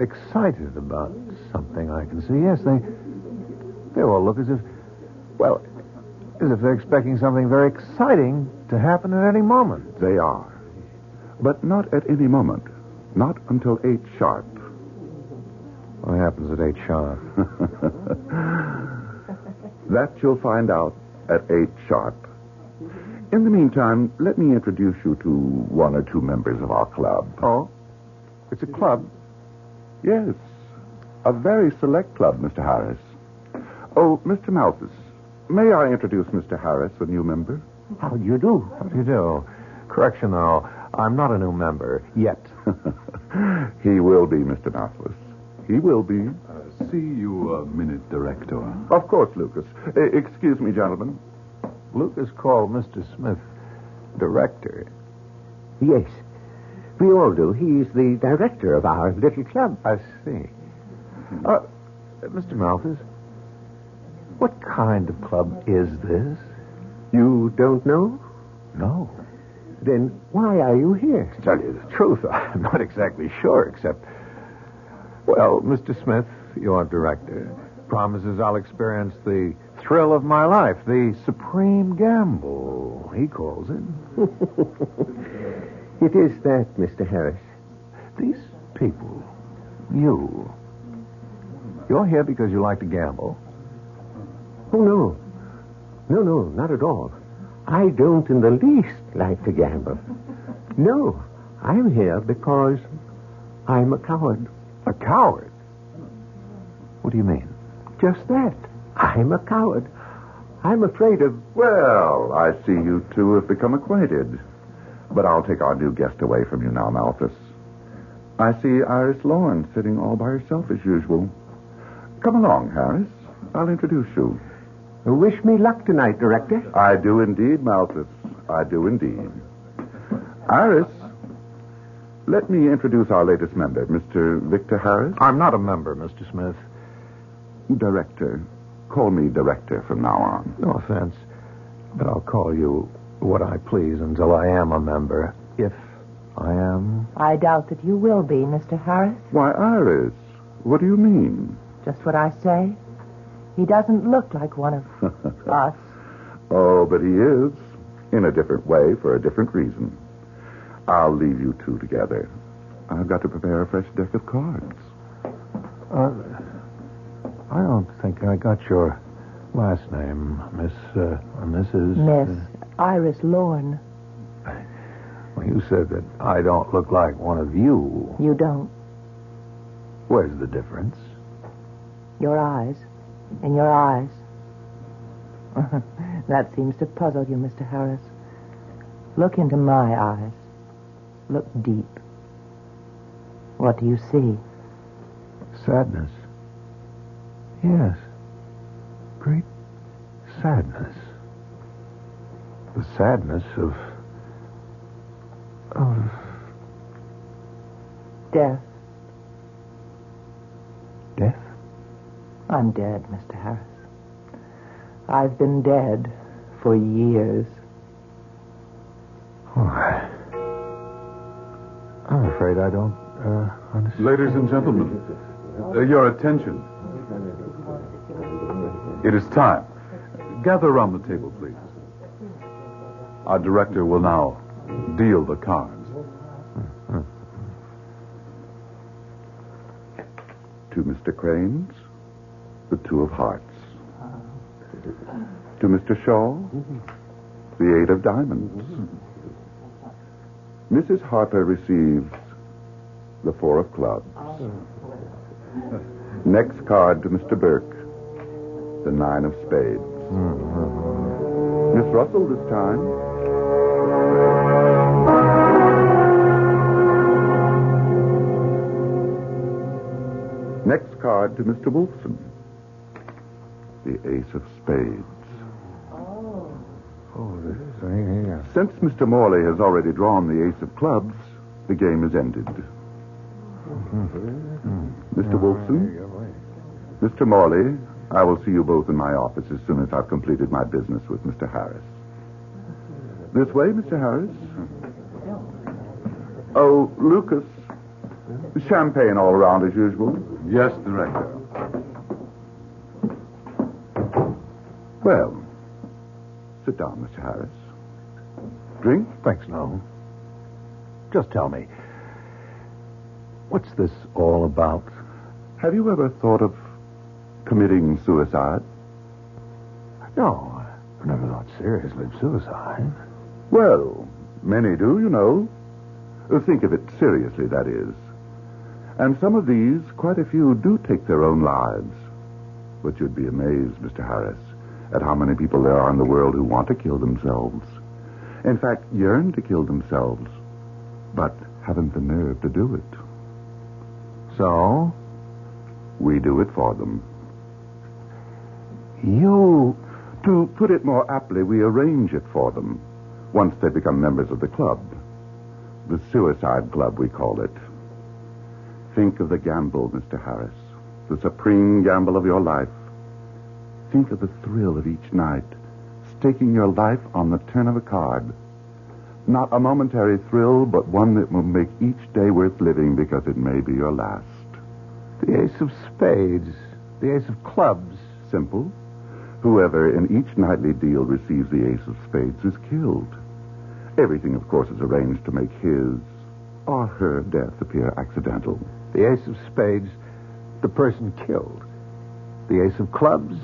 excited about something I can see. Yes, they all look as if, well, as if they're expecting something very exciting to happen at any moment. They are. But not at any moment. Not until 8 sharp. What happens at 8 sharp? That you'll find out at 8 sharp. In the meantime, let me introduce you to one or two members of our club. Oh? It's a club? Yes. A very select club, Mr. Harris. Oh, Mr. Malthus, may I introduce Mr. Harris, a new member? How do you do? How do you do? Correction, though. I'm not a new member yet. He will be, Mr. Malthus. He will be. See you a minute, Director. Of course, Lucas. Excuse me, gentlemen. Lucas called Mr. Smith Director. Yes. We all do. He's the director of our little club. I see. Mr. Malthus, what kind of club is this? You don't know? No. Then why are you here? To tell you the truth, I'm not exactly sure, except... Well, Mr. Smith, your director, promises I'll experience the thrill of my life, the supreme gamble, he calls it. It is that, Mr. Harris. These people, you're here because you like to gamble? Oh, no. No, not at all. I don't in the least like to gamble. No, I'm here because I'm a coward. A coward? What do you mean? Just that. I'm a coward. I'm afraid of... Well, I see you two have become acquainted. But I'll take our new guest away from you now, Malthus. I see Iris Lawrence sitting all by herself as usual. Come along, Harris. I'll introduce you. Wish me luck tonight, Director. I do indeed, Malthus. I do indeed. Iris, let me introduce our latest member, Mr. Victor Harris. I'm not a member, Mr. Smith. Director. Call me Director from now on. No offense, but I'll call you what I please until I am a member, if I am. I doubt that you will be, Mr. Harris. Why, Iris, what do you mean? Just what I say. He doesn't look like one of us. Oh, but he is. In a different way, for a different reason. I'll leave you two together. I've got to prepare a fresh deck of cards. I don't think I got your last name, Mrs. Miss Iris Lorne. You said that I don't look like one of you. You don't. Where's the difference? Your eyes. In your eyes. That seems to puzzle you, Mr. Harris. Look into my eyes. Look deep. What do you see? Sadness. Yes. Great sadness. The sadness of Death. Death? I'm dead, Mr. Harris. I've been dead for years. Oh, I'm afraid I don't understand. Ladies and gentlemen, your attention. It is time. Gather around the table, please. Our director will now deal the cards. To Mr. Crane's, the two of hearts. To Mr. Shaw, the 8 of diamonds. Mrs. Harper receives the 4 of clubs. Next card to Mr. Burke, the 9 of spades. Miss Russell this time. Next card to Mr. Wolfson, the ace of spades. Since Mr. Morley has already drawn the ace of clubs, the game is ended. Mr. Wolfson, Mr. Morley, I will see you both in my office as soon as I've completed my business with Mr. Harris. This way, Mr. Harris. Oh, Lucas, champagne all around as usual. Yes, Director. Well, sit down, Mr. Harris. Drink? Thanks, no. Just tell me, what's this all about? Have you ever thought of committing suicide? No, I never thought seriously of suicide. Well, many do, you know. Think of it seriously, that is. And some of these, quite a few, do take their own lives. But you'd be amazed, Mr. Harris, at how many people there are in the world who want to kill themselves. In fact, yearn to kill themselves, but haven't the nerve to do it. So? We do it for them. You... To put it more aptly, we arrange it for them once they become members of the club. The Suicide Club, we call it. Think of the gamble, Mr. Harris. The supreme gamble of your life. Think of the thrill of each night, staking your life on the turn of a card. Not a momentary thrill, but one that will make each day worth living because it may be your last. The ace of spades. The ace of clubs. Simple. Whoever in each nightly deal receives the ace of spades is killed. Everything, of course, is arranged to make his or her death appear accidental. The ace of spades, the person killed. The ace of clubs,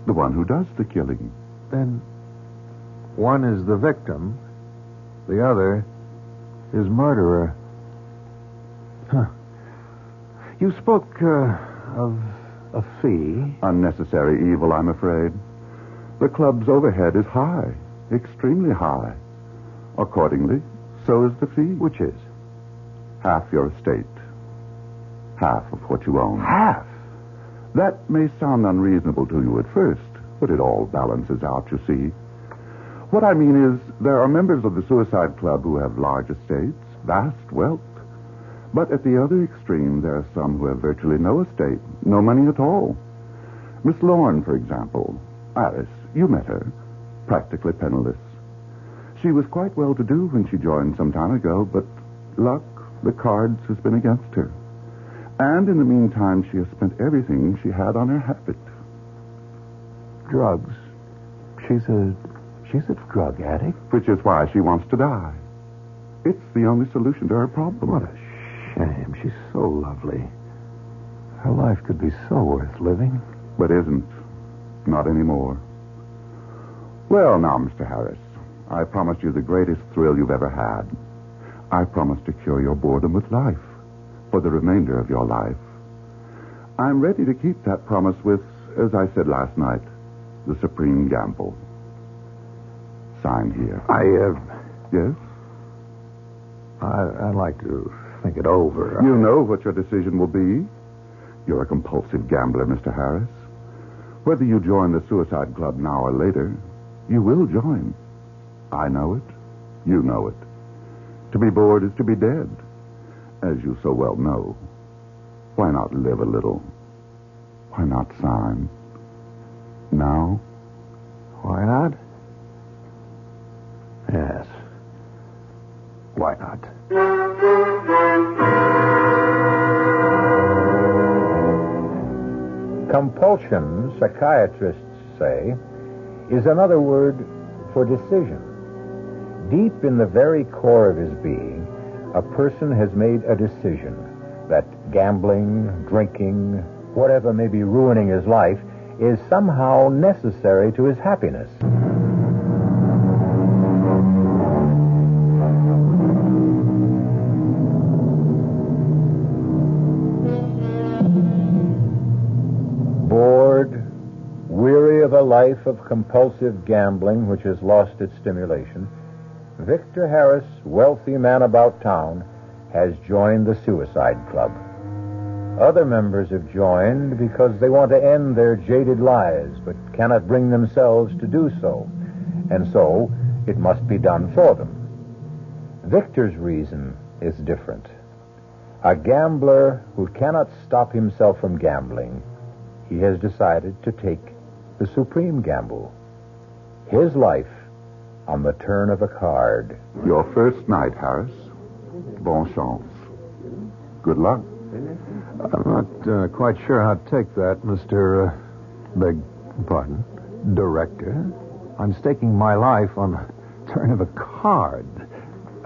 the one who does the killing. Then one is the victim, the other is murderer. Huh. You spoke of a fee. Unnecessary evil, I'm afraid. The club's overhead is high, extremely high. Accordingly, so is the fee. Which is? Half your estate. Half of what you own. Half? That may sound unreasonable to you at first, but it all balances out, you see. What I mean is, there are members of the Suicide Club who have large estates, vast wealth. But at the other extreme, there are some who have virtually no estate, no money at all. Miss Lorne, for example. Alice, you met her. Practically penniless. She was quite well-to-do when she joined some time ago, but luck, the cards, has been against her. And in the meantime, she has spent everything she had on her habit. Drugs. She's a drug addict. Which is why she wants to die. It's the only solution to her problem. What a shame. She's so lovely. Her life could be so worth living. But isn't. Not anymore. Well, now, Mr. Harris, I promised you the greatest thrill you've ever had. I promise to cure your boredom with life for the remainder of your life. I'm ready to keep that promise with, as I said last night, the supreme gamble. Sign here. Yes? I'd like to think it over. You know what your decision will be. You're a compulsive gambler, Mr. Harris. Whether you join the Suicide Club now or later, you will join. I know it. You know it. To be bored is to be dead, as you so well know. Why not live a little? Why not sign? Now? Why not? Yes. Why not? Compulsion, psychiatrists say, is another word for decision. Deep in the very core of his being, a person has made a decision that gambling, drinking, whatever may be ruining his life is somehow necessary to his happiness. Bored, weary of a life of compulsive gambling which has lost its stimulation, Victor Harris, wealthy man about town, has joined the Suicide Club. Other members have joined because they want to end their jaded lives but cannot bring themselves to do so, and so it must be done for them. Victor's reason is different. A gambler who cannot stop himself from gambling, he has decided to take the supreme gamble. His life on the turn of a card. Your first night, Harris. Bon chance. Good luck. I'm not quite sure how to take that, Mr. Beg pardon, Director. I'm staking my life on the turn of a card.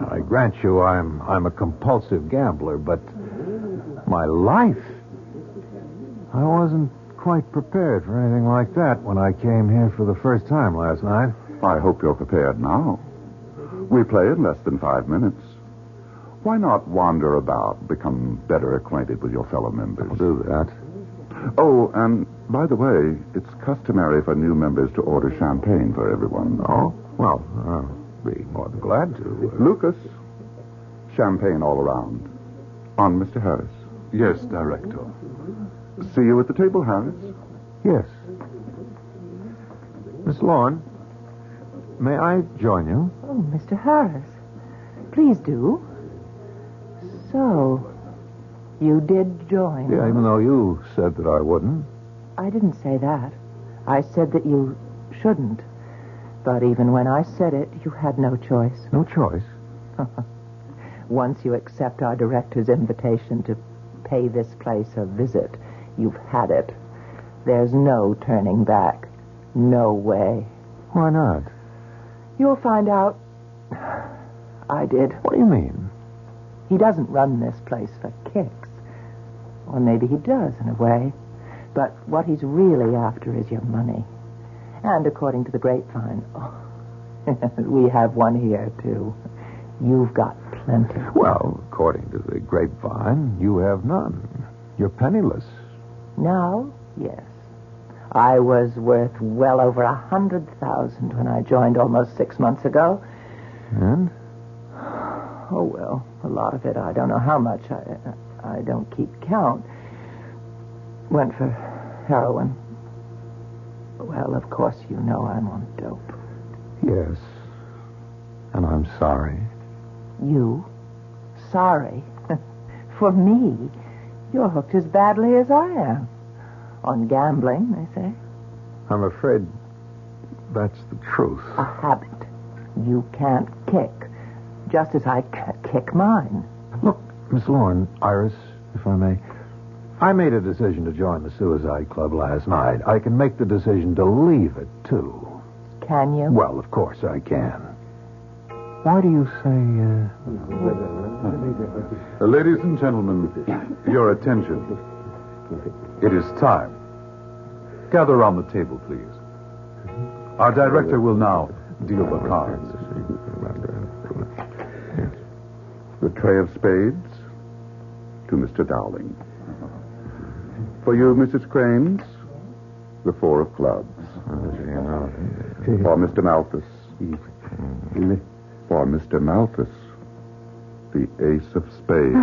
I grant you I'm a compulsive gambler, but my life? I wasn't quite prepared for anything like that when I came here for the first time last night. I hope you're prepared now. We play in less than 5 minutes. Why not wander about, become better acquainted with your fellow members? I'll do that. Oh, and by the way, it's customary for new members to order champagne for everyone. Oh? Well, I'll be more than glad to. Lucas, champagne all around. On Mr. Harris. Yes, Director. See you at the table, Harris. Yes. Miss Lorne, may I join you? Oh, Mr. Harris. Please do. So, you did join? Yeah, even though you said that I wouldn't. I didn't say that. I said that you shouldn't. But even when I said it, you had no choice. No choice? Once you accept our director's invitation to pay this place a visit, you've had it. There's no turning back. No way. Why not? You'll find out. I did. What do you mean? He doesn't run this place for kicks. Or maybe he does, in a way. But what he's really after is your money. And according to the grapevine, we have one here, too. You've got plenty. Well, according to the grapevine, you have none. You're penniless. Now, yes. I was worth well over 100,000 when I joined almost 6 months ago. And? Oh, well, a lot of it, I don't know how much. I don't keep count. Went for heroin. Well, of course, you know I'm on dope. Yes. And I'm sorry. You? Sorry? For me? You're hooked as badly as I am. On gambling, they say. I'm afraid that's the truth. A habit. You can't kick. Just as I can't kick mine. Look, Miss Lorne, Iris, if I may. I made a decision to join the Suicide Club last night. I can make the decision to leave it, too. Can you? Well, of course I can. Why do you say, Ladies and gentlemen, your attention. It is time. Gather around the table, please. Our director will now deal the cards. tray of spades to Mr. Dowling. For you, Mrs. Cranes, the 4 of clubs. For Mr. Malthus. For Mr. Malthus, the ace of spades.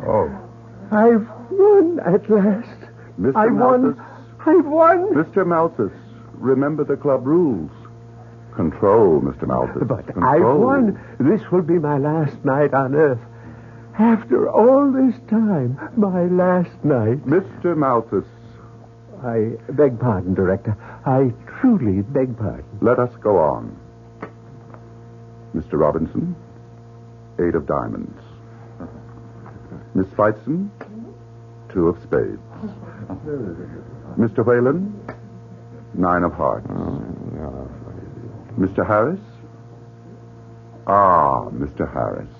Oh. I've won at last. Mr. I won. Malthus. I've won. Mr. Malthus, remember the club rules. Control, Mr. Malthus. But Control. I've won. This will be my last night on Earth. After all this time, my last night. Mr. Malthus. I beg pardon, Director. I truly beg pardon. Let us go on. Mr. Robinson, 8 of diamonds. Miss Feitzen, 2 of spades. Mr. Whalen, 9 of hearts. Mr. Harris? Ah, Mr. Harris.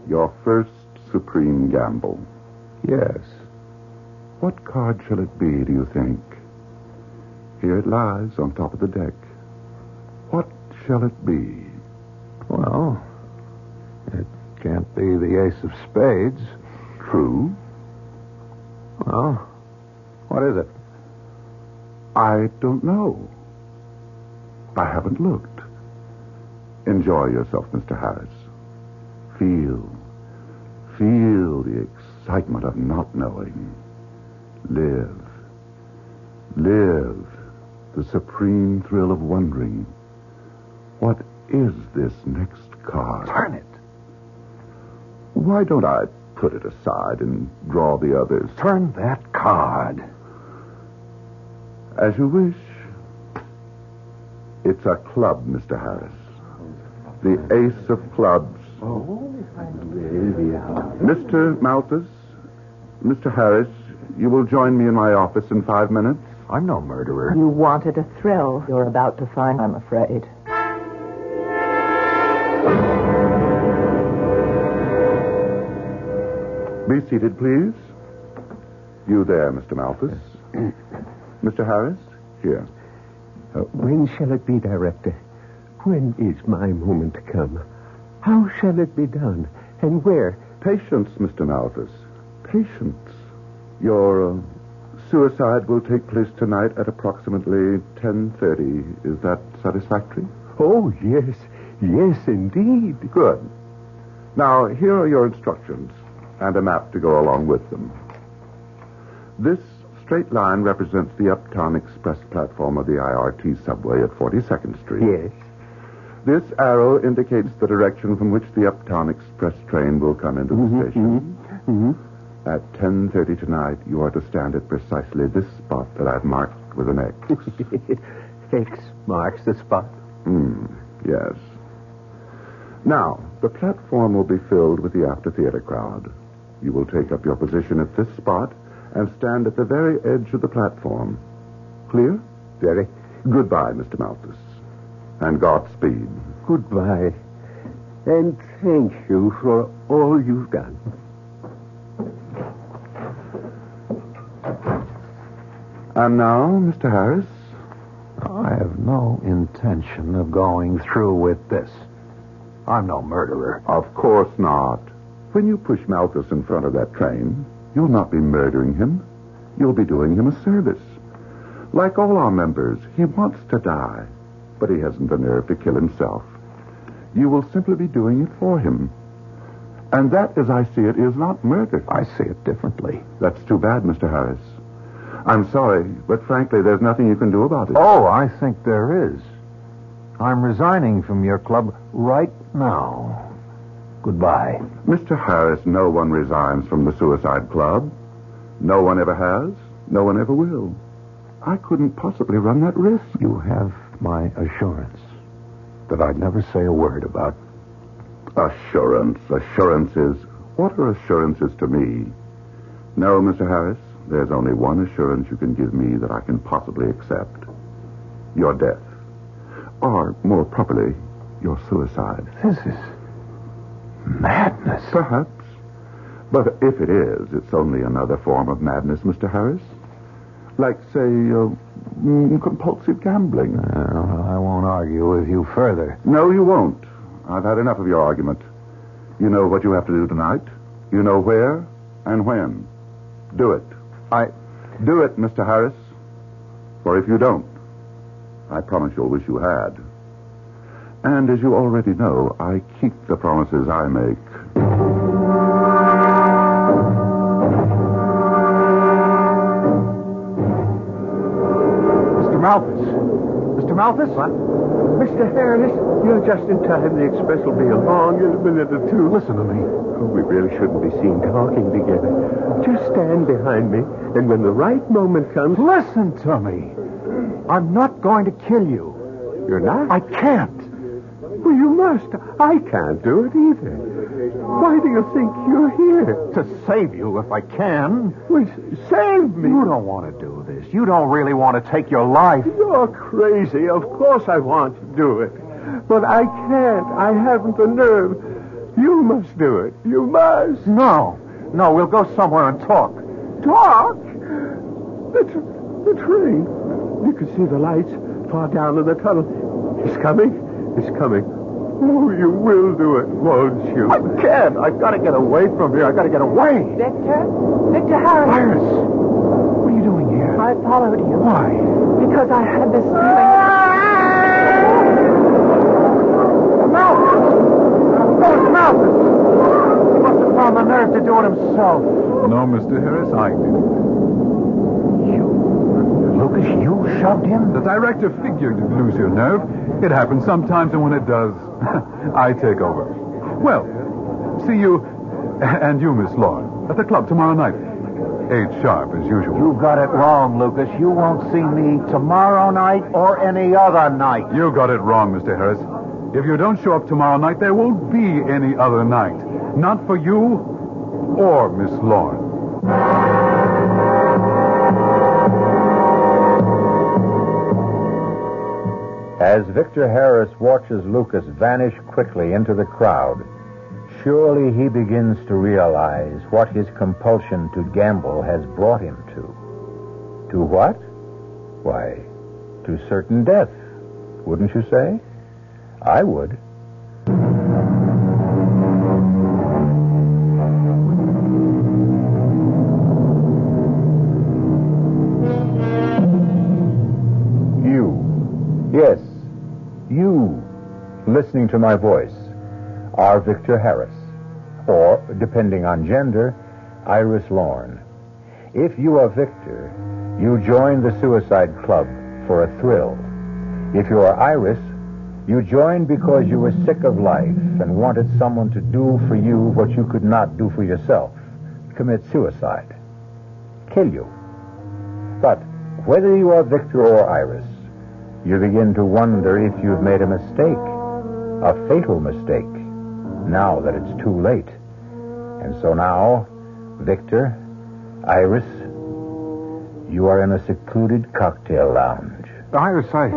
Your first supreme gamble. Yes. What card shall it be, do you think? Here it lies on top of the deck. What shall it be? Well, it can't be the ace of spades. True. Well, what is it? I don't know. I haven't looked. Enjoy yourself, Mr. Harris. Feel the excitement of not knowing. Live the supreme thrill of wondering. What is this next card? Turn it. Why don't I put it aside and draw the others? Turn that card. As you wish. It's a club, Mr. Harris. The ace of clubs. Mr. Malthus, Mr. Harris, you will join me in my office in 5 minutes. I'm no murderer. You wanted a thrill you're about to find, I'm afraid. Be seated, please. You there, Mr. Malthus. Mr. Harris, here. When shall it be, Director? When is my moment to come? How shall it be done? And where? Patience, Mr. Malthus. Patience. Your suicide will take place tonight at approximately 10:30. Is that satisfactory? Oh, yes. Yes, indeed. Good. Now, here are your instructions and a map to go along with them. This straight line represents the Uptown Express platform of the IRT subway at 42nd Street. Yes. This arrow indicates the direction from which the Uptown Express train will come into the station. At 10:30 tonight, you are to stand at precisely this spot that I've marked with an X. X marks the spot? Yes. Now, the platform will be filled with the after-theater crowd. You will take up your position at this spot and stand at the very edge of the platform. Clear? Very. Goodbye, Mr. Malthus. And Godspeed. Goodbye. And thank you for all you've done. And now, Mr. Harris? I have no intention of going through with this. I'm no murderer. Of course not. When you push Malthus in front of that train, you'll not be murdering him. You'll be doing him a service. Like all our members, he wants to die, but he hasn't the nerve to kill himself. You will simply be doing it for him. And that, as I see it, is not murder. I see it differently. That's too bad, Mr. Harris. I'm sorry, but frankly, there's nothing you can do about it. Oh, I think there is. I'm resigning from your club right now. Goodbye. Mr. Harris, no one resigns from the Suicide Club. No one ever has. No one ever will. I couldn't possibly run that risk. You have my assurance that I'd never say a word about... Assurance. Assurances. What are assurances to me? No, Mr. Harris, there's only one assurance you can give me that I can possibly accept. Your death. Or, more properly, your suicide. This is madness. Perhaps. But if it is, it's only another form of madness, Mr. Harris. Like, say, compulsive gambling. I won't argue with you further. No, you won't. I've had enough of your argument. You know what you have to do tonight? You know where and when. Do it. Do it, Mr. Harris. For if you don't, I promise you'll wish you had. And as you already know, I keep the promises I make. Mr. Malthus. Mr. Malthus? What? Mr. Harris, you're just in time. The express will be along in a minute or two. Listen to me. Oh, we really shouldn't be seen talking together. Just stand behind me, and when the right moment comes... Listen to me. I'm not going to kill you. You're not? I can't. Well, you must. I can't do it either. Why do you think you're here? To save you if I can. Well, save me. You don't want to do this. You don't really want to take your life. You're crazy. Of course I want to do it. But I can't. I haven't the nerve. You must do it. You must. No, we'll go somewhere and talk. Talk? The train. You can see the lights far down in the tunnel. It's coming. It's coming. Oh, you will do it, won't you? I can't. I've got to get away from here. I've got to get away. Victor? Victor Harris. Iris, what are you doing here? I followed you. Why? Because I had this feeling. Malthus! He must have found the nerve to do it himself. No, Mr. Harris, I didn't. Lucas, you shoved him? The director figured you'd lose your nerve. It happens sometimes, and when it does, I take over. Well, see you, and you, Miss Lauren, at the club tomorrow night. 8 sharp, as usual. You got it wrong, Lucas. You won't see me tomorrow night or any other night. You got it wrong, Mr. Harris. If you don't show up tomorrow night, there won't be any other night. Not for you or Miss Lauren. As Victor Harris watches Lucas vanish quickly into the crowd, surely he begins to realize what his compulsion to gamble has brought him to. To what? Why, to certain death, wouldn't you say? I would. Yes, you, listening to my voice, are Victor Harris, or, depending on gender, Iris Lorne. If you are Victor, you join the Suicide Club for a thrill. If you are Iris, you joined because you were sick of life and wanted someone to do for you what you could not do for yourself, commit suicide, kill you. But whether you are Victor or Iris, you begin to wonder if you've made a mistake, a fatal mistake, now that it's too late. And so now, Victor, Iris, you are in a secluded cocktail lounge. Iris, I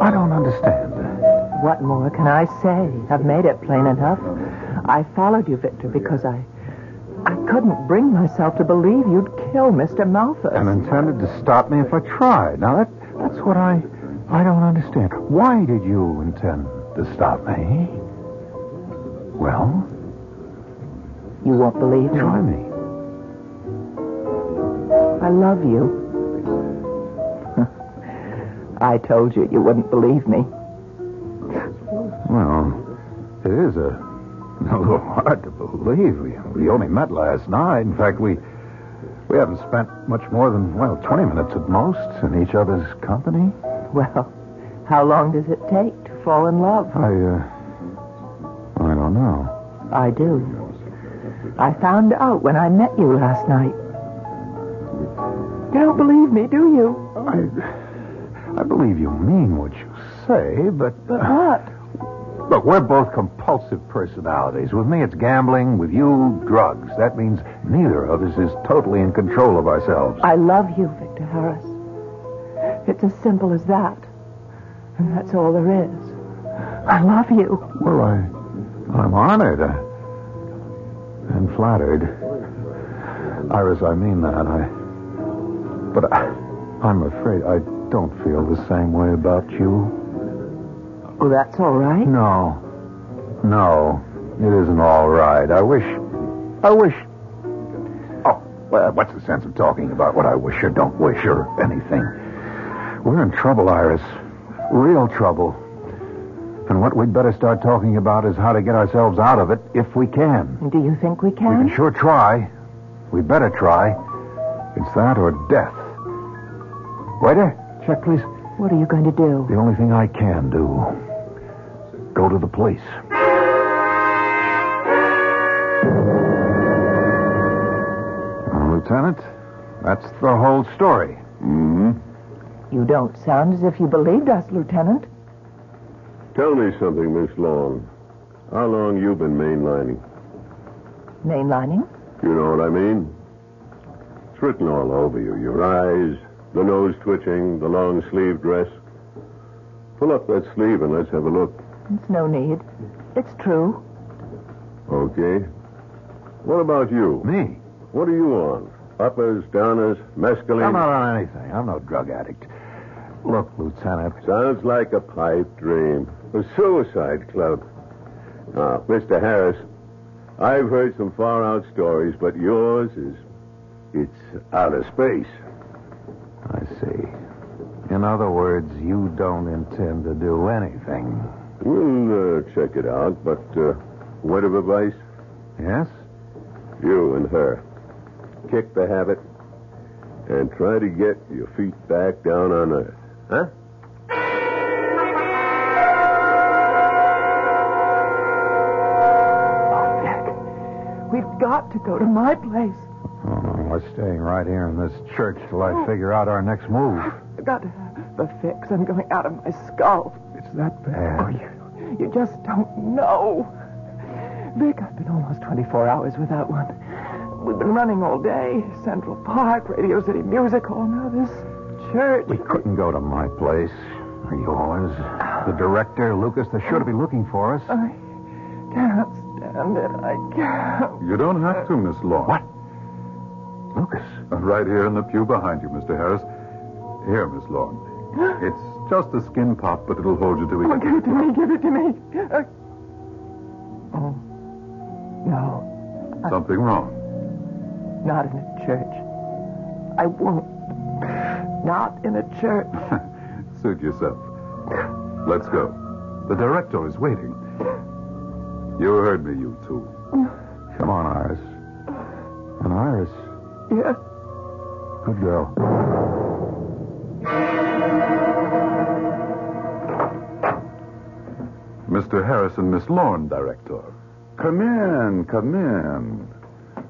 don't understand. What more can I say? I've made it plain enough. I followed you, Victor, because I couldn't bring myself to believe you'd kill Mr. Malthus. And intended to stop me if I tried. Now, that's what I don't understand. Why did you intend to stop me? Well? You won't believe me. Try me. I love you. I told you you wouldn't believe me. Well, it is a little hard to believe. We only met last night. In fact, we haven't spent much more than, 20 minutes at most in each other's company. Well, how long does it take to fall in love? I don't know. I do. I found out when I met you last night. You don't believe me, do you? I believe you mean what you say, but... But what? Look, we're both compulsive personalities. With me, it's gambling. With you, drugs. That means neither of us is totally in control of ourselves. I love you, Victor Harris. It's as simple as that. And that's all there is. I love you. Well, I'm honored and flattered. Iris, I mean that. But I'm afraid I don't feel the same way about you. Oh, that's all right? No, it isn't all right. I wish I wish... Oh, well, what's the sense of talking about what I wish or don't wish or anything? We're in trouble, Iris. Real trouble. And what we'd better start talking about is how to get ourselves out of it if we can. Do you think we can? We can sure try. We better try. It's that or death. Waiter, check, please. What are you going to do? The only thing I can do. Go to the police. Lieutenant, that's the whole story. Hmm? You don't sound as if you believed us, Lieutenant. Tell me something, Miss Long. How long you been mainlining? Mainlining? You know what I mean? It's written all over you. Your eyes, the nose twitching, the long-sleeved dress. Pull up that sleeve and let's have a look. It's no need. It's true. Okay. What about you? Me? What are you on? Uppers, downers, mescaline? I'm not on anything. I'm no drug addict. Look, Lieutenant. Sounds like a pipe dream. A suicide club. Now, Mr. Harris, I've heard some far-out stories, but yours is... it's outer space. I see. In other words, you don't intend to do anything. We'll check it out, but word of advice? Yes? You and her. Kick the habit and try to get your feet back down on earth. Huh? Oh, Vic, we've got to go to my place. Oh, we're staying right here in this church till I figure out our next move. I've got to have the fix. I'm going out of my skull. It's that bad. Oh, you just don't know. Vic, I've been almost 24 hours without one. We've been running all day. Central Park, Radio City Music Hall, now this church. We couldn't go to my place or yours. The director, Lucas, they're sure to be looking for us. I can't stand it. I can't. You don't have to, Miss Law. What? Lucas? Right here in the pew behind you, Mr. Harris. Here, Miss Law. It's just a skin pop, but it'll hold you till we Oh, get... give it to me, give it to me. Oh, no. Something wrong? Not in a church. I won't. Not in a church. Suit yourself. Let's go. The director is waiting. You heard me, you two. Come on, Iris. And Iris. Yes. Good girl. Mr. Harris and Miss Lorne, Director. Come in, come in.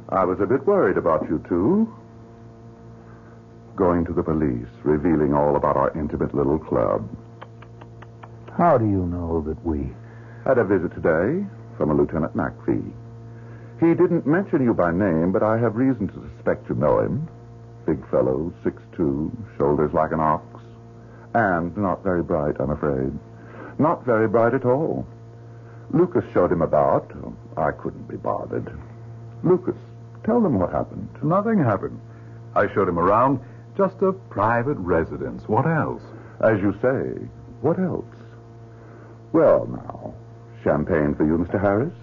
I was a bit worried about you two. Going to the police, revealing all about our intimate little club. How do you know that we... Had a visit today from a Lieutenant McPhee. He didn't mention you by name, but I have reason to suspect you know him. Big fellow, 6'2", shoulders like an ox. And not very bright, I'm afraid. Not very bright at all. Lucas showed him about. I couldn't be bothered. Lucas, tell them what happened. Nothing happened. I showed him around. Just a private residence. What else? As you say, what else? Well, now, champagne for you, Mr. Harris.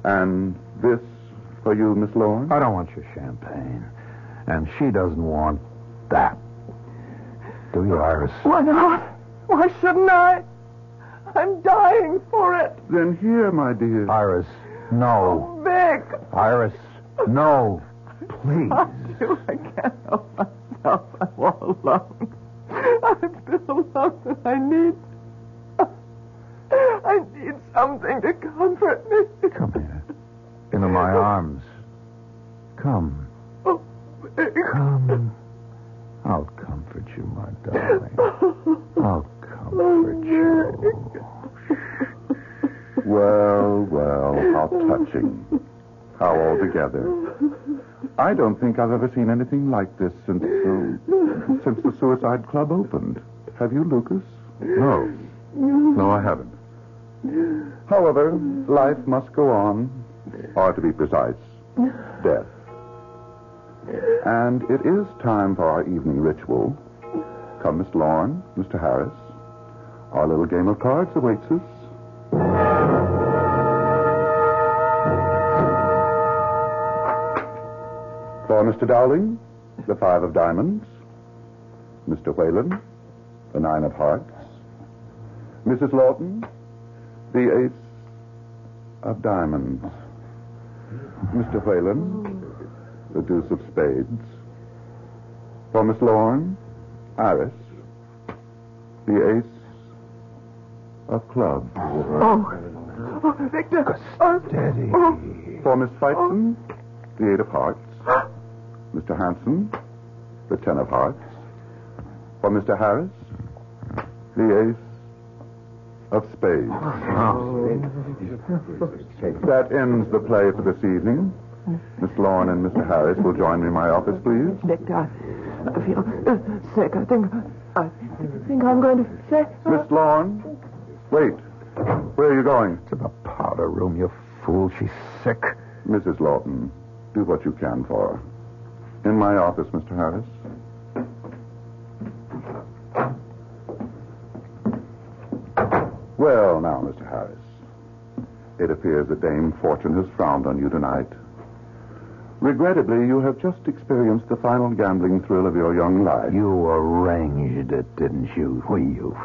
And this for you, Miss Lorne. I don't want your champagne. And she doesn't want that. Do you, Iris? Why not? Why shouldn't I? I'm dying for it. Then here, my dear. Iris, no. Oh, Vic. Iris, no. Please. I can't help myself. I'm all alone. I've been alone and I need something to comfort me. Come here. Into my arms. Come. Oh, Vic. Come. I'll comfort you, my darling. I'll comfort you. Well, how touching. How altogether. I don't think I've ever seen anything like this since the Suicide Club opened. Have you, Lucas? No. No, I haven't. However, life must go on. Or to be precise, death. And it is time for our evening ritual. Come, Miss Lorne, Mr. Harris. Our little game of cards awaits us. For Mr. Dowling, the 5 of diamonds. Mr. Whalen, the 9 of hearts. Mrs. Lawton, the ace of diamonds. Mr. Whalen, the deuce of spades. For Miss Lorne, Iris, the ace of clubs. Oh, Victor. Steady. For Miss Feitzen, the 8 of hearts. Mr. Hanson, the 10 of hearts. For Mr. Harris, the ace of spades. That ends the play for this evening. Miss Lorne and Mr. Harris will join me in my office, please. Victor, I feel sick. I think I'm going to say... Miss Lorne, wait. Where are you going? To the powder room, you fool. She's sick. Mrs. Lawton, do what you can for her. In my office, Mr. Harris. Well, now, Mr. Harris, it appears that Dame Fortune has frowned on you tonight. Regrettably, you have just experienced the final gambling thrill of your young life. You arranged it, didn't you? You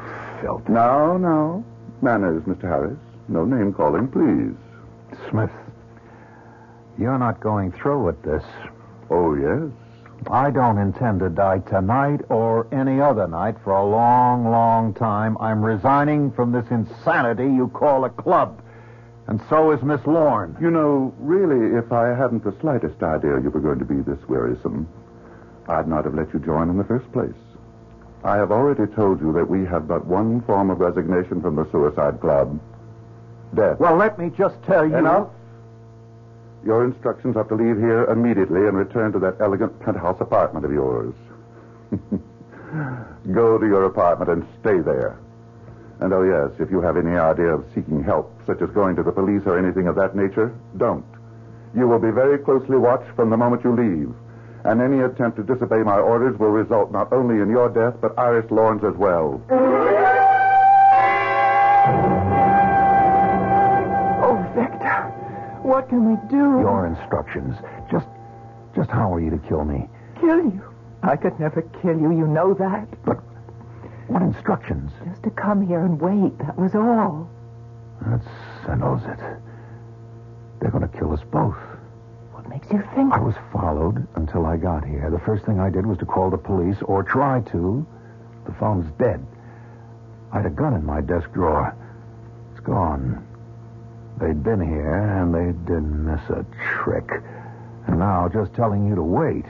filth. Now. Manners, Mr. Harris. No name-calling, please. Smith, you're not going through with this. Oh, yes? I don't intend to die tonight or any other night for a long, long time. I'm resigning from this insanity you call a club. And so is Miss Lorne. You know, really, if I hadn't the slightest idea you were going to be this wearisome, I'd not have let you join in the first place. I have already told you that we have but one form of resignation from the Suicide Club. Death. Well, let me just tell you... Enough. Your instructions are to leave here immediately and return to that elegant penthouse apartment of yours. Go to your apartment and stay there. And oh yes, if you have any idea of seeking help, such as going to the police or anything of that nature, don't. You will be very closely watched from the moment you leave. And any attempt to disobey my orders will result not only in your death, but Iris Lorne's as well. Oh, Victor, what can we do? Your instructions. Just how are you to kill me? Kill you? I could never kill you, you know that. But what instructions? Just to come here and wait, that was all. That settles it. They're going to kill us both. What makes you think? I was followed until I got here. The first thing I did was to call the police, or try to. The phone's dead. I had a gun in my desk drawer. It's gone. They'd been here, and they didn't miss a trick. And now, just telling you to wait.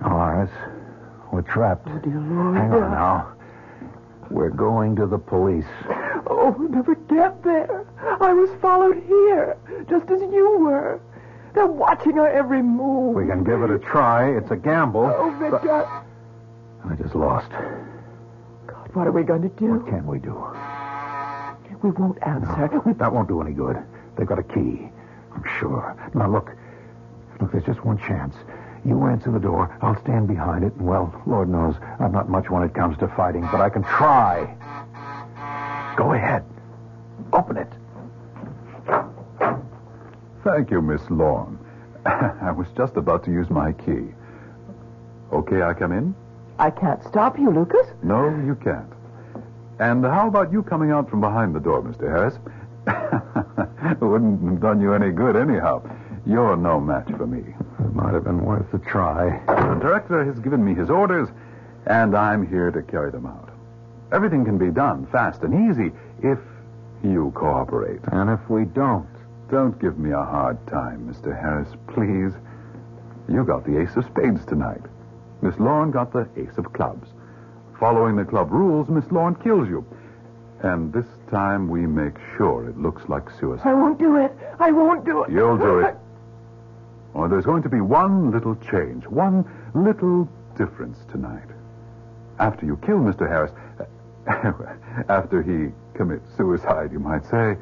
All right. We're trapped. Oh, dear Lord. Hang on now. We're going to the police. Oh, we'll never get there. I was followed here, just as you were. They're watching our every move. We can give it a try. It's a gamble. Oh, Victor. I just lost. God, what are we going to do? What can we do? We won't answer. No, that won't do any good. They've got a key. I'm sure. Now, look, there's just one chance. You answer the door. I'll stand behind it. And, well, Lord knows, I'm not much when it comes to fighting, but I can try. Go ahead. Open it. Thank you, Miss Lorne. I was just about to use my key. Okay, I come in? I can't stop you, Lucas. No, you can't. And how about you coming out from behind the door, Mr. Harris? It wouldn't have done you any good anyhow. You're no match for me. It might have been worth a try. The director has given me his orders, and I'm here to carry them out. Everything can be done fast and easy if you cooperate. And if we don't? Don't give me a hard time, Mr. Harris, please. You got the ace of spades tonight. Miss Lorne got the ace of clubs. Following the club rules, Miss Lorne kills you. And this time we make sure it looks like suicide. I won't do it. I won't do it. You'll do it. Well, there's going to be one little change, one little difference tonight. After you kill Mr. Harris, after he commits suicide, you might say,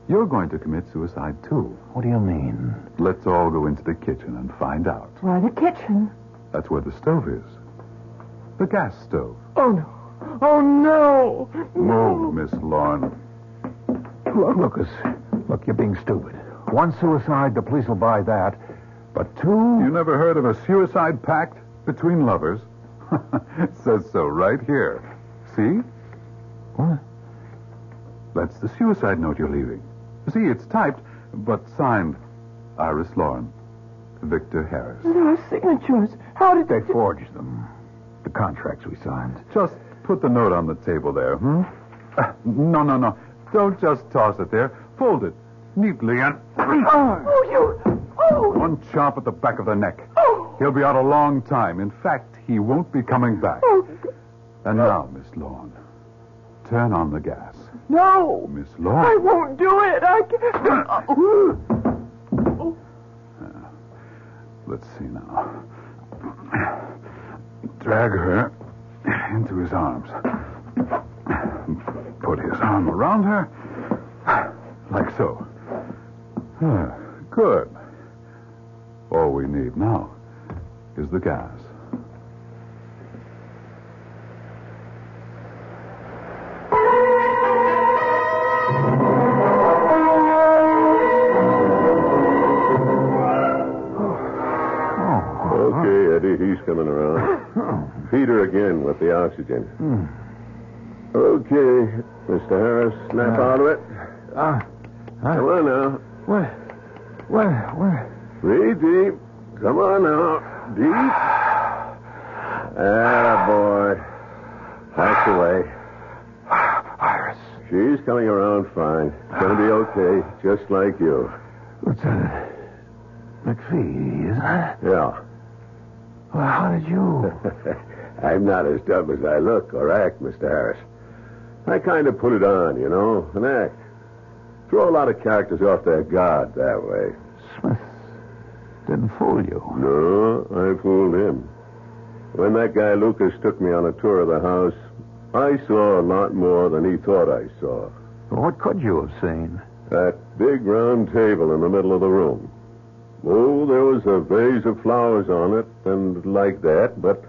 you're going to commit suicide, too. What do you mean? Let's all go into the kitchen and find out. Why, the kitchen? That's where the stove is. The gas stove. Oh, no. Oh, no. Move, Miss Lorne. Look, Lucas. Look, you're being stupid. One suicide, the police will buy that. But 2? You never heard of a suicide pact between lovers? It says so right here. See? What? That's the suicide note you're leaving. See, it's typed, but signed Iris Lauren, Victor Harris. Those signatures. How did They forged them. The contracts we signed. Just put the note on the table there, No. Don't just toss it there. Fold it neatly and... One chomp at the back of the neck. He'll be out a long time. In fact, he won't be coming back. And now, Miss Lorne, turn on the gas. No. Miss Lorne. I won't do it. I can't. Let's see now. Drag her into his arms. Put his arm around her. Like so. Good. All we need now is the gas. Okay, Eddie, he's coming around. Feed her again with the oxygen. Okay, Mr. Harris, snap out of it. Come on now. Where? Breathe deep. Come on now. Deep. Attaboy. That's the way. Iris. She's coming around fine. Gonna be okay, just like you. Lieutenant McPhee, isn't it? Yeah. Well, how did you... I'm not as dumb as I look or act, Mr. Harris. I kind of put it on, you know, an act. Throw a lot of characters off their guard that way. Smith didn't fool you. No, I fooled him. When that guy Lucas took me on a tour of the house, I saw a lot more than he thought I saw. Well, what could you have seen? That big round table in the middle of the room. Oh, there was a vase of flowers on it, and like that, but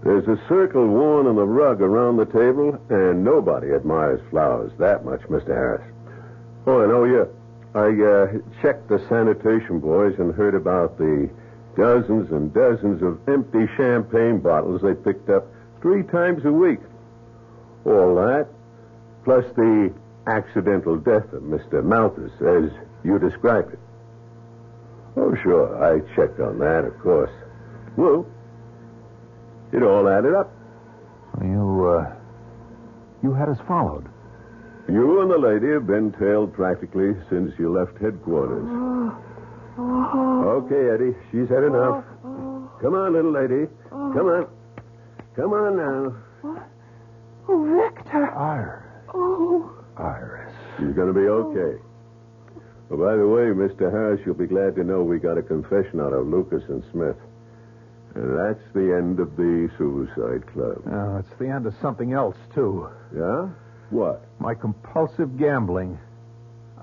there's a circle worn in the rug around the table, and nobody admires flowers that much, Mr. Harris. Oh, and I checked the sanitation boys and heard about the dozens and dozens of empty champagne bottles they picked up 3 times a week. All that, plus the accidental death of Mr. Malthus, as you described it. Oh, sure, I checked on that, of course. Well, it all added up. You had us followed. You and the lady have been tailed practically since you left headquarters. Okay, Eddie, she's had enough. Come on, little lady. Come on. Come on now. Oh, Victor. Iris. She's going to be okay. Oh, by the way, Mr. Harris, you'll be glad to know we got a confession out of Lucas and Smith. And that's the end of the Suicide Club. Oh, it's the end of something else, too. Yeah? What? My compulsive gambling.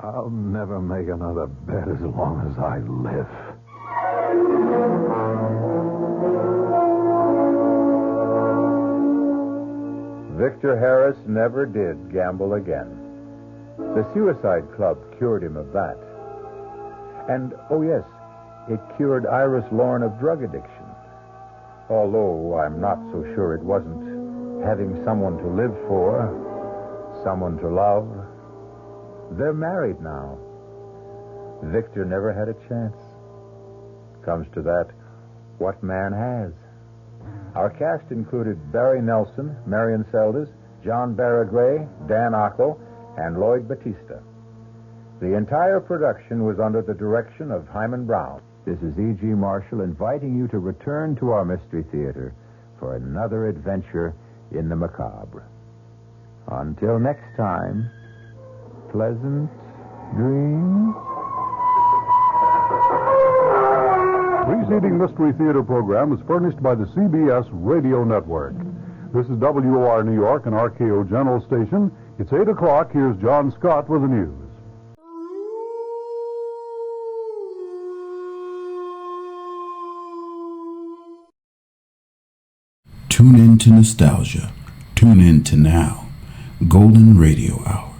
I'll never make another bet as long as I live. Victor Harris never did gamble again. The Suicide Club cured him of that. And, oh yes, it cured Iris Lauren of drug addiction. Although I'm not so sure it wasn't having someone to live for, someone to love. They're married now. Victor never had a chance. Comes to that, what man has? Our cast included Barry Nelson, Marion Seldes, John Barragray, Dan Ockel, and Lloyd Batista. The entire production was under the direction of Hyman Brown. This is E.G. Marshall inviting you to return to our Mystery Theater for another adventure in the macabre. Until next time, pleasant dreams. Preceding Mystery Theater program is furnished by the CBS Radio Network. This is WOR New York and RKO General Station. It's 8 o'clock. Here's John Scott with the news. Tune in to nostalgia. Tune in to now. Golden Radio Hour.